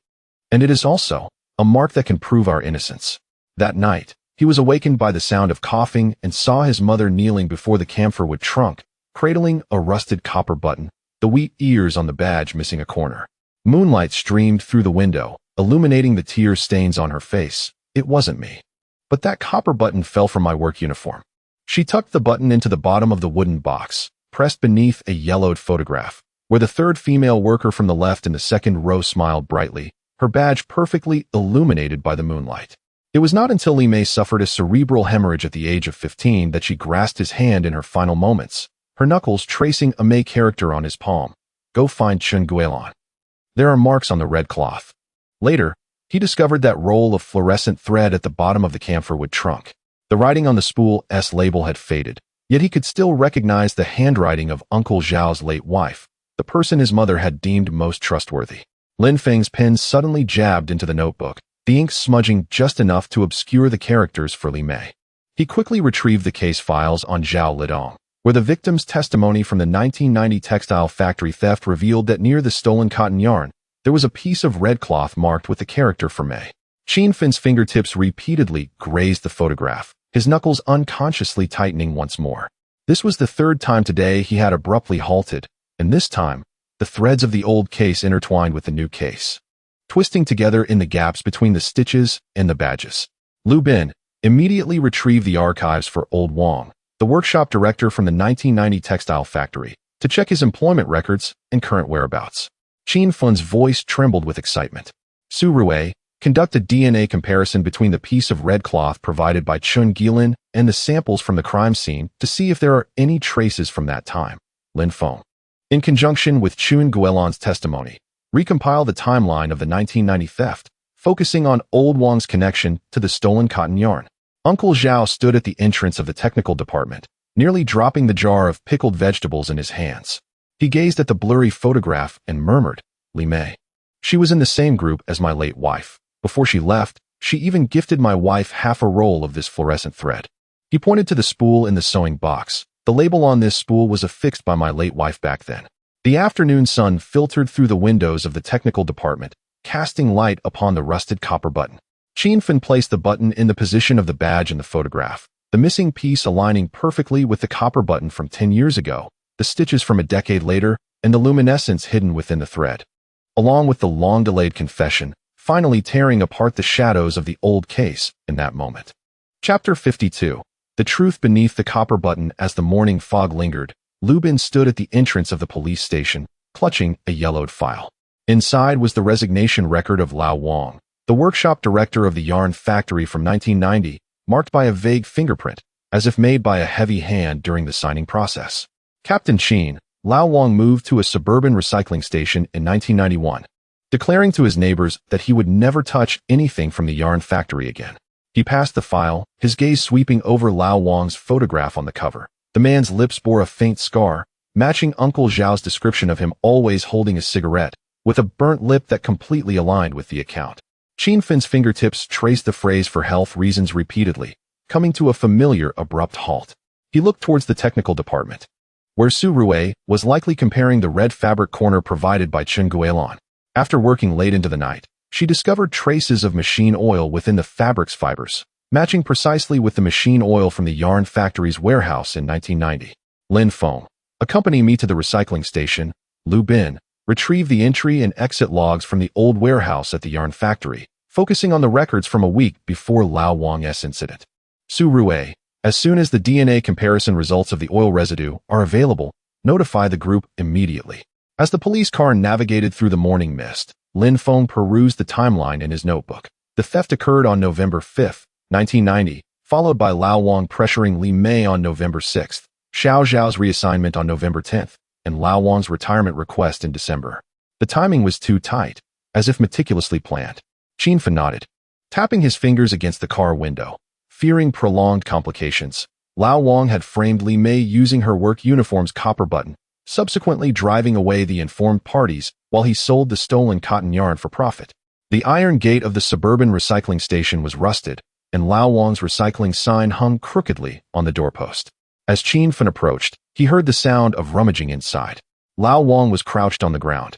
Speaker 1: And it is also a mark that can prove our innocence. That night, he was awakened by the sound of coughing and saw his mother kneeling before the camphor-wood trunk, cradling a rusted copper button, the wheat ears on the badge missing a corner. Moonlight streamed through the window, illuminating the tear stains on her face. It wasn't me. But that copper button fell from my work uniform. She tucked the button into the bottom of the wooden box, pressed beneath a yellowed photograph, where the third female worker from the left in the second row smiled brightly, her badge perfectly illuminated by the moonlight. It was not until Li Mei suffered a cerebral hemorrhage at the age of 15 that she grasped his hand in her final moments, her knuckles tracing a Mei character on his palm. Go find Chun Guilan. There are marks on the red cloth. Later, he discovered that roll of fluorescent thread at the bottom of the camphorwood trunk. The writing on the spool's label had faded, yet he could still recognize the handwriting of Uncle Zhao's late wife, the person his mother had deemed most trustworthy. Lin Feng's pen suddenly jabbed into the notebook, the ink smudging just enough to obscure the characters for Li Mei. He quickly retrieved the case files on Zhao Lidong, where the victim's testimony from the 1990 textile factory theft revealed that near the stolen cotton yarn, there was a piece of red cloth marked with the character for Mei. Qin Fen's fingertips repeatedly grazed the photograph, his knuckles unconsciously tightening once more. This was the third time today he had abruptly halted, and this time, the threads of the old case intertwined with the new case, twisting together in the gaps between the stitches and the badges. Lu Bin immediately retrieved the archives for Old Wang, the workshop director from the 1990 textile factory, to check his employment records and current whereabouts. Qin Fen's voice trembled with excitement. Su Rui, conduct a DNA comparison between the piece of red cloth provided by Chun Gilin and the samples from the crime scene to see if there are any traces from that time. Lin Feng, in conjunction with Chun Guolan's testimony, recompile the timeline of the 1990 theft, focusing on Old Wang's connection to the stolen cotton yarn. Uncle Zhao stood at the entrance of the technical department, nearly dropping the jar of pickled vegetables in his hands. He gazed at the blurry photograph and murmured, "Li Mei. She was in the same group as my late wife. Before she left, she even gifted my wife half a roll of this fluorescent thread." He pointed to the spool in the sewing box. The label on this spool was affixed by my late wife back then. The afternoon sun filtered through the windows of the technical department, casting light upon the rusted copper button. Qin Fen placed the button in the position of the badge in the photograph, the missing piece aligning perfectly with the copper button from 10 years ago, the stitches from a decade later, and the luminescence hidden within the thread, along with the long-delayed confession, finally tearing apart the shadows of the old case in that moment. Chapter 52. The Truth Beneath the Copper Button. As the morning fog lingered, Lu Bin stood at the entrance of the police station, clutching a yellowed file. Inside was the resignation record of Lao Wang, the workshop director of the yarn factory from 1990, marked by a vague fingerprint, as if made by a heavy hand during the signing process. Captain Qin, Lao Wang moved to a suburban recycling station in 1991, declaring to his neighbors that he would never touch anything from the yarn factory again. He passed the file, his gaze sweeping over Lao Wang's photograph on the cover. The man's lips bore a faint scar, matching Uncle Zhao's description of him always holding a cigarette, with a burnt lip that completely aligned with the account. Qin Fen's fingertips traced the phrase "for health reasons" repeatedly, coming to a familiar, abrupt halt. He looked towards the technical department, where Su Rui was likely comparing the red fabric corner provided by Chun Guolan. After working late into the night, she discovered traces of machine oil within the fabric's fibers, matching precisely with the machine oil from the yarn factory's warehouse in 1990. Lin Feng, accompany me to the recycling station. Lu Bin, retrieve the entry and exit logs from the old warehouse at the yarn factory, focusing on the records from a week before Lao Wang's incident. Su Rui, as soon as the DNA comparison results of the oil residue are available, notify the group immediately. As the police car navigated through the morning mist, Lin Feng perused the timeline in his notebook. The theft occurred on November 5, 1990, followed by Lao Wang pressuring Li Mei on November 6, Xiao Zhao's reassignment on November 10, and Lao Wang's retirement request in December. The timing was too tight, as if meticulously planned. Qin Fen nodded, tapping his fingers against the car window. Fearing prolonged complications, Lao Wang had framed Li Mei using her work uniform's copper button, subsequently driving away the informed parties while he sold the stolen cotton yarn for profit. The iron gate of the suburban recycling station was rusted, and Lao Wang's recycling sign hung crookedly on the doorpost. As Qin Fen approached, he heard the sound of rummaging inside. Lao Wang was crouched on the ground,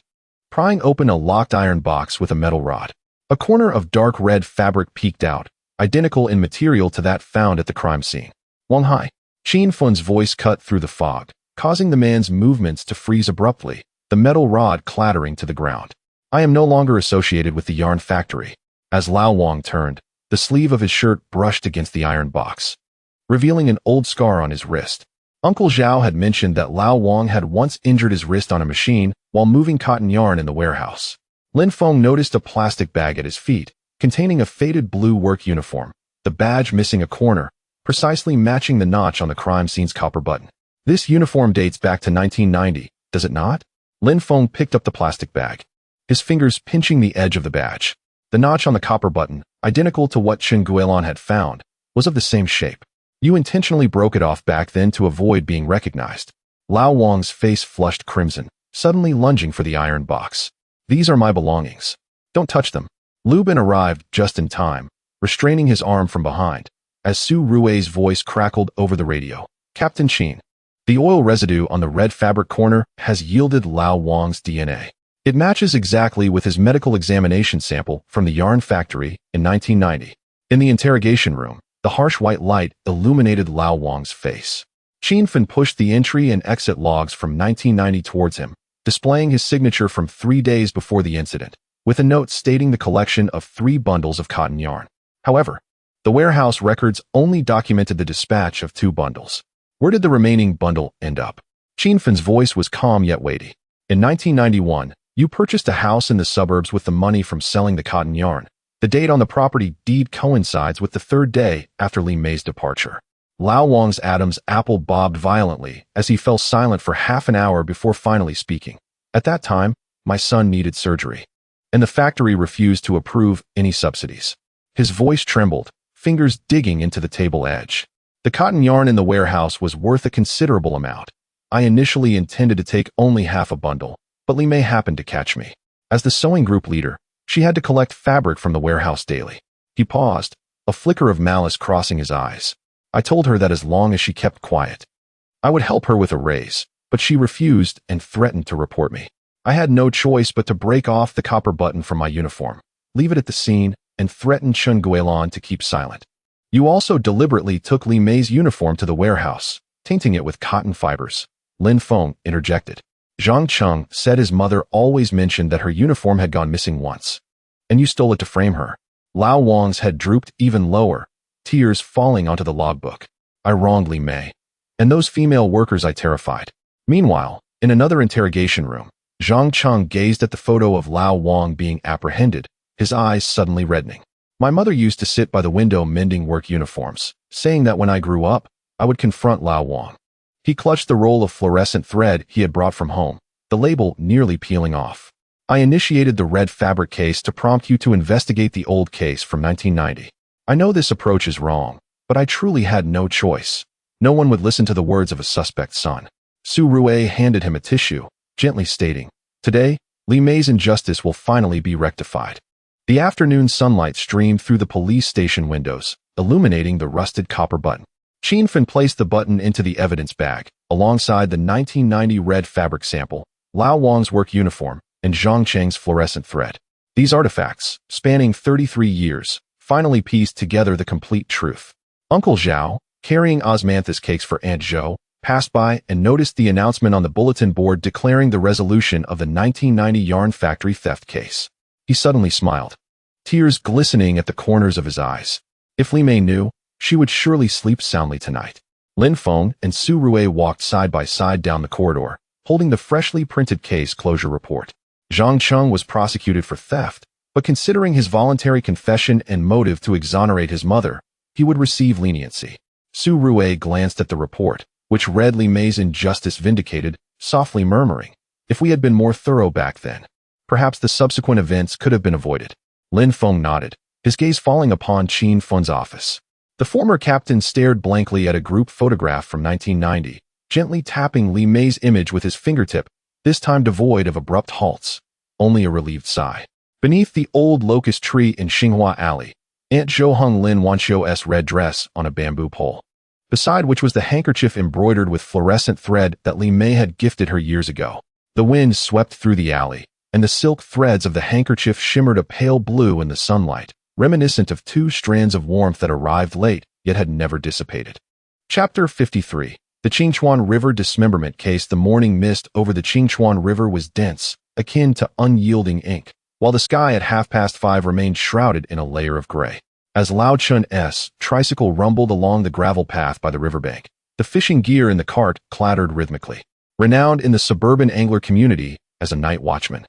Speaker 1: prying open a locked iron box with a metal rod. A corner of dark red fabric peeked out, identical in material to that found at the crime scene. "Wang Hai." Qin Fen's voice cut through the fog, causing the man's movements to freeze abruptly, the metal rod clattering to the ground. "I am no longer associated with the yarn factory." As Lao Wang turned, the sleeve of his shirt brushed against the iron box, revealing an old scar on his wrist. Uncle Zhao had mentioned that Lao Wang had once injured his wrist on a machine while moving cotton yarn in the warehouse. Lin Feng noticed a plastic bag at his feet, containing a faded blue work uniform, the badge missing a corner, precisely matching the notch on the crime scene's copper button. "This uniform dates back to 1990, does it not?" Lin Feng picked up the plastic bag. his fingers pinching the edge of the badge. The notch on the copper button, identical to what Chen Guilin had found, was of the same shape. You intentionally broke it off back then to avoid being recognized. Lao Wang's face flushed crimson, suddenly lunging for the iron box. These are my belongings. Don't touch them. Lu Bin arrived just in time, restraining his arm from behind, as Su Rui's voice crackled over the radio. Captain Qin, the oil residue on the red fabric corner has yielded Lao Wang's DNA. It matches exactly with his medical examination sample from the yarn factory in 1990. In the interrogation room, the harsh white light illuminated Lao Wang's face. Qin Fen pushed the entry and exit logs from 1990 towards him, displaying his signature from 3 days before the incident, with a note stating the collection of 3 bundles of cotton yarn. However, the warehouse records only documented the dispatch of 2 bundles. Where did the remaining bundle end up? Qin Fen's voice was calm yet weighty. In 1991, you purchased a house in the suburbs with the money from selling the cotton yarn. The date on the property deed coincides with the 3rd day after Li Mei's departure. Lao Wang's Adam's apple bobbed violently as he fell silent for half an hour before finally speaking. At that time, my son needed surgery, and the factory refused to approve any subsidies. His voice trembled, fingers digging into the table edge. The cotton yarn in the warehouse was worth a considerable amount. I initially intended to take only half a bundle, but Li Mei happened to catch me. As the sewing group leader, she had to collect fabric from the warehouse daily. He paused, a flicker of malice crossing his eyes. I told her that as long as she kept quiet, I would help her with a raise, but she refused and threatened to report me. I had no choice but to break off the copper button from my uniform, leave it at the scene, and threaten Chen Guilin to keep silent. You also deliberately took Li Mei's uniform to the warehouse, tainting it with cotton fibers. Lin Feng interjected. Zhang Cheng said his mother always mentioned that her uniform had gone missing once, and you stole it to frame her. Lao Wang's head drooped even lower, tears falling onto the logbook. I wronged Li Mei, and those female workers I terrified. Meanwhile, in another interrogation room, Zhang Cheng gazed at the photo of Lao Wang being apprehended, his eyes suddenly reddening. My mother used to sit by the window mending work uniforms, saying that when I grew up, I would confront Lao Wang. He clutched the roll of fluorescent thread he had brought from home, the label nearly peeling off. I initiated the red fabric case to prompt you to investigate the old case from 1990. I know this approach is wrong, but I truly had no choice. No one would listen to the words of a suspect's son. Su Rui handed him a tissue, gently stating, "Today, Li Mei's injustice will finally be rectified." The afternoon sunlight streamed through the police station windows, illuminating the rusted copper button. Qin Fen placed the button into the evidence bag, alongside the 1990 red fabric sample, Lao Wang's work uniform, and Zhang Cheng's fluorescent thread. These artifacts, spanning 33 years, finally pieced together the complete truth. Uncle Zhao, carrying osmanthus cakes for Aunt Zhou, passed by and noticed the announcement on the bulletin board declaring the resolution of the 1990 yarn factory theft case. He suddenly smiled, tears glistening at the corners of his eyes. If Li Mei knew, she would surely sleep soundly tonight. Lin Feng and Su Rui walked side by side down the corridor, holding the freshly printed case closure report. Zhang Cheng was prosecuted for theft, but considering his voluntary confession and motive to exonerate his mother, he would receive leniency. Su Rui glanced at the report, which read Li Mei's injustice vindicated, softly murmuring, "If we had been more thorough back then, perhaps the subsequent events could have been avoided." Lin Feng nodded, his gaze falling upon Qin Fen's office. The former captain stared blankly at a group photograph from 1990, gently tapping Li Mei's image with his fingertip, this time devoid of abrupt halts, only a relieved sigh. Beneath the old locust tree in Xinghua Alley, Aunt Zhou hung Lin Wanqiu's red dress on a bamboo pole, beside which was the handkerchief embroidered with fluorescent thread that Li Mei had gifted her years ago. The wind swept through the alley, and the silk threads of the handkerchief shimmered a pale blue in the sunlight, reminiscent of 2 strands of warmth that arrived late, yet had never dissipated. Chapter 53. The Qingchuan River Dismemberment Case. The morning mist over the Qingchuan River was dense, akin to unyielding ink, while the sky at 5:30 remained shrouded in a layer of gray. As Lao Chun's tricycle rumbled along the gravel path by the riverbank, the fishing gear in the cart clattered rhythmically. Renowned in the suburban angler community as a night watchman,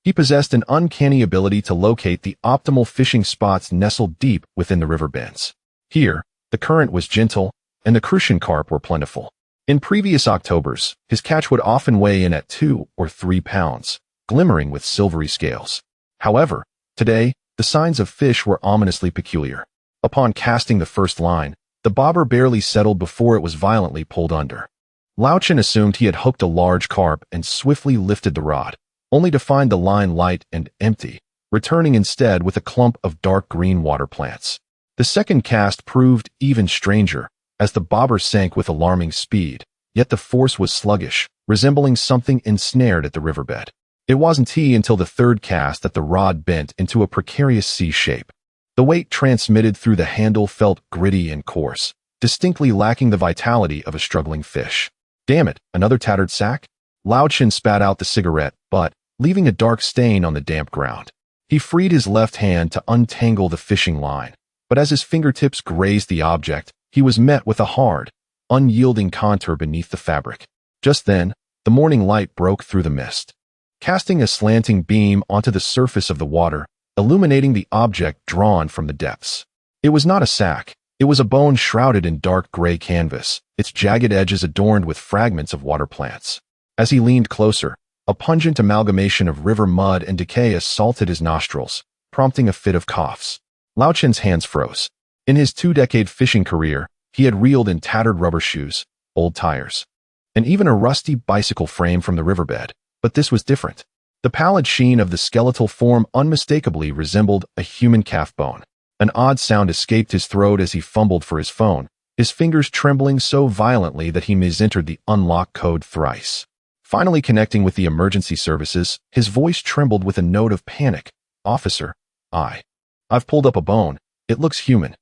Speaker 1: he possessed an uncanny ability to locate the optimal fishing spots nestled deep within the river bends. Here, the current was gentle, and the crucian carp were plentiful. In previous Octobers, his catch would often weigh in at 2 or 3 pounds, glimmering with silvery scales. However, today, the signs of fish were ominously peculiar. Upon casting the first line, the bobber barely settled before it was violently pulled under. Lao Chen assumed he had hooked a large carp and swiftly lifted the rod, only to find the line light and empty, returning instead with a clump of dark green water plants. The second cast proved even stranger, as the bobber sank with alarming speed, yet the force was sluggish, resembling something ensnared at the riverbed. It wasn't until the third cast that the rod bent into a precarious C shape. The weight transmitted through the handle felt gritty and coarse, distinctly lacking the vitality of a struggling fish. Damn it, another tattered sack? Lao Chen spat out the cigarette, but, leaving a dark stain on the damp ground. He freed his left hand to untangle the fishing line, but as his fingertips grazed the object, he was met with a hard, unyielding contour beneath the fabric. Just then, the morning light broke through the mist, casting a slanting beam onto the surface of the water, illuminating the object drawn from the depths. It was not a sack. It was a bone shrouded in dark gray canvas, its jagged edges adorned with fragments of water plants. As he leaned closer, a pungent amalgamation of river mud and decay assaulted his nostrils, prompting a fit of coughs. Lao Chen's hands froze. In his 2-decade fishing career, he had reeled in tattered rubber shoes, old tires, and even a rusty bicycle frame from the riverbed, but this was different. The pallid sheen of the skeletal form unmistakably resembled a human calf bone. An odd sound escaped his throat as he fumbled for his phone, his fingers trembling so violently that he misentered the unlock code thrice. Finally connecting with the emergency services, his voice trembled with a note of panic. "Officer, I've pulled up a bone. It looks human.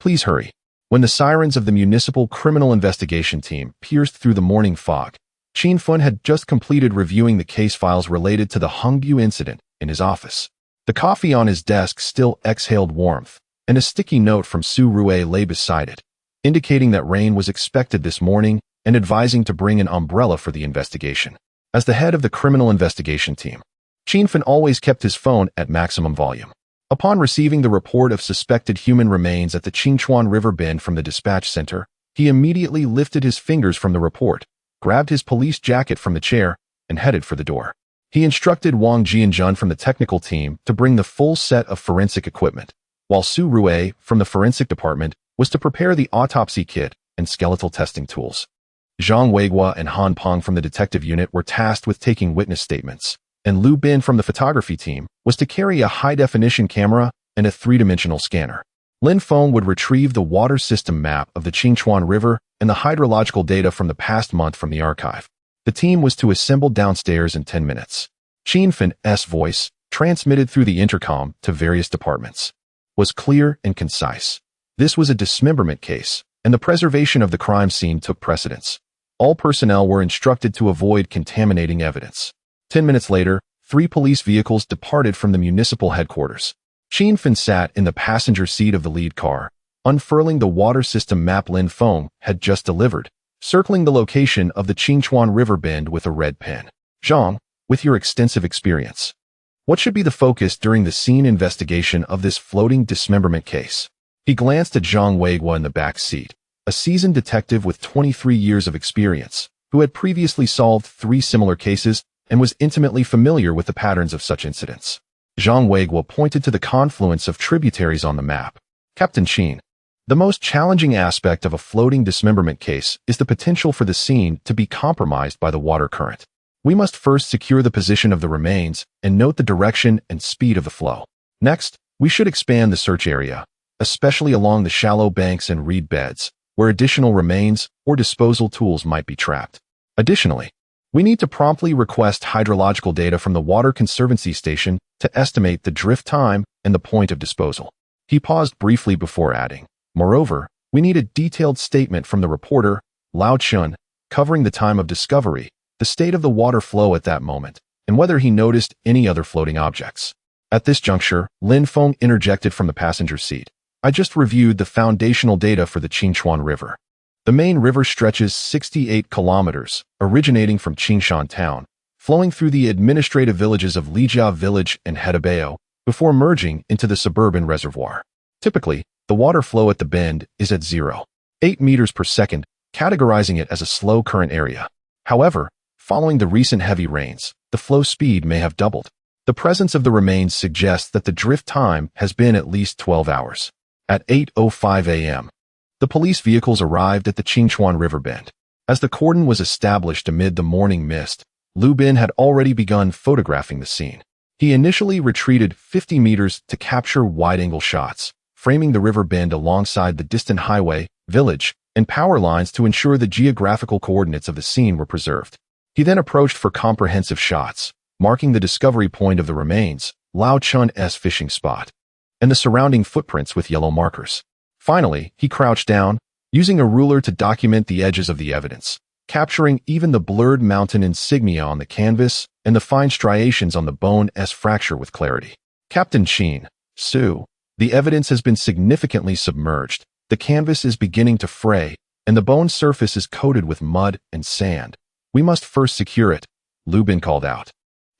Speaker 1: Please hurry." When the sirens of the Municipal Criminal Investigation Team pierced through the morning fog, Lin Feng had just completed reviewing the case files related to the Hongbu incident in his office. The coffee on his desk still exhaled warmth, and a sticky note from Su Rue lay beside it, indicating that rain was expected this morning and advising to bring an umbrella for the investigation. As the head of the criminal investigation team, Lin Feng always kept his phone at maximum volume. Upon receiving the report of suspected human remains at the Qingchuan River bend from the dispatch center, he immediately lifted his fingers from the report, grabbed his police jacket from the chair, and headed for the door. He instructed Wang Jianjun from the technical team to bring the full set of forensic equipment, while Su Rue from the forensic department was to prepare the autopsy kit and skeletal testing tools. Zhang Weiguo and Han Peng from the detective unit were tasked with taking witness statements, and Lu Bin from the photography team was to carry a high-definition camera and a 3-dimensional scanner. Lin Feng would retrieve the water system map of the Qingchuan River and the hydrological data from the past month from the archive. The team was to assemble downstairs in 10 minutes. Lin Feng's voice, transmitted through the intercom to various departments, was clear and concise. This was a dismemberment case, and the preservation of the crime scene took precedence. All personnel were instructed to avoid contaminating evidence. 10 minutes later, 3 police vehicles departed from the municipal headquarters. Lin Feng sat in the passenger seat of the lead car, unfurling the water system map Lin Feng had just delivered, circling the location of the Qingchuan River bend with a red pen. "Zhang, with your extensive experience, what should be the focus during the scene investigation of this floating dismemberment case?" He glanced at Zhang Weiguo in the back seat, a seasoned detective with 23 years of experience, who had previously solved 3 similar cases and was intimately familiar with the patterns of such incidents. Zhang Weiguo pointed to the confluence of tributaries on the map. "Captain Qin, the most challenging aspect of a floating dismemberment case is the potential for the scene to be compromised by the water current. We must first secure the position of the remains and note the direction and speed of the flow. Next, we should expand the search area, especially along the shallow banks and reed beds, where additional remains or disposal tools might be trapped. Additionally, we need to promptly request hydrological data from the Water Conservancy Station to estimate the drift time and the point of disposal." He paused briefly before adding, "Moreover, we need a detailed statement from the reporter, Lao Chun, covering the time of discovery, the state of the water flow at that moment, and whether he noticed any other floating objects." At this juncture, Lin Feng interjected from the passenger seat. "I just reviewed the foundational data for the Qingchuan River. The main river stretches 68 kilometers, originating from Qingshan town, flowing through the administrative villages of Lijia Village and Hedabao, before merging into the suburban reservoir. Typically, the water flow at the bend is at 0.8 meters per second, categorizing it as a slow current area. However, following the recent heavy rains, the the flow speed may have doubled. The presence of the remains suggests that the drift time has been at least 12 hours. At 8:05 a.m., the police vehicles arrived at the Qingchuan River bend. As the cordon was established amid the morning mist, Lu Bin had already begun photographing the scene. He initially retreated 50 meters to capture wide-angle shots, framing the river bend alongside the distant highway, village, and power lines to ensure the geographical coordinates of the scene were preserved. He then approached for comprehensive shots, marking the discovery point of the remains, Lao Chun's fishing spot, and the surrounding footprints with yellow markers. Finally, he crouched down, using a ruler to document the edges of the evidence, capturing even the blurred mountain insignia on the canvas and the fine striations on the bone's fracture with clarity. Captain Qin, Su, the evidence has been significantly submerged. The canvas is beginning to fray, and the bone surface is coated with mud and sand. We must first secure it, Lu Bin called out,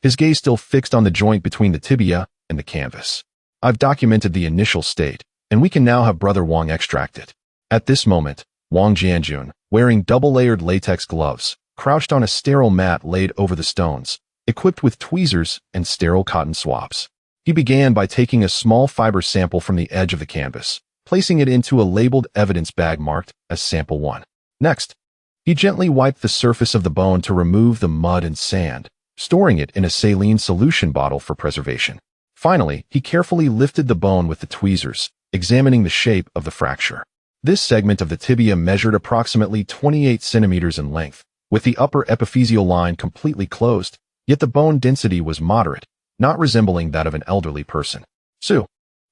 Speaker 1: his gaze still fixed on the joint between the tibia and the canvas. I've documented the initial state, and we can now have Brother Wang extract it. At this moment, Wang Jianjun, wearing double-layered latex gloves, crouched on a sterile mat laid over the stones, equipped with tweezers and sterile cotton swabs. He began by taking a small fiber sample from the edge of the canvas, placing it into a labeled evidence bag marked as Sample 1. Next, he gently wiped the surface of the bone to remove the mud and sand, storing it in a saline solution bottle for preservation. Finally, he carefully lifted the bone with the tweezers, examining the shape of the fracture. This segment of the tibia measured approximately 28 centimeters in length, with the upper epiphyseal line completely closed, yet the bone density was moderate, not resembling that of an elderly person. Su,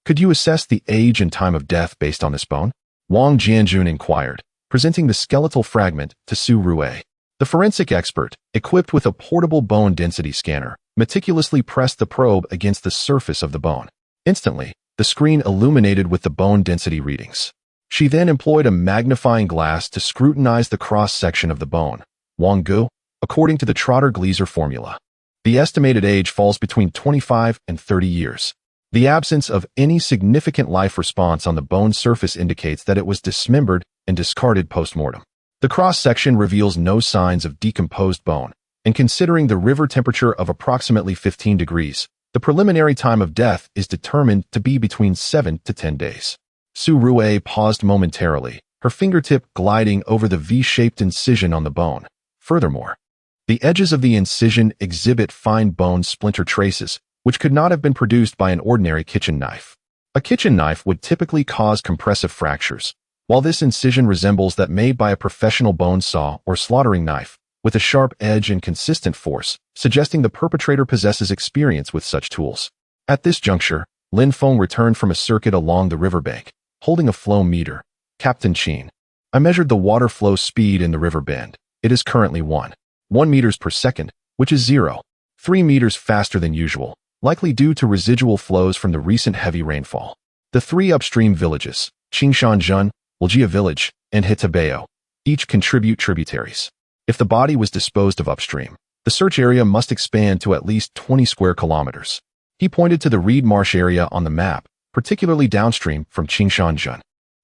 Speaker 1: could you assess the age and time of death based on this bone? Wang Jianjun inquired, presenting the skeletal fragment to Su Rue. The forensic expert, equipped with a portable bone density scanner, meticulously pressed the probe against the surface of the bone. Instantly, the screen illuminated with the bone density readings. She then employed a magnifying glass to scrutinize the cross-section of the bone. Wang Gu, according to the Trotter-Gleiser formula, the estimated age falls between 25 and 30 years. The absence of any significant life response on the bone surface indicates that it was dismembered and discarded post-mortem. The cross-section reveals no signs of decomposed bone, and considering the river temperature of approximately 15 degrees, the preliminary time of death is determined to be between 7 to 10 days. Su Rue paused momentarily, her fingertip gliding over the V-shaped incision on the bone. Furthermore, the edges of the incision exhibit fine bone splinter traces, which could not have been produced by an ordinary kitchen knife. A kitchen knife would typically cause compressive fractures, while this incision resembles that made by a professional bone saw or slaughtering knife, with a sharp edge and consistent force, suggesting the perpetrator possesses experience with such tools. At this juncture, Lin Feng returned from a circuit along the riverbank, holding a flow meter. Captain Qin, I measured the water flow speed in the river bend. It is currently 1 meters per second, which is 0.3 meters faster than usual, likely due to residual flows from the recent heavy rainfall. The 3 upstream villages, Qingshanzhen, Wuljia Village, and Hitabao, each contribute tributaries. If the body was disposed of upstream, the search area must expand to at least 20 square kilometers. He pointed to the reed marsh area on the map, particularly downstream from Qingshanzhen,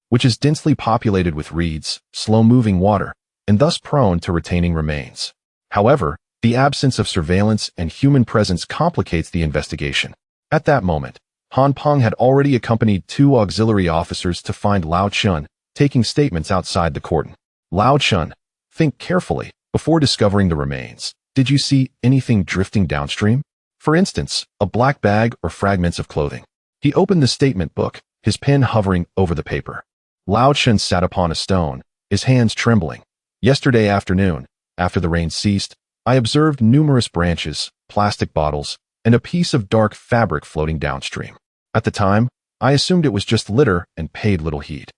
Speaker 1: which is densely populated with reeds, slow-moving water, and thus prone to retaining remains. However, the absence of surveillance and human presence complicates the investigation. At that moment, Han Peng had already accompanied 2 auxiliary officers to find Lao Chun, taking statements outside the cordon. Lao Chun, think carefully before discovering the remains. Did you see anything drifting downstream? For instance, a black bag or fragments of clothing. He opened the statement book, his pen hovering over the paper. Lao Chun sat upon a stone, his hands trembling. Yesterday afternoon, after the rain ceased, I observed numerous branches, plastic bottles, and a piece of dark fabric floating downstream. At the time, I assumed it was just litter and paid little heed.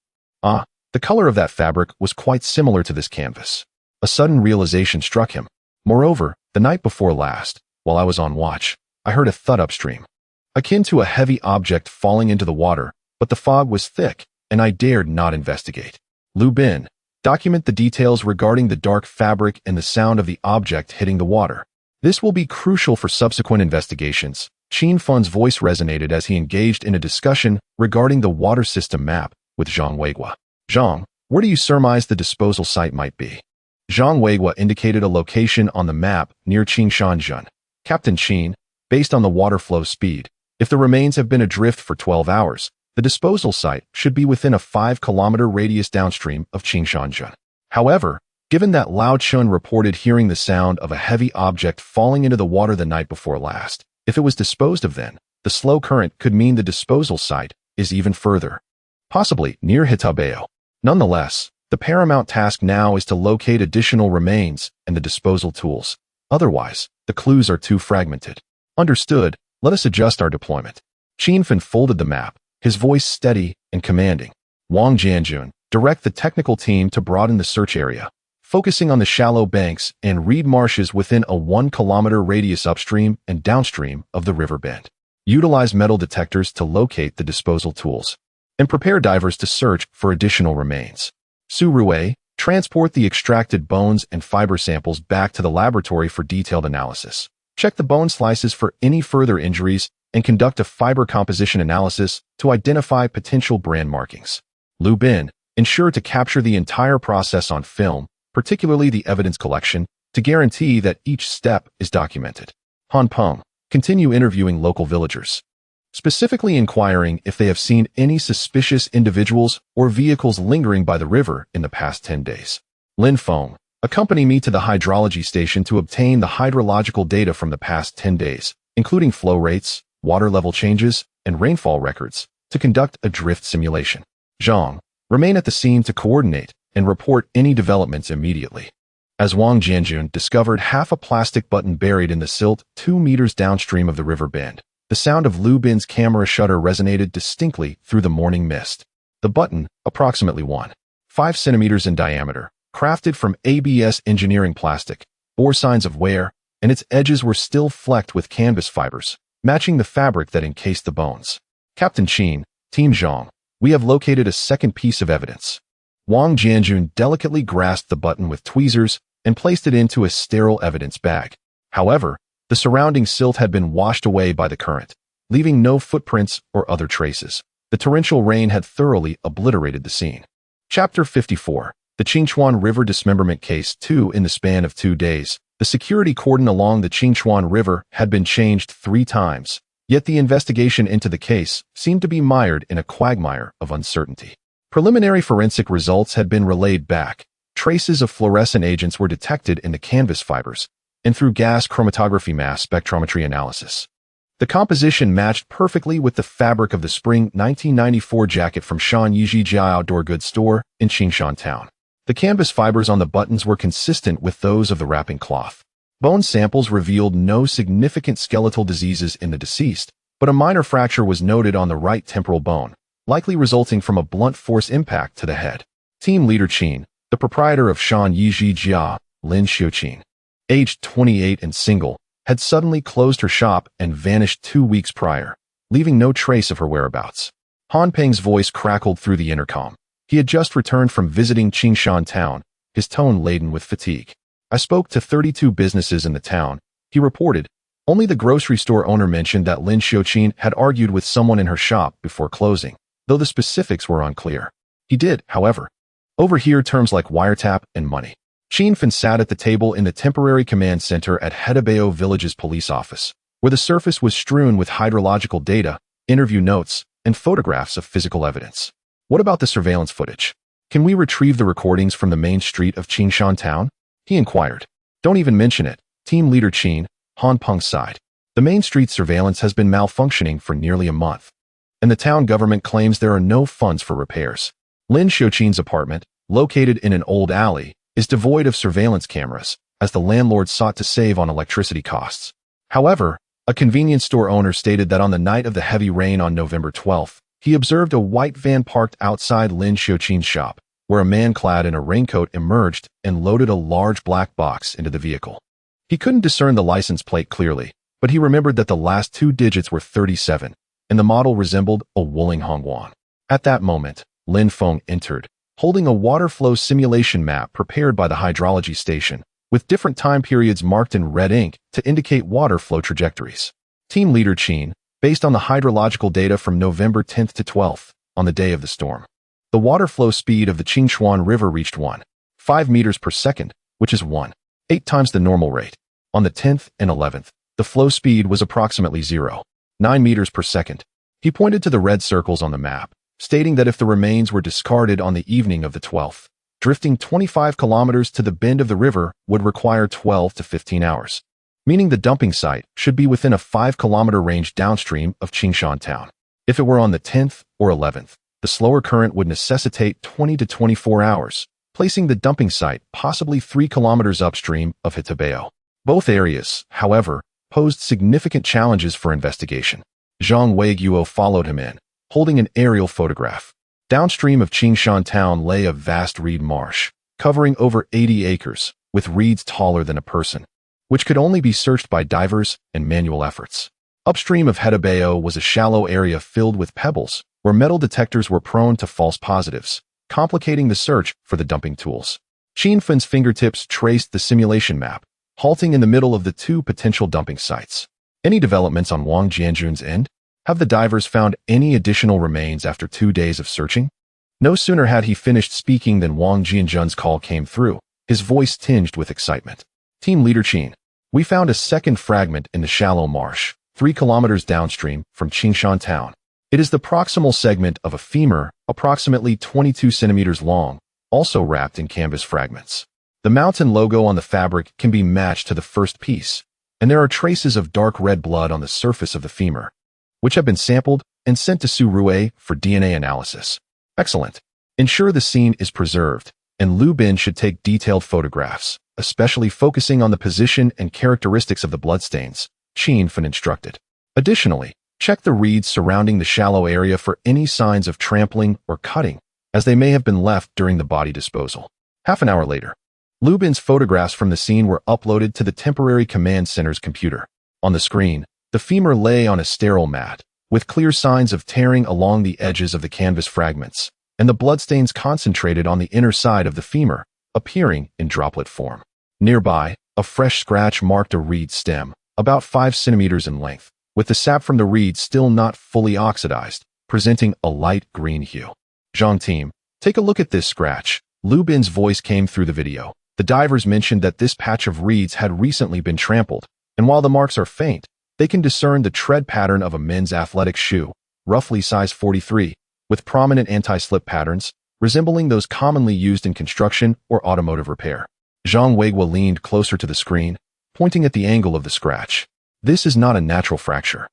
Speaker 1: The color of that fabric was quite similar to this canvas. A sudden realization struck him. Moreover, the night before last, while I was on watch, I heard a thud upstream, akin to a heavy object falling into the water, but the fog was thick, and I dared not investigate. Lu Bin, document the details regarding the dark fabric and the sound of the object hitting the water. This will be crucial for subsequent investigations. Qin Feng's voice resonated as he engaged in a discussion regarding the water system map with Zhang Weigua. Zhang, where do you surmise the disposal site might be? Zhang Weigua indicated a location on the map near Qingshanzhen, Captain Qin, based on the water flow speed, if the remains have been adrift for 12 hours, the disposal site should be within a 5-kilometer radius downstream of Qingshanzhen. However, given that Lao Chun reported hearing the sound of a heavy object falling into the water the night before last, if it was disposed of then, the slow current could mean the disposal site is even further, possibly near Hitabeo. Nonetheless, the paramount task now is to locate additional remains and the disposal tools. Otherwise, the clues are too fragmented. Understood, let us adjust our deployment. Lin Feng folded the map, his voice steady and commanding. Wang Jianjun, direct the technical team to broaden the search area, focusing on the shallow banks and reed marshes within a 1-kilometer radius upstream and downstream of the river bend. Utilize metal detectors to locate the disposal tools, and prepare divers to search for additional remains. Su Rui, transport the extracted bones and fiber samples back to the laboratory for detailed analysis. Check the bone slices for any further injuries and conduct a fiber composition analysis to identify potential brand markings. Lu Bin, ensure to capture the entire process on film, particularly the evidence collection, to guarantee that each step is documented. Han Peng, continue interviewing local villagers, specifically inquiring if they have seen any suspicious individuals or vehicles lingering by the river in the past 10 days. Lin Feng, accompany me to the hydrology station to obtain the hydrological data from the past 10 days, including flow rates, water level changes, and rainfall records, to conduct a drift simulation. Zhang, remain at the scene to coordinate and report any developments immediately. As Wang Jianjun discovered half a plastic button buried in the silt 2 meters downstream of the river bend, the sound of Lu Bin's camera shutter resonated distinctly through the morning mist. The button, approximately 1.5 centimeters in diameter, crafted from ABS engineering plastic, bore signs of wear, and its edges were still flecked with canvas fibers, matching the fabric that encased the bones. Captain Qin, Team Zhang, we have located a second piece of evidence. Wang Jianjun delicately grasped the button with tweezers and placed it into a sterile evidence bag. However, the surrounding silt had been washed away by the current, leaving no footprints or other traces. The torrential rain had thoroughly obliterated the scene. Chapter 54. The Qingchuan River Dismemberment Case 2. In the span of 2 days, the security cordon along the Qingchuan River had been changed 3 times, yet the investigation into the case seemed to be mired in a quagmire of uncertainty. Preliminary forensic results had been relayed back. Traces of fluorescent agents were detected in the canvas fibers, and through gas chromatography mass spectrometry analysis, the composition matched perfectly with the fabric of the spring 1994 jacket from Shan Yijia Outdoor Goods Store in Qingshan Town. The canvas fibers on the buttons were consistent with those of the wrapping cloth. Bone samples revealed no significant skeletal diseases in the deceased, but a minor fracture was noted on the right temporal bone, likely resulting from a blunt force impact to the head. Team leader Qin, the proprietor of Shan Yijia, Lin Xiuqin, aged 28 and single, had suddenly closed her shop and vanished 2 weeks prior, leaving no trace of her whereabouts. Han Peng's voice crackled through the intercom. He had just returned from visiting Qingshan Town, his tone laden with fatigue. I spoke to 32 businesses in the town, he reported. Only the grocery store owner mentioned that Lin Xiuqin had argued with someone in her shop before closing, though the specifics were unclear. He did, however, overhear terms like wiretap and money. Lin Feng sat at the table in the temporary command center at Hitabeo Village's police office, where the surface was strewn with hydrological data, interview notes, and photographs of physical evidence. What about the surveillance footage? Can we retrieve the recordings from the main street of Qingshan Town? He inquired. Don't even mention it, team leader Qin, Han Peng sighed. The main street surveillance has been malfunctioning for nearly a month, and the town government claims there are no funds for repairs. Lin Xiuqin's apartment, located in an old alley, is devoid of surveillance cameras, as the landlord sought to save on electricity costs. However, a convenience store owner stated that on the night of the heavy rain on November 12th, he observed a white van parked outside Lin Xiuqin's shop, where a man clad in a raincoat emerged and loaded a large black box into the vehicle. He couldn't discern the license plate clearly, but he remembered that the last 2 digits were 37, and the model resembled a Wuling Hongguan. At that moment, Lin Feng entered, holding a water flow simulation map prepared by the hydrology station, with different time periods marked in red ink to indicate water flow trajectories. Team leader Qin, based on the hydrological data from November 10th to 12th, on the day of the storm, the water flow speed of the Qingchuan River reached 1.5 meters per second, which is 1.8 times the normal rate. On the 10th and 11th, The flow speed was approximately 0.9 meters per second. He pointed to the red circles on the map, stating that if the remains were discarded on the evening of the 12th, drifting 25 kilometers to the bend of the river would require 12 to 15 hours, meaning the dumping site should be within a 5-kilometer range downstream of Qingshan town. If it were on the 10th or 11th, the slower current would necessitate 20 to 24 hours, placing the dumping site possibly 3 kilometers upstream of Hitabao. Both areas, however, posed significant challenges for investigation. Zhang Weiguo followed him in, holding an aerial photograph. Downstream of Qingshan town lay a vast reed marsh, covering over 80 acres, with reeds taller than a person, which could only be searched by divers and manual efforts. Upstream of Hitabao was a shallow area filled with pebbles, where metal detectors were prone to false positives, complicating the search for the dumping tools. Lin Feng's fingertips traced the simulation map, halting in the middle of the two potential dumping sites. Any developments on Wang Jianjun's end? Have the divers found any additional remains after 2 days of searching? No sooner had he finished speaking than Wang Jianjun's call came through, his voice tinged with excitement. Team Leader Qin, we found a second fragment in the shallow marsh, 3 kilometers downstream from Qingshan town. It is the proximal segment of a femur, approximately 22 centimeters long, also wrapped in canvas fragments. The mountain logo on the fabric can be matched to the first piece, and there are traces of dark red blood on the surface of the femur, which have been sampled and sent to Su Rue for DNA analysis. Excellent. Ensure the scene is preserved, and Lu Bin should take detailed photographs, especially focusing on the position and characteristics of the bloodstains, Qin Fen instructed. Additionally, check the reeds surrounding the shallow area for any signs of trampling or cutting, as they may have been left during the body disposal. Half an hour later, Lu Bin's photographs from the scene were uploaded to the temporary command center's computer. On the screen, the femur lay on a sterile mat, with clear signs of tearing along the edges of the canvas fragments, and the bloodstains concentrated on the inner side of the femur, appearing in droplet form. Nearby, a fresh scratch marked a reed stem, about 5 centimeters in length, with the sap from the reed still not fully oxidized, presenting a light green hue. Zhang team, take a look at this scratch. Lu Bin's voice came through the video. The divers mentioned that this patch of reeds had recently been trampled, and while the marks are faint, they can discern the tread pattern of a men's athletic shoe, roughly size 43, with prominent anti-slip patterns, resembling those commonly used in construction or automotive repair. Zhang Weiguo leaned closer to the screen, pointing at the angle of the scratch. This is not a natural fracture.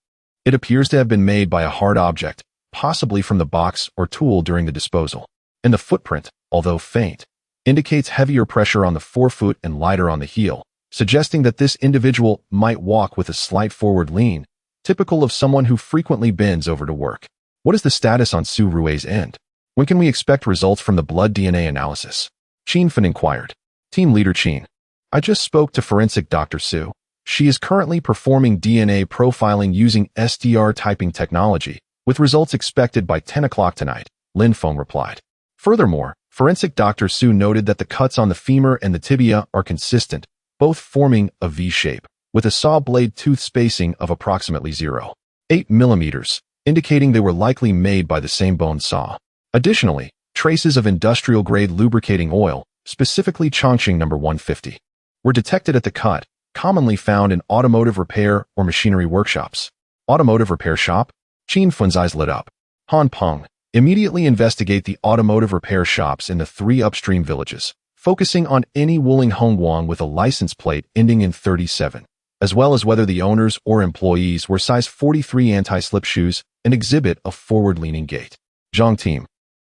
Speaker 1: It appears to have been made by a hard object, possibly from the box or tool during the disposal. And the footprint, although faint, indicates heavier pressure on the forefoot and lighter on the heel, suggesting that this individual might walk with a slight forward lean, typical of someone who frequently bends over to work. What is the status on Su Rue's end? When can we expect results from the blood DNA analysis? Qin Fen inquired. Team Leader Qin, I just spoke to forensic Dr. Su. She is currently performing DNA profiling using SDR typing technology, with results expected by 10 o'clock tonight, Lin Feng replied. Furthermore, forensic Dr. Su noted that the cuts on the femur and the tibia are consistent, both forming a V shape, with a saw blade tooth spacing of approximately 0.8 millimeters, indicating they were likely made by the same bone saw. Additionally, traces of industrial-grade lubricating oil, specifically Chongqing No. 150, were detected at the cut, commonly found in automotive repair or machinery workshops. Automotive repair shop? Qin Fen's eyes lit up. Han Peng, immediately investigate the automotive repair shops in the 3 upstream villages, focusing on any Wuling Hongguang with a license plate ending in 37, as well as whether the owners or employees were size 43 anti-slip shoes and exhibit a forward-leaning gait. Zhang team,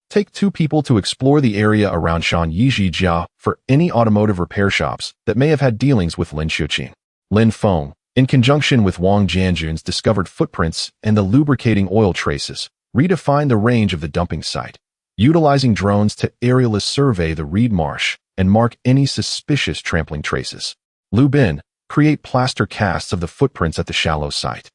Speaker 1: take 2 people to explore the area around Shanyi for any automotive repair shops that may have had dealings with Lin Xiuqin. Lin Feng, in conjunction with Wang Jianjun's discovered footprints and the lubricating oil traces, redefine the range of the dumping site, utilizing drones to aerialist survey the reed marsh and mark any suspicious trampling traces. Lu Bin, create plaster casts of the footprints at the shallow site,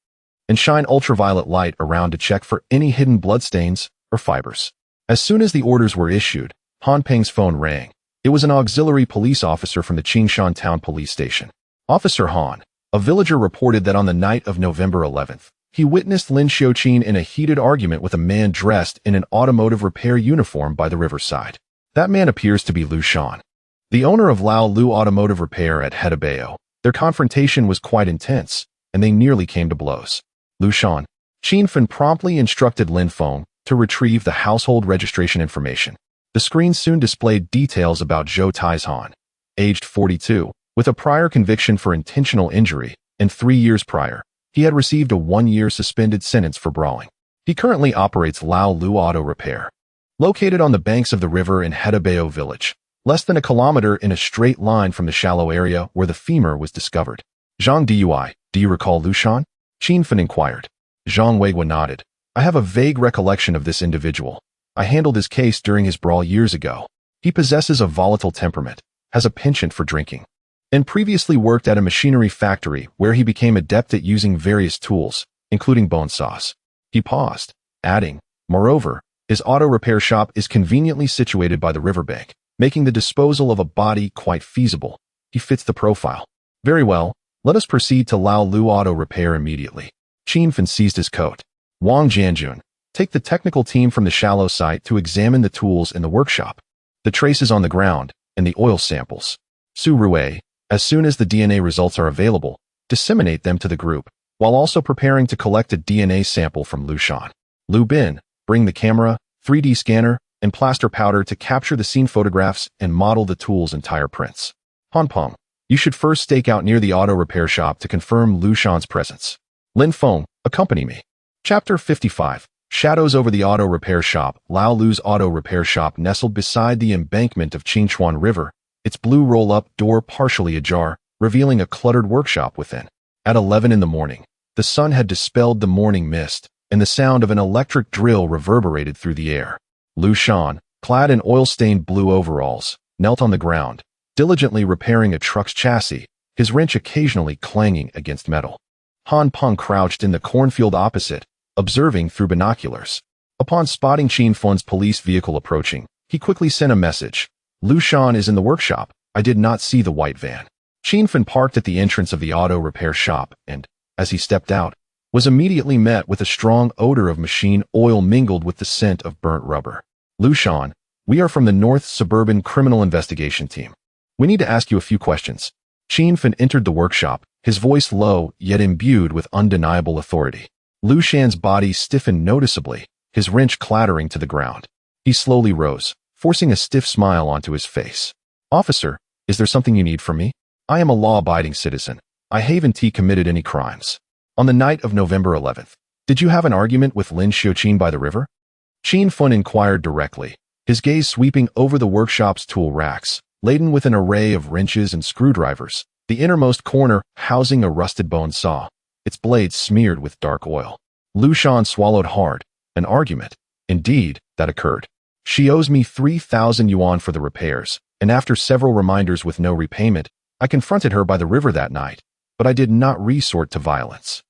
Speaker 1: and shine ultraviolet light around to check for any hidden bloodstains or fibers. As soon as the orders were issued, Han Peng's phone rang. It was an auxiliary police officer from the Qingshan Town Police Station. Officer Han, a villager reported that on the night of November 11th, he witnessed Lin Xiuqin in a heated argument with a man dressed in an automotive repair uniform by the riverside. That man appears to be Lu Shan, the owner of Lao Lu Automotive Repair at Hitabao. Their confrontation was quite intense, and they nearly came to blows. Lushan. Lin Feng promptly instructed Lin Feng to retrieve the household registration information. The screen soon displayed details about Zhou Taizhan, aged 42, with a prior conviction for intentional injury, and 3 years prior, he had received a 1-year suspended sentence for brawling. He currently operates Lao Lu Auto Repair, located on the banks of the river in Hedabeo village, less than a kilometer in a straight line from the shallow area where the femur was discovered. Zhang Dui, do you recall Lushan? Lin Feng inquired. Zhang Weigua nodded. I have a vague recollection of this individual. I handled his case during his brawl years ago. He possesses a volatile temperament, has a penchant for drinking, and previously worked at a machinery factory where he became adept at using various tools, including bone saws. He paused, adding, moreover, his auto repair shop is conveniently situated by the riverbank, making the disposal of a body quite feasible. He fits the profile. Very well, let us proceed to Lao Lu Auto Repair immediately. Lin Feng seized his coat. Wang Jianjun, take the technical team from the shallow site to examine the tools in the workshop, the traces on the ground, and the oil samples. Su Rui, as soon as the DNA results are available, disseminate them to the group, while also preparing to collect a DNA sample from Lushan. Lu Bin, bring the camera, 3D scanner, and plaster powder to capture the scene photographs and model the tool's entire prints. Han Peng, you should first stake out near the auto repair shop to confirm Lushan's presence. Lin Feng, accompany me. Chapter 55. Shadows over the auto repair shop. Lao Lu's auto repair shop nestled beside the embankment of Qingchuan River, its blue roll-up door partially ajar, revealing a cluttered workshop within. At 11 in the morning, the sun had dispelled the morning mist, and the sound of an electric drill reverberated through the air. Lushan, clad in oil-stained blue overalls, knelt on the ground, diligently repairing a truck's chassis, his wrench occasionally clanging against metal. Han Peng crouched in the cornfield opposite, observing through binoculars. Upon spotting Lin Feng's police vehicle approaching, he quickly sent a message. Lushan is in the workshop. I did not see the white van. Lin Feng parked at the entrance of the auto repair shop and, as he stepped out, was immediately met with a strong odor of machine oil mingled with the scent of burnt rubber. Lushan, we are from the North Suburban Criminal Investigation Team. We need to ask you a few questions. Lin Feng entered the workshop, his voice low yet imbued with undeniable authority. Lushan's body stiffened noticeably, his wrench clattering to the ground. He slowly rose, forcing a stiff smile onto his face. Officer, is there something you need from me? I am a law-abiding citizen. I haven't committed any crimes. On the night of November 11th, did you have an argument with Lin Xiuqin by the river? Lin Feng inquired directly, his gaze sweeping over the workshop's tool racks, laden with an array of wrenches and screwdrivers, the innermost corner housing a rusted bone saw, its blades smeared with dark oil. Lushan swallowed hard. An argument, indeed, that occurred. She owes me 3,000 yuan for the repairs, and after several reminders with no repayment, I confronted her by the river that night, but I did not resort to violence.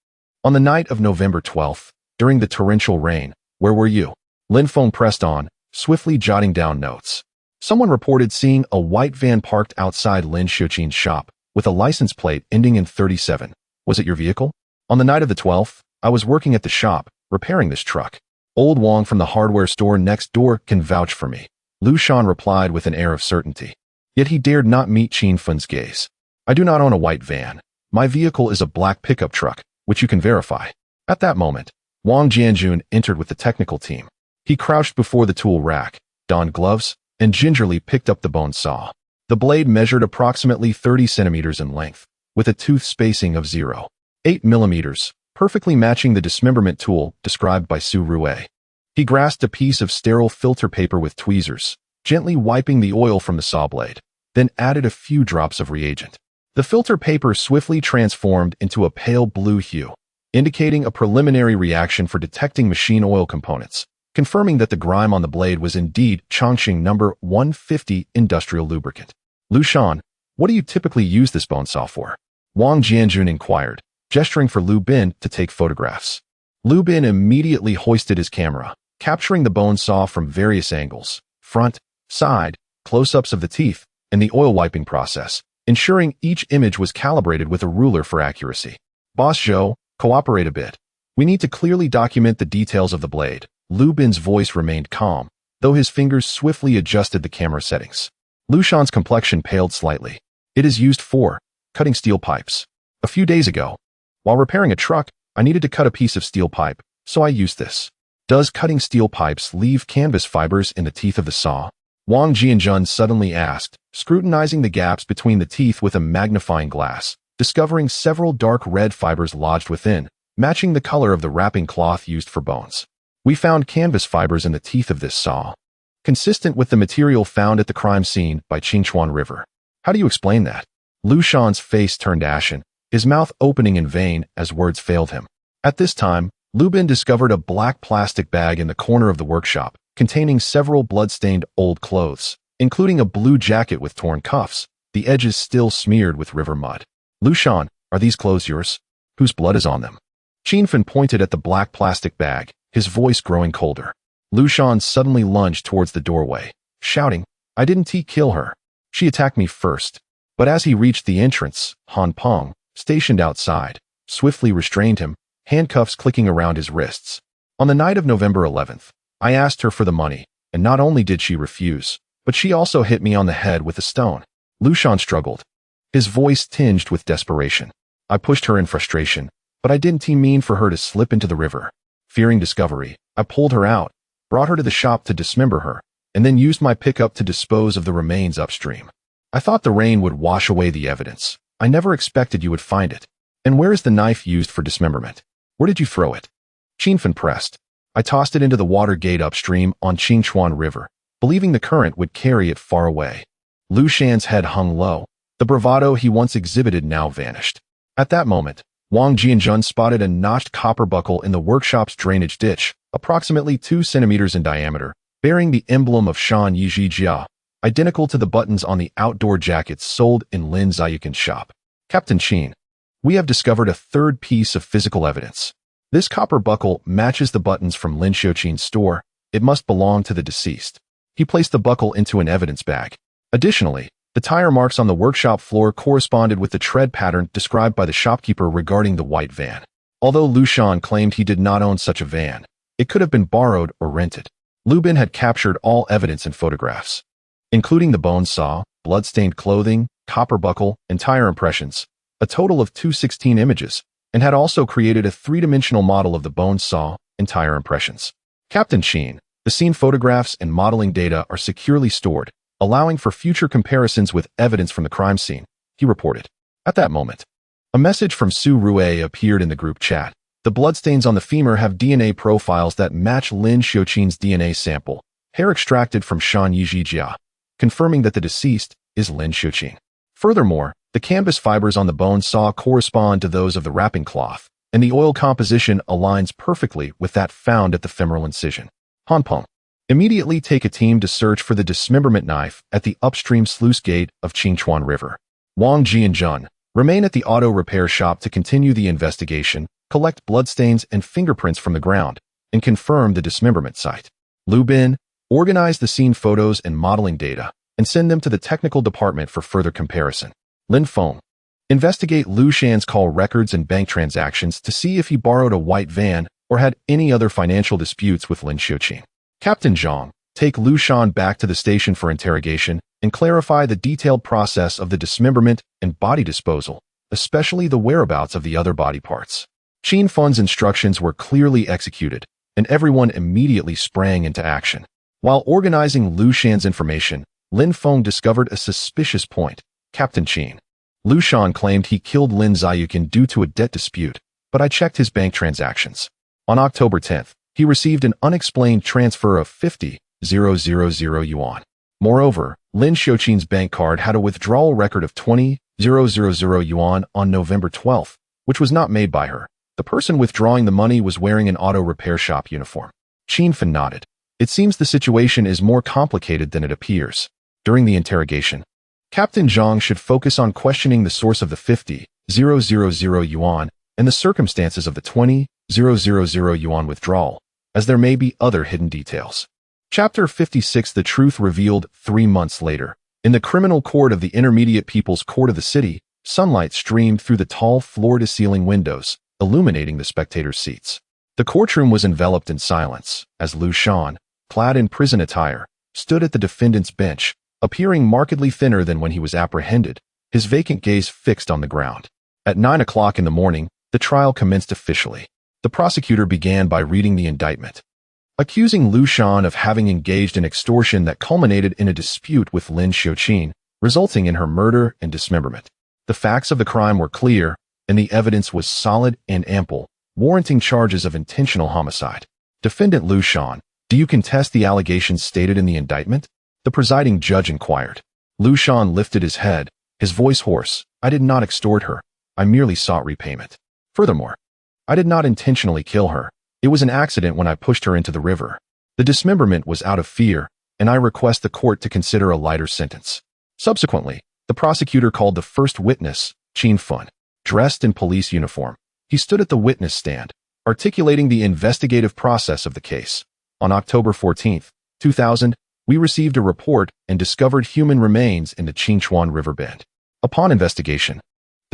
Speaker 1: On the night of November 12th, during the torrential rain, where were you? Lin Feng pressed on, swiftly jotting down notes. Someone reported seeing a white van parked outside Lin Xiuqin's shop, with a license plate ending in 37. Was it your vehicle? On the night of the 12th, I was working at the shop, repairing this truck. Old Wang from the hardware store next door can vouch for me. Lushan replied with an air of certainty. Yet he dared not meet Lin Feng's gaze. I do not own a white van. My vehicle is a black pickup truck, which you can verify. At that moment, Wang Jianjun entered with the technical team. He crouched before the tool rack, donned gloves, and gingerly picked up the bone saw. The blade measured approximately 30 centimeters in length, with a tooth spacing of 0.8 millimeters, perfectly matching the dismemberment tool described by Su Rui. He grasped a piece of sterile filter paper with tweezers, gently wiping the oil from the saw blade, then added a few drops of reagent. The filter paper swiftly transformed into a pale blue hue, indicating a preliminary reaction for detecting machine oil components, confirming that the grime on the blade was indeed Chongqing number 150 industrial lubricant. Lushan, what do you typically use this bone saw for? Wang Jianjun inquired, gesturing for Lu Bin to take photographs. Lu Bin immediately hoisted his camera, capturing the bone saw from various angles, front, side, close-ups of the teeth, and the oil wiping process, ensuring each image was calibrated with a ruler for accuracy. Boss Zhou, cooperate a bit. We need to clearly document the details of the blade. Lu Bin's voice remained calm, though his fingers swiftly adjusted the camera settings. Lushan's complexion paled slightly. It is used for cutting steel pipes. A few days ago, While repairing a truck, I needed to cut a piece of steel pipe, so I used this. Does cutting steel pipes leave canvas fibers in the teeth of the saw? Wang Jianjun suddenly asked, scrutinizing the gaps between the teeth with a magnifying glass, discovering several dark red fibers lodged within, matching the color of the wrapping cloth used for bones. We found canvas fibers in the teeth of this saw, consistent with the material found at the crime scene by Qingchuan River. How do you explain that? Lu Shan's face turned ashen, his mouth opening in vain as words failed him. At this time, Lu Bin discovered a black plastic bag in the corner of the workshop, containing several blood-stained old clothes, including a blue jacket with torn cuffs, the edges still smeared with river mud. Lu Shan, are these clothes yours? Whose blood is on them? Lin Feng pointed at the black plastic bag, his voice growing colder. Lu Shan suddenly lunged towards the doorway, shouting, I didn't kill her. She attacked me first. But as he reached the entrance, Han Peng, stationed outside, swiftly restrained him, handcuffs clicking around his wrists. On the night of November 11th, I asked her for the money, and not only did she refuse, but she also hit me on the head with a stone. Lu Shan struggled, his voice tinged with desperation. I pushed her in frustration, but I didn't mean for her to slip into the river. Fearing discovery, I pulled her out, brought her to the shop to dismember her, and then used my pickup to dispose of the remains upstream. I thought the rain would wash away the evidence. I never expected you would find it. And where is the knife used for dismemberment? Where did you throw it? Lin Feng pressed. I tossed it into the water gate upstream on Qingchuan River, believing the current would carry it far away. Lu Shan's head hung low. The bravado he once exhibited now vanished. At that moment, Wang Jianjun spotted a notched copper buckle in the workshop's drainage ditch, approximately 2 centimeters in diameter, bearing the emblem of Shan Yizhijia, identical to the buttons on the outdoor jackets sold in Lin Zayukin's shop. Captain Qin, we have discovered a third piece of physical evidence. This copper buckle matches the buttons from Lin Xiuqin's store. It must belong to the deceased. He placed the buckle into an evidence bag. Additionally, the tire marks on the workshop floor corresponded with the tread pattern described by the shopkeeper regarding the white van. Although Lu Shan claimed he did not own such a van, it could have been borrowed or rented. Lu Bin had captured all evidence and photographs, including the bone saw, blood-stained clothing, copper buckle, and tire impressions, a total of 216 images, and had also created a three-dimensional model of the bone saw and tire impressions. Captain Qin, the scene photographs and modeling data are securely stored, allowing for future comparisons with evidence from the crime scene, he reported. At that moment, a message from Su Rue appeared in the group chat. The bloodstains on the femur have DNA profiles that match Lin Xiuqin's DNA sample, hair extracted from Shan Yizhijia, confirming that the deceased is Lin Xiuqin. Furthermore, the canvas fibers on the bone saw correspond to those of the wrapping cloth, and the oil composition aligns perfectly with that found at the femoral incision. Han Peng, immediately take a team to search for the dismemberment knife at the upstream sluice gate of Qingchuan River. Wang Jianjun, remain at the auto repair shop to continue the investigation, collect bloodstains and fingerprints from the ground, and confirm the dismemberment site. Lu Bin, organize the scene photos and modeling data, and send them to the technical department for further comparison. Lin Feng, investigate Lu Shan's call records and bank transactions to see if he borrowed a white van or had any other financial disputes with Lin Xiuqin. Captain Zhang, take Lu Shan back to the station for interrogation and clarify the detailed process of the dismemberment and body disposal, especially the whereabouts of the other body parts. Qin Feng's instructions were clearly executed, and everyone immediately sprang into action. While organizing Lu Shan's information, Lin Feng discovered a suspicious point. Captain Qin, Lu Shan claimed he killed Lin Zayukin due to a debt dispute, but I checked his bank transactions. On October 10th, he received an unexplained transfer of 50,000 yuan. Moreover, Lin Xiuqin's bank card had a withdrawal record of 20,000 yuan on November 12th, which was not made by her. The person withdrawing the money was wearing an auto repair shop uniform. Qin Feng nodded. It seems the situation is more complicated than it appears. During the interrogation, Captain Zhang should focus on questioning the source of the 50,000 yuan and the circumstances of the 20,000 yuan withdrawal, as there may be other hidden details. Chapter 56. The truth revealed 3 months later. In the criminal court of the Intermediate People's Court of the city, sunlight streamed through the tall floor-to-ceiling windows, illuminating the spectators' seats. The courtroom was enveloped in silence, as Lu Shan, clad in prison attire, stood at the defendant's bench, appearing markedly thinner than when he was apprehended, his vacant gaze fixed on the ground. At 9 o'clock in the morning, the trial commenced officially. The prosecutor began by reading the indictment, accusing Lu Shan of having engaged in extortion that culminated in a dispute with Lin Xiaoqin, resulting in her murder and dismemberment. The facts of the crime were clear, and the evidence was solid and ample, warranting charges of intentional homicide. Defendant Lu Shan, do you contest the allegations stated in the indictment? The presiding judge inquired. Lu Shan lifted his head, his voice hoarse. I did not extort her. I merely sought repayment. Furthermore, I did not intentionally kill her. It was an accident when I pushed her into the river. The dismemberment was out of fear, and I request the court to consider a lighter sentence. Subsequently, the prosecutor called the first witness, Lin Feng. Dressed in police uniform, he stood at the witness stand, articulating the investigative process of the case. On October 14, 2000, we received a report and discovered human remains in the Qingchuan River bend. Upon investigation,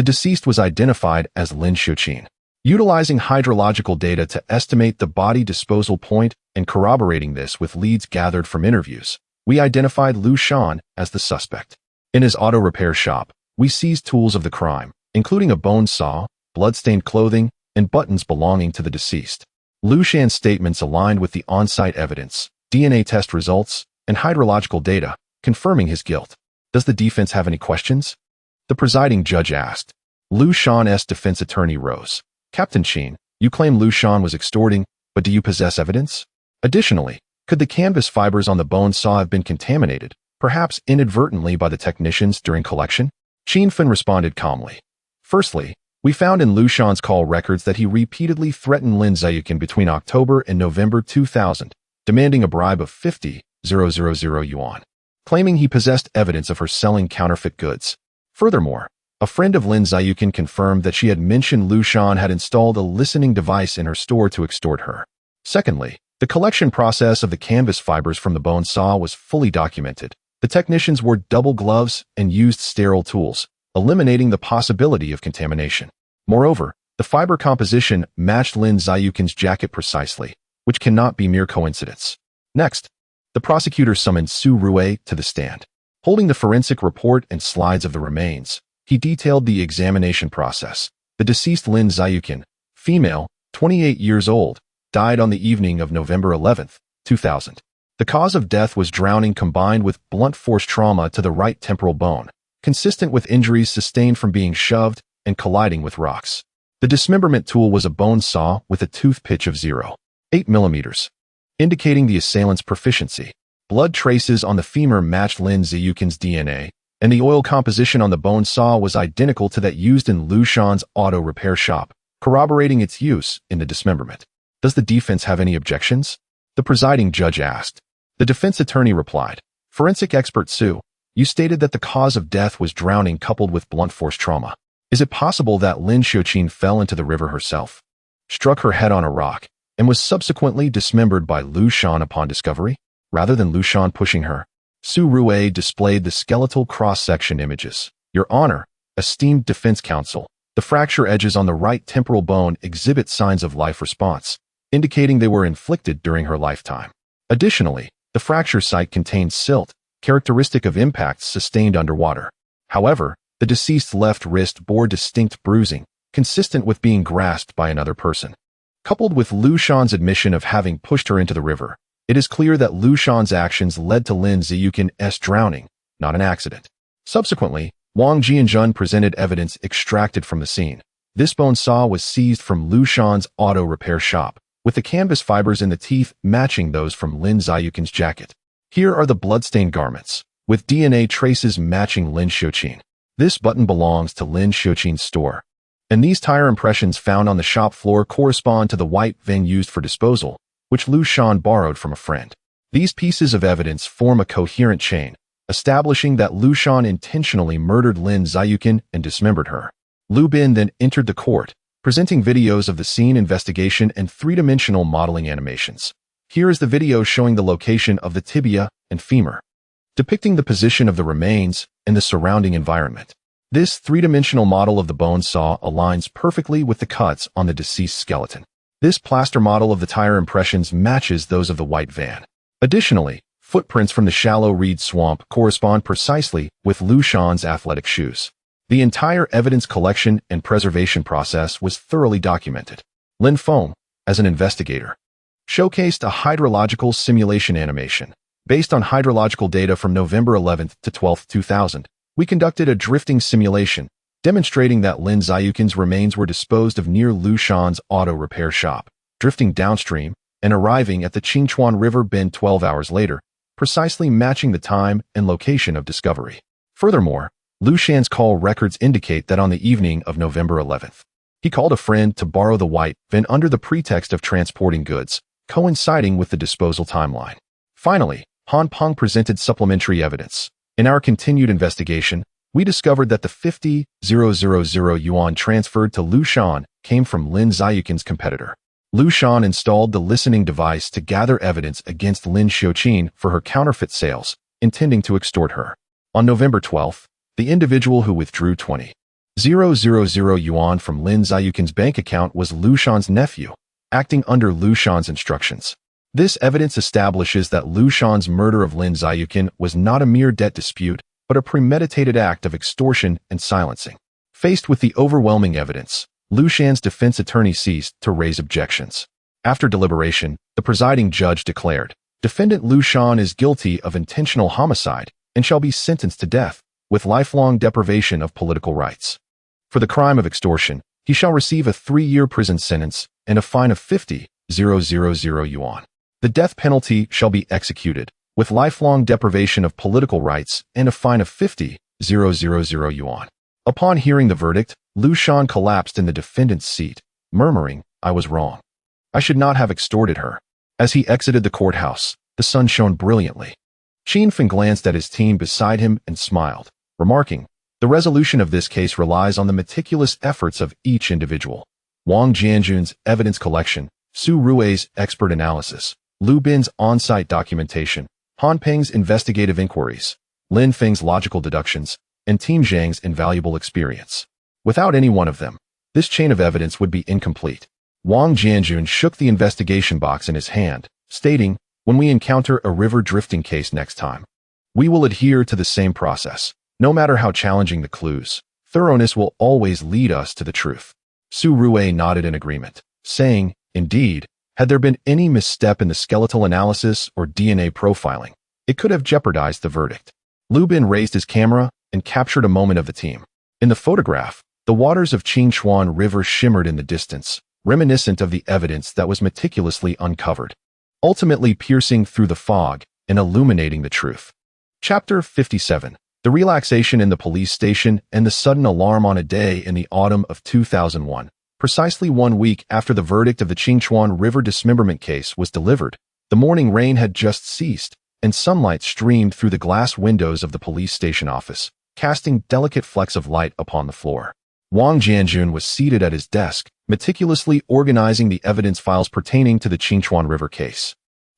Speaker 1: the deceased was identified as Lin Xiaoqin. Utilizing hydrological data to estimate the body disposal point and corroborating this with leads gathered from interviews, we identified Lu Shan as the suspect. In his auto repair shop, we seized tools of the crime, including a bone saw, blood-stained clothing, and buttons belonging to the deceased. Lu Shan's statements aligned with the on-site evidence, DNA test results, and hydrological data, confirming his guilt. Does the defense have any questions? The presiding judge asked. Lu Shan's defense attorney rose. Captain Qin, you claim Lu Shan was extorting, but do you possess evidence? Additionally, could the canvas fibers on the bone saw have been contaminated, perhaps inadvertently by the technicians during collection? Lin Feng responded calmly. Firstly, we found in Lu Shan's call records that he repeatedly threatened Lin Xiaoqin between October and November 2000, demanding a bribe of 50,000 yuan, claiming he possessed evidence of her selling counterfeit goods. Furthermore, a friend of Lin Xiaoqin confirmed that she had mentioned Lu Shan had installed a listening device in her store to extort her. Secondly, the collection process of the canvas fibers from the bone saw was fully documented. The technicians wore double gloves and used sterile tools, eliminating the possibility of contamination. Moreover, the fiber composition matched Lin Xiaoqin's jacket precisely, which cannot be mere coincidence. Next, the prosecutor summoned Su Rui to the stand. Holding the forensic report and slides of the remains, he detailed the examination process. The deceased Lin Xiaoqin, female, 28 years old, died on the evening of November 11, 2000. The cause of death was drowning combined with blunt force trauma to the right temporal bone, consistent with injuries sustained from being shoved and colliding with rocks. The dismemberment tool was a bone saw with a tooth pitch of 0.8 mm, indicating the assailant's proficiency. Blood traces on the femur matched Lin Xiaoqin's DNA, and the oil composition on the bone saw was identical to that used in Lu Shan's auto repair shop, corroborating its use in the dismemberment. Does the defense have any objections? The presiding judge asked. The defense attorney replied, Forensic expert Su, you stated that the cause of death was drowning coupled with blunt force trauma. Is it possible that Lin Xiaoqin fell into the river herself, struck her head on a rock, and was subsequently dismembered by Lu Shan upon discovery, rather than Lu Shan pushing her? Su Rui displayed the skeletal cross-section images. Your Honor, esteemed defense counsel, the fracture edges on the right temporal bone exhibit signs of life response, indicating they were inflicted during her lifetime. Additionally, the fracture site contains silt, characteristic of impacts sustained underwater. However, the deceased's left wrist bore distinct bruising, consistent with being grasped by another person. Coupled with Lu Shan's admission of having pushed her into the river, it is clear that Lu Shan's actions led to Lin Xiaoqin's drowning, not an accident. Subsequently, Wang Jianjun presented evidence extracted from the scene. This bone saw was seized from Lu Shan's auto repair shop, with the canvas fibers in the teeth matching those from Lin Xiaoqin's jacket. Here are the bloodstained garments, with DNA traces matching Lin Xiaoqin. This button belongs to Lin Xiaoqin's store. And these tire impressions found on the shop floor correspond to the white van used for disposal, which Lu Shan borrowed from a friend. These pieces of evidence form a coherent chain, establishing that Lu Shan intentionally murdered Lin Xiaoqin and dismembered her. Lu Bin then entered the court, presenting videos of the scene investigation and three-dimensional modeling animations. Here is the video showing the location of the tibia and femur, depicting the position of the remains and the surrounding environment. This three-dimensional model of the bone saw aligns perfectly with the cuts on the deceased skeleton. This plaster model of the tire impressions matches those of the white van. Additionally, footprints from the shallow reed swamp correspond precisely with Lu Shan's athletic shoes. The entire evidence collection and preservation process was thoroughly documented. Lin Feng, as an investigator, showcased a hydrological simulation animation. Based on hydrological data from November 11th to 12th, 2000, we conducted a drifting simulation, demonstrating that Lin Xiaoqin's remains were disposed of near Lu Shan's auto repair shop, drifting downstream and arriving at the Qingchuan River bend 12 hours later, precisely matching the time and location of discovery. Furthermore, Lu Shan's call records indicate that on the evening of November 11th, he called a friend to borrow the white van under the pretext of transporting goods, coinciding with the disposal timeline. Finally, Han Peng presented supplementary evidence. In our continued investigation, we discovered that the 50,000 yuan transferred to Lu Shan came from Lin Xiaoqin's competitor. Lu Shan installed the listening device to gather evidence against Lin Xiaoqin for her counterfeit sales, intending to extort her. On November 12th, the individual who withdrew 20,000 yuan from Lin Xiaoqin's bank account was Lu Shan's nephew, acting under Lu Shan's instructions. This evidence establishes that Lu Shan's murder of Lin Xiaoqin was not a mere debt dispute, but a premeditated act of extortion and silencing. Faced with the overwhelming evidence, Lu Shan's defense attorney ceased to raise objections. After deliberation, the presiding judge declared, "Defendant Lu Shan is guilty of intentional homicide and shall be sentenced to death, with lifelong deprivation of political rights. For the crime of extortion, he shall receive a 3-year prison sentence and a fine of 50,000 yuan. The death penalty shall be executed, with lifelong deprivation of political rights and a fine of 50,000 yuan." Upon hearing the verdict, Lu Shan collapsed in the defendant's seat, murmuring, "I was wrong. I should not have extorted her." As he exited the courthouse, the sun shone brilliantly. Lin Feng glanced at his team beside him and smiled, remarking, "The resolution of this case relies on the meticulous efforts of each individual. Wang Jianjun's evidence collection, Su Rui's expert analysis, Lu Bin's on-site documentation, Han Peng's investigative inquiries, Lin Feng's logical deductions, and Team Zhang's invaluable experience. Without any one of them, this chain of evidence would be incomplete." Wang Jianjun shook the investigation box in his hand, stating, "When we encounter a river drifting case next time, we will adhere to the same process. No matter how challenging the clues, thoroughness will always lead us to the truth." Su Rui nodded in agreement, saying, "Indeed, had there been any misstep in the skeletal analysis or DNA profiling, it could have jeopardized the verdict." Lu Bin raised his camera and captured a moment of the team. In the photograph, the waters of Qingchuan River shimmered in the distance, reminiscent of the evidence that was meticulously uncovered, ultimately piercing through the fog and illuminating the truth. Chapter 57. The relaxation in the police station and the sudden alarm on a day in the autumn of 2001. Precisely 1 week after the verdict of the Qingchuan River dismemberment case was delivered, the morning rain had just ceased, and sunlight streamed through the glass windows of the police station office, casting delicate flecks of light upon the floor. Wang Jianjun was seated at his desk, meticulously organizing the evidence files pertaining to the Qingchuan River case,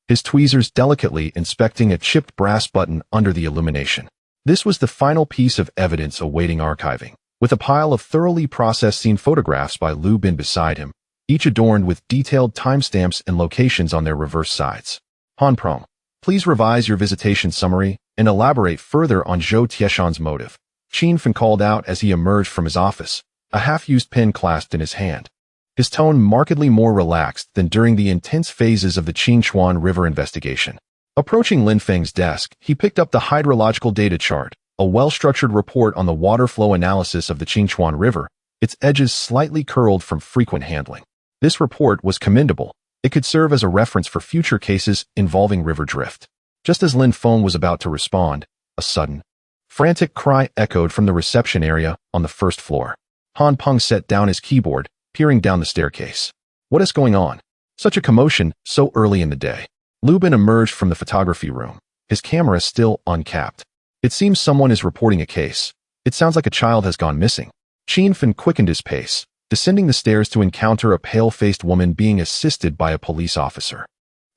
Speaker 1: his tweezers delicately inspecting a chipped brass button under the illumination. This was the final piece of evidence awaiting archiving, with a pile of thoroughly processed scene photographs by Lu Bin beside him, each adorned with detailed timestamps and locations on their reverse sides. "Han Peng, please revise your visitation summary and elaborate further on Zhou Tieshan's motive," Lin Feng called out as he emerged from his office, a half-used pen clasped in his hand. His tone markedly more relaxed than during the intense phases of the Qingchuan River investigation. Approaching Lin Feng's desk, he picked up the hydrological data chart, a well-structured report on the water flow analysis of the Qingchuan River, its edges slightly curled from frequent handling. This report was commendable. It could serve as a reference for future cases involving river drift. Just as Lin Feng was about to respond, a sudden, frantic cry echoed from the reception area on the first floor. Han Peng set down his keyboard, peering down the staircase. "What is going on? Such a commotion so early in the day." Lu Bin emerged from the photography room, his camera still uncapped. "It seems someone is reporting a case. It sounds like a child has gone missing." Lin Feng quickened his pace, descending the stairs to encounter a pale-faced woman being assisted by a police officer.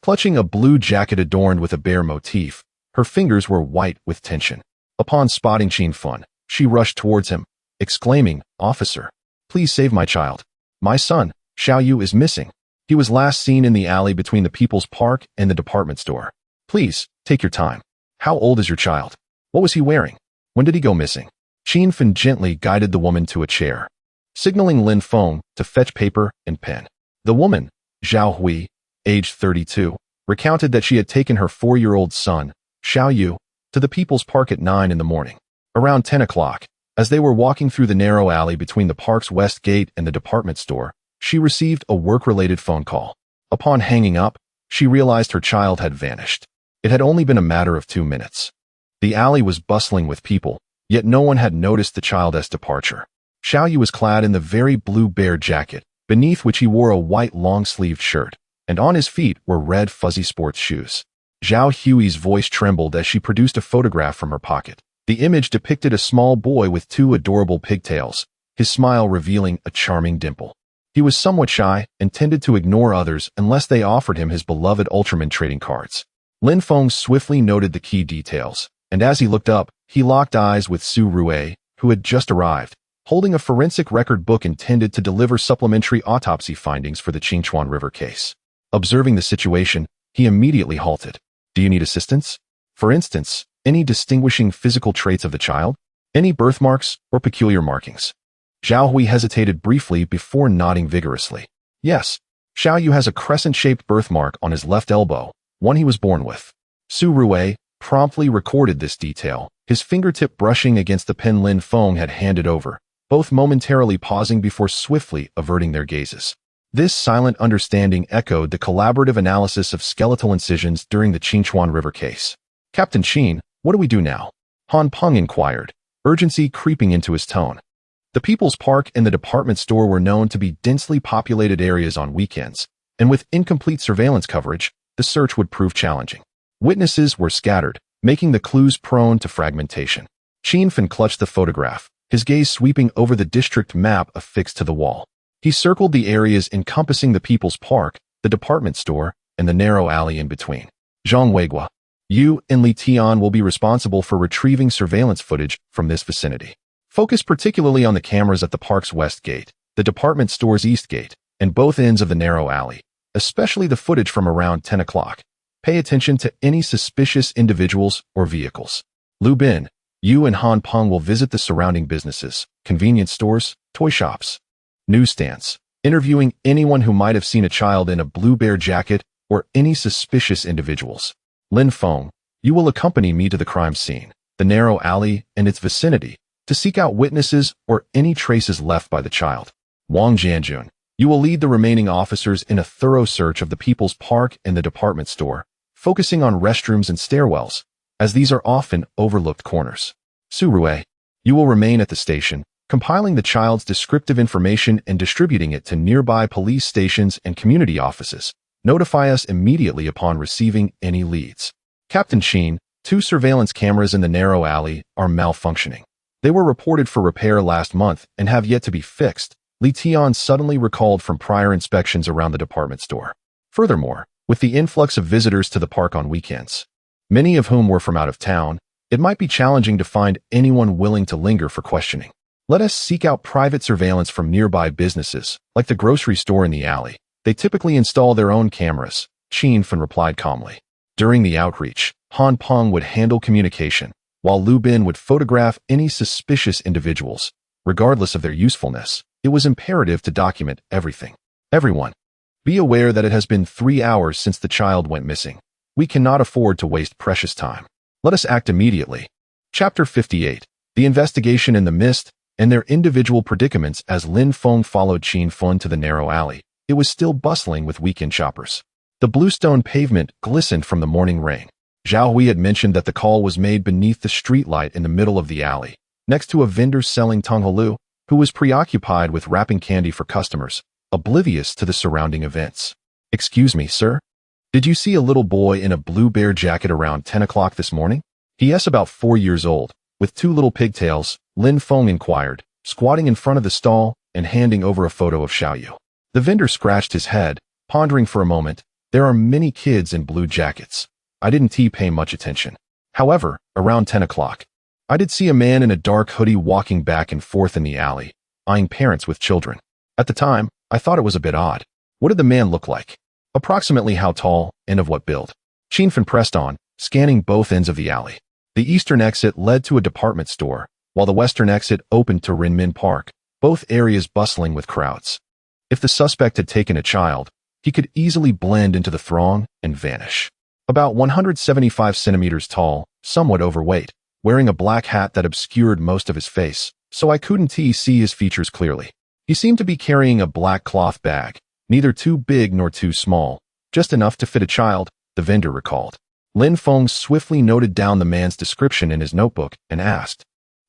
Speaker 1: Clutching a blue jacket adorned with a bear motif, her fingers were white with tension. Upon spotting Lin Feng, she rushed towards him, exclaiming, "Officer, please save my child. My son, Xiaoyu, is missing. He was last seen in the alley between the People's Park and the department store. Please, take your time. How old is your child? What was he wearing? When did he go missing?" Lin Feng gently guided the woman to a chair, signaling Lin Feng to fetch paper and pen. The woman, Zhao Hui, aged 32, recounted that she had taken her 4-year-old son, Xiao Yu, to the People's Park at 9 in the morning. Around 10 o'clock, as they were walking through the narrow alley between the park's west gate and the department store, she received a work-related phone call. Upon hanging up, she realized her child had vanished. It had only been a matter of 2 minutes. The alley was bustling with people, yet no one had noticed the child's departure. Xiao Yu was clad in the very blue bear jacket, beneath which he wore a white long-sleeved shirt, and on his feet were red fuzzy sports shoes. Zhao Hui's voice trembled as she produced a photograph from her pocket. The image depicted a small boy with 2 adorable pigtails, his smile revealing a charming dimple. He was somewhat shy and tended to ignore others unless they offered him his beloved Ultraman trading cards. Lin Feng swiftly noted the key details, and as he looked up, he locked eyes with Su Rue, who had just arrived, holding a forensic record book intended to deliver supplementary autopsy findings for the Qingchuan River case. Observing the situation, he immediately halted. Do you need assistance? For instance, any distinguishing physical traits of the child? Any birthmarks or peculiar markings? Zhao Hui hesitated briefly before nodding vigorously. Yes, Xiao Yu has a crescent-shaped birthmark on his left elbow, one he was born with. Su Rue promptly recorded this detail, his fingertip brushing against the pen Lin Feng had handed over, both momentarily pausing before swiftly averting their gazes. This silent understanding echoed the collaborative analysis of skeletal incisions during the Qingchuan River case. Captain Qin, what do we do now? Han Peng inquired, urgency creeping into his tone. The People's Park and the department store were known to be densely populated areas on weekends, and with incomplete surveillance coverage, the search would prove challenging. Witnesses were scattered, making the clues prone to fragmentation. Lin Feng clutched the photograph, his gaze sweeping over the district map affixed to the wall. He circled the areas encompassing the People's Park, the department store, and the narrow alley in between. Zhang Weigua, you and Li Tian will be responsible for retrieving surveillance footage from this vicinity. Focus particularly on the cameras at the park's west gate, the department store's east gate, and both ends of the narrow alley, especially the footage from around 10 o'clock. Pay attention to any suspicious individuals or vehicles. Lu Bin, you and Han Peng will visit the surrounding businesses, convenience stores, toy shops, newsstands, interviewing anyone who might have seen a child in a blue bear jacket or any suspicious individuals. Lin Feng, you will accompany me to the crime scene, the narrow alley and its vicinity, to seek out witnesses or any traces left by the child. Wang Jianjun, you will lead the remaining officers in a thorough search of the People's Park and the department store, focusing on restrooms and stairwells, as these are often overlooked corners. Su Rue, you will remain at the station, compiling the child's descriptive information and distributing it to nearby police stations and community offices. Notify us immediately upon receiving any leads. Captain Qin, 2 surveillance cameras in the narrow alley are malfunctioning. They were reported for repair last month and have yet to be fixed. Li Tian suddenly recalled from prior inspections around the department store. Furthermore, with the influx of visitors to the park on weekends, many of whom were from out of town, it might be challenging to find anyone willing to linger for questioning. Let us seek out private surveillance from nearby businesses, like the grocery store in the alley. They typically install their own cameras, Lin Feng replied calmly. During the outreach, Han Peng would handle communication, while Lu Bin would photograph any suspicious individuals. Regardless of their usefulness, it was imperative to document everything. Everyone, be aware that it has been 3 hours since the child went missing. We cannot afford to waste precious time. Let us act immediately. Chapter 58. The investigation in the mist and their individual predicaments. As Lin Feng followed Lin Feng to the narrow alley, it was still bustling with weekend shoppers. The bluestone pavement glistened from the morning rain. Zhao Hui had mentioned that the call was made beneath the streetlight in the middle of the alley, next to a vendor selling tonghalu, who was preoccupied with wrapping candy for customers, oblivious to the surrounding events. Excuse me, sir? Did you see a little boy in a blue bear jacket around 10 o'clock this morning? He is about 4 years old, with 2 little pigtails, Lin Feng inquired, squatting in front of the stall and handing over a photo of Xiao Yu. The vendor scratched his head, pondering for a moment. There are many kids in blue jackets. I didn't pay much attention. However, around 10 o'clock, I did see a man in a dark hoodie walking back and forth in the alley, eyeing parents with children. At the time, I thought it was a bit odd. What did the man look like? Approximately how tall and of what build? Lin Feng pressed on, scanning both ends of the alley. The eastern exit led to a department store, while the western exit opened to Rinmin Park, both areas bustling with crowds. If the suspect had taken a child, he could easily blend into the throng and vanish. About 175 centimeters tall, somewhat overweight, wearing a black hat that obscured most of his face, so I couldn't see his features clearly. He seemed to be carrying a black cloth bag, neither too big nor too small, just enough to fit a child, the vendor recalled. Lin Feng swiftly noted down the man's description in his notebook and asked,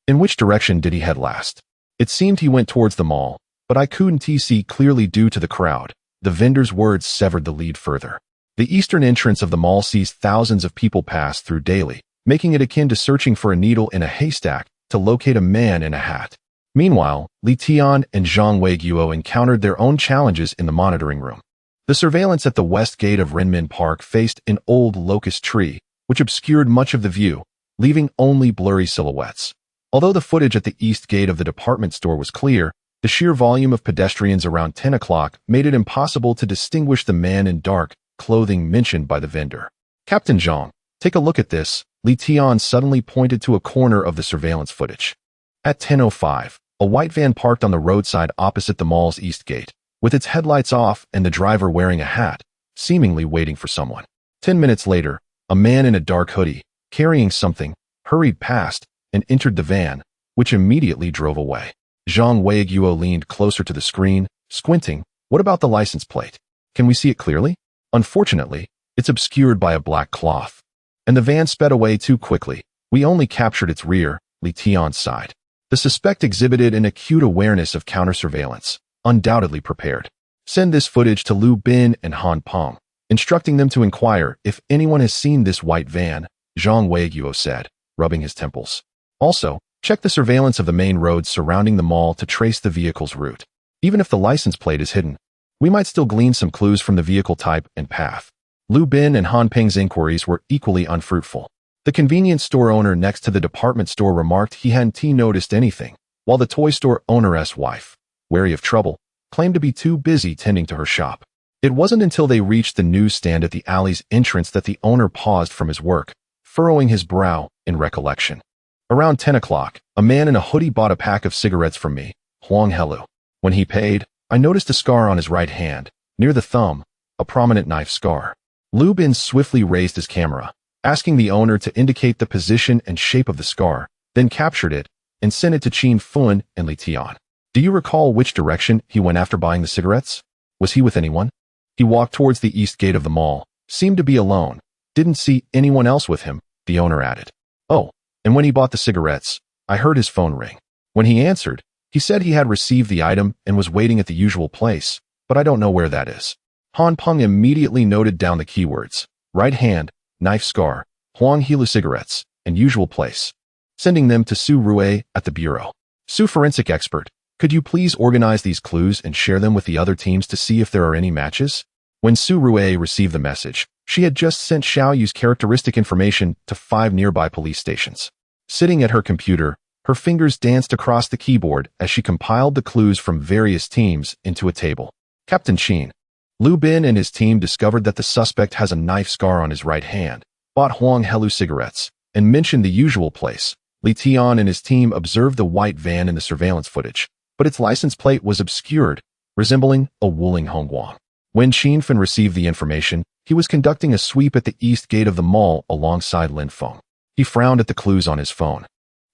Speaker 1: "In which direction did he head last?" It seemed he went towards the mall, but I couldn't see clearly due to the crowd. The vendor's words severed the lead further. The eastern entrance of the mall sees thousands of people pass through daily, making it akin to searching for a needle in a haystack to locate a man in a hat. Meanwhile, Li Tian and Zhang Weiguo encountered their own challenges in the monitoring room. The surveillance at the west gate of Rinmin Park faced an old locust tree, which obscured much of the view, leaving only blurry silhouettes. Although the footage at the east gate of the department store was clear, the sheer volume of pedestrians around 10 o'clock made it impossible to distinguish the man in dark clothing mentioned by the vendor. "Captain Zhang, take a look at this," Li Tian suddenly pointed to a corner of the surveillance footage. At 10:05, a white van parked on the roadside opposite the mall's east gate, with its headlights off and the driver wearing a hat, seemingly waiting for someone. 10 minutes later, a man in a dark hoodie, carrying something, hurried past and entered the van, which immediately drove away. Zhang Weiguo leaned closer to the screen, squinting. "What about the license plate? Can we see it clearly?" "Unfortunately, it's obscured by a black cloth." "And the van sped away too quickly. We only captured its rear," Li Tian sighed. The suspect exhibited an acute awareness of counter-surveillance, undoubtedly prepared. "Send this footage to Liu Bin and Han Peng, instructing them to inquire if anyone has seen this white van," Zhang Weiguo said, rubbing his temples. "Also, check the surveillance of the main roads surrounding the mall to trace the vehicle's route. Even if the license plate is hidden, we might still glean some clues from the vehicle type and path." Liu Bin and Han Peng's inquiries were equally unfruitful. The convenience store owner next to the department store remarked he hadn't noticed anything, while the toy store owner's wife, wary of trouble, claimed to be too busy tending to her shop. It wasn't until they reached the newsstand at the alley's entrance that the owner paused from his work, furrowing his brow in recollection. "Around 10 o'clock, a man in a hoodie bought a pack of cigarettes from me, Huang Helu. When he paid, I noticed a scar on his right hand, near the thumb, a prominent knife scar." Liu Bin swiftly raised his camera, asking the owner to indicate the position and shape of the scar, then captured it and sent it to Qin Fun and Li Tian. "Do you recall which direction he went after buying the cigarettes? Was he with anyone?" "He walked towards the east gate of the mall, seemed to be alone, didn't see anyone else with him," the owner added. "Oh, and when he bought the cigarettes, I heard his phone ring. When he answered, he said he had received the item and was waiting at the usual place, but I don't know where that is." Han Peng immediately noted down the keywords: right hand, knife scar, Huang Helu cigarettes, and usual place, sending them to Su Rue at the bureau. "Su forensic expert, could you please organize these clues and share them with the other teams to see if there are any matches?" When Su Rue received the message, she had just sent Xiao Yu's characteristic information to 5 nearby police stations. Sitting at her computer, her fingers danced across the keyboard as she compiled the clues from various teams into a table. "Captain Qin, Liu Bin and his team discovered that the suspect has a knife scar on his right hand, bought Huang Helu cigarettes, and mentioned the usual place. Li Tian and his team observed the white van in the surveillance footage, but its license plate was obscured, resembling a Wuling Hongguang. When Qin Feng received the information, he was conducting a sweep at the east gate of the mall alongside Lin Feng. He frowned at the clues on his phone.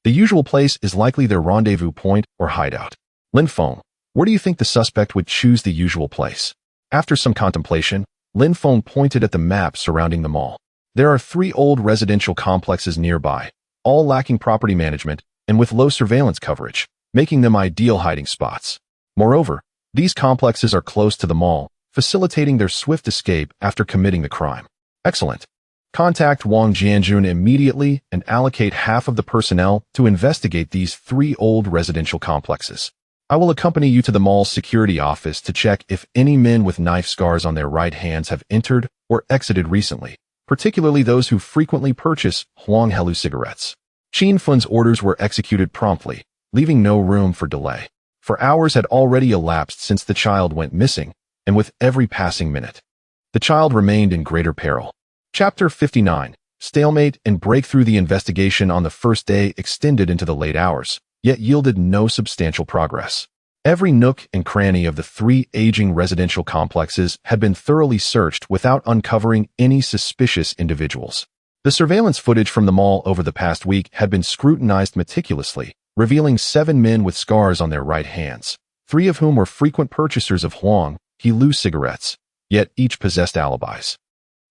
Speaker 1: The usual place is likely their rendezvous point or hideout. "Lin Feng, where do you think the suspect would choose the usual place?" After some contemplation, Lin Feng pointed at the map surrounding the mall. "There are 3 old residential complexes nearby, all lacking property management and with low surveillance coverage, making them ideal hiding spots. Moreover, these complexes are close to the mall, facilitating their swift escape after committing the crime." "Excellent. Contact Wang Jianjun immediately and allocate half of the personnel to investigate these 3 old residential complexes. I will accompany you to the mall's security office to check if any men with knife scars on their right hands have entered or exited recently, particularly those who frequently purchase Huang Helu cigarettes." Qin Fen's orders were executed promptly, leaving no room for delay. For hours had already elapsed since the child went missing, and with every passing minute, the child remained in greater peril. Chapter 59. stalemate and break through the investigation on the first day extended into the late hours, yet yielded no substantial progress. Every nook and cranny of the 3 aging residential complexes had been thoroughly searched without uncovering any suspicious individuals. The surveillance footage from the mall over the past week had been scrutinized meticulously, revealing 7 men with scars on their right hands, 3 of whom were frequent purchasers of Huang He cigarettes, yet each possessed alibis.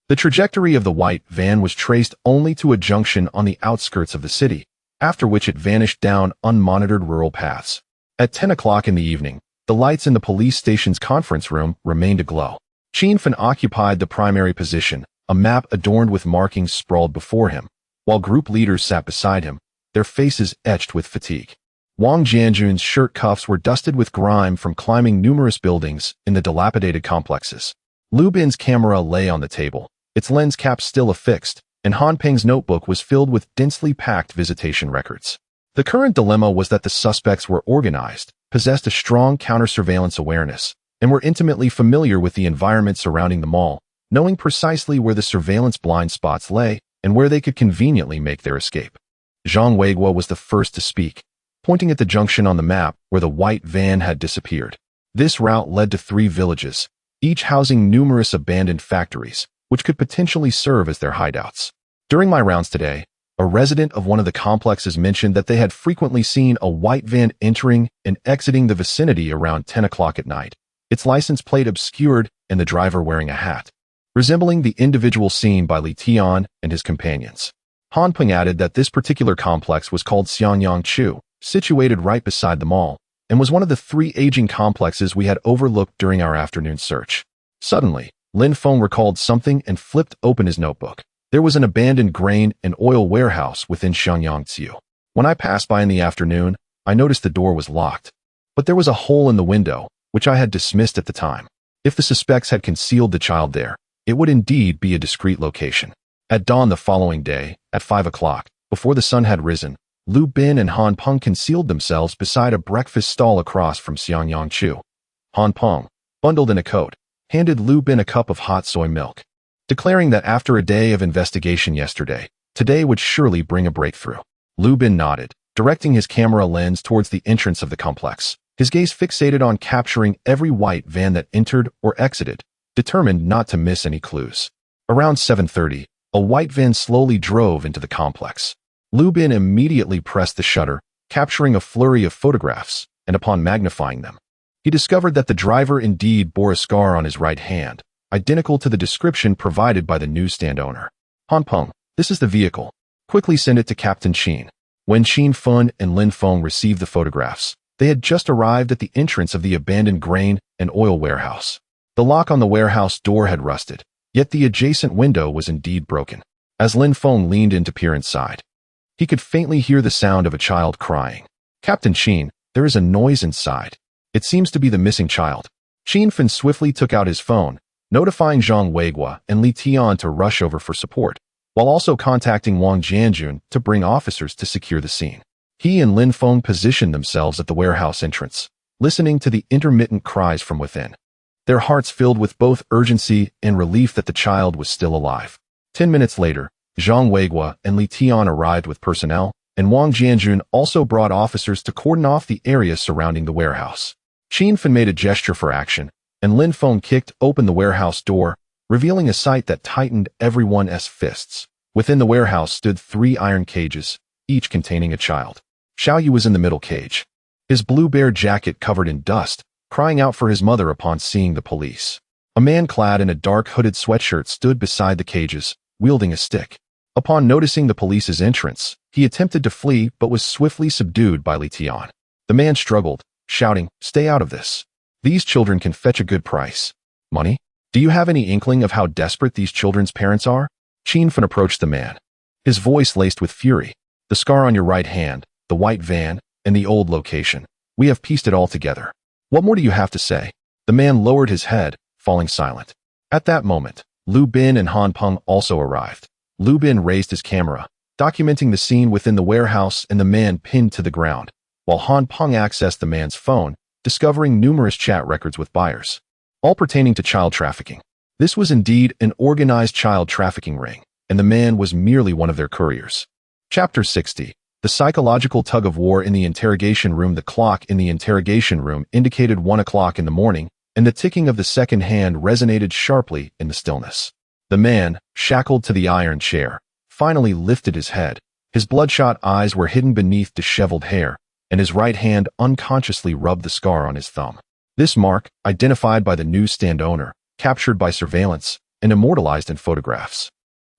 Speaker 1: The trajectory of the white van was traced only to a junction on the outskirts of the city, after which it vanished down unmonitored rural paths. At 10 o'clock in the evening, the lights in the police station's conference room remained aglow. Lin Feng occupied the primary position, a map adorned with markings sprawled before him, while group leaders sat beside him, their faces etched with fatigue. Wang Jianjun's shirt cuffs were dusted with grime from climbing numerous buildings in the dilapidated complexes. Lu Bin's camera lay on the table, its lens cap still affixed, and Han Peng's notebook was filled with densely packed visitation records. The current dilemma was that the suspects were organized, possessed a strong counter-surveillance awareness, and were intimately familiar with the environment surrounding the mall, knowing precisely where the surveillance blind spots lay and where they could conveniently make their escape. Zhang Weiguo was the first to speak, pointing at the junction on the map where the white van had disappeared. This route led to 3 villages, each housing numerous abandoned factories, which could potentially serve as their hideouts. During my rounds today, a resident of one of the complexes mentioned that they had frequently seen a white van entering and exiting the vicinity around 10 o'clock at night, its license plate obscured and the driver wearing a hat, resembling the individual seen by Li Tian and his companions. Han Peng added that this particular complex was called Xianyang Chu, situated right beside the mall, and was one of the 3 aging complexes we had overlooked during our afternoon search. Suddenly, Lin Feng recalled something and flipped open his notebook. There was an abandoned grain and oil warehouse within Xianyang. When I passed by in the afternoon, I noticed the door was locked, but there was a hole in the window, which I had dismissed at the time. If the suspects had concealed the child there, it would indeed be a discreet location. At dawn the following day, at 5 o'clock, before the sun had risen, Lu Bin and Han Peng concealed themselves beside a breakfast stall across from Xianyang. Han Peng, bundled in a coat, handed Lu Bin a cup of hot soy milk, declaring that after a day of investigation yesterday, today would surely bring a breakthrough. Lu Bin nodded, directing his camera lens towards the entrance of the complex, his gaze fixated on capturing every white van that entered or exited, determined not to miss any clues. Around 7:30, a white van slowly drove into the complex. Lu Bin immediately pressed the shutter, capturing a flurry of photographs, and upon magnifying them, he discovered that the driver indeed bore a scar on his right hand, identical to the description provided by the newsstand owner. Han Peng, this is the vehicle. Quickly send it to Captain Qin. When Lin Feng and Lin Feng received the photographs, they had just arrived at the entrance of the abandoned grain and oil warehouse. The lock on the warehouse door had rusted, yet the adjacent window was indeed broken. As Lin Feng leaned in to peer inside, he could faintly hear the sound of a child crying. Captain Qin, there is a noise inside. It seems to be the missing child. Lin Feng swiftly took out his phone, notifying Zhang Weiguo and Li Tian to rush over for support, while also contacting Wang Jianjun to bring officers to secure the scene. He and Lin Feng positioned themselves at the warehouse entrance, listening to the intermittent cries from within, their hearts filled with both urgency and relief that the child was still alive. 10 minutes later, Zhang Weiguo and Li Tian arrived with personnel, and Wang Jianjun also brought officers to cordon off the area surrounding the warehouse. Lin Feng made a gesture for action, and Lin Feng kicked open the warehouse door, revealing a sight that tightened everyone's fists. Within the warehouse stood 3 iron cages, each containing a child. Xiaoyu was in the middle cage, his blue bear jacket covered in dust, crying out for his mother upon seeing the police. A man clad in a dark hooded sweatshirt stood beside the cages, wielding a stick. Upon noticing the police's entrance, he attempted to flee but was swiftly subdued by Li Tian. The man struggled, shouting, "Stay out of this. These children can fetch a good price." Money? Do you have any inkling of how desperate these children's parents are? Lin Feng approached the man, his voice laced with fury. The scar on your right hand, the white van, and the old location. We have pieced it all together. What more do you have to say? The man lowered his head, falling silent. At that moment, Lu Bin and Han Peng also arrived. Lu Bin raised his camera, documenting the scene within the warehouse and the man pinned to the ground, while Han Peng accessed the man's phone, discovering numerous chat records with buyers, all pertaining to child trafficking. This was indeed an organized child trafficking ring, and the man was merely one of their couriers. Chapter 60. The psychological tug-of-war in the interrogation room. The clock in the interrogation room indicated 1 o'clock in the morning, and the ticking of the second hand resonated sharply in the stillness. The man, shackled to the iron chair, finally lifted his head. His bloodshot eyes were hidden beneath disheveled hair, and his right hand unconsciously rubbed the scar on his thumb. This mark, identified by the newsstand owner, captured by surveillance, and immortalized in photographs,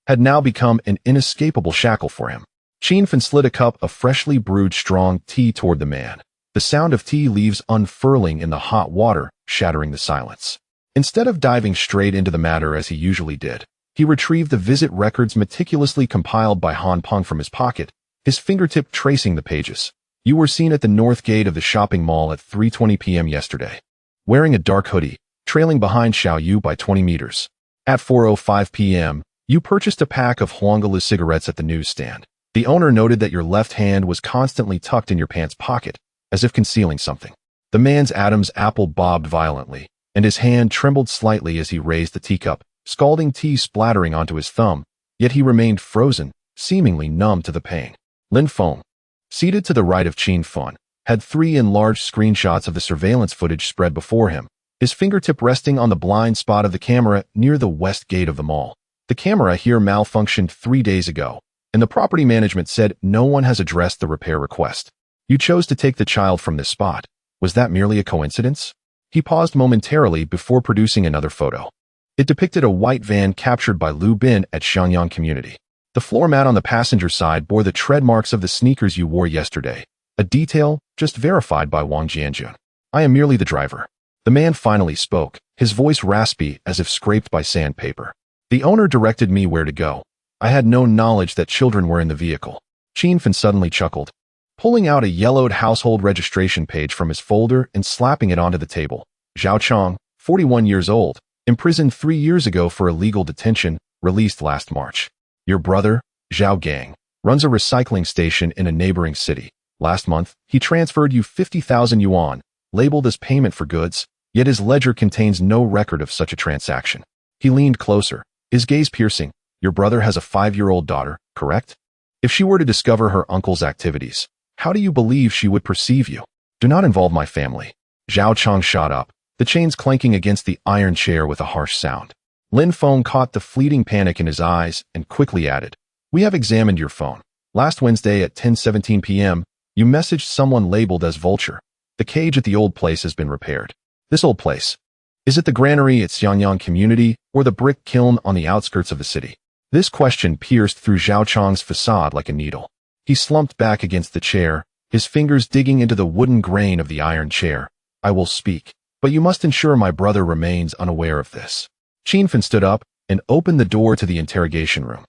Speaker 1: had now become an inescapable shackle for him. Lin Feng slid a cup of freshly brewed strong tea toward the man, the sound of tea leaves unfurling in the hot water shattering the silence. Instead of diving straight into the matter as he usually did, he retrieved the visit records meticulously compiled by Han Peng from his pocket, his fingertip tracing the pages. You were seen at the north gate of the shopping mall at 3:20 p.m. yesterday, wearing a dark hoodie, trailing behind Xiao Yu by 20 meters. At 4:05 p.m., you purchased a pack of Huanggalu cigarettes at the newsstand. The owner noted that your left hand was constantly tucked in your pants pocket, as if concealing something. The man's Adam's apple bobbed violently, and his hand trembled slightly as he raised the teacup, scalding tea splattering onto his thumb, yet he remained frozen, seemingly numb to the pain. Lin Feng, seated to the right of Lin Feng, had 3 enlarged screenshots of the surveillance footage spread before him, his fingertip resting on the blind spot of the camera near the west gate of the mall. The camera here malfunctioned 3 days ago, and the property management said no one has addressed the repair request. You chose to take the child from this spot. Was that merely a coincidence? He paused momentarily before producing another photo. It depicted a white van captured by Liu Bin at Xiangyang Community. The floor mat on the passenger side bore the tread marks of the sneakers you wore yesterday, a detail just verified by Wang Jianjun. I am merely the driver. The man finally spoke, his voice raspy as if scraped by sandpaper. The owner directed me where to go. I had no knowledge that children were in the vehicle. Lin Feng suddenly chuckled, pulling out a yellowed household registration page from his folder and slapping it onto the table. Zhao Chong, 41 years old, imprisoned 3 years ago for illegal detention, released last March. Your brother, Zhao Gang, runs a recycling station in a neighboring city. Last month, he transferred you 50,000 yuan, labeled as payment for goods, yet his ledger contains no record of such a transaction. He leaned closer, his gaze piercing. Your brother has a 5-year-old daughter, correct? If she were to discover her uncle's activities, how do you believe she would perceive you? Do not involve my family. Zhao Chong shot up, the chains clanking against the iron chair with a harsh sound. Lin Feng caught the fleeting panic in his eyes and quickly added, We have examined your phone. Last Wednesday at 10:17 p.m., you messaged someone labeled as Vulture. The cage at the old place has been repaired. This old place. Is it the granary at Xiangyang Community or the brick kiln on the outskirts of the city? This question pierced through Zhao Chong's facade like a needle. He slumped back against the chair, his fingers digging into the wooden grain of the iron chair. I will speak, but you must ensure my brother remains unaware of this. Lin Feng stood up and opened the door to the interrogation room,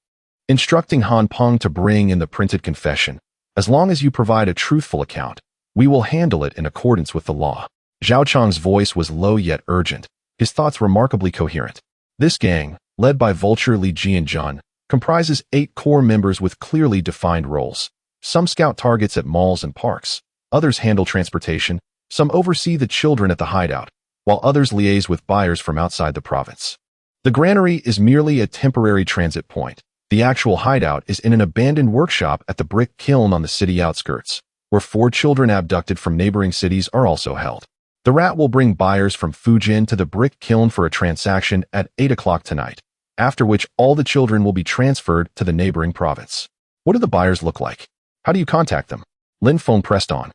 Speaker 1: instructing Han Peng to bring in the printed confession. As long as you provide a truthful account, we will handle it in accordance with the law. Zhao Chong's voice was low yet urgent, his thoughts remarkably coherent. This gang, led by Vulture Li Jianjun, comprises 8 core members with clearly defined roles. Some scout targets at malls and parks, others handle transportation, some oversee the children at the hideout, while others liaise with buyers from outside the province. The granary is merely a temporary transit point. The actual hideout is in an abandoned workshop at the brick kiln on the city outskirts, where 4 children abducted from neighboring cities are also held. The rat will bring buyers from Fujin to the brick kiln for a transaction at 8 o'clock tonight, after which all the children will be transferred to the neighboring province. What do the buyers look like? How do you contact them? Lin Feng pressed on,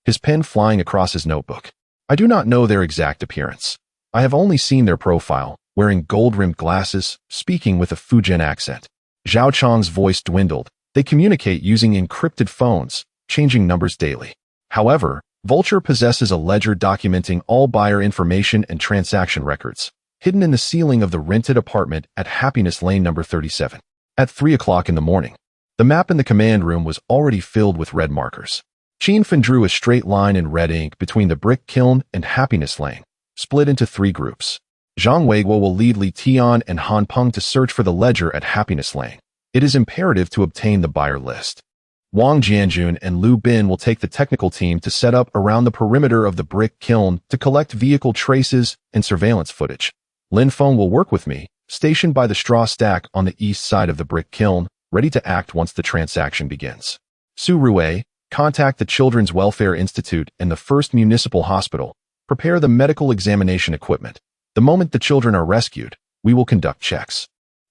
Speaker 1: his pen flying across his notebook. I do not know their exact appearance. I have only seen their profile, wearing gold-rimmed glasses, speaking with a Fujin accent. Zhao Chong's voice dwindled. They communicate using encrypted phones, changing numbers daily. However, Vulture possesses a ledger documenting all buyer information and transaction records, hidden in the ceiling of the rented apartment at Happiness Lane number 37. At 3 o'clock in the morning, the map in the command room was already filled with red markers. Lin Feng drew a straight line in red ink between the brick kiln and Happiness Lane, split into 3 groups. Zhang Weiguo will lead Li Tian and Han Peng to search for the ledger at Happiness Lane. It is imperative to obtain the buyer list. Wang Jianjun and Liu Bin will take the technical team to set up around the perimeter of the brick kiln to collect vehicle traces and surveillance footage. Lin Feng will work with me, stationed by the straw stack on the east side of the brick kiln, ready to act once the transaction begins. Su Rui, contact the Children's Welfare Institute and the First Municipal Hospital. Prepare the medical examination equipment. The moment the children are rescued, we will conduct checks.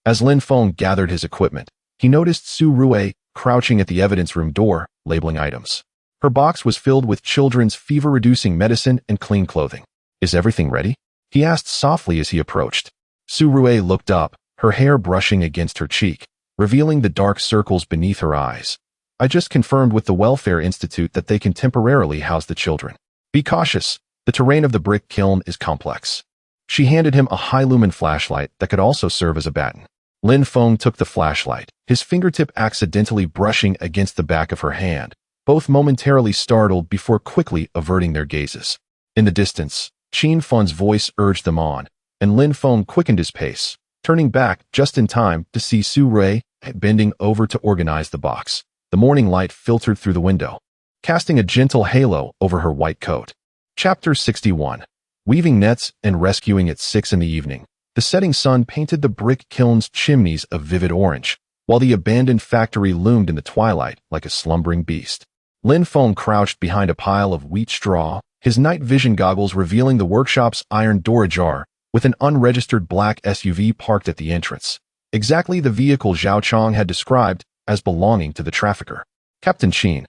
Speaker 1: As Lin Feng gathered his equipment, he noticed Su Rui crouching at the evidence room door, labeling items. Her box was filled with children's fever-reducing medicine and clean clothing. Is everything ready? He asked softly as he approached. Su Rui looked up, her hair brushing against her cheek, revealing the dark circles beneath her eyes. I just confirmed with the Welfare Institute that they can temporarily house the children. Be cautious. The terrain of the brick kiln is complex. She handed him a high-lumen flashlight that could also serve as a baton. Lin Feng took the flashlight, his fingertip accidentally brushing against the back of her hand, both momentarily startled before quickly averting their gazes. In the distance, Qin Fen's voice urged them on, and Lin Feng quickened his pace, turning back just in time to see Su Rui bending over to organize the box. The morning light filtered through the window, casting a gentle halo over her white coat. Chapter 61. Weaving nets and rescuing at 6 in the evening. The setting sun painted the brick kiln's chimneys a vivid orange, while the abandoned factory loomed in the twilight like a slumbering beast. Lin Feng crouched behind a pile of wheat straw, his night vision goggles revealing the workshop's iron door ajar, with an unregistered black SUV parked at the entrance. Exactly the vehicle Zhao Chong had described as belonging to the trafficker. Captain Qin,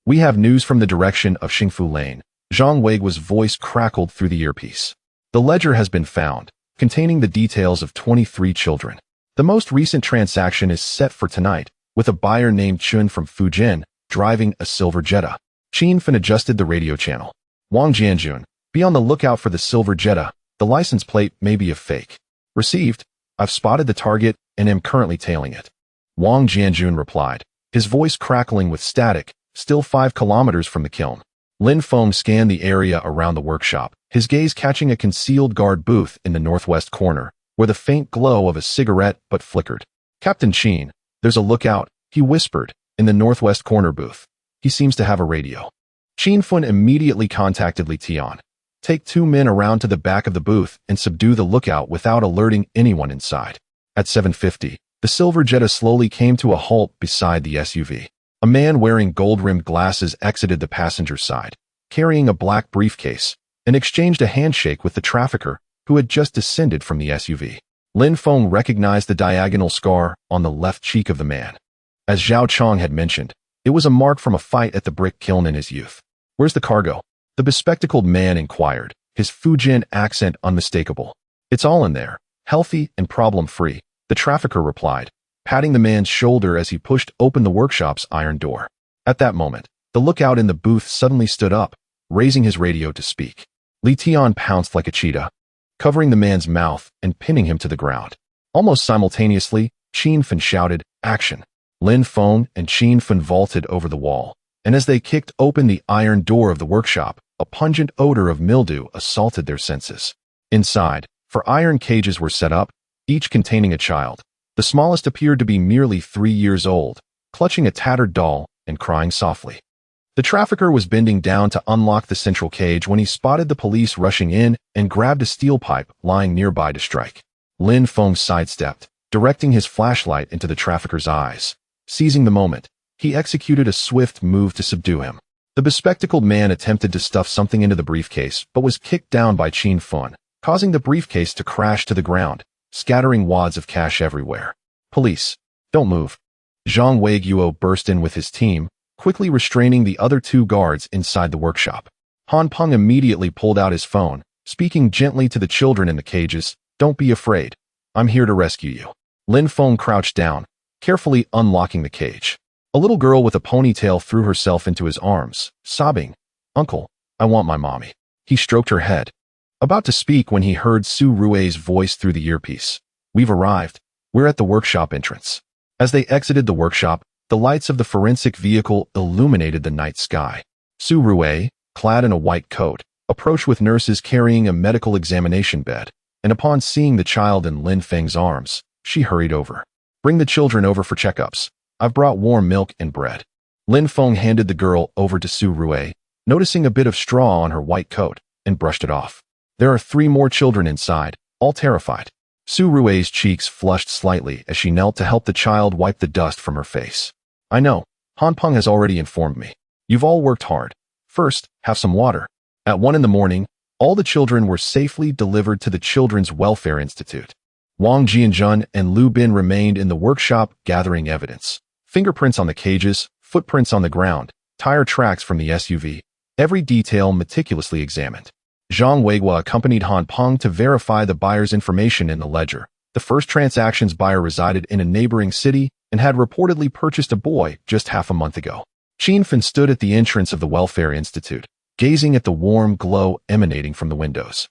Speaker 1: we have news from the direction of Xingfu Lane. Zhang Weiguo's voice crackled through the earpiece. The ledger has been found, containing the details of 23 children. The most recent transaction is set for tonight, with a buyer named Chun from Fujian driving a silver Jetta. Qin Fen adjusted the radio channel. Wang Jianjun, be on the lookout for the silver Jetta. The license plate may be a fake. Received. I've spotted the target and am currently tailing it. Wang Jianjun replied, his voice crackling with static, still 5 kilometers from the kiln. Lin Feng scanned the area around the workshop, his gaze catching a concealed guard booth in the northwest corner, where the faint glow of a cigarette but flickered. Captain Qin, there's a lookout, he whispered, in the northwest corner booth. He seems to have a radio. Qin Fen immediately contacted Li Tian. Take 2 men around to the back of the booth and subdue the lookout without alerting anyone inside. At 7:50, the silver Jetta slowly came to a halt beside the SUV. A man wearing gold-rimmed glasses exited the passenger side, carrying a black briefcase, and exchanged a handshake with the trafficker who had just descended from the SUV. Lin Feng recognized the diagonal scar on the left cheek of the man. As Zhao Chong had mentioned, it was a mark from a fight at the brick kiln in his youth. Where's the cargo? The bespectacled man inquired, his Fujian accent unmistakable. It's all in there, healthy and problem-free, the trafficker replied, patting the man's shoulder as he pushed open the workshop's iron door. At that moment, the lookout in the booth suddenly stood up, raising his radio to speak. Li Tian pounced like a cheetah, covering the man's mouth and pinning him to the ground. Almost simultaneously, Qin Fen shouted, action. Lin Feng and Qin Fen vaulted over the wall, and as they kicked open the iron door of the workshop, a pungent odor of mildew assaulted their senses. Inside, 4 iron cages were set up, each containing a child. The smallest appeared to be merely 3 years old, clutching a tattered doll and crying softly. The trafficker was bending down to unlock the central cage when he spotted the police rushing in and grabbed a steel pipe lying nearby to strike. Lin Feng sidestepped, directing his flashlight into the trafficker's eyes. Seizing the moment, he executed a swift move to subdue him. The bespectacled man attempted to stuff something into the briefcase but was kicked down by Qin Fen, causing the briefcase to crash to the ground, scattering wads of cash everywhere. Police, don't move. Zhang Weiguo burst in with his team, quickly restraining the other 2 guards inside the workshop. Han Peng immediately pulled out his phone, speaking gently to the children in the cages, don't be afraid. I'm here to rescue you. Lin Feng crouched down, carefully unlocking the cage. A little girl with a ponytail threw herself into his arms, sobbing, Uncle, I want my mommy. He stroked her head, about to speak when he heard Su Rui's voice through the earpiece. We've arrived. We're at the workshop entrance. As they exited the workshop, the lights of the forensic vehicle illuminated the night sky. Su Rui, clad in a white coat, approached with nurses carrying a medical examination bed, and upon seeing the child in Lin Feng's arms, she hurried over. Bring the children over for checkups. I've brought warm milk and bread. Lin Feng handed the girl over to Su Rui, noticing a bit of straw on her white coat, and brushed it off. There are 3 more children inside, all terrified. Su Rui's cheeks flushed slightly as she knelt to help the child wipe the dust from her face. I know. Han Peng has already informed me. You've all worked hard. First, have some water. At 1 in the morning, all the children were safely delivered to the Children's Welfare Institute. Wang Jianjun and Lu Bin remained in the workshop gathering evidence. Fingerprints on the cages, footprints on the ground, tire tracks from the SUV, every detail meticulously examined. Zhang Weiguo accompanied Han Peng to verify the buyer's information in the ledger. The first transaction's buyer resided in a neighboring city and had reportedly purchased a boy just half a month ago. Lin Feng stood at the entrance of the Welfare Institute, gazing at the warm glow emanating from the windows.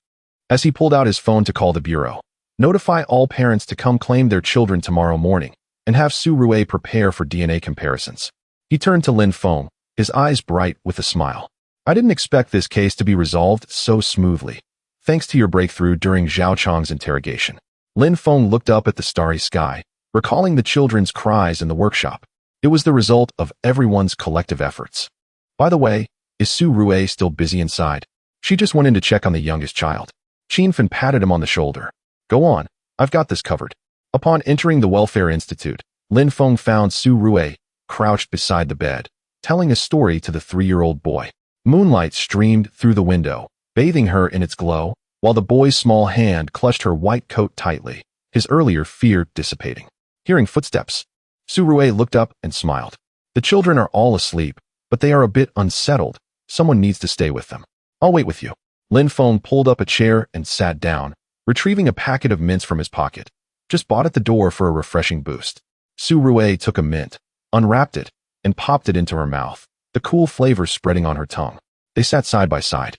Speaker 1: As he pulled out his phone to call the bureau, notify all parents to come claim their children tomorrow morning, and have Su Rui prepare for DNA comparisons. He turned to Lin Feng, his eyes bright with a smile. I didn't expect this case to be resolved so smoothly, thanks to your breakthrough during Zhao Chang's interrogation. Lin Feng looked up at the starry sky, recalling the children's cries in the workshop. It was the result of everyone's collective efforts. By the way, is Su Rui still busy inside? She just went in to check on the youngest child. Lin Feng patted him on the shoulder. Go on, I've got this covered. Upon entering the Welfare Institute, Lin Feng found Su Rui crouched beside the bed, telling a story to the 3-year-old boy. Moonlight streamed through the window, bathing her in its glow, while the boy's small hand clutched her white coat tightly, his earlier fear dissipating. Hearing footsteps, Su Rui looked up and smiled. The children are all asleep, but they are a bit unsettled. Someone needs to stay with them. I'll wait with you. Lin Feng pulled up a chair and sat down, retrieving a packet of mints from his pocket. Just bought at the door for a refreshing boost. Su Rui took a mint, unwrapped it, and popped it into her mouth, the cool flavor spreading on her tongue. They sat side by side.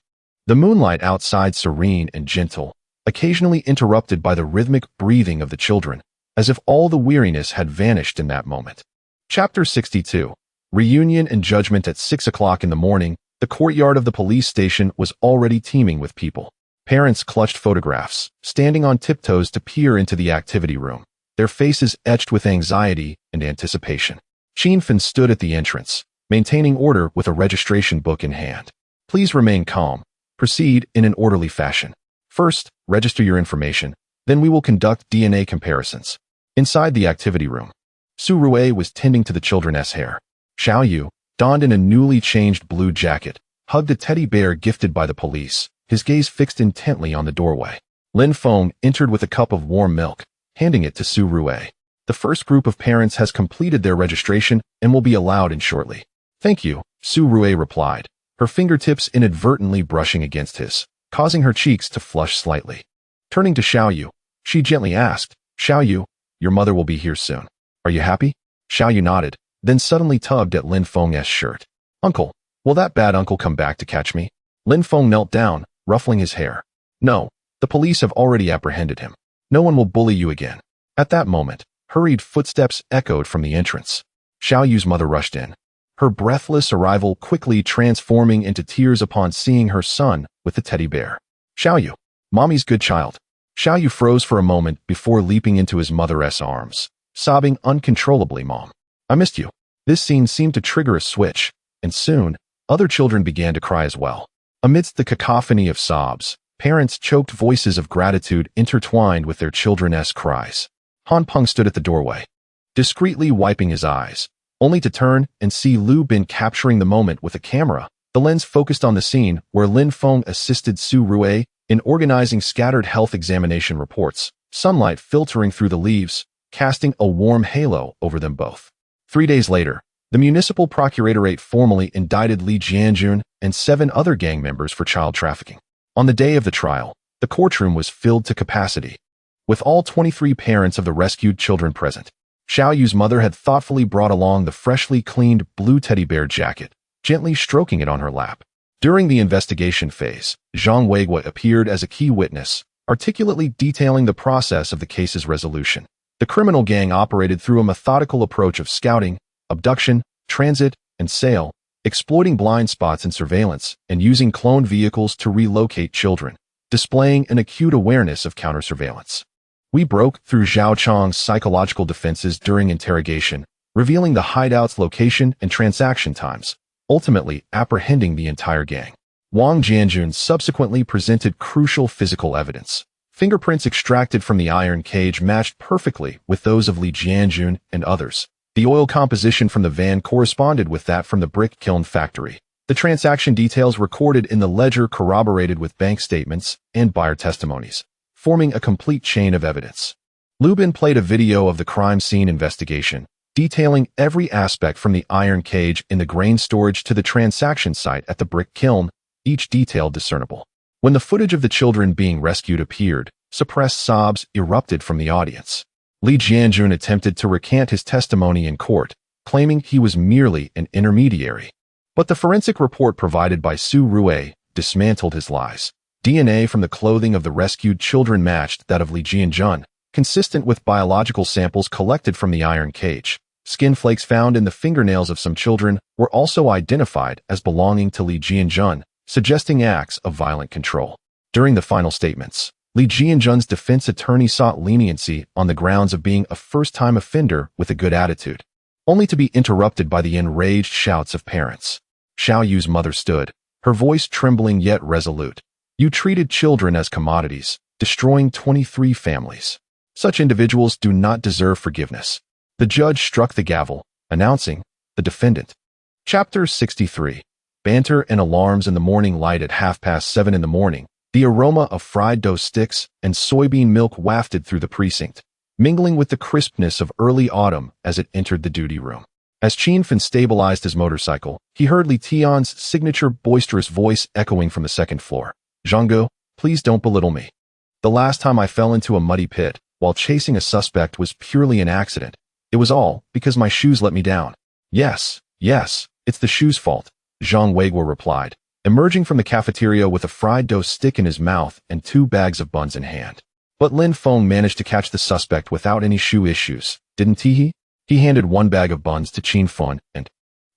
Speaker 1: The moonlight outside serene and gentle, occasionally interrupted by the rhythmic breathing of the children, as if all the weariness had vanished in that moment. Chapter 62. Reunion and judgment. At 6 o'clock in the morning, the courtyard of the police station was already teeming with people. Parents clutched photographs, standing on tiptoes to peer into the activity room, their faces etched with anxiety and anticipation. Lin Feng stood at the entrance, maintaining order with a registration book in hand. Please remain calm. Proceed in an orderly fashion. First, register your information, then we will conduct DNA comparisons. Inside the activity room, Su Rui was tending to the children's hair. Xiao Yu, donned in a newly changed blue jacket, hugged a teddy bear gifted by the police, his gaze fixed intently on the doorway. Lin Feng entered with a cup of warm milk, handing it to Su Rui. The first group of parents has completed their registration and will be allowed in shortly. Thank you, Su Rui replied, her fingertips inadvertently brushing against his, causing her cheeks to flush slightly. Turning to Xiao Yu, she gently asked, Xiao Yu, your mother will be here soon. Are you happy? Xiao Yu nodded, then suddenly tugged at Lin Feng's shirt. Uncle, will that bad uncle come back to catch me? Lin Feng knelt down, ruffling his hair. No, the police have already apprehended him. No one will bully you again. At that moment, hurried footsteps echoed from the entrance. Xiao Yu's mother rushed in, her breathless arrival quickly transforming into tears upon seeing her son with the teddy bear. Xiao Yu, mommy's good child. Xiao Yu froze for a moment before leaping into his mother's arms, sobbing uncontrollably. Mom, I missed you. This scene seemed to trigger a switch, and soon, other children began to cry as well. Amidst the cacophony of sobs, parents' choked voices of gratitude intertwined with their children's cries. Han Peng stood at the doorway, discreetly wiping his eyes, only to turn and see Lu Bin capturing the moment with a camera. The lens focused on the scene where Lin Feng assisted Su Rui in organizing scattered health examination reports, sunlight filtering through the leaves, casting a warm halo over them both. 3 days later, the municipal procuratorate formally indicted Li Jianjun and 7 other gang members for child trafficking. On the day of the trial, the courtroom was filled to capacity, with all 23 parents of the rescued children present. Xiao Yu's mother had thoughtfully brought along the freshly cleaned blue teddy bear jacket, gently stroking it on her lap. During the investigation phase, Zhang Weiguo appeared as a key witness, articulately detailing the process of the case's resolution. The criminal gang operated through a methodical approach of scouting, abduction, transit, and sale, exploiting blind spots in surveillance and using cloned vehicles to relocate children, displaying an acute awareness of counter-surveillance. We broke through Zhao Chang's psychological defenses during interrogation, revealing the hideout's location and transaction times, ultimately apprehending the entire gang. Wang Jianjun subsequently presented crucial physical evidence, Fingerprints extracted from the iron cage matched perfectly with those of Li Jianjun and others. The oil composition from the van corresponded with that from the brick kiln factory. The transaction details recorded in the ledger corroborated with bank statements and buyer testimonies, forming a complete chain of evidence. Lubin played a video of the crime scene investigation, detailing every aspect from the iron cage in the grain storage to the transaction site at the brick kiln, each detail discernible. When the footage of the children being rescued appeared, suppressed sobs erupted from the audience. Li Jianjun attempted to recant his testimony in court, claiming he was merely an intermediary. But the forensic report provided by Su Rui dismantled his lies. DNA from the clothing of the rescued children matched that of Li Jianjun, consistent with biological samples collected from the iron cage. Skin flakes found in the fingernails of some children were also identified as belonging to Li Jianjun, suggesting acts of violent control. During the final statements, Li Jianjun's defense attorney sought leniency on the grounds of being a first-time offender with a good attitude, only to be interrupted by the enraged shouts of parents. Xiao Yu's mother stood, her voice trembling yet resolute. You treated children as commodities, destroying 23 families. Such individuals do not deserve forgiveness. The judge struck the gavel, announcing, the defendant. Chapter 63. Banter and alarms in the morning light at 7:30 in the morning. The aroma of fried dough sticks and soybean milk wafted through the precinct, mingling with the crispness of early autumn as it entered the duty room. As Lin Feng stabilized his motorcycle, he heard Li Tian's signature boisterous voice echoing from the second floor. Zhanggu, please don't belittle me. The last time I fell into a muddy pit while chasing a suspect was purely an accident. It was all because my shoes let me down. Yes, it's the shoes' fault, Zhang Weiguo replied, emerging from the cafeteria with a fried dough stick in his mouth and 2 bags of buns in hand. But Lin Feng managed to catch the suspect without any shoe issues, didn't he? He handed 1 bag of buns to Lin Feng and,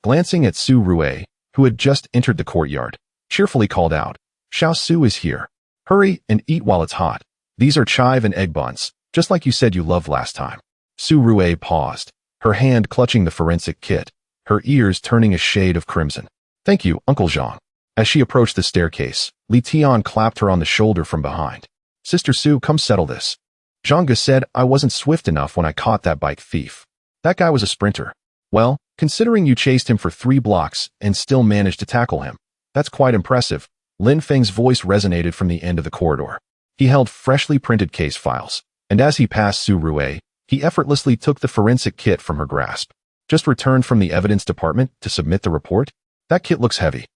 Speaker 1: glancing at Su Rui, who had just entered the courtyard, cheerfully called out, Xiao Su is here. Hurry and eat while it's hot. These are chive and egg buns, just like you said you loved last time. Su Rui paused, her hand clutching the forensic kit, her ears turning a shade of crimson. Thank you, Uncle Zhang. As she approached the staircase, Li Tian clapped her on the shoulder from behind. Sister Su, come settle this. Zhanggu said I wasn't swift enough when I caught that bike thief. That guy was a sprinter. Well, considering you chased him for 3 blocks and still managed to tackle him, that's quite impressive. Lin Feng's voice resonated from the end of the corridor. He held freshly printed case files, and as he passed Su Rui, he effortlessly took the forensic kit from her grasp. Just returned from the evidence department to submit the report? That kit looks heavy.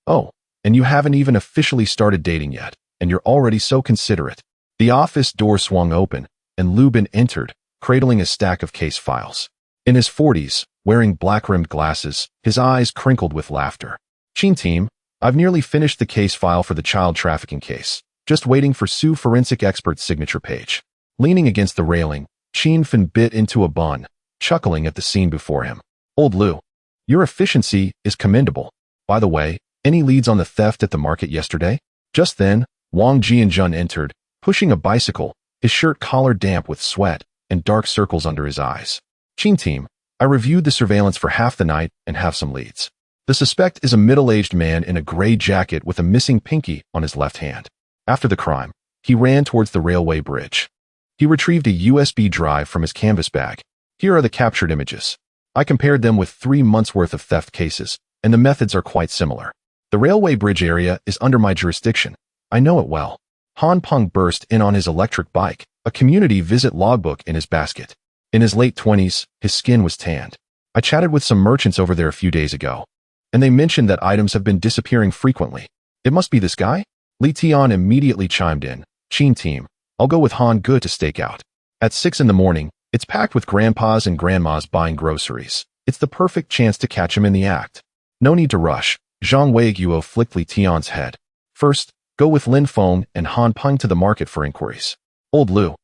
Speaker 1: Oh, and you haven't even officially started dating yet, and you're already so considerate. The office door swung open, and Lubin entered, cradling a stack of case files. In his 40s, wearing black-rimmed glasses, his eyes crinkled with laughter. Team, I've nearly finished the case file for the child trafficking case, just waiting for Su forensic expert's signature page. Leaning against the railing, Lin Feng bit into a bun, chuckling at the scene before him. Old Lu, your efficiency is commendable. By the way, any leads on the theft at the market yesterday? Just then, Wang Jianjun entered, pushing a bicycle, his shirt collar damp with sweat and dark circles under his eyes. Team, I reviewed the surveillance for half the night and have some leads. The suspect is a middle-aged man in a gray jacket with a missing pinky on his left hand. After the crime, he ran towards the railway bridge. He retrieved a USB drive from his canvas bag. Here are the captured images. I compared them with 3 months' worth of theft cases, and the methods are quite similar. The railway bridge area is under my jurisdiction. I know it well. Han Peng burst in on his electric bike, a community visit logbook in his basket. In his late 20s, his skin was tanned. I chatted with some merchants over there a few days ago, and they mentioned that items have been disappearing frequently. It must be this guy? Li Tian immediately chimed in. Team, I'll go with Han Ge to stake out. At 6 in the morning, it's packed with grandpas and grandmas buying groceries. It's the perfect chance to catch him in the act. No need to rush. Zhang Weiguo flicked Li Tian's head. First, go with Lin Feng and Han Peng to the market for inquiries. Old Lu,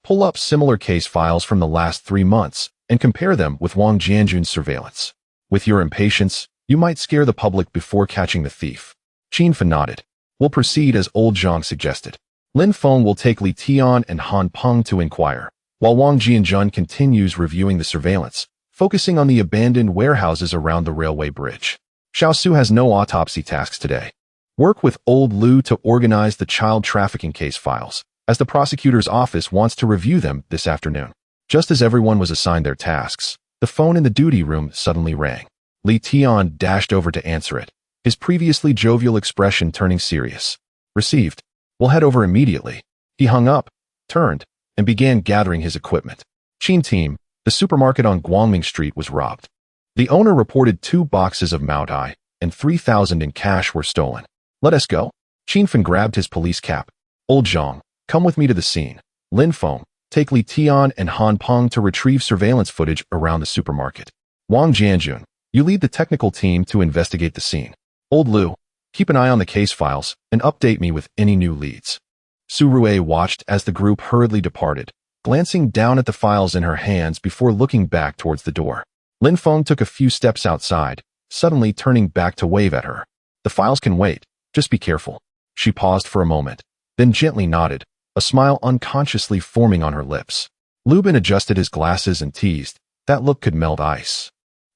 Speaker 1: pull up similar case files from the last 3 months and compare them with Wang Jianjun's surveillance. With your impatience, you might scare the public before catching the thief. Lin Feng nodded. We'll proceed as old Zhang suggested. Lin Feng will take Li Tian and Han Peng to inquire, while Wang Jianjun continues reviewing the surveillance, focusing on the abandoned warehouses around the railway bridge. Xiao Su has no autopsy tasks today. Work with old Lu to organize the child trafficking case files. as the prosecutor's office wants to review them this afternoon. Just as everyone was assigned their tasks, the phone in the duty room suddenly rang. Li Tian dashed over to answer it, his previously jovial expression turning serious. Received. We'll head over immediately. He hung up, turned, and began gathering his equipment. Qin team, the supermarket on Guangming Street was robbed. The owner reported 2 boxes of Maodai and 3,000 in cash were stolen. Let us go. Qin Feng grabbed his police cap. Old Zhang, come with me to the scene. Lin Feng, take Li Tian and Han Peng to retrieve surveillance footage around the supermarket. Wang Jianjun, you lead the technical team to investigate the scene. Old Lu, keep an eye on the case files and update me with any new leads. Su Rui watched as the group hurriedly departed, glancing down at the files in her hands before looking back towards the door. Lin Feng took a few steps outside, suddenly turning back to wave at her. The files can wait, just be careful. She paused for a moment, then gently nodded, a smile unconsciously forming on her lips. Lubin adjusted his glasses and teased, that look could melt ice.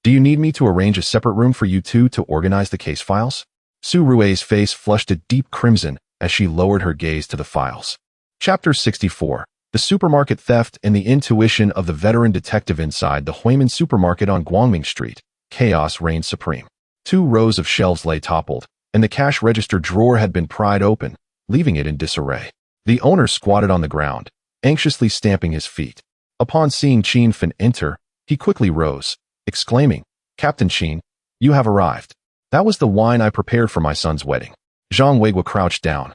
Speaker 1: Do you need me to arrange a separate room for you two to organize the case files? Su Rui's face flushed a deep crimson as she lowered her gaze to the files. Chapter 64. The supermarket theft and the intuition of the veteran detective inside the Huimin supermarket on Guangming Street. Chaos reigned supreme. 2 rows of shelves lay toppled, and the cash register drawer had been pried open, leaving it in disarray. The owner squatted on the ground, anxiously stamping his feet. Upon seeing Qin Feng enter, he quickly rose, exclaiming, Captain Qin, you have arrived. That was the wine I prepared for my son's wedding. Zhang Weiguo crouched down,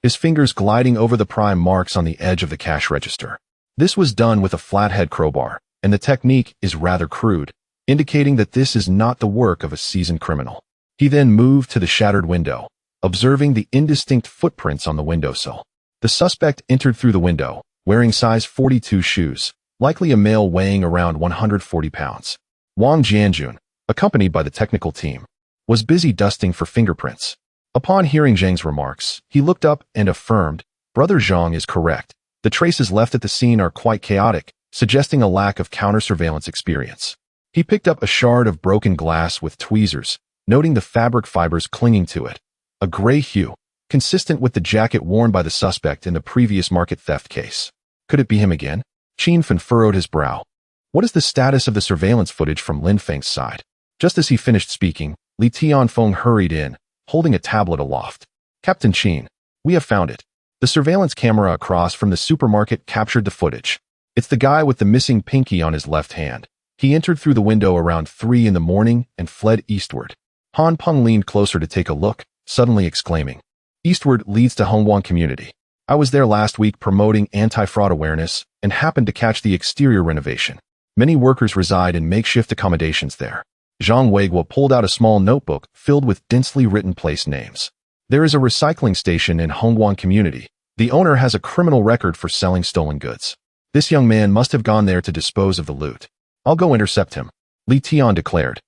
Speaker 1: his fingers gliding over the prime marks on the edge of the cash register. This was done with a flathead crowbar, and the technique is rather crude, indicating that this is not the work of a seasoned criminal. He then moved to the shattered window, observing the indistinct footprints on the windowsill. The suspect entered through the window, wearing size 42 shoes, likely a male weighing around 140 pounds. Wang Jianjun, accompanied by the technical team, was busy dusting for fingerprints. Upon hearing Zhang's remarks, he looked up and affirmed, Brother Zhang is correct. The traces left at the scene are quite chaotic, suggesting a lack of counter-surveillance experience. He picked up a shard of broken glass with tweezers, noting the fabric fibers clinging to it. A gray hue, consistent with the jacket worn by the suspect in the previous market theft case. Could it be him again? Qin Feng furrowed his brow. What is the status of the surveillance footage from Lin Feng's side? Just as he finished speaking, Li Tianfeng hurried in, holding a tablet aloft. Captain Qin, we have found it. The surveillance camera across from the supermarket captured the footage. It's the guy with the missing pinky on his left hand. He entered through the window around 3 in the morning and fled eastward. Han Peng leaned closer to take a look, suddenly exclaiming, Eastward leads to Hongguang Community. I was there last week promoting anti-fraud awareness and happened to catch the exterior renovation. Many workers reside in makeshift accommodations there. Zhang Weiguo pulled out a small notebook filled with densely written place names. There is a recycling station in Hongguang Community. The owner has a criminal record for selling stolen goods. This young man must have gone there to dispose of the loot. I'll go intercept him, Li Tian declared,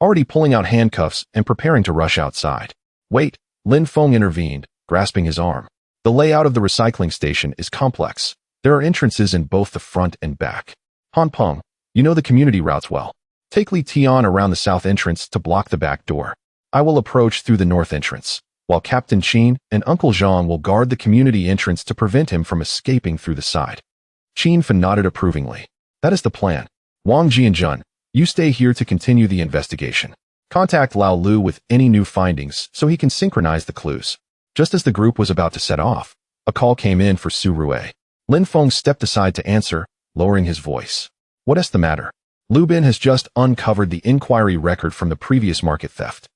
Speaker 1: already pulling out handcuffs and preparing to rush outside. Wait, Lin Feng intervened, grasping his arm. The layout of the recycling station is complex. There are entrances in both the front and back. Han Peng, you know the community routes well. Take Li Tian around the south entrance to block the back door. I will approach through the north entrance, while Captain Qin and Uncle Zhang will guard the community entrance to prevent him from escaping through the side. Qin Feng nodded approvingly. That is the plan. Wang Jianjun, you stay here to continue the investigation. Contact Lao Lu with any new findings so he can synchronize the clues. Just as the group was about to set off, a call came in for Su Rui. Lin Feng stepped aside to answer, lowering his voice. What is the matter? Lubin has just uncovered the inquiry record from the previous market theft.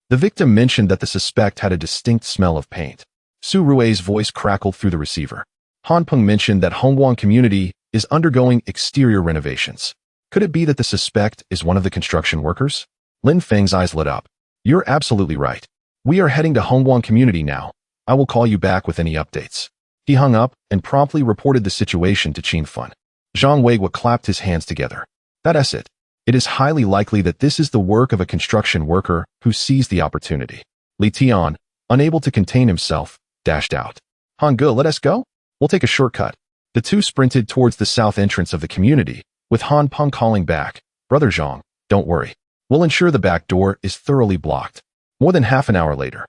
Speaker 1: The victim mentioned that the suspect had a distinct smell of paint. Su Rui's voice crackled through the receiver. Han Peng mentioned that Hongguang Community is undergoing exterior renovations. Could it be that the suspect is one of the construction workers? Lin Feng's eyes lit up. You're absolutely right. We are heading to Hongguang Community now. I will call you back with any updates. He hung up and promptly reported the situation to Qin Feng. Zhang Weiguo clapped his hands together. That's it. It is highly likely that this is the work of a construction worker who seized the opportunity. Li Tian, unable to contain himself, dashed out. Han Ge, let us go? We'll take a shortcut. The two sprinted towards the south entrance of the community, with Han Peng calling back, Brother Zhang, don't worry. We'll ensure the back door is thoroughly blocked. More than half an hour later,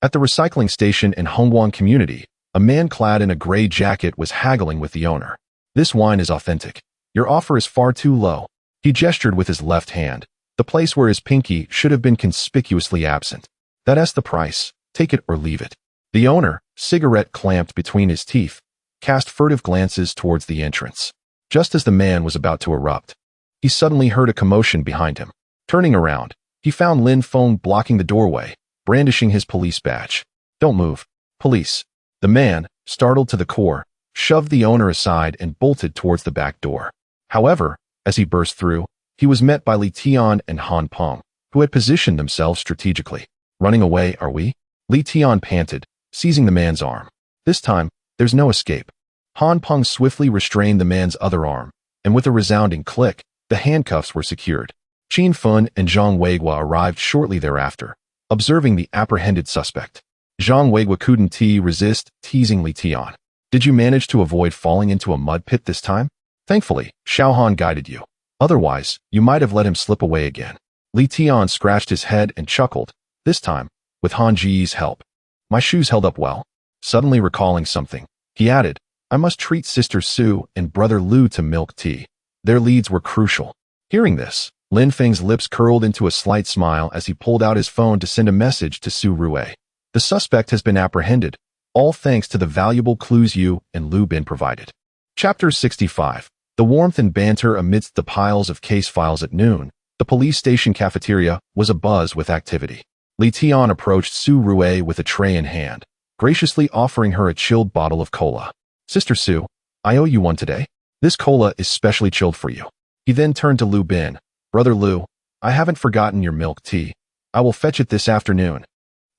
Speaker 1: at the recycling station in Hongguang Community, A man clad in a gray jacket was haggling with the owner. "This wine is authentic. Your offer is far too low." He gestured with his left hand, the place where his pinky should have been conspicuously absent. "That's the price. Take it or leave it." The owner, cigarette clamped between his teeth, cast furtive glances towards the entrance. Just as the man was about to erupt, he suddenly heard a commotion behind him. Turning around, he found Lin Feng blocking the doorway, brandishing his police badge. "Don't move. Police." The man, startled to the core, shoved the owner aside and bolted towards the back door. However, as he burst through, he was met by Li Tian and Han Peng, who had positioned themselves strategically. "Running away, are we?" Li Tian panted, seizing the man's arm. "This time, there's no escape." Han Peng swiftly restrained the man's other arm, and with a resounding click, the handcuffs were secured. Qin Fun and Zhang Weigua arrived shortly thereafter, observing the apprehended suspect. Zhang Weigua couldn't resist, teasing Li Tian. "Did you manage to avoid falling into a mud pit this time?" "Thankfully, Xiaohan guided you. Otherwise, you might have let him slip away again." Li Tian scratched his head and chuckled, this time, with Han Ji's help. "My shoes held up well." Suddenly recalling something, he added, "I must treat Sister Su and Brother Lu to milk tea. Their leads were crucial." Hearing this, Lin Feng's lips curled into a slight smile as he pulled out his phone to send a message to Su Rue. "The suspect has been apprehended, all thanks to the valuable clues you and Lu Bin provided." Chapter 65. The warmth and banter amidst the piles of case files at noon, the police station cafeteria was abuzz with activity. Li Tian approached Su Rue with a tray in hand, graciously offering her a chilled bottle of cola. "Sister Su, I owe you one today. This cola is specially chilled for you." He then turned to Lu Bin. "Brother Lu, I haven't forgotten your milk tea. I will fetch it this afternoon."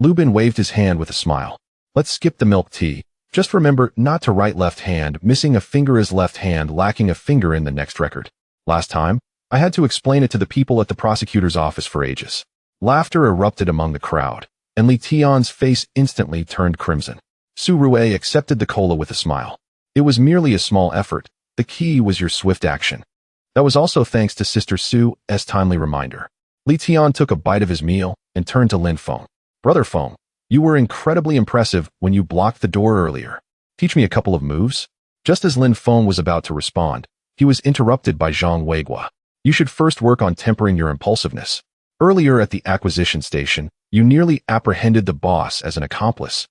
Speaker 1: Lu Bin waved his hand with a smile. "Let's skip the milk tea. Just remember not to write left hand. Missing a finger is left hand, lacking a finger in the next record. Last time, I had to explain it to the people at the prosecutor's office for ages." Laughter erupted among the crowd, and Li Tian's face instantly turned crimson. Su Rue accepted the cola with a smile. "It was merely a small effort. The key was your swift action." That was also thanks to Sister Su's timely reminder. Li Tian took a bite of his meal and turned to Lin Feng. "Brother Feng, you were incredibly impressive when you blocked the door earlier. Teach me a couple of moves?" Just as Lin Feng was about to respond, he was interrupted by Zhang Weigua. "You should first work on tempering your impulsiveness. Earlier at the acquisition station, you nearly apprehended the boss as an accomplice.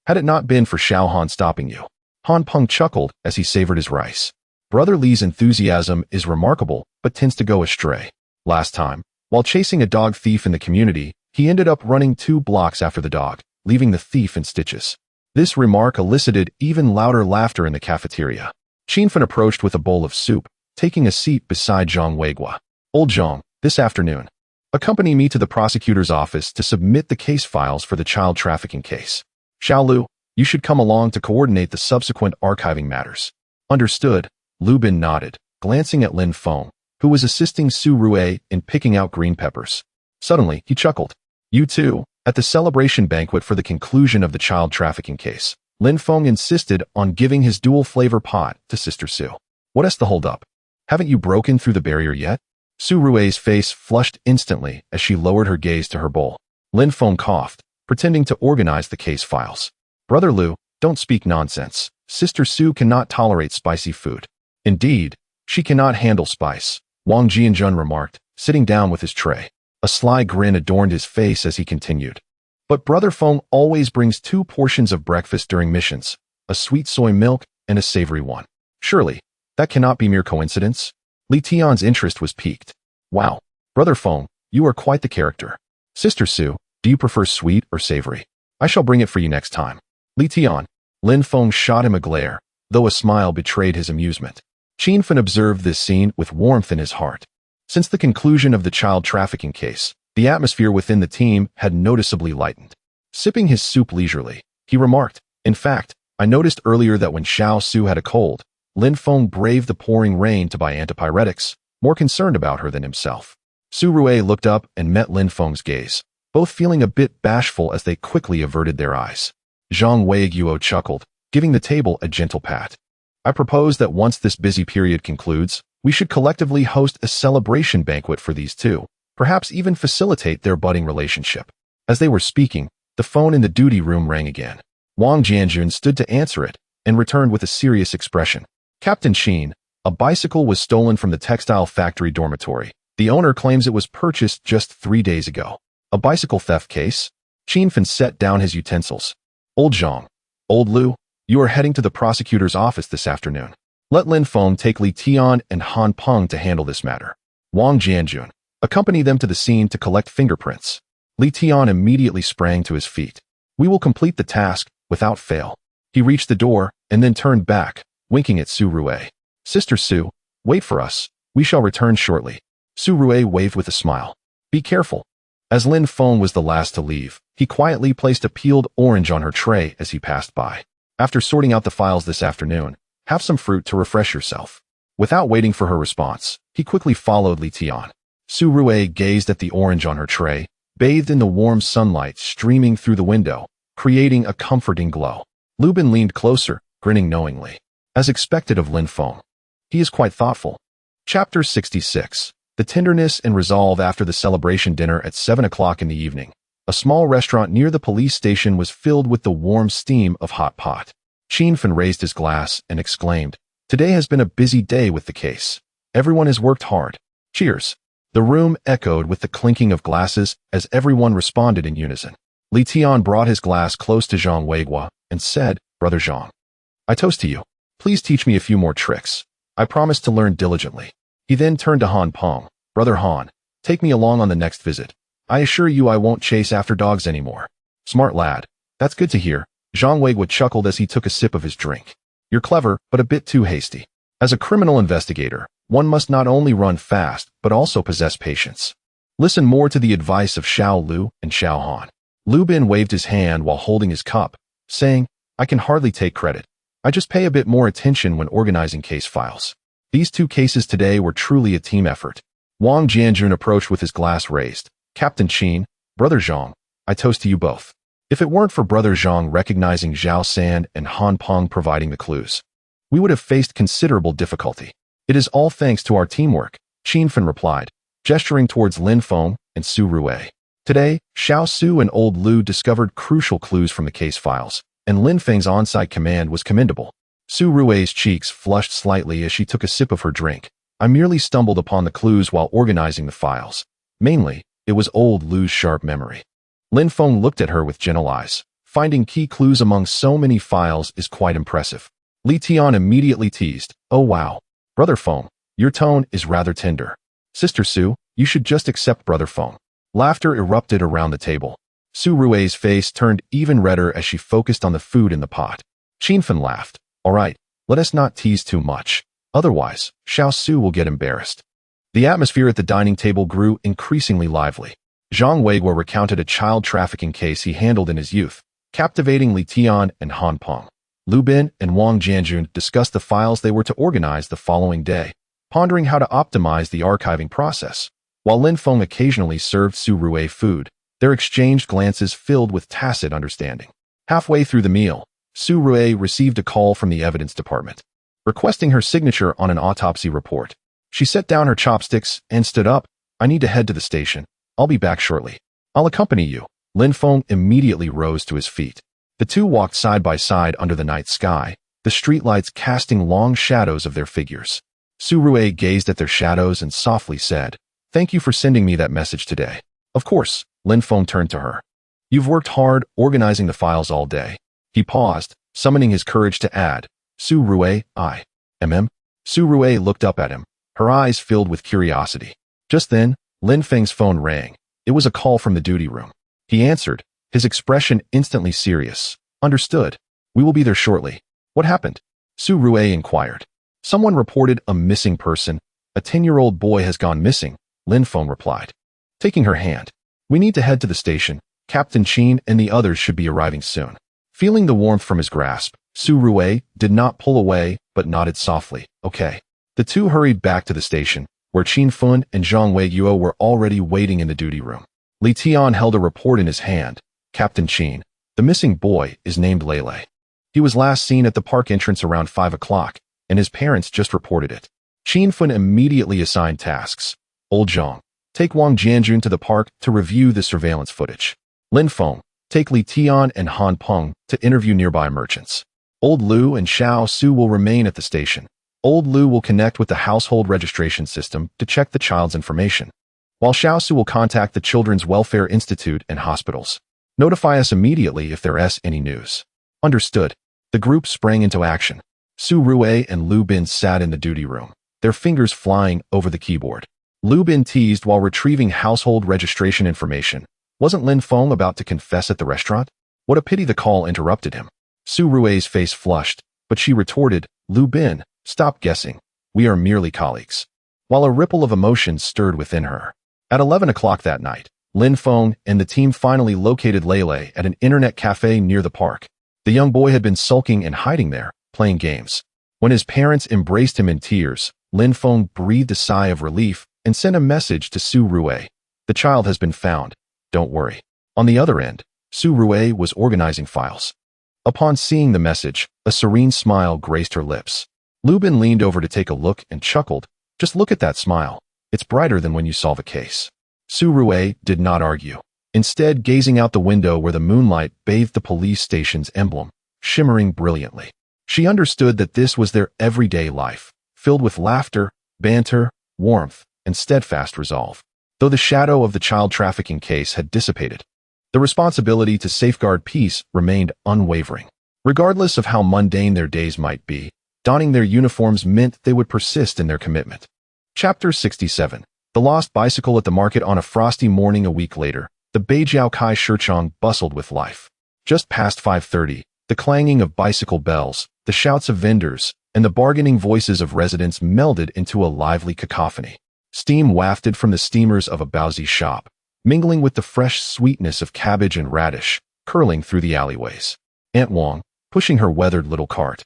Speaker 1: Had it not been for Xiaohan stopping you." Han Peng chuckled as he savored his rice. Brother Li's enthusiasm is remarkable, but tends to go astray. Last time, while chasing a dog thief in the community, he ended up running 2 blocks after the dog, leaving the thief in stitches. This remark elicited even louder laughter in the cafeteria. Qin Fun approached with a bowl of soup, taking a seat beside Zhang Weigua. "Old Zhang, this afternoon, accompany me to the prosecutor's office to submit the case files for the child trafficking case. Xiaolu, you should come along to coordinate the subsequent archiving matters." "Understood." Lu Bin nodded, glancing at Lin Feng, who was assisting Su Rue in picking out green peppers. Suddenly, he chuckled. "You too." At the celebration banquet for the conclusion of the child trafficking case, Lin Feng insisted on giving his dual-flavor pot to Sister Su. "What's the hold-up? Haven't you broken through the barrier yet?" Su Rue's face flushed instantly as she lowered her gaze to her bowl. Lin Feng coughed, pretending to organize the case files. "Brother Lu, don't speak nonsense. Sister Su cannot tolerate spicy food." "Indeed, she cannot handle spice," Wang Jianjun remarked, sitting down with his tray. A sly grin adorned his face as he continued. "But Brother Feng always brings 2 portions of breakfast during missions, a sweet soy milk and a savory one. Surely, that cannot be mere coincidence?" Li Tian's interest was piqued. "Wow, Brother Feng, you are quite the character. Sister Su, do you prefer sweet or savory? I shall bring it for you next time." "Li Tian." Lin Feng shot him a glare, though a smile betrayed his amusement. Qin Fun observed this scene with warmth in his heart. Since the conclusion of the child trafficking case, the atmosphere within the team had noticeably lightened. Sipping his soup leisurely, he remarked, "In fact, I noticed earlier that when Xiao Su had a cold, Lin Feng braved the pouring rain to buy antipyretics, more concerned about her than himself." Su Rue looked up and met Lin Feng's gaze, both feeling a bit bashful as they quickly averted their eyes. Zhang Weiguo chuckled, giving the table a gentle pat. "I propose that once this busy period concludes, we should collectively host a celebration banquet for these two, perhaps even facilitate their budding relationship." As they were speaking, the phone in the duty room rang again. Wang Jianjun stood to answer it and returned with a serious expression. Captain Qin, a bicycle was stolen from the textile factory dormitory. The owner claims it was purchased just 3 days ago. A bicycle theft case? Qin Fen set down his utensils. Old Zhang, Old Lu, you are heading to the prosecutor's office this afternoon. Let Lin Feng take Li Tian and Han Peng to handle this matter. Wang Jianjun, accompany them to the scene to collect fingerprints. Li Tian immediately sprang to his feet. We will complete the task without fail. He reached the door and then turned back, winking at Su Rui. Sister Su, wait for us. We shall return shortly. Su Rui waved with a smile. Be careful. As Lin Feng was the last to leave, he quietly placed a peeled orange on her tray as he passed by. After sorting out the files this afternoon, have some fruit to refresh yourself. Without waiting for her response, he quickly followed Li Tian. Su Rui gazed at the orange on her tray, bathed in the warm sunlight streaming through the window, creating a comforting glow. Lu Bin leaned closer, grinning knowingly. As expected of Lin Feng, he is quite thoughtful. Chapter 66. The tenderness and resolve. After the celebration dinner at 7 o'clock in the evening, a small restaurant near the police station was filled with the warm steam of hot pot. Qin Fen raised his glass and exclaimed, Today has been a busy day with the case. Everyone has worked hard. Cheers. The room echoed with the clinking of glasses as everyone responded in unison. Li Tian brought his glass close to Zhang Weiguo and said, Brother Zhang, I toast to you. Please teach me a few more tricks. I promise to learn diligently. He then turned to Han Peng. Brother Han, take me along on the next visit. I assure you I won't chase after dogs anymore. Smart lad. That's good to hear. Zhang Weiguo chuckled as he took a sip of his drink. You're clever, but a bit too hasty. As a criminal investigator, one must not only run fast, but also possess patience. Listen more to the advice of Xiao Lu and Xiao Han. Lu Bin waved his hand while holding his cup, saying, I can hardly take credit. I just pay a bit more attention when organizing case files. These 2 cases today were truly a team effort. Wang Jianjun approached with his glass raised. Captain Qin, Brother Zhang, I toast to you both. If it weren't for Brother Zhang recognizing Zhao San and Han Peng providing the clues, we would have faced considerable difficulty. It is all thanks to our teamwork, Qin Fen replied, gesturing towards Lin Feng and Su Rui. Today, Xiao Su and Old Lu discovered crucial clues from the case files, and Lin Feng's on-site command was commendable. Su Rui's cheeks flushed slightly as she took a sip of her drink. I merely stumbled upon the clues while organizing the files. Mainly, it was Old Lu's sharp memory. Lin Feng looked at her with gentle eyes. Finding key clues among so many files is quite impressive. Li Tian immediately teased, Oh wow. Brother Feng, your tone is rather tender. Sister Su, you should just accept Brother Feng. Laughter erupted around the table. Su Rui's face turned even redder as she focused on the food in the pot. Qin Fen laughed. All right, let us not tease too much. Otherwise, Xiao Su will get embarrassed. The atmosphere at the dining table grew increasingly lively. Zhang Weiguo recounted a child trafficking case he handled in his youth, captivating Li Tian and Han Peng. Lu Bin and Wang Jianjun discussed the files they were to organize the following day, pondering how to optimize the archiving process. While Lin Feng occasionally served Su Rui food, their exchanged glances filled with tacit understanding. Halfway through the meal, Su Rui received a call from the evidence department, requesting her signature on an autopsy report. She set down her chopsticks and stood up. I need to head to the station. I'll be back shortly. I'll accompany you. Lin Feng immediately rose to his feet. The two walked side by side under the night sky, the streetlights casting long shadows of their figures. Su Rui gazed at their shadows and softly said, Thank you for sending me that message today. Of course, Lin Feng turned to her. You've worked hard organizing the files all day. He paused, summoning his courage to add, Su Rui, Su Rui looked up at him, her eyes filled with curiosity. Just then, Lin Feng's phone rang. It was a call from the duty room. He answered, his expression instantly serious. Understood. We will be there shortly. What happened? Su Rui inquired. Someone reported a missing person. A 10-year-old boy has gone missing, Lin Feng replied. Taking her hand. We need to head to the station. Captain Qin and the others should be arriving soon. Feeling the warmth from his grasp, Su Rui did not pull away, but nodded softly. Okay. The two hurried back to the station, where Qin Fen and Zhang Weiguo were already waiting in the duty room. Li Tian held a report in his hand. Captain Qin, the missing boy is named Lele. He was last seen at the park entrance around 5 o'clock, and his parents just reported it. Qin Fen immediately assigned tasks. Old Zhang, take Wang Jianjun to the park to review the surveillance footage. Lin Feng, Take Li Tian and Han Peng to interview nearby merchants. Old Lu and Xiao Su will remain at the station. Old Lu will connect with the household registration system to check the child's information, while Xiao Su will contact the Children's Welfare Institute and hospitals. Notify us immediately if there's any news. Understood. The group sprang into action. Su Rui and Lu Bin sat in the duty room, their fingers flying over the keyboard. Lu Bin teased while retrieving household registration information. Wasn't Lin Feng about to confess at the restaurant? What a pity the call interrupted him. Su Rui's face flushed, but she retorted, Lu Bin, stop guessing. We are merely colleagues. While a ripple of emotion stirred within her. At 11 o'clock that night, Lin Feng and the team finally located Lele at an internet cafe near the park. The young boy had been sulking and hiding there, playing games. When his parents embraced him in tears, Lin Feng breathed a sigh of relief and sent a message to Su Rui. The child has been found. Don't worry. On the other end, Su Rui was organizing files. Upon seeing the message, a serene smile graced her lips. Lu Bin leaned over to take a look and chuckled. Just look at that smile. It's brighter than when you solve a case. Su Rui did not argue, instead gazing out the window where the moonlight bathed the police station's emblem, shimmering brilliantly. She understood that this was their everyday life, filled with laughter, banter, warmth, and steadfast resolve. Though the shadow of the child trafficking case had dissipated, the responsibility to safeguard peace remained unwavering. Regardless of how mundane their days might be, donning their uniforms meant they would persist in their commitment. Chapter 67. The lost bicycle at the market. On a frosty morning a week later, the Beijiaokai Shichong bustled with life. Just past 5:30, the clanging of bicycle bells, the shouts of vendors, and the bargaining voices of residents melded into a lively cacophony. Steam wafted from the steamers of a Baozi shop, mingling with the fresh sweetness of cabbage and radish, curling through the alleyways. Aunt Wang, pushing her weathered little cart,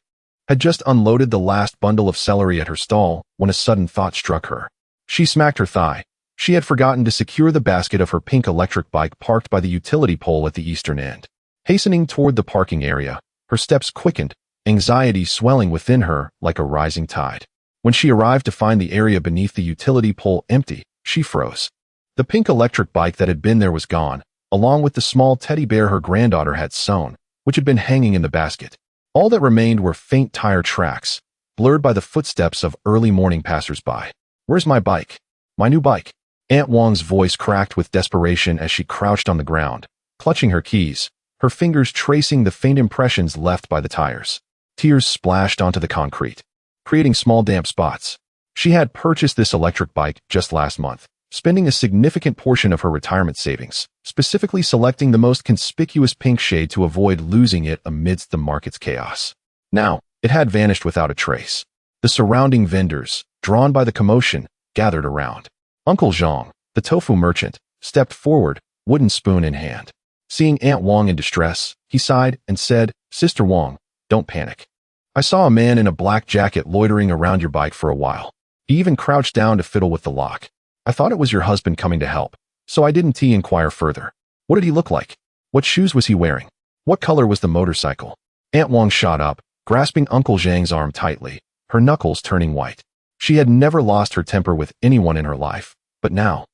Speaker 1: had just unloaded the last bundle of celery at her stall when a sudden thought struck her. She smacked her thigh. She had forgotten to secure the basket of her pink electric bike parked by the utility pole at the eastern end. Hastening toward the parking area, her steps quickened, anxiety swelling within her like a rising tide. When she arrived to find the area beneath the utility pole empty, she froze. The pink electric bike that had been there was gone, along with the small teddy bear her granddaughter had sewn, which had been hanging in the basket. All that remained were faint tire tracks, blurred by the footsteps of early morning passers-by. Where's my bike? My new bike? Aunt Wang's voice cracked with desperation as she crouched on the ground, clutching her keys, her fingers tracing the faint impressions left by the tires. Tears splashed onto the concrete, creating small damp spots. She had purchased this electric bike just last month, spending a significant portion of her retirement savings, specifically selecting the most conspicuous pink shade to avoid losing it amidst the market's chaos. Now, it had vanished without a trace. The surrounding vendors, drawn by the commotion, gathered around. Uncle Zhang, the tofu merchant, stepped forward, wooden spoon in hand. Seeing Aunt Wang in distress, he sighed and said, Sister Wang, don't panic. I saw a man in a black jacket loitering around your bike for a while. He even crouched down to fiddle with the lock. I thought it was your husband coming to help, so I didn't inquire further. What did he look like? What shoes was he wearing? What color was the motorcycle? Aunt Wang shot up, grasping Uncle Zhang's arm tightly, her knuckles turning white. She had never lost her temper with anyone in her life, but now,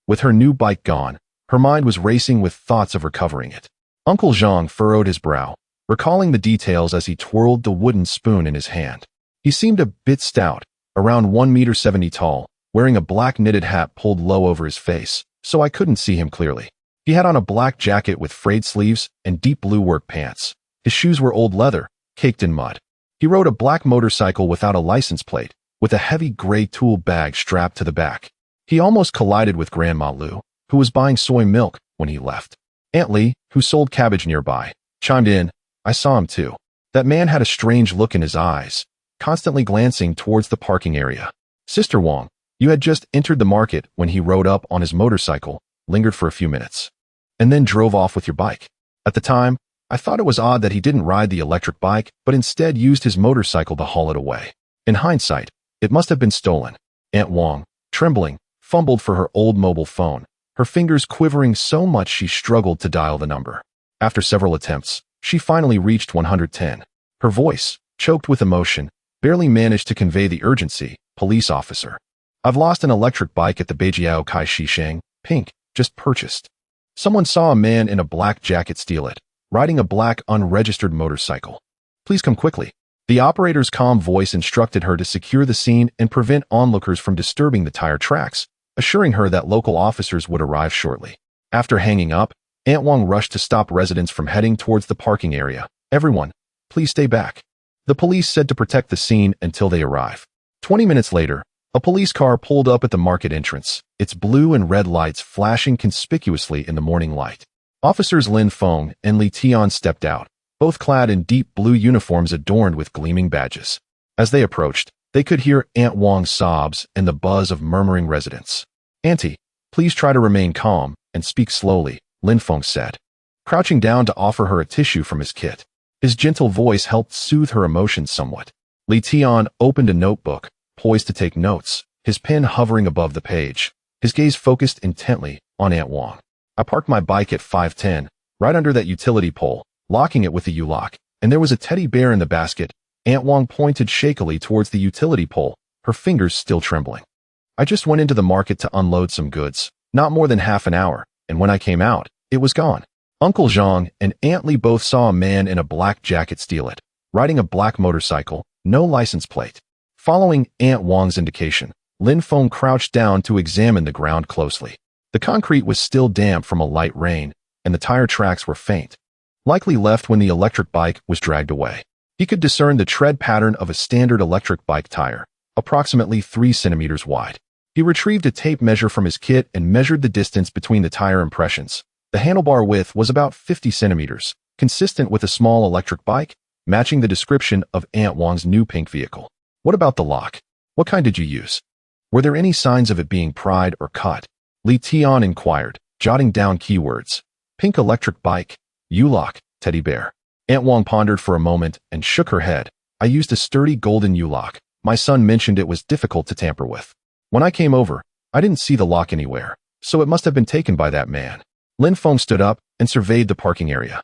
Speaker 1: with her new bike gone, her mind was racing with thoughts of recovering it. Uncle Zhang furrowed his brow, recalling the details as he twirled the wooden spoon in his hand. He seemed a bit stout, around 1.70 meters tall, wearing a black knitted hat pulled low over his face, so I couldn't see him clearly. He had on a black jacket with frayed sleeves and deep blue work pants. His shoes were old leather, caked in mud. He rode a black motorcycle without a license plate, with a heavy gray tool bag strapped to the back. He almost collided with Grandma Lu, who was buying soy milk, when he left. Aunt Li, who sold cabbage nearby, chimed in. I saw him too. That man had a strange look in his eyes, constantly glancing towards the parking area. Sister Wang, you had just entered the market when he rode up on his motorcycle, lingered for a few minutes, and then drove off with your bike. At the time, I thought it was odd that he didn't ride the electric bike, but instead used his motorcycle to haul it away. In hindsight, it must have been stolen. Aunt Wang, trembling, fumbled for her old mobile phone, her fingers quivering so much she struggled to dial the number. After several attempts, she finally reached 110. Her voice, choked with emotion, barely managed to convey the urgency. Police officer. I've lost an electric bike at the Beijiao Kai Shishang, pink, just purchased. Someone saw a man in a black jacket steal it, riding a black unregistered motorcycle. Please come quickly. The operator's calm voice instructed her to secure the scene and prevent onlookers from disturbing the tire tracks, assuring her that local officers would arrive shortly. After hanging up, Aunt Wong rushed to stop residents from heading towards the parking area. Everyone, please stay back. The police said to protect the scene until they arrive. 20 minutes later, a police car pulled up at the market entrance, its blue and red lights flashing conspicuously in the morning light. Officers Lin Feng and Li Tian stepped out, both clad in deep blue uniforms adorned with gleaming badges. As they approached, they could hear Aunt Wong's sobs and the buzz of murmuring residents. "Auntie, please try to remain calm and speak slowly," Lin Feng said, crouching down to offer her a tissue from his kit. His gentle voice helped soothe her emotions somewhat. Li Tian opened a notebook, poised to take notes, his pen hovering above the page, his gaze focused intently on Aunt Wong. "I parked my bike at 510, right under that utility pole, locking it with the U-lock, and there was a teddy bear in the basket." Aunt Wong pointed shakily towards the utility pole, her fingers still trembling. "I just went into the market to unload some goods, not more than half an hour, and when I came out, it was gone." Uncle Zhang and Aunt Li both saw a man in a black jacket steal it, riding a black motorcycle, no license plate. Following Aunt Wong's indication, Lin Feng crouched down to examine the ground closely. The concrete was still damp from a light rain, and the tire tracks were faint, likely left when the electric bike was dragged away. He could discern the tread pattern of a standard electric bike tire, approximately 3 centimeters wide. He retrieved a tape measure from his kit and measured the distance between the tire impressions. The handlebar width was about 50 centimeters, consistent with a small electric bike, matching the description of Aunt Wong's new pink vehicle. "What about the lock? What kind did you use? Were there any signs of it being pried or cut?" Li Tian inquired, jotting down keywords. "Pink electric bike, U-lock, teddy bear." Aunt Wong pondered for a moment and shook her head. "I used a sturdy golden U-lock. My son mentioned it was difficult to tamper with. When I came over, I didn't see the lock anywhere, so it must have been taken by that man." Lin Feng stood up and surveyed the parking area.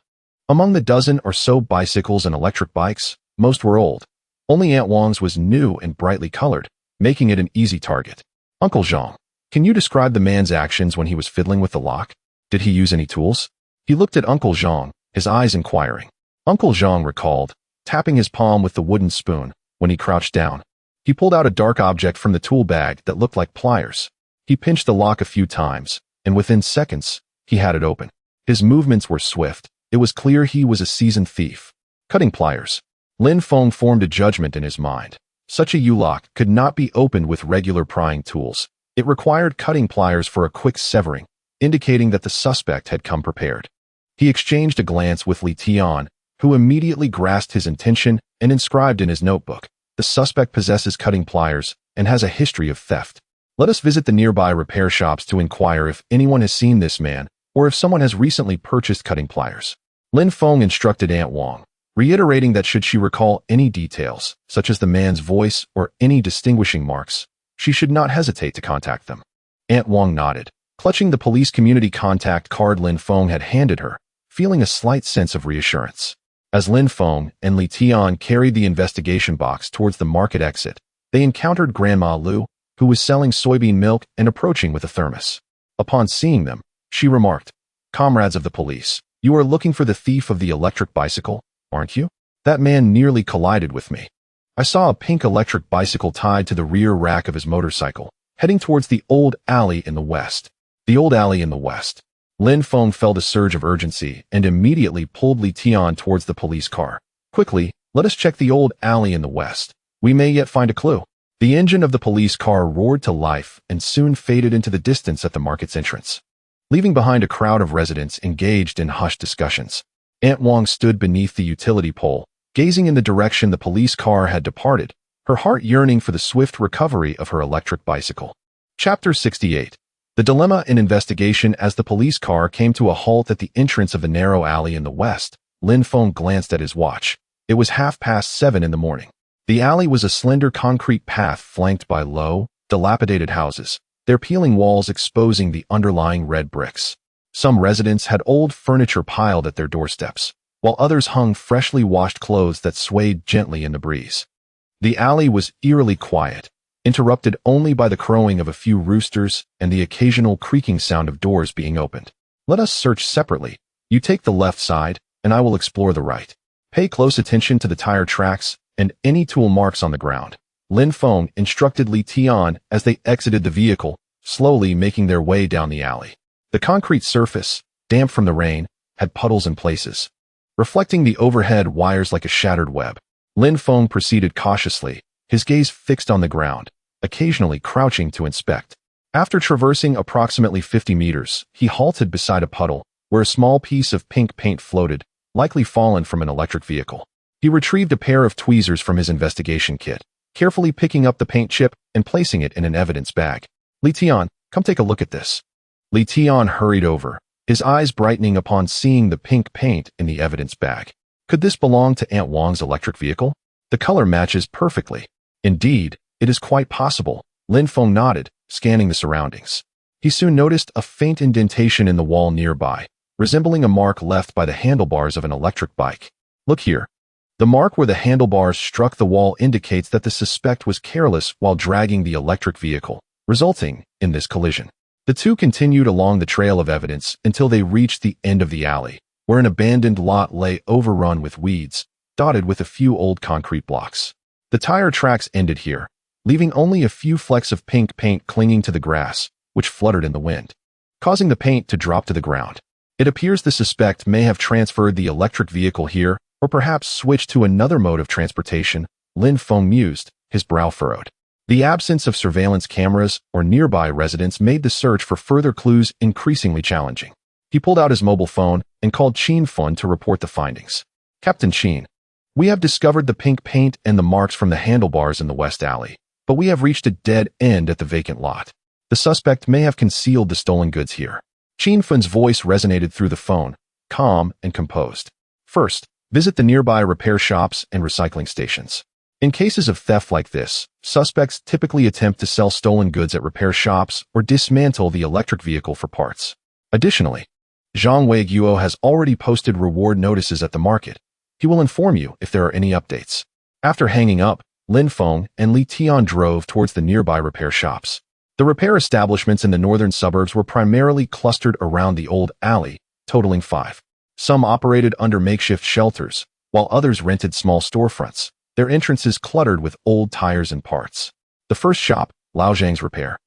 Speaker 1: Among the dozen or so bicycles and electric bikes, most were old. Only Aunt Wong's was new and brightly colored, making it an easy target. "Uncle Zhang, can you describe the man's actions when he was fiddling with the lock? Did he use any tools?" He looked at Uncle Zhang, his eyes inquiring. Uncle Zhang recalled, tapping his palm with the wooden spoon when he crouched down. He pulled out a dark object from the tool bag that looked like pliers. He pinched the lock a few times, and within seconds, he had it open. His movements were swift. It was clear he was a seasoned thief. Cutting pliers. Lin Feng formed a judgment in his mind. Such a U-lock could not be opened with regular prying tools. It required cutting pliers for a quick severing, indicating that the suspect had come prepared. He exchanged a glance with Li Tian, who immediately grasped his intention and inscribed in his notebook, "The suspect possesses cutting pliers and has a history of theft. Let us visit the nearby repair shops to inquire if anyone has seen this man or if someone has recently purchased cutting pliers." Lin Feng instructed Aunt Wong, reiterating that should she recall any details, such as the man's voice or any distinguishing marks, she should not hesitate to contact them. Aunt Wong nodded, clutching the police community contact card Lin Feng had handed her, feeling a slight sense of reassurance. As Lin Feng and Li Tian carried the investigation box towards the market exit, they encountered Grandma Lu, who was selling soybean milk and approaching with a thermos. Upon seeing them, she remarked, "Comrades of the police, you are looking for the thief of the electric bicycle, aren't you? That man nearly collided with me. I saw a pink electric bicycle tied to the rear rack of his motorcycle, heading towards the old alley in the west." The old alley in the west. Lin Feng felt a surge of urgency and immediately pulled Li Tian towards the police car. "Quickly, let us check the old alley in the west. We may yet find a clue." The engine of the police car roared to life and soon faded into the distance at the market's entrance, leaving behind a crowd of residents engaged in hushed discussions. Aunt Wong stood beneath the utility pole, gazing in the direction the police car had departed, her heart yearning for the swift recovery of her electric bicycle. Chapter 68. The dilemma in investigation. As the police car came to a halt at the entrance of the narrow alley in the west, Lin Feng glanced at his watch. It was 7:30 in the morning. The alley was a slender concrete path flanked by low, dilapidated houses, their peeling walls exposing the underlying red bricks. Some residents had old furniture piled at their doorsteps, while others hung freshly washed clothes that swayed gently in the breeze. The alley was eerily quiet, interrupted only by the crowing of a few roosters and the occasional creaking sound of doors being opened. Let us search separately. You take the left side, and I will explore the right. Pay close attention to the tire tracks and any tool marks on the ground. Lin Feng instructed Li Tian as they exited the vehicle, slowly making their way down the alley. The concrete surface, damp from the rain, had puddles in places, reflecting the overhead wires like a shattered web. Lin Feng proceeded cautiously, his gaze fixed on the ground, occasionally crouching to inspect. After traversing approximately 50 meters, he halted beside a puddle, where a small piece of pink paint floated, likely fallen from an electric vehicle. He retrieved a pair of tweezers from his investigation kit, carefully picking up the paint chip and placing it in an evidence bag. Li Tian, come take a look at this. Li Tian hurried over, his eyes brightening upon seeing the pink paint in the evidence bag. Could this belong to Aunt Wang's electric vehicle? The color matches perfectly. Indeed, it is quite possible. Lin Feng nodded, scanning the surroundings. He soon noticed a faint indentation in the wall nearby, resembling a mark left by the handlebars of an electric bike. Look here. The mark where the handlebars struck the wall indicates that the suspect was careless while dragging the electric vehicle, resulting in this collision. The two continued along the trail of evidence until they reached the end of the alley, where an abandoned lot lay overrun with weeds, dotted with a few old concrete blocks. The tire tracks ended here, leaving only a few flecks of pink paint clinging to the grass, which fluttered in the wind, causing the paint to drop to the ground. It appears the suspect may have transferred the electric vehicle here, or perhaps switched to another mode of transportation, Lin Feng mused, his brow furrowed. The absence of surveillance cameras or nearby residents made the search for further clues increasingly challenging. He pulled out his mobile phone and called Qin Fun to report the findings. Captain Qin, we have discovered the pink paint and the marks from the handlebars in the west alley, but we have reached a dead end at the vacant lot. The suspect may have concealed the stolen goods here. Qin Fun's voice resonated through the phone, calm and composed. First, visit the nearby repair shops and recycling stations. In cases of theft like this, suspects typically attempt to sell stolen goods at repair shops or dismantle the electric vehicle for parts. Additionally, Zhang Weiguo has already posted reward notices at the market. He will inform you if there are any updates. After hanging up, Lin Feng and Li Tian drove towards the nearby repair shops. The repair establishments in the northern suburbs were primarily clustered around the old alley, totaling 5. Some operated under makeshift shelters, while others rented small storefronts, their entrances cluttered with old tires and parts. The first shop, Lao Zhang's Repair,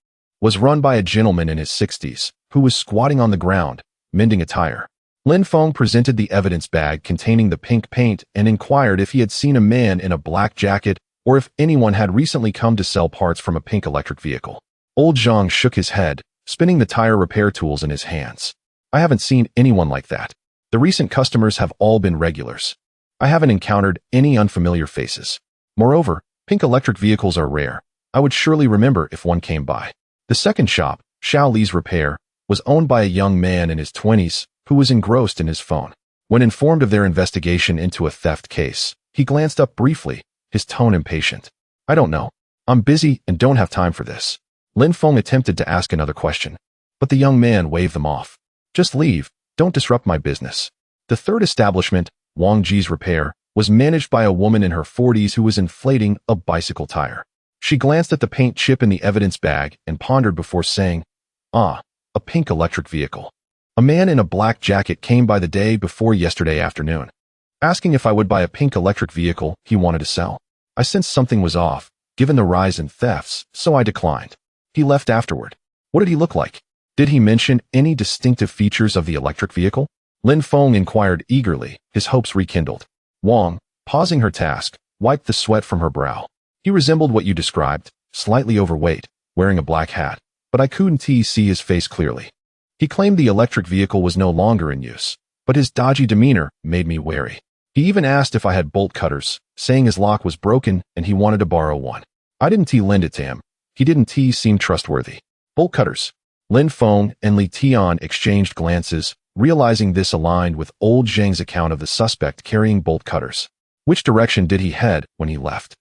Speaker 1: was run by a gentleman in his 60s, who was squatting on the ground, mending a tire. Lin Feng presented the evidence bag containing the pink paint and inquired if he had seen a man in a black jacket or if anyone had recently come to sell parts from a pink electric vehicle. Old Zhang shook his head, spinning the tire repair tools in his hands. I haven't seen anyone like that. The recent customers have all been regulars. I haven't encountered any unfamiliar faces. Moreover, pink electric vehicles are rare. I would surely remember if one came by. The second shop, Xiao Li's Repair, was owned by a young man in his 20s who was engrossed in his phone. When informed of their investigation into a theft case, he glanced up briefly, his tone impatient. I don't know. I'm busy and don't have time for this. Lin Feng attempted to ask another question, but the young man waved them off. Just leave. Don't disrupt my business. The third establishment, Wang Ji's Repair, was managed by a woman in her 40s who was inflating a bicycle tire. She glanced at the paint chip in the evidence bag and pondered before saying, a pink electric vehicle. A man in a black jacket came by the day before yesterday afternoon, asking if I would buy a pink electric vehicle he wanted to sell. I sensed something was off, given the rise in thefts, so I declined. He left afterward. What did he look like? Did he mention any distinctive features of the electric vehicle? Lin Feng inquired eagerly, his hopes rekindled. Wang, pausing her task, wiped the sweat from her brow. He resembled what you described, slightly overweight, wearing a black hat, but I couldn't see his face clearly. He claimed the electric vehicle was no longer in use, but his dodgy demeanor made me wary. He even asked if I had bolt cutters, saying his lock was broken and he wanted to borrow one. I didn't lend it to him. He didn't seem trustworthy. Bolt cutters. Lin Feng and Li Tian exchanged glances, realizing this aligned with old Zhang's account of the suspect carrying bolt cutters. Which direction did he head when he left?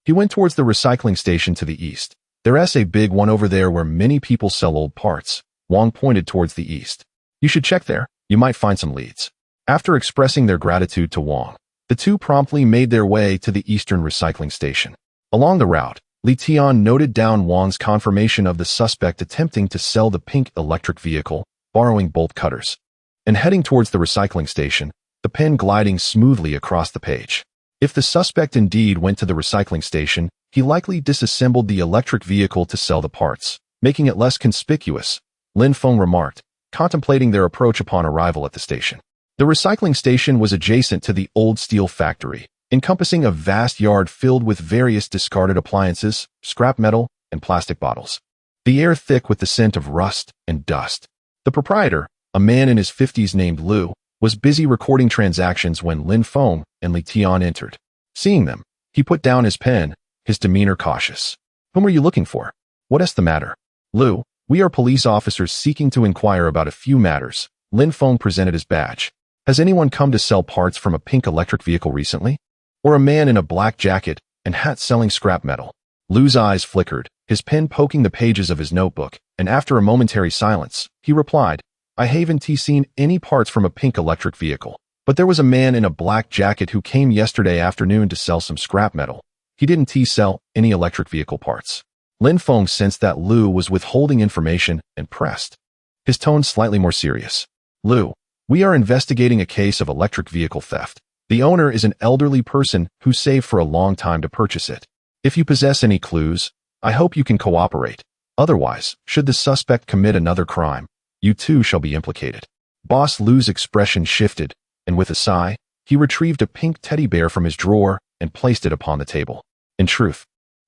Speaker 1: He went towards the recycling station to the east. There's a big one over there where many people sell old parts. Wang pointed towards the east. You should check there. You might find some leads. After expressing their gratitude to Wang, the two promptly made their way to the eastern recycling station. Along the route, Li Tian noted down Wang's confirmation of the suspect attempting to sell the pink electric vehicle, borrowing bolt cutters. and heading towards the recycling station, the pen gliding smoothly across the page. If the suspect indeed went to the recycling station, he likely disassembled the electric vehicle to sell the parts, making it less conspicuous, Lin Feng remarked, contemplating their approach upon arrival at the station. The recycling station was adjacent to the old steel factory, encompassing a vast yard filled with various discarded appliances, scrap metal, and plastic bottles. The air thick with the scent of rust and dust. The proprietor, a man in his 50s named Liu, was busy recording transactions when Lin Feng and Li Tian entered. Seeing them, he put down his pen, his demeanor cautious. "Whom are you looking for? What is the matter?" "Liu, we are police officers seeking to inquire about a few matters." Lin Feng presented his badge. "Has anyone come to sell parts from a pink electric vehicle recently? Or a man in a black jacket and hat selling scrap metal?" Liu's eyes flickered, his pen poking the pages of his notebook, and after a momentary silence, he replied, "I haven't seen any parts from a pink electric vehicle, but there was a man in a black jacket who came yesterday afternoon to sell some scrap metal. He didn't sell any electric vehicle parts." Lin Feng sensed that Liu was withholding information and pressed, his tone slightly more serious. "Liu, we are investigating a case of electric vehicle theft. The owner is an elderly person who saved for a long time to purchase it. If you possess any clues, I hope you can cooperate. Otherwise, should the suspect commit another crime, you too shall be implicated." Boss Liu's expression shifted, and with a sigh, he retrieved a pink teddy bear from his drawer and placed it upon the table. In truth,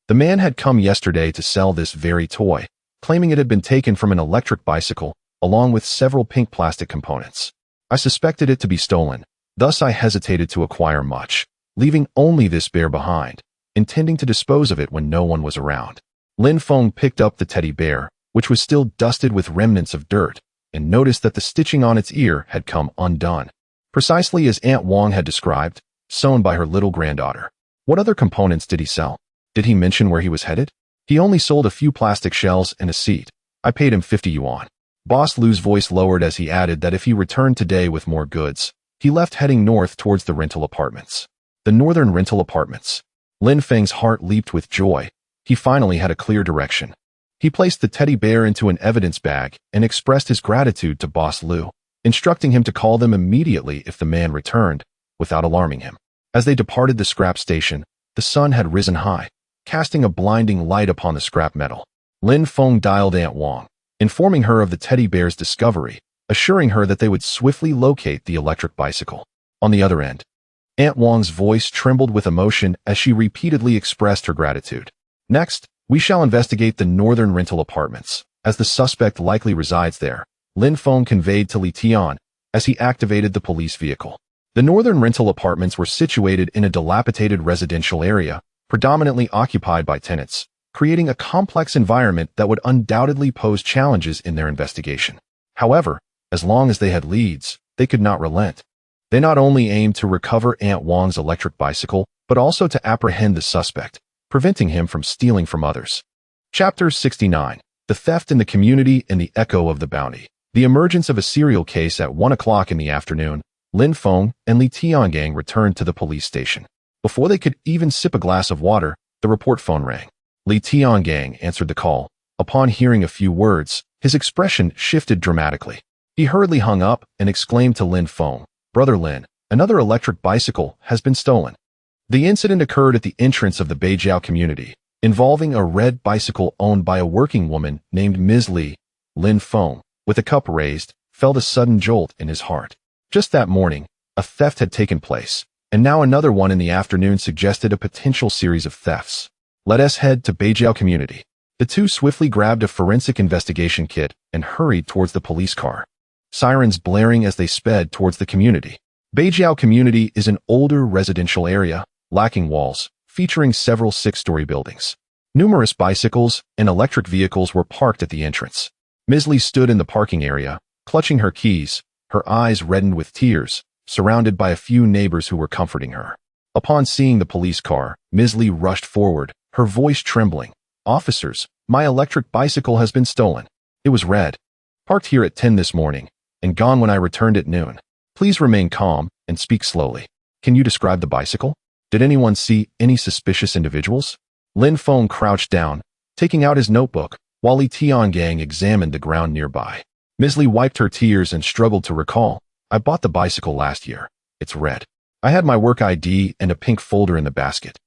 Speaker 1: the man had come yesterday to sell this very toy, claiming it had been taken from an electric bicycle, along with several pink plastic components. "I suspected it to be stolen, thus I hesitated to acquire much, leaving only this bear behind, intending to dispose of it when no one was around." Lin Feng picked up the teddy bear, which was still dusted with remnants of dirt, and noticed that the stitching on its ear had come undone, precisely as Aunt Wang had described, sewn by her little granddaughter. What other components did he sell? Did he mention where he was headed? "He only sold a few plastic shells and a seat. I paid him 50 yuan. Boss Liu's voice lowered as he added that if he returned today with more goods, he left heading north towards the rental apartments. The northern rental apartments. Lin Feng's heart leaped with joy. He finally had a clear direction. He placed the teddy bear into an evidence bag and expressed his gratitude to Boss Liu, instructing him to call them immediately if the man returned, without alarming him. As they departed the scrap station, the sun had risen high, casting a blinding light upon the scrap metal. Lin Feng dialed Aunt Wang, informing her of the teddy bear's discovery, assuring her that they would swiftly locate the electric bicycle. On the other end, Aunt Wang's voice trembled with emotion as she repeatedly expressed her gratitude. "Next, we shall investigate the northern rental apartments, as the suspect likely resides there," Lin Feng conveyed to Li Tian as he activated the police vehicle. The northern rental apartments were situated in a dilapidated residential area, predominantly occupied by tenants, creating a complex environment that would undoubtedly pose challenges in their investigation. However, as long as they had leads, they could not relent. They not only aimed to recover Aunt Wang's electric bicycle, but also to apprehend the suspect, preventing him from stealing from others. Chapter 69. The Theft in the Community and the Echo of the Bounty. The emergence of a serial case at 1 o'clock in the afternoon, Lin Feng and Li Tiangang returned to the police station. Before they could even sip a glass of water, the report phone rang. Li Tiangang answered the call. Upon hearing a few words, his expression shifted dramatically. He hurriedly hung up and exclaimed to Lin Feng, "Brother Lin, another electric bicycle has been stolen." The incident occurred at the entrance of the Beijiao community, involving a red bicycle owned by a working woman named Ms. Li. Lin Feng, with a cup raised, felt a sudden jolt in his heart. Just that morning, a theft had taken place, and now another one in the afternoon suggested a potential series of thefts. "Let us head to Beijiao community." The two swiftly grabbed a forensic investigation kit and hurried towards the police car, sirens blaring as they sped towards the community. Beijiao community is an older residential area, lacking walls, featuring several six-story buildings. Numerous bicycles and electric vehicles were parked at the entrance. Ms. Li stood in the parking area, clutching her keys, her eyes reddened with tears, surrounded by a few neighbors who were comforting her. Upon seeing the police car, Ms. Li rushed forward, her voice trembling. "Officers, my electric bicycle has been stolen. It was red, parked here at 10 this morning, and gone when I returned at noon. Please remain calm and speak slowly. Can you describe the bicycle? Did anyone see any suspicious individuals?" Lin Feng crouched down, taking out his notebook, while Li Tiangang examined the ground nearby. Ms. Li wiped her tears and struggled to recall. I bought the bicycle last year. It's red. I had my work ID and a pink folder in the basket,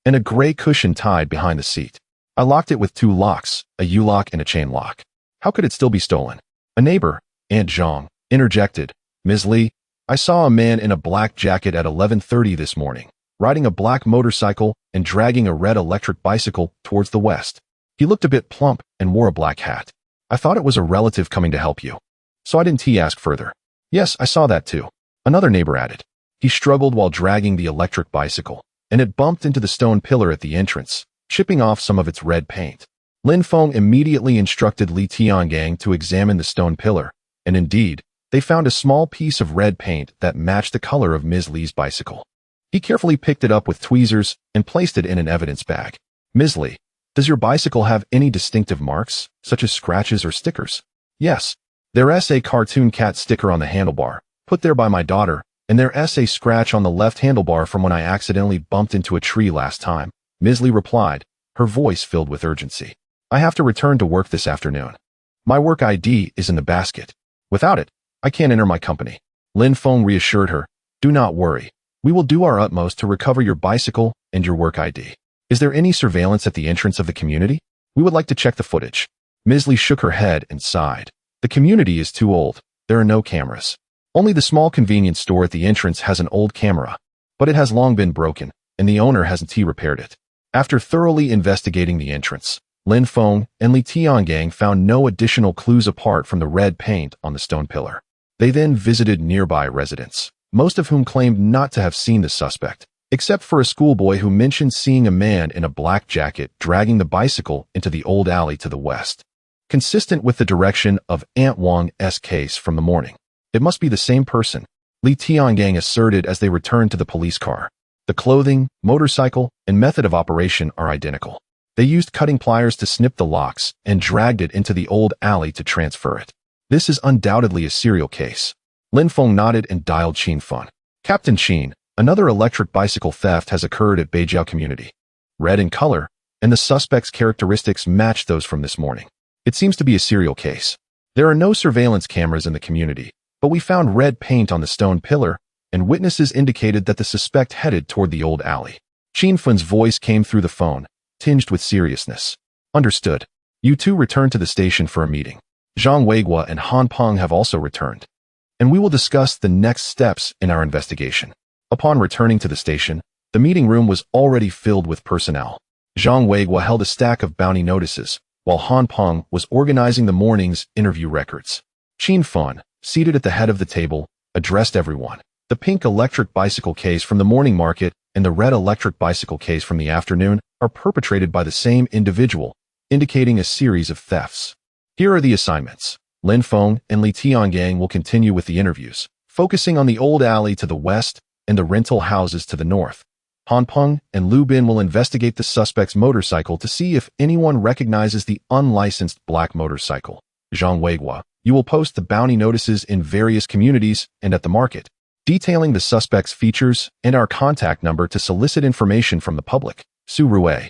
Speaker 1: and a gray cushion tied behind the seat. I locked it with 2 locks, a U-lock and a chain lock. How could it still be stolen? A neighbor, Aunt Zhang, interjected. Ms. Li, I saw a man in a black jacket at 11:30 this morning, riding a black motorcycle and dragging a red electric bicycle towards the west. He looked a bit plump and wore a black hat. I thought it was a relative coming to help you, so I didn't ask further. Yes, I saw that too, another neighbor added. He struggled while dragging the electric bicycle, and it bumped into the stone pillar at the entrance, chipping off some of its red paint. Lin Feng immediately instructed Li Tiangang to examine the stone pillar, and indeed, they found a small piece of red paint that matched the color of Ms. Li's bicycle. He carefully picked it up with tweezers and placed it in an evidence bag. Ms. Li, does your bicycle have any distinctive marks, such as scratches or stickers? Yes. There's a cartoon cat sticker on the handlebar, put there by my daughter, and there's a scratch on the left handlebar from when I accidentally bumped into a tree last time, Ms. Li replied, her voice filled with urgency. I have to return to work this afternoon. My work ID is in the basket. Without it, I can't enter my company. Lin Feng reassured her, do not worry. We will do our utmost to recover your bicycle and your work ID. Is there any surveillance at the entrance of the community? We would like to check the footage. Ms. Li shook her head and sighed. The community is too old. There are no cameras. Only the small convenience store at the entrance has an old camera, but it has long been broken, and the owner hasn't repaired it. After thoroughly investigating the entrance, Lin Feng and Li Tiangang found no additional clues apart from the red paint on the stone pillar. They then visited nearby residents, most of whom claimed not to have seen the suspect, except for a schoolboy who mentioned seeing a man in a black jacket dragging the bicycle into the old alley to the west. Consistent with the direction of Aunt Wang's case from the morning. It must be the same person, Li Tiangang asserted as they returned to the police car. The clothing, motorcycle, and method of operation are identical. They used cutting pliers to snip the locks and dragged it into the old alley to transfer it. This is undoubtedly a serial case. Lin Feng nodded and dialed Qin Feng. Captain Qin, another electric bicycle theft has occurred at Beijiao community. Red in color, and the suspect's characteristics match those from this morning. It seems to be a serial case. There are no surveillance cameras in the community, but we found red paint on the stone pillar, and witnesses indicated that the suspect headed toward the old alley. Qin Feng's voice came through the phone, tinged with seriousness. Understood. You two return to the station for a meeting. Zhang Weiguo and Han Peng have also returned, and we will discuss the next steps in our investigation. Upon returning to the station, the meeting room was already filled with personnel. Zhang Weiguo held a stack of bounty notices, while Han Peng was organizing the morning's interview records. Qin Feng, seated at the head of the table, addressed everyone. The pink electric bicycle case from the morning market and the red electric bicycle case from the afternoon are perpetrated by the same individual, indicating a series of thefts. Here are the assignments. Lin Feng and Li Tiangang will continue with the interviews, focusing on the old alley to the west and the rental houses to the north. Han Peng and Lu Bin will investigate the suspect's motorcycle to see if anyone recognizes the unlicensed black motorcycle. Zhang Weiguo, you will post the bounty notices in various communities and at the market, detailing the suspect's features and our contact number to solicit information from the public. Su Rui,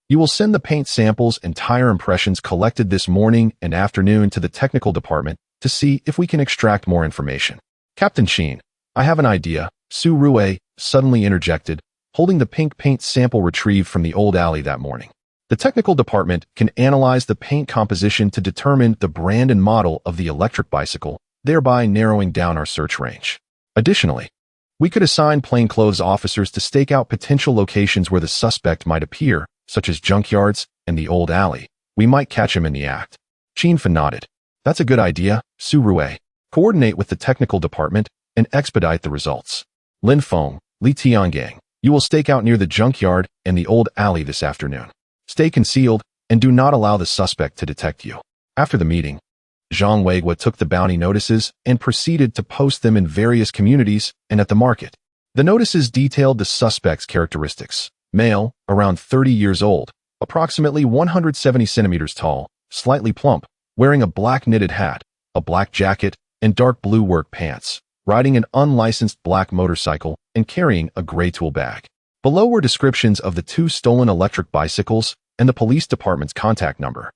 Speaker 1: you will send the paint samples and tire impressions collected this morning and afternoon to the technical department to see if we can extract more information. Captain Qin, I have an idea, Su Rui suddenly interjected, holding the pink paint sample retrieved from the old alley that morning. The technical department can analyze the paint composition to determine the brand and model of the electric bicycle, thereby narrowing down our search range. Additionally, we could assign plainclothes officers to stake out potential locations where the suspect might appear, such as junkyards and the old alley. We might catch him in the act. Qin Feng nodded. That's a good idea, Su Rui. Coordinate with the technical department and expedite the results. Lin Feng, Li Tiangang, you will stake out near the junkyard and the old alley this afternoon. Stay concealed and do not allow the suspect to detect you. After the meeting, Zhang Weiguo took the bounty notices and proceeded to post them in various communities and at the market. The notices detailed the suspect's characteristics. Male, around 30 years old, approximately 170 centimeters tall, slightly plump, wearing a black knitted hat, a black jacket, and dark blue work pants, riding an unlicensed black motorcycle and carrying a gray tool bag. Below were descriptions of the 2 stolen electric bicycles and the police department's contact number.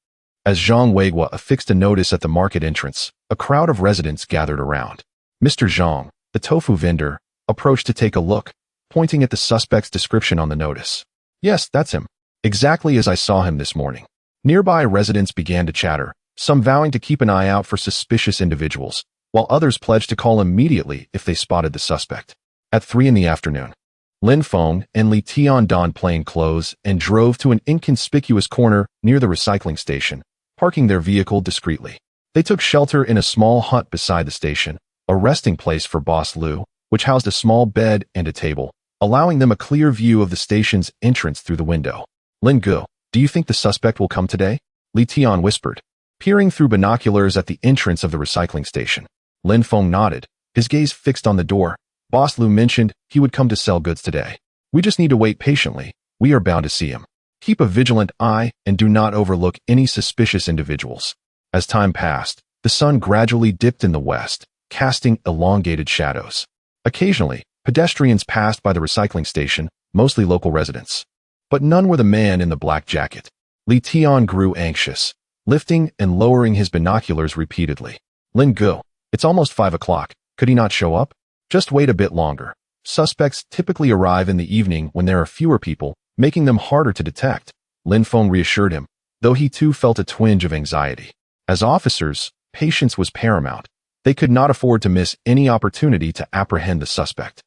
Speaker 1: As Zhang Weiguo affixed a notice at the market entrance, a crowd of residents gathered around. Mr. Zhang, the tofu vendor, approached to take a look, pointing at the suspect's description on the notice. Yes, that's him. Exactly as I saw him this morning. Nearby residents began to chatter, some vowing to keep an eye out for suspicious individuals, while others pledged to call immediately if they spotted the suspect. At 3 in the afternoon, Lin Feng and Li Tian donned plain clothes and drove to an inconspicuous corner near the recycling station, parking their vehicle discreetly. They took shelter in a small hut beside the station, a resting place for Boss Liu, which housed a small bed and a table, allowing them a clear view of the station's entrance through the window. Lin Gu, do you think the suspect will come today? Li Tian whispered, peering through binoculars at the entrance of the recycling station. Lin Feng nodded, his gaze fixed on the door. Boss Liu mentioned he would come to sell goods today. We just need to wait patiently. We are bound to see him. Keep a vigilant eye and do not overlook any suspicious individuals. As time passed, the sun gradually dipped in the west, casting elongated shadows. Occasionally, pedestrians passed by the recycling station, mostly local residents. But none were the man in the black jacket. Li Tian grew anxious, lifting and lowering his binoculars repeatedly. Lin Gu, it's almost 5 o'clock. Could he not show up? Just wait a bit longer. Suspects typically arrive in the evening when there are fewer people, making them harder to detect. Lin Feng reassured him, though he too felt a twinge of anxiety. As officers, patience was paramount. They could not afford to miss any opportunity to apprehend the suspect.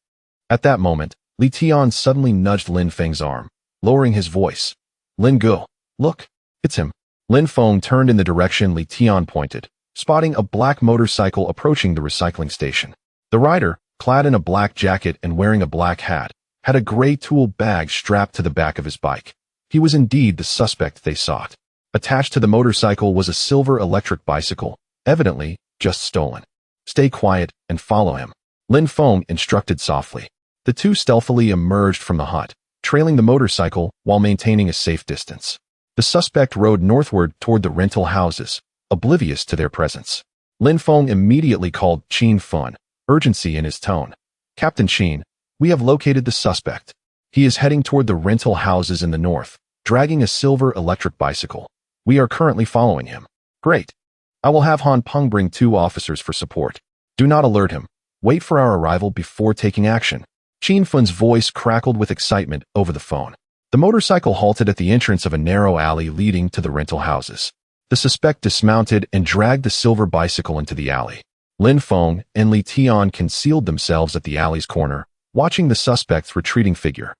Speaker 1: At that moment, Li Tian suddenly nudged Lin Feng's arm, lowering his voice. Lin Gu, look, it's him. Lin Feng turned in the direction Li Tian pointed, spotting a black motorcycle approaching the recycling station. The rider, clad in a black jacket and wearing a black hat, had a gray tool bag strapped to the back of his bike. He was indeed the suspect they sought. Attached to the motorcycle was a silver electric bicycle, evidently just stolen. Stay quiet and follow him, Lin Feng instructed softly. The two stealthily emerged from the hut, trailing the motorcycle while maintaining a safe distance. The suspect rode northward toward the rental houses, oblivious to their presence. Lin Feng immediately called Qin Fun, urgency in his tone. Captain Qin, we have located the suspect. He is heading toward the rental houses in the north, dragging a silver electric bicycle. We are currently following him. Great. I will have Han Peng bring 2 officers for support. Do not alert him. Wait for our arrival before taking action. Qin Fun's voice crackled with excitement over the phone. The motorcycle halted at the entrance of a narrow alley leading to the rental houses. The suspect dismounted and dragged the silver bicycle into the alley. Lin Feng and Li Tian concealed themselves at the alley's corner, watching the suspect's retreating figure,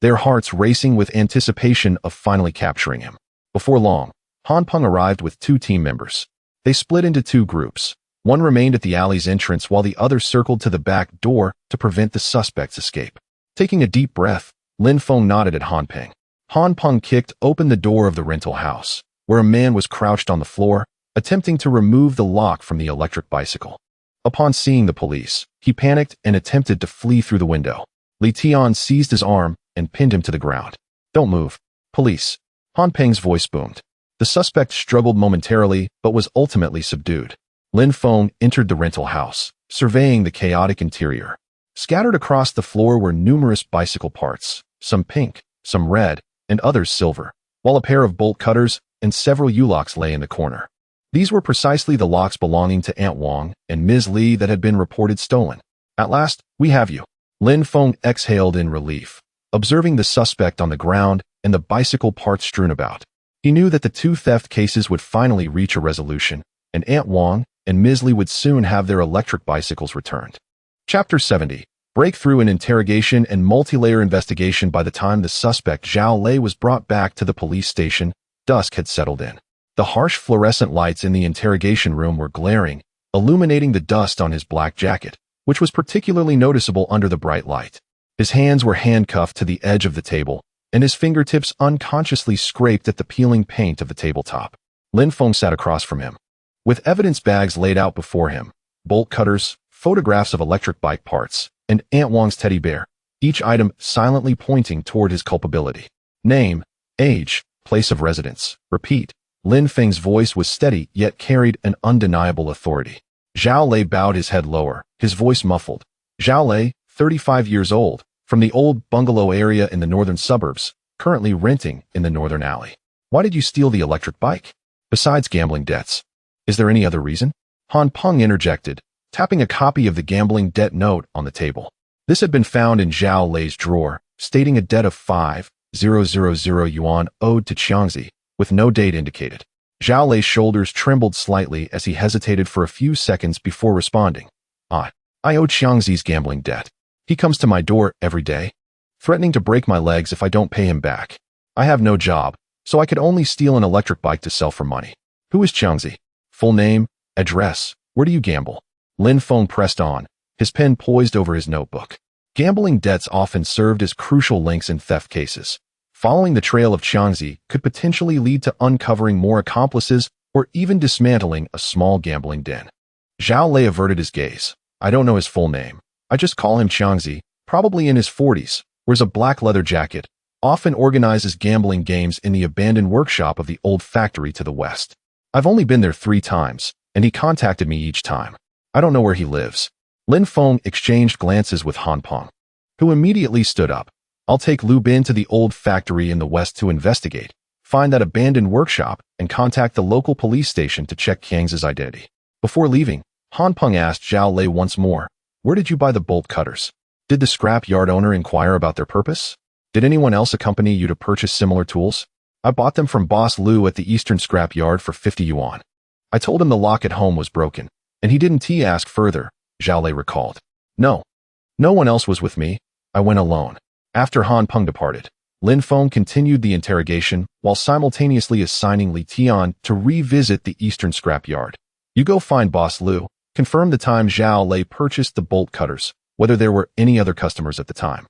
Speaker 1: their hearts racing with anticipation of finally capturing him. Before long, Han Peng arrived with 2 team members. They split into 2 groups. One remained at the alley's entrance while the other circled to the back door to prevent the suspect's escape. Taking a deep breath, Lin Feng nodded at Han Peng. Han Peng kicked open the door of the rental house, where a man was crouched on the floor, attempting to remove the lock from the electric bicycle. Upon seeing the police, he panicked and attempted to flee through the window. Li Tian seized his arm and pinned him to the ground. Don't move. Police. Han Peng's voice boomed. The suspect struggled momentarily but was ultimately subdued. Lin Feng entered the rental house, surveying the chaotic interior. Scattered across the floor were numerous bicycle parts, some pink, some red, and others silver, while a pair of bolt cutters and several U-locks lay in the corner. These were precisely the locks belonging to Aunt Wang and Ms. Li that had been reported stolen. At last, we have you. Lin Feng exhaled in relief, observing the suspect on the ground and the bicycle parts strewn about. He knew that the 2 theft cases would finally reach a resolution, and Aunt Wang and Ms. Li would soon have their electric bicycles returned. Chapter 70. Breakthrough in interrogation and multi-layer investigation. By the time the suspect Zhao Lei was brought back to the police station, dusk had settled in. The harsh fluorescent lights in the interrogation room were glaring, illuminating the dust on his black jacket, which was particularly noticeable under the bright light. His hands were handcuffed to the edge of the table, and his fingertips unconsciously scraped at the peeling paint of the tabletop. Lin Feng sat across from him. With evidence bags laid out before him, bolt cutters, photographs of electric bike parts, and Aunt Wang's teddy bear, each item silently pointing toward his culpability. Name, age, place of residence. Repeat. Lin Feng's voice was steady yet carried an undeniable authority. Zhao Lei bowed his head lower, his voice muffled. Zhao Lei, 35 years old, from the old bungalow area in the northern suburbs, currently renting in the northern alley. Why did you steal the electric bike? Besides gambling debts. Is there any other reason? Han Peng interjected, tapping a copy of the gambling debt note on the table. This had been found in Zhao Lei's drawer, stating a debt of 5,000 yuan owed to Qiangzi, with no date indicated. Zhao Lei's shoulders trembled slightly as he hesitated for a few seconds before responding. I owe Qiangzi's gambling debt. He comes to my door every day, threatening to break my legs if I don't pay him back. I have no job, so I could only steal an electric bike to sell for money. Who is Qiangzi? Full name, address, where do you gamble? Lin Feng pressed on, his pen poised over his notebook. Gambling debts often served as crucial links in theft cases. Following the trail of Qiangzi could potentially lead to uncovering more accomplices or even dismantling a small gambling den. Zhao Lei averted his gaze. I don't know his full name. I just call him Qiangzi, probably in his 40s, wears a black leather jacket, often organizes gambling games in the abandoned workshop of the old factory to the west. I've only been there 3 times, and he contacted me each time. I don't know where he lives. Lin Feng exchanged glances with Han Peng, who immediately stood up. I'll take Lu Bin to the old factory in the west to investigate, find that abandoned workshop, and contact the local police station to check Qiangzi's identity. Before leaving, Han Peng asked Zhao Lei once more, where did you buy the bolt cutters? Did the scrap yard owner inquire about their purpose? Did anyone else accompany you to purchase similar tools? I bought them from Boss Lu at the eastern scrap yard for 50 yuan. I told him the lock at home was broken, and he didn't ask further, Zhao Lei recalled. No one else was with me. I went alone. After Han Peng departed, Lin Feng continued the interrogation while simultaneously assigning Li Tian to revisit the eastern scrap yard. You go find Boss Lu, confirm the time Zhao Lei purchased the bolt cutters, whether there were any other customers at the time,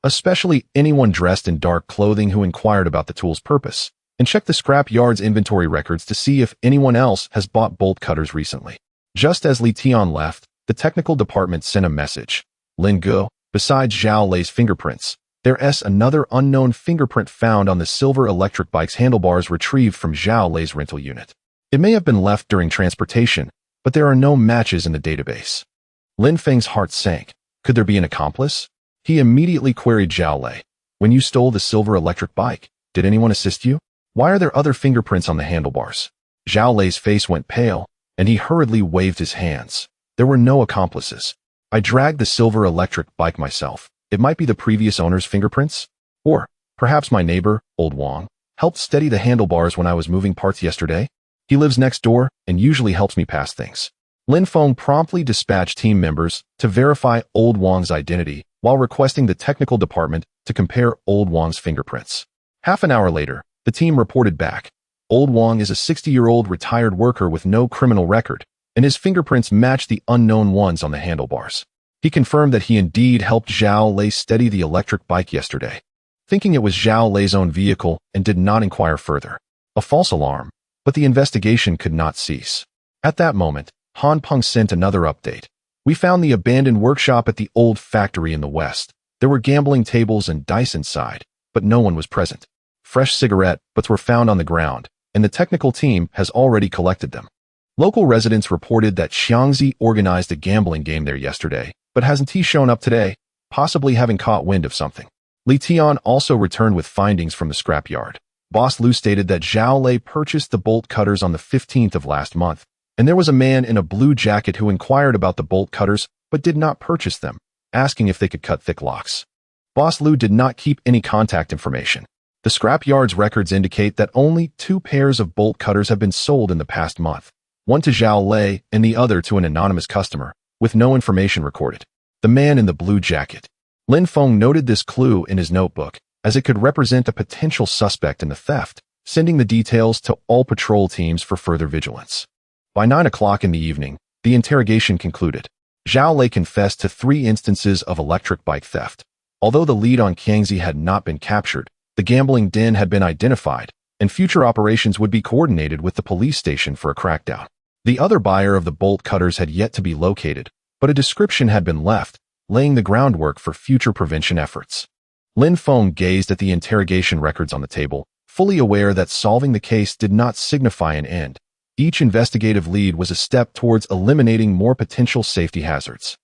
Speaker 1: especially anyone dressed in dark clothing who inquired about the tool's purpose, and check the scrap yard's inventory records to see if anyone else has bought bolt cutters recently. Just as Li Tian left, the technical department sent a message. Lin Ge, besides Zhao Lei's fingerprints, there's another unknown fingerprint found on the silver electric bike's handlebars retrieved from Zhao Lei's rental unit. It may have been left during transportation, but there are no matches in the database. Lin Feng's heart sank. Could there be an accomplice? He immediately queried Zhao Lei. When you stole the silver electric bike, did anyone assist you? Why are there other fingerprints on the handlebars? Zhao Lei's face went pale, and he hurriedly waved his hands. There were no accomplices. I dragged the silver electric bike myself. It might be the previous owner's fingerprints? Or, perhaps my neighbor, Old Wang, helped steady the handlebars when I was moving parts yesterday? He lives next door and usually helps me pass things. Lin Feng promptly dispatched team members to verify Old Wang's identity while requesting the technical department to compare Old Wang's fingerprints. Half an hour later, the team reported back. Old Wang is a 60-year-old retired worker with no criminal record, and his fingerprints match the unknown ones on the handlebars. He confirmed that he indeed helped Zhao Lei steady the electric bike yesterday, thinking it was Zhao Lei's own vehicle and did not inquire further. A false alarm, but the investigation could not cease. At that moment, Han Peng sent another update. We found the abandoned workshop at the old factory in the west. There were gambling tables and dice inside, but no one was present. Fresh cigarette butts were found on the ground, and the technical team has already collected them. Local residents reported that Qiangzi organized a gambling game there yesterday, but hasn't he shown up today, possibly having caught wind of something. Li Tian also returned with findings from the scrapyard. Boss Lu stated that Zhao Lei purchased the bolt cutters on the 15th of last month, and there was a man in a blue jacket who inquired about the bolt cutters but did not purchase them, asking if they could cut thick locks. Boss Lu did not keep any contact information. The scrapyard's records indicate that only 2 pairs of bolt cutters have been sold in the past month, one to Zhao Lei and the other to an anonymous customer, with no information recorded. The man in the blue jacket. Lin Feng noted this clue in his notebook, as it could represent a potential suspect in the theft, sending the details to all patrol teams for further vigilance. By 9 o'clock in the evening, the interrogation concluded. Zhao Lei confessed to 3 instances of electric bike theft. Although the lead on Qiangzi had not been captured, the gambling den had been identified, and future operations would be coordinated with the police station for a crackdown. The other buyer of the bolt cutters had yet to be located, but a description had been left, laying the groundwork for future prevention efforts. Lin Feng gazed at the interrogation records on the table, fully aware that solving the case did not signify an end. Each investigative lead was a step towards eliminating more potential safety hazards.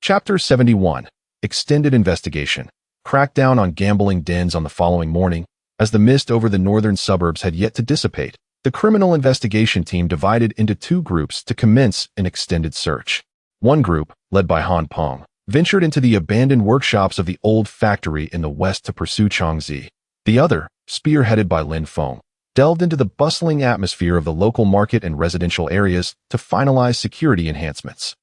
Speaker 1: Chapter 71. Extended Investigation. Crackdown on gambling dens. On the following morning, as the mist over the northern suburbs had yet to dissipate, the criminal investigation team divided into 2 groups to commence an extended search. One group, led by Han Peng, ventured into the abandoned workshops of the old factory in the west to pursue Changzi. The other, spearheaded by Lin Feng, delved into the bustling atmosphere of the local market and residential areas to finalize security enhancements.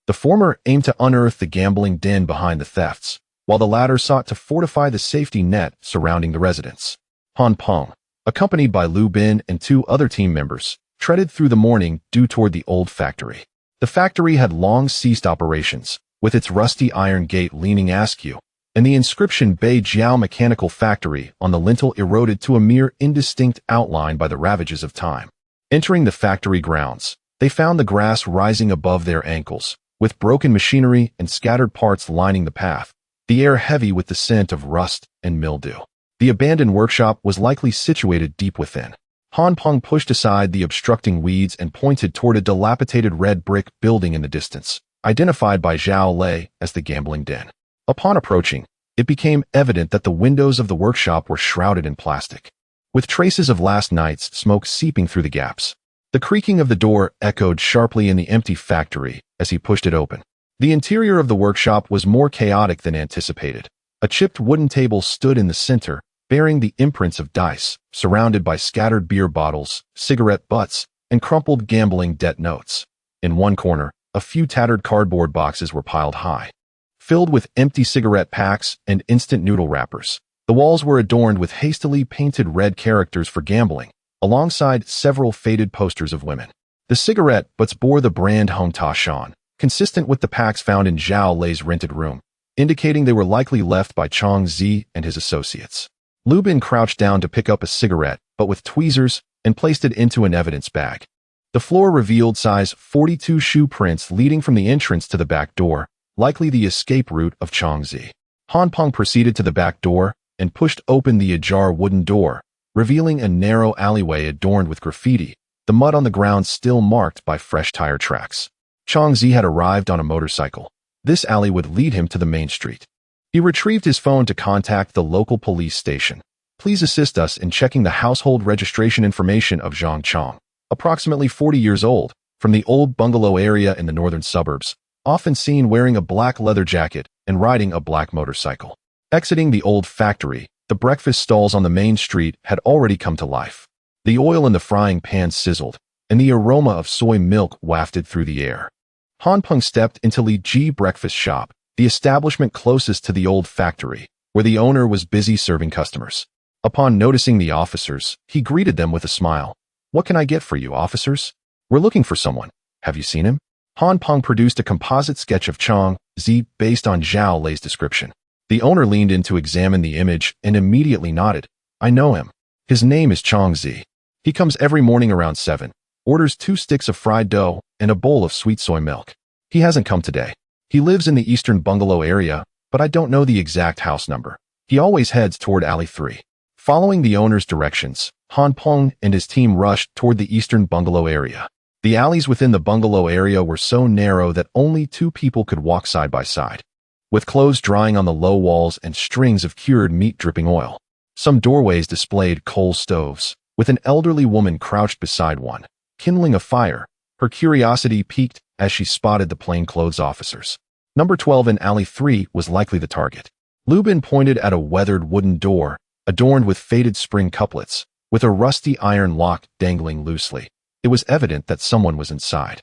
Speaker 1: The former aimed to unearth the gambling den behind the thefts, while the latter sought to fortify the safety net surrounding the residents. Han Peng, accompanied by Lu Bin and two other team members, treaded through the morning due toward the old factory. The factory had long ceased operations, with its rusty iron gate leaning askew, and the inscription Bei Jiao Mechanical Factory on the lintel eroded to a mere indistinct outline by the ravages of time. Entering the factory grounds, they found the grass rising above their ankles, with broken machinery and scattered parts lining the path, the air heavy with the scent of rust and mildew. The abandoned workshop was likely situated deep within. Han Peng pushed aside the obstructing weeds and pointed toward a dilapidated red brick building in the distance, identified by Zhao Lei as the gambling den. Upon approaching, it became evident that the windows of the workshop were shrouded in plastic, with traces of last night's smoke seeping through the gaps. The creaking of the door echoed sharply in the empty factory as he pushed it open. The interior of the workshop was more chaotic than anticipated. A chipped wooden table stood in the center, bearing the imprints of dice, surrounded by scattered beer bottles, cigarette butts, and crumpled gambling debt notes. In one corner, a few tattered cardboard boxes were piled high, filled with empty cigarette packs and instant noodle wrappers. The walls were adorned with hastily painted red characters for gambling, alongside several faded posters of women. The cigarette butts bore the brand Hong Ta Shan, consistent with the packs found in Zhao Lei's rented room, indicating they were likely left by Chang Zi and his associates. Lu Bin crouched down to pick up a cigarette, but with tweezers, and placed it into an evidence bag. The floor revealed size 42 shoe prints leading from the entrance to the back door, likely the escape route of Changzi. Han Peng proceeded to the back door and pushed open the ajar wooden door, revealing a narrow alleyway adorned with graffiti, the mud on the ground still marked by fresh tire tracks. Changzi had arrived on a motorcycle. This alley would lead him to the main street. He retrieved his phone to contact the local police station. Please assist us in checking the household registration information of Zhang Chong, approximately 40 years old, from the old bungalow area in the northern suburbs, often seen wearing a black leather jacket and riding a black motorcycle. Exiting the old factory, the breakfast stalls on the main street had already come to life. The oil in the frying pan sizzled, and the aroma of soy milk wafted through the air. Han Peng stepped into Li Ji Breakfast Shop, the establishment closest to the old factory, where the owner was busy serving customers. Upon noticing the officers, he greeted them with a smile. "What can I get for you, officers? We're looking for someone. Have you seen him?" Han Peng produced a composite sketch of Chang Zi based on Zhao Lei's description. The owner leaned in to examine the image and immediately nodded. "I know him. His name is Chang Zi. He comes every morning around 7, orders 2 sticks of fried dough and a bowl of sweet soy milk. He hasn't come today. He lives in the eastern bungalow area, but I don't know the exact house number. He always heads toward alley 3. Following the owner's directions, Han Peng and his team rushed toward the eastern bungalow area. The alleys within the bungalow area were so narrow that only 2 people could walk side by side, with clothes drying on the low walls and strings of cured meat dripping oil. Some doorways displayed coal stoves, with an elderly woman crouched beside one, kindling a fire. Her curiosity piqued as she spotted the plainclothes officers. Number 12 in alley 3 was likely the target. Lu Bin pointed at a weathered wooden door, adorned with faded spring couplets, with a rusty iron lock dangling loosely. It was evident that someone was inside.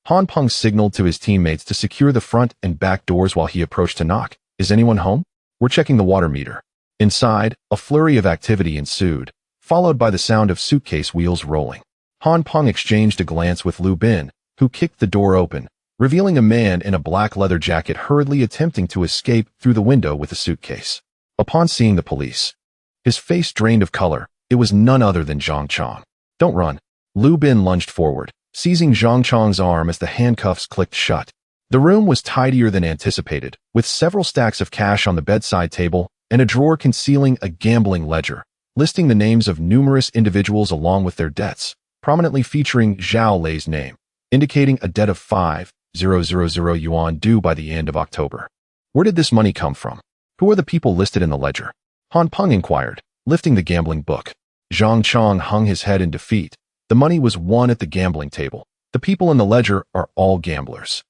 Speaker 1: Han Peng signaled to his teammates to secure the front and back doors while he approached to knock. "Is anyone home? We're checking the water meter." Inside, a flurry of activity ensued, followed by the sound of suitcase wheels rolling. Han Peng exchanged a glance with Lu Bin, who kicked the door open, revealing a man in a black leather jacket hurriedly attempting to escape through the window with a suitcase. Upon seeing the police, his face drained of color. It was none other than Zhang Chong. "Don't run." Lu Bin lunged forward, seizing Zhang Chong's arm as the handcuffs clicked shut. The room was tidier than anticipated, with several stacks of cash on the bedside table and a drawer concealing a gambling ledger, listing the names of numerous individuals along with their debts, prominently featuring Zhao Lei's name, indicating a debt of 5,000 yuan due by the end of October. Where did this money come from? Who are the people listed in the ledger? Han Peng inquired, lifting the gambling book. Zhang Chong hung his head in defeat. The money was won at the gambling table. The people in the ledger are all gamblers.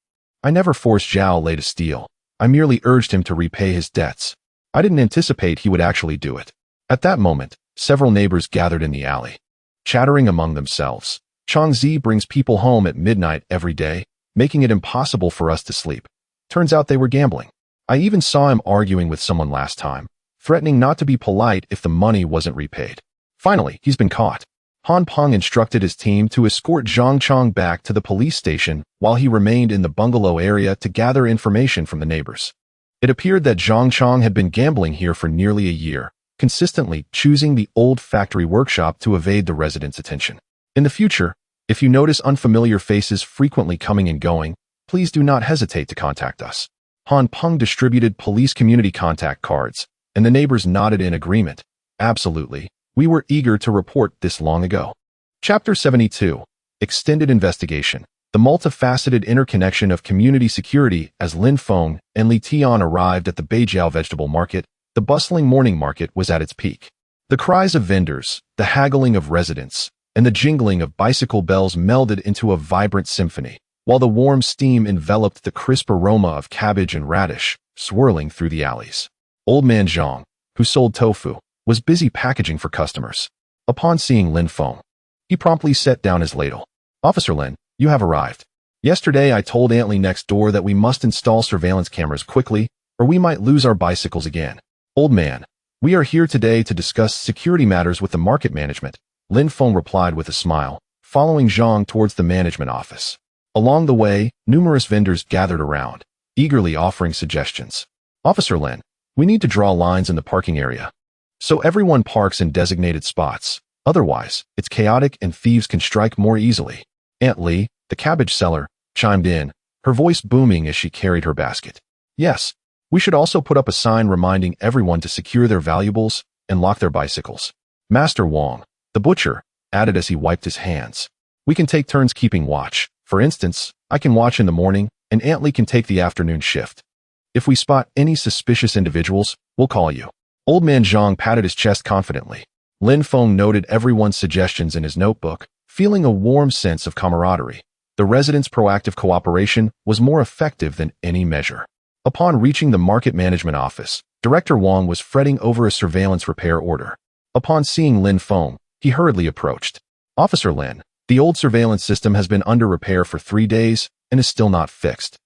Speaker 1: I never forced Zhao Lei to steal. I merely urged him to repay his debts. I didn't anticipate he would actually do it. At that moment, several neighbors gathered in the alley, chattering among themselves. Changzi brings people home at midnight every day, making it impossible for us to sleep. Turns out they were gambling. I even saw him arguing with someone last time, threatening not to be polite if the money wasn't repaid. Finally, he's been caught. Han Peng instructed his team to escort Zhang Chong back to the police station while he remained in the bungalow area to gather information from the neighbors. It appeared that Zhang Chong had been gambling here for nearly a year, consistently choosing the old factory workshop to evade the residents' attention. In the future, if you notice unfamiliar faces frequently coming and going, please do not hesitate to contact us. Han Peng distributed police community contact cards, and the neighbors nodded in agreement. Absolutely. We were eager to report this long ago. Chapter 72. Extended Investigation. The multifaceted interconnection of community security. As Lin Feng and Li Tian arrived at the Beijiao vegetable market, the bustling morning market was at its peak. The cries of vendors, the haggling of residents, and the jingling of bicycle bells melded into a vibrant symphony, while the warm steam enveloped the crisp aroma of cabbage and radish, swirling through the alleys. Old man Zhang, who sold tofu, was busy packaging for customers. Upon seeing Lin Feng, he promptly set down his ladle. "Officer Lin, you have arrived. Yesterday I told Aunt Lee next door that we must install surveillance cameras quickly, or we might lose our bicycles again." "Old man, we are here today to discuss security matters with the market management," Lin Feng replied with a smile, following Zhang towards the management office. Along the way, numerous vendors gathered around, eagerly offering suggestions. "Officer Lin, we need to draw lines in the parking area, so everyone parks in designated spots. Otherwise, it's chaotic and thieves can strike more easily." Aunt Lee, the cabbage seller, chimed in, her voice booming as she carried her basket. "Yes, we should also put up a sign reminding everyone to secure their valuables and lock their bicycles." Master Wang, the butcher, added as he wiped his hands. "We can take turns keeping watch. For instance, I can watch in the morning, and Aunt Lee can take the afternoon shift. If we spot any suspicious individuals, we'll call you." Old man Zhang patted his chest confidently. Lin Feng noted everyone's suggestions in his notebook, feeling a warm sense of camaraderie. The residents' proactive cooperation was more effective than any measure. Upon reaching the market management office, Director Wang was fretting over a surveillance repair order. Upon seeing Lin Feng, he hurriedly approached. "Officer Lin, the old surveillance system has been under repair for 3 days and is still not fixed.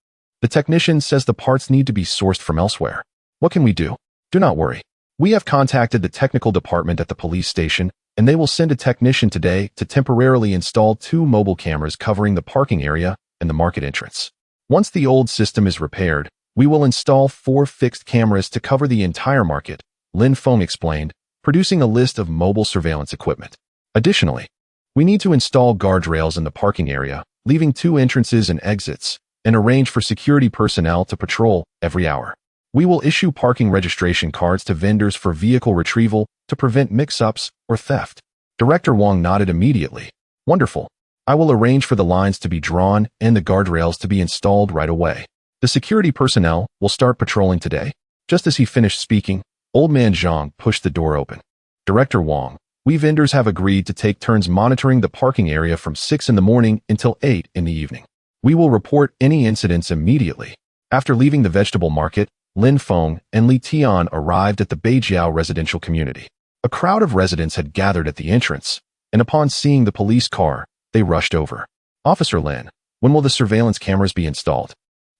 Speaker 1: The technician says the parts need to be sourced from elsewhere. What can we do?" "Do not worry. We have contacted the technical department at the police station, and they will send a technician today to temporarily install 2 mobile cameras covering the parking area and the market entrance. Once the old system is repaired, we will install 4 fixed cameras to cover the entire market," Lin Feng explained, producing a list of mobile surveillance equipment. "Additionally, we need to install guardrails in the parking area, leaving 2 entrances and exits, and arrange for security personnel to patrol every hour. We will issue parking registration cards to vendors for vehicle retrieval to prevent mix-ups or theft." Director Wang nodded immediately. "Wonderful. I will arrange for the lines to be drawn and the guardrails to be installed right away. The security personnel will start patrolling today." Just as he finished speaking, Old man Zhang pushed the door open. "Director Wang, we vendors have agreed to take turns monitoring the parking area from 6 in the morning until 8 in the evening. We will report any incidents immediately." After leaving the vegetable market, Lin Feng and Li Tian arrived at the Beijiao residential community. A crowd of residents had gathered at the entrance, and upon seeing the police car, they rushed over. "Officer Lin, when will the surveillance cameras be installed?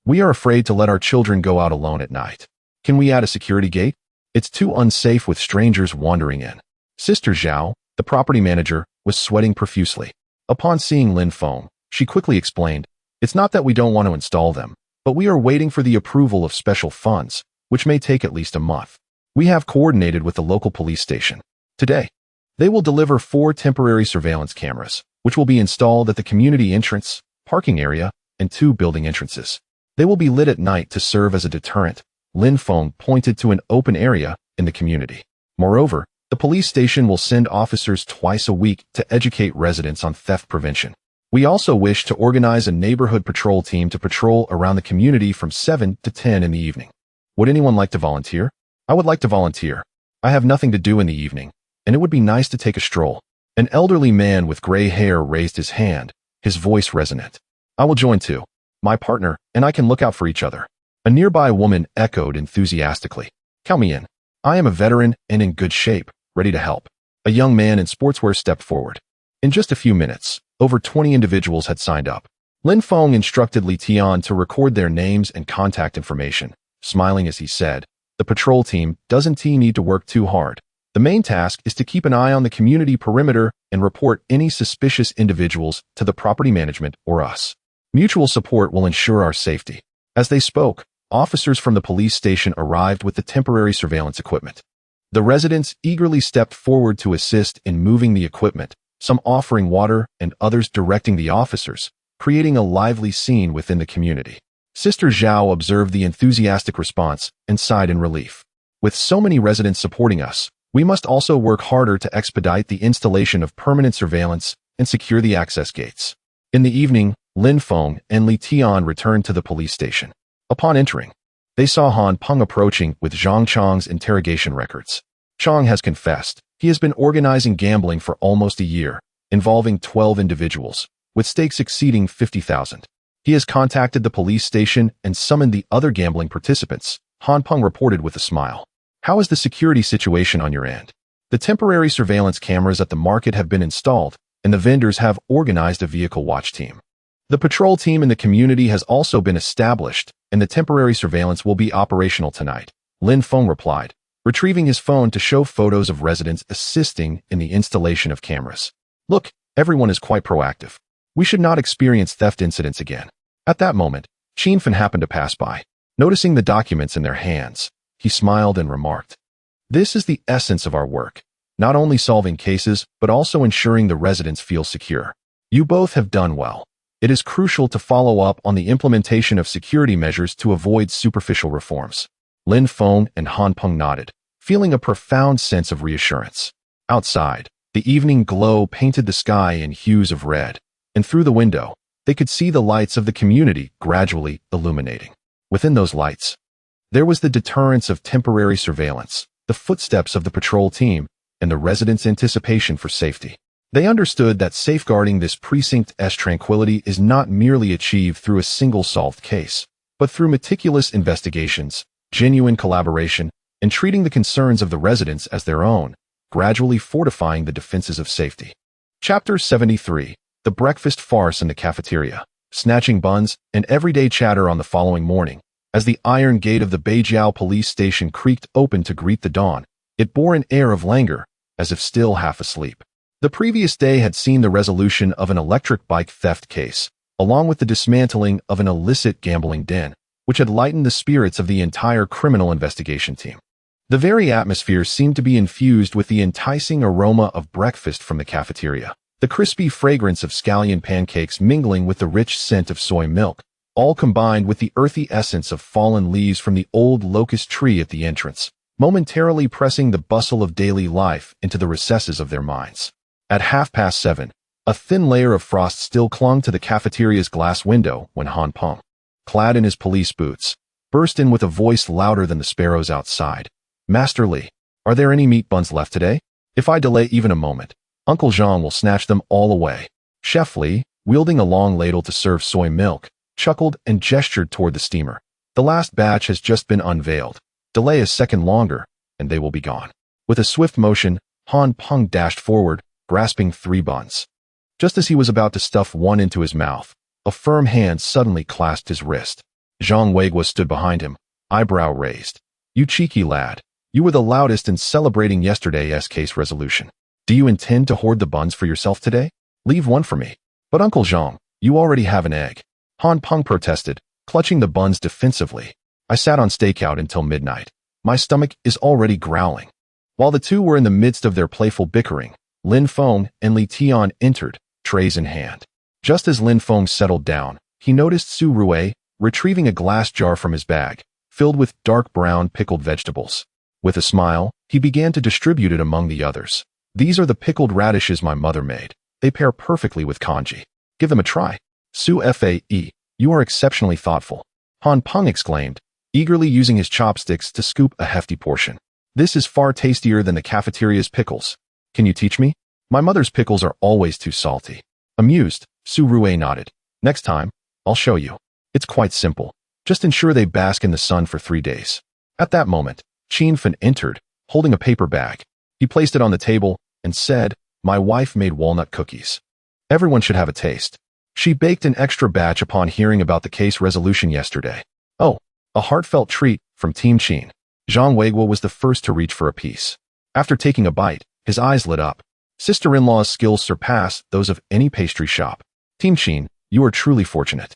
Speaker 1: We are afraid to let our children go out alone at night. Can we add a security gate? It's too unsafe with strangers wandering in." Sister Zhao, the property manager, was sweating profusely. Upon seeing Lin Feng, she quickly explained, "It's not that we don't want to install them, but we are waiting for the approval of special funds, which may take at least a month. We have coordinated with the local police station. Today, they will deliver 4 temporary surveillance cameras, which will be installed at the community entrance, parking area, and 2 building entrances. They will be lit at night to serve as a deterrent." Lin Feng pointed to an open area in the community. "Moreover, the police station will send officers twice a week to educate residents on theft prevention. We also wish to organize a neighborhood patrol team to patrol around the community from 7 to 10 in the evening. Would anyone like to volunteer?" "I would like to volunteer. I have nothing to do in the evening, and it would be nice to take a stroll." An elderly man with gray hair raised his hand, his voice resonant. "I will join too. My partner and I can look out for each other." A nearby woman echoed enthusiastically. "Count me in. I am a veteran and in good shape, ready to help." A young man in sportswear stepped forward. In just a few minutes, over 20 individuals had signed up. Lin Feng instructed Li Tian to record their names and contact information, smiling as he said, "The patrol team doesn't need to work too hard. The main task is to keep an eye on the community perimeter and report any suspicious individuals to the property management or us. Mutual support will ensure our safety." As they spoke, officers from the police station arrived with the temporary surveillance equipment. The residents eagerly stepped forward to assist in moving the equipment, some offering water and others directing the officers, creating a lively scene within the community. Sister Zhao observed the enthusiastic response and sighed in relief. With so many residents supporting us, we must also work harder to expedite the installation of permanent surveillance and secure the access gates. In the evening, Lin Feng and Li Tian returned to the police station. Upon entering, they saw Han Peng approaching with Zhang Chang's interrogation records. Chang has confessed he has been organizing gambling for almost a year, involving 12 individuals, with stakes exceeding 50,000. He has contacted the police station and summoned the other gambling participants, Han Peng reported with a smile. "How is the security situation on your end?" "The temporary surveillance cameras at the market have been installed, and the vendors have organized a vehicle watch team. The patrol team in the community has also been established, and the temporary surveillance will be operational tonight," Lin Feng replied, retrieving his phone to show photos of residents assisting in the installation of cameras. "Look, everyone is quite proactive. We should not experience theft incidents again." At that moment, Lin Feng happened to pass by. Noticing the documents in their hands, he smiled and remarked, "This is the essence of our work, not only solving cases, but also ensuring the residents feel secure. You both have done well. It is crucial to follow up on the implementation of security measures to avoid superficial reforms." Lin Feng and Han Peng nodded, feeling a profound sense of reassurance. Outside, the evening glow painted the sky in hues of red, and through the window, they could see the lights of the community gradually illuminating. Within those lights, there was the deterrence of temporary surveillance, the footsteps of the patrol team, and the residents' anticipation for safety. They understood that safeguarding this precinct's tranquility is not merely achieved through a single solved case, but through meticulous investigations, genuine collaboration, and treating the concerns of the residents as their own, gradually fortifying the defenses of safety. Chapter 73. The breakfast farce in the cafeteria. Snatching buns and everyday chatter on the following morning. As the iron gate of the Beijiao police station creaked open to greet the dawn, it bore an air of languor, as if still half asleep. The previous day had seen the resolution of an electric bike theft case, along with the dismantling of an illicit gambling den, which had lightened the spirits of the entire criminal investigation team. The very atmosphere seemed to be infused with the enticing aroma of breakfast from the cafeteria, the crispy fragrance of scallion pancakes mingling with the rich scent of soy milk, all combined with the earthy essence of fallen leaves from the old locust tree at the entrance, momentarily pressing the bustle of daily life into the recesses of their minds. At 7:30, a thin layer of frost still clung to the cafeteria's glass window when Han Peng, clad in his police boots, burst in with a voice louder than the sparrows outside. "Master Li, are there any meat buns left today? If I delay even a moment, Uncle Zhang will snatch them all away." Chef Li, wielding a long ladle to serve soy milk, chuckled and gestured toward the steamer. "The last batch has just been unveiled. Delay a second longer, and they will be gone." With a swift motion, Han Peng dashed forward, grasping 3 buns. Just as he was about to stuff one into his mouth, a firm hand suddenly clasped his wrist. Zhang Weigua stood behind him, eyebrow raised. "You cheeky lad, you were the loudest in celebrating yesterday's case resolution. Do you intend to hoard the buns for yourself today? Leave one for me." "But Uncle Zhang, you already have an egg," Han Peng protested, clutching the buns defensively. "I sat on stakeout until midnight. My stomach is already growling." While the two were in the midst of their playful bickering, Lin Feng and Li Tian entered, trays in hand. Just as Lin Feng settled down, he noticed Su Rui retrieving a glass jar from his bag, filled with dark brown pickled vegetables. With a smile, he began to distribute it among the others. "These are the pickled radishes my mother made. They pair perfectly with congee. Give them a try." "Su Fae, you are exceptionally thoughtful," Han Peng exclaimed, eagerly using his chopsticks to scoop a hefty portion. "This is far tastier than the cafeteria's pickles. Can you teach me? My mother's pickles are always too salty." Amused, Su Rui nodded. "Next time, I'll show you." It's quite simple. Just ensure they bask in the sun for 3 days. At that moment, Lin Feng entered, holding a paper bag. He placed it on the table and said, "My wife made walnut cookies. Everyone should have a taste. She baked an extra batch upon hearing about the case resolution yesterday." Oh, a heartfelt treat from Team Qin. Zhang Weiguo was the first to reach for a piece. After taking a bite, his eyes lit up. Sister-in-law's skills surpass those of any pastry shop. Team Qin, you are truly fortunate.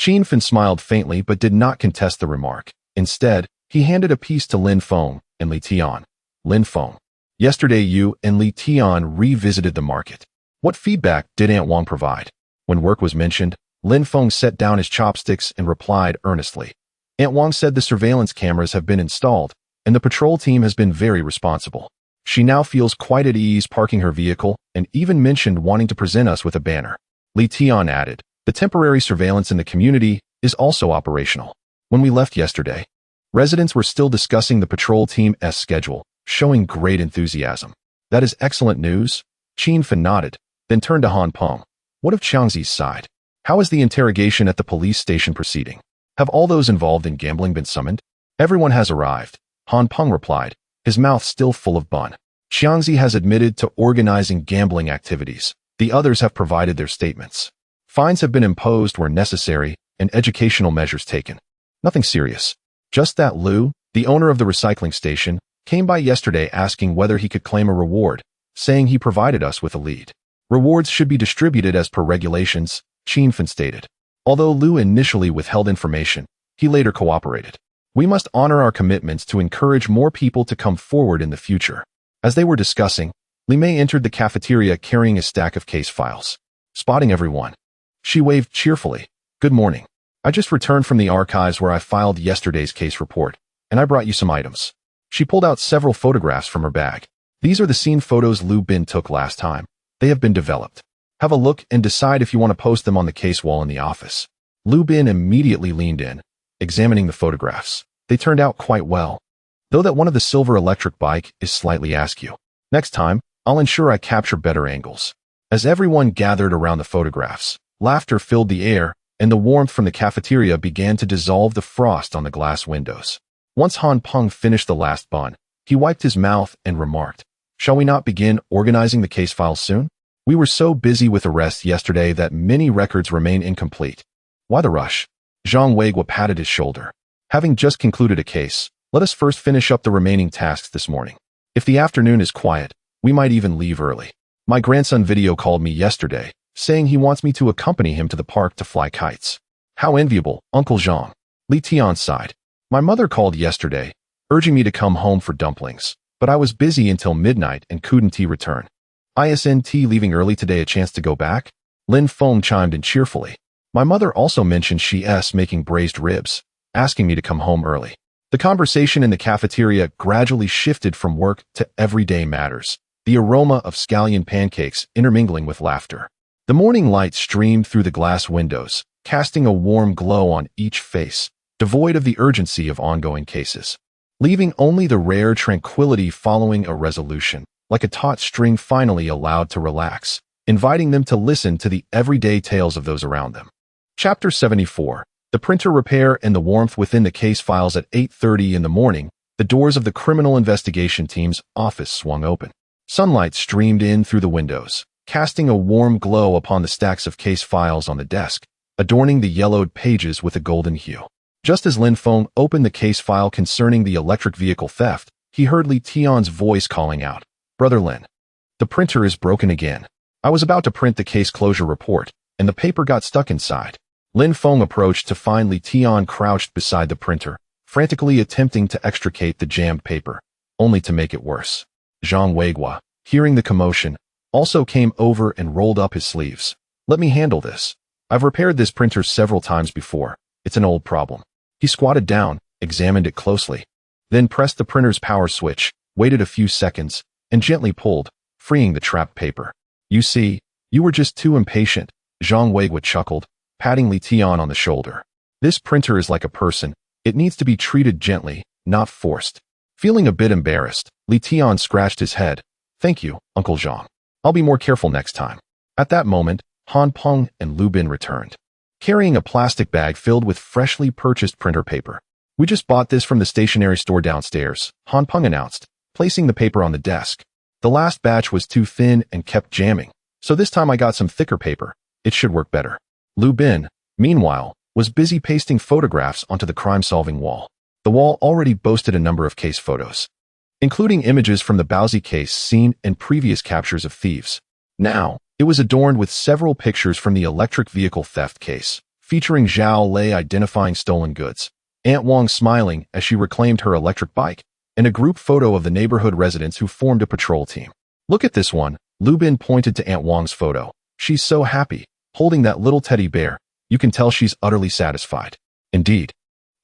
Speaker 1: Lin Feng smiled faintly but did not contest the remark. Instead, he handed a piece to Lin Feng and Li Tian. Lin Feng, yesterday you and Li Tian revisited the market. What feedback did Aunt Wang provide? When work was mentioned, Lin Feng set down his chopsticks and replied earnestly. Aunt Wang said the surveillance cameras have been installed, and the patrol team has been very responsible. She now feels quite at ease parking her vehicle and even mentioned wanting to present us with a banner. Li Tian added, the temporary surveillance in the community is also operational. When we left yesterday, residents were still discussing the patrol team's schedule, showing great enthusiasm. That is excellent news. Lin Feng nodded, then turned to Han Peng. What of Qiangzi's side? How is the interrogation at the police station proceeding? Have all those involved in gambling been summoned? Everyone has arrived, Han Peng replied, his mouth still full of bun. Qiangzi has admitted to organizing gambling activities. The others have provided their statements. Fines have been imposed where necessary and educational measures taken. Nothing serious. Just that Lu, the owner of the recycling station, came by yesterday asking whether he could claim a reward, saying he provided us with a lead. Rewards should be distributed as per regulations, Lin Feng stated. Although Lu initially withheld information, he later cooperated. We must honor our commitments to encourage more people to come forward in the future. As they were discussing, Li Mei entered the cafeteria carrying a stack of case files. Spotting everyone, she waved cheerfully. Good morning. I just returned from the archives where I filed yesterday's case report, and I brought you some items. She pulled out several photographs from her bag. These are the scene photos Lu Bin took last time. They have been developed. Have a look and decide if you want to post them on the case wall in the office. Lu Bin immediately leaned in, examining the photographs. They turned out quite well, though that one of the silver electric bike is slightly askew. Next time, I'll ensure I capture better angles. As everyone gathered around the photographs, laughter filled the air, and the warmth from the cafeteria began to dissolve the frost on the glass windows. Once Han Peng finished the last bun, he wiped his mouth and remarked, "Shall we not begin organizing the case files soon? We were so busy with arrests yesterday that many records remain incomplete." Why the rush? Zhang Weiguo patted his shoulder. Having just concluded a case, let us first finish up the remaining tasks this morning. If the afternoon is quiet, we might even leave early. My grandson video called me yesterday, saying he wants me to accompany him to the park to fly kites. How enviable, Uncle Zhang. Li Tian sighed. My mother called yesterday, urging me to come home for dumplings, but I was busy until midnight and couldn't return. Isn't leaving early today a chance to go back? Lin Feng chimed in cheerfully. My mother also mentioned she's making braised ribs, asking me to come home early. The conversation in the cafeteria gradually shifted from work to everyday matters, the aroma of scallion pancakes intermingling with laughter. The morning light streamed through the glass windows, casting a warm glow on each face, devoid of the urgency of ongoing cases, leaving only the rare tranquility following a resolution, like a taut string finally allowed to relax, inviting them to listen to the everyday tales of those around them. Chapter 74. The printer repair and the warmth within the case files. At 8:30 in the morning, the doors of the criminal investigation team's office swung open. Sunlight streamed in through the windows, casting a warm glow upon the stacks of case files on the desk, adorning the yellowed pages with a golden hue. Just as Lin Feng opened the case file concerning the electric vehicle theft, he heard Li Tian's voice calling out, "Brother Lin, the printer is broken again. I was about to print the case closure report, and the paper got stuck inside." Lin Feng approached to find Li Tian crouched beside the printer, frantically attempting to extricate the jammed paper, only to make it worse. Zhang Weiguo, hearing the commotion, also came over and rolled up his sleeves. "Let me handle this. I've repaired this printer several times before. It's an old problem." He squatted down, examined it closely, then pressed the printer's power switch, waited a few seconds, and gently pulled, freeing the trapped paper. "You see, you were just too impatient," Zhang Weiguo chuckled, patting Li Tian on the shoulder. "This printer is like a person. It needs to be treated gently, not forced." Feeling a bit embarrassed, Li Tian scratched his head. "Thank you, Uncle Zhang. I'll be more careful next time." At that moment, Han Peng and Lu Bin returned. carrying a plastic bag filled with freshly purchased printer paper. "We just bought this from the stationery store downstairs," Han Peng announced, placing the paper on the desk. "The last batch was too thin and kept jamming, so this time I got some thicker paper. It should work better." Lu Bin, meanwhile, was busy pasting photographs onto the crime-solving wall. The wall already boasted a number of case photos, including images from the Baozi case seen in previous captures of thieves. Now, it was adorned with several pictures from the electric vehicle theft case, featuring Zhao Lei identifying stolen goods, Aunt Wang smiling as she reclaimed her electric bike, and a group photo of the neighborhood residents who formed a patrol team. "Look at this one," Lu Bin pointed to Aunt Wang's photo. "She's so happy, holding that little teddy bear. You can tell she's utterly satisfied." "Indeed,"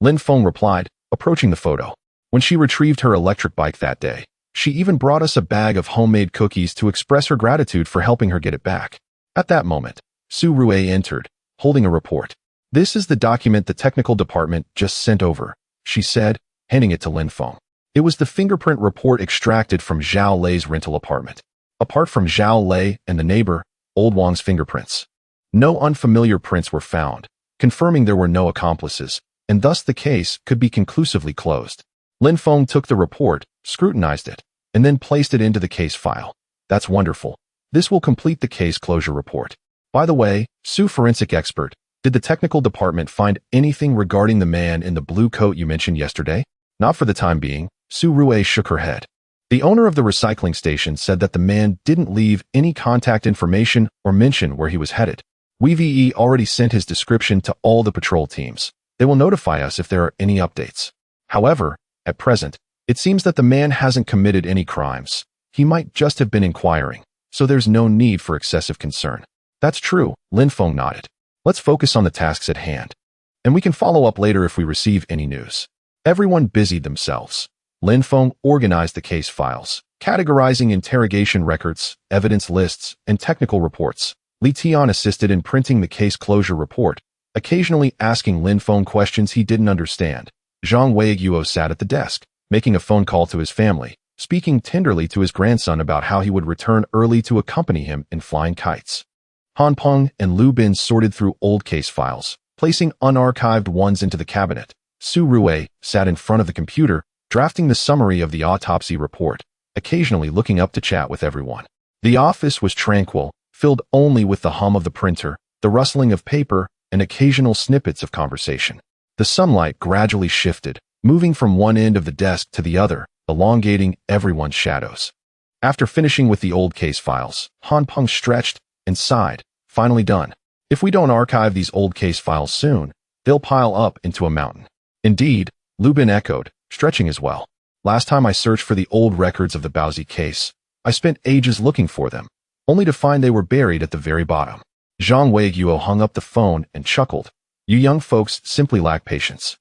Speaker 1: Lin Feng replied, approaching the photo. "When she retrieved her electric bike that day, she even brought us a bag of homemade cookies to express her gratitude for helping her get it back." At that moment, Su Rue entered, holding a report. "This is the document the technical department just sent over," she said, handing it to Lin Feng. It was the fingerprint report extracted from Zhao Lei's rental apartment. Apart from Zhao Lei and the neighbor, Old Wang's fingerprints, no unfamiliar prints were found, confirming there were no accomplices, and thus the case could be conclusively closed. Lin Feng took the report, scrutinized it, and then placed it into the case file. "That's wonderful. This will complete the case closure report. By the way, Su forensic expert, did the technical department find anything regarding the man in the blue coat you mentioned yesterday?" "Not for the time being," Su Rue shook her head. "The owner of the recycling station said that the man didn't leave any contact information or mention where he was headed. We've already sent his description to all the patrol teams. They will notify us if there are any updates. However, at present, it seems that the man hasn't committed any crimes. He might just have been inquiring, so there's no need for excessive concern." "That's true," Lin Feng nodded. "Let's focus on the tasks at hand, and we can follow up later if we receive any news." Everyone busied themselves. Lin Feng organized the case files, categorizing interrogation records, evidence lists, and technical reports. Li Tian assisted in printing the case closure report, occasionally asking Lin Feng questions he didn't understand. Zhang Weiguo sat at the desk, making a phone call to his family, speaking tenderly to his grandson about how he would return early to accompany him in flying kites. Han Peng and Lu Bin sorted through old case files, placing unarchived ones into the cabinet. Su Rue sat in front of the computer, drafting the summary of the autopsy report, occasionally looking up to chat with everyone. The office was tranquil, filled only with the hum of the printer, the rustling of paper, and occasional snippets of conversation. The sunlight gradually shifted, moving from one end of the desk to the other, elongating everyone's shadows. After finishing with the old case files, Han Peng stretched and sighed. "Finally done. If we don't archive these old case files soon, they'll pile up into a mountain." "Indeed," Lu Bin echoed, stretching as well. "Last time I searched for the old records of the Baozi case, I spent ages looking for them, only to find they were buried at the very bottom." Zhang Weiguo hung up the phone and chuckled. "You young folks simply lack patience.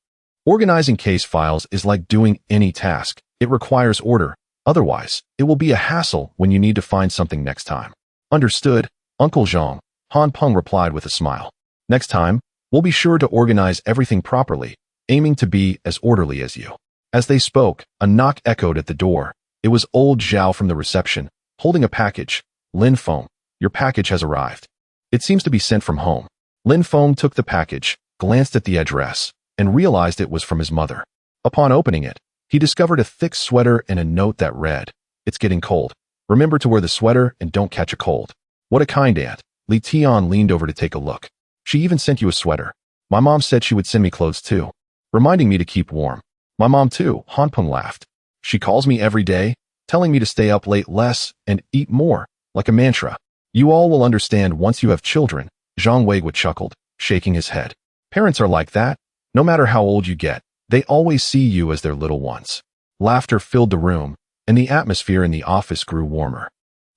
Speaker 1: Organizing case files is like doing any task. It requires order. Otherwise, it will be a hassle when you need to find something next time." "Understood, Uncle Zhang," Han Peng replied with a smile. "Next time, we'll be sure to organize everything properly, aiming to be as orderly as you." As they spoke, a knock echoed at the door. It was old Zhao from the reception, holding a package. "Lin Feng, your package has arrived. It seems to be sent from home." Lin Feng took the package, glanced at the address, and realized it was from his mother. Upon opening it, he discovered a thick sweater and a note that read, "It's getting cold. Remember to wear the sweater and don't catch a cold." "What a kind aunt." Li Tian leaned over to take a look. "She even sent you a sweater. My mom said she would send me clothes too, reminding me to keep warm." "My mom too," Han Peng laughed. "She calls me every day, telling me to stay up late less and eat more, like a mantra." "You all will understand once you have children," Zhang Weiguo chuckled, shaking his head. "Parents are like that. No matter how old you get, they always see you as their little ones." Laughter filled the room, and the atmosphere in the office grew warmer.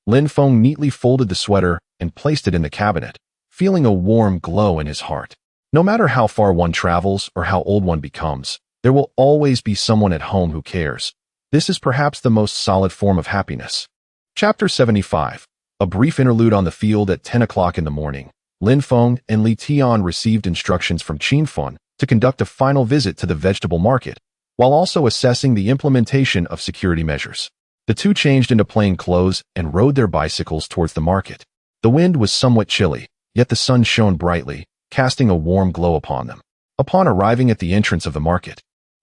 Speaker 1: Lin Feng neatly folded the sweater and placed it in the cabinet, feeling a warm glow in his heart. No matter how far one travels or how old one becomes, there will always be someone at home who cares. This is perhaps the most solid form of happiness. Chapter 75. A brief interlude on the field at 10 o'clock in the morning. Lin Feng and Li Tian received instructions from Qin Feng to conduct a final visit to the vegetable market, while also assessing the implementation of security measures. The two changed into plain clothes and rode their bicycles towards the market. The wind was somewhat chilly, yet the sun shone brightly, casting a warm glow upon them. Upon arriving at the entrance of the market,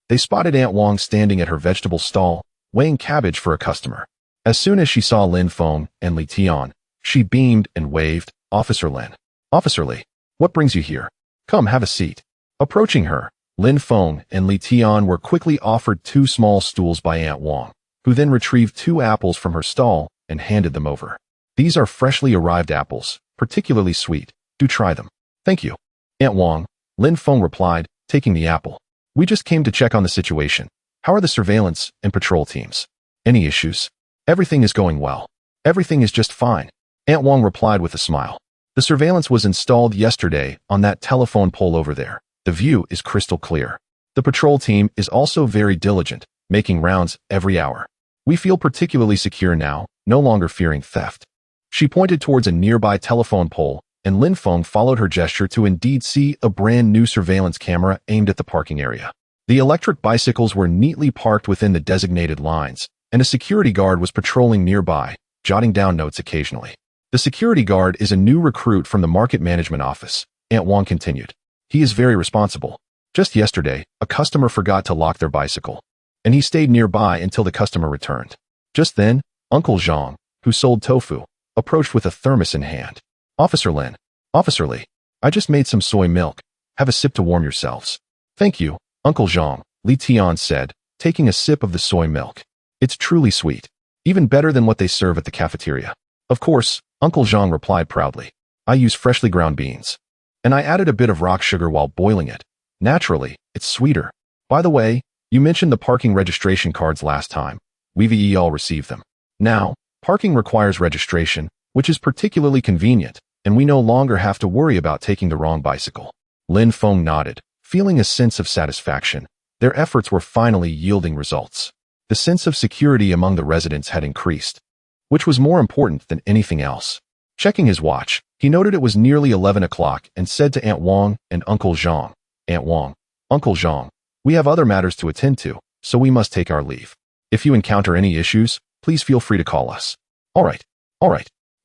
Speaker 1: they spotted Aunt Wang standing at her vegetable stall, weighing cabbage for a customer. As soon as she saw Lin Feng and Li Tian, she beamed and waved, "Officer Lin. Officer Li, what brings you here? Come, have a seat." Approaching her, Lin Feng and Li Tian were quickly offered 2 small stools by Aunt Wang, who then retrieved 2 apples from her stall and handed them over. "These are freshly arrived apples, particularly sweet. Do try them." "Thank you, Aunt Wang," Lin Feng replied, taking the apple. "We just came to check on the situation. How are the surveillance and patrol teams? Any issues?" "Everything is going well. Everything is just fine," Aunt Wang replied with a smile. "The surveillance was installed yesterday on that telephone pole over there. The view is crystal clear. The patrol team is also very diligent, making rounds every hour. We feel particularly secure now, no longer fearing theft." She pointed towards a nearby telephone pole, and Lin Feng followed her gesture to indeed see a brand new surveillance camera aimed at the parking area. The electric bicycles were neatly parked within the designated lines, and a security guard was patrolling nearby, jotting down notes occasionally. "The security guard is a new recruit from the market management office," Aunt Wang continued. "He is very responsible. Just yesterday, a customer forgot to lock their bicycle, and he stayed nearby until the customer returned. Just then, Uncle Zhang, who sold tofu, approached with a thermos in hand. "Officer Lin, Officer Li, I just made some soy milk. Have a sip to warm yourselves." "Thank you, Uncle Zhang," Li Tian said, taking a sip of the soy milk. "It's truly sweet. Even better than what they serve at the cafeteria." "Of course," Uncle Zhang replied proudly. "I use freshly ground beans. And I added a bit of rock sugar while boiling it. Naturally, it's sweeter. By the way, you mentioned the parking registration cards last time. We've all received them. Now, parking requires registration, which is particularly convenient, and we no longer have to worry about taking the wrong bicycle." Lin Feng nodded, feeling a sense of satisfaction. Their efforts were finally yielding results. The sense of security among the residents had increased, which was more important than anything else. Checking his watch, he noted it was nearly 11 o'clock and said to Aunt Wang and Uncle Zhang, "Aunt Wang, Uncle Zhang, we have other matters to attend to, so we must take our leave. If you encounter any issues, please feel free to call us." All right,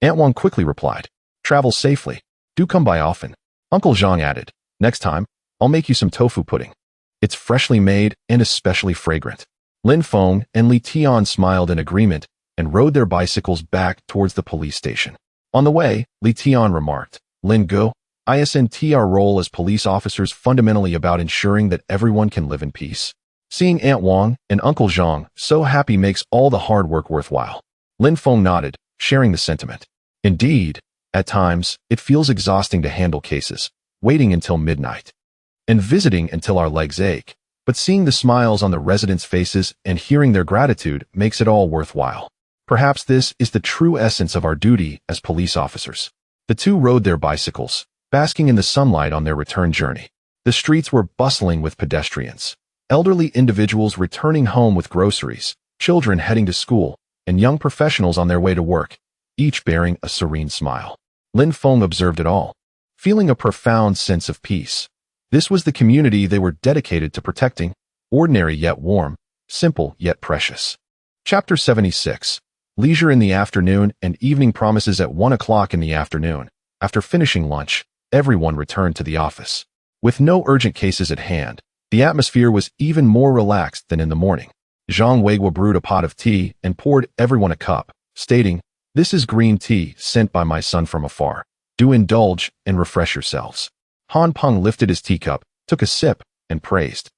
Speaker 1: Aunt Wang quickly replied. "Travel safely. Do come by often." Uncle Zhang added, "Next time, I'll make you some tofu pudding. It's freshly made and especially fragrant." Lin Feng and Li Tian smiled in agreement and rode their bicycles back towards the police station. On the way, Li Tian remarked, "Lin Go, isn't our role as police officers fundamentally about ensuring that everyone can live in peace? Seeing Aunt Wang and Uncle Zhang so happy makes all the hard work worthwhile." Lin Feng nodded, sharing the sentiment. "Indeed, at times, it feels exhausting to handle cases, waiting until midnight, and visiting until our legs ache. But seeing the smiles on the residents' faces and hearing their gratitude makes it all worthwhile. Perhaps this is the true essence of our duty as police officers." The two rode their bicycles, basking in the sunlight on their return journey. The streets were bustling with pedestrians, elderly individuals returning home with groceries, children heading to school, and young professionals on their way to work, each bearing a serene smile. Lin Feng observed it all, feeling a profound sense of peace. This was the community they were dedicated to protecting, ordinary yet warm, simple yet precious. Chapter 76. Leisure in the afternoon and evening promises. At 1 o'clock in the afternoon, after finishing lunch, everyone returned to the office. With no urgent cases at hand, the atmosphere was even more relaxed than in the morning. Zhang Weiguo brewed a pot of tea and poured everyone a cup, stating, "This is green tea sent by my son from afar. Do indulge and refresh yourselves." Han Peng lifted his teacup, took a sip, and praised,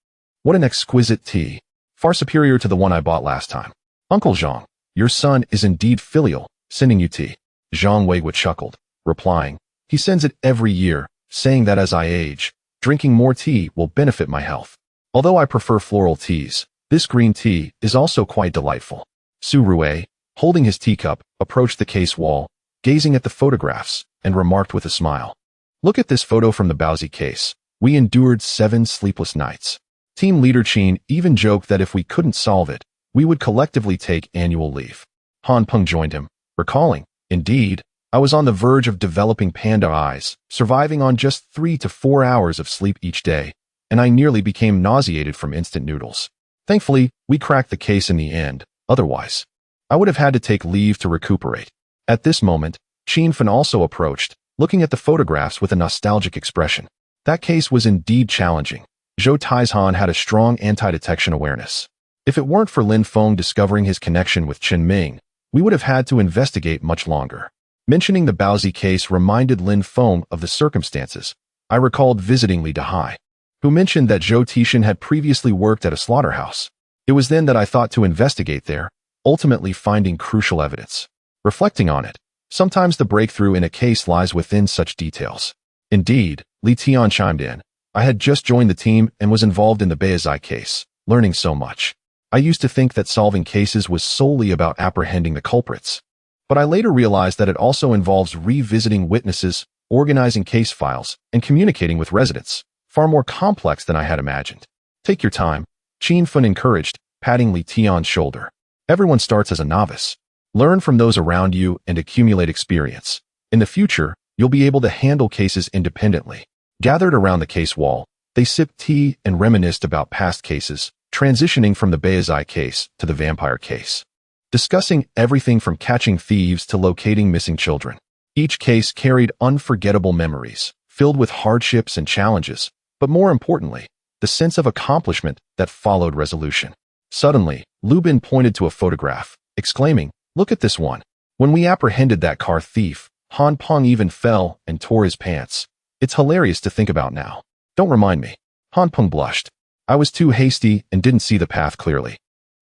Speaker 1: "What an exquisite tea, far superior to the one I bought last time. Uncle Zhang, your son is indeed filial, sending you tea." Zhang Weiguo chuckled, replying, "He sends it every year, saying that as I age, drinking more tea will benefit my health. Although I prefer floral teas, this green tea is also quite delightful." Su Rue, holding his teacup, approached the case wall, gazing at the photographs, and remarked with a smile, "Look at this photo from the Baozi case. We endured 7 sleepless nights. Team leader Qin even joked that if we couldn't solve it, we would collectively take annual leave." Han Peng joined him, recalling, "Indeed, I was on the verge of developing panda eyes, surviving on just 3 to 4 hours of sleep each day, and I nearly became nauseated from instant noodles. Thankfully, we cracked the case in the end, otherwise, I would have had to take leave to recuperate." At this moment, Qin Fen also approached, looking at the photographs with a nostalgic expression. That case was indeed challenging. Zhou Taizhan had a strong anti-detection awareness. If it weren't for Lin Feng discovering his connection with Chen Ming, we would have had to investigate much longer. Mentioning the Baozi case reminded Lin Feng of the circumstances. I recalled visiting Li Dehai, who mentioned that Zhou Tixin had previously worked at a slaughterhouse. It was then that I thought to investigate there, ultimately finding crucial evidence. Reflecting on it, sometimes the breakthrough in a case lies within such details. Indeed, Li Tian chimed in. I had just joined the team and was involved in the Baozi case, learning so much. I used to think that solving cases was solely about apprehending the culprits. But I later realized that it also involves revisiting witnesses, organizing case files, and communicating with residents, far more complex than I had imagined. Take your time, Qin Fun encouraged, patting Li Tian's shoulder. Everyone starts as a novice. Learn from those around you and accumulate experience. In the future, you'll be able to handle cases independently. Gathered around the case wall, they sipped tea and reminisced about past cases, transitioning from the Baozi case to the vampire case. Discussing everything from catching thieves to locating missing children. Each case carried unforgettable memories, filled with hardships and challenges, but more importantly, the sense of accomplishment that followed resolution. Suddenly, Lubin pointed to a photograph, exclaiming, "Look at this one. When we apprehended that car thief, Han Peng even fell and tore his pants. It's hilarious to think about now." "Don't remind me." Han Peng blushed. "I was too hasty and didn't see the path clearly,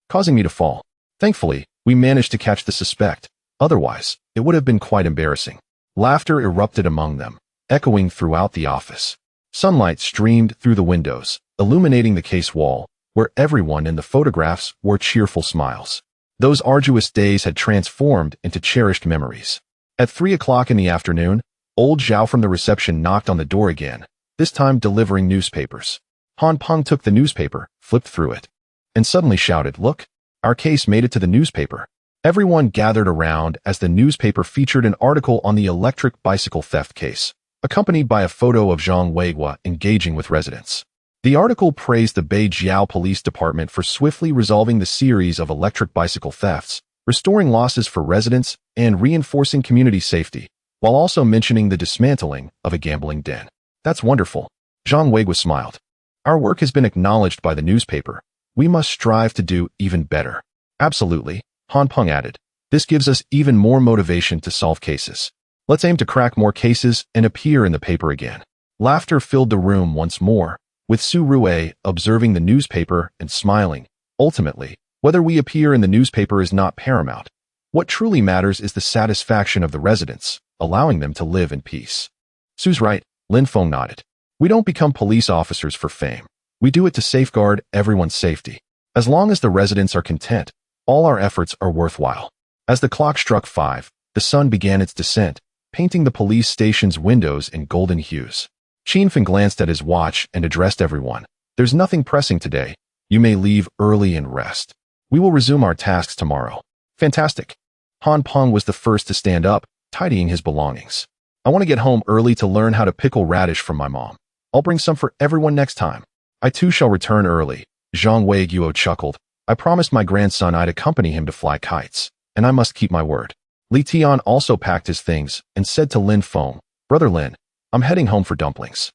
Speaker 1: causing me to fall. Thankfully, we managed to catch the suspect. Otherwise, it would have been quite embarrassing." Laughter erupted among them, echoing throughout the office. Sunlight streamed through the windows, illuminating the case wall, where everyone in the photographs wore cheerful smiles. Those arduous days had transformed into cherished memories. At 3 o'clock in the afternoon, old Zhao from the reception knocked on the door again, this time delivering newspapers. Han Peng took the newspaper, flipped through it, and suddenly shouted, "Look, our case made it to the newspaper." Everyone gathered around as the newspaper featured an article on the electric bicycle theft case, accompanied by a photo of Zhang Weigua engaging with residents. The article praised the Beijiao Police Department for swiftly resolving the series of electric bicycle thefts, restoring losses for residents, and reinforcing community safety, while also mentioning the dismantling of a gambling den. "That's wonderful." Zhang Weigua smiled. "Our work has been acknowledged by the newspaper. We must strive to do even better." "Absolutely," Han Peng added. "This gives us even more motivation to solve cases. Let's aim to crack more cases and appear in the paper again." Laughter filled the room once more, with Su Rue observing the newspaper and smiling. Ultimately, whether we appear in the newspaper is not paramount. What truly matters is the satisfaction of the residents, allowing them to live in peace. Su's right, Lin Feng nodded. We don't become police officers for fame. We do it to safeguard everyone's safety. As long as the residents are content, all our efforts are worthwhile. As the clock struck 5, the sun began its descent, painting the police station's windows in golden hues. Qin Feng glanced at his watch and addressed everyone. "There's nothing pressing today. You may leave early and rest. We will resume our tasks tomorrow." "Fantastic." Han Peng was the first to stand up, tidying his belongings. "I want to get home early to learn how to pickle radish from my mom. I'll bring some for everyone next time." "I too shall return early," Zhang Weiguo chuckled. "I promised my grandson I'd accompany him to fly kites, and I must keep my word." Li Tian also packed his things and said to Lin Feng, "Brother Lin, I'm heading home for dumplings.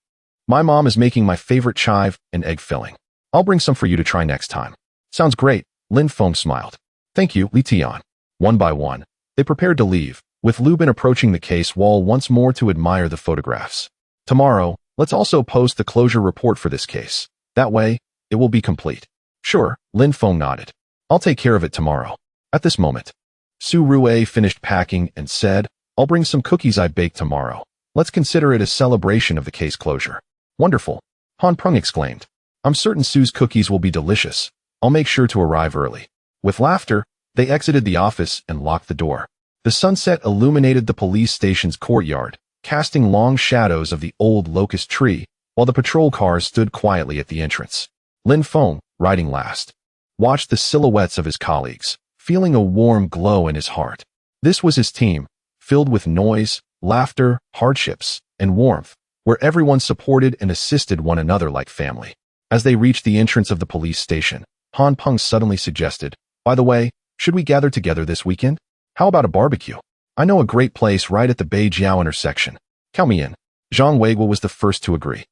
Speaker 1: My mom is making my favorite chive and egg filling. I'll bring some for you to try next time." "Sounds great," Lin Feng smiled. "Thank you, Li Tian." One by one, they prepared to leave, with Lubin approaching the case wall once more to admire the photographs. "Tomorrow, let's also post the closure report for this case. That way, it will be complete." "Sure," Lin Feng nodded. "I'll take care of it tomorrow." At this moment, Su Rue finished packing and said, "I'll bring some cookies I baked tomorrow. Let's consider it a celebration of the case closure." "Wonderful," Han Peng exclaimed. "I'm certain Su's cookies will be delicious. I'll make sure to arrive early." With laughter, they exited the office and locked the door. The sunset illuminated the police station's courtyard, casting long shadows of the old locust tree, while the patrol cars stood quietly at the entrance. Lin Feng, riding last, watched the silhouettes of his colleagues, feeling a warm glow in his heart. This was his team, filled with noise, laughter, hardships, and warmth, where everyone supported and assisted one another like family. As they reached the entrance of the police station, Han Peng suddenly suggested, "By the way, should we gather together this weekend? How about a barbecue? I know a great place right at the Beijiao intersection. Count me in." Zhang Weigua was the first to agree.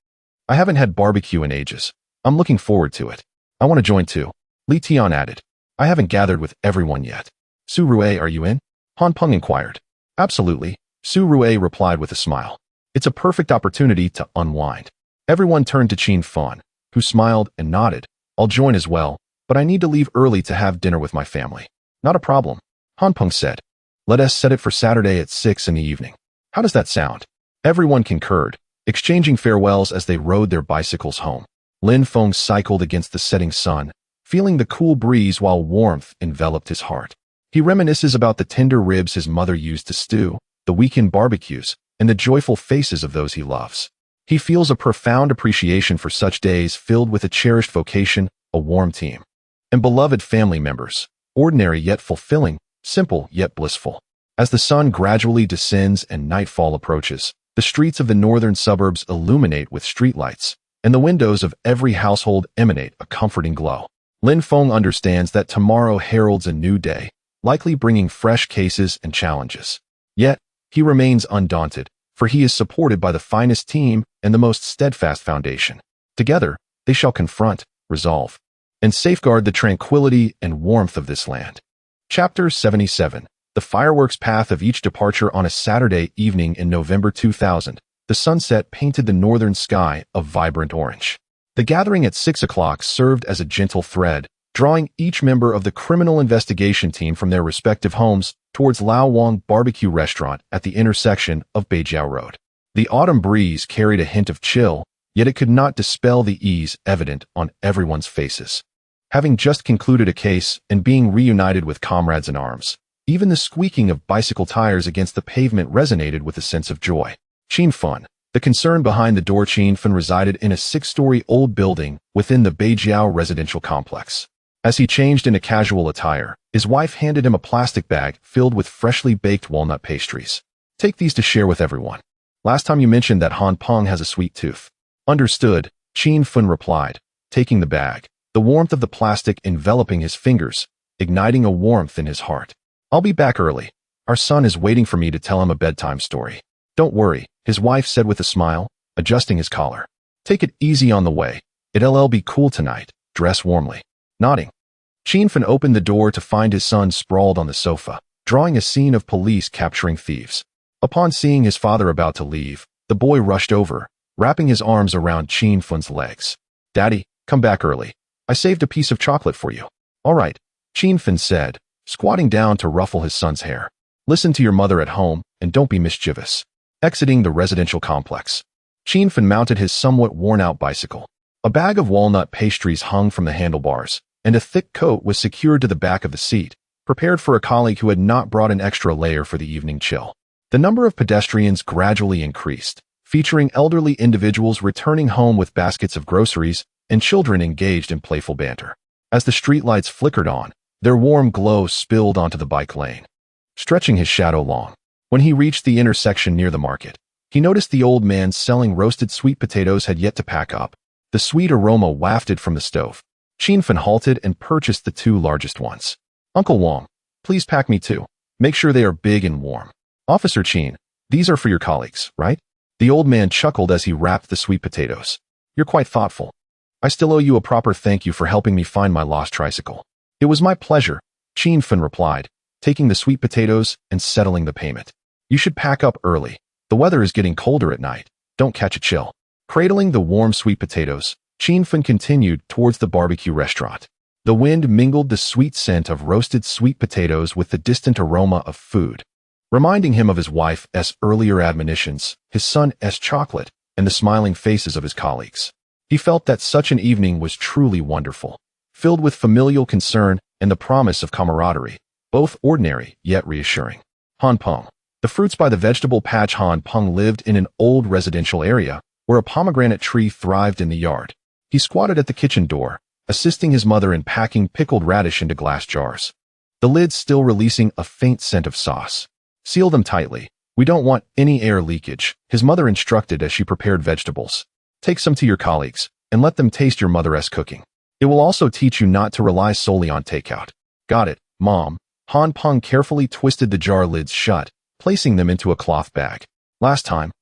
Speaker 1: I haven't had barbecue in ages. I'm looking forward to it. I want to join too. Li Tian added. I haven't gathered with everyone yet. Su Rue, are you in? Han Peng inquired. Absolutely, Su Rue replied with a smile. It's a perfect opportunity to unwind. Everyone turned to Qin Fan, who smiled and nodded. I'll join as well, but I need to leave early to have dinner with my family. Not a problem, Han Peng said. Let us set it for Saturday at 6 in the evening. How does that sound? Everyone concurred, exchanging farewells as they rode their bicycles home. Lin Feng cycled against the setting sun, feeling the cool breeze while warmth enveloped his heart. He reminisces about the tender ribs his mother used to stew, the weekend barbecues, and the joyful faces of those he loves. He feels a profound appreciation for such days filled with a cherished vocation, a warm team, and beloved family members, ordinary yet fulfilling, simple yet blissful. As the sun gradually descends and nightfall approaches, the streets of the northern suburbs illuminate with streetlights, and the windows of every household emanate a comforting glow. Lin Feng understands that tomorrow heralds a new day, likely bringing fresh cases and challenges. Yet, he remains undaunted, for he is supported by the finest team and the most steadfast foundation. Together, they shall confront, resolve, and safeguard the tranquility and warmth of this land. Chapter 77. The fireworks path of each departure. On a Saturday evening in November 2000, the sunset painted the northern sky a vibrant orange. The gathering at 6 o'clock served as a gentle thread, drawing each member of the criminal investigation team from their respective homes towards Lao Wang Barbecue Restaurant at the intersection of Beijiao Road. The autumn breeze carried a hint of chill, yet it could not dispel the ease evident on everyone's faces. Having just concluded a case and being reunited with comrades in arms, even the squeaking of bicycle tires against the pavement resonated with a sense of joy. Qin Fan, the concern behind the door. Qin Fan resided in a 6-story old building within the Beijiao residential complex. As he changed into casual attire, his wife handed him a plastic bag filled with freshly baked walnut pastries. Take these to share with everyone. Last time you mentioned that Han Peng has a sweet tooth. Understood, Qin Fan replied, taking the bag, the warmth of the plastic enveloping his fingers, igniting a warmth in his heart. I'll be back early. Our son is waiting for me to tell him a bedtime story. Don't worry, his wife said with a smile, adjusting his collar. Take it easy on the way. It'll be cool tonight. Dress warmly. Nodding, Qin Fan opened the door to find his son sprawled on the sofa, drawing a scene of police capturing thieves. Upon seeing his father about to leave, the boy rushed over, wrapping his arms around Qin Fan's legs. Daddy, come back early. I saved a piece of chocolate for you. All right, Qin Fan said, squatting down to ruffle his son's hair. Listen to your mother at home, and don't be mischievous. Exiting the residential complex, Qin Fan mounted his somewhat worn-out bicycle. A bag of walnut pastries hung from the handlebars, and a thick coat was secured to the back of the seat, prepared for a colleague who had not brought an extra layer for the evening chill. The number of pedestrians gradually increased, featuring elderly individuals returning home with baskets of groceries and children engaged in playful banter. As the streetlights flickered on, their warm glow spilled onto the bike lane, stretching his shadow long. When he reached the intersection near the market, he noticed the old man selling roasted sweet potatoes had yet to pack up. The sweet aroma wafted from the stove. Qin Fan halted and purchased the 2 largest ones. Uncle Wang, please pack me 2. Make sure they are big and warm. Officer Qin, these are for your colleagues, right? The old man chuckled as he wrapped the sweet potatoes. You're quite thoughtful. I still owe you a proper thank you for helping me find my lost tricycle. It was my pleasure, Qin Fan replied, taking the sweet potatoes and settling the payment. You should pack up early. The weather is getting colder at night. Don't catch a chill. Cradling the warm sweet potatoes, Qin Fan continued towards the barbecue restaurant. The wind mingled the sweet scent of roasted sweet potatoes with the distant aroma of food, reminding him of his wife's earlier admonitions, his son's chocolate, and the smiling faces of his colleagues. He felt that such an evening was truly wonderful, filled with familial concern and the promise of camaraderie, both ordinary yet reassuring. Han Peng. The fruits by the vegetable patch. Han Peng lived in an old residential area where a pomegranate tree thrived in the yard. He squatted at the kitchen door, assisting his mother in packing pickled radish into glass jars, the lids still releasing a faint scent of sauce. Seal them tightly. We don't want any air leakage, his mother instructed as she prepared vegetables. Take some to your colleagues, and let them taste your mother's cooking. It will also teach you not to rely solely on takeout. Got it, Mom. Han Peng carefully twisted the jar lids shut, placing them into a cloth bag. Last time.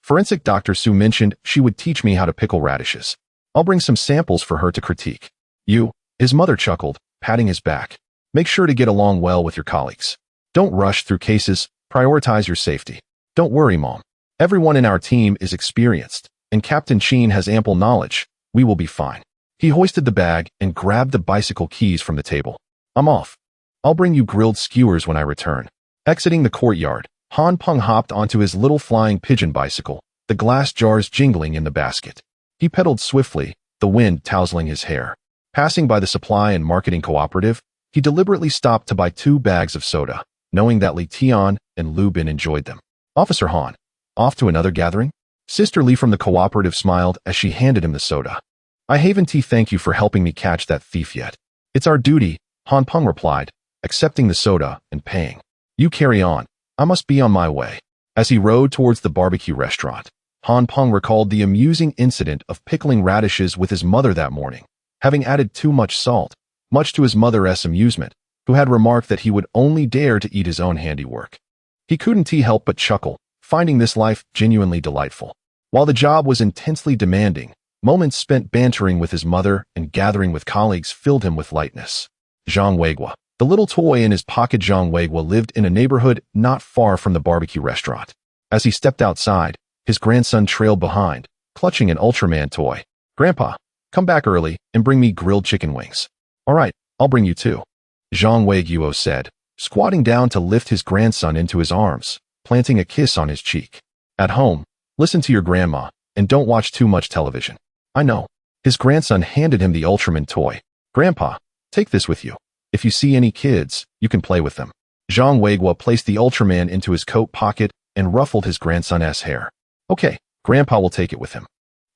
Speaker 1: Forensic Dr. Su mentioned she would teach me how to pickle radishes. I'll bring some samples for her to critique. You, his mother chuckled, patting his back. Make sure to get along well with your colleagues. Don't rush through cases, prioritize your safety. Don't worry, Mom. Everyone in our team is experienced, and Captain Chin has ample knowledge. We will be fine. He hoisted the bag and grabbed the bicycle keys from the table. I'm off. I'll bring you grilled skewers when I return. Exiting the courtyard, Han Peng hopped onto his little flying pigeon bicycle, the glass jars jingling in the basket. He pedaled swiftly, the wind tousling his hair. Passing by the supply and marketing cooperative, he deliberately stopped to buy 2 bags of soda, knowing that Li Tian and Lu Bin enjoyed them. Officer Han, off to another gathering? Sister Li from the cooperative smiled as she handed him the soda. I haven't thank you for helping me catch that thief yet. It's our duty, Han Peng replied, accepting the soda and paying. You carry on. I must be on my way. As he rode towards the barbecue restaurant, Han Peng recalled the amusing incident of pickling radishes with his mother that morning, having added too much salt, much to his mother's amusement, who had remarked that he would only dare to eat his own handiwork. He couldn't help but chuckle, finding this life genuinely delightful. While the job was intensely demanding, moments spent bantering with his mother and gathering with colleagues filled him with lightness. Zhang Weiguo. The little toy in his pocket. Zhang Weiguo lived in a neighborhood not far from the barbecue restaurant. As he stepped outside, his grandson trailed behind, clutching an Ultraman toy. Grandpa, come back early and bring me grilled chicken wings. All right, I'll bring you too. Zhang Weiguo said, squatting down to lift his grandson into his arms, planting a kiss on his cheek. At home, listen to your grandma, and don't watch too much television. I know. His grandson handed him the Ultraman toy. Grandpa, take this with you. If you see any kids, you can play with them. Zhang Weiguo placed the Ultraman into his coat pocket and ruffled his grandson's hair. Okay, Grandpa will take it with him.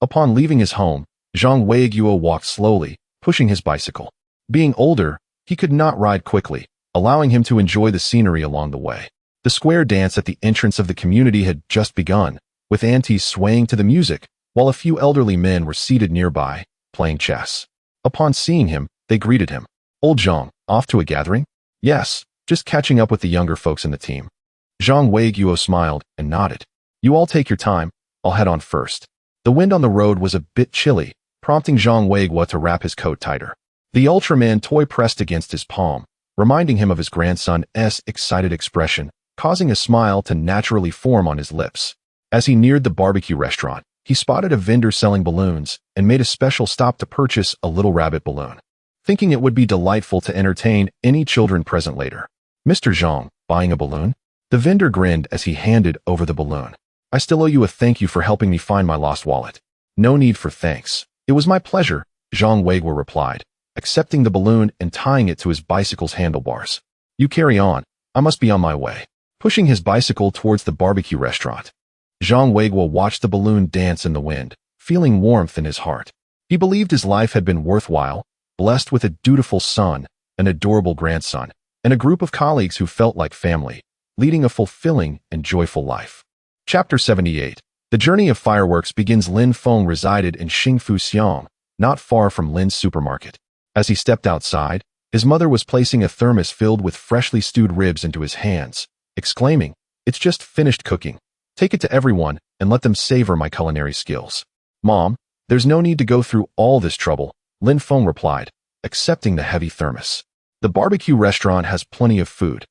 Speaker 1: Upon leaving his home, Zhang Weiguo walked slowly, pushing his bicycle. Being older, he could not ride quickly, allowing him to enjoy the scenery along the way. The square dance at the entrance of the community had just begun, with aunties swaying to the music, while a few elderly men were seated nearby, playing chess. Upon seeing him, they greeted him. Old Zhang, off to a gathering? Yes, just catching up with the younger folks in the team. Zhang Weiguo smiled and nodded. You all take your time, I'll head on first. The wind on the road was a bit chilly, prompting Zhang Weiguo to wrap his coat tighter. The Ultraman toy pressed against his palm, reminding him of his grandson's excited expression, causing a smile to naturally form on his lips. As he neared the barbecue restaurant, he spotted a vendor selling balloons and made a special stop to purchase a little rabbit balloon, thinking it would be delightful to entertain any children present later. Mr. Zhang, buying a balloon? The vendor grinned as he handed over the balloon. I still owe you a thank you for helping me find my lost wallet. No need for thanks. It was my pleasure, Zhang Weiguo replied, accepting the balloon and tying it to his bicycle's handlebars. You carry on. I must be on my way. Pushing his bicycle towards the barbecue restaurant, Zhang Weiguo watched the balloon dance in the wind, feeling warmth in his heart. He believed his life had been worthwhile, blessed with a dutiful son, an adorable grandson, and a group of colleagues who felt like family, leading a fulfilling and joyful life. Chapter 78. The journey of fireworks begins. Lin Feng resided in Xingfu, not far from Lin's supermarket. As he stepped outside, his mother was placing a thermos filled with freshly stewed ribs into his hands, exclaiming, "It's just finished cooking. Take it to everyone and let them savor my culinary skills." Mom, there's no need to go through all this trouble, Lin Feng replied, accepting the heavy thermos. The barbecue restaurant has plenty of food.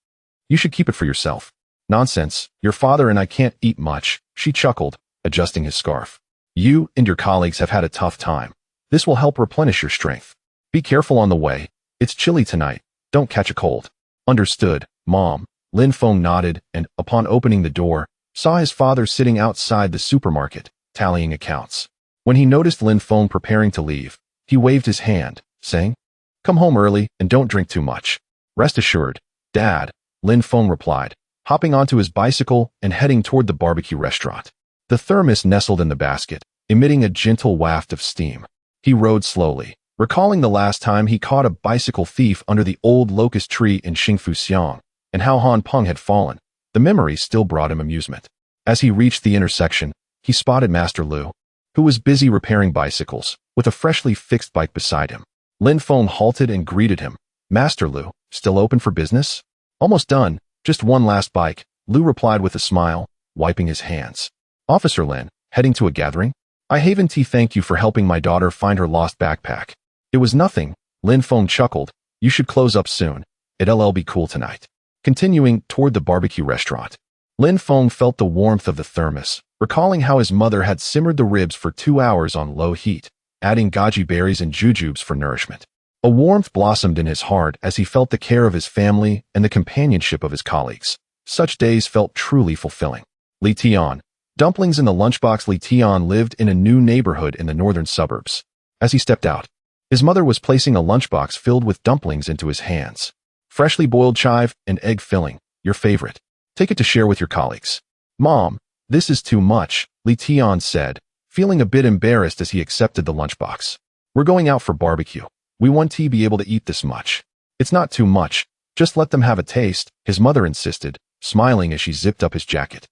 Speaker 1: You should keep it for yourself. Nonsense, your father and I can't eat much, she chuckled, adjusting his scarf. You and your colleagues have had a tough time. This will help replenish your strength. Be careful on the way. It's chilly tonight. Don't catch a cold. Understood, Mom. Lin Feng nodded and, upon opening the door, saw his father sitting outside the supermarket, tallying accounts. When he noticed Lin Feng preparing to leave, he waved his hand, saying, "Come home early and don't drink too much." "Rest assured, Dad," Lin Feng replied, hopping onto his bicycle and heading toward the barbecue restaurant. The thermos nestled in the basket, emitting a gentle waft of steam. He rode slowly, recalling the last time he caught a bicycle thief under the old locust tree in Xingfu, and how Han Peng had fallen. The memory still brought him amusement. As he reached the intersection, he spotted Master Lu, who was busy repairing bicycles, with a freshly fixed bike beside him. Lin Feng halted and greeted him. "Master Lu, still open for business?" "Almost done. Just one last bike," Lu replied with a smile, wiping his hands. Officer Lin, heading to a gathering? I haven't thank you for helping my daughter find her lost backpack. It was nothing, Lin Feng chuckled. You should close up soon. It'll be cool tonight. Continuing toward the barbecue restaurant. Lin Feng felt the warmth of the thermos, recalling how his mother had simmered the ribs for 2 hours on low heat, adding goji berries and jujubes for nourishment. A warmth blossomed in his heart as he felt the care of his family and the companionship of his colleagues. Such days felt truly fulfilling. Li Tian. Dumplings in the lunchbox. Li Tian lived in a new neighborhood in the northern suburbs. As he stepped out, his mother was placing a lunchbox filled with dumplings into his hands. Freshly boiled chive and egg filling, your favorite. Take it to share with your colleagues. Mom, this is too much, Li Tian said, feeling a bit embarrassed as he accepted the lunchbox. We're going out for barbecue. We want to be able to eat this much. It's not too much. Just let them have a taste, his mother insisted, smiling as she zipped up his jacket.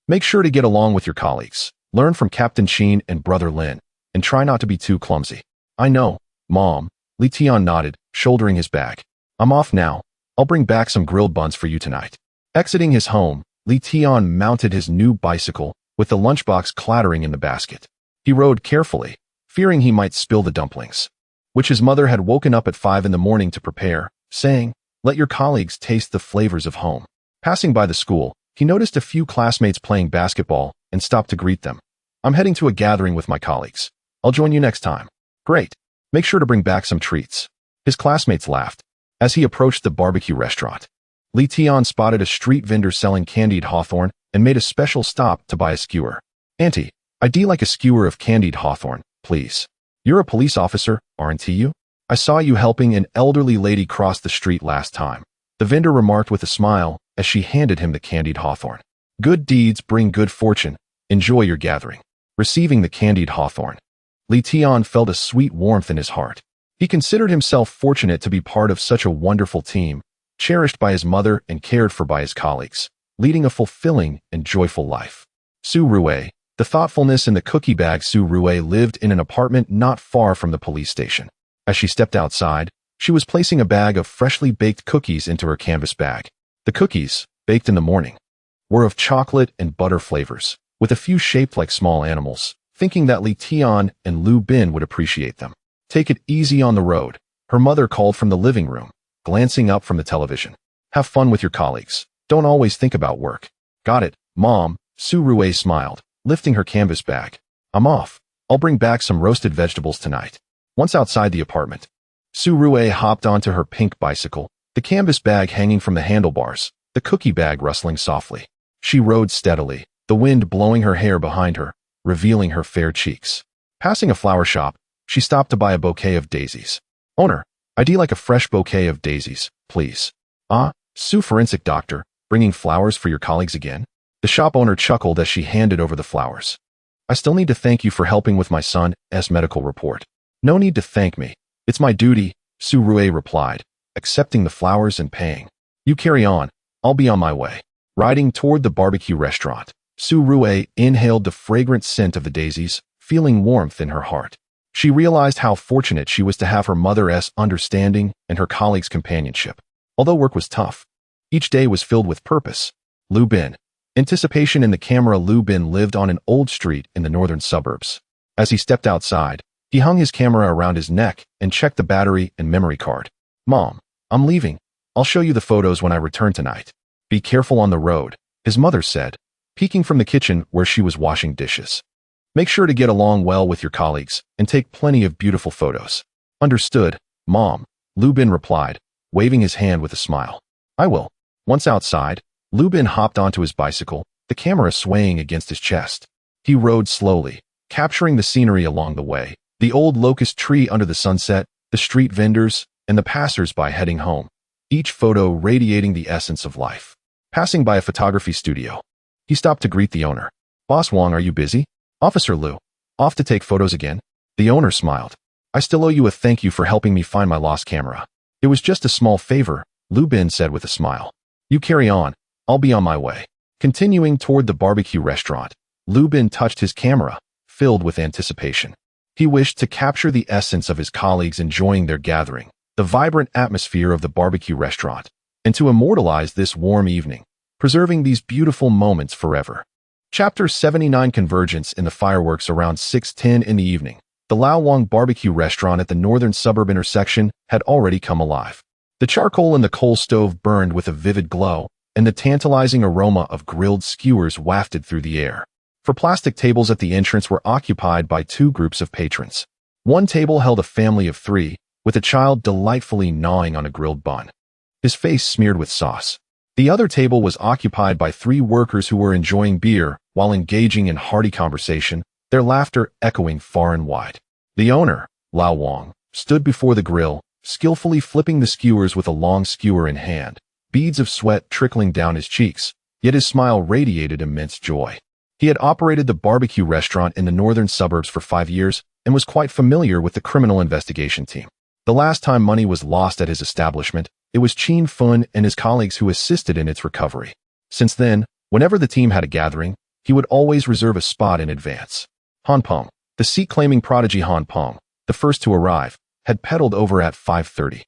Speaker 1: Make sure to get along with your colleagues. Learn from Captain Sheen and Brother Lin, and try not to be too clumsy. I know, Mom, Li Tian nodded, shouldering his bag. I'm off now. I'll bring back some grilled buns for you tonight. Exiting his home, Li Tian mounted his new bicycle, with the lunchbox clattering in the basket. He rode carefully, fearing he might spill the dumplings, which his mother had woken up at 5 in the morning to prepare, saying, let your colleagues taste the flavors of home. Passing by the school, he noticed a few classmates playing basketball and stopped to greet them. I'm heading to a gathering with my colleagues. I'll join you next time. Great. Make sure to bring back some treats. His classmates laughed. As he approached the barbecue restaurant, Li Tian spotted a street vendor selling candied hawthorn and made a special stop to buy a skewer. Auntie, I'd like a skewer of candied hawthorn, please. You're a police officer, aren't you? I saw you helping an elderly lady cross the street last time, the vendor remarked with a smile as she handed him the candied hawthorn. Good deeds bring good fortune. Enjoy your gathering. Receiving the candied hawthorn, Li Tian felt a sweet warmth in his heart. He considered himself fortunate to be part of such a wonderful team, cherished by his mother and cared for by his colleagues, leading a fulfilling and joyful life. Su Rue, the thoughtfulness in the cookie bag. Su Rue lived in an apartment not far from the police station. As she stepped outside, she was placing a bag of freshly baked cookies into her canvas bag. The cookies, baked in the morning, were of chocolate and butter flavors, with a few shaped like small animals, thinking that Li Tian and Lu Bin would appreciate them. Take it easy on the road, her mother called from the living room, glancing up from the television. Have fun with your colleagues. Don't always think about work. Got it, Mom, Su Rue smiled, lifting her canvas bag. I'm off. I'll bring back some roasted vegetables tonight. Once outside the apartment, Su Rue hopped onto her pink bicycle, the canvas bag hanging from the handlebars, the cookie bag rustling softly. She rode steadily, the wind blowing her hair behind her, revealing her fair cheeks. Passing a flower shop, she stopped to buy a bouquet of daisies. Owner, I'd like a fresh bouquet of daisies, please. Ah, Su Forensic Doctor, bringing flowers for your colleagues again? The shop owner chuckled as she handed over the flowers. I still need to thank you for helping with my son's medical report. No need to thank me. It's my duty, Su Rue replied, accepting the flowers and paying. You carry on. I'll be on my way. Riding toward the barbecue restaurant, Su Rue inhaled the fragrant scent of the daisies, feeling warmth in her heart. She realized how fortunate she was to have her mother's understanding and her colleagues' companionship. Although work was tough, each day was filled with purpose. Lu Bin. Anticipation in the camera. Lu Bin lived on an old street in the northern suburbs. As he stepped outside, he hung his camera around his neck and checked the battery and memory card. Mom, I'm leaving. I'll show you the photos when I return tonight. Be careful on the road, his mother said, peeking from the kitchen where she was washing dishes. Make sure to get along well with your colleagues and take plenty of beautiful photos. Understood, Mom, Lu Bin replied, waving his hand with a smile. I will. Once outside, Lu Bin hopped onto his bicycle, the camera swaying against his chest. He rode slowly, capturing the scenery along the way, the old locust tree under the sunset, the street vendors, and the passers-by heading home, each photo radiating the essence of life. Passing by a photography studio, he stopped to greet the owner. Boss Wang, are you busy? Officer Lu, off to take photos again? The owner smiled. I still owe you a thank you for helping me find my lost camera. It was just a small favor, Lu Bin said with a smile. You carry on. I'll be on my way. Continuing toward the barbecue restaurant, Lu Bin touched his camera, filled with anticipation. He wished to capture the essence of his colleagues enjoying their gathering, the vibrant atmosphere of the barbecue restaurant, and to immortalize this warm evening, preserving these beautiful moments forever. Chapter 79 Convergence in the fireworks around 6:10 in the evening. The Lao Wang barbecue restaurant at the northern suburb intersection had already come alive. The charcoal in the coal stove burned with a vivid glow, and the tantalizing aroma of grilled skewers wafted through the air. Four plastic tables at the entrance were occupied by two groups of patrons. One table held a family of three, with a child delightfully gnawing on a grilled bun, his face smeared with sauce. The other table was occupied by three workers who were enjoying beer while engaging in hearty conversation, their laughter echoing far and wide. The owner, Lao Wang, stood before the grill, skillfully flipping the skewers with a long skewer in hand, beads of sweat trickling down his cheeks, yet his smile radiated immense joy. He had operated the barbecue restaurant in the northern suburbs for 5 years and was quite familiar with the criminal investigation team. The last time money was lost at his establishment, it was Lin Feng and his colleagues who assisted in its recovery. Since then, whenever the team had a gathering, he would always reserve a spot in advance. Han Peng, the seat-claiming prodigy Han Peng, the first to arrive, had pedaled over at 5:30.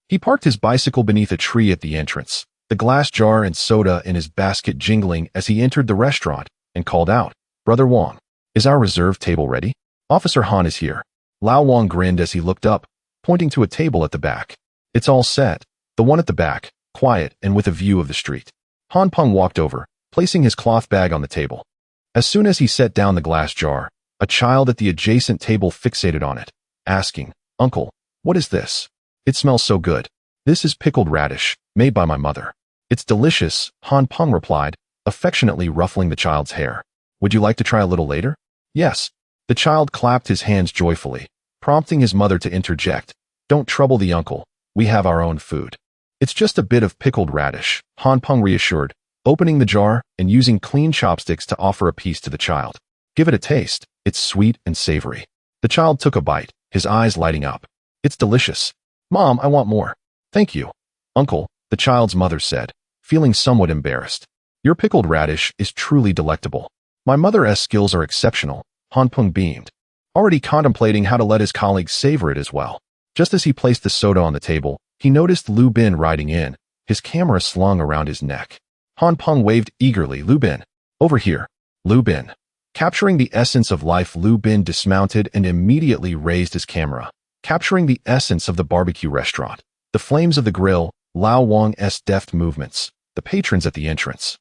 Speaker 1: He parked his bicycle beneath a tree at the entrance, the glass jar and soda in his basket jingling as he entered the restaurant, and called out, "Brother Wang, is our reserved table ready? Officer Han is here." Lao Wang grinned as he looked up, pointing to a table at the back. "It's all set. The one at the back, quiet and with a view of the street." Han Peng walked over, placing his cloth bag on the table. As soon as he set down the glass jar, a child at the adjacent table fixated on it, asking, "Uncle, what is this? It smells so good." "This is pickled radish, made by my mother." "It's delicious," Han Peng replied, affectionately ruffling the child's hair. "Would you like to try a little later?" "Yes." The child clapped his hands joyfully, prompting his mother to interject, "Don't trouble the uncle. We have our own food." "It's just a bit of pickled radish," Han Peng reassured, opening the jar and using clean chopsticks to offer a piece to the child. "Give it a taste. It's sweet and savory." The child took a bite, his eyes lighting up. "It's delicious. Mom, I want more." "Thank you, Uncle," the child's mother said, feeling somewhat embarrassed. "Your pickled radish is truly delectable." "My mother's skills are exceptional," Han Peng beamed, already contemplating how to let his colleagues savor it as well. Just as he placed the soda on the table, he noticed Lu Bin riding in, his camera slung around his neck. Han Peng waved eagerly. "Lu Bin, over here." Lu Bin. Capturing the essence of life, Lu Bin dismounted and immediately raised his camera, capturing the essence of the barbecue restaurant, the flames of the grill, Lao Wang's deft movements, the patrons at the entrance,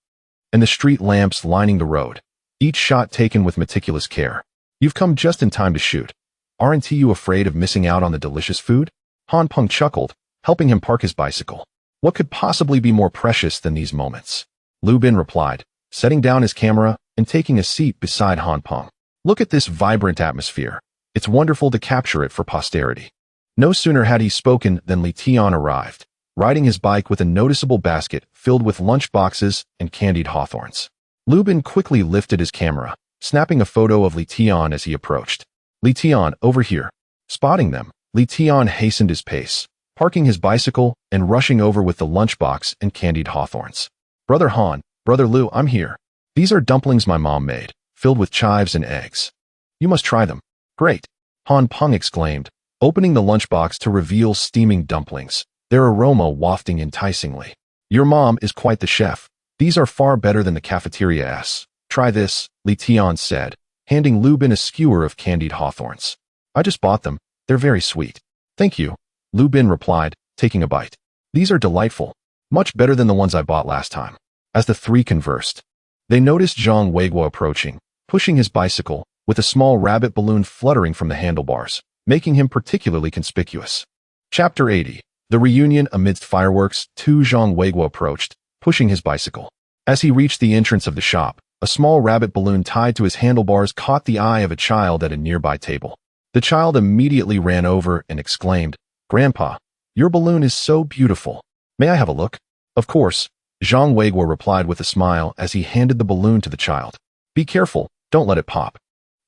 Speaker 1: and the street lamps lining the road, each shot taken with meticulous care. "You've come just in time to shoot. Aren't you afraid of missing out on the delicious food?" Han Peng chuckled, helping him park his bicycle. "What could possibly be more precious than these moments?" Lu Bin replied, setting down his camera and taking a seat beside Han Peng. "Look at this vibrant atmosphere. It's wonderful to capture it for posterity." No sooner had he spoken than Li Tian arrived, riding his bike with a noticeable basket filled with lunch boxes and candied hawthorns. Lu Bin quickly lifted his camera, snapping a photo of Li Tian as he approached. "Li Tian, over here." Spotting them, Li Tian hastened his pace, parking his bicycle and rushing over with the lunchbox and candied hawthorns. "Brother Han, Brother Lu, I'm here. These are dumplings my mom made, filled with chives and eggs. You must try them." "Great," Han Peng exclaimed, opening the lunchbox to reveal steaming dumplings, their aroma wafting enticingly. "Your mom is quite the chef. These are far better than the cafeteria's. Try this," Li Tian said, handing Lu Bin a skewer of candied hawthorns. "I just bought them. They're very sweet." "Thank you," Lu Bin replied, taking a bite. "These are delightful. Much better than the ones I bought last time." As the three conversed, they noticed Zhang Weiguo approaching, pushing his bicycle, with a small rabbit balloon fluttering from the handlebars, making him particularly conspicuous. Chapter 80. The Reunion Amidst Fireworks. Zhang Weiguo approached, pushing his bicycle. As he reached the entrance of the shop, a small rabbit balloon tied to his handlebars caught the eye of a child at a nearby table. The child immediately ran over and exclaimed, "Grandpa, your balloon is so beautiful. May I have a look?" "Of course," Zhang Weiguo replied with a smile as he handed the balloon to the child. "Be careful, don't let it pop."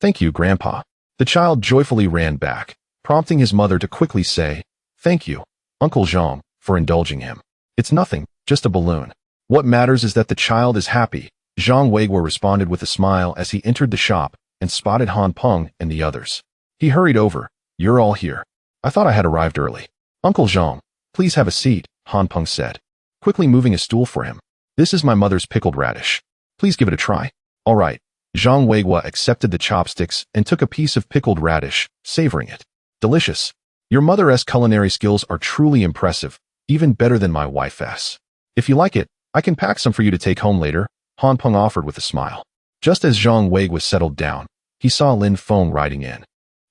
Speaker 1: "Thank you, Grandpa." The child joyfully ran back, prompting his mother to quickly say, "Thank you, Uncle Zhang, for indulging him. It's nothing, just a balloon. What matters is that the child is happy." Zhang Weiguo responded with a smile as he entered the shop and spotted Han Peng and the others. He hurried over. "You're all here. I thought I had arrived early." "Uncle Zhang, please have a seat," Han Peng said, quickly moving a stool for him. "This is my mother's pickled radish. Please give it a try." All right. Zhang Weigua accepted the chopsticks and took a piece of pickled radish, savoring it. Delicious. Your mother's culinary skills are truly impressive, even better than my wife's. If you like it, I can pack some for you to take home later, Han Peng offered with a smile. Just as Zhang Weigua settled down, he saw Lin Feng riding in.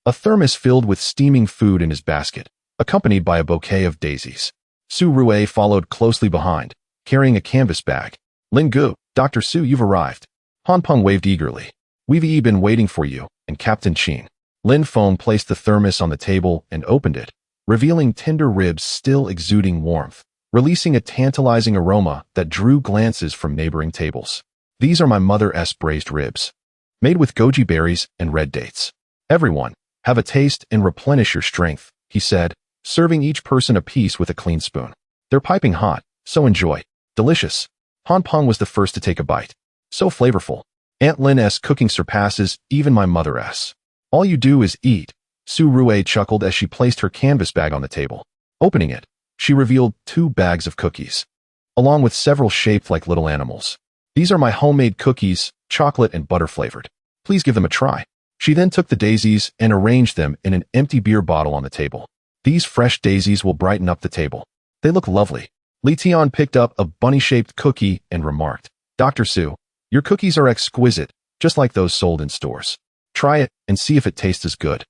Speaker 1: A thermos filled with steaming food in his basket, accompanied by a bouquet of daisies. Su Rue followed closely behind, carrying a canvas bag. Lin Gu, Dr. Su, you've arrived. Han Peng waved eagerly. We've been waiting for you, and Captain Qin. Lin Feng placed the thermos on the table and opened it, revealing tender ribs still exuding warmth, releasing a tantalizing aroma that drew glances from neighboring tables. These are my mother's braised ribs, made with goji berries and red dates. Everyone, have a taste and replenish your strength, he said, serving each person a piece with a clean spoon. They're piping hot, so enjoy. Delicious. Han Peng was the first to take a bite. So flavorful. Aunt Lin's cooking surpasses even my mother's. All you do is eat. Su Rue chuckled as she placed her canvas bag on the table. Opening it, she revealed 2 bags of cookies, along with several shaped like little animals. These are my homemade cookies, chocolate and butter flavored. Please give them a try. She then took the daisies and arranged them in an empty beer bottle on the table. These fresh daisies will brighten up the table. They look lovely. Li Tian picked up a bunny-shaped cookie and remarked, Dr. Su, your cookies are exquisite, just like those sold in stores. Try it and see if it tastes as good.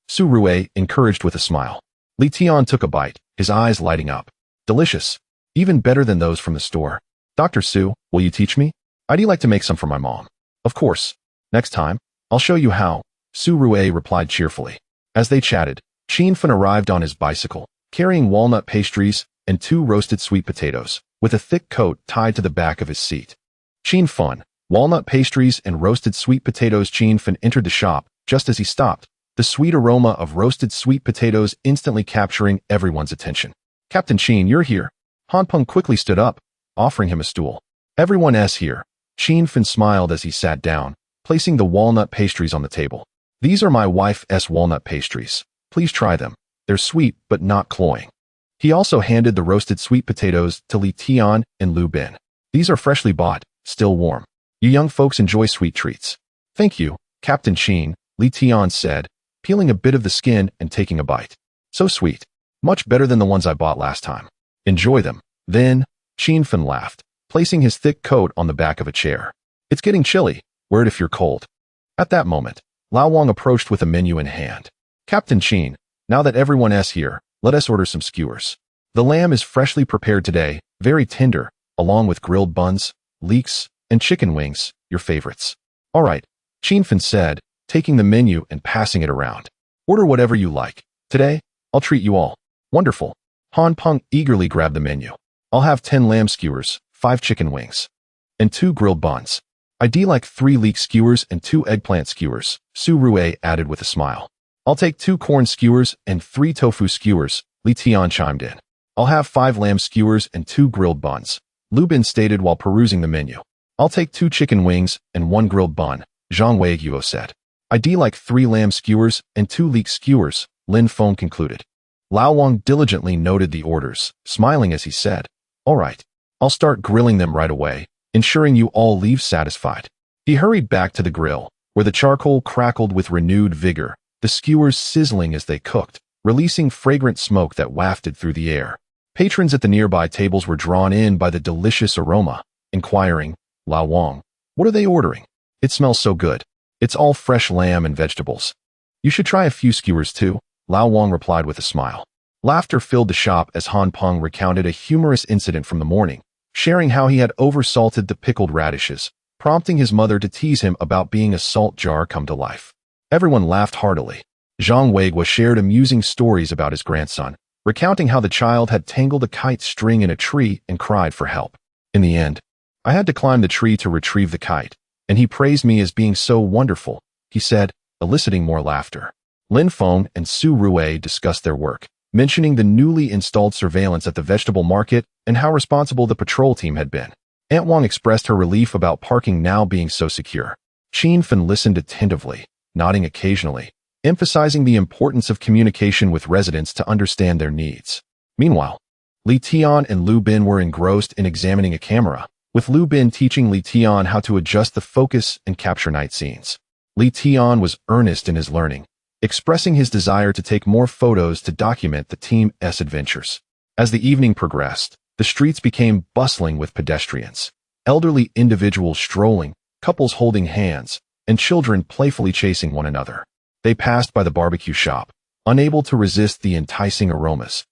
Speaker 1: Su Rue encouraged with a smile. Li Tian took a bite, his eyes lighting up. Delicious. Even better than those from the store. Dr. Su, will you teach me? I'd like to make some for my mom. Of course. Next time, I'll show you how, Su Rue replied cheerfully. As they chatted, Qin Fen arrived on his bicycle, carrying walnut pastries and 2 roasted sweet potatoes, with a thick coat tied to the back of his seat. Qin Fen, walnut pastries and roasted sweet potatoes. Qin Fen entered the shop just as he stopped, the sweet aroma of roasted sweet potatoes instantly capturing everyone's attention. Captain Qin, you're here. Han Peng quickly stood up, offering him a stool. Everyone's here. Qin Fen smiled as he sat down, placing the walnut pastries on the table. These are my wife's walnut pastries. Please try them. They're sweet but not cloying. He also handed the roasted sweet potatoes to Li Tian and Lu Bin. These are freshly bought, still warm. You young folks enjoy sweet treats. Thank you, Captain Qin, Li Tian said, peeling a bit of the skin and taking a bite. So sweet. Much better than the ones I bought last time. Enjoy them. Then, Qin Fen laughed, placing his thick coat on the back of a chair. It's getting chilly. Wear it if you're cold. At that moment, Lao Wang approached with a menu in hand. Captain Qin, now that everyone's here, let us order some skewers. The lamb is freshly prepared today, very tender, along with grilled buns, leeks, and chicken wings, your favorites. All right, Qin Fen said, taking the menu and passing it around. Order whatever you like. Today, I'll treat you all. Wonderful. Han Peng eagerly grabbed the menu. I'll have 10 lamb skewers, 5 chicken wings, and 2 grilled buns. I'd like 3 leek skewers and 2 eggplant skewers, Su Rue added with a smile. I'll take 2 corn skewers and 3 tofu skewers, Li Tian chimed in. I'll have 5 lamb skewers and 2 grilled buns, Lu Bin stated while perusing the menu. I'll take 2 chicken wings and 1 grilled bun, Zhang Weiguo said. I'd like 3 lamb skewers and 2 leek skewers, Lin Feng concluded. Lao Wang diligently noted the orders, smiling as he said, All right, I'll start grilling them right away, ensuring you all leave satisfied. He hurried back to the grill, where the charcoal crackled with renewed vigor, the skewers sizzling as they cooked, releasing fragrant smoke that wafted through the air. Patrons at the nearby tables were drawn in by the delicious aroma, inquiring, Lao Wang, what are they ordering? It smells so good. It's all fresh lamb and vegetables. You should try a few skewers too, Lao Wang replied with a smile. Laughter filled the shop as Han Peng recounted a humorous incident from the morning, sharing how he had oversalted the pickled radishes, prompting his mother to tease him about being a salt jar come to life. Everyone laughed heartily. Zhang Weigua shared amusing stories about his grandson, recounting how the child had tangled a kite string in a tree and cried for help. In the end, I had to climb the tree to retrieve the kite, and he praised me as being so wonderful, he said, eliciting more laughter. Lin Feng and Su Rue discussed their work, mentioning the newly installed surveillance at the vegetable market and how responsible the patrol team had been. Aunt Wang expressed her relief about parking now being so secure. Qin Fen listened attentively, nodding occasionally, emphasizing the importance of communication with residents to understand their needs. Meanwhile, Li Tian and Lu Bin were engrossed in examining a camera, with Lu Bin teaching Li Tian how to adjust the focus and capture night scenes. Li Tian was earnest in his learning, expressing his desire to take more photos to document the team's adventures. As the evening progressed, the streets became bustling with pedestrians, elderly individuals strolling, couples holding hands, and children playfully chasing one another. They passed by the barbecue shop, unable to resist the enticing aromas,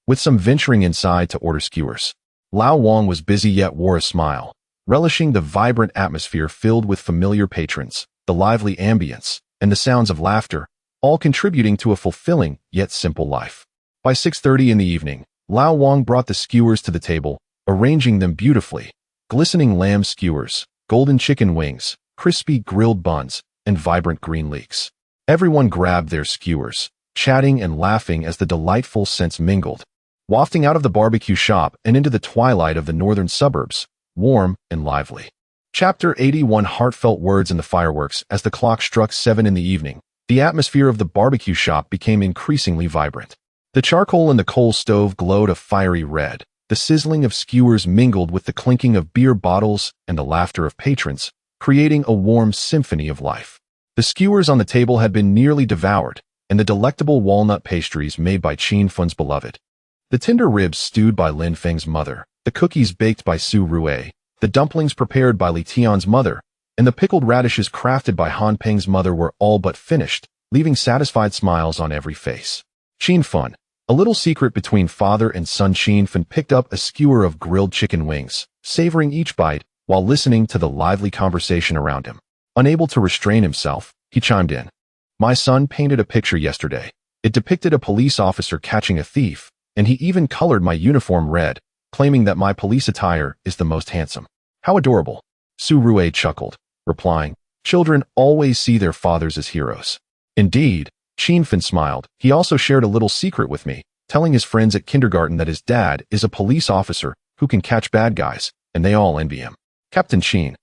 Speaker 1: with some venturing inside to order skewers. Lao Wang was busy yet wore a smile, relishing the vibrant atmosphere filled with familiar patrons, the lively ambience, and the sounds of laughter, all contributing to a fulfilling yet simple life. By 6:30 in the evening, Lao Wang brought the skewers to the table, arranging them beautifully. Glistening lamb skewers, golden chicken wings, crispy grilled buns, and vibrant green leeks. Everyone grabbed their skewers, chatting and laughing as the delightful scents mingled, wafting out of the barbecue shop and into the twilight of the northern suburbs, warm and lively. Chapter 81 Heartfelt words in the fireworks. As the clock struck 7 in the evening, the atmosphere of the barbecue shop became increasingly vibrant. The charcoal in the coal stove glowed a fiery red. The sizzling of skewers mingled with the clinking of beer bottles and the laughter of patrons, creating a warm symphony of life. The skewers on the table had been nearly devoured, and the delectable walnut pastries made by Qin Fun's beloved, the tender ribs stewed by Lin Feng's mother, the cookies baked by Su Rui, the dumplings prepared by Li Tian's mother, and the pickled radishes crafted by Han Peng's mother were all but finished, leaving satisfied smiles on every face. Qin Fun, a little secret between father and son. Qin Feng picked up a skewer of grilled chicken wings, savoring each bite while listening to the lively conversation around him. Unable to restrain himself, he chimed in. My son painted a picture yesterday. It depicted a police officer catching a thief, and he even colored my uniform red, claiming that my police attire is the most handsome. How adorable. Su Rui chuckled, replying, children always see their fathers as heroes. Indeed, Qin Feng smiled. He also shared a little secret with me, telling his friends at kindergarten that his dad is a police officer who can catch bad guys, and they all envy him. Captain Qin,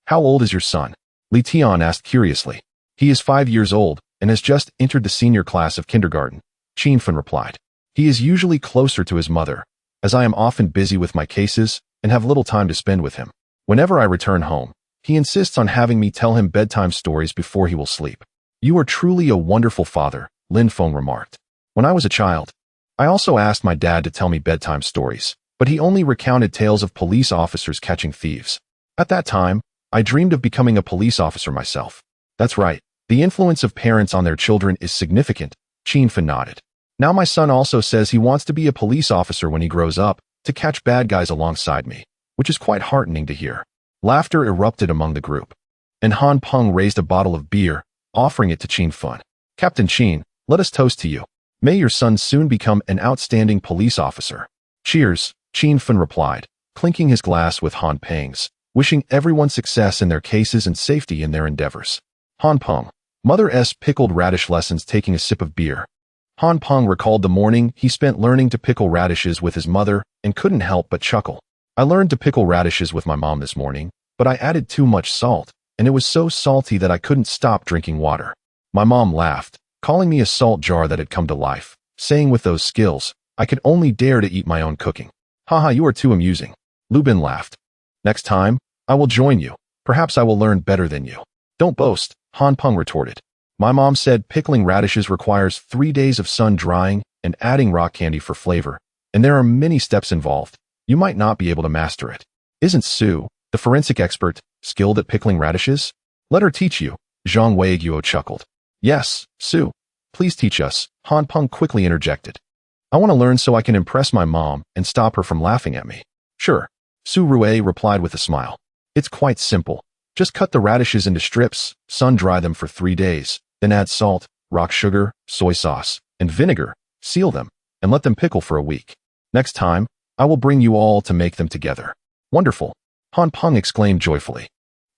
Speaker 1: how old is your son? Li Tian asked curiously. He is 5 years old and has just entered the senior class of kindergarten, Qin Feng replied. He is usually closer to his mother, as I am often busy with my cases and have little time to spend with him. Whenever I return home, he insists on having me tell him bedtime stories before he will sleep. You are truly a wonderful father, Lin Feng remarked. When I was a child, I also asked my dad to tell me bedtime stories, but he only recounted tales of police officers catching thieves. At that time, I dreamed of becoming a police officer myself. That's right. The influence of parents on their children is significant, Qin Feng nodded. Now my son also says he wants to be a police officer when he grows up, to catch bad guys alongside me, which is quite heartening to hear. Laughter erupted among the group, and Han Peng raised a bottle of beer, offering it to Qin Feng. Captain Qin, let us toast to you. May your son soon become an outstanding police officer. Cheers, Qin Feng replied, clinking his glass with Han Peng's, wishing everyone success in their cases and safety in their endeavors. Han Peng, Mother's pickled radish lessons. Taking a sip of beer, Han Peng recalled the morning he spent learning to pickle radishes with his mother and couldn't help but chuckle. I learned to pickle radishes with my mom this morning, but I added too much salt, and it was so salty that I couldn't stop drinking water. My mom laughed, calling me a salt jar that had come to life, saying with those skills, I could only dare to eat my own cooking. Haha, you are too amusing. Lu Bin laughed. Next time, I will join you. Perhaps I will learn better than you. Don't boast, Han Peng retorted. My mom said pickling radishes requires 3 days of sun drying and adding rock candy for flavor, and there are many steps involved. You might not be able to master it. Isn't Sue, the forensic expert, skilled at pickling radishes? Let her teach you, Zhang Weiguo chuckled. Yes, Sue. Please teach us, Han Peng quickly interjected. I want to learn so I can impress my mom and stop her from laughing at me. Sure, Su Rui replied with a smile. It's quite simple. Just cut the radishes into strips, sun-dry them for 3 days, then add salt, rock sugar, soy sauce, and vinegar, seal them, and let them pickle for a week. Next time, I will bring you all to make them together. Wonderful, Han Peng exclaimed joyfully.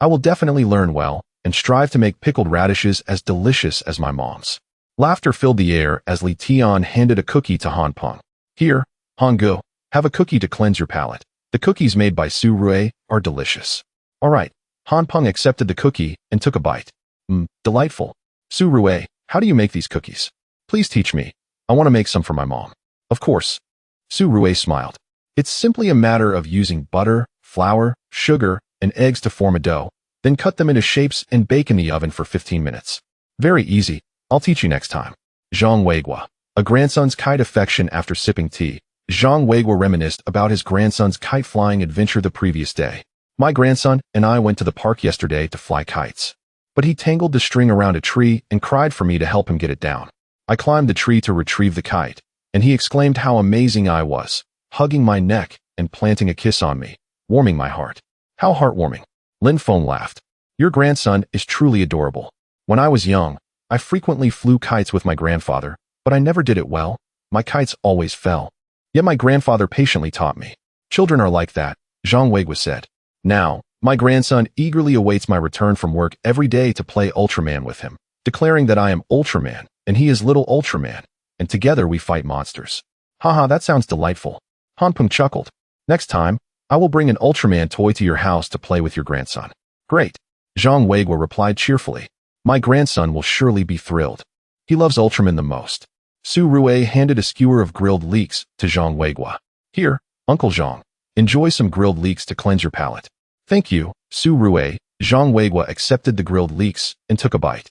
Speaker 1: I will definitely learn well and strive to make pickled radishes as delicious as my mom's. Laughter filled the air as Li Tian handed a cookie to Han Peng. Here, Han Go, have a cookie to cleanse your palate. The cookies made by Su Rui are delicious. All right. Han Peng accepted the cookie and took a bite. Delightful. Su Rui, how do you make these cookies? Please teach me. I want to make some for my mom. Of course. Su Rui smiled. It's simply a matter of using butter, flour, sugar, and eggs to form a dough, then cut them into shapes and bake in the oven for 15 minutes. Very easy. I'll teach you next time. Zhang Weiguo. A grandson's kite affection. After sipping tea, Zhang Weiguo reminisced about his grandson's kite-flying adventure the previous day. My grandson and I went to the park yesterday to fly kites. But he tangled the string around a tree and cried for me to help him get it down. I climbed the tree to retrieve the kite, and he exclaimed how amazing I was, hugging my neck and planting a kiss on me, warming my heart. How heartwarming. Lin Feng laughed. Your grandson is truly adorable. When I was young, I frequently flew kites with my grandfather, but I never did it well. My kites always fell. Yet my grandfather patiently taught me. Children are like that, Zhang Weiguo said. Now, my grandson eagerly awaits my return from work every day to play Ultraman with him, declaring that I am Ultraman, and he is little Ultraman, and together we fight monsters. Haha, that sounds delightful. Han Peng chuckled. Next time, I will bring an Ultraman toy to your house to play with your grandson. Great. Zhang Weiguo replied cheerfully. My grandson will surely be thrilled. He loves Ultraman the most. Su Rui handed a skewer of grilled leeks to Zhang Weiguo. Here, Uncle Zhang. Enjoy some grilled leeks to cleanse your palate. Thank you, Su Rui. Zhang Weiguo accepted the grilled leeks and took a bite.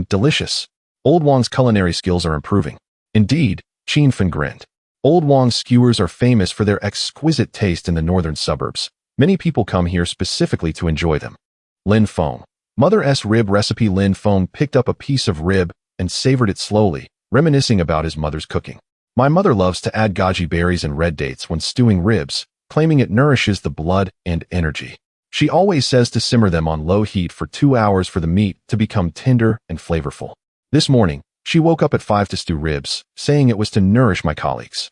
Speaker 1: Delicious. Old Wang's culinary skills are improving. Indeed, Lin Feng grinned. Old Wang's skewers are famous for their exquisite taste in the northern suburbs. Many people come here specifically to enjoy them. Lin Feng. Mother's rib recipe. Lin Feng picked up a piece of rib and savored it slowly, reminiscing about his mother's cooking. My mother loves to add goji berries and red dates when stewing ribs, claiming it nourishes the blood and energy. She always says to simmer them on low heat for 2 hours for the meat to become tender and flavorful. This morning, she woke up at 5 to stew ribs, saying it was to nourish my colleagues.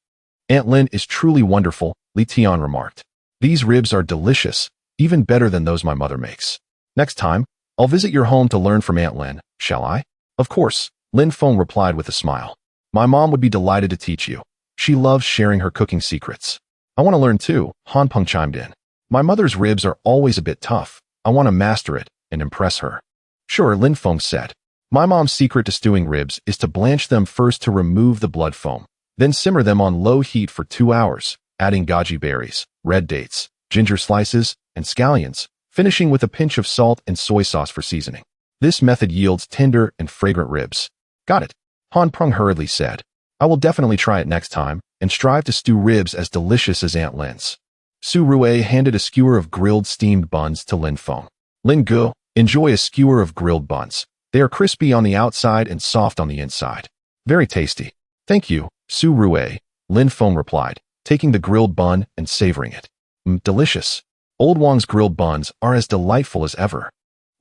Speaker 1: Aunt Lin is truly wonderful, Li Tian remarked. These ribs are delicious, even better than those my mother makes. Next time, I'll visit your home to learn from Aunt Lin, shall I? Of course, Lin Feng replied with a smile. My mom would be delighted to teach you. She loves sharing her cooking secrets. I want to learn too, Han Peng chimed in. My mother's ribs are always a bit tough. I want to master it and impress her. Sure, Lin Feng said. My mom's secret to stewing ribs is to blanch them first to remove the blood foam, then simmer them on low heat for 2 hours, adding goji berries, red dates, ginger slices, and scallions, finishing with a pinch of salt and soy sauce for seasoning. This method yields tender and fragrant ribs. Got it, Han Peng hurriedly said. I will definitely try it next time and strive to stew ribs as delicious as Aunt Lin's. Su Rui handed a skewer of grilled steamed buns to Lin Feng. Lin Gu, enjoy a skewer of grilled buns. They are crispy on the outside and soft on the inside. Very tasty. Thank you, Su Rui, Lin Feng replied, taking the grilled bun and savoring it. Delicious. Old Wang's grilled buns are as delightful as ever.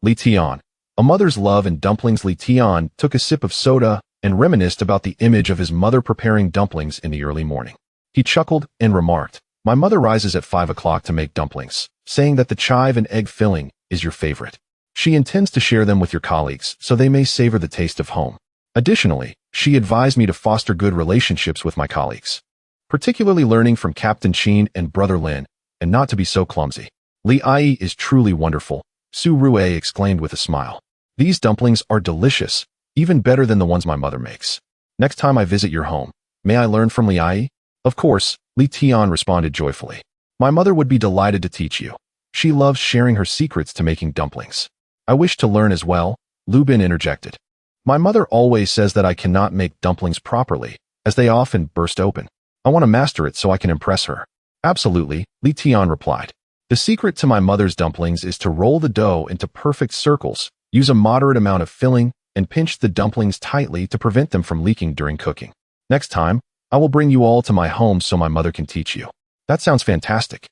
Speaker 1: Li Tian. A mother's love in dumplings. Li Tian took a sip of soda and reminisced about the image of his mother preparing dumplings in the early morning. He chuckled and remarked, my mother rises at 5 o'clock to make dumplings, saying that the chive and egg filling is your favorite. She intends to share them with your colleagues so they may savor the taste of home. Additionally, she advised me to foster good relationships with my colleagues, particularly learning from Captain Qin and Brother Lin, and not to be so clumsy. Li Ai is truly wonderful, Su Rui exclaimed with a smile. These dumplings are delicious, even better than the ones my mother makes. Next time I visit your home, may I learn from Li Ai? Of course, Li Tian responded joyfully. My mother would be delighted to teach you. She loves sharing her secrets to making dumplings. I wish to learn as well, Lu Bin interjected. My mother always says that I cannot make dumplings properly, as they often burst open. I want to master it so I can impress her. Absolutely, Li Tian replied. The secret to my mother's dumplings is to roll the dough into perfect circles, use a moderate amount of filling, and pinch the dumplings tightly to prevent them from leaking during cooking. Next time, I will bring you all to my home so my mother can teach you. That sounds fantastic.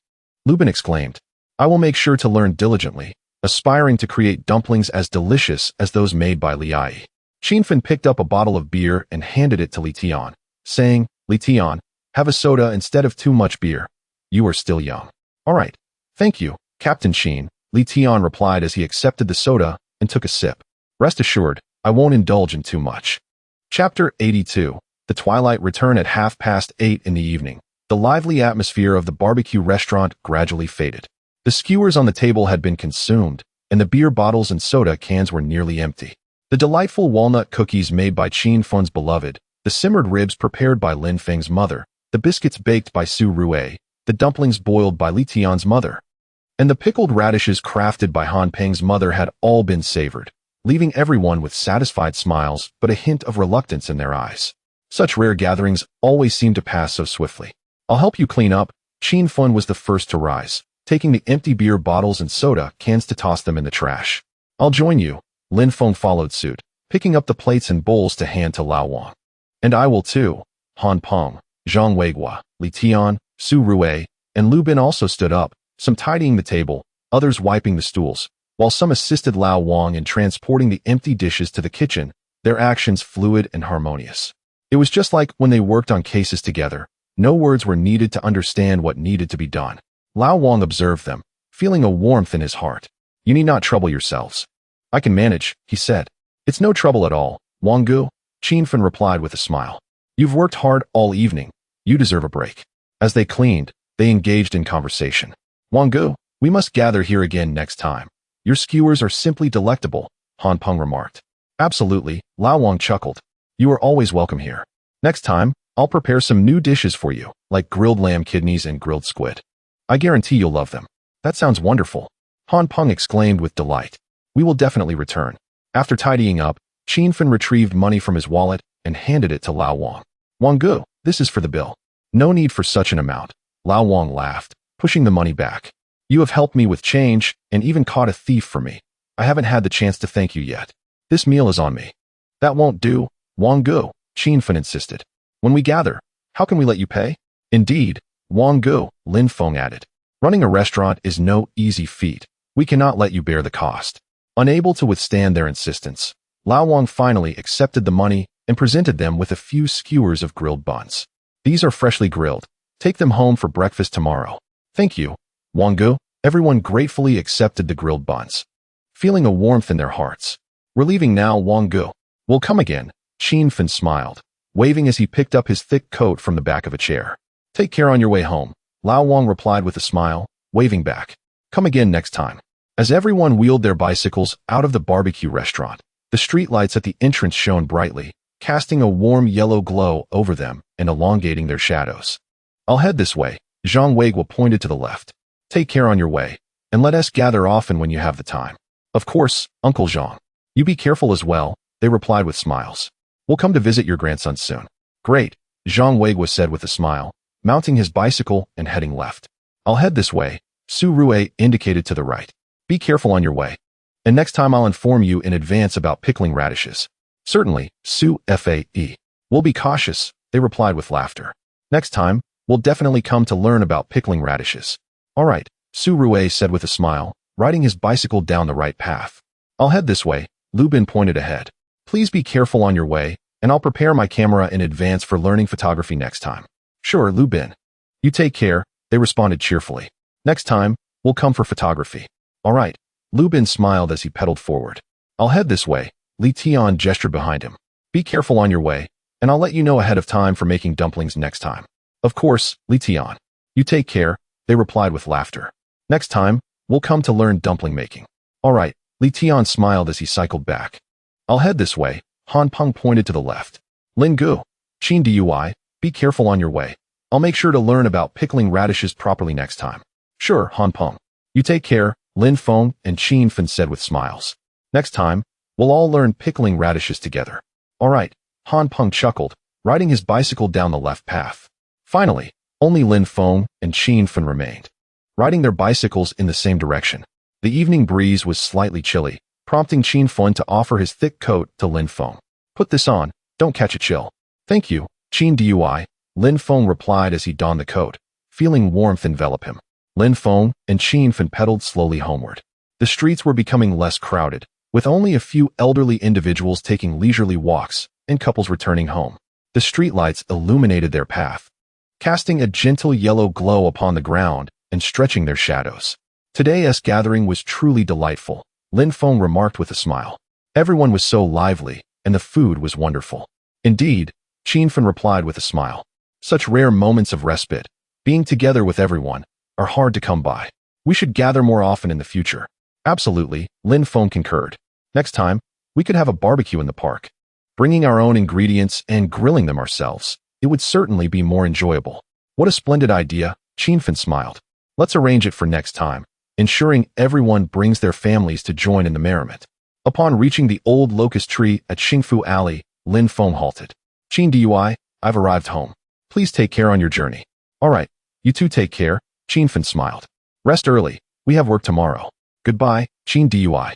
Speaker 1: Lu Bin exclaimed. I will make sure to learn diligently, aspiring to create dumplings as delicious as those made by Li Ai. Lin Feng picked up a bottle of beer and handed it to Li Tian, saying, Li Tian, have a soda instead of too much beer. You are still young. All right. Thank you, Captain Qin, Li Tian replied as he accepted the soda and took a sip. Rest assured, I won't indulge in too much. Chapter 82. The twilight returned at 8:30 in the evening. The lively atmosphere of the barbecue restaurant gradually faded. The skewers on the table had been consumed, and the beer bottles and soda cans were nearly empty. The delightful walnut cookies made by Lin Feng's beloved, the simmered ribs prepared by Lin Feng's mother, the biscuits baked by Su Rui, the dumplings boiled by Li Tian's mother. and the pickled radishes crafted by Han Peng's mother had all been savored, leaving everyone with satisfied smiles but a hint of reluctance in their eyes. Such rare gatherings always seem to pass so swiftly. I'll help you clean up. Qin Fun was the first to rise, taking the empty beer bottles and soda cans to toss them in the trash. I'll join you. Lin Feng followed suit, picking up the plates and bowls to hand to Lao Wang. And I will too. Han Peng, Zhang Weiguo, Li Tian, Su Rue, and Lu Bin also stood up, some tidying the table, others wiping the stools, while some assisted Lao Wang in transporting the empty dishes to the kitchen, their actions fluid and harmonious. It was just like when they worked on cases together. No words were needed to understand what needed to be done. Lao Wang observed them, feeling a warmth in his heart. You need not trouble yourselves. I can manage, he said. It's no trouble at all, Wang Gu, Qin Feng replied with a smile. You've worked hard all evening. You deserve a break. As they cleaned, they engaged in conversation. Wang Gu, we must gather here again next time. Your skewers are simply delectable, Han Peng remarked. Absolutely, Lao Wang chuckled. You are always welcome here. Next time, I'll prepare some new dishes for you, like grilled lamb kidneys and grilled squid. I guarantee you'll love them. That sounds wonderful, Han Peng exclaimed with delight. We will definitely return. After tidying up, Qin Feng retrieved money from his wallet and handed it to Lao Wang. Wang Gu, this is for the bill. No need for such an amount. Lao Wang laughed, pushing the money back. You have helped me with change and even caught a thief for me. I haven't had the chance to thank you yet. This meal is on me. That won't do, Wang Gu, Qin Feng insisted. When we gather, how can we let you pay? Indeed, Wang Gu, Lin Feng added. Running a restaurant is no easy feat. We cannot let you bear the cost. Unable to withstand their insistence, Lao Wang finally accepted the money and presented them with a few skewers of grilled buns. These are freshly grilled. Take them home for breakfast tomorrow. Thank you, Wang Gu. Everyone gratefully accepted the grilled buns, feeling a warmth in their hearts. We're leaving now, Wang Gu. We'll come again, Qin Feng smiled, waving as he picked up his thick coat from the back of a chair. Take care on your way home, Lao Wang replied with a smile, waving back. Come again next time. As everyone wheeled their bicycles out of the barbecue restaurant, the streetlights at the entrance shone brightly, casting a warm yellow glow over them and elongating their shadows. I'll head this way, Zhang Weiguo pointed to the left. Take care on your way, and let us gather often when you have the time. Of course, Uncle Zhang. You be careful as well, they replied with smiles. We'll come to visit your grandson soon. Great, Zhang Weiguo said with a smile, mounting his bicycle and heading left. I'll head this way, Su Rue indicated to the right. Be careful on your way. And next time I'll inform you in advance about pickling radishes. Certainly, Su Fae. We'll be cautious, they replied with laughter. Next time, we'll definitely come to learn about pickling radishes. All right, Su Rue said with a smile, riding his bicycle down the right path. I'll head this way, Lu Bin pointed ahead. Please be careful on your way, and I'll prepare my camera in advance for learning photography next time. Sure, Lu Bin. You take care, they responded cheerfully. Next time, we'll come for photography. All right, Lu Bin smiled as he pedaled forward. I'll head this way, Li Tian gestured behind him. Be careful on your way, and I'll let you know ahead of time for making dumplings next time. Of course, Li Tian. You take care, they replied with laughter. Next time, we'll come to learn dumpling making. All right, Li Tian smiled as he cycled back. I'll head this way, Han Peng pointed to the left. Lin Gu, Qin Dui, be careful on your way. I'll make sure to learn about pickling radishes properly next time. Sure, Han Peng. You take care, Lin Feng and Qin Feng said with smiles. Next time, we'll all learn pickling radishes together. All right, Han Peng chuckled, riding his bicycle down the left path. Finally, only Lin Feng and Qin Feng remained, riding their bicycles in the same direction. The evening breeze was slightly chilly, prompting Qin Feng to offer his thick coat to Lin Feng. Put this on, don't catch a chill. Thank you, Qin Dui, Lin Feng replied as he donned the coat, feeling warmth envelop him. Lin Feng and Qin Feng pedaled slowly homeward. The streets were becoming less crowded, with only a few elderly individuals taking leisurely walks and couples returning home. The streetlights illuminated their path, casting a gentle yellow glow upon the ground and stretching their shadows. Today's gathering was truly delightful, Lin Feng remarked with a smile. Everyone was so lively, and the food was wonderful. Indeed, Qin Feng replied with a smile. Such rare moments of respite, being together with everyone, are hard to come by. We should gather more often in the future. Absolutely, Lin Feng concurred. Next time, we could have a barbecue in the park. Bringing our own ingredients and grilling them ourselves, it would certainly be more enjoyable. What a splendid idea, Qin Feng smiled. Let's arrange it for next time, ensuring everyone brings their families to join in the merriment. Upon reaching the old locust tree at Xingfu Alley, Lin Feng halted. Qin Dui, I've arrived home. Please take care on your journey. All right, you two take care, Qin Fen smiled. Rest early, we have work tomorrow. Goodbye, Qin Dui.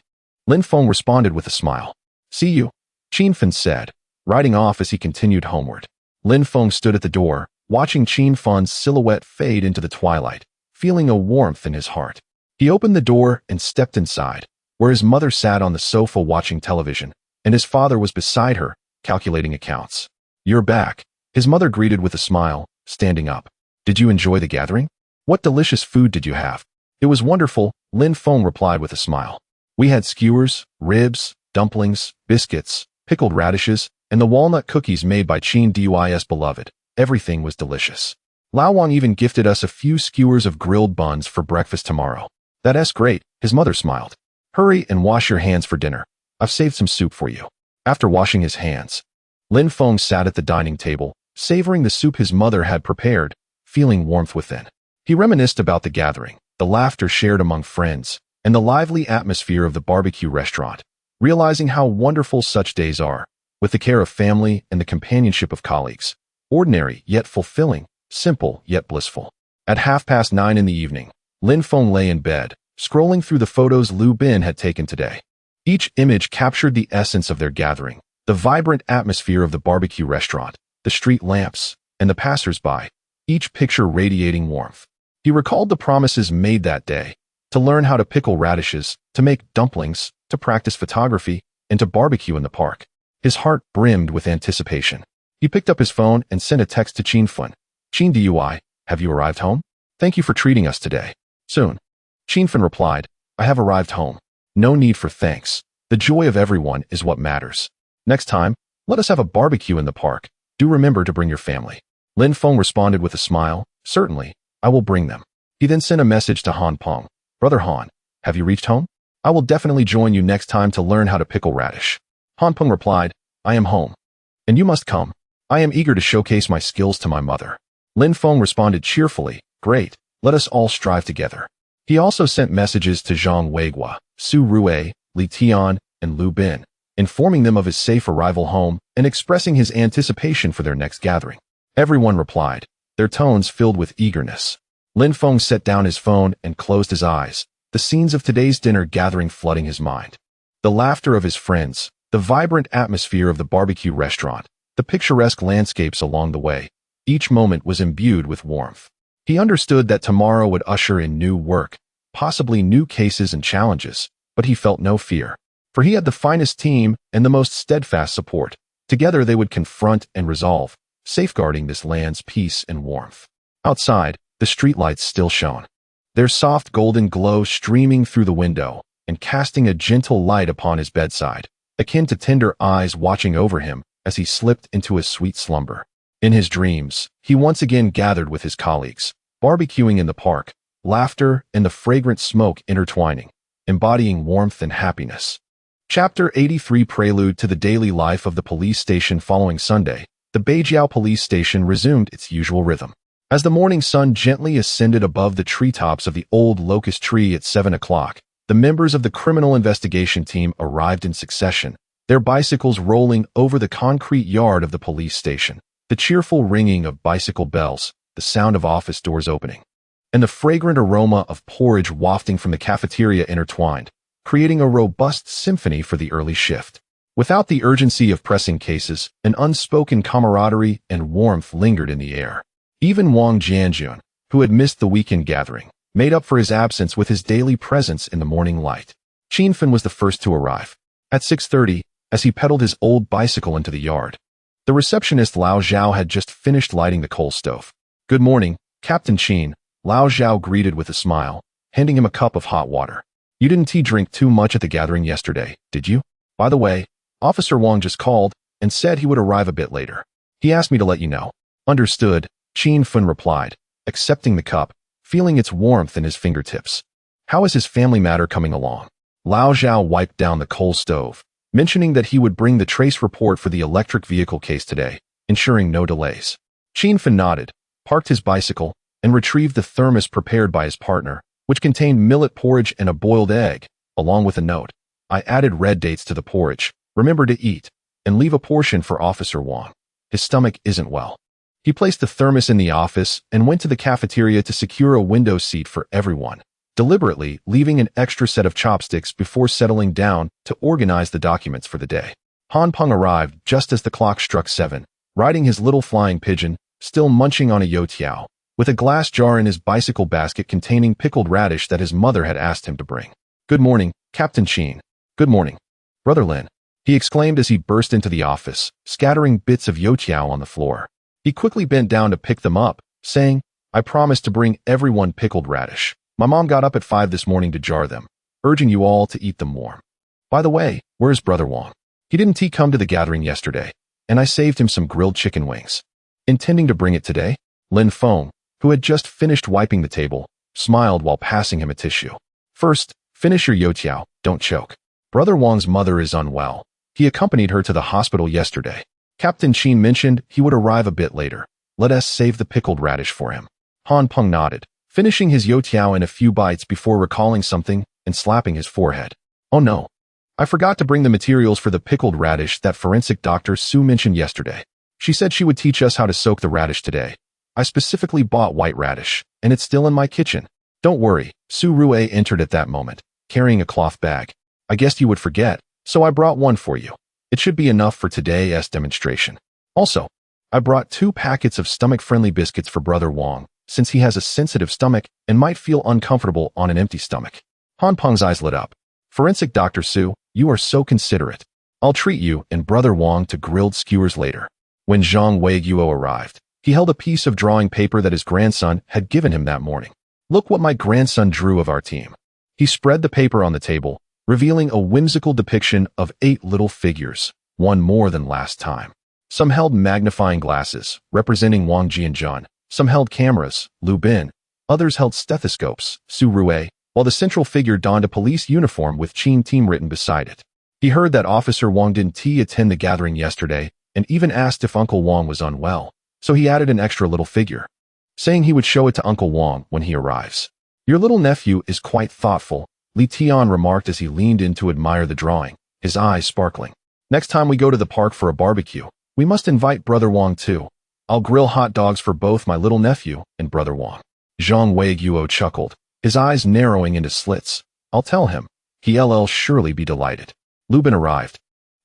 Speaker 1: Lin Feng responded with a smile. See you, Qin Fen said, riding off as he continued homeward. Lin Feng stood at the door, watching Qin Fen's silhouette fade into the twilight, feeling a warmth in his heart. He opened the door and stepped inside, where his mother sat on the sofa watching television, and his father was beside her, calculating accounts. You're back, his mother greeted with a smile, standing up. Did you enjoy the gathering? What delicious food did you have? It was wonderful, Lin Feng replied with a smile. We had skewers, ribs, dumplings, biscuits, pickled radishes, and the walnut cookies made by Qin Dui's beloved. Everything was delicious. Lao Wang even gifted us a few skewers of grilled buns for breakfast tomorrow. That's great, his mother smiled. Hurry and wash your hands for dinner. I've saved some soup for you. After washing his hands, Lin Feng sat at the dining table, savoring the soup his mother had prepared, feeling warmth within. He reminisced about the gathering, the laughter shared among friends, and the lively atmosphere of the barbecue restaurant, realizing how wonderful such days are, with the care of family and the companionship of colleagues. Ordinary yet fulfilling, simple yet blissful. At 9:30 in the evening, Lin Feng lay in bed, scrolling through the photos Lu Bin had taken today. Each image captured the essence of their gathering, the vibrant atmosphere of the barbecue restaurant, the street lamps, and the passers-by, each picture radiating warmth. He recalled the promises made that day, to learn how to pickle radishes, to make dumplings, to practice photography, and to barbecue in the park. His heart brimmed with anticipation. He picked up his phone and sent a text to Qin Fen. Qin Dui, have you arrived home? Thank you for treating us today. Soon. Qin Fen replied, I have arrived home. No need for thanks. The joy of everyone is what matters. Next time, let us have a barbecue in the park. Do remember to bring your family. Lin Feng responded with a smile, certainly, I will bring them. He then sent a message to Han Peng. Brother Han, have you reached home? I will definitely join you next time to learn how to pickle radish. Han Peng replied, I am home. And you must come. I am eager to showcase my skills to my mother. Lin Feng responded cheerfully, great, let us all strive together. He also sent messages to Zhang Weiguo, Su Rue, Li Tian, and Lu Bin, informing them of his safe arrival home and expressing his anticipation for their next gathering. Everyone replied, their tones filled with eagerness. Lin Feng set down his phone and closed his eyes, the scenes of today's dinner gathering flooding his mind. The laughter of his friends, the vibrant atmosphere of the barbecue restaurant, the picturesque landscapes along the way, each moment was imbued with warmth. He understood that tomorrow would usher in new work, possibly new cases and challenges, but he felt no fear. For he had the finest team and the most steadfast support. Together they would confront and resolve, safeguarding this land's peace and warmth. Outside, the streetlights still shone, their soft golden glow streaming through the window and casting a gentle light upon his bedside, akin to tender eyes watching over him as he slipped into a sweet slumber. In his dreams, he once again gathered with his colleagues, barbecuing in the park, laughter and the fragrant smoke intertwining, embodying warmth and happiness. Chapter 83 Prelude to the daily life of the police station. Following Sunday, the Beijiao police station resumed its usual rhythm. As the morning sun gently ascended above the treetops of the old locust tree at 7 o'clock, the members of the criminal investigation team arrived in succession, their bicycles rolling over the concrete yard of the police station, the cheerful ringing of bicycle bells, the sound of office doors opening, and the fragrant aroma of porridge wafting from the cafeteria intertwined, creating a robust symphony for the early shift. Without the urgency of pressing cases, an unspoken camaraderie and warmth lingered in the air. Even Wang Jianjun, who had missed the weekend gathering, made up for his absence with his daily presence in the morning light. Qin Fen was the first to arrive. At 6:30, as he pedaled his old bicycle into the yard, the receptionist Lao Zhao had just finished lighting the coal stove. Good morning, Captain Qin, Lao Zhao greeted with a smile, handing him a cup of hot water. You didn't drink too much at the gathering yesterday, did you? By the way, Officer Wang just called and said he would arrive a bit later. He asked me to let you know. Understood, Qin Fen replied, accepting the cup, feeling its warmth in his fingertips. How is his family matter coming along? Lao Zhao wiped down the coal stove, mentioning that he would bring the trace report for the electric vehicle case today, ensuring no delays. Qin Fen nodded, parked his bicycle, and retrieved the thermos prepared by his partner, which contained millet porridge and a boiled egg, along with a note. I added red dates to the porridge. Remember to eat, and leave a portion for Officer Wong. His stomach isn't well. He placed the thermos in the office and went to the cafeteria to secure a window seat for everyone, deliberately leaving an extra set of chopsticks before settling down to organize the documents for the day. Han Peng arrived just as the clock struck 7, riding his little flying pigeon, still munching on a youtiao, with a glass jar in his bicycle basket containing pickled radish that his mother had asked him to bring. "Good morning, Captain Sheen." "Good morning, Brother Lin," he exclaimed as he burst into the office, scattering bits of youtiao on the floor. He quickly bent down to pick them up, saying, "I promised to bring everyone pickled radish. My mom got up at 5 this morning to jar them, urging you all to eat them warm. By the way, where's Brother Wong? He didn't come to the gathering yesterday, and I saved him some grilled chicken wings. Intending to bring it today?" Lin Feng, who had just finished wiping the table, smiled while passing him a tissue. "First, finish your youtiao, don't choke. Brother Wong's mother is unwell. He accompanied her to the hospital yesterday. Captain Sheen mentioned he would arrive a bit later. Let us save the pickled radish for him." Han Peng nodded, finishing his youtiao in a few bites before recalling something and slapping his forehead. "Oh no. I forgot to bring the materials for the pickled radish that forensic Dr. Su mentioned yesterday. She said she would teach us how to soak the radish today. I specifically bought white radish, and it's still in my kitchen." "Don't worry," Su Rue entered at that moment, carrying a cloth bag. "I guessed you would forget, so I brought one for you. It should be enough for today's demonstration. Also, I brought 2 packets of stomach-friendly biscuits for Brother Wong, since he has a sensitive stomach and might feel uncomfortable on an empty stomach." Han Peng's eyes lit up. "Forensic Dr. Su, you are so considerate. I'll treat you and Brother Wong to grilled skewers later." When Zhang Weiguo arrived, he held a piece of drawing paper that his grandson had given him that morning. "Look what my grandson drew of our team." He spread the paper on the table, revealing a whimsical depiction of 8 little figures, one more than last time. Some held magnifying glasses, representing Wang Jianjun. Some held cameras, Lu Bin. Others held stethoscopes, Su Rue, while the central figure donned a police uniform with Qin Team written beside it. He heard that Officer Wong didn't attend the gathering yesterday and even asked if Uncle Wong was unwell, so he added an extra little figure, saying he would show it to Uncle Wong when he arrives. "Your little nephew is quite thoughtful," Li Tian remarked as he leaned in to admire the drawing, his eyes sparkling. "Next time we go to the park for a barbecue, we must invite Brother Wong too. I'll grill hot dogs for both my little nephew and Brother Wong." Zhang Weiguo chuckled, his eyes narrowing into slits. "I'll tell him. He'll surely be delighted." Lu Bin arrived,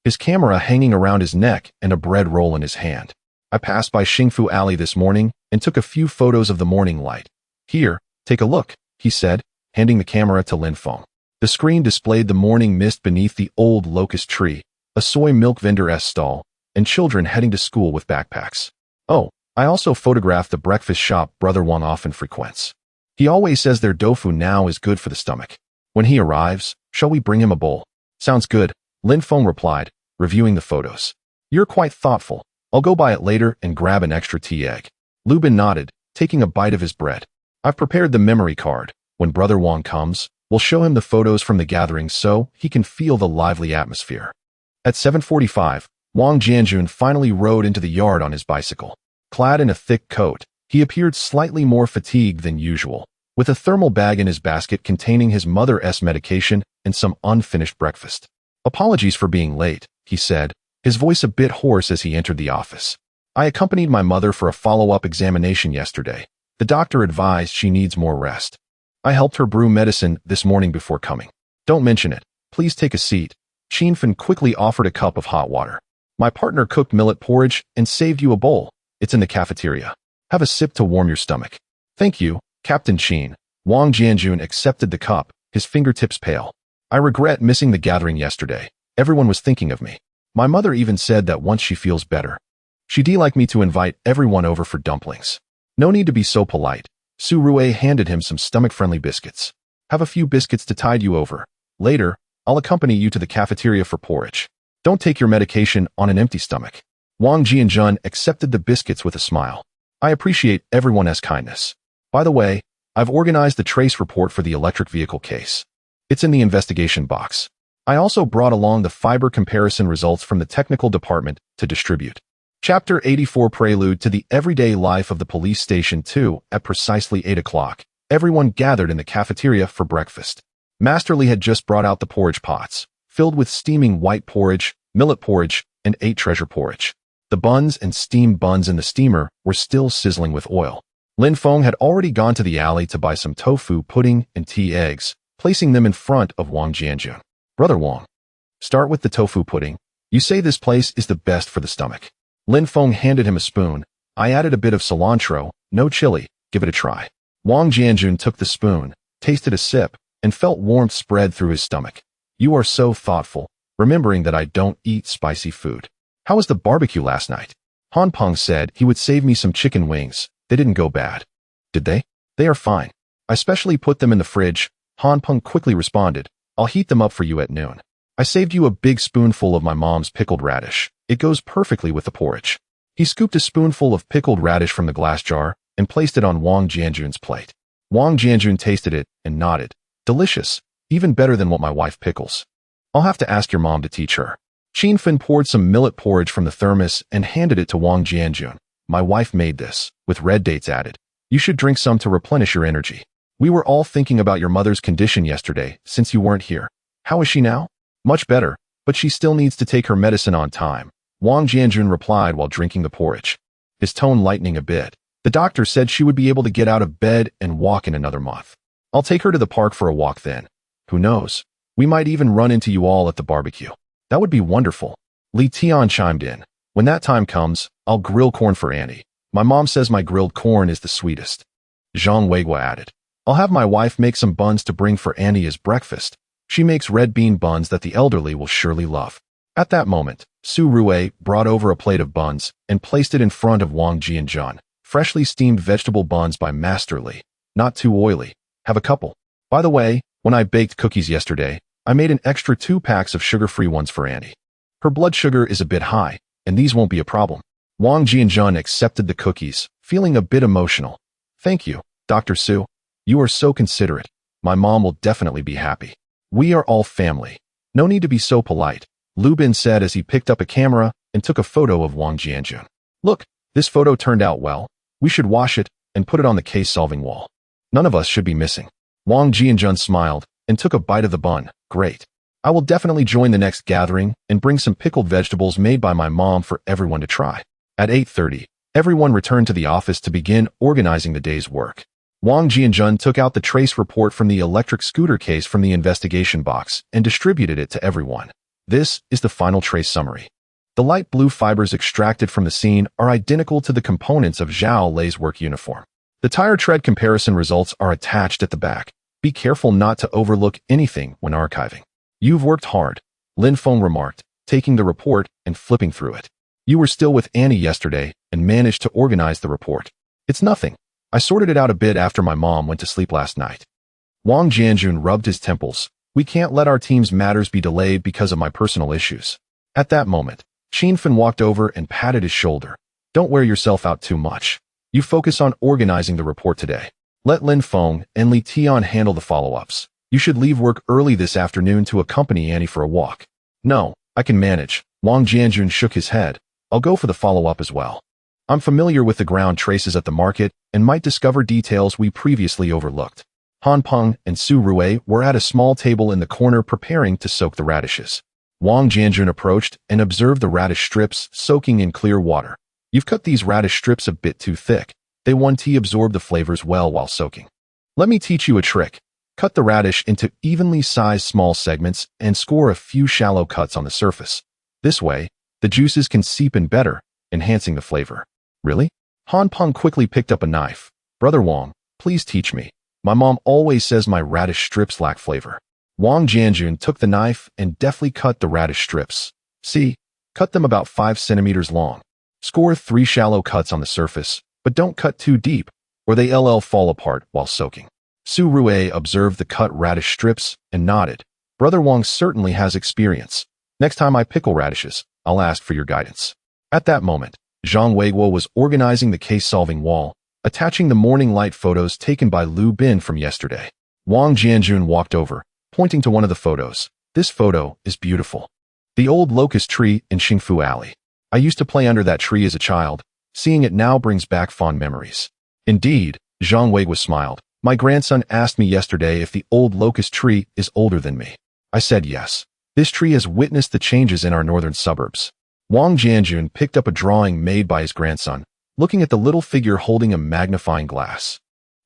Speaker 1: his camera hanging around his neck and a bread roll in his hand. "I passed by Xingfu Alley this morning and took a few photos of the morning light. Here, take a look," he said, handing the camera to Lin Feng. The screen displayed the morning mist beneath the old locust tree, a soy milk vendor's stall, and children heading to school with backpacks. "Oh, I also photographed the breakfast shop Brother Wong often frequents. He always says their tofu now is good for the stomach. When he arrives, shall we bring him a bowl?" "Sounds good," Lin Feng replied, reviewing the photos. "You're quite thoughtful. I'll go by it later and grab an extra tea egg." Lu Bin nodded, taking a bite of his bread. "I've prepared the memory card. When Brother Wong comes, we'll show him the photos from the gathering so he can feel the lively atmosphere." At 7:45, Wang Jianjun finally rode into the yard on his bicycle. Clad in a thick coat, he appeared slightly more fatigued than usual, with a thermal bag in his basket containing his mother's medication and some unfinished breakfast. "Apologies for being late," he said, his voice a bit hoarse as he entered the office. "I accompanied my mother for a follow-up examination yesterday. The doctor advised she needs more rest. I helped her brew medicine this morning before coming." "Don't mention it. Please take a seat." Lin Feng quickly offered a cup of hot water. "My partner cooked millet porridge and saved you a bowl. It's in the cafeteria. Have a sip to warm your stomach." "Thank you, Captain Sheen." Wang Jianjun accepted the cup, his fingertips pale. "I regret missing the gathering yesterday. Everyone was thinking of me. My mother even said that once she feels better, she'd like me to invite everyone over for dumplings." "No need to be so polite." Su Rue handed him some stomach-friendly biscuits. "Have a few biscuits to tide you over. Later, I'll accompany you to the cafeteria for porridge. Don't take your medication on an empty stomach." Wang Jianjun accepted the biscuits with a smile. "I appreciate everyone's kindness. By the way, I've organized the trace report for the electric vehicle case. It's in the investigation box. I also brought along the fiber comparison results from the technical department to distribute." Chapter 84 Prelude to the Everyday Life of the Police Station 2 at precisely 8 o'clock. Everyone gathered in the cafeteria for breakfast. Master Li had just brought out the porridge pots, filled with steaming white porridge, millet porridge, and 8 treasure porridge. The buns and steamed buns in the steamer were still sizzling with oil. Lin Feng had already gone to the alley to buy some tofu pudding and tea eggs, placing them in front of Wang Jianjun. Brother Wang, start with the tofu pudding. You say this place is the best for the stomach. Lin Feng handed him a spoon. I added a bit of cilantro, no chili, give it a try. Wang Jianjun took the spoon, tasted a sip, and felt warmth spread through his stomach. You are so thoughtful, remembering that I don't eat spicy food. How was the barbecue last night? Han Peng said he would save me some chicken wings. They didn't go bad. Did they? They are fine. I specially put them in the fridge. Han Peng quickly responded. I'll heat them up for you at noon. I saved you a big spoonful of my mom's pickled radish. It goes perfectly with the porridge. He scooped a spoonful of pickled radish from the glass jar and placed it on Wang Jianjun's plate. Wang Jianjun tasted it and nodded. Delicious, even better than what my wife pickles. I'll have to ask your mom to teach her. Lin Feng poured some millet porridge from the thermos and handed it to Wang Jianjun. My wife made this, with red dates added. You should drink some to replenish your energy. We were all thinking about your mother's condition yesterday, since you weren't here. How is she now? Much better, but she still needs to take her medicine on time. Wang Jianjun replied while drinking the porridge, his tone lightening a bit. The doctor said she would be able to get out of bed and walk in another month. I'll take her to the park for a walk then. Who knows? We might even run into you all at the barbecue. That would be wonderful. Li Tian chimed in. When that time comes, I'll grill corn for Annie. My mom says my grilled corn is the sweetest. Zhang Weigua added. I'll have my wife make some buns to bring for Annie as breakfast. She makes red bean buns that the elderly will surely love. At that moment, Su Rui brought over a plate of buns and placed it in front of Wang Jianjun. Freshly steamed vegetable buns by Master Li. Not too oily. Have a couple. By the way, when I baked cookies yesterday, I made an extra 2 packs of sugar-free ones for Annie. Her blood sugar is a bit high, and these won't be a problem. Wang Jianjun accepted the cookies, feeling a bit emotional. Thank you, Dr. Su. You are so considerate. My mom will definitely be happy. We are all family. No need to be so polite, Lu Bin said as he picked up a camera and took a photo of Wang Jianjun. Look, this photo turned out well. We should wash it and put it on the case-solving wall. None of us should be missing. Wang Jianjun smiled and took a bite of the bun. Great. I will definitely join the next gathering and bring some pickled vegetables made by my mom for everyone to try. At 8:30, everyone returned to the office to begin organizing the day's work. Wang Jianjun took out the trace report from the electric scooter case from the investigation box and distributed it to everyone. This is the final trace summary. The light blue fibers extracted from the scene are identical to the components of Zhao Lei's work uniform. The tire tread comparison results are attached at the back. Be careful not to overlook anything when archiving. You've worked hard, Lin Feng remarked, taking the report and flipping through it. You were still with Annie yesterday and managed to organize the report. It's nothing. I sorted it out a bit after my mom went to sleep last night. Wang Jianjun rubbed his temples. We can't let our team's matters be delayed because of my personal issues. At that moment, Lin Feng walked over and patted his shoulder. Don't wear yourself out too much. You focus on organizing the report today. Let Lin Feng and Li Tian handle the follow-ups. You should leave work early this afternoon to accompany Annie for a walk. No, I can manage. Wang Jianjun shook his head. I'll go for the follow-up as well. I'm familiar with the ground traces at the market and might discover details we previously overlooked. Han Peng and Su Rui were at a small table in the corner preparing to soak the radishes. Wang Jianjun approached and observed the radish strips soaking in clear water. You've cut these radish strips a bit too thick. They won't absorb the flavors well while soaking. Let me teach you a trick. Cut the radish into evenly sized small segments and score a few shallow cuts on the surface. This way, the juices can seep in better, enhancing the flavor. Really? Han Peng quickly picked up a knife. Brother Wang, please teach me. My mom always says my radish strips lack flavor. Wang Jianjun took the knife and deftly cut the radish strips. See, cut them about 5 centimeters long. Score 3 shallow cuts on the surface, but don't cut too deep, or they'll fall apart while soaking. Su Rui observed the cut radish strips and nodded. Brother Wang certainly has experience. Next time I pickle radishes, I'll ask for your guidance. At that moment, Zhang Weiguo was organizing the case-solving wall, attaching the morning light photos taken by Lu Bin from yesterday. Wang Jianjun walked over, pointing to one of the photos. This photo is beautiful. The old locust tree in Xingfu Alley. I used to play under that tree as a child. Seeing it now brings back fond memories. Indeed, Zhang Weiguo smiled. My grandson asked me yesterday if the old locust tree is older than me. I said yes. This tree has witnessed the changes in our northern suburbs. Wang Jianjun picked up a drawing made by his grandson, looking at the little figure holding a magnifying glass,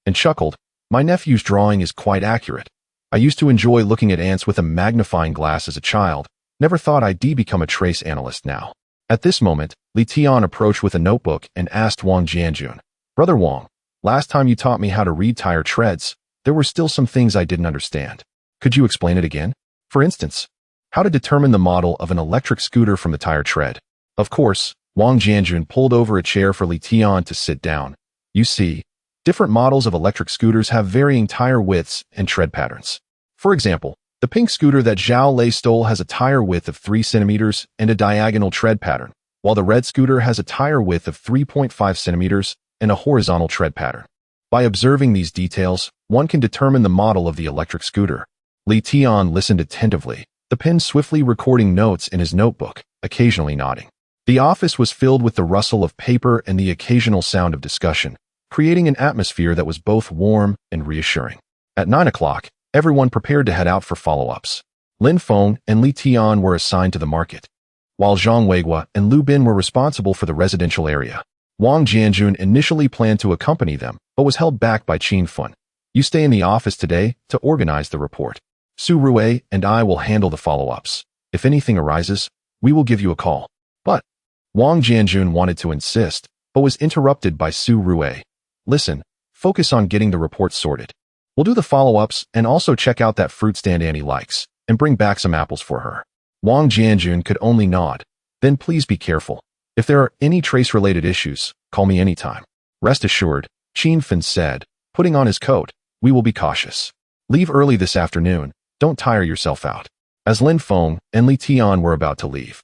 Speaker 1: and chuckled. My nephew's drawing is quite accurate. I used to enjoy looking at ants with a magnifying glass as a child. Never thought I'd become a trace analyst now. At this moment, Li Tian approached with a notebook and asked Wang Jianjun, Brother Wang, last time you taught me how to read tire treads, there were still some things I didn't understand. Could you explain it again? For instance, how to determine the model of an electric scooter from the tire tread. Of course, Wang Jianjun pulled over a chair for Li Tian to sit down. You see, different models of electric scooters have varying tire widths and tread patterns. For example, the pink scooter that Zhao Lei stole has a tire width of 3 centimeters and a diagonal tread pattern, while the red scooter has a tire width of 3.5 centimeters and a horizontal tread pattern. By observing these details, one can determine the model of the electric scooter. Li Tian listened attentively, the pen swiftly recording notes in his notebook, occasionally nodding. The office was filled with the rustle of paper and the occasional sound of discussion, creating an atmosphere that was both warm and reassuring. At 9 o'clock, everyone prepared to head out for follow-ups. Lin Feng and Li Tian were assigned to the market, while Zhang Weigua and Lu Bin were responsible for the residential area. Wang Jianjun initially planned to accompany them, but was held back by Qin Fun. You stay in the office today to organize the report. Su Rue and I will handle the follow-ups. If anything arises, we will give you a call. But Wang Jianjun wanted to insist, but was interrupted by Su Rue. Listen, focus on getting the report sorted. We'll do the follow-ups and also check out that fruit stand Annie likes, and bring back some apples for her. Wang Jianjun could only nod. Then please be careful. If there are any trace-related issues, call me anytime. Rest assured, Qin Feng said, putting on his coat, we will be cautious. Leave early this afternoon, don't tire yourself out. As Lin Feng and Li Tian were about to leave,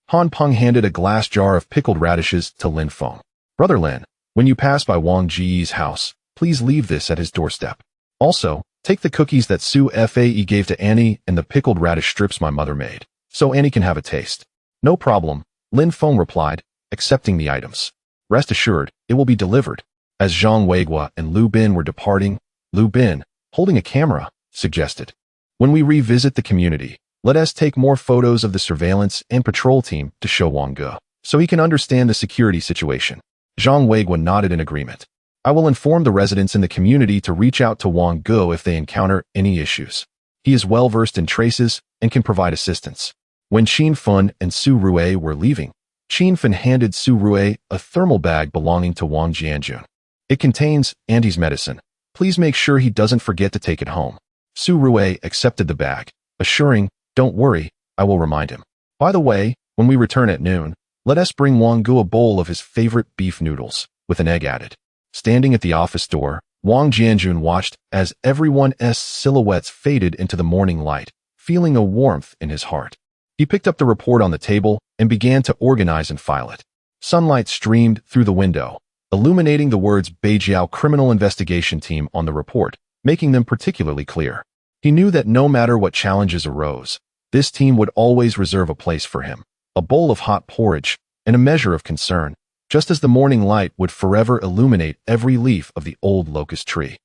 Speaker 1: Han Peng handed a glass jar of pickled radishes to Lin Feng. Brother Lin, when you pass by Wang Ji's house, please leave this at his doorstep. Also, take the cookies that Su Fae gave to Annie and the pickled radish strips my mother made, so Annie can have a taste. No problem, Lin Feng replied, accepting the items. Rest assured, it will be delivered. As Zhang Weigua and Lu Bin were departing, Lu Bin, holding a camera, suggested, when we revisit the community, let us take more photos of the surveillance and patrol team to show Wang Ge, so he can understand the security situation. Zhang Weigua nodded in agreement. I will inform the residents in the community to reach out to Wang Ge if they encounter any issues. He is well-versed in traces and can provide assistance. When Qin Feng and Su Rue were leaving, Qin Feng handed Su Rue a thermal bag belonging to Wang Jianjun. It contains Andy's medicine. Please make sure he doesn't forget to take it home. Su Rue accepted the bag, assuring, don't worry, I will remind him. By the way, when we return at noon, let us bring Wang Ge a bowl of his favorite beef noodles, with an egg added. Standing at the office door, Wang Jianjun watched as everyone's silhouettes faded into the morning light, feeling a warmth in his heart. He picked up the report on the table and began to organize and file it. Sunlight streamed through the window, illuminating the words Beijiao Criminal Investigation Team on the report, making them particularly clear. He knew that no matter what challenges arose, this team would always reserve a place for him, a bowl of hot porridge, and a measure of concern, just as the morning light would forever illuminate every leaf of the old locust tree,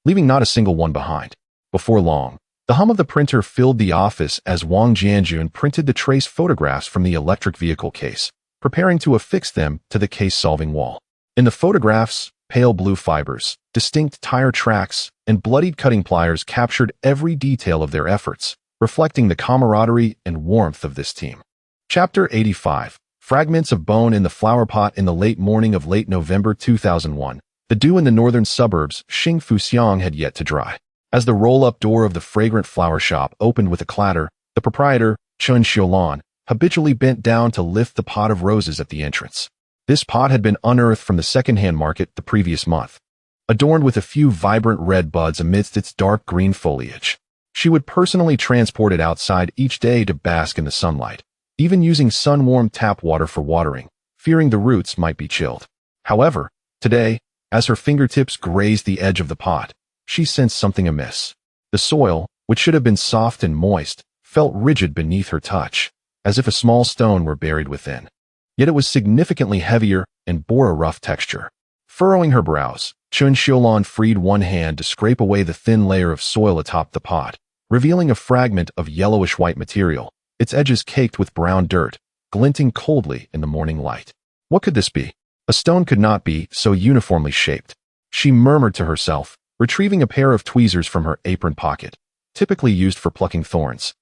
Speaker 1: leaving not a single one behind. Before long, the hum of the printer filled the office as Wang Jianjun printed the trace photographs from the electric vehicle case, preparing to affix them to the case-solving wall. In the photographs, pale blue fibers, distinct tire tracks, and bloodied cutting pliers captured every detail of their efforts, reflecting the camaraderie and warmth of this team. Chapter 85. Fragments of bone in the flower pot. In the late morning of late November 2001, the dew in the northern suburbs Xingfuxiang had yet to dry. As the roll-up door of the fragrant flower shop opened with a clatter, the proprietor, Chen Xiulan, habitually bent down to lift the pot of roses at the entrance. This pot had been unearthed from the second-hand market the previous month, adorned with a few vibrant red buds amidst its dark green foliage. She would personally transport it outside each day to bask in the sunlight, even using sun-warmed tap water for watering, fearing the roots might be chilled. However, today, as her fingertips grazed the edge of the pot, she sensed something amiss. The soil, which should have been soft and moist, felt rigid beneath her touch, as if a small stone were buried within. Yet it was significantly heavier and bore a rough texture. Furrowing her brows, Chun Xiaolan freed one hand to scrape away the thin layer of soil atop the pot, revealing a fragment of yellowish-white material, its edges caked with brown dirt, glinting coldly in the morning light. What could this be? A stone could not be so uniformly shaped. She murmured to herself, retrieving a pair of tweezers from her apron pocket, typically used for plucking thorns,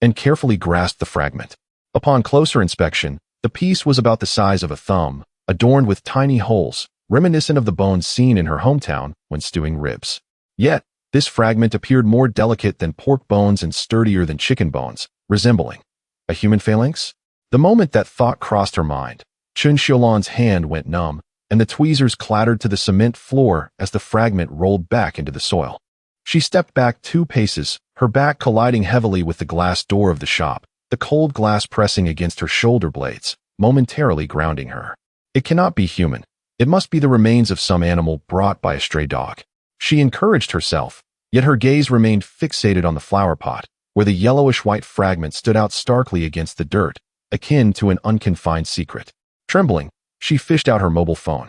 Speaker 1: and carefully grasped the fragment. Upon closer inspection, the piece was about the size of a thumb, adorned with tiny holes, reminiscent of the bones seen in her hometown when stewing ribs. Yet, this fragment appeared more delicate than pork bones and sturdier than chicken bones, resembling a human phalanx? The moment that thought crossed her mind, Chun Xiaolan's hand went numb, and the tweezers clattered to the cement floor as the fragment rolled back into the soil. She stepped back 2 paces, her back colliding heavily with the glass door of the shop, the cold glass pressing against her shoulder blades, momentarily grounding her. It cannot be human. It must be the remains of some animal brought by a stray dog. She encouraged herself, yet her gaze remained fixated on the flower pot, where the yellowish-white fragment stood out starkly against the dirt, akin to an unconfined secret. Trembling, she fished out her mobile phone,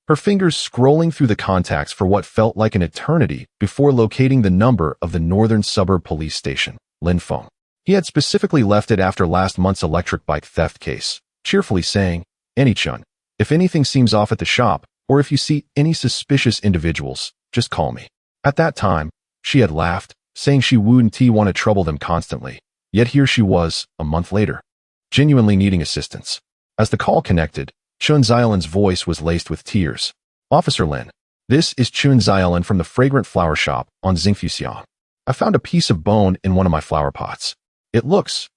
Speaker 1: her fingers scrolling through the contacts for what felt like an eternity before locating the number of the northern suburb police station, Lin Feng. He had specifically left it after last month's electric bike theft case, cheerfully saying, "Annie-chun, if anything seems off at the shop, or if you see any suspicious individuals, just call me." At that time, she had laughed, saying she wouldn't want to trouble them constantly. Yet here she was, a month later, genuinely needing assistance. As the call connected, Chun Xiaolan's voice was laced with tears. "Officer Lin, this is Chun Xiaolan from the Fragrant Flower Shop on Xingfuxiang. I found a piece of bone in one of my flower pots. It looks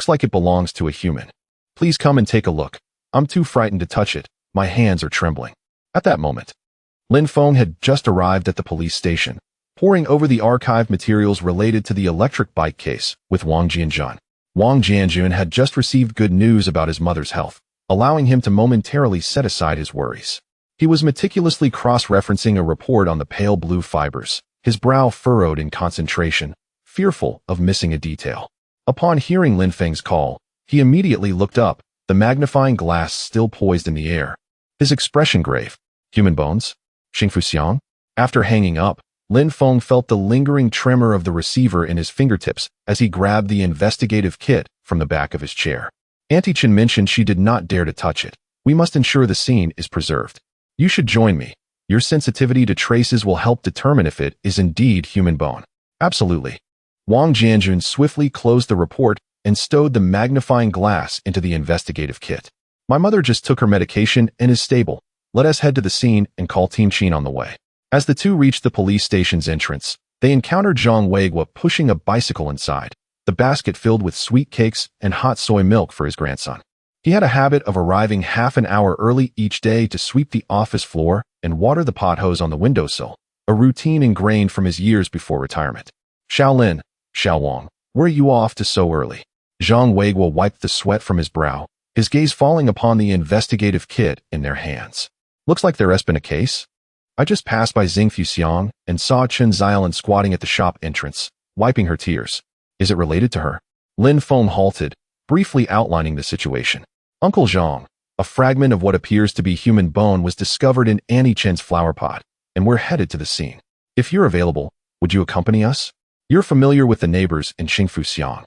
Speaker 1: like it belongs to a human. Please come and take a look. I'm too frightened to touch it. My hands are trembling." At that moment, Lin Feng had just arrived at the police station, poring over the archived materials related to the electric bike case with Wang Jianjun. Wang Jianjun had just received good news about his mother's health, allowing him to momentarily set aside his worries. He was meticulously cross-referencing a report on the pale blue fibers, his brow furrowed in concentration, fearful of missing a detail. Upon hearing Lin Feng's call, he immediately looked up, the magnifying glass still poised in the air. His expression grave. "Human bones? Xingfuxiang?" After hanging up, Lin Feng felt the lingering tremor of the receiver in his fingertips as he grabbed the investigative kit from the back of his chair. Auntie Chen mentioned she did not dare to touch it. "We must ensure the scene is preserved. You should join me. Your sensitivity to traces will help determine if it is indeed human bone." "Absolutely." Wang Jianjun swiftly closed the report and stowed the magnifying glass into the investigative kit. "My mother just took her medication and is stable. Let us head to the scene and call Team Qin on the way." As the two reached the police station's entrance, they encountered Zhang Weiguo pushing a bicycle inside, the basket filled with sweet cakes and hot soy milk for his grandson. He had a habit of arriving half an hour early each day to sweep the office floor and water the pothose on the windowsill, a routine ingrained from his years before retirement. "Xiaolin, Xiaowang, where are you off to so early?" Zhang Weiguo wiped the sweat from his brow, his gaze falling upon the investigative kit in their hands. "Looks like there has been a case. I just passed by Xingfuxiang and saw Chun Xiaolan squatting at the shop entrance, wiping her tears. Is it related to her?" Lin Feng halted, briefly outlining the situation. "Uncle Zhang, a fragment of what appears to be human bone was discovered in Annie Chen's flower pot, and we're headed to the scene. If you're available, would you accompany us? You're familiar with the neighbors in Xingfuxiang.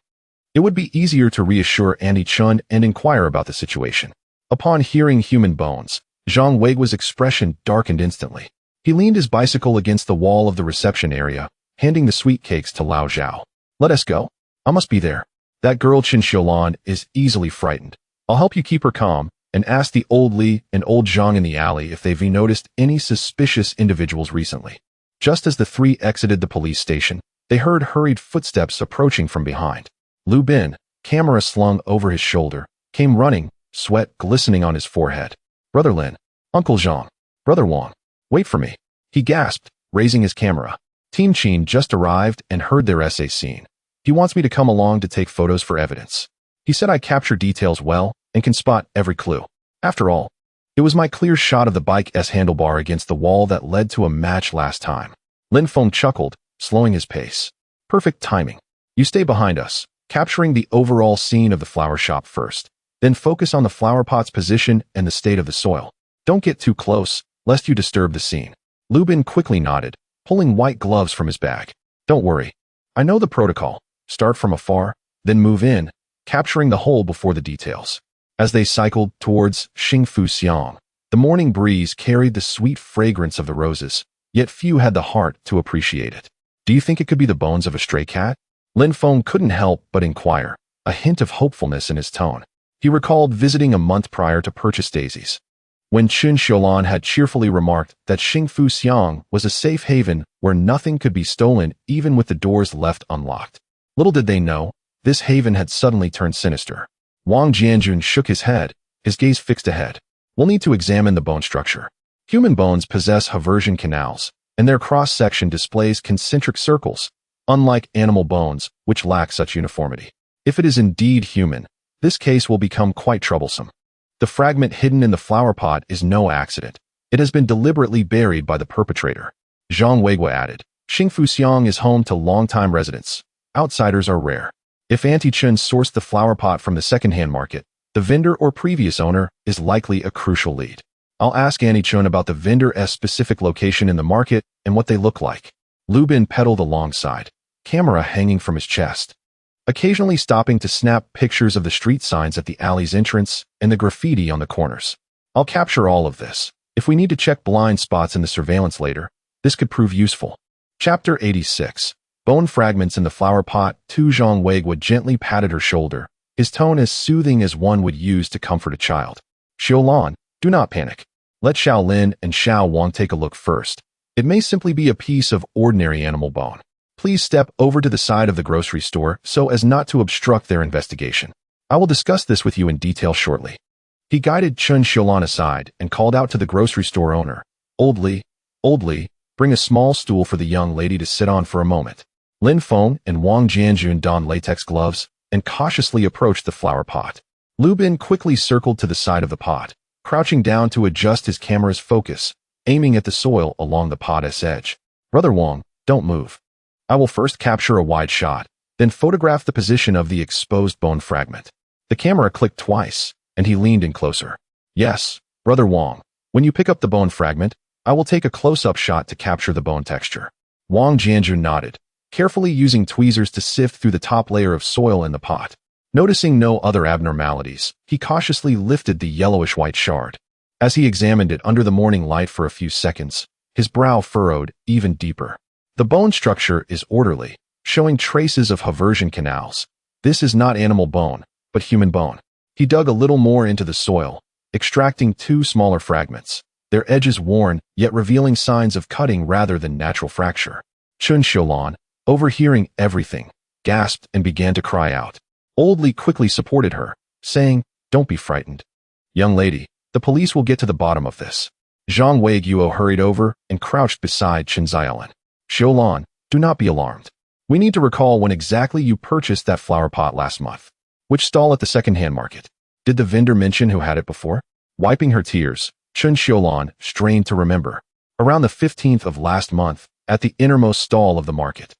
Speaker 1: It would be easier to reassure Annie Chun and inquire about the situation." Upon hearing human bones, Zhang Weiguo's expression darkened instantly. He leaned his bicycle against the wall of the reception area, handing the sweet cakes to Lao Zhao. "Let us go. I must be there. That girl Chun Xiaolan is easily frightened. I'll help you keep her calm, and ask the old Li and old Zhang in the alley if they've noticed any suspicious individuals recently." Just as the three exited the police station, they heard hurried footsteps approaching from behind. Lu Bin, camera slung over his shoulder, came running, sweat glistening on his forehead. "Brother Lin, Uncle Zhang, Brother Wang, wait for me," he gasped, raising his camera. "Team Qin just arrived and heard their essay scene. He wants me to come along to take photos for evidence. He said I capture details well and can spot every clue. After all, it was my clear shot of the bike's handlebar against the wall that led to a match last time." Lin Feng chuckled, slowing his pace. "Perfect timing. You stay behind us, capturing the overall scene of the flower shop first. Then focus on the flower pot's position and the state of the soil. Don't get too close, lest you disturb the scene." Lubin quickly nodded, pulling white gloves from his bag. Don't worry. I know the protocol. Start from afar, then move in, capturing the whole before the details. As they cycled towards Xingfu, the morning breeze carried the sweet fragrance of the roses, yet few had the heart to appreciate it. Do you think it could be the bones of a stray cat? Lin Feng couldn't help but inquire, a hint of hopefulness in his tone. He recalled visiting a month prior to purchase daisies, when Chun Xiaolan had cheerfully remarked that Xingfu was a safe haven where nothing could be stolen even with the doors left unlocked. Little did they know, this haven had suddenly turned sinister. Wang Jianjun shook his head, his gaze fixed ahead. We'll need to examine the bone structure. Human bones possess haversion canals, and their cross-section displays concentric circles, unlike animal bones, which lack such uniformity. If it is indeed human, this case will become quite troublesome. The fragment hidden in the flower pot is no accident. It has been deliberately buried by the perpetrator. Zhang Weigua added, Xingfu is home to long-time residents. Outsiders are rare. If Auntie Chun sourced the flower pot from the second-hand market, the vendor or previous owner is likely a crucial lead. I'll ask Auntie Chun about the vendor's specific location in the market and what they look like. Lubin pedaled alongside, camera hanging from his chest, occasionally stopping to snap pictures of the street signs at the alley's entrance and the graffiti on the corners. I'll capture all of this. If we need to check blind spots in the surveillance later, this could prove useful. Chapter 86. Bone fragments in the flower pot. Zhang Weigua gently patted her shoulder, his tone as soothing as one would use to comfort a child. Xiaolan, do not panic. Let Xiao Lin and Xiao Wang take a look first. It may simply be a piece of ordinary animal bone. Please step over to the side of the grocery store so as not to obstruct their investigation. I will discuss this with you in detail shortly. He guided Chun Xiaolan aside and called out to the grocery store owner, Old Li, bring a small stool for the young lady to sit on for a moment. Lin Feng and Wang Jianjun donned latex gloves and cautiously approached the flower pot. Lubin quickly circled to the side of the pot, crouching down to adjust his camera's focus, aiming at the soil along the pot's edge. Brother Wang, don't move. I will first capture a wide shot, then photograph the position of the exposed bone fragment. The camera clicked twice, and he leaned in closer. Yes, Brother Wang, when you pick up the bone fragment, I will take a close-up shot to capture the bone texture. Wang Jianjun nodded, carefully using tweezers to sift through the top layer of soil in the pot. Noticing no other abnormalities, he cautiously lifted the yellowish-white shard. As he examined it under the morning light for a few seconds, his brow furrowed even deeper. The bone structure is orderly, showing traces of haversion canals. This is not animal bone, but human bone. He dug a little more into the soil, extracting two smaller fragments, their edges worn, yet revealing signs of cutting rather than natural fracture. Chun Xiaolan, overhearing everything, gasped and began to cry out. Old Li quickly supported her, saying, Don't be frightened. Young lady, the police will get to the bottom of this. Zhang Weiguo hurried over and crouched beside Chun Xiaolan. Xiaolan, do not be alarmed. We need to recall when exactly you purchased that flower pot last month. Which stall at the second-hand market? Did the vendor mention who had it before? Wiping her tears, Chun Xiaolan strained to remember. Around the 15th of last month, at the innermost stall of the market.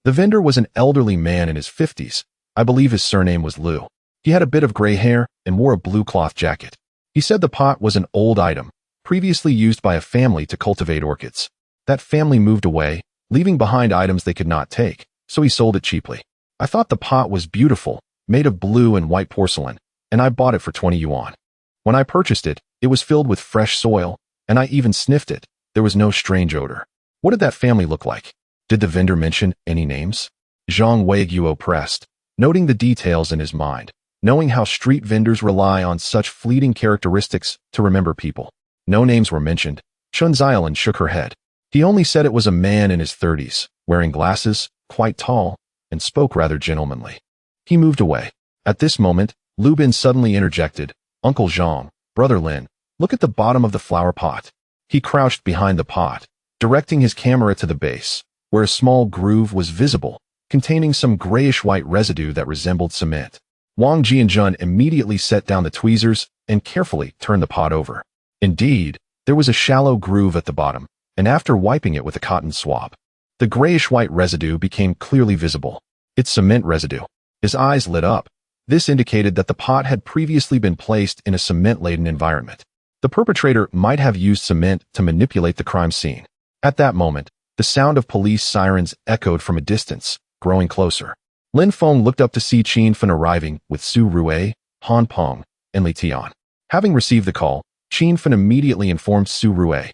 Speaker 1: The vendor was an elderly man in his 50s. I believe his surname was Liu. He had a bit of gray hair and wore a blue cloth jacket. He said the pot was an old item, previously used by a family to cultivate orchids. That family moved away, leaving behind items they could not take, so he sold it cheaply. I thought the pot was beautiful, made of blue and white porcelain, and I bought it for 20 yuan. When I purchased it, it was filled with fresh soil, and I even sniffed it. There was no strange odor. What did that family look like? Did the vendor mention any names? Zhang Weiguo pressed, noting the details in his mind, knowing how street vendors rely on such fleeting characteristics to remember people. No names were mentioned. Chun Xiaolan shook her head. He only said it was a man in his 30s, wearing glasses, quite tall, and spoke rather gentlemanly. He moved away. At this moment, Lubin suddenly interjected, Uncle Zhang, Brother Lin, look at the bottom of the flower pot. He crouched behind the pot, directing his camera to the base, where a small groove was visible, containing some grayish-white residue that resembled cement. Wang Jianjun immediately set down the tweezers and carefully turned the pot over. Indeed, there was a shallow groove at the bottom, and after wiping it with a cotton swab, the grayish-white residue became clearly visible. It's cement residue. His eyes lit up. This indicated that the pot had previously been placed in a cement-laden environment. The perpetrator might have used cement to manipulate the crime scene. At that moment, the sound of police sirens echoed from a distance, growing closer. Lin Feng looked up to see Qin Fen arriving with Su Rue, Han Peng, and Li Tian. Having received the call, Qin Fen immediately informed Su Rue.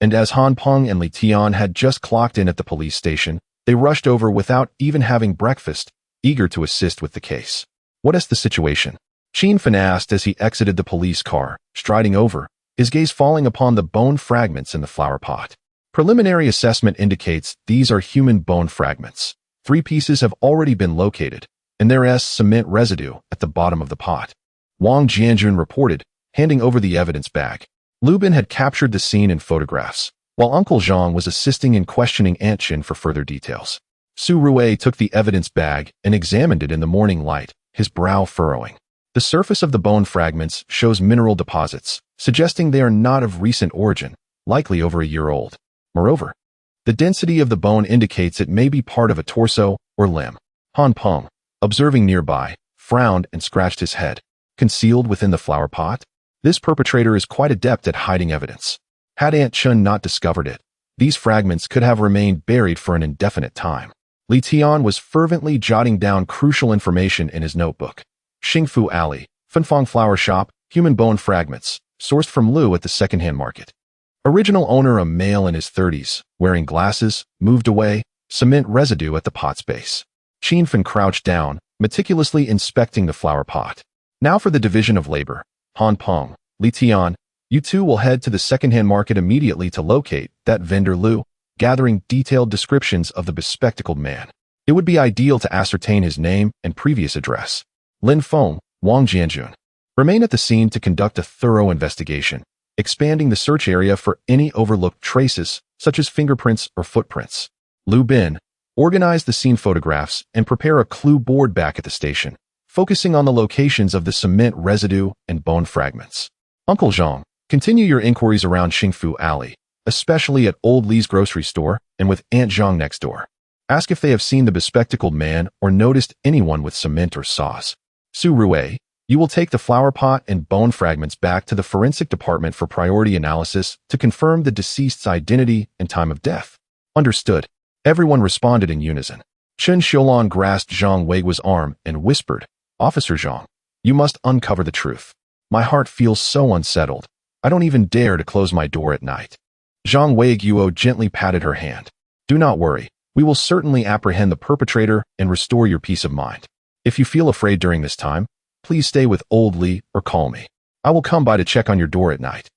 Speaker 1: And as Han Peng and Li Tian had just clocked in at the police station, they rushed over without even having breakfast, eager to assist with the case. What is the situation? Qin Fen asked as he exited the police car, striding over, his gaze falling upon the bone fragments in the flower pot. Preliminary assessment indicates these are human bone fragments. 3 pieces have already been located, and there is cement residue at the bottom of the pot. Wang Jianjun reported, handing over the evidence bag. Lu Bin had captured the scene in photographs, while Uncle Zhang was assisting in questioning Aunt Qin for further details. Su Rue took the evidence bag and examined it in the morning light, his brow furrowing. The surface of the bone fragments shows mineral deposits, suggesting they are not of recent origin, likely over a year old. Moreover, the density of the bone indicates it may be part of a torso or limb. Han Peng, observing nearby, frowned and scratched his head. Concealed within the flower pot? This perpetrator is quite adept at hiding evidence. Had Aunt Chun not discovered it, these fragments could have remained buried for an indefinite time. Li Tian was fervently jotting down crucial information in his notebook. Xingfu Alley, Fenfang Flower Shop, human bone fragments, sourced from Lu at the second-hand market. Original owner, a male in his 30s, wearing glasses, moved away, cement residue at the pot's base. Qin Fen crouched down, meticulously inspecting the flower pot. Now for the division of labor. Han Peng, Li Tian, you two will head to the second-hand market immediately to locate that vendor Lu, gathering detailed descriptions of the bespectacled man. It would be ideal to ascertain his name and previous address. Lin Feng, Wang Jianjun. Remain at the scene to conduct a thorough investigation, expanding the search area for any overlooked traces, such as fingerprints or footprints. Lu Bin, organize the scene photographs and prepare a clue board back at the station, focusing on the locations of the cement residue and bone fragments. Uncle Zhang, continue your inquiries around Xingfu Alley, especially at Old Li's grocery store and with Aunt Zhang next door. Ask if they have seen the bespectacled man or noticed anyone with cement or saws. Su Rue, you will take the flower pot and bone fragments back to the forensic department for priority analysis to confirm the deceased's identity and time of death. Understood. Everyone responded in unison. Chen Xiulan grasped Zhang Weiguo's arm and whispered, Officer Zhang, you must uncover the truth. My heart feels so unsettled. I don't even dare to close my door at night. Zhang Weiguo gently patted her hand. Do not worry. We will certainly apprehend the perpetrator and restore your peace of mind. If you feel afraid during this time, please stay with Old Li or call me. I will come by to check on your door at night.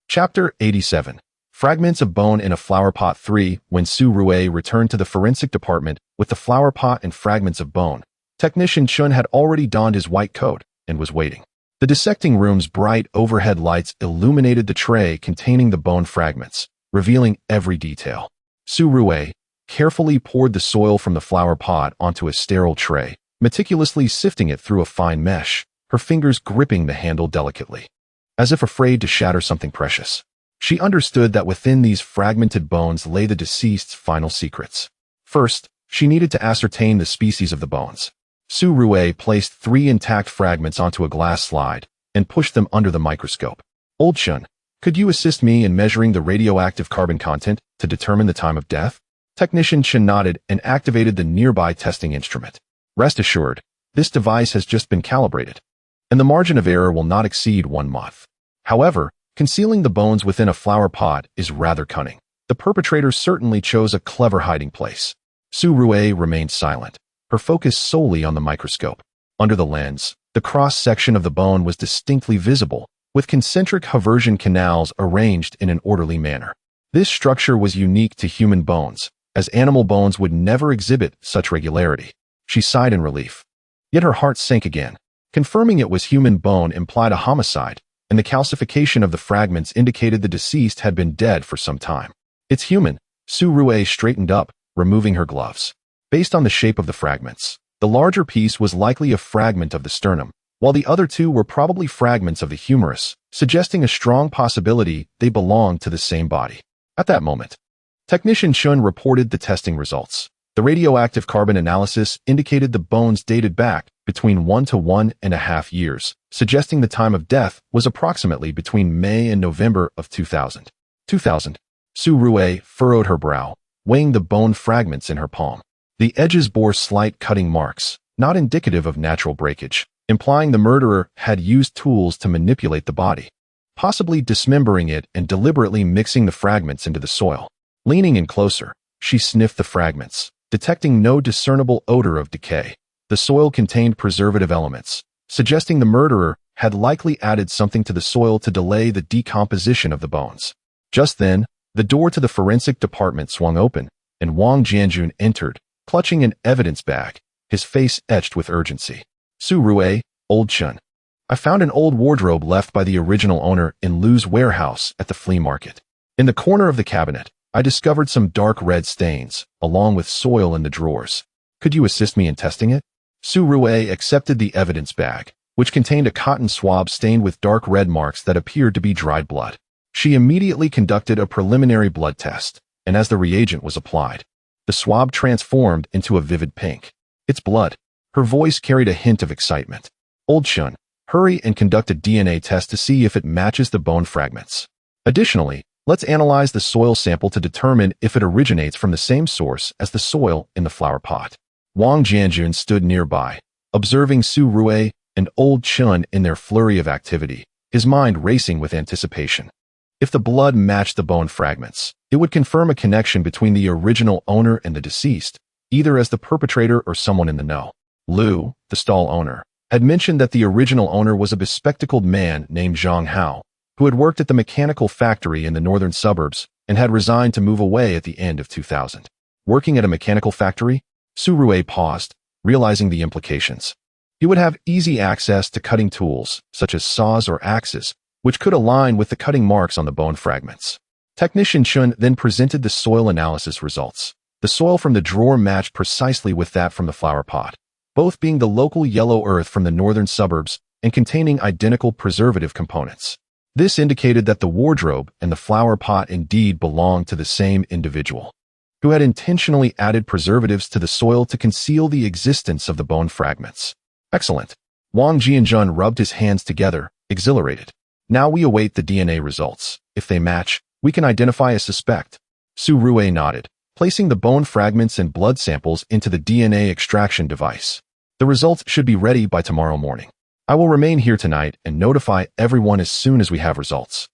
Speaker 1: Chapter 87. Fragments of Bone in a Flower Pot 3. When Su Rue returned to the forensic department with the flower pot and fragments of bone, Technician Chun had already donned his white coat and was waiting. The dissecting room's bright overhead lights illuminated the tray containing the bone fragments, revealing every detail. Su Rue carefully poured the soil from the flower pot onto a sterile tray, meticulously sifting it through a fine mesh, her fingers gripping the handle delicately, as if afraid to shatter something precious. She understood that within these fragmented bones lay the deceased's final secrets. First, she needed to ascertain the species of the bones. Su Rue placed 3 intact fragments onto a glass slide and pushed them under the microscope. Old Chun, could you assist me in measuring the radioactive carbon content to determine the time of death? Technician Chen nodded and activated the nearby testing instrument. Rest assured, this device has just been calibrated, and the margin of error will not exceed 1 month. However, concealing the bones within a flower pot is rather cunning. The perpetrator certainly chose a clever hiding place. Su Rue remained silent, her focus solely on the microscope. Under the lens, the cross-section of the bone was distinctly visible, with concentric haversian canals arranged in an orderly manner. This structure was unique to human bones, as animal bones would never exhibit such regularity. She sighed in relief. Yet her heart sank again. Confirming it was human bone implied a homicide, and the calcification of the fragments indicated the deceased had been dead for some time. It's human. Su Rue straightened up, removing her gloves. Based on the shape of the fragments, the larger piece was likely a fragment of the sternum, while the other 2 were probably fragments of the humerus, suggesting a strong possibility they belonged to the same body. At that moment, Technician Chun reported the testing results. The radioactive carbon analysis indicated the bones dated back between 1 to 1.5 years, suggesting the time of death was approximately between May and November of 2000. Su Rue furrowed her brow, weighing the bone fragments in her palm. The edges bore slight cutting marks, not indicative of natural breakage, implying the murderer had used tools to manipulate the body, possibly dismembering it and deliberately mixing the fragments into the soil. Leaning in closer, she sniffed the fragments, detecting no discernible odor of decay. The soil contained preservative elements, suggesting the murderer had likely added something to the soil to delay the decomposition of the bones. Just then, the door to the forensic department swung open, and Wang Jianjun entered, clutching an evidence bag, his face etched with urgency. Su Rue, Old Chun. I found an old wardrobe left by the original owner in Lu's warehouse at the flea market. In the corner of the cabinet, I discovered some dark red stains, along with soil in the drawers. Could you assist me in testing it? Su Rue accepted the evidence bag, which contained a cotton swab stained with dark red marks that appeared to be dried blood. She immediately conducted a preliminary blood test, and as the reagent was applied, the swab transformed into a vivid pink. It's blood. Her voice carried a hint of excitement. Old Chun, hurry and conduct a DNA test to see if it matches the bone fragments. Additionally, let's analyze the soil sample to determine if it originates from the same source as the soil in the flower pot. Wang Jianjun stood nearby, observing Su Rue and Old Chun in their flurry of activity, his mind racing with anticipation. If the blood matched the bone fragments, it would confirm a connection between the original owner and the deceased, either as the perpetrator or someone in the know. Lu, the stall owner, had mentioned that the original owner was a bespectacled man named Zhang Hao, who had worked at the mechanical factory in the northern suburbs and had resigned to move away at the end of 2000. Working at a mechanical factory? Su Rue paused, realizing the implications. He would have easy access to cutting tools, such as saws or axes, which could align with the cutting marks on the bone fragments. Technician Chun then presented the soil analysis results. The soil from the drawer matched precisely with that from the flower pot, both being the local yellow earth from the northern suburbs and containing identical preservative components. This indicated that the wardrobe and the flower pot indeed belonged to the same individual, who had intentionally added preservatives to the soil to conceal the existence of the bone fragments. Excellent. Wang Jianjun rubbed his hands together, exhilarated. Now we await the DNA results. If they match, we can identify a suspect. Su Rue nodded, placing the bone fragments and blood samples into the DNA extraction device. The results should be ready by tomorrow morning. I will remain here tonight and notify everyone as soon as we have results.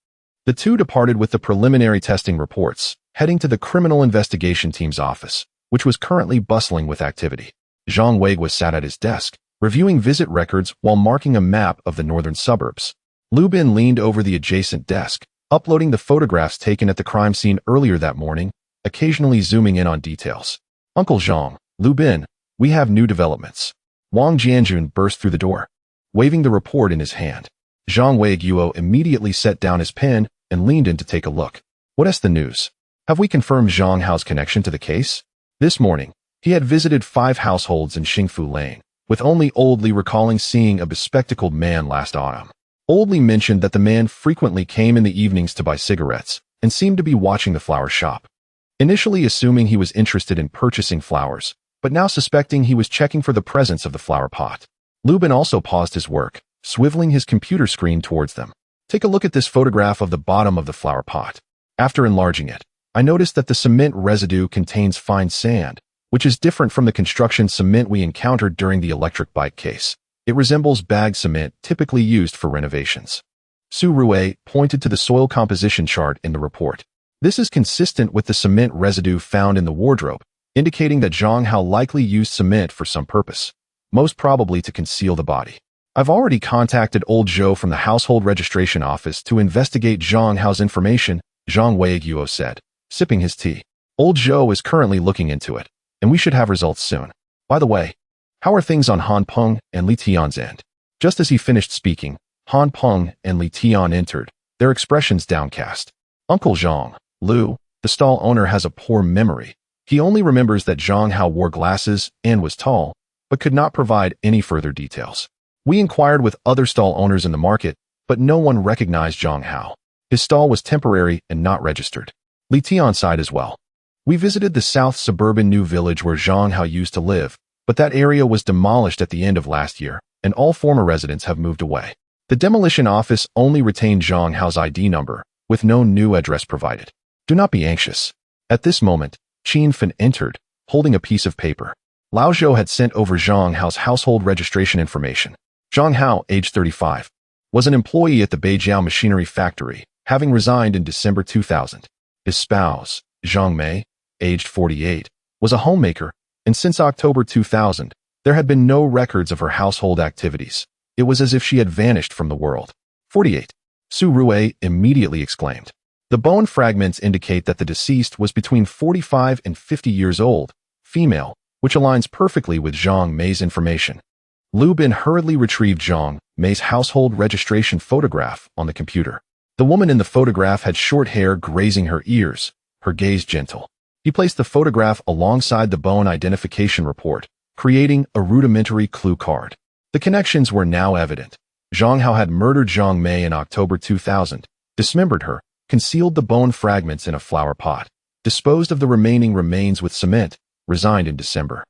Speaker 1: The two departed with the preliminary testing reports, heading to the criminal investigation team's office, which was currently bustling with activity. Zhang Wei was sat at his desk, reviewing visit records while marking a map of the northern suburbs. Lu Bin leaned over the adjacent desk, uploading the photographs taken at the crime scene earlier that morning, occasionally zooming in on details. Uncle Zhang, Lu Bin, we have new developments. Wang Jianjun burst through the door, waving the report in his hand. Zhang Weiguo immediately set down his pen and leaned in to take a look. What is the news? Have we confirmed Zhang Hao's connection to the case? This morning, he had visited 5 households in Xingfu Lane, with only Old Li recalling seeing a bespectacled man last autumn. Old Li mentioned that the man frequently came in the evenings to buy cigarettes and seemed to be watching the flower shop. Initially assuming he was interested in purchasing flowers, but now suspecting he was checking for the presence of the flower pot. Lu Bin also paused his work, swiveling his computer screen towards them. Take a look at this photograph of the bottom of the flower pot. After enlarging it, I noticed that the cement residue contains fine sand, which is different from the construction cement we encountered during the electric bike case. It resembles bagged cement typically used for renovations. Su Rue pointed to the soil composition chart in the report. This is consistent with the cement residue found in the wardrobe, indicating that Zhang Hao likely used cement for some purpose, most probably to conceal the body. I've already contacted Old Zhou from the household registration office to investigate Zhang Hao's information, Zhang Weiguo said, sipping his tea. Old Zhou is currently looking into it, and we should have results soon. By the way, how are things on Han Peng and Li Tian's end? Just as he finished speaking, Han Peng and Li Tian entered, their expressions downcast. Uncle Zhang, Lu, the stall owner has a poor memory. He only remembers that Zhang Hao wore glasses and was tall, but could not provide any further details. We inquired with other stall owners in the market, but no one recognized Zhang Hao. His stall was temporary and not registered. Li Tian sighed as well. We visited the south suburban new village where Zhang Hao used to live, but that area was demolished at the end of last year, and all former residents have moved away. The demolition office only retained Zhang Hao's ID number, with no new address provided. Do not be anxious. At this moment, Lin Feng entered, holding a piece of paper. Lao Zhou had sent over Zhang Hao's household registration information. Zhang Hao, age 35, was an employee at the Beijiao machinery factory, having resigned in December 2000. His spouse, Zhang Mei, aged 48, was a homemaker, and since October 2000, there had been no records of her household activities. It was as if she had vanished from the world. 48. Su Rui immediately exclaimed. The bone fragments indicate that the deceased was between 45 and 50 years old, female, which aligns perfectly with Zhang Mei's information. Lu Bin hurriedly retrieved Zhang Mei's household registration photograph on the computer. The woman in the photograph had short hair grazing her ears, her gaze gentle. He placed the photograph alongside the bone identification report, creating a rudimentary clue card. The connections were now evident. Zhang Hao had murdered Zhang Mei in October 2000, dismembered her, concealed the bone fragments in a flower pot, disposed of the remaining remains with cement, resigned in December,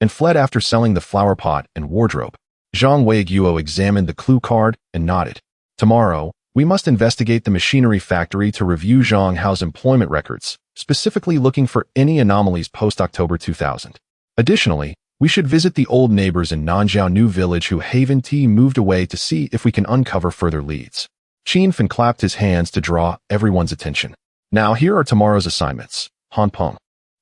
Speaker 1: and fled after selling the flower pot and wardrobe. Zhang Weiguo examined the clue card and nodded. Tomorrow, we must investigate the machinery factory to review Zhang Hao's employment records, specifically looking for any anomalies post-October 2000. Additionally, we should visit the old neighbors in Nanjiao New Village who Haven T moved away to see if we can uncover further leads. Lin Feng clapped his hands to draw everyone's attention. Now here are tomorrow's assignments. Han Peng.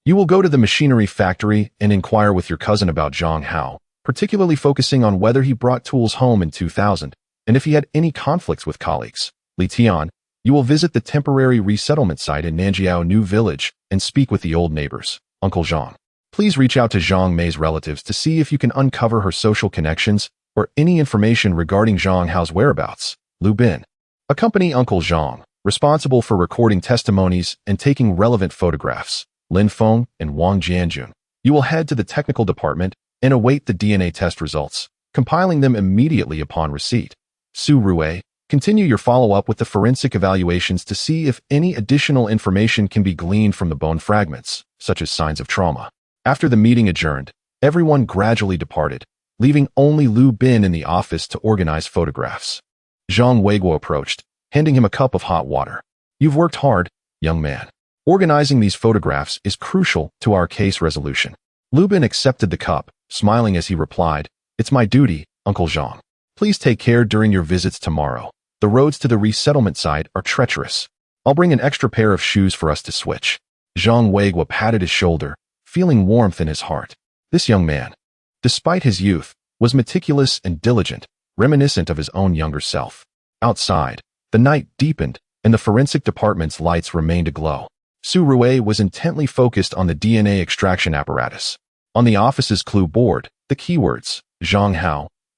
Speaker 1: You will go to the machinery factory and inquire with your cousin about Zhang Hao, particularly focusing on whether he brought tools home in 2000, and if he had any conflicts with colleagues. Li Tian, you will visit the temporary resettlement site in Nanjiao New Village and speak with the old neighbors. Uncle Zhang. Please reach out to Zhang Mei's relatives to see if you can uncover her social connections or any information regarding Zhang Hao's whereabouts. Lu Bin. Accompany Uncle Zhang, responsible for recording testimonies and taking relevant photographs. Lin Feng and Wang Jianjun. You will head to the technical department and await the DNA test results, compiling them immediately upon receipt. Su Rui, continue your follow-up with the forensic evaluations to see if any additional information can be gleaned from the bone fragments, such as signs of trauma. After the meeting adjourned, everyone gradually departed, leaving only Lu Bin in the office to organize photographs. Zhang Weiguo approached, handing him a cup of hot water. You've worked hard, young man. Organizing these photographs is crucial to our case resolution. Lu Bin accepted the cup, smiling as he replied, It's my duty, Uncle Zhang. Please take care during your visits tomorrow. The roads to the resettlement site are treacherous. I'll bring an extra pair of shoes for us to switch. Zhang Weiguo patted his shoulder, feeling warmth in his heart. This young man, despite his youth, was meticulous and diligent, reminiscent of his own younger self. Outside, the night deepened, and the forensic department's lights remained aglow. Su Rui was intently focused on the DNA extraction apparatus. On the office's clue board, the keywords, Zhang Hao,